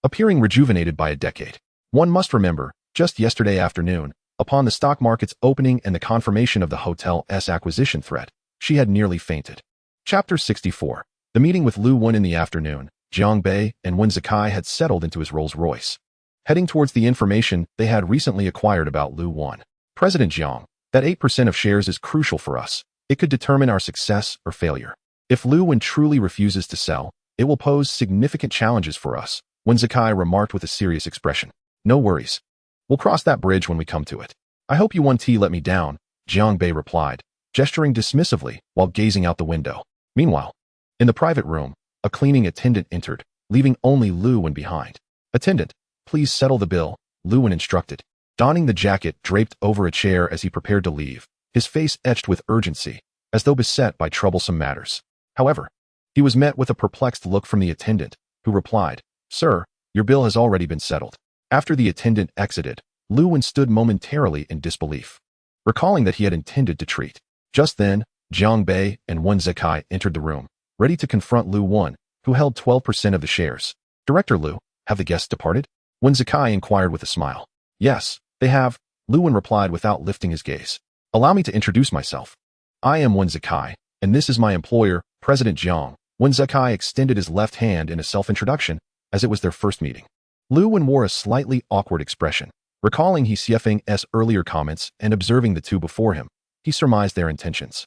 appearing rejuvenated by a decade. One must remember, just yesterday afternoon, upon the stock market's opening and the confirmation of the hotel's acquisition threat, she had nearly fainted. Chapter 64. The meeting with Lu Wen in the afternoon, Jiang Bei and Wen Zakai had settled into his Rolls-Royce, heading towards the information they had recently acquired about Lu Wen. "President Jiang, that 8% of shares is crucial for us. It could determine our success or failure. If Lu Wen truly refuses to sell, it will pose significant challenges for us," Wen Zakai remarked with a serious expression. "No worries. We'll cross that bridge when we come to it." "I hope you won't let me down," Jiang Bei replied, gesturing dismissively while gazing out the window. Meanwhile, in the private room, a cleaning attendant entered, leaving only Lu Wen behind. "Attendant, please settle the bill," Lu Wen instructed, donning the jacket draped over a chair as he prepared to leave. his face etched with urgency, as though beset by troublesome matters. However, he was met with a perplexed look from the attendant, who replied, "Sir, your bill has already been settled." After the attendant exited, Lu Wen stood momentarily in disbelief, recalling that he had intended to treat. Just then, Jiang Bei and Wen Zikai entered the room, ready to confront Lu Wen, who held 12% of the shares. "Director Lu, have the guests departed?" Wen Zikai inquired with a smile. "Yes, they have," Lu Wen replied without lifting his gaze. "Allow me to introduce myself. I am Wen Zikai, and this is my employer, President Jiang." Wen Zikai extended his left hand in a self-introduction, as it was their first meeting. Lu Wen wore a slightly awkward expression. Recalling He Xiefeng's earlier comments and observing the two before him, he surmised their intentions.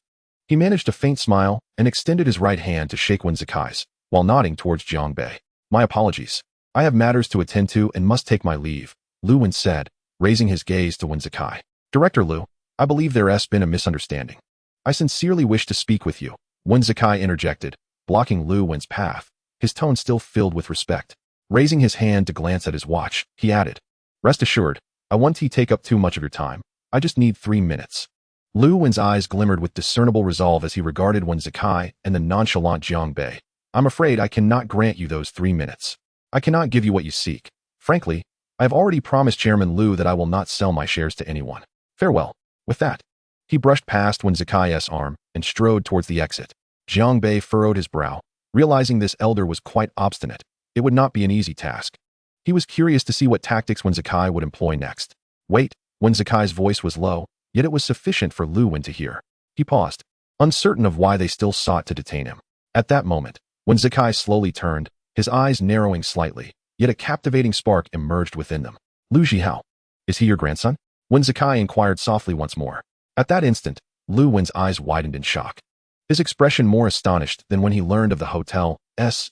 He managed a faint smile and extended his right hand to shake Wen Zikai's, while nodding towards Jiang Bei. "My apologies. I have matters to attend to and must take my leave," Lu Wen said, raising his gaze to Wen Zikai. "Director Lu, I believe there has been a misunderstanding. I sincerely wish to speak with you," Wen Zikai interjected, blocking Lu Wen's path, his tone still filled with respect. Raising his hand to glance at his watch, he added, "Rest assured, I won't take up too much of your time. I just need 3 minutes." Lu Wen's eyes glimmered with discernible resolve as he regarded Wen Zikai and the nonchalant Jiang Bei. "I'm afraid I cannot grant you those 3 minutes. I cannot give you what you seek. Frankly, I have already promised Chairman Lu that I will not sell my shares to anyone. Farewell." With that, he brushed past Wen Zikai's arm and strode towards the exit. Jiang Bei furrowed his brow, realizing this elder was quite obstinate. It would not be an easy task. He was curious to see what tactics Wen Zikai would employ next. "Wait," Wen Zikai's voice was low, yet it was sufficient for Lu Wen to hear. He paused, uncertain of why they still sought to detain him. At that moment, Wen Zikai slowly turned, his eyes narrowing slightly, yet a captivating spark emerged within them. "Lu Zhihao, is he your grandson?" Wen Zikai inquired softly once more. At that instant, Lu Wen's eyes widened in shock, his expression more astonished than when he learned of the hotel's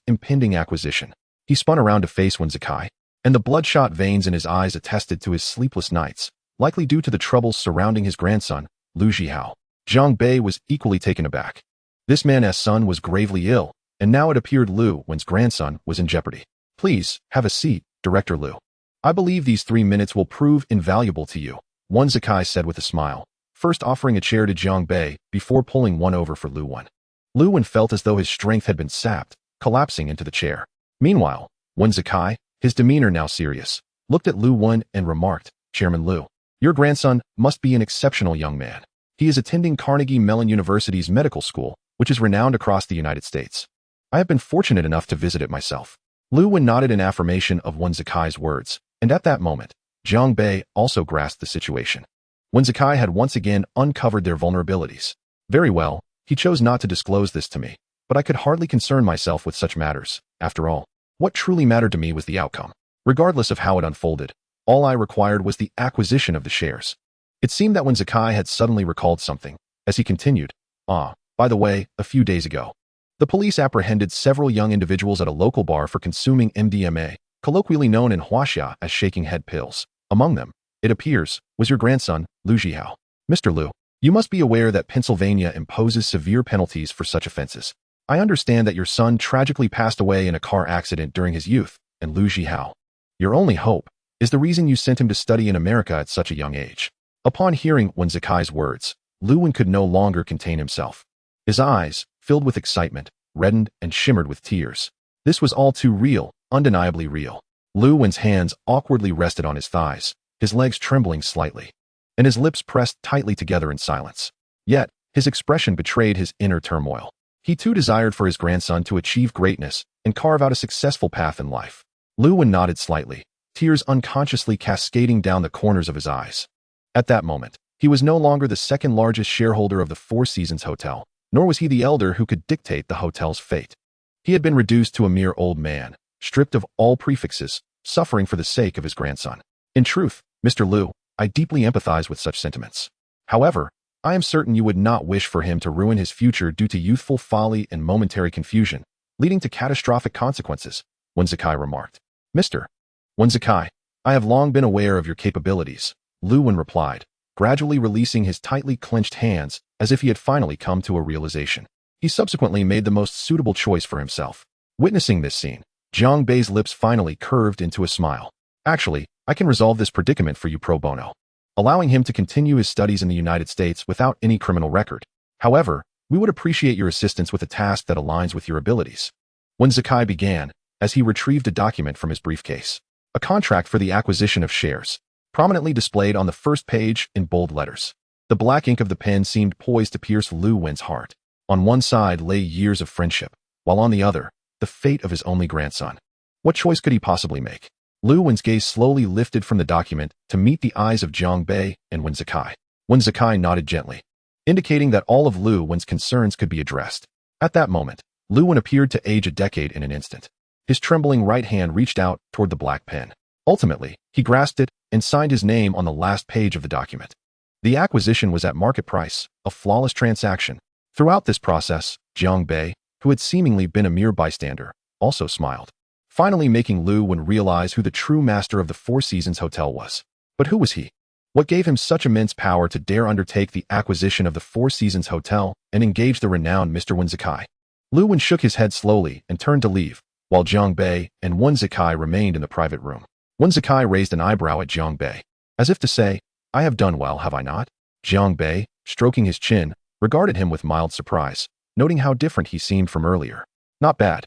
impending acquisition. He spun around to face Wen Zikai, and the bloodshot veins in his eyes attested to his sleepless nights, likely due to the troubles surrounding his grandson, Lu Zhihao. Jiang Bei was equally taken aback. This man's son was gravely ill, and now it appeared Lu Wen's grandson was in jeopardy. "Please, have a seat, Director Lu. I believe these 3 minutes will prove invaluable to you," Wen Zikai said with a smile, first offering a chair to Jiang Bei before pulling one over for Lu Wen. Lu Wen felt as though his strength had been sapped, collapsing into the chair. Meanwhile, Wen Zikai, his demeanor now serious, looked at Lu Wen and remarked, "Chairman Lu, your grandson must be an exceptional young man. He is attending Carnegie Mellon University's medical school, which is renowned across the United States. I have been fortunate enough to visit it myself." Lu Wen nodded in affirmation of Wen Zikai's words, and at that moment, Jiang Bei also grasped the situation. Wen Zikai had once again uncovered their vulnerabilities. "Very well, he chose not to disclose this to me, but I could hardly concern myself with such matters. After all, what truly mattered to me was the outcome. Regardless of how it unfolded, all I required was the acquisition of the shares." It seemed that Wen Zikai had suddenly recalled something, as he continued, "By the way, a few days ago, the police apprehended several young individuals at a local bar for consuming MDMA, colloquially known in Huaxia as shaking head pills. Among them, it appears, was your grandson, Lu Zhihao. Mr. Lu, you must be aware that Pennsylvania imposes severe penalties for such offenses. I understand that your son tragically passed away in a car accident during his youth, and Lu Zhihao, your only hope, is the reason you sent him to study in America at such a young age." Upon hearing Wen Zikai's words, Lu Wen could no longer contain himself. His eyes, filled with excitement, reddened and shimmered with tears. This was all too real, undeniably real. Lu Wen's hands awkwardly rested on his thighs, his legs trembling slightly, and his lips pressed tightly together in silence. Yet, his expression betrayed his inner turmoil. He too desired for his grandson to achieve greatness and carve out a successful path in life. Lu Wen nodded slightly, tears unconsciously cascading down the corners of his eyes. At that moment, he was no longer the second largest shareholder of the Four Seasons Hotel, nor was he the elder who could dictate the hotel's fate. He had been reduced to a mere old man, stripped of all prefixes, suffering for the sake of his grandson. In truth, Mr. Lu, I deeply empathize with such sentiments. However, I am certain you would not wish for him to ruin his future due to youthful folly and momentary confusion, leading to catastrophic consequences, Wen Zikai remarked. Mr. Wen Zikai, I have long been aware of your capabilities, Lu Wen replied, gradually releasing his tightly clenched hands as if he had finally come to a realization. He subsequently made the most suitable choice for himself. Witnessing this scene, Jiang Bei's lips finally curved into a smile. Actually, I can resolve this predicament for you pro bono. allowing him to continue his studies in the United States without any criminal record. However, we would appreciate your assistance with a task that aligns with your abilities. When Zakai began, as he retrieved a document from his briefcase, a contract for the acquisition of shares, prominently displayed on the first page in bold letters. The black ink of the pen seemed poised to pierce Lu Wen's heart. On one side lay years of friendship, while on the other, the fate of his only grandson. What choice could he possibly make? Lu Wen's gaze slowly lifted from the document to meet the eyes of Jiang Bei and Wen Zakai. Wen Zakai nodded gently, indicating that all of Lu Wen's concerns could be addressed. At that moment, Lu Wen appeared to age a decade in an instant. His trembling right hand reached out toward the black pen. Ultimately, he grasped it and signed his name on the last page of the document. The acquisition was at market price, a flawless transaction. Throughout this process, Jiang Bei, who had seemingly been a mere bystander, also smiled, finally making Lu Wen realize who the true master of the Four Seasons Hotel was. But who was he? What gave him such immense power to dare undertake the acquisition of the Four Seasons Hotel and engage the renowned Mr. Wen Zakai? Lu Wen shook his head slowly and turned to leave, while Jiang Bei and Wen Zakai remained in the private room. Wen Zakai raised an eyebrow at Jiang Bei, as if to say, "I have done well, have I not?" Jiang Bei, stroking his chin, regarded him with mild surprise, noting how different he seemed from earlier. "Not bad.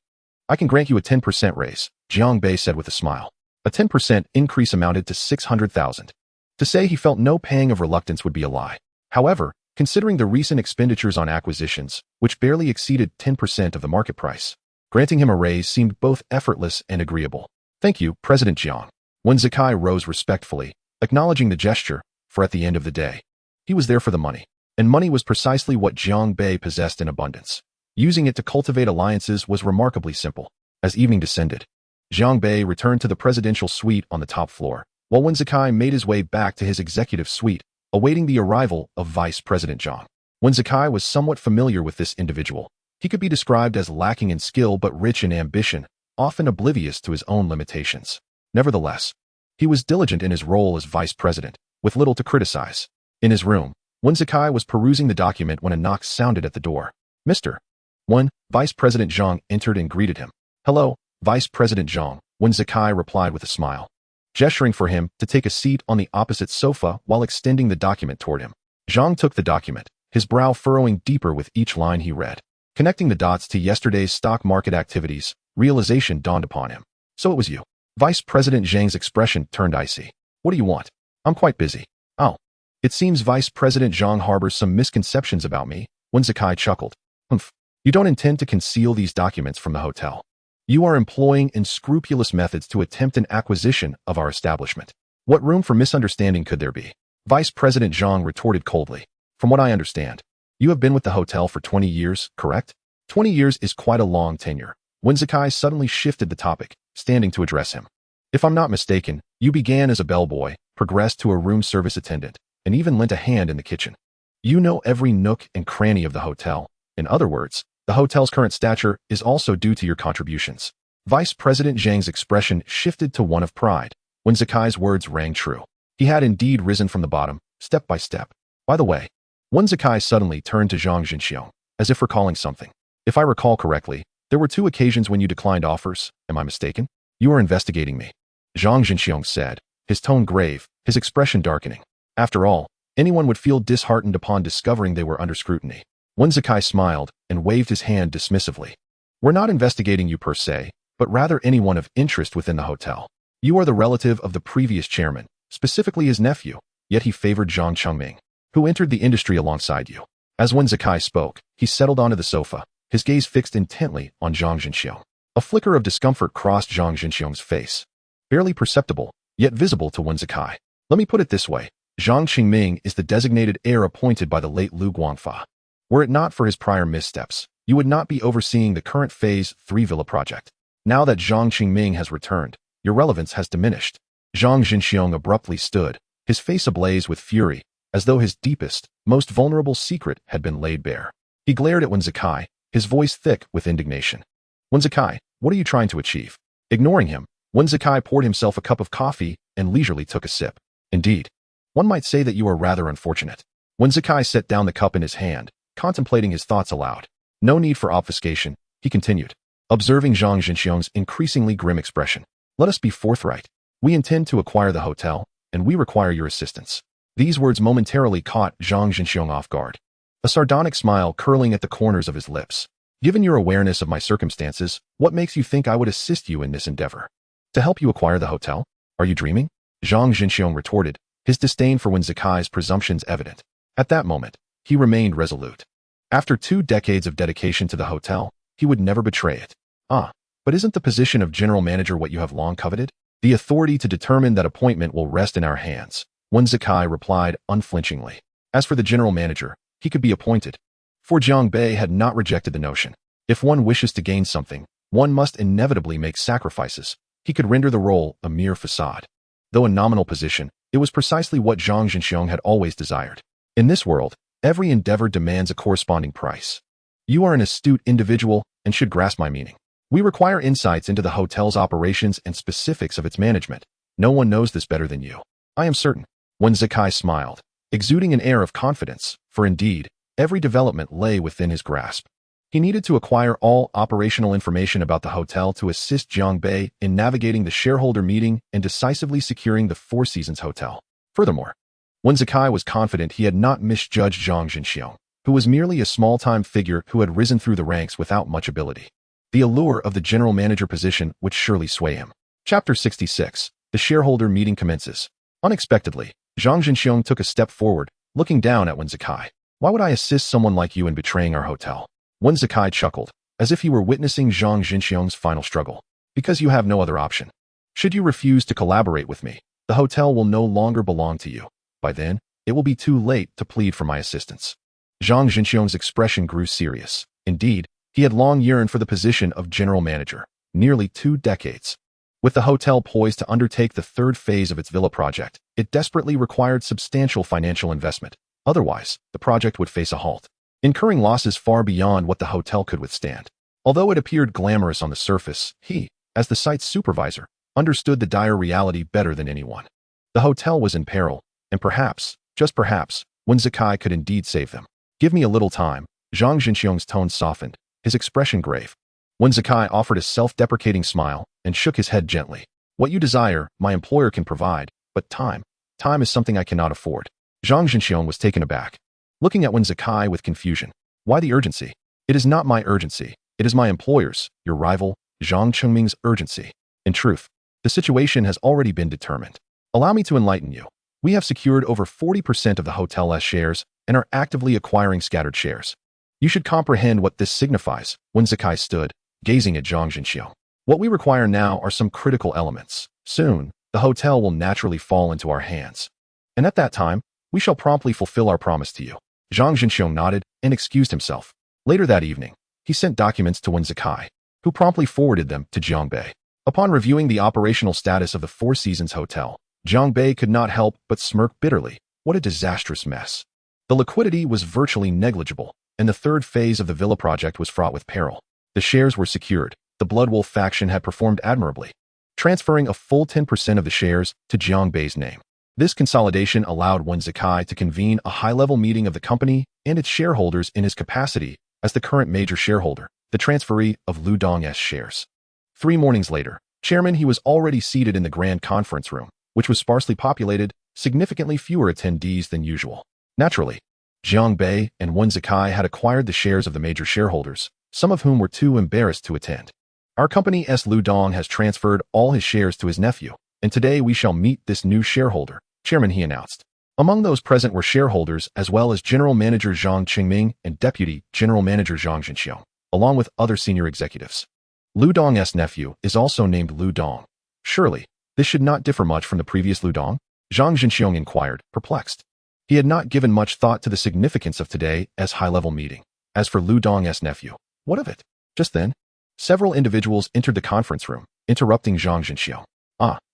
I can grant you a 10% raise," Jiang Bei said with a smile. A 10% increase amounted to 600,000. To say he felt no pang of reluctance would be a lie. However, considering the recent expenditures on acquisitions, which barely exceeded 10% of the market price, granting him a raise seemed both effortless and agreeable. "Thank you, President Jiang." Wen Zakai rose respectfully, acknowledging the gesture, for at the end of the day, he was there for the money. And money was precisely what Jiang Bei possessed in abundance. Using it to cultivate alliances was remarkably simple. As evening descended, Jiang Bei returned to the presidential suite on the top floor, while Wen Zakai made his way back to his executive suite, awaiting the arrival of Vice President Zhang. Wen Zakai was somewhat familiar with this individual. He could be described as lacking in skill but rich in ambition, often oblivious to his own limitations. Nevertheless, he was diligent in his role as vice president, with little to criticize. In his room, Wen Zakai was perusing the document when a knock sounded at the door. "Mr. Wen," Vice President Zhang entered and greeted him. "Hello, Vice President Zhang," Wen Zakai replied with a smile, gesturing for him to take a seat on the opposite sofa while extending the document toward him. Zhang took the document, his brow furrowing deeper with each line he read. Connecting the dots to yesterday's stock market activities, realization dawned upon him. "So it was you." Vice President Zhang's expression turned icy. "What do you want?" "I'm quite busy." "Oh. It seems Vice President Zhang harbors some misconceptions about me," Wen Zakai chuckled. "Humph. You don't intend to conceal these documents from the hotel. You are employing unscrupulous methods to attempt an acquisition of our establishment. What room for misunderstanding could there be?" Vice President Zhang retorted coldly. "From what I understand, you have been with the hotel for 20 years, correct?" 20 years is quite a long tenure. Wen Zakai suddenly shifted the topic, standing to address him. "If I'm not mistaken, you began as a bellboy, progressed to a room service attendant, and even lent a hand in the kitchen. You know every nook and cranny of the hotel. In other words, the hotel's current stature is also due to your contributions." Vice President Zhang's expression shifted to one of pride. Wen Zakai's words rang true. He had indeed risen from the bottom, step by step. By the way, Wen Zakai suddenly turned to Zhang Jinxiong, as if recalling something. "If I recall correctly, there were 2 occasions when you declined offers, am I mistaken?" "You are investigating me," Zhang Jinxiong said, his tone grave, his expression darkening. After all, anyone would feel disheartened upon discovering they were under scrutiny. Wen Zakai smiled and waved his hand dismissively. "We're not investigating you per se, but rather anyone of interest within the hotel. You are the relative of the previous chairman, specifically his nephew, yet he favored Zhang Chengming, who entered the industry alongside you." As Wen Zakai spoke, he settled onto the sofa, his gaze fixed intently on Zhang Jinxiong. A flicker of discomfort crossed Zhang Jinxiong's face, barely perceptible, yet visible to Wen Zakai. "Let me put it this way. Zhang Chengming is the designated heir appointed by the late Lu Guangfa. Were it not for his prior missteps, you would not be overseeing the current Phase 3 villa project. Now that Zhang Chengming has returned, your relevance has diminished." Zhang Jinxiong abruptly stood, his face ablaze with fury, as though his deepest, most vulnerable secret had been laid bare. He glared at Wen Zakai, his voice thick with indignation. "Wen Zakai, what are you trying to achieve?" Ignoring him, Wen Zakai poured himself a cup of coffee and leisurely took a sip. "Indeed, one might say that you are rather unfortunate." Wen Zakai set down the cup in his hand, contemplating his thoughts aloud. "No need for obfuscation," he continued, observing Zhang Jinxiong's increasingly grim expression. "Let us be forthright. We intend to acquire the hotel, and we require your assistance. These words momentarily caught Zhang Jinxiong off guard, a sardonic smile curling at the corners of his lips. Given your awareness of my circumstances, what makes you think I would assist you in this endeavor? To help you acquire the hotel? Are you dreaming? Zhang Jinxiong retorted, his disdain for Wen Zikai's presumptions evident. At that moment, he remained resolute. After 2 decades of dedication to the hotel, he would never betray it. But isn't the position of general manager what you have long coveted? The authority to determine that appointment will rest in our hands, Wen Zikai replied unflinchingly. As for the general manager, he could be appointed. For Jiang Bei had not rejected the notion. If one wishes to gain something, one must inevitably make sacrifices. He could render the role a mere facade. Though a nominal position, it was precisely what Zhang Jinxiong had always desired. In this world, every endeavor demands a corresponding price. You are an astute individual and should grasp my meaning. We require insights into the hotel's operations and specifics of its management. No one knows this better than you. I am certain. Wen Zikai smiled, exuding an air of confidence, for indeed, every development lay within his grasp. He needed to acquire all operational information about the hotel to assist Jiang Bei in navigating the shareholder meeting and decisively securing the Four Seasons Hotel. Furthermore, Wen Zikai was confident he had not misjudged Zhang Jinxiong, who was merely a small-time figure who had risen through the ranks without much ability. The allure of the general manager position would surely sway him. Chapter 66. The shareholder meeting commences. Unexpectedly, Zhang Jinxiong took a step forward, looking down at Wen Zikai. Why would I assist someone like you in betraying our hotel? Wen Zikai chuckled, as if he were witnessing Zhang Jinxiong's final struggle. Because you have no other option. Should you refuse to collaborate with me, the hotel will no longer belong to you. By then, it will be too late to plead for my assistance. Zhang Jinxiong's expression grew serious. Indeed, he had long yearned for the position of general manager, nearly 2 decades. With the hotel poised to undertake the 3rd phase of its villa project, it desperately required substantial financial investment. Otherwise, the project would face a halt, incurring losses far beyond what the hotel could withstand. Although it appeared glamorous on the surface, he, as the site's supervisor, understood the dire reality better than anyone. The hotel was in peril, and perhaps, just perhaps, Wen Zikai could indeed save them. Give me a little time. Zhang Jinxiong's tone softened, his expression grave. Wen Zikai offered a self-deprecating smile and shook his head gently. What you desire, my employer can provide, but time is something I cannot afford. Zhang Jinxiong was taken aback, looking at Wen Zikai with confusion. Why the urgency? It is not my urgency. It is my employer's, your rival, Zhang Chengming's urgency. In truth, the situation has already been determined. Allow me to enlighten you. We have secured over 40% of the hotel's shares and are actively acquiring scattered shares. You should comprehend what this signifies. Wen Zikai stood, gazing at Zhang Jinxiong. What we require now are some critical elements. Soon, the hotel will naturally fall into our hands. And at that time, we shall promptly fulfill our promise to you. Zhang Jinxiong nodded and excused himself. Later that evening, he sent documents to Wen Zikai, who promptly forwarded them to Jiang Bei. Upon reviewing the operational status of the Four Seasons Hotel, Jiang Bei could not help but smirk bitterly. What a disastrous mess. The liquidity was virtually negligible, and the 3rd phase of the villa project was fraught with peril. The shares were secured. The Blood Wolf faction had performed admirably, transferring a full 10% of the shares to Jiang Bei's name. This consolidation allowed Wen Zikai to convene a high-level meeting of the company and its shareholders in his capacity as the current major shareholder, the transferee of Lu Dong's shares. 3 mornings later, chairman he was already seated in the grand conference room, which was sparsely populated, significantly fewer attendees than usual. Naturally, Jiang Bei and Wen Zikai had acquired the shares of the major shareholders, some of whom were too embarrassed to attend. Our company Lu Dong has transferred all his shares to his nephew, and today we shall meet this new shareholder, chairman he announced. Among those present were shareholders as well as General Manager Zhang Qingming and Deputy General Manager Zhang Jinxiong, along with other senior executives. Lu Dong's nephew is also named Lu Dong. Surely, this should not differ much from the previous Lu Dong? Zhang Jinxiong inquired, perplexed. He had not given much thought to the significance of today's high-level meeting. As for Lu Dong's nephew, what of it? Just then, several individuals entered the conference room, interrupting Zhang Jinxiong.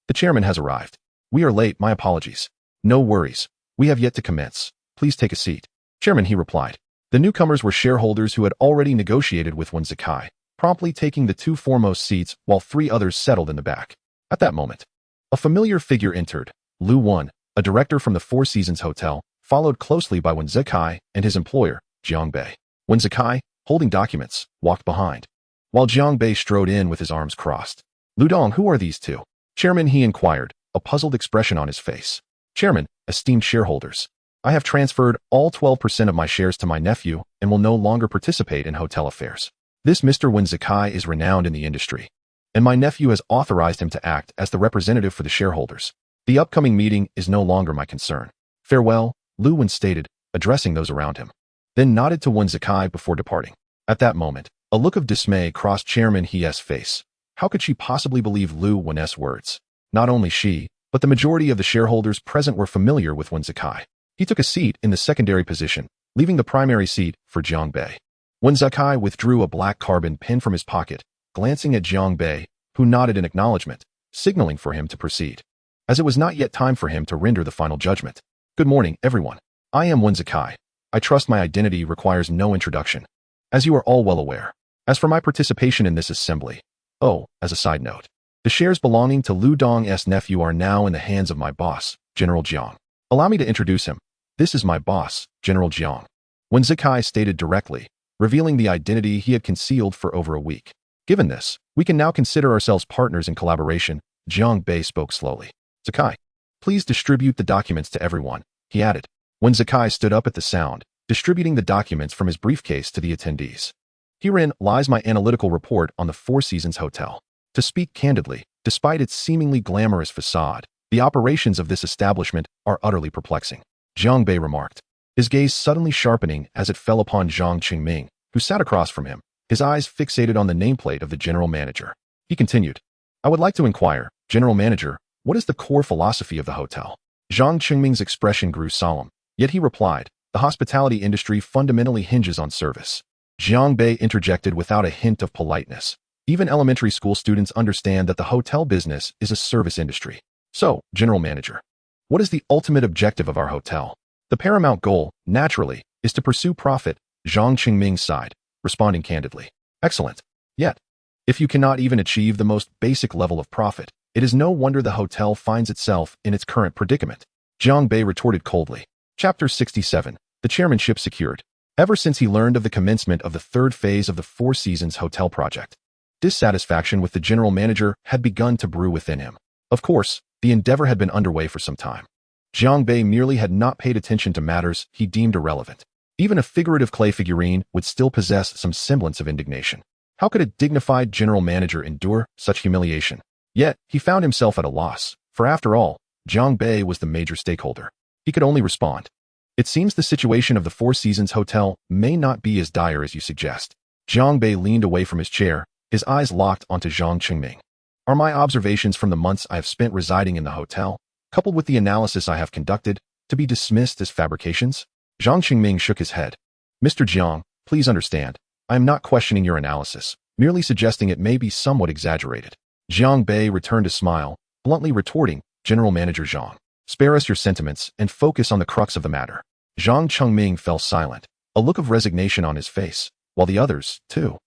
The chairman has arrived. We are late, my apologies. No worries. We have yet to commence. Please take a seat. Chairman, he replied. The newcomers were shareholders who had already negotiated with Wen Zikai, promptly taking the 2 foremost seats while 3 others settled in the back. At that moment, a familiar figure entered. Lu Wan, a director from the Four Seasons Hotel, followed closely by Wen Zikai and his employer, Jiang Bei. Wen Zikai, holding documents, walked behind, while Jiang Bei strode in with his arms crossed. Lu Dong, who are these 2? Chairman, he inquired, a puzzled expression on his face. Chairman, esteemed shareholders, I have transferred all 12% of my shares to my nephew and will no longer participate in hotel affairs. This Mr. Wenzakai is renowned in the industry, and my nephew has authorized him to act as the representative for the shareholders. The upcoming meeting is no longer my concern. Farewell, Lu Wen stated, addressing those around him, then nodded to Wenzakai before departing. At that moment, a look of dismay crossed Chairman He's face. How could she possibly believe Lu Wen's words? Not only she, but the majority of the shareholders present were familiar with Wenzakai. He took a seat in the secondary position, leaving the primary seat for Jiang Bei. Wenzakai withdrew a black carbon pin from his pocket, glancing at Jiang Bei, who nodded in acknowledgement, signaling for him to proceed, as it was not yet time for him to render the final judgment. Good morning, everyone. I am Wenzakai. I trust my identity requires no introduction, as you are all well aware. As for my participation in this assembly, as a side note, the shares belonging to Lu Dong's nephew are now in the hands of my boss, General Jiang. Allow me to introduce him. This is my boss, General Jiang. Wenzakai stated directly, revealing the identity he had concealed for over a week. Given this, we can now consider ourselves partners in collaboration. Jiang Bei spoke slowly. Zakai, please distribute the documents to everyone, he added. Wenzakai stood up at the sound, distributing the documents from his briefcase to the attendees. Herein lies my analytical report on the Four Seasons Hotel. To speak candidly, despite its seemingly glamorous facade, the operations of this establishment are utterly perplexing, Jiang Bei remarked, his gaze suddenly sharpening as it fell upon Zhang Qingming, who sat across from him, his eyes fixated on the nameplate of the general manager. He continued, I would like to inquire, General Manager, what is the core philosophy of the hotel? Zhang Qingming's expression grew solemn, yet he replied, the hospitality industry fundamentally hinges on service. Jiang Bei interjected without a hint of politeness. Even elementary school students understand that the hotel business is a service industry. So, General Manager, what is the ultimate objective of our hotel? The paramount goal, naturally, is to pursue profit, Zhang Qingming sighed, responding candidly. Excellent. Yet, if you cannot even achieve the most basic level of profit, it is no wonder the hotel finds itself in its current predicament. Jiang Bei retorted coldly. Chapter 67. The chairmanship secured. Ever since he learned of the commencement of the third phase of the Four Seasons Hotel project, dissatisfaction with the general manager had begun to brew within him. Of course, the endeavor had been underway for some time. Jiang Bei merely had not paid attention to matters he deemed irrelevant. Even a figurative clay figurine would still possess some semblance of indignation. How could a dignified general manager endure such humiliation? Yet, he found himself at a loss, for after all, Jiang Bei was the major stakeholder. He could only respond. It seems the situation of the Four Seasons Hotel may not be as dire as you suggest. Jiang Bei leaned away from his chair, his eyes locked onto Zhang Qingming. Are my observations from the months I have spent residing in the hotel, coupled with the analysis I have conducted, to be dismissed as fabrications? Zhang Qingming shook his head. Mr. Jiang, please understand, I am not questioning your analysis, merely suggesting it may be somewhat exaggerated. Jiang Bei returned a smile, bluntly retorting, General Manager Zhang, spare us your sentiments and focus on the crux of the matter. Zhang Qingming fell silent, a look of resignation on his face, while the others, too,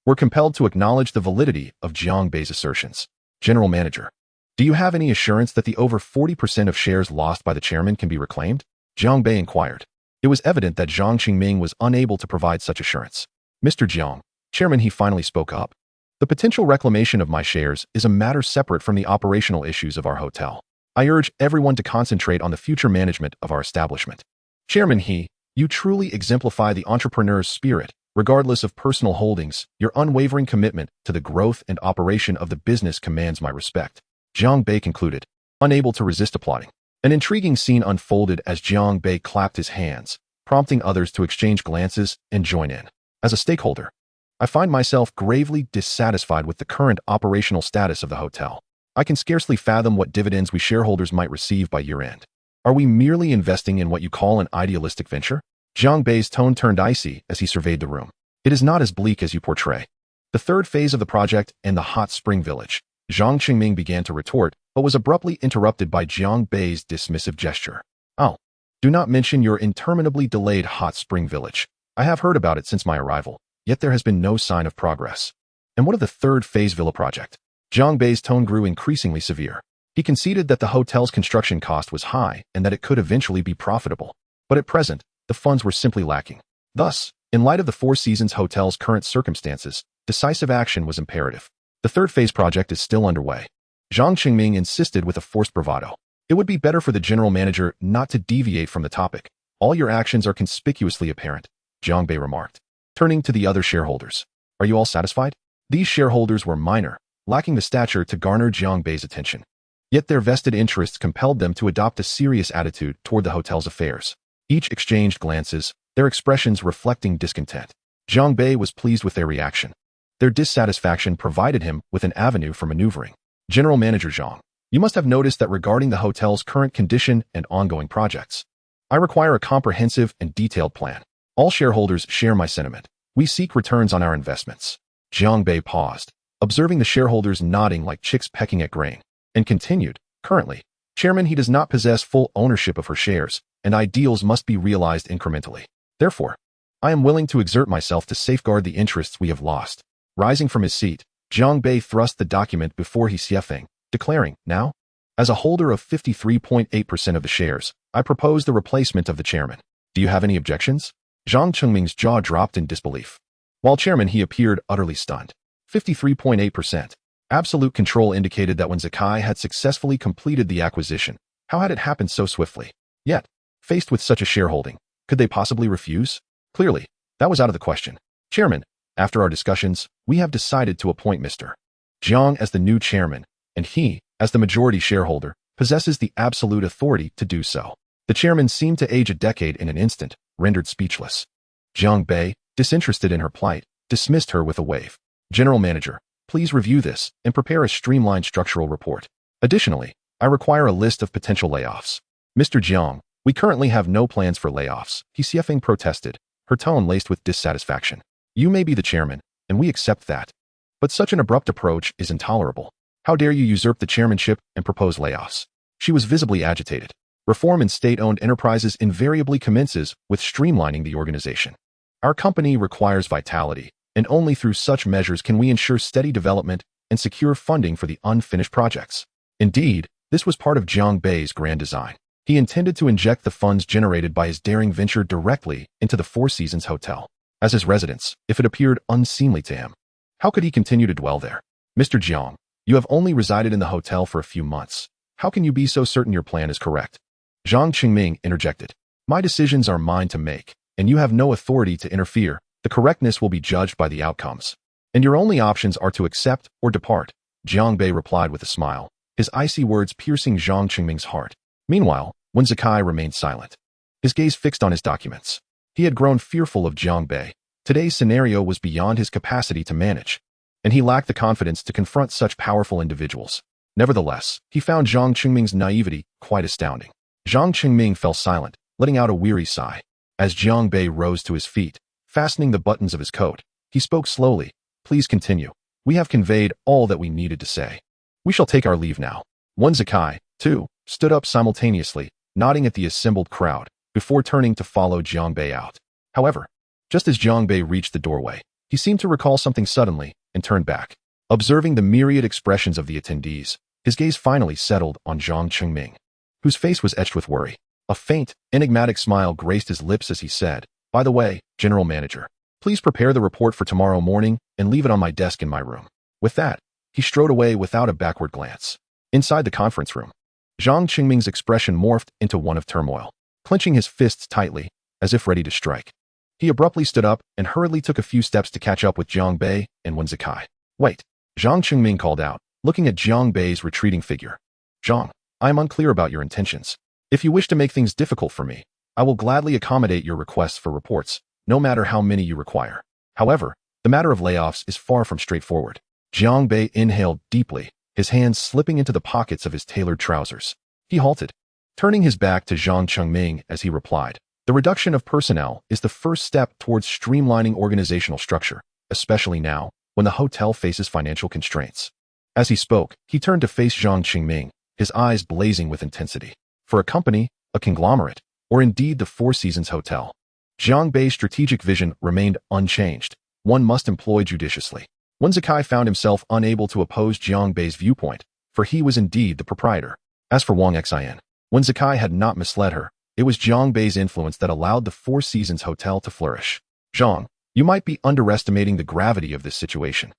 were compelled to acknowledge the validity of Jiang Bei's assertions. General Manager, do you have any assurance that the over 40% of shares lost by the chairman can be reclaimed? Jiang Bei inquired. It was evident that Zhang Qingming was unable to provide such assurance. Mr. Jiang, Chairman, he finally spoke up. The potential reclamation of my shares is a matter separate from the operational issues of our hotel. I urge everyone to concentrate on the future management of our establishment. Chairman, you truly exemplify the entrepreneur's spirit. Regardless of personal holdings, your unwavering commitment to the growth and operation of the business commands my respect. Jiang Bei concluded, unable to resist applauding. An intriguing scene unfolded as Jiang Bei clapped his hands, prompting others to exchange glances and join in. As a stakeholder, I find myself gravely dissatisfied with the current operational status of the hotel. I can scarcely fathom what dividends we shareholders might receive by year-end. Are we merely investing in what you call an idealistic venture? Jiang Bei's tone turned icy as he surveyed the room. It is not as bleak as you portray. The third phase of the project and the hot spring village. Zhang Qingming began to retort, but was abruptly interrupted by Jiang Bei's dismissive gesture. Oh, do not mention your interminably delayed hot spring village. I have heard about it since my arrival, yet there has been no sign of progress. And what of the third phase villa project? Jiang Bei's tone grew increasingly severe. He conceded that the hotel's construction cost was high and that it could eventually be profitable. But at present, the funds were simply lacking. Thus, in light of the Four Seasons Hotel's current circumstances, decisive action was imperative. The third phase project is still underway. Zhang Qingming insisted with a forced bravado. It would be better for the general manager not to deviate from the topic. All your actions are conspicuously apparent, Jiang Bei remarked. Turning to the other shareholders. Are you all satisfied? These shareholders were minor, lacking the stature to garner Jiang Bei's attention. Yet their vested interests compelled them to adopt a serious attitude toward the hotel's affairs. Each exchanged glances, their expressions reflecting discontent. Jiang Bei was pleased with their reaction. Their dissatisfaction provided him with an avenue for maneuvering. General Manager Zhang, you must have noticed that regarding the hotel's current condition and ongoing projects, I require a comprehensive and detailed plan. All shareholders share my sentiment. We seek returns on our investments. Jiang Bei paused, observing the shareholders nodding like chicks pecking at grain, and continued, currently, Chairman, he does not possess full ownership of her shares, and ideals must be realized incrementally. Therefore, I am willing to exert myself to safeguard the interests we have lost. Rising from his seat, Jiang Bei thrust the document before He Xiefeng, declaring, now, as a holder of 53.8% of the shares, I propose the replacement of the chairman. Do you have any objections? Zhang Chengming's jaw dropped in disbelief. While chairman, he appeared utterly stunned. 53.8%. Absolute control indicated that when Zakai had successfully completed the acquisition, how had it happened so swiftly? Yet, faced with such a shareholding, could they possibly refuse? Clearly, that was out of the question. Chairman, after our discussions, we have decided to appoint Mr. Jiang as the new chairman, and he, as the majority shareholder, possesses the absolute authority to do so. The chairman seemed to age a decade in an instant, rendered speechless. Jiang Bei, disinterested in her plight, dismissed her with a wave. General Manager, please review this and prepare a streamlined structural report. Additionally, I require a list of potential layoffs. Mr. Jiang, we currently have no plans for layoffs, He Xiefeng protested, her tone laced with dissatisfaction. You may be the chairman, and we accept that. But such an abrupt approach is intolerable. How dare you usurp the chairmanship and propose layoffs? She was visibly agitated. Reform in state-owned enterprises invariably commences with streamlining the organization. Our company requires vitality, and only through such measures can we ensure steady development and secure funding for the unfinished projects. Indeed, this was part of Jiang Bei's grand design. He intended to inject the funds generated by his daring venture directly into the Four Seasons Hotel, as his residence, if it appeared unseemly to him. How could he continue to dwell there? Mr. Jiang, you have only resided in the hotel for a few months. How can you be so certain your plan is correct? Zhang Qingming interjected. My decisions are mine to make, and you have no authority to interfere. The correctness will be judged by the outcomes. And your only options are to accept or depart, Jiang Bei replied with a smile, his icy words piercing Zhang Qingming's heart. Meanwhile, Wen Zikai remained silent, his gaze fixed on his documents. He had grown fearful of Jiang Bei. Today's scenario was beyond his capacity to manage, and he lacked the confidence to confront such powerful individuals. Nevertheless, he found Zhang Qingming's naivety quite astounding. Zhang Qingming fell silent, letting out a weary sigh. As Jiang Bei rose to his feet, fastening the buttons of his coat, he spoke slowly. Please continue. We have conveyed all that we needed to say. We shall take our leave now. Wen Zikai, too, stood up simultaneously, nodding at the assembled crowd, before turning to follow Jiang Bei out. However, just as Jiang Bei reached the doorway, he seemed to recall something suddenly and turned back. Observing the myriad expressions of the attendees, his gaze finally settled on Zhang Qingming, whose face was etched with worry. A faint, enigmatic smile graced his lips as he said, By the way, General Manager, please prepare the report for tomorrow morning and leave it on my desk in my room. With that, he strode away without a backward glance. Inside the conference room, Zhang Qingming's expression morphed into one of turmoil. Clenching his fists tightly, as if ready to strike, he abruptly stood up and hurriedly took a few steps to catch up with Jiang Bei and Wen Zikai. Wait, Zhang Qingming called out, looking at Jiang Bei's retreating figure. Zhang, I am unclear about your intentions. If you wish to make things difficult for me, I will gladly accommodate your requests for reports, no matter how many you require. However, the matter of layoffs is far from straightforward. Jiang Bei inhaled deeply, his hands slipping into the pockets of his tailored trousers. He halted, turning his back to Zhang Chengming as he replied, The reduction of personnel is the first step towards streamlining organizational structure, especially now, when the hotel faces financial constraints. As he spoke, he turned to face Zhang Qingming, his eyes blazing with intensity. For a company, a conglomerate, or indeed the Four Seasons Hotel, Jiang Bei's strategic vision remained unchanged. One must employ judiciously. Wen Zikai found himself unable to oppose Jiang Bei's viewpoint, for he was indeed the proprietor. As for Wang Xian, Wen Zikai had not misled her. It was Jiang Bei's influence that allowed the Four Seasons Hotel to flourish. Zhang, you might be underestimating the gravity of this situation.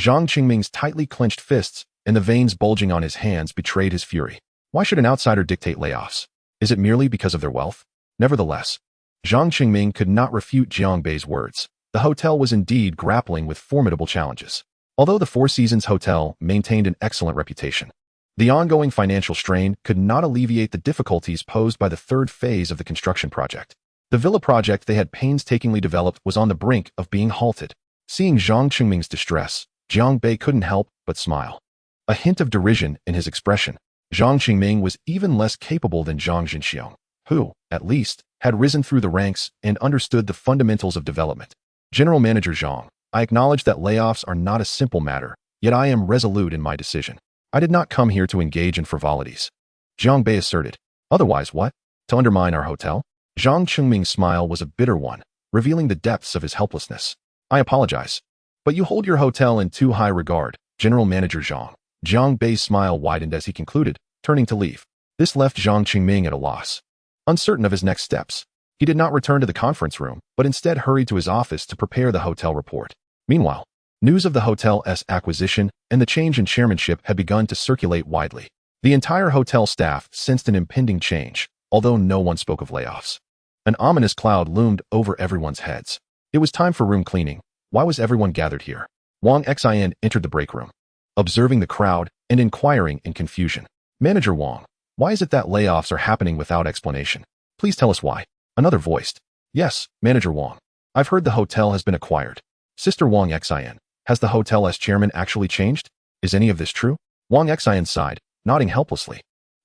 Zhang Qingming's tightly clenched fists and the veins bulging on his hands betrayed his fury. Why should an outsider dictate layoffs? Is it merely because of their wealth? Nevertheless, Jiang Qingming could not refute Jiang Bei's words. The hotel was indeed grappling with formidable challenges. Although the Four Seasons Hotel maintained an excellent reputation, the ongoing financial strain could not alleviate the difficulties posed by the third phase of the construction project. The villa project they had painstakingly developed was on the brink of being halted. Seeing Jiang Qingming's distress, Jiang Bei couldn't help but smile. A hint of derision in his expression. Jiang Qingming was even less capable than Jiang Zhenxiong, who, at least, had risen through the ranks and understood the fundamentals of development. General Manager Jiang, I acknowledge that layoffs are not a simple matter, yet I am resolute in my decision. I did not come here to engage in frivolities. Jiang Bei asserted. Otherwise what? To undermine our hotel? Jiang Qingming's smile was a bitter one, revealing the depths of his helplessness. I apologize. But you hold your hotel in too high regard, General Manager Jiang. Jiang Bei's smile widened as he concluded, turning to leave. This left Jiang Qingming at a loss. Uncertain of his next steps, he did not return to the conference room, but instead hurried to his office to prepare the hotel report. Meanwhile, news of the hotel's acquisition and the change in chairmanship had begun to circulate widely. The entire hotel staff sensed an impending change, although no one spoke of layoffs. An ominous cloud loomed over everyone's heads. It was time for room cleaning. Why was everyone gathered here? Wang Xian entered the break room, observing the crowd and inquiring in confusion. Manager Wang, why is it that layoffs are happening without explanation? Please tell us why. Another voiced. Yes, Manager Wang. I've heard the hotel has been acquired. Sister Wang Xian, has the hotel's chairman actually changed? Is any of this true? Wang Xian sighed, nodding helplessly.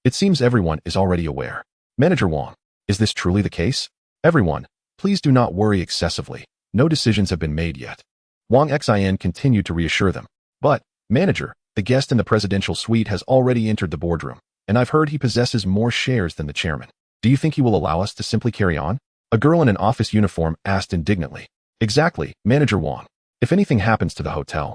It seems everyone is already aware. Manager Wang, is this truly the case? Everyone, please do not worry excessively. No decisions have been made yet. Wang Xian continued to reassure them. But, Manager, the guest in the presidential suite has already entered the boardroom, and I've heard he possesses more shares than the chairman. Do you think he will allow us to simply carry on? A girl in an office uniform asked indignantly. Exactly, Manager Wang. If anything happens to the hotel,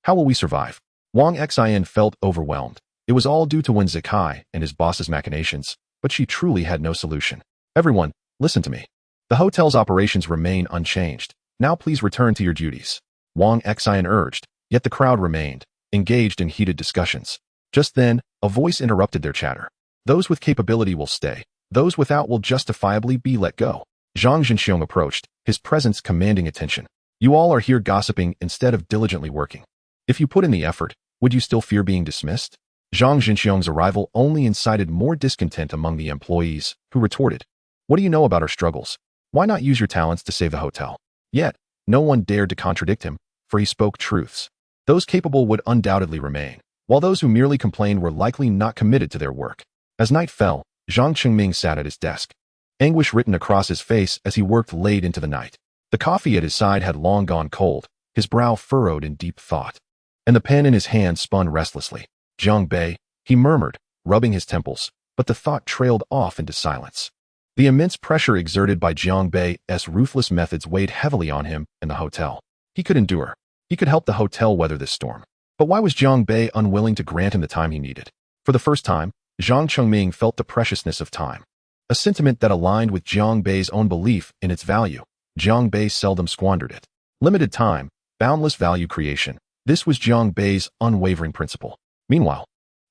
how will we survive? Wang Xian felt overwhelmed. It was all due to Wen Zikai and his boss's machinations, but she truly had no solution. Everyone, listen to me. The hotel's operations remain unchanged. Now please return to your duties. Wang Xian urged, yet the crowd remained, engaged in heated discussions. Just then, a voice interrupted their chatter. Those with capability will stay. Those without will justifiably be let go. Zhang Zhenxiong approached, his presence commanding attention. You all are here gossiping instead of diligently working. If you put in the effort, would you still fear being dismissed? Zhang Zhenxiong's arrival only incited more discontent among the employees, who retorted, what do you know about our struggles? Why not use your talents to save the hotel? Yet, no one dared to contradict him, for he spoke truths. Those capable would undoubtedly remain, while those who merely complained were likely not committed to their work. As night fell, Jiang Qingming sat at his desk, anguish written across his face as he worked late into the night. The coffee at his side had long gone cold, his brow furrowed in deep thought, and the pen in his hand spun restlessly. Jiang Bei, he murmured, rubbing his temples, but the thought trailed off into silence. The immense pressure exerted by Jiang Bei's ruthless methods weighed heavily on him and the hotel. He could endure. He could help the hotel weather this storm. But why was Jiang Bei unwilling to grant him the time he needed? For the first time, Jiang Qingming felt the preciousness of time, a sentiment that aligned with Jiang Bei's own belief in its value. Jiang Bei seldom squandered it. Limited time, boundless value creation. This was Jiang Bei's unwavering principle. Meanwhile,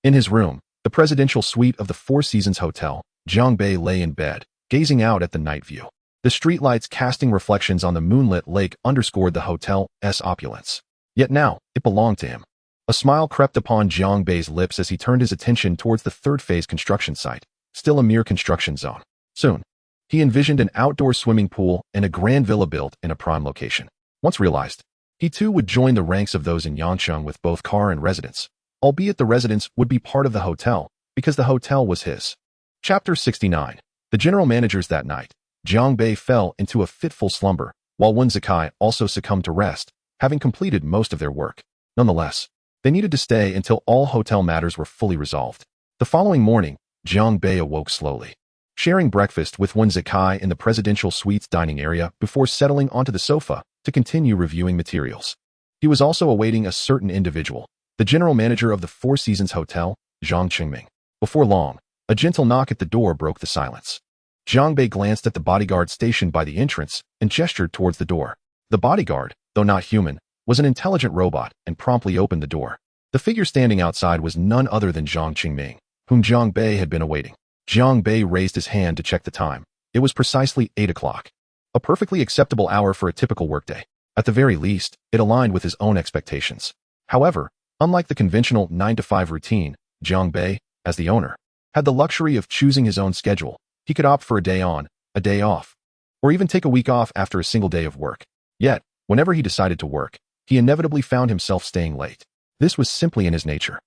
in his room, the presidential suite of the Four Seasons Hotel, Jiang Bei lay in bed, gazing out at the night view. The streetlights casting reflections on the moonlit lake underscored the hotel's opulence. Yet now, it belonged to him. A smile crept upon Jiang Bei's lips as he turned his attention towards the third phase construction site, still a mere construction zone. Soon, he envisioned an outdoor swimming pool and a grand villa built in a prime location. Once realized, he too would join the ranks of those in Yangcheng with both car and residence, albeit the residence would be part of the hotel, because the hotel was his. Chapter 69. The general managers that night, Jiang Bei fell into a fitful slumber, while Wen Zikai also succumbed to rest, having completed most of their work. Nonetheless, they needed to stay until all hotel matters were fully resolved. The following morning, Jiang Bei awoke slowly, sharing breakfast with Wen Zikai in the presidential suite's dining area before settling onto the sofa to continue reviewing materials. He was also awaiting a certain individual, the general manager of the Four Seasons Hotel, Jiang Qingming. Before long, a gentle knock at the door broke the silence. Jiang Bei glanced at the bodyguard stationed by the entrance and gestured towards the door. The bodyguard, though not human, was an intelligent robot and promptly opened the door. The figure standing outside was none other than Jiang Qingming, whom Jiang Bei had been awaiting. Jiang Bei raised his hand to check the time. It was precisely 8 o'clock. A perfectly acceptable hour for a typical workday. At the very least, it aligned with his own expectations. However, unlike the conventional 9-to-5 routine, Jiang Bei, as the owner, had the luxury of choosing his own schedule. He could opt for a day on, a day off, or even take a week off after a single day of work. Yet, whenever he decided to work, he inevitably found himself staying late. This was simply in his nature.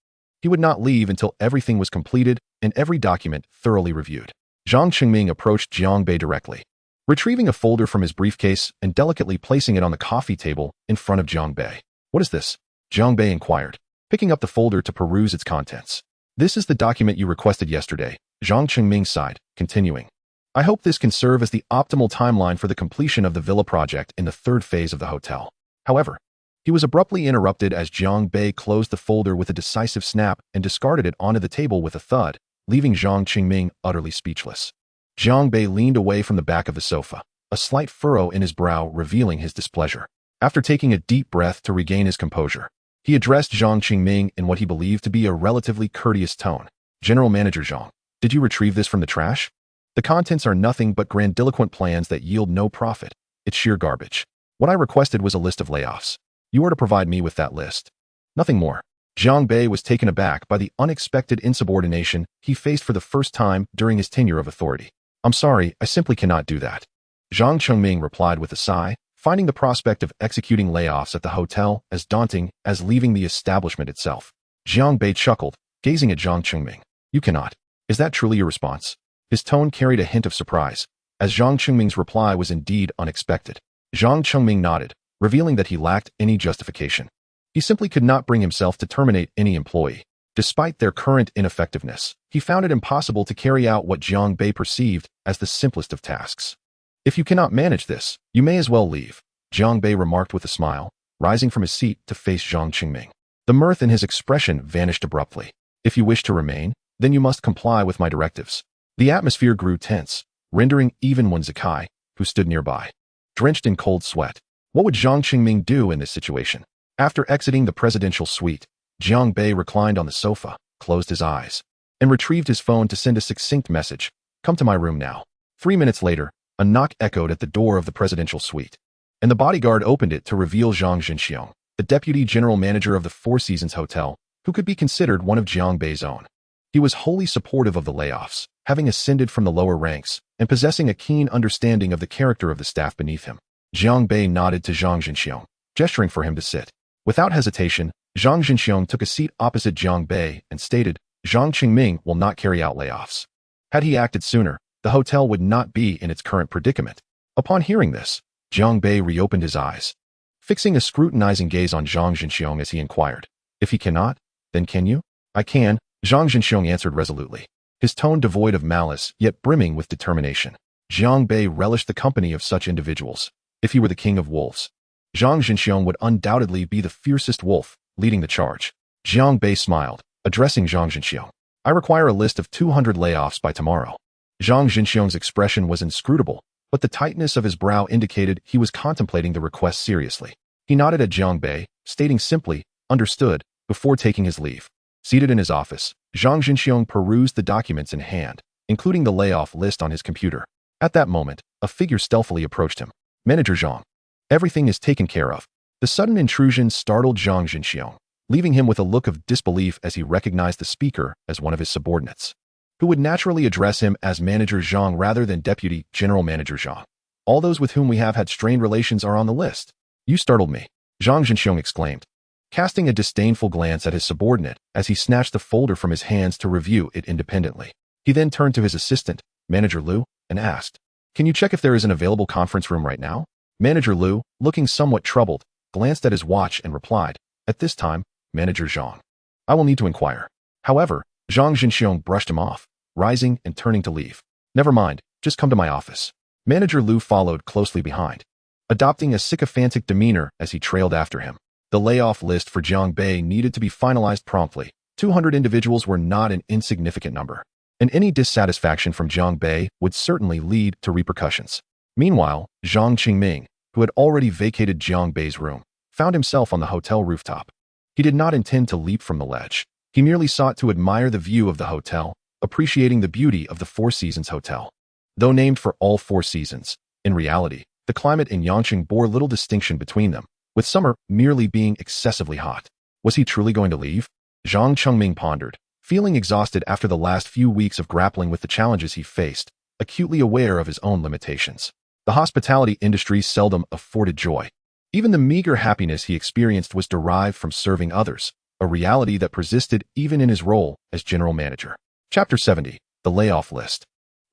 He would not leave until everything was completed and every document thoroughly reviewed. Zhang Qingming approached Jiang Bei directly, retrieving a folder from his briefcase and delicately placing it on the coffee table in front of Jiang Bei. "What is this?" Jiang Bei inquired, picking up the folder to peruse its contents. "This is the document you requested yesterday," Zhang Qingming sighed, continuing. "I hope this can serve as the optimal timeline for the completion of the villa project in the third phase of the hotel." However, he was abruptly interrupted as Jiang Bei closed the folder with a decisive snap and discarded it onto the table with a thud, leaving Zhang Qingming utterly speechless. Jiang Bei leaned away from the back of the sofa, a slight furrow in his brow revealing his displeasure. After taking a deep breath to regain his composure, he addressed Zhang Qingming in what he believed to be a relatively courteous tone. "General Manager Zhang, did you retrieve this from the trash? The contents are nothing but grandiloquent plans that yield no profit. It's sheer garbage. What I requested was a list of layoffs. You are to provide me with that list. Nothing more." Jiang Bei was taken aback by the unexpected insubordination he faced for the first time during his tenure of authority. "I'm sorry, I simply cannot do that." Zhang Qingming replied with a sigh, finding the prospect of executing layoffs at the hotel as daunting as leaving the establishment itself. Jiang Bei chuckled, gazing at Zhang Qingming. "You cannot. Is that truly your response?" His tone carried a hint of surprise, as Zhang Qingming's reply was indeed unexpected. Zhang Qingming nodded, revealing that he lacked any justification. He simply could not bring himself to terminate any employee. Despite their current ineffectiveness, he found it impossible to carry out what Jiang Bei perceived as the simplest of tasks. "If you cannot manage this, you may as well leave," Jiang Bei remarked with a smile, rising from his seat to face Zhang Qingming. The mirth in his expression vanished abruptly. "If you wish to remain, then you must comply with my directives." The atmosphere grew tense, rendering even Wen Zikai, who stood nearby, drenched in cold sweat. What would Zhang Qingming do in this situation? After exiting the presidential suite, Jiang Bei reclined on the sofa, closed his eyes, and retrieved his phone to send a succinct message. "Come to my room now." 3 minutes later, a knock echoed at the door of the presidential suite, and the bodyguard opened it to reveal Zhang Zhenxiong, the deputy general manager of the Four Seasons Hotel, who could be considered one of Jiang Bei's own. He was wholly supportive of the layoffs, having ascended from the lower ranks and possessing a keen understanding of the character of the staff beneath him. Jiang Bei nodded to Zhang Zhenxiong, gesturing for him to sit. Without hesitation, Zhang Zhenxiong took a seat opposite Jiang Bei and stated, "Zhang Qingming will not carry out layoffs." Had he acted sooner, the hotel would not be in its current predicament. Upon hearing this, Jiang Bei reopened his eyes, fixing a scrutinizing gaze on Zhang Zhenxiong as he inquired, "If he cannot, then can you?" "I can," Zhang Zhenxiong answered resolutely, his tone devoid of malice yet brimming with determination. Jiang Bei relished the company of such individuals. If he were the king of wolves, Zhang Zhenxiong would undoubtedly be the fiercest wolf, leading the charge. Jiang Bei smiled, addressing Zhang Zhenxiong. "I require a list of 200 layoffs by tomorrow." Zhang Zhenxiong's expression was inscrutable, but the tightness of his brow indicated he was contemplating the request seriously. He nodded at Jiang Bei, stating simply, "Understood," before taking his leave. Seated in his office, Zhang Zhenxiong perused the documents in hand, including the layoff list on his computer. At that moment, a figure stealthily approached him. "Manager Zhang, everything is taken care of." The sudden intrusion startled Zhang Zhenxiong, leaving him with a look of disbelief as he recognized the speaker as one of his subordinates, who would naturally address him as Manager Zhang rather than Deputy General Manager Zhang. "All those with whom we have had strained relations are on the list." "You startled me," Zhang Zhenxiong exclaimed, casting a disdainful glance at his subordinate as he snatched the folder from his hands to review it independently. He then turned to his assistant, Manager Liu, and asked, "Can you check if there is an available conference room right now?" Manager Liu, looking somewhat troubled, glanced at his watch and replied, "At this time, Manager Zhang, I will need to inquire." However, Zhang Zhenxiong brushed him off, rising and turning to leave. "Never mind, just come to my office." Manager Liu followed closely behind, adopting a sycophantic demeanor as he trailed after him. The layoff list for Jiang Bei needed to be finalized promptly. 200 individuals were not an insignificant number, and any dissatisfaction from Jiang Bei would certainly lead to repercussions. Meanwhile, Zhang Qingming, who had already vacated Jiang Bei's room, found himself on the hotel rooftop. He did not intend to leap from the ledge. He merely sought to admire the view of the hotel, appreciating the beauty of the Four Seasons Hotel. Though named for all four seasons, in reality, the climate in Yangqing bore little distinction between them, with summer merely being excessively hot. Was he truly going to leave? Zhang Chengming pondered, feeling exhausted after the last few weeks of grappling with the challenges he faced, acutely aware of his own limitations. The hospitality industry seldom afforded joy. Even the meager happiness he experienced was derived from serving others, a reality that persisted even in his role as general manager. Chapter 70. The Layoff List.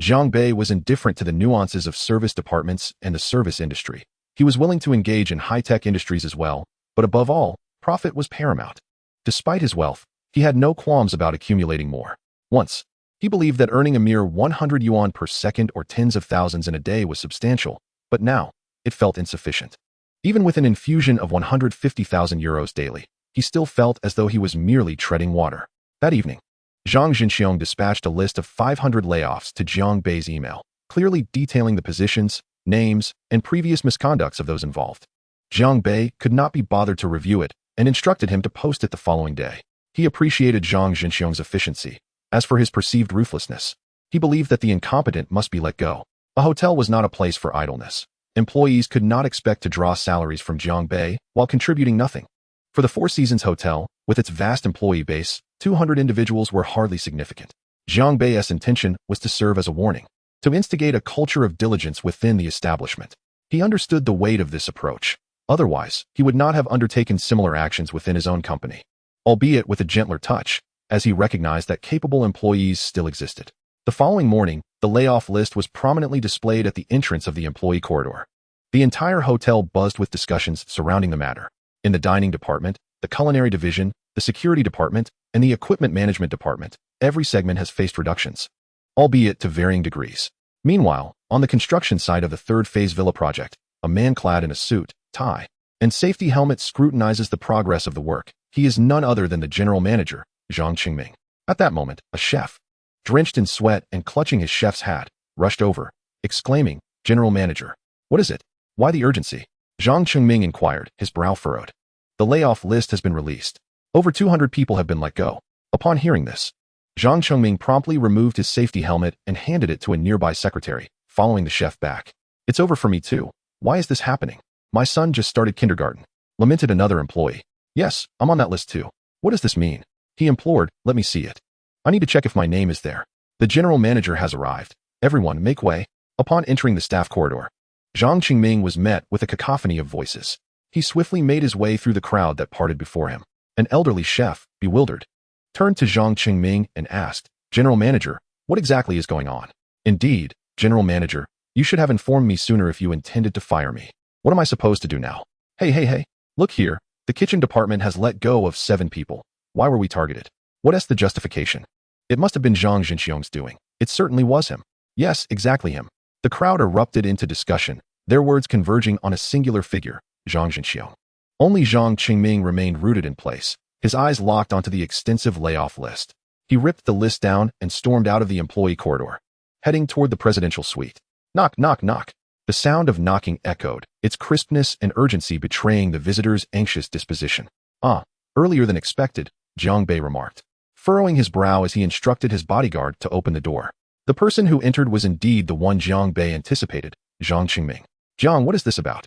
Zhang Bei was indifferent to the nuances of service departments and the service industry. He was willing to engage in high-tech industries as well, but above all, profit was paramount. Despite his wealth, he had no qualms about accumulating more. Once, he believed that earning a mere 100 yuan per second or tens of thousands in a day was substantial, but now, it felt insufficient. Even with an infusion of 150,000 euros daily, he still felt as though he was merely treading water. That evening, Zhang Jinxiong dispatched a list of 500 layoffs to Zhang Bei's email, clearly detailing the positions, names, and previous misconducts of those involved. Zhang Bei could not be bothered to review it and instructed him to post it the following day. He appreciated Zhang Jinxiong's efficiency. As for his perceived ruthlessness, he believed that the incompetent must be let go. A hotel was not a place for idleness. Employees could not expect to draw salaries from Zhang Bei while contributing nothing. For the Four Seasons Hotel, with its vast employee base, 200 individuals were hardly significant. Zhang Bei's intention was to serve as a warning, to instigate a culture of diligence within the establishment. He understood the weight of this approach. Otherwise, he would not have undertaken similar actions within his own company, albeit with a gentler touch, as he recognized that capable employees still existed. The following morning, the layoff list was prominently displayed at the entrance of the employee corridor. The entire hotel buzzed with discussions surrounding the matter. In the dining department, the culinary division, the security department, and the equipment management department, every segment has faced reductions, albeit to varying degrees. Meanwhile, on the construction site of the third phase villa project, a man clad in a suit, tie, and safety helmet scrutinizes the progress of the work. He is none other than the general manager, Zhang Qingming. At that moment, a chef, drenched in sweat and clutching his chef's hat, rushed over, exclaiming, "General manager, what is it? Why the urgency?" Zhang Qingming inquired, his brow furrowed. "The layoff list has been released. Over 200 people have been let go." Upon hearing this, Zhang Qingming promptly removed his safety helmet and handed it to a nearby secretary, following the chef back. "It's over for me too. Why is this happening? My son just started kindergarten," lamented another employee. "Yes, I'm on that list too. What does this mean?" he implored. "Let me see it. I need to check if my name is there." The general manager has arrived. Everyone, make way. Upon entering the staff corridor, Zhang Qingming was met with a cacophony of voices. He swiftly made his way through the crowd that parted before him. An elderly chef, bewildered, turned to Zhang Qingming and asked, "General manager, what exactly is going on?" "Indeed, general manager, you should have informed me sooner if you intended to fire me. What am I supposed to do now?" Hey, look here, the kitchen department has let go of 7 people. Why were we targeted? What is the justification? It must have been Zhang Jinxiong's doing. It certainly was him. Yes, exactly him. The crowd erupted into discussion, their words converging on a singular figure, Zhang Jinxiong. Only Zhang Qingming remained rooted in place, his eyes locked onto the extensive layoff list. He ripped the list down and stormed out of the employee corridor, heading toward the presidential suite. Knock, knock, knock. The sound of knocking echoed, its crispness and urgency betraying the visitor's anxious disposition. Earlier than expected, Zhang Bei remarked, furrowing his brow as he instructed his bodyguard to open the door. The person who entered was indeed the one Zhang Bei anticipated, Zhang Qingming. "Zhang, what is this about?"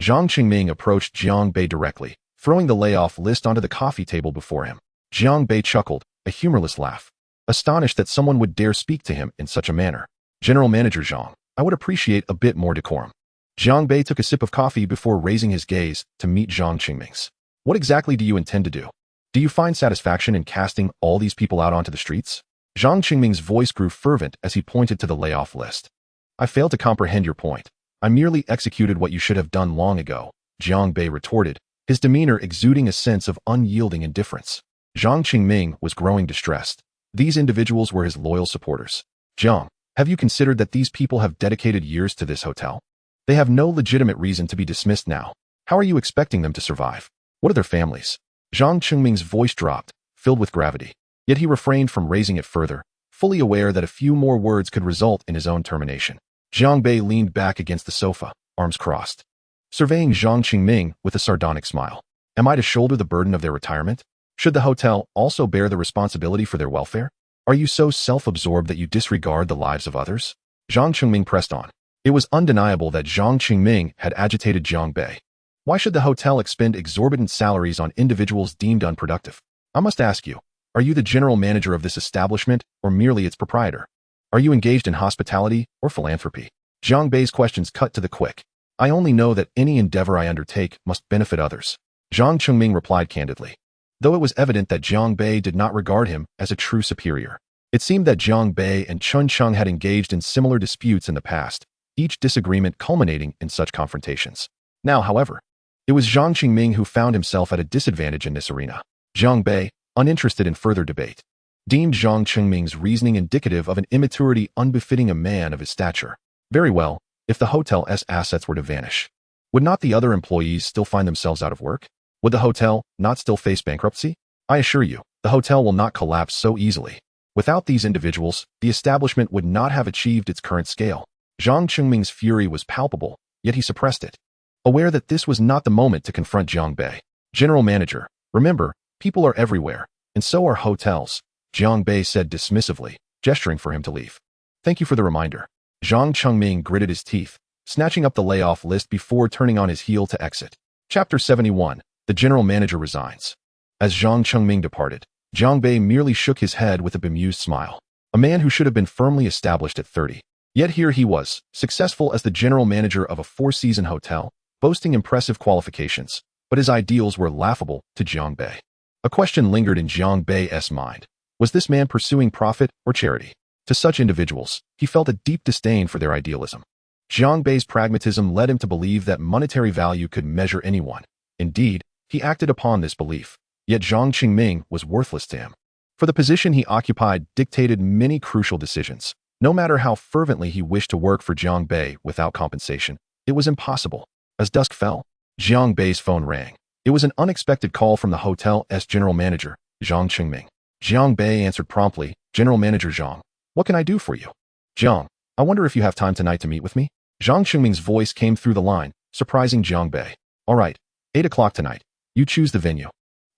Zhang Qingming approached Zhang Bei directly, throwing the layoff list onto the coffee table before him. Zhang Bei chuckled, a humorless laugh, astonished that someone would dare speak to him in such a manner. "General Manager Zhang, I would appreciate a bit more decorum." Zhang Bei took a sip of coffee before raising his gaze to meet Zhang Qingming's. "What exactly do you intend to do? Do you find satisfaction in casting all these people out onto the streets?" Zhang Qingming's voice grew fervent as he pointed to the layoff list. "I fail to comprehend your point. I merely executed what you should have done long ago," Zhang Bei retorted, his demeanor exuding a sense of unyielding indifference. Zhang Qingming was growing distressed. These individuals were his loyal supporters. "Zhang, have you considered that these people have dedicated years to this hotel? They have no legitimate reason to be dismissed now. How are you expecting them to survive? What are their families?" Zhang Qingming's voice dropped, filled with gravity. Yet he refrained from raising it further, fully aware that a few more words could result in his own termination. Zhang Bei leaned back against the sofa, arms crossed, surveying Zhang Qingming with a sardonic smile. "Am I to shoulder the burden of their retirement? Should the hotel also bear the responsibility for their welfare? Are you so self-absorbed that you disregard the lives of others? Jiang Qingming pressed on. It was undeniable that Jiang Qingming had agitated Jiang Bei. Why should the hotel expend exorbitant salaries on individuals deemed unproductive? I must ask you, are you the general manager of this establishment or merely its proprietor? Are you engaged in hospitality or philanthropy? Jiang Bei's questions cut to the quick. I only know that any endeavor I undertake must benefit others. Jiang Qingming replied candidly. Though it was evident that Jiang Bei did not regard him as a true superior. It seemed that Jiang Bei and Chun Cheng had engaged in similar disputes in the past, each disagreement culminating in such confrontations. Now, however, it was Jiang Qingming who found himself at a disadvantage in this arena. Jiang Bei, uninterested in further debate, deemed Jiang Qingming's reasoning indicative of an immaturity unbefitting a man of his stature. Very well, if the hotel's assets were to vanish, would not the other employees still find themselves out of work? Would the hotel not still face bankruptcy? I assure you, the hotel will not collapse so easily. Without these individuals, the establishment would not have achieved its current scale. Jiang Qingming's fury was palpable, yet he suppressed it, aware that this was not the moment to confront Jiang Bei. General manager, remember, people are everywhere, and so are hotels, Jiang Bei said dismissively, gesturing for him to leave. Thank you for the reminder. Jiang Qingming gritted his teeth, snatching up the layoff list before turning on his heel to exit. Chapter 71. The general manager resigns. As Jiang Qingming departed, Jiang Bei merely shook his head with a bemused smile. A man who should have been firmly established at 30. Yet here he was, successful as the general manager of a four-season hotel, boasting impressive qualifications, but his ideals were laughable to Jiang Bei. A question lingered in Jiang Bei's mind. Was this man pursuing profit or charity? To such individuals, he felt a deep disdain for their idealism. Jiang Bei's pragmatism led him to believe that monetary value could measure anyone. Indeed, he acted upon this belief, yet Jiang Qingming was worthless to him. For the position he occupied dictated many crucial decisions. No matter how fervently he wished to work for Jiang Bei without compensation, it was impossible. As dusk fell, Jiang Bei's phone rang. It was an unexpected call from the hotel's general manager, Jiang Qingming. Jiang Bei answered promptly, General Manager Jiang, what can I do for you? Jiang, I wonder if you have time tonight to meet with me? Jiang Qingming's voice came through the line, surprising Jiang Bei. All right, 8 o'clock tonight. You choose the venue.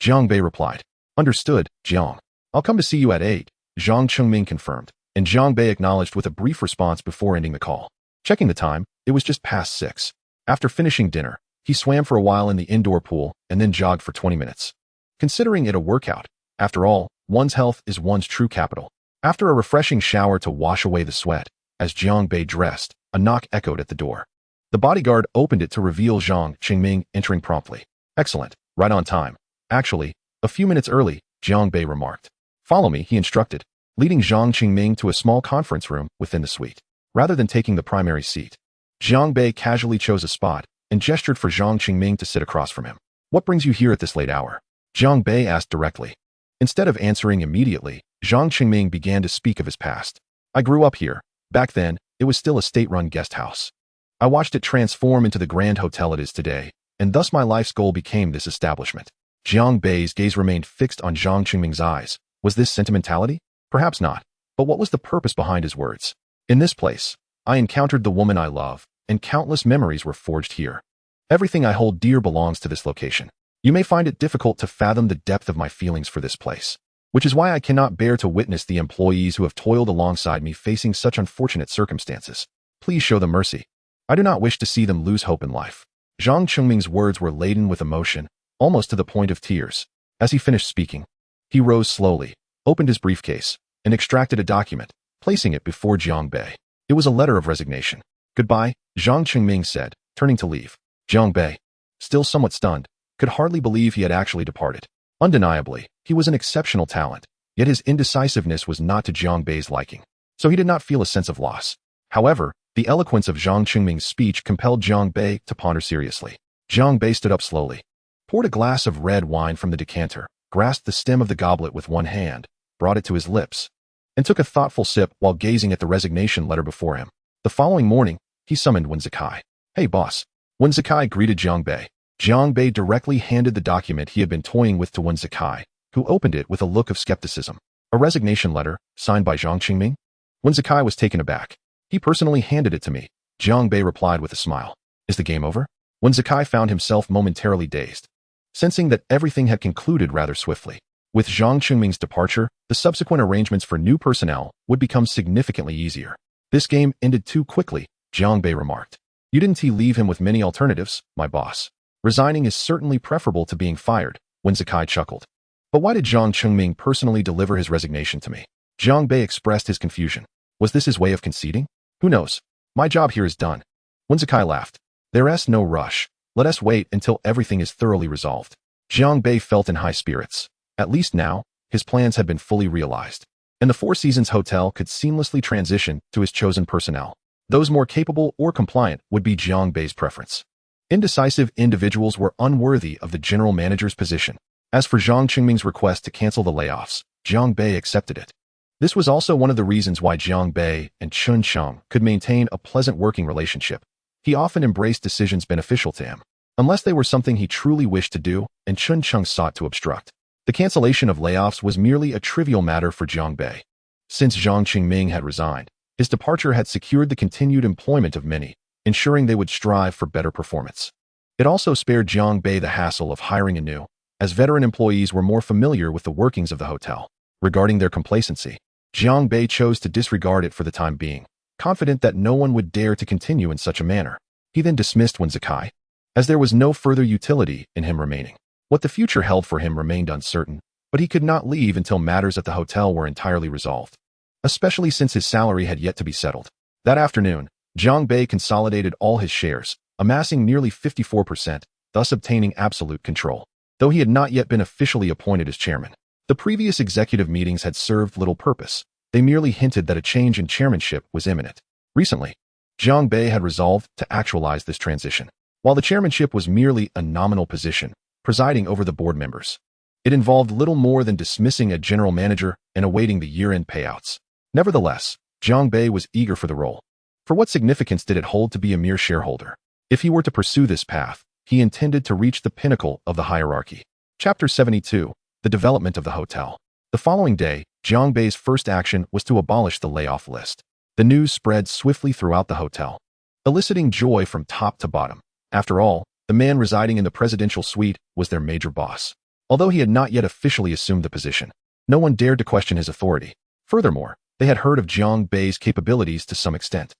Jiang Bei replied. Understood, Jiang. I'll come to see you at 8, Jiang Qingming confirmed, and Jiang Bei acknowledged with a brief response before ending the call. Checking the time, it was just past 6. After finishing dinner, he swam for a while in the indoor pool and then jogged for 20 minutes. Considering it a workout, after all, one's health is one's true capital. After a refreshing shower to wash away the sweat, as Jiang Bei dressed, a knock echoed at the door. The bodyguard opened it to reveal Jiang Qingming entering promptly. Excellent, right on time. Actually, a few minutes early, Jiang Bei remarked. Follow me, he instructed, leading Jiang Qingming to a small conference room within the suite. Rather than taking the primary seat, Jiang Bei casually chose a spot and gestured for Jiang Qingming to sit across from him. What brings you here at this late hour? Jiang Bei asked directly. Instead of answering immediately, Jiang Qingming began to speak of his past. I grew up here. Back then, it was still a state-run guest house. I watched it transform into the grand hotel it is today, and thus my life's goal became this establishment. Jiang Bei's gaze remained fixed on Jiang Qingming's eyes. Was this sentimentality? Perhaps not. But what was the purpose behind his words? In this place, I encountered the woman I love, and countless memories were forged here. Everything I hold dear belongs to this location. You may find it difficult to fathom the depth of my feelings for this place, which is why I cannot bear to witness the employees who have toiled alongside me facing such unfortunate circumstances. Please show them mercy. I do not wish to see them lose hope in life. Jiang Qingming's words were laden with emotion, almost to the point of tears. As he finished speaking, he rose slowly, opened his briefcase, and extracted a document, placing it before Jiang Bei. It was a letter of resignation. Goodbye, Jiang Qingming said, turning to leave. Jiang Bei, still somewhat stunned, could hardly believe he had actually departed. Undeniably, he was an exceptional talent, yet his indecisiveness was not to Jiang Bei's liking, so he did not feel a sense of loss. However, the eloquence of Jiang Qingming's speech compelled Jiang Bei to ponder seriously. Jiang Bei stood up slowly, poured a glass of red wine from the decanter, grasped the stem of the goblet with one hand, brought it to his lips, and took a thoughtful sip while gazing at the resignation letter before him. The following morning, he summoned Wen Zikai. Hey boss. Wen Zikai greeted Jiang Bei. Jiang Bei directly handed the document he had been toying with to Wen Zikai, who opened it with a look of skepticism. A resignation letter, signed by Jiang Qingming? Wen Zikai was taken aback. He personally handed it to me, Jiang Bei replied with a smile. Is the game over? Wen Zikai found himself momentarily dazed, sensing that everything had concluded rather swiftly. With Zhang Chengming's departure, the subsequent arrangements for new personnel would become significantly easier. This game ended too quickly, Jiang Bei remarked. You didn't leave him with many alternatives, my boss. Resigning is certainly preferable to being fired, Wen Zikai chuckled. But why did Zhang Chengming personally deliver his resignation to me? Jiang Bei expressed his confusion. Was this his way of conceding? Who knows? My job here is done. Wen Zikai laughed. There's no rush. Let us wait until everything is thoroughly resolved. Jiang Bei felt in high spirits. At least now, his plans had been fully realized, and the Four Seasons Hotel could seamlessly transition to his chosen personnel. Those more capable or compliant would be Jiang Bei's preference. Indecisive individuals were unworthy of the general manager's position. As for Zhang Chengming's request to cancel the layoffs, Jiang Bei accepted it. This was also one of the reasons why Jiang Bei and Chun Cheng could maintain a pleasant working relationship. He often embraced decisions beneficial to him, unless they were something he truly wished to do and Chun Cheng sought to obstruct. The cancellation of layoffs was merely a trivial matter for Jiang Bei. Since Zhang Chengming had resigned, his departure had secured the continued employment of many, ensuring they would strive for better performance. It also spared Jiang Bei the hassle of hiring anew, as veteran employees were more familiar with the workings of the hotel. Regarding their complacency, Jiang Bei chose to disregard it for the time being, confident that no one would dare to continue in such a manner. He then dismissed Wen Zikai, as there was no further utility in him remaining. What the future held for him remained uncertain, but he could not leave until matters at the hotel were entirely resolved, especially since his salary had yet to be settled. That afternoon, Jiang Bei consolidated all his shares, amassing nearly 54%, thus obtaining absolute control. Though he had not yet been officially appointed as chairman, the previous executive meetings had served little purpose. They merely hinted that a change in chairmanship was imminent. Recently, Jiang Bei had resolved to actualize this transition. While the chairmanship was merely a nominal position, presiding over the board members, it involved little more than dismissing a general manager and awaiting the year-end payouts. Nevertheless, Jiang Bei was eager for the role. For what significance did it hold to be a mere shareholder? If he were to pursue this path, he intended to reach the pinnacle of the hierarchy. Chapter 72. The Development of the Hotel. The following day, Jiang Bei's first action was to abolish the layoff list. The news spread swiftly throughout the hotel, eliciting joy from top to bottom. After all, the man residing in the presidential suite was their major boss. Although he had not yet officially assumed the position, no one dared to question his authority. Furthermore, they had heard of Jiang Bei's capabilities to some extent.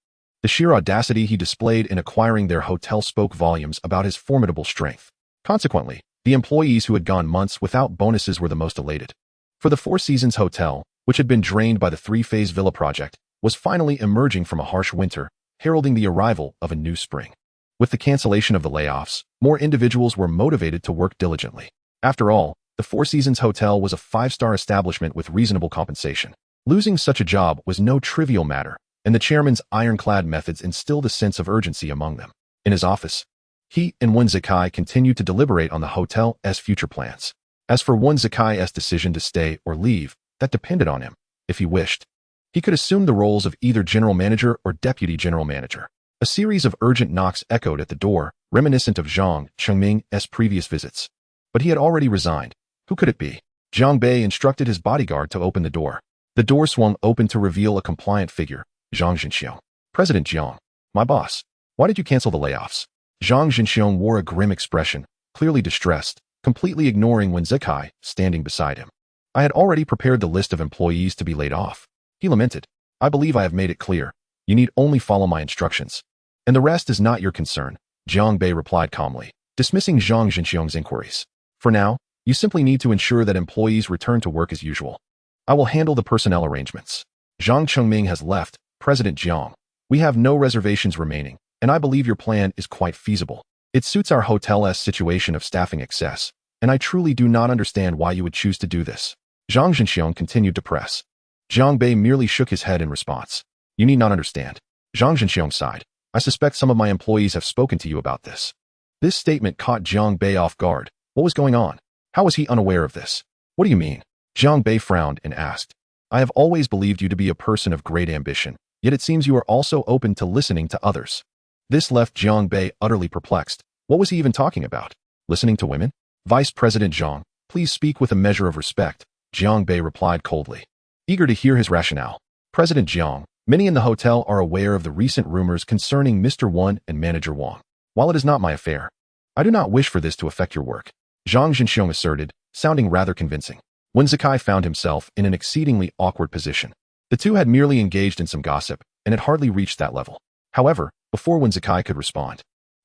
The sheer audacity he displayed in acquiring their hotel spoke volumes about his formidable strength. Consequently, the employees who had gone months without bonuses were the most elated. For the Four Seasons Hotel, which had been drained by the three-phase villa project, was finally emerging from a harsh winter, heralding the arrival of a new spring. With the cancellation of the layoffs, more individuals were motivated to work diligently. After all, the Four Seasons Hotel was a five-star establishment with reasonable compensation. Losing such a job was no trivial matter, and the chairman's ironclad methods instilled a sense of urgency among them. In his office, he and Wen Zikai continued to deliberate on the hotel's future plans. As for Wen Zikai's decision to stay or leave, that depended on him. If he wished, he could assume the roles of either general manager or deputy general manager. A series of urgent knocks echoed at the door, reminiscent of Zhang Chengming's previous visits. But he had already resigned. Who could it be? Jiang Bei instructed his bodyguard to open the door. The door swung open to reveal a compliant figure, Zhang Zhenxiong. President Jiang, my boss, why did you cancel the layoffs? Zhang Zhenxiong wore a grim expression, clearly distressed, completely ignoring Wen Zikai standing beside him. I had already prepared the list of employees to be laid off. He lamented. I believe I have made it clear. You need only follow my instructions. And the rest is not your concern, Jiang Bei replied calmly, dismissing Zhang Zhenxiong's inquiries. For now, you simply need to ensure that employees return to work as usual. I will handle the personnel arrangements. Zhang Chengming has left, President Jiang. We have no reservations remaining, and I believe your plan is quite feasible. It suits our hotel's situation of staffing excess, and I truly do not understand why you would choose to do this. Zhang Zhenxiong continued to press. Jiang Bei merely shook his head in response. You need not understand. Zhang Zhenxiong sighed. I suspect some of my employees have spoken to you about this. This statement caught Jiang Bei off guard. What was going on? How was he unaware of this? What do you mean? Jiang Bei frowned and asked. I have always believed you to be a person of great ambition, yet it seems you are also open to listening to others. This left Jiang Bei utterly perplexed. What was he even talking about? Listening to women? Vice President Zhang, please speak with a measure of respect, Jiang Bei replied coldly, eager to hear his rationale. President Jiang, many in the hotel are aware of the recent rumors concerning Mr. Wen and Manager Wang. While it is not my affair, I do not wish for this to affect your work, Zhang Zhenxiong asserted, sounding rather convincing. When Zakai found himself in an exceedingly awkward position. The two had merely engaged in some gossip and had hardly reached that level. However, before Wen Zakai could respond,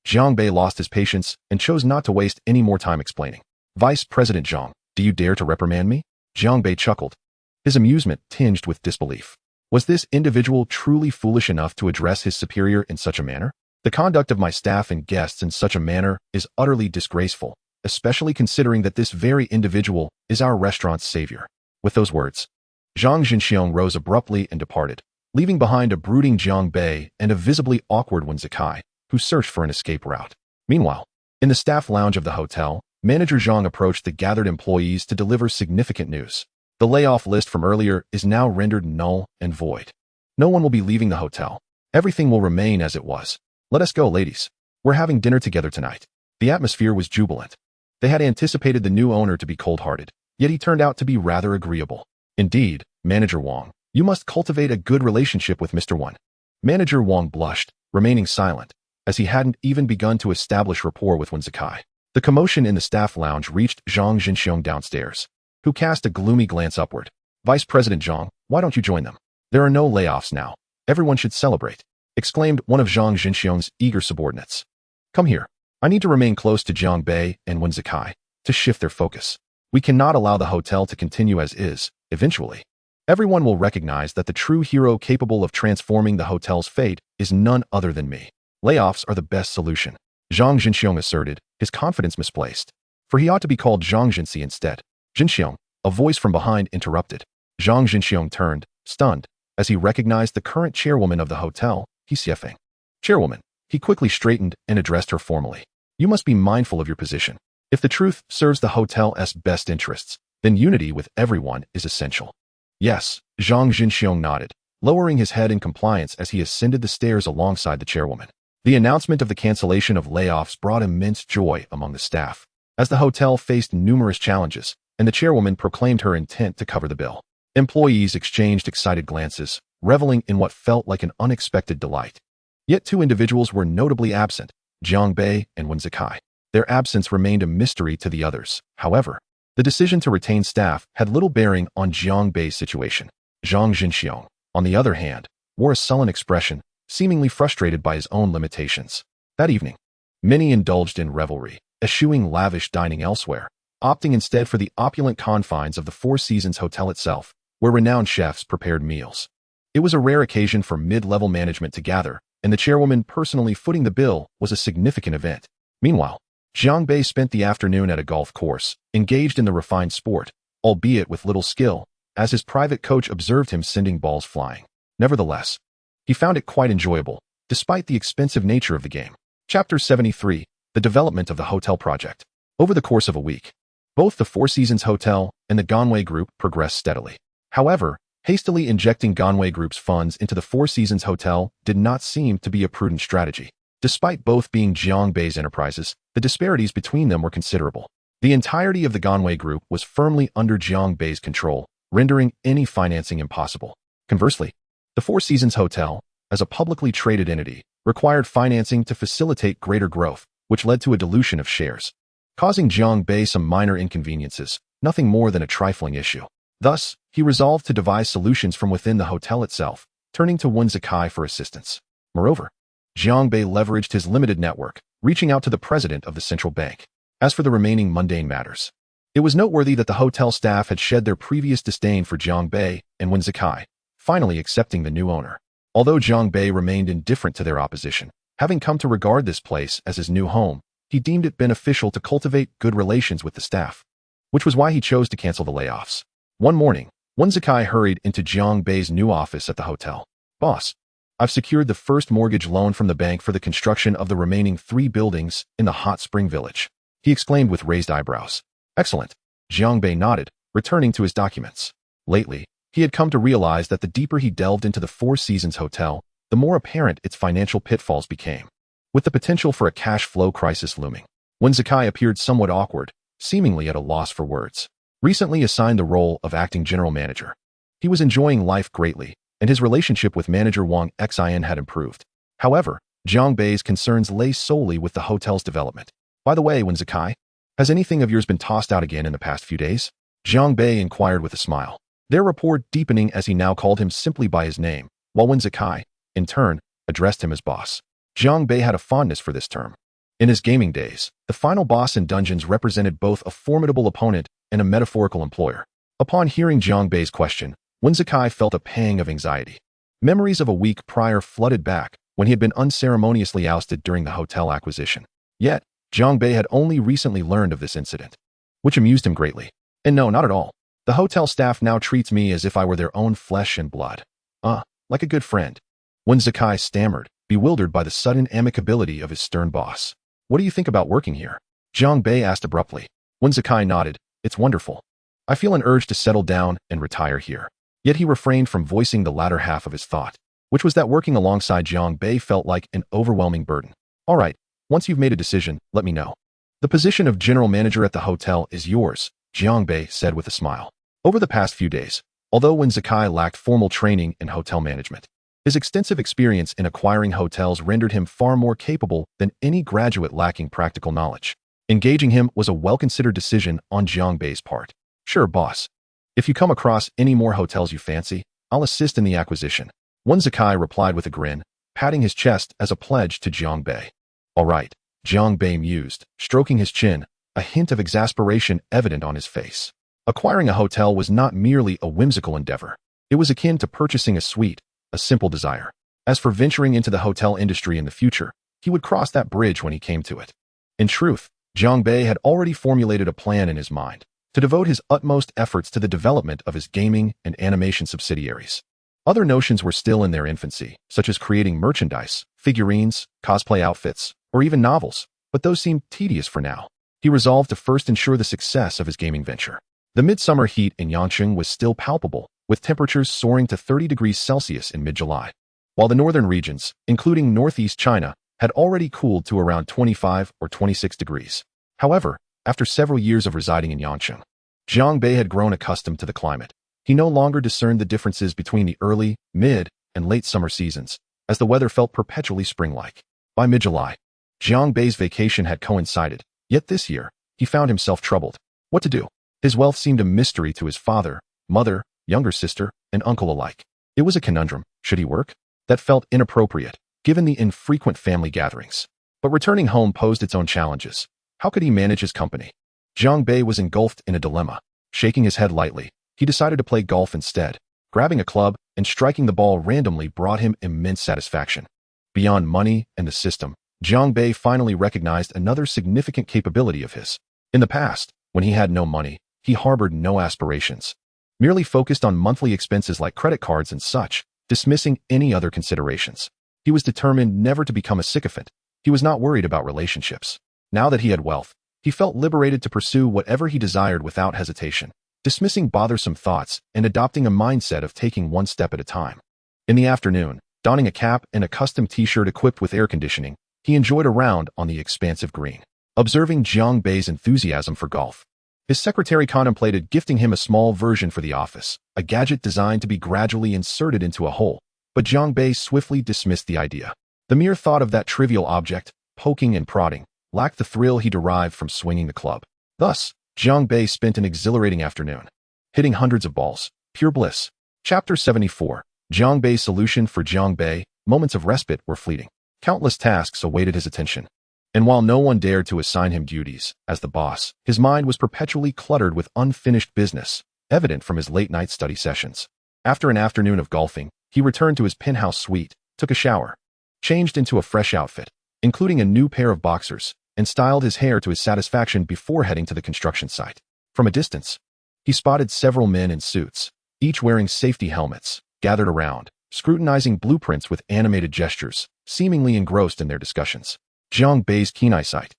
Jiang Bei lost his patience and chose not to waste any more time explaining. Vice President Zhang, do you dare to reprimand me? Jiang Bei chuckled, his amusement tinged with disbelief. Was this individual truly foolish enough to address his superior in such a manner? The conduct of my staff and guests in such a manner is utterly disgraceful, especially considering that this very individual is our restaurant's savior. With those words, Zhang Jinxiong rose abruptly and departed, leaving behind a brooding Jiang Bei and a visibly awkward Wen Zakai, who searched for an escape route. Meanwhile, in the staff lounge of the hotel, Manager Zhang approached the gathered employees to deliver significant news. The layoff list from earlier is now rendered null and void. No one will be leaving the hotel. Everything will remain as it was. Let us go, ladies. We're having dinner together tonight. The atmosphere was jubilant. They had anticipated the new owner to be cold-hearted, yet he turned out to be rather agreeable. Indeed, Manager Wang, you must cultivate a good relationship with Mr. Wen. Manager Wang blushed, remaining silent, as he hadn't even begun to establish rapport with Wen Zakai. The commotion in the staff lounge reached Zhang Jinxiong downstairs, who cast a gloomy glance upward. Vice President Zhang, why don't you join them? There are no layoffs now. Everyone should celebrate, exclaimed one of Zhang Jinxiong's eager subordinates. Come here. I need to remain close to Jiang Bei and Wen Zakai to shift their focus. We cannot allow the hotel to continue as is. Eventually, everyone will recognize that the true hero capable of transforming the hotel's fate is none other than me. Layoffs are the best solution, Zhang Jinxiong asserted, his confidence misplaced, for he ought to be called Zhang Jinxi instead. Jinxiong, a voice from behind interrupted. Zhang Jinxiong turned, stunned, as he recognized the current chairwoman of the hotel, He Xiefeng. Chairwoman, he quickly straightened and addressed her formally. You must be mindful of your position. If the truth serves the hotel's best interests, then unity with everyone is essential. Yes, Zhang Jinxiong nodded, lowering his head in compliance as he ascended the stairs alongside the chairwoman. The announcement of the cancellation of layoffs brought immense joy among the staff, as the hotel faced numerous challenges, and the chairwoman proclaimed her intent to cover the bill. Employees exchanged excited glances, reveling in what felt like an unexpected delight. Yet two individuals were notably absent, Jiang Bei and Wen Zakai. Their absence remained a mystery to the others. However, the decision to retain staff had little bearing on Jiang Bei's situation. Zhang Jinxiong, on the other hand, wore a sullen expression, seemingly frustrated by his own limitations. That evening, many indulged in revelry, eschewing lavish dining elsewhere, opting instead for the opulent confines of the Four Seasons Hotel itself, where renowned chefs prepared meals. It was a rare occasion for mid-level management to gather, and the chairwoman personally footing the bill was a significant event. Meanwhile, Jiang Bei spent the afternoon at a golf course, engaged in the refined sport, albeit with little skill, as his private coach observed him sending balls flying. Nevertheless, he found it quite enjoyable, despite the expensive nature of the game. Chapter 73, The Development of the Hotel Project. Over the course of a week, both the Four Seasons Hotel and the Ganwei Group progressed steadily. However, hastily injecting Ganwei Group's funds into the Four Seasons Hotel did not seem to be a prudent strategy. Despite both being Jiang Bei's enterprises, the disparities between them were considerable. The entirety of the Ganwei Group was firmly under Jiang Bei's control, rendering any financing impossible. Conversely, the Four Seasons Hotel, as a publicly traded entity, required financing to facilitate greater growth, which led to a dilution of shares, causing Jiang Bei some minor inconveniences, nothing more than a trifling issue. Thus, he resolved to devise solutions from within the hotel itself, turning to Wen Zakai for assistance. Moreover, Jiang Bei leveraged his limited network, reaching out to the president of the central bank. As for the remaining mundane matters, it was noteworthy that the hotel staff had shed their previous disdain for Jiang Bei and Wen Zakai, finally accepting the new owner. Although Jiang Bei remained indifferent to their opposition, having come to regard this place as his new home, he deemed it beneficial to cultivate good relations with the staff, which was why he chose to cancel the layoffs. One morning, Wen Zakai hurried into Jiang Bei's new office at the hotel. Boss, I've secured the first mortgage loan from the bank for the construction of the remaining 3 buildings in the Hot Spring Village, he exclaimed with raised eyebrows. Excellent. Jiang Bei nodded, returning to his documents. Lately, he had come to realize that the deeper he delved into the Four Seasons Hotel, the more apparent its financial pitfalls became, with the potential for a cash flow crisis looming. Wen Zakai appeared somewhat awkward, seemingly at a loss for words. Recently assigned the role of acting general manager, he was enjoying life greatly, and his relationship with manager Wang Xin had improved. However, Jiang Bei's concerns lay solely with the hotel's development. By the way, Wen Zakai, has anything of yours been tossed out again in the past few days? Jiang Bei inquired with a smile, their rapport deepening as he now called him simply by his name, while Wen Zikai, in turn, addressed him as boss. Jiang Bei had a fondness for this term. In his gaming days, the final boss in Dungeons represented both a formidable opponent and a metaphorical employer. Upon hearing Jiang Bei's question, Wen Zikai felt a pang of anxiety. Memories of a week prior flooded back when he had been unceremoniously ousted during the hotel acquisition. Yet, Jiang Bei had only recently learned of this incident, which amused him greatly. And no, not at all. The hotel staff now treats me as if I were their own flesh and blood. Like a good friend. Wen Zikai stammered, bewildered by the sudden amicability of his stern boss. What do you think about working here? Jiang Bei asked abruptly. Wen Zikai nodded. It's wonderful. I feel an urge to settle down and retire here. Yet he refrained from voicing the latter half of his thought, which was that working alongside Jiang Bei felt like an overwhelming burden. All right, once you've made a decision, let me know. The position of general manager at the hotel is yours, Jiang Bei said with a smile. Over the past few days, although Wen Zikai lacked formal training in hotel management, his extensive experience in acquiring hotels rendered him far more capable than any graduate lacking practical knowledge. Engaging him was a well-considered decision on Jiang Bei's part. Sure, boss. If you come across any more hotels you fancy, I'll assist in the acquisition. Wen Zikai replied with a grin, patting his chest as a pledge to Jiang Bei. All right, Jiang Bei mused, stroking his chin, a hint of exasperation evident on his face. Acquiring a hotel was not merely a whimsical endeavor. It was akin to purchasing a suite, a simple desire. As for venturing into the hotel industry in the future, he would cross that bridge when he came to it. In truth, Jiang Bei had already formulated a plan in his mind to devote his utmost efforts to the development of his gaming and animation subsidiaries. Other notions were still in their infancy, such as creating merchandise, figurines, cosplay outfits, or even novels, but those seemed tedious for now. He resolved to first ensure the success of his gaming venture. The midsummer heat in Yangcheng was still palpable, with temperatures soaring to 30 degrees Celsius in mid-July, while the northern regions, including northeast China, had already cooled to around 25 or 26 degrees. However, after several years of residing in Yangcheng, Jiang Bei had grown accustomed to the climate. He no longer discerned the differences between the early, mid, and late summer seasons, as the weather felt perpetually spring-like. By mid-July, Jiang Bei's vacation had coincided, yet this year, he found himself troubled. What to do? His wealth seemed a mystery to his father, mother, younger sister, and uncle alike. It was a conundrum. Should he work? That felt inappropriate, given the infrequent family gatherings. But returning home posed its own challenges. How could he manage his company? Jiang Bei was engulfed in a dilemma. Shaking his head lightly, he decided to play golf instead. Grabbing a club and striking the ball randomly brought him immense satisfaction. Beyond money and the system, Jiang Bei finally recognized another significant capability of his. In the past, when he had no money, he harbored no aspirations, merely focused on monthly expenses like credit cards and such, dismissing any other considerations. He was determined never to become a sycophant. He was not worried about relationships. Now that he had wealth, he felt liberated to pursue whatever he desired without hesitation, dismissing bothersome thoughts and adopting a mindset of taking one step at a time. In the afternoon, donning a cap and a custom t-shirt equipped with air conditioning, he enjoyed a round on the expansive green. Observing Jiang Bei's enthusiasm for golf, his secretary contemplated gifting him a small version for the office, a gadget designed to be gradually inserted into a hole, but Jiang Bei swiftly dismissed the idea. The mere thought of that trivial object, poking and prodding, lacked the thrill he derived from swinging the club. Thus, Jiang Bei spent an exhilarating afternoon, hitting hundreds of balls. Pure bliss. Chapter 74. Jiang Bei's solution. For Jiang Bei, moments of respite were fleeting. Countless tasks awaited his attention. And while no one dared to assign him duties, as the boss, his mind was perpetually cluttered with unfinished business, evident from his late-night study sessions. After an afternoon of golfing, he returned to his penthouse suite, took a shower, changed into a fresh outfit, including a new pair of boxers, and styled his hair to his satisfaction before heading to the construction site. From a distance, he spotted several men in suits, each wearing safety helmets, gathered around, scrutinizing blueprints with animated gestures, seemingly engrossed in their discussions. Jiang Bei's keen eyesight,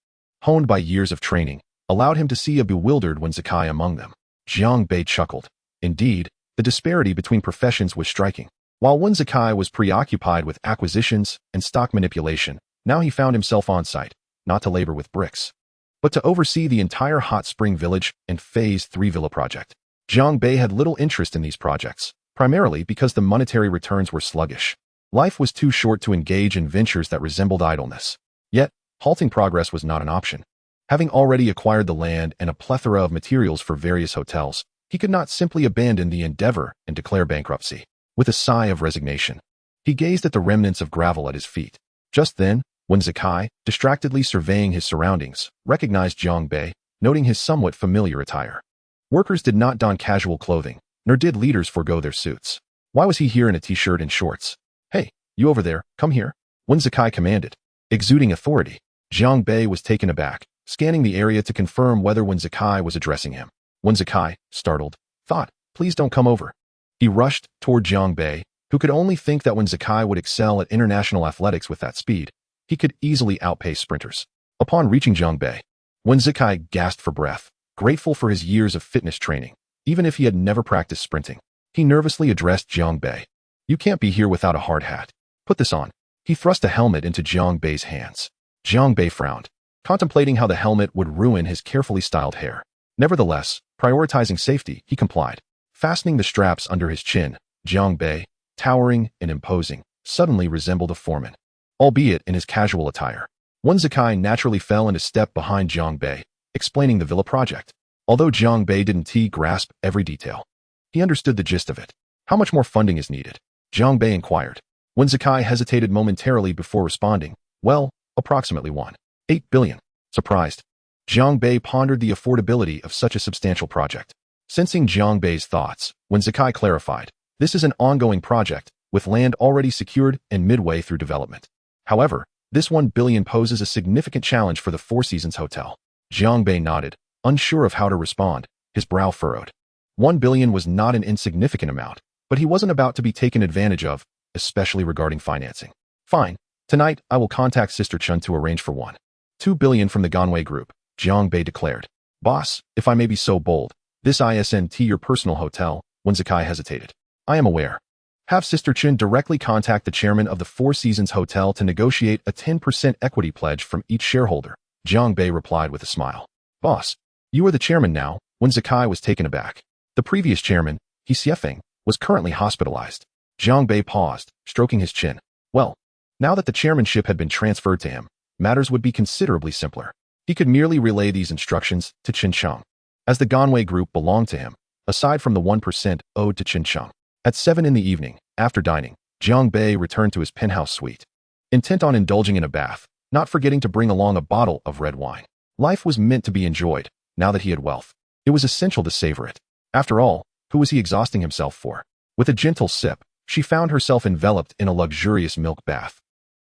honed by years of training, allowed him to see a bewildered Wen Zikai among them. Jiang Bei chuckled. Indeed, the disparity between professions was striking. While Wen Zikai was preoccupied with acquisitions and stock manipulation, now he found himself on site, not to labor with bricks, but to oversee the entire Hot Spring Village and Phase 3 Villa project. Jiang Bei had little interest in these projects, primarily because the monetary returns were sluggish. Life was too short to engage in ventures that resembled idleness. Yet, halting progress was not an option. Having already acquired the land and a plethora of materials for various hotels, He could not simply abandon the endeavor and declare bankruptcy. With a sigh of resignation, he gazed at the remnants of gravel at his feet. Just then, when Zakai, distractedly surveying his surroundings, recognized Jiang Bei, noting his somewhat familiar attire. Workers did not don casual clothing, nor did leaders forego their suits. Why was he here in a t-shirt and shorts? Hey, you over there, come here. When Zakai commanded, exuding authority, Jiang Bei was taken aback, scanning the area to confirm whether Wen Zakai was addressing him. Wen Zakai, startled, thought, please don't come over. He rushed toward Jiang Bei, who could only think that Wen Zakai would excel at international athletics with that speed. He could easily outpace sprinters. Upon reaching Jiang Bei, Wen Zakai gasped for breath, grateful for his years of fitness training, even if he had never practiced sprinting. He nervously addressed Jiang Bei. You can't be here without a hard hat. Put this on. He thrust a helmet into Jiang Bei's hands. Jiang Bei frowned, contemplating how the helmet would ruin his carefully styled hair. Nevertheless, prioritizing safety, he complied. Fastening the straps under his chin, Jiang Bei, towering and imposing, suddenly resembled a foreman, albeit in his casual attire. Wen Zakai naturally fell into step behind Jiang Bei, explaining the villa project. Although Jiang Bei didn't grasp every detail, he understood the gist of it. How much more funding is needed? Jiang Bei inquired. Wen Zakai hesitated momentarily before responding. Well, approximately 1.8 billion. Surprised, Jiang Bei pondered the affordability of such a substantial project. Sensing Jiang Bei's thoughts, Wen Zakai clarified, this is an ongoing project, with land already secured and midway through development. However, this 1 billion poses a significant challenge for the Four Seasons Hotel. Jiang Bei nodded, unsure of how to respond, his brow furrowed. 1 billion was not an insignificant amount, but he wasn't about to be taken advantage of, especially regarding financing. Fine, tonight I will contact Sister Chun to arrange for 1.2 billion from the Ganwei Group, Jiang Bei declared. Boss, if I may be so bold, this isn't your personal hotel. Wen Zakai hesitated. I am aware. Have Sister Chun directly contact the chairman of the Four Seasons Hotel to negotiate a 10% equity pledge from each shareholder, Jiang Bei replied with a smile. Boss, you are the chairman now. Wen Zakai was taken aback. The previous chairman, He Xiefeng, was currently hospitalized. Jiang Bei paused, stroking his chin. Well, now that the chairmanship had been transferred to him, matters would be considerably simpler. He could merely relay these instructions to Qin Cheng, as the Ganwei Group belonged to him, aside from the 1% owed to Qin Cheng. At 7 in the evening, after dining, Jiang Bei returned to his penthouse suite, intent on indulging in a bath, not forgetting to bring along a bottle of red wine. Life was meant to be enjoyed, now that he had wealth. It was essential to savor it. After all, who was he exhausting himself for? With a gentle sip, she found herself enveloped in a luxurious milk bath,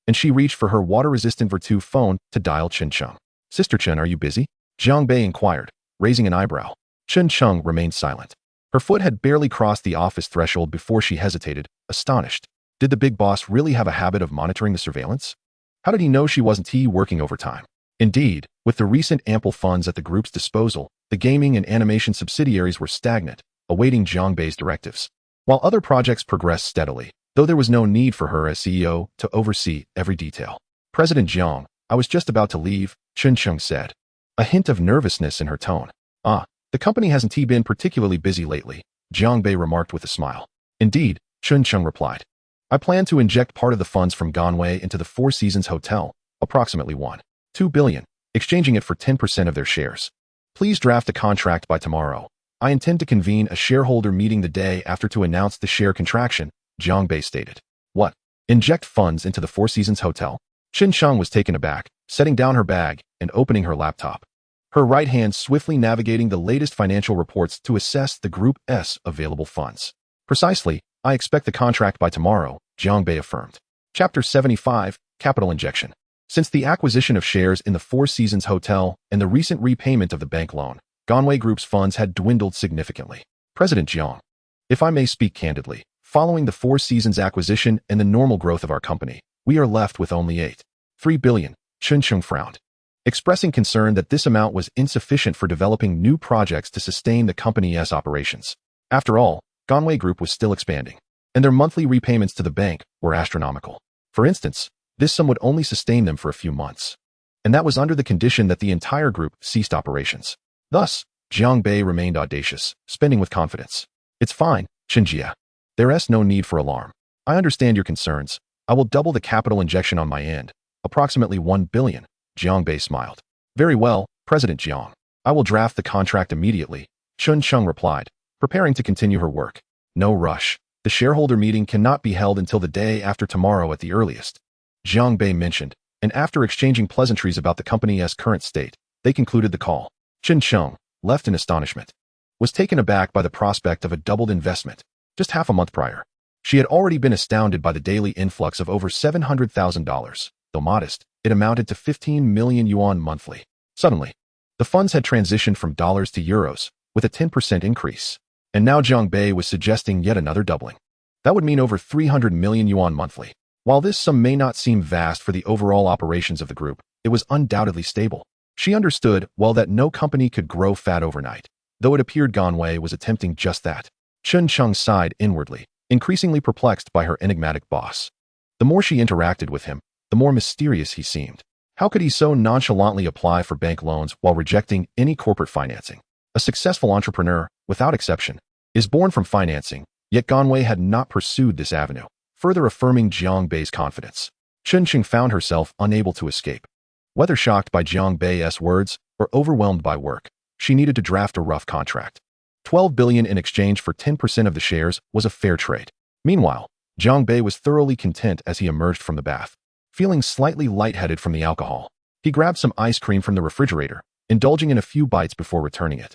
and she reached for her water-resistant Virtu phone to dial Qin Cheng. Sister Chen, are you busy? Jiang Bei inquired, raising an eyebrow. Qin Cheng remained silent. Her foot had barely crossed the office threshold before she hesitated, astonished. Did the big boss really have a habit of monitoring the surveillance? How did he know she wasn't working overtime? Indeed, with the recent ample funds at the group's disposal, the gaming and animation subsidiaries were stagnant, awaiting Jiang Bei's directives. While other projects progressed steadily, though there was no need for her as CEO to oversee every detail. President Jiang, I was just about to leave, Qin Cheng said, a hint of nervousness in her tone. The company hasn't been particularly busy lately, Jiang Bei remarked with a smile. Indeed, Qin Cheng replied. I plan to inject part of the funds from Ganwei into the Four Seasons Hotel, approximately 1.2 billion, exchanging it for 10% of their shares. Please draft a contract by tomorrow. I intend to convene a shareholder meeting the day after to announce the share contraction, Jiang Bei stated. What? Inject funds into the Four Seasons Hotel? Qin Cheng was taken aback, setting down her bag and opening her laptop, her right hand swiftly navigating the latest financial reports to assess the Group's available funds. Precisely, I expect the contract by tomorrow, Jiang Bei affirmed. Chapter 75, Capital Injection. Since the acquisition of shares in the Four Seasons Hotel and the recent repayment of the bank loan, Ganwei Group's funds had dwindled significantly. President Jiang, if I may speak candidly, following the Four Seasons acquisition and the normal growth of our company, we are left with only 8.3 billion, Qin Cheng frowned, expressing concern that this amount was insufficient for developing new projects to sustain the company's operations. After all, Ganwei Group was still expanding, and their monthly repayments to the bank were astronomical. For instance, this sum would only sustain them for a few months, and that was under the condition that the entire group ceased operations. Thus, Jiang Bei remained audacious, spending with confidence. It's fine, Qinjia. There's no need for alarm. I understand your concerns. I will double the capital injection on my end, approximately 1 billion, Jiang Bei smiled. Very well, President Jiang. I will draft the contract immediately, Qin Cheng replied, preparing to continue her work. No rush. The shareholder meeting cannot be held until the day after tomorrow at the earliest, Jiang Bei mentioned, and after exchanging pleasantries about the company's current state, they concluded the call. Chen Cheng, left in astonishment, was taken aback by the prospect of a doubled investment. Just half a month prior, she had already been astounded by the daily influx of over $700,000. Though modest, it amounted to 15 million yuan monthly. Suddenly, the funds had transitioned from dollars to euros, with a 10% increase. And now Jiang Bei was suggesting yet another doubling. That would mean over 300 million yuan monthly. While this sum may not seem vast for the overall operations of the group, it was undoubtedly stable. She understood well that no company could grow fat overnight, though it appeared Ganwei was attempting just that. Chen Cheng sighed inwardly, increasingly perplexed by her enigmatic boss. The more she interacted with him, the more mysterious he seemed. How could he so nonchalantly apply for bank loans while rejecting any corporate financing? A successful entrepreneur, without exception, is born from financing, yet Ganwei had not pursued this avenue, further affirming Jiang Bei's confidence. Chen Cheng found herself unable to escape. Whether shocked by Jiang Bei's words or overwhelmed by work, she needed to draft a rough contract. 12 billion in exchange for 10% of the shares was a fair trade. Meanwhile, Jiang Bei was thoroughly content as he emerged from the bath. Feeling slightly lightheaded from the alcohol, he grabbed some ice cream from the refrigerator, indulging in a few bites before returning it.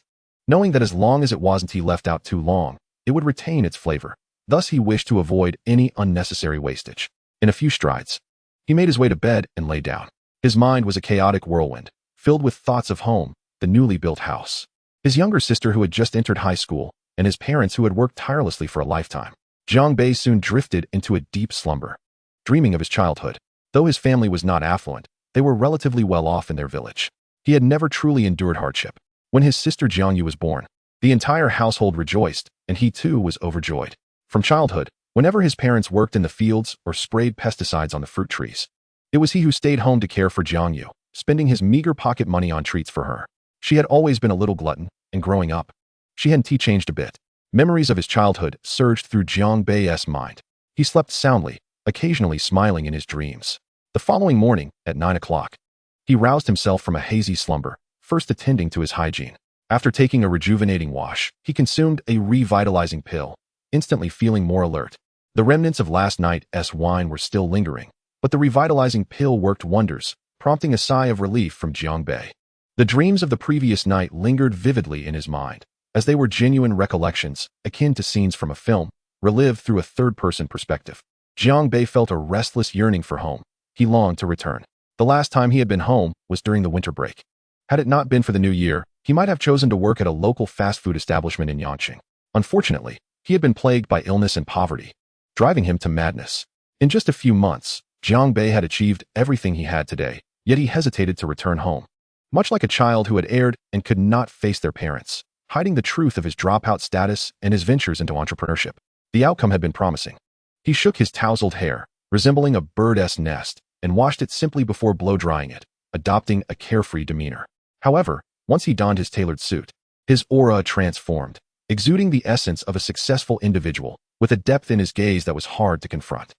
Knowing that as long as it wasn't left out too long, it would retain its flavor. Thus he wished to avoid any unnecessary wastage. In a few strides, he made his way to bed and lay down. His mind was a chaotic whirlwind, filled with thoughts of home, the newly built house, his younger sister who had just entered high school, and his parents who had worked tirelessly for a lifetime. Jiang Bei soon drifted into a deep slumber, dreaming of his childhood. Though his family was not affluent, they were relatively well off in their village. He had never truly endured hardship. When his sister Jiangyu was born, the entire household rejoiced, and he too was overjoyed. From childhood, whenever his parents worked in the fields or sprayed pesticides on the fruit trees, it was he who stayed home to care for Jiangyu, spending his meager pocket money on treats for her. She had always been a little glutton, and growing up, she hadn't changed a bit. Memories of his childhood surged through Jiang Bei's mind. He slept soundly, occasionally smiling in his dreams. The following morning, at 9 o'clock, he roused himself from a hazy slumber, first attending to his hygiene. After taking a rejuvenating wash, he consumed a revitalizing pill, instantly feeling more alert. The remnants of last night's wine were still lingering, but the revitalizing pill worked wonders, prompting a sigh of relief from Jiang Bei. The dreams of the previous night lingered vividly in his mind, as they were genuine recollections, akin to scenes from a film, relived through a third-person perspective. Jiang Bei felt a restless yearning for home. He longed to return. The last time he had been home was during the winter break. Had it not been for the new year, he might have chosen to work at a local fast food establishment in Yanqing. Unfortunately, he had been plagued by illness and poverty, driving him to madness. In just a few months, Jiang Bei had achieved everything he had today, yet he hesitated to return home. Much like a child who had erred and could not face their parents, hiding the truth of his dropout status and his ventures into entrepreneurship. The outcome had been promising. He shook his tousled hair, resembling a bird's nest, and washed it simply before blow-drying it, adopting a carefree demeanor. However, once he donned his tailored suit, his aura transformed, exuding the essence of a successful individual, with a depth in his gaze that was hard to confront.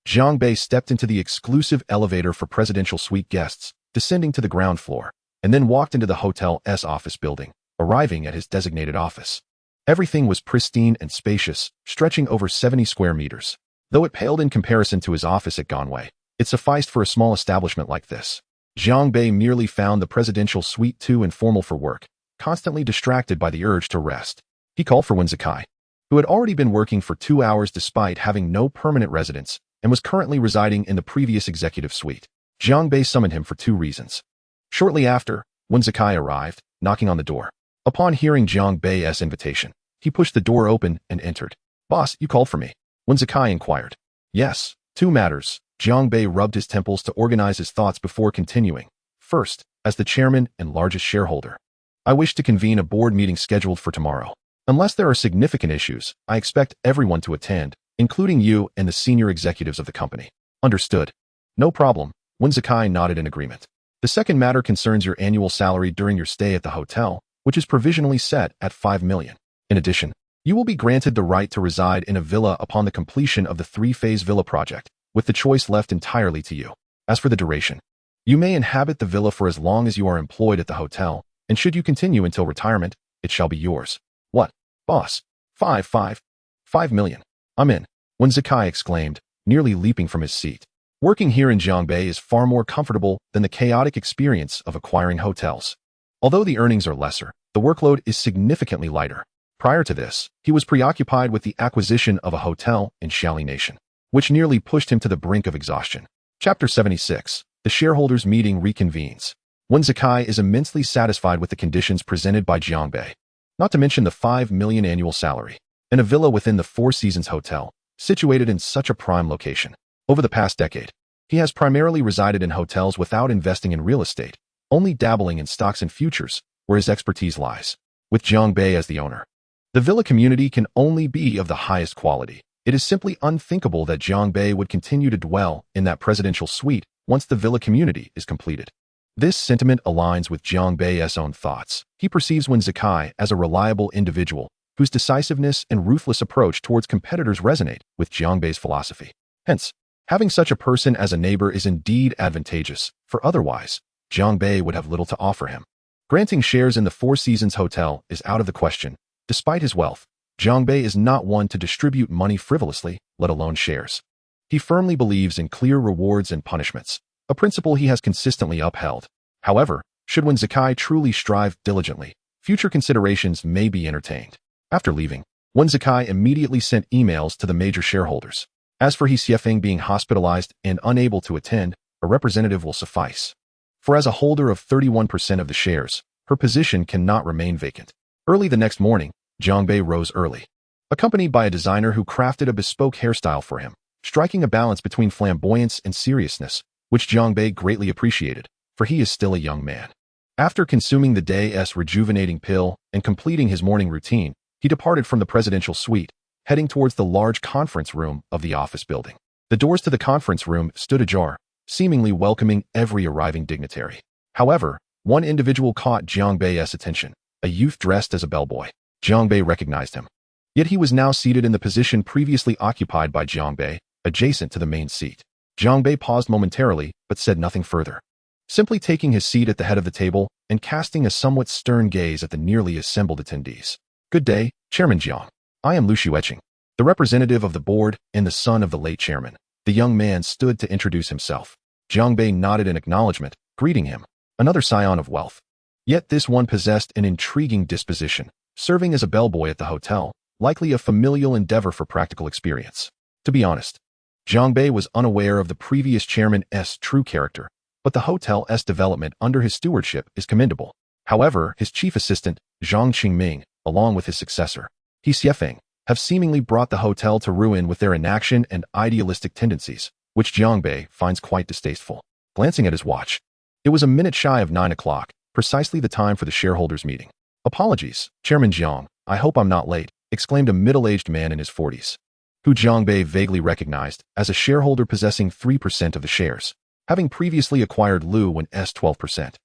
Jiang Bei stepped into the exclusive elevator for presidential suite guests, descending to the ground floor, and then walked into the hotel's office building, arriving at his designated office. Everything was pristine and spacious, stretching over 70 square meters. Though it paled in comparison to his office at Ganwei, it sufficed for a small establishment like this. Jiang Bei merely found the presidential suite too informal for work, constantly distracted by the urge to rest. He called for Wen Zikai, who had already been working for 2 hours despite having no permanent residence and was currently residing in the previous executive suite. Jiang Bei summoned him for 2 reasons. Shortly after, Wen Zikai arrived, knocking on the door. Upon hearing Jiang Bei's invitation, he pushed the door open and entered. "Boss, you called for me?" Wen Zikai inquired. "Yes, 2 matters." Jiang Bei rubbed his temples to organize his thoughts before continuing. "First, as the chairman and largest shareholder, I wish to convene a board meeting scheduled for tomorrow. Unless there are significant issues, I expect everyone to attend, including you and the senior executives of the company." "Understood." "No problem." Wen Zikai nodded in agreement. "The second matter concerns your annual salary during your stay at the hotel, which is provisionally set at 5 million. In addition, you will be granted the right to reside in a villa upon the completion of the 3-phase villa project, with the choice left entirely to you. As for the duration, you may inhabit the villa for as long as you are employed at the hotel, and should you continue until retirement, it shall be yours." "What, boss?" 5 million. I'm in. When Zakai exclaimed, nearly leaping from his seat. Working here in Jiangbei is far more comfortable than the chaotic experience of acquiring hotels. Although the earnings are lesser, the workload is significantly lighter. Prior to this, he was preoccupied with the acquisition of a hotel in Xiaoli Nation, which nearly pushed him to the brink of exhaustion. Chapter 76. The shareholders' meeting reconvenes. When Zakai is immensely satisfied with the conditions presented by Jiangbei, not to mention the 5 million annual salary, and a villa within the Four Seasons Hotel, situated in such a prime location. Over the past decade, he has primarily resided in hotels without investing in real estate, only dabbling in stocks and futures, where his expertise lies. With Jiangbei as the owner, the villa community can only be of the highest quality. It is simply unthinkable that Jiangbei would continue to dwell in that presidential suite once the villa community is completed. This sentiment aligns with Jiangbei's own thoughts. He perceives Wen Zakai as a reliable individual whose decisiveness and ruthless approach towards competitors resonate with Jiangbei's philosophy. Hence, having such a person as a neighbor is indeed advantageous, for otherwise, Jiangbei would have little to offer him. Granting shares in the Four Seasons Hotel is out of the question. Despite his wealth, Jiangbei is not one to distribute money frivolously, let alone shares. He firmly believes in clear rewards and punishments, a principle he has consistently upheld. However, should Wen Zakai truly strive diligently, future considerations may be entertained. After leaving, Wen Zakai immediately sent emails to the major shareholders. As for He Xiefeng being hospitalized and unable to attend, a representative will suffice. For as a holder of 31% of the shares, her position cannot remain vacant. Early the next morning, Jiangbei rose early, accompanied by a designer who crafted a bespoke hairstyle for him, striking a balance between flamboyance and seriousness, which Jiangbei greatly appreciated, for he is still a young man. After consuming the day's rejuvenating pill and completing his morning routine, he departed from the presidential suite, heading towards the large conference room of the office building. The doors to the conference room stood ajar, seemingly welcoming every arriving dignitary. However, one individual caught Jiangbei's attention, a youth dressed as a bellboy. Jiangbei recognized him. Yet he was now seated in the position previously occupied by Jiangbei, adjacent to the main seat. Jiangbei paused momentarily, but said nothing further, simply taking his seat at the head of the table and casting a somewhat stern gaze at the nearly assembled attendees. Good day, Chairman Jiang. I am Lu Xueqing, the representative of the board and the son of the late chairman. The young man stood to introduce himself. Jiangbei nodded in acknowledgement, greeting him, another scion of wealth. Yet this one possessed an intriguing disposition, serving as a bellboy at the hotel, likely a familial endeavor for practical experience. To be honest, Jiangbei was unaware of the previous chairman's true character, but the hotel's development under his stewardship is commendable. However, his chief assistant, Zhang Qingming, along with his successor, He Xiefeng, have seemingly brought the hotel to ruin with their inaction and idealistic tendencies, which Jiangbei finds quite distasteful. Glancing at his watch, it was a minute shy of 9 o'clock, precisely the time for the shareholders' meeting. Apologies, Chairman Jiang, I hope I'm not late, exclaimed a middle-aged man in his 40s, who Jiangbei vaguely recognized as a shareholder possessing 3% of the shares, having previously acquired Lu Wen's 12%.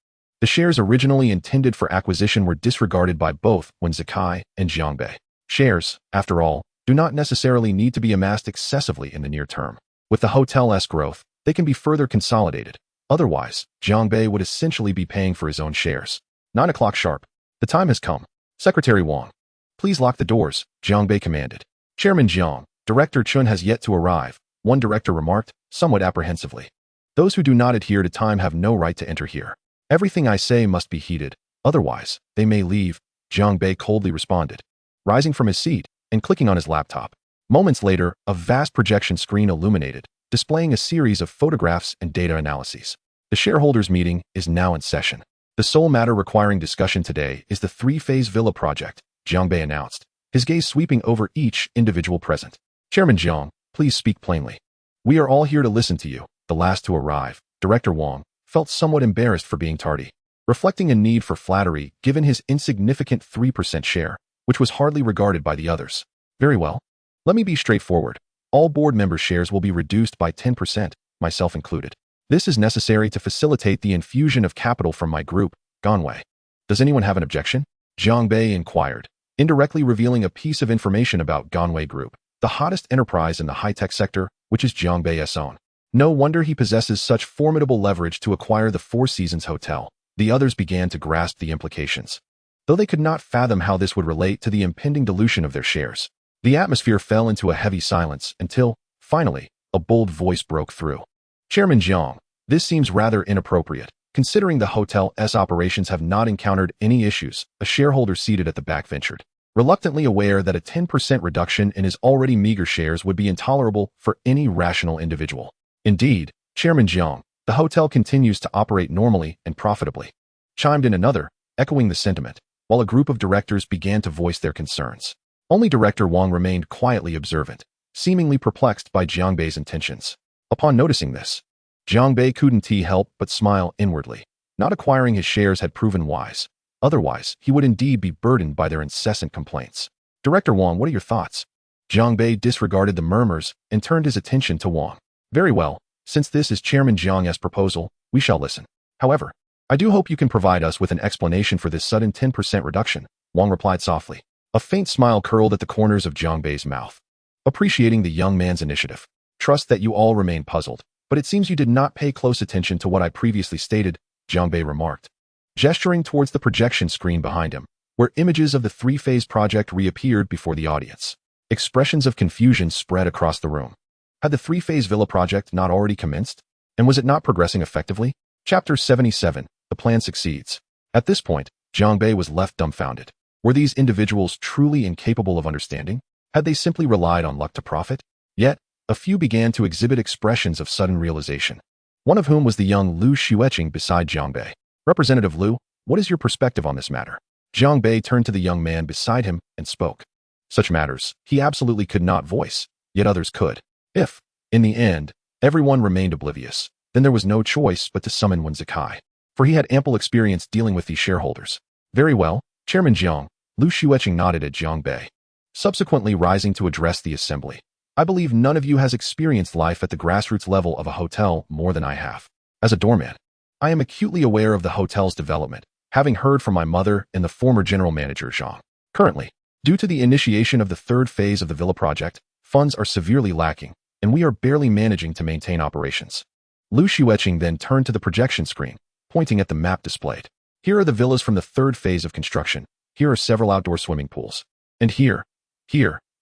The shares originally intended for acquisition were disregarded by both Wen Zakai and Jiangbei. Shares, after all, do not necessarily need to be amassed excessively in the near term. With the hotel's growth, they can be further consolidated. Otherwise, Jiangbei would essentially be paying for his own shares. 9 o'clock sharp. The time has come. Secretary Wang, please lock the doors, Jiangbei commanded. Chairman Jiang, Director Chun has yet to arrive, one director remarked, somewhat apprehensively. Those who do not adhere to time have no right to enter here. Everything I say must be heeded, otherwise, they may leave, Jiangbei coldly responded, rising from his seat and clicking on his laptop. Moments later, a vast projection screen illuminated, displaying a series of photographs and data analyses. The shareholders' meeting is now in session. The sole matter requiring discussion today is the three-phase villa project, Jiangbei announced, his gaze sweeping over each individual present. Chairman Jiang, please speak plainly. We are all here to listen to you. The last to arrive, Director Wang, felt somewhat embarrassed for being tardy, reflecting a need for flattery given his insignificant 3% share, which was hardly regarded by the others. Very well. Let me be straightforward. All board member shares will be reduced by 10%, myself included. This is necessary to facilitate the infusion of capital from my group, Ganwei. Does anyone have an objection? Jiangbei inquired, indirectly revealing a piece of information about Ganwei Group, the hottest enterprise in the high-tech sector, which is Jiangbei's own. No wonder he possesses such formidable leverage to acquire the Four Seasons Hotel. The others began to grasp the implications. though they could not fathom how this would relate to the impending dilution of their shares. The atmosphere fell into a heavy silence until, finally, a bold voice broke through. Chairman Jiang, this seems rather inappropriate, considering the hotel's operations have not encountered any issues, a shareholder seated at the back ventured, reluctantly aware that a 10% reduction in his already meager shares would be intolerable for any rational individual. Indeed, Chairman Jiang, the hotel continues to operate normally and profitably, chimed in another, echoing the sentiment, while a group of directors began to voice their concerns. Only Director Wang remained quietly observant, seemingly perplexed by Jiang Bei's intentions. Upon noticing this, Jiang Bei couldn't help but smile inwardly. Not acquiring his shares had proven wise. Otherwise, he would indeed be burdened by their incessant complaints. Director Wang, what are your thoughts? Jiang Bei disregarded the murmurs and turned his attention to Wang. Very well, since this is Chairman Jiang's proposal, we shall listen. However, I do hope you can provide us with an explanation for this sudden 10% reduction, Wang replied softly. A faint smile curled at the corners of Jiang Bei's mouth. Appreciating the young man's initiative. Trust that you all remain puzzled, but it seems you did not pay close attention to what I previously stated, Jiang Bei remarked, gesturing towards the projection screen behind him, where images of the three-phase project reappeared before the audience. Expressions of confusion spread across the room. Had the three-phase villa project not already commenced? And was it not progressing effectively? Chapter 77, The Plan Succeeds. At this point, Jiang Bei was left dumbfounded. Were these individuals truly incapable of understanding? Had they simply relied on luck to profit? Yet, a few began to exhibit expressions of sudden realization. One of whom was the young Lu Xueqing beside Jiang Bei. Representative Lu, what is your perspective on this matter? Jiang Bei turned to the young man beside him and spoke. Such matters, he absolutely could not voice, yet others could. If, in the end, everyone remained oblivious, then there was no choice but to summon Wen Zikai, for he had ample experience dealing with these shareholders. Very well, Chairman Jiang, Lu Xueqing nodded at Jiang Bei, subsequently rising to address the assembly. I believe none of you has experienced life at the grassroots level of a hotel more than I have. As a doorman, I am acutely aware of the hotel's development, having heard from my mother and the former general manager Zhang. Currently, due to the initiation of the third phase of the villa project, funds are severely lacking, and we are barely managing to maintain operations. Lu Xueqing then turned to the projection screen, pointing at the map displayed. Here are the villas from the third phase of construction. Here are several outdoor swimming pools. And here,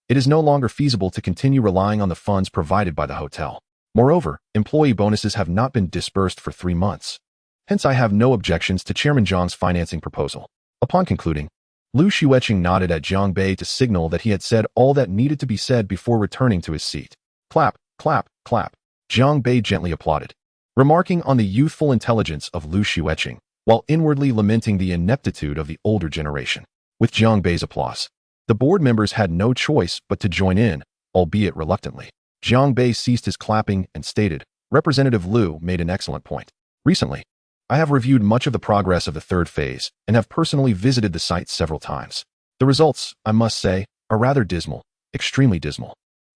it is no longer feasible to continue relying on the funds provided by the hotel. Moreover, employee bonuses have not been disbursed for 3 months. Hence, I have no objections to Chairman Zhang's financing proposal. Upon concluding, Lu Xueqing nodded at Jiang Bei to signal that he had said all that needed to be said before returning to his seat. Clap, clap, clap. Jiang Bei gently applauded, remarking on the youthful intelligence of Lu Xueqing, while inwardly lamenting the ineptitude of the older generation. With Jiang Bei's applause, the board members had no choice but to join in, albeit reluctantly. Jiang Bei ceased his clapping and stated, Representative Lu made an excellent point. Recently, I have reviewed much of the progress of the third phase and have personally visited the site several times. The results, I must say, are rather dismal, extremely dismal.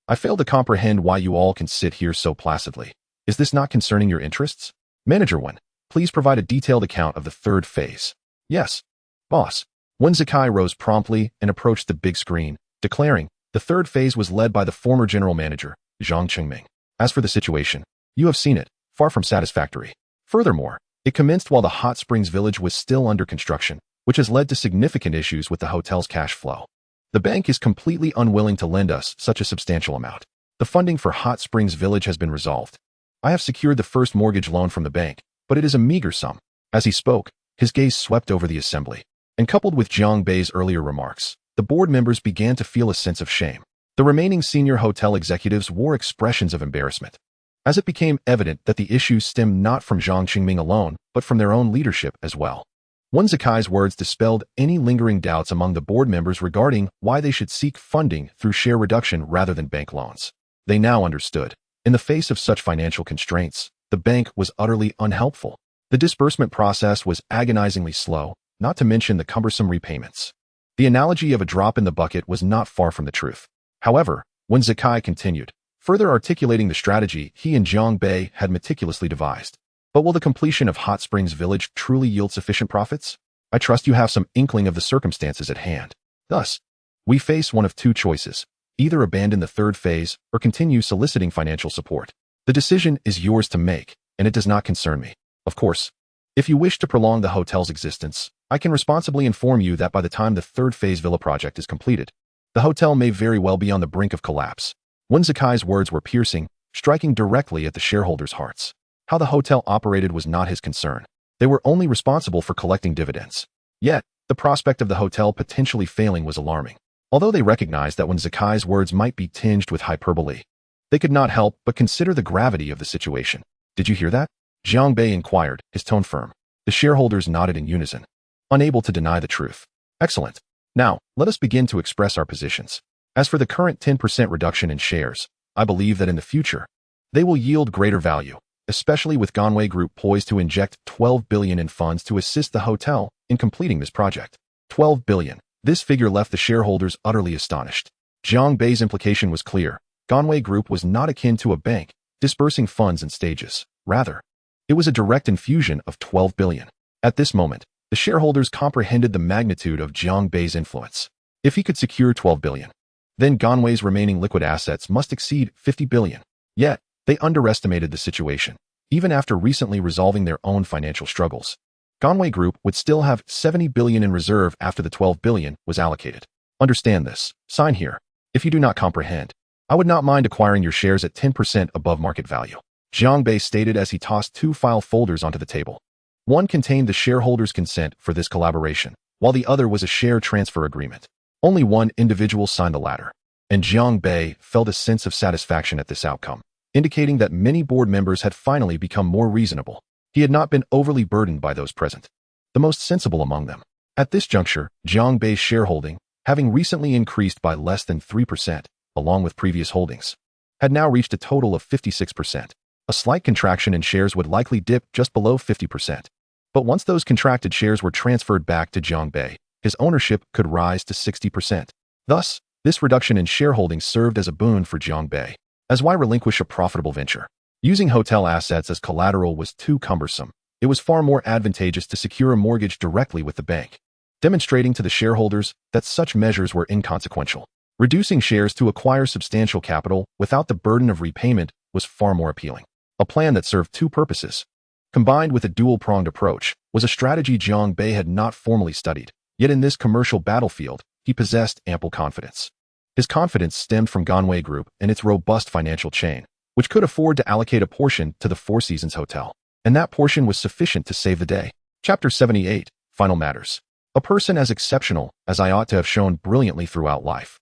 I fail to comprehend why you all can sit here so placidly. Is this not concerning your interests? Manager Wen, please provide a detailed account of the third phase. Yes, boss. Wen Zikai rose promptly and approached the big screen, declaring, the third phase was led by the former general manager, Zhang Qingming. As for the situation, you have seen it, far from satisfactory. Furthermore, it commenced while the Hot Springs Village was still under construction, which has led to significant issues with the hotel's cash flow. The bank is completely unwilling to lend us such a substantial amount. The funding for Hot Springs Village has been resolved. I have secured the first mortgage loan from the bank, but it is a meager sum. As he spoke, his gaze swept over the assembly. And coupled with Jiang Bei's earlier remarks, the board members began to feel a sense of shame. The remaining senior hotel executives wore expressions of embarrassment, as it became evident that the issues stemmed not from Zhang Qingming alone, but from their own leadership as well. Wen Zikai's words dispelled any lingering doubts among the board members regarding why they should seek funding through share reduction rather than bank loans. They now understood. In the face of such financial constraints, the bank was utterly unhelpful. The disbursement process was agonizingly slow, not to mention the cumbersome repayments. The analogy of a drop in the bucket was not far from the truth. However, when Zikai continued, further articulating the strategy he and Jiang Bei had meticulously devised. But will the completion of Hot Springs Village truly yield sufficient profits? I trust you have some inkling of the circumstances at hand. Thus, we face one of two choices. Either abandon the third phase or continue soliciting financial support. The decision is yours to make, and it does not concern me. Of course, if you wish to prolong the hotel's existence, I can responsibly inform you that by the time the third phase villa project is completed, the hotel may very well be on the brink of collapse. Wen Zikai's words were piercing, striking directly at the shareholders' hearts. How the hotel operated was not his concern. They were only responsible for collecting dividends. Yet, the prospect of the hotel potentially failing was alarming. Although they recognized that Wen Zikai's words might be tinged with hyperbole, they could not help but consider the gravity of the situation. Did you hear that? Jiang Bei inquired, his tone firm. The shareholders nodded in unison, unable to deny the truth. Excellent. Now, let us begin to express our positions. As for the current 10% reduction in shares, I believe that in the future, they will yield greater value, especially with Ganwei Group poised to inject 12 billion in funds to assist the hotel in completing this project. 12 billion. This figure left the shareholders utterly astonished. Jiang Bei's implication was clear. Ganwei Group was not akin to a bank, dispersing funds in stages. Rather, it was a direct infusion of 12 billion. At this moment, the shareholders comprehended the magnitude of Jiang Bei's influence. If he could secure 12 billion, then Ganwei's remaining liquid assets must exceed 50 billion. Yet, they underestimated the situation. Even after recently resolving their own financial struggles, Ganwei Group would still have 70 billion in reserve after the 12 billion was allocated. Understand this. Sign here. If you do not comprehend, I would not mind acquiring your shares at 10% above market value. Jiang Bei stated as he tossed two file folders onto the table. One contained the shareholders' consent for this collaboration, while the other was a share transfer agreement. Only one individual signed the latter, and Jiang Bei felt a sense of satisfaction at this outcome, indicating that many board members had finally become more reasonable. He had not been overly burdened by those present, the most sensible among them. At this juncture, Jiang Bei's shareholding, having recently increased by less than 3%, along with previous holdings, had now reached a total of 56%. A slight contraction in shares would likely dip just below 50%. But once those contracted shares were transferred back to Jiang Bei, his ownership could rise to 60%. Thus, this reduction in shareholding served as a boon for Jiang Bei. As why relinquish a profitable venture? Using hotel assets as collateral was too cumbersome. It was far more advantageous to secure a mortgage directly with the bank, demonstrating to the shareholders that such measures were inconsequential. Reducing shares to acquire substantial capital without the burden of repayment was far more appealing. A plan that served two purposes, combined with a dual-pronged approach, was a strategy Jiang Bei had not formally studied. Yet in this commercial battlefield, he possessed ample confidence. His confidence stemmed from Ganwei Group and its robust financial chain, which could afford to allocate a portion to the Four Seasons Hotel. And that portion was sufficient to save the day. Chapter 78, Final Matters. A person as exceptional as I ought to have shown brilliantly throughout life.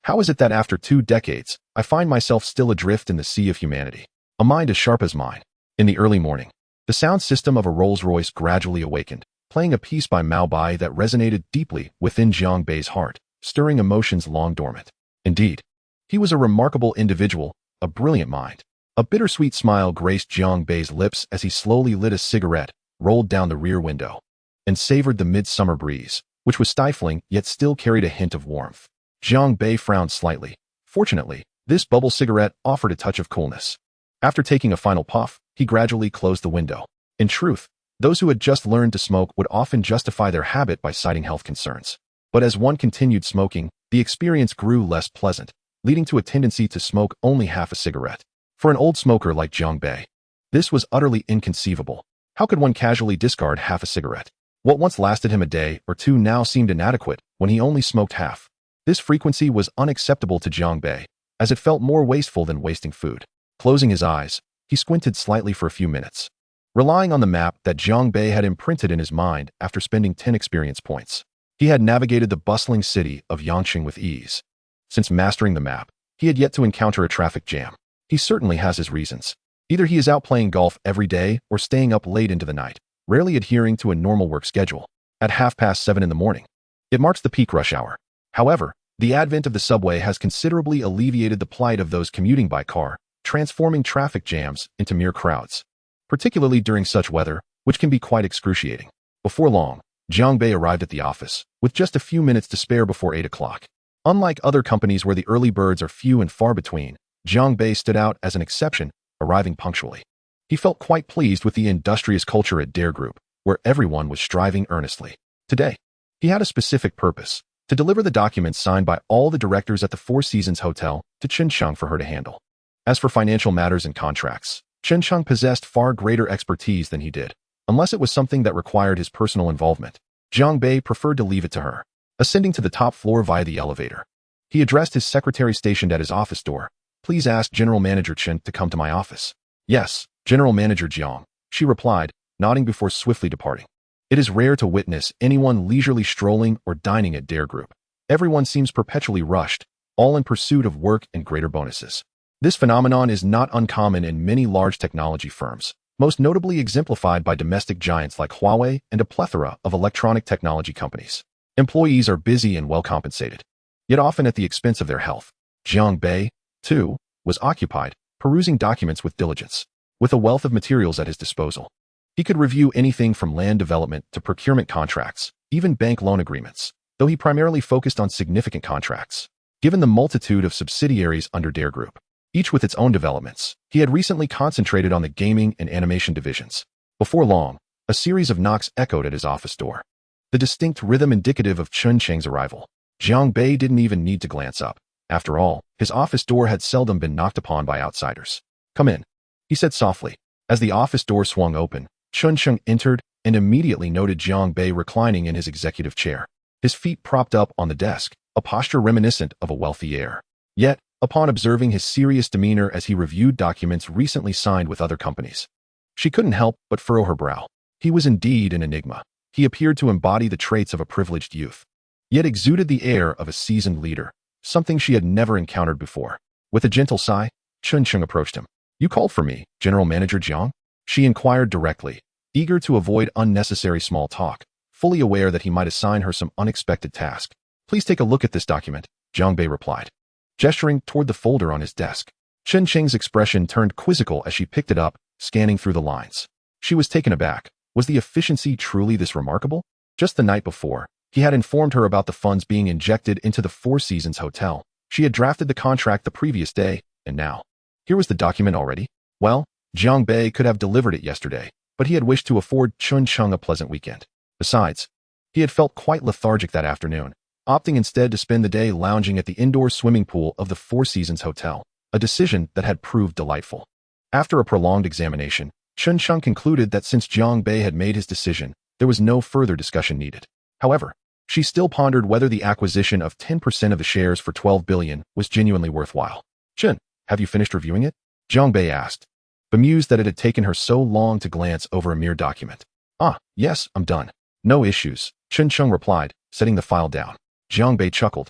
How is it that after 2 decades, I find myself still adrift in the sea of humanity? A mind as sharp as mine. In the early morning, the sound system of a Rolls-Royce gradually awakened, playing a piece by Mao Bai that resonated deeply within Jiang Bei's heart, stirring emotions long dormant. Indeed, he was a remarkable individual, a brilliant mind. A bittersweet smile graced Jiang Bei's lips as he slowly lit a cigarette, rolled down the rear window, and savored the midsummer breeze, which was stifling yet still carried a hint of warmth. Jiang Bei frowned slightly. Fortunately, this bubble cigarette offered a touch of coolness. After taking a final puff, he gradually closed the window. In truth, those who had just learned to smoke would often justify their habit by citing health concerns. But as one continued smoking, the experience grew less pleasant, leading to a tendency to smoke only half a cigarette. For an old smoker like Jiang Bei, this was utterly inconceivable. How could one casually discard half a cigarette? What once lasted him a day or two now seemed inadequate when he only smoked half. This frequency was unacceptable to Jiang Bei, as it felt more wasteful than wasting food. Closing his eyes, he squinted slightly for a few minutes, relying on the map that Jiang Bei had imprinted in his mind after spending 10 experience points. He had navigated the bustling city of Yangqing with ease. Since mastering the map, he had yet to encounter a traffic jam. He certainly has his reasons. Either he is out playing golf every day or staying up late into the night, rarely adhering to a normal work schedule. At 7:30 in the morning, it marks the peak rush hour. However, the advent of the subway has considerably alleviated the plight of those commuting by car, transforming traffic jams into mere crowds, particularly during such weather, which can be quite excruciating. Before long, Jiang Bei arrived at the office, with just a few minutes to spare before 8 o'clock. Unlike other companies where the early birds are few and far between, Jiang Bei stood out as an exception, arriving punctually. He felt quite pleased with the industrious culture at Dare Group, where everyone was striving earnestly. Today, he had a specific purpose: to deliver the documents signed by all the directors at the Four Seasons Hotel to Chencheng for her to handle. As for financial matters and contracts, Chencheng possessed far greater expertise than he did, unless it was something that required his personal involvement. Jiang Bei preferred to leave it to her. Ascending to the top floor via the elevator, he addressed his secretary stationed at his office door. Please ask General Manager Chen to come to my office. Yes, General Manager Jiang, she replied, nodding before swiftly departing. It is rare to witness anyone leisurely strolling or dining at Dare Group. Everyone seems perpetually rushed, all in pursuit of work and greater bonuses. This phenomenon is not uncommon in many large technology firms, most notably exemplified by domestic giants like Huawei and a plethora of electronic technology companies. Employees are busy and well compensated, yet often at the expense of their health. Jiang Bei, too, was occupied, perusing documents with diligence. With a wealth of materials at his disposal, he could review anything from land development to procurement contracts, even bank loan agreements, though he primarily focused on significant contracts. Given the multitude of subsidiaries under Dare Group, each with its own developments, he had recently concentrated on the gaming and animation divisions. Before long, a series of knocks echoed at his office door, the distinct rhythm indicative of Chun Cheng's arrival. Jiang Bei didn't even need to glance up. After all, his office door had seldom been knocked upon by outsiders. Come in, he said softly. As the office door swung open, Chun Cheng entered and immediately noted Jiang Bei reclining in his executive chair, his feet propped up on the desk, a posture reminiscent of a wealthy heir. Yet, upon observing his serious demeanor as he reviewed documents recently signed with other companies, she couldn't help but furrow her brow. He was indeed an enigma. He appeared to embody the traits of a privileged youth, yet exuded the air of a seasoned leader, something she had never encountered before. With a gentle sigh, Chun Cheng approached him. You called for me, General Manager Jiang? She inquired directly, eager to avoid unnecessary small talk, fully aware that he might assign her some unexpected task. Please take a look at this document, Jiang Bei replied, gesturing toward the folder on his desk. Chun Cheng's expression turned quizzical as she picked it up, scanning through the lines. She was taken aback. Was the efficiency truly this remarkable? Just the night before, he had informed her about the funds being injected into the Four Seasons Hotel. She had drafted the contract the previous day, and now, here was the document already. Well, Jiang Bei could have delivered it yesterday, but he had wished to afford Chun Cheng a pleasant weekend. Besides, he had felt quite lethargic that afternoon, opting instead to spend the day lounging at the indoor swimming pool of the Four Seasons Hotel, a decision that had proved delightful. After a prolonged examination, Chun Cheng concluded that since Jiang Bei had made his decision, there was no further discussion needed. However, she still pondered whether the acquisition of 10% of the shares for 12 billion was genuinely worthwhile. Chun, have you finished reviewing it? Jiang Bei asked, bemused that it had taken her so long to glance over a mere document. Ah, yes, I'm done. No issues, Chun Cheng replied, setting the file down. Jiang Bei chuckled.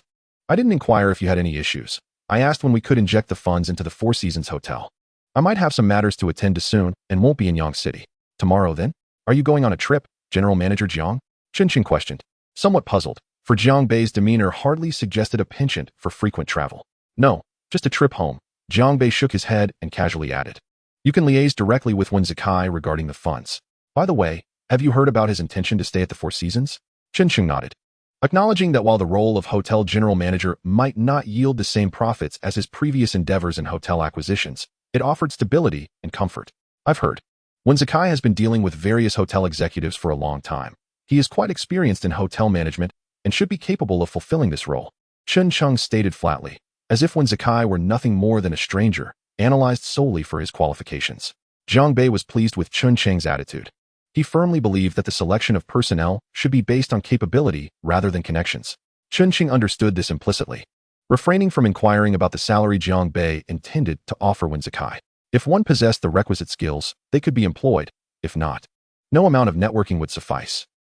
I didn't inquire if you had any issues. I asked when we could inject the funds into the Four Seasons Hotel. I might have some matters to attend to soon and won't be in Yang City. Tomorrow then? Are you going on a trip, General Manager Jiang? Chun Cheng questioned, somewhat puzzled, for Jiang Bei's demeanor hardly suggested a penchant for frequent travel. No, just a trip home. Jiang Bei shook his head and casually added. You can liaise directly with Wen Zikai regarding the funds. By the way, have you heard about his intention to stay at the Four Seasons? Chun Cheng nodded, acknowledging that while the role of hotel general manager might not yield the same profits as his previous endeavors in hotel acquisitions, it offered stability and comfort. I've heard. Wen Zikai has been dealing with various hotel executives for a long time. He is quite experienced in hotel management and should be capable of fulfilling this role, Chun Cheng stated flatly, as if Wen Zikai were nothing more than a stranger, analyzed solely for his qualifications. Jiang Bei was pleased with Chun Cheng's attitude. He firmly believed that the selection of personnel should be based on capability rather than connections. Chun Cheng understood this implicitly, refraining from inquiring about the salary Jiang Bei intended to offer Wen Zikai. If one possessed the requisite skills, they could be employed. If not, no amount of networking would suffice.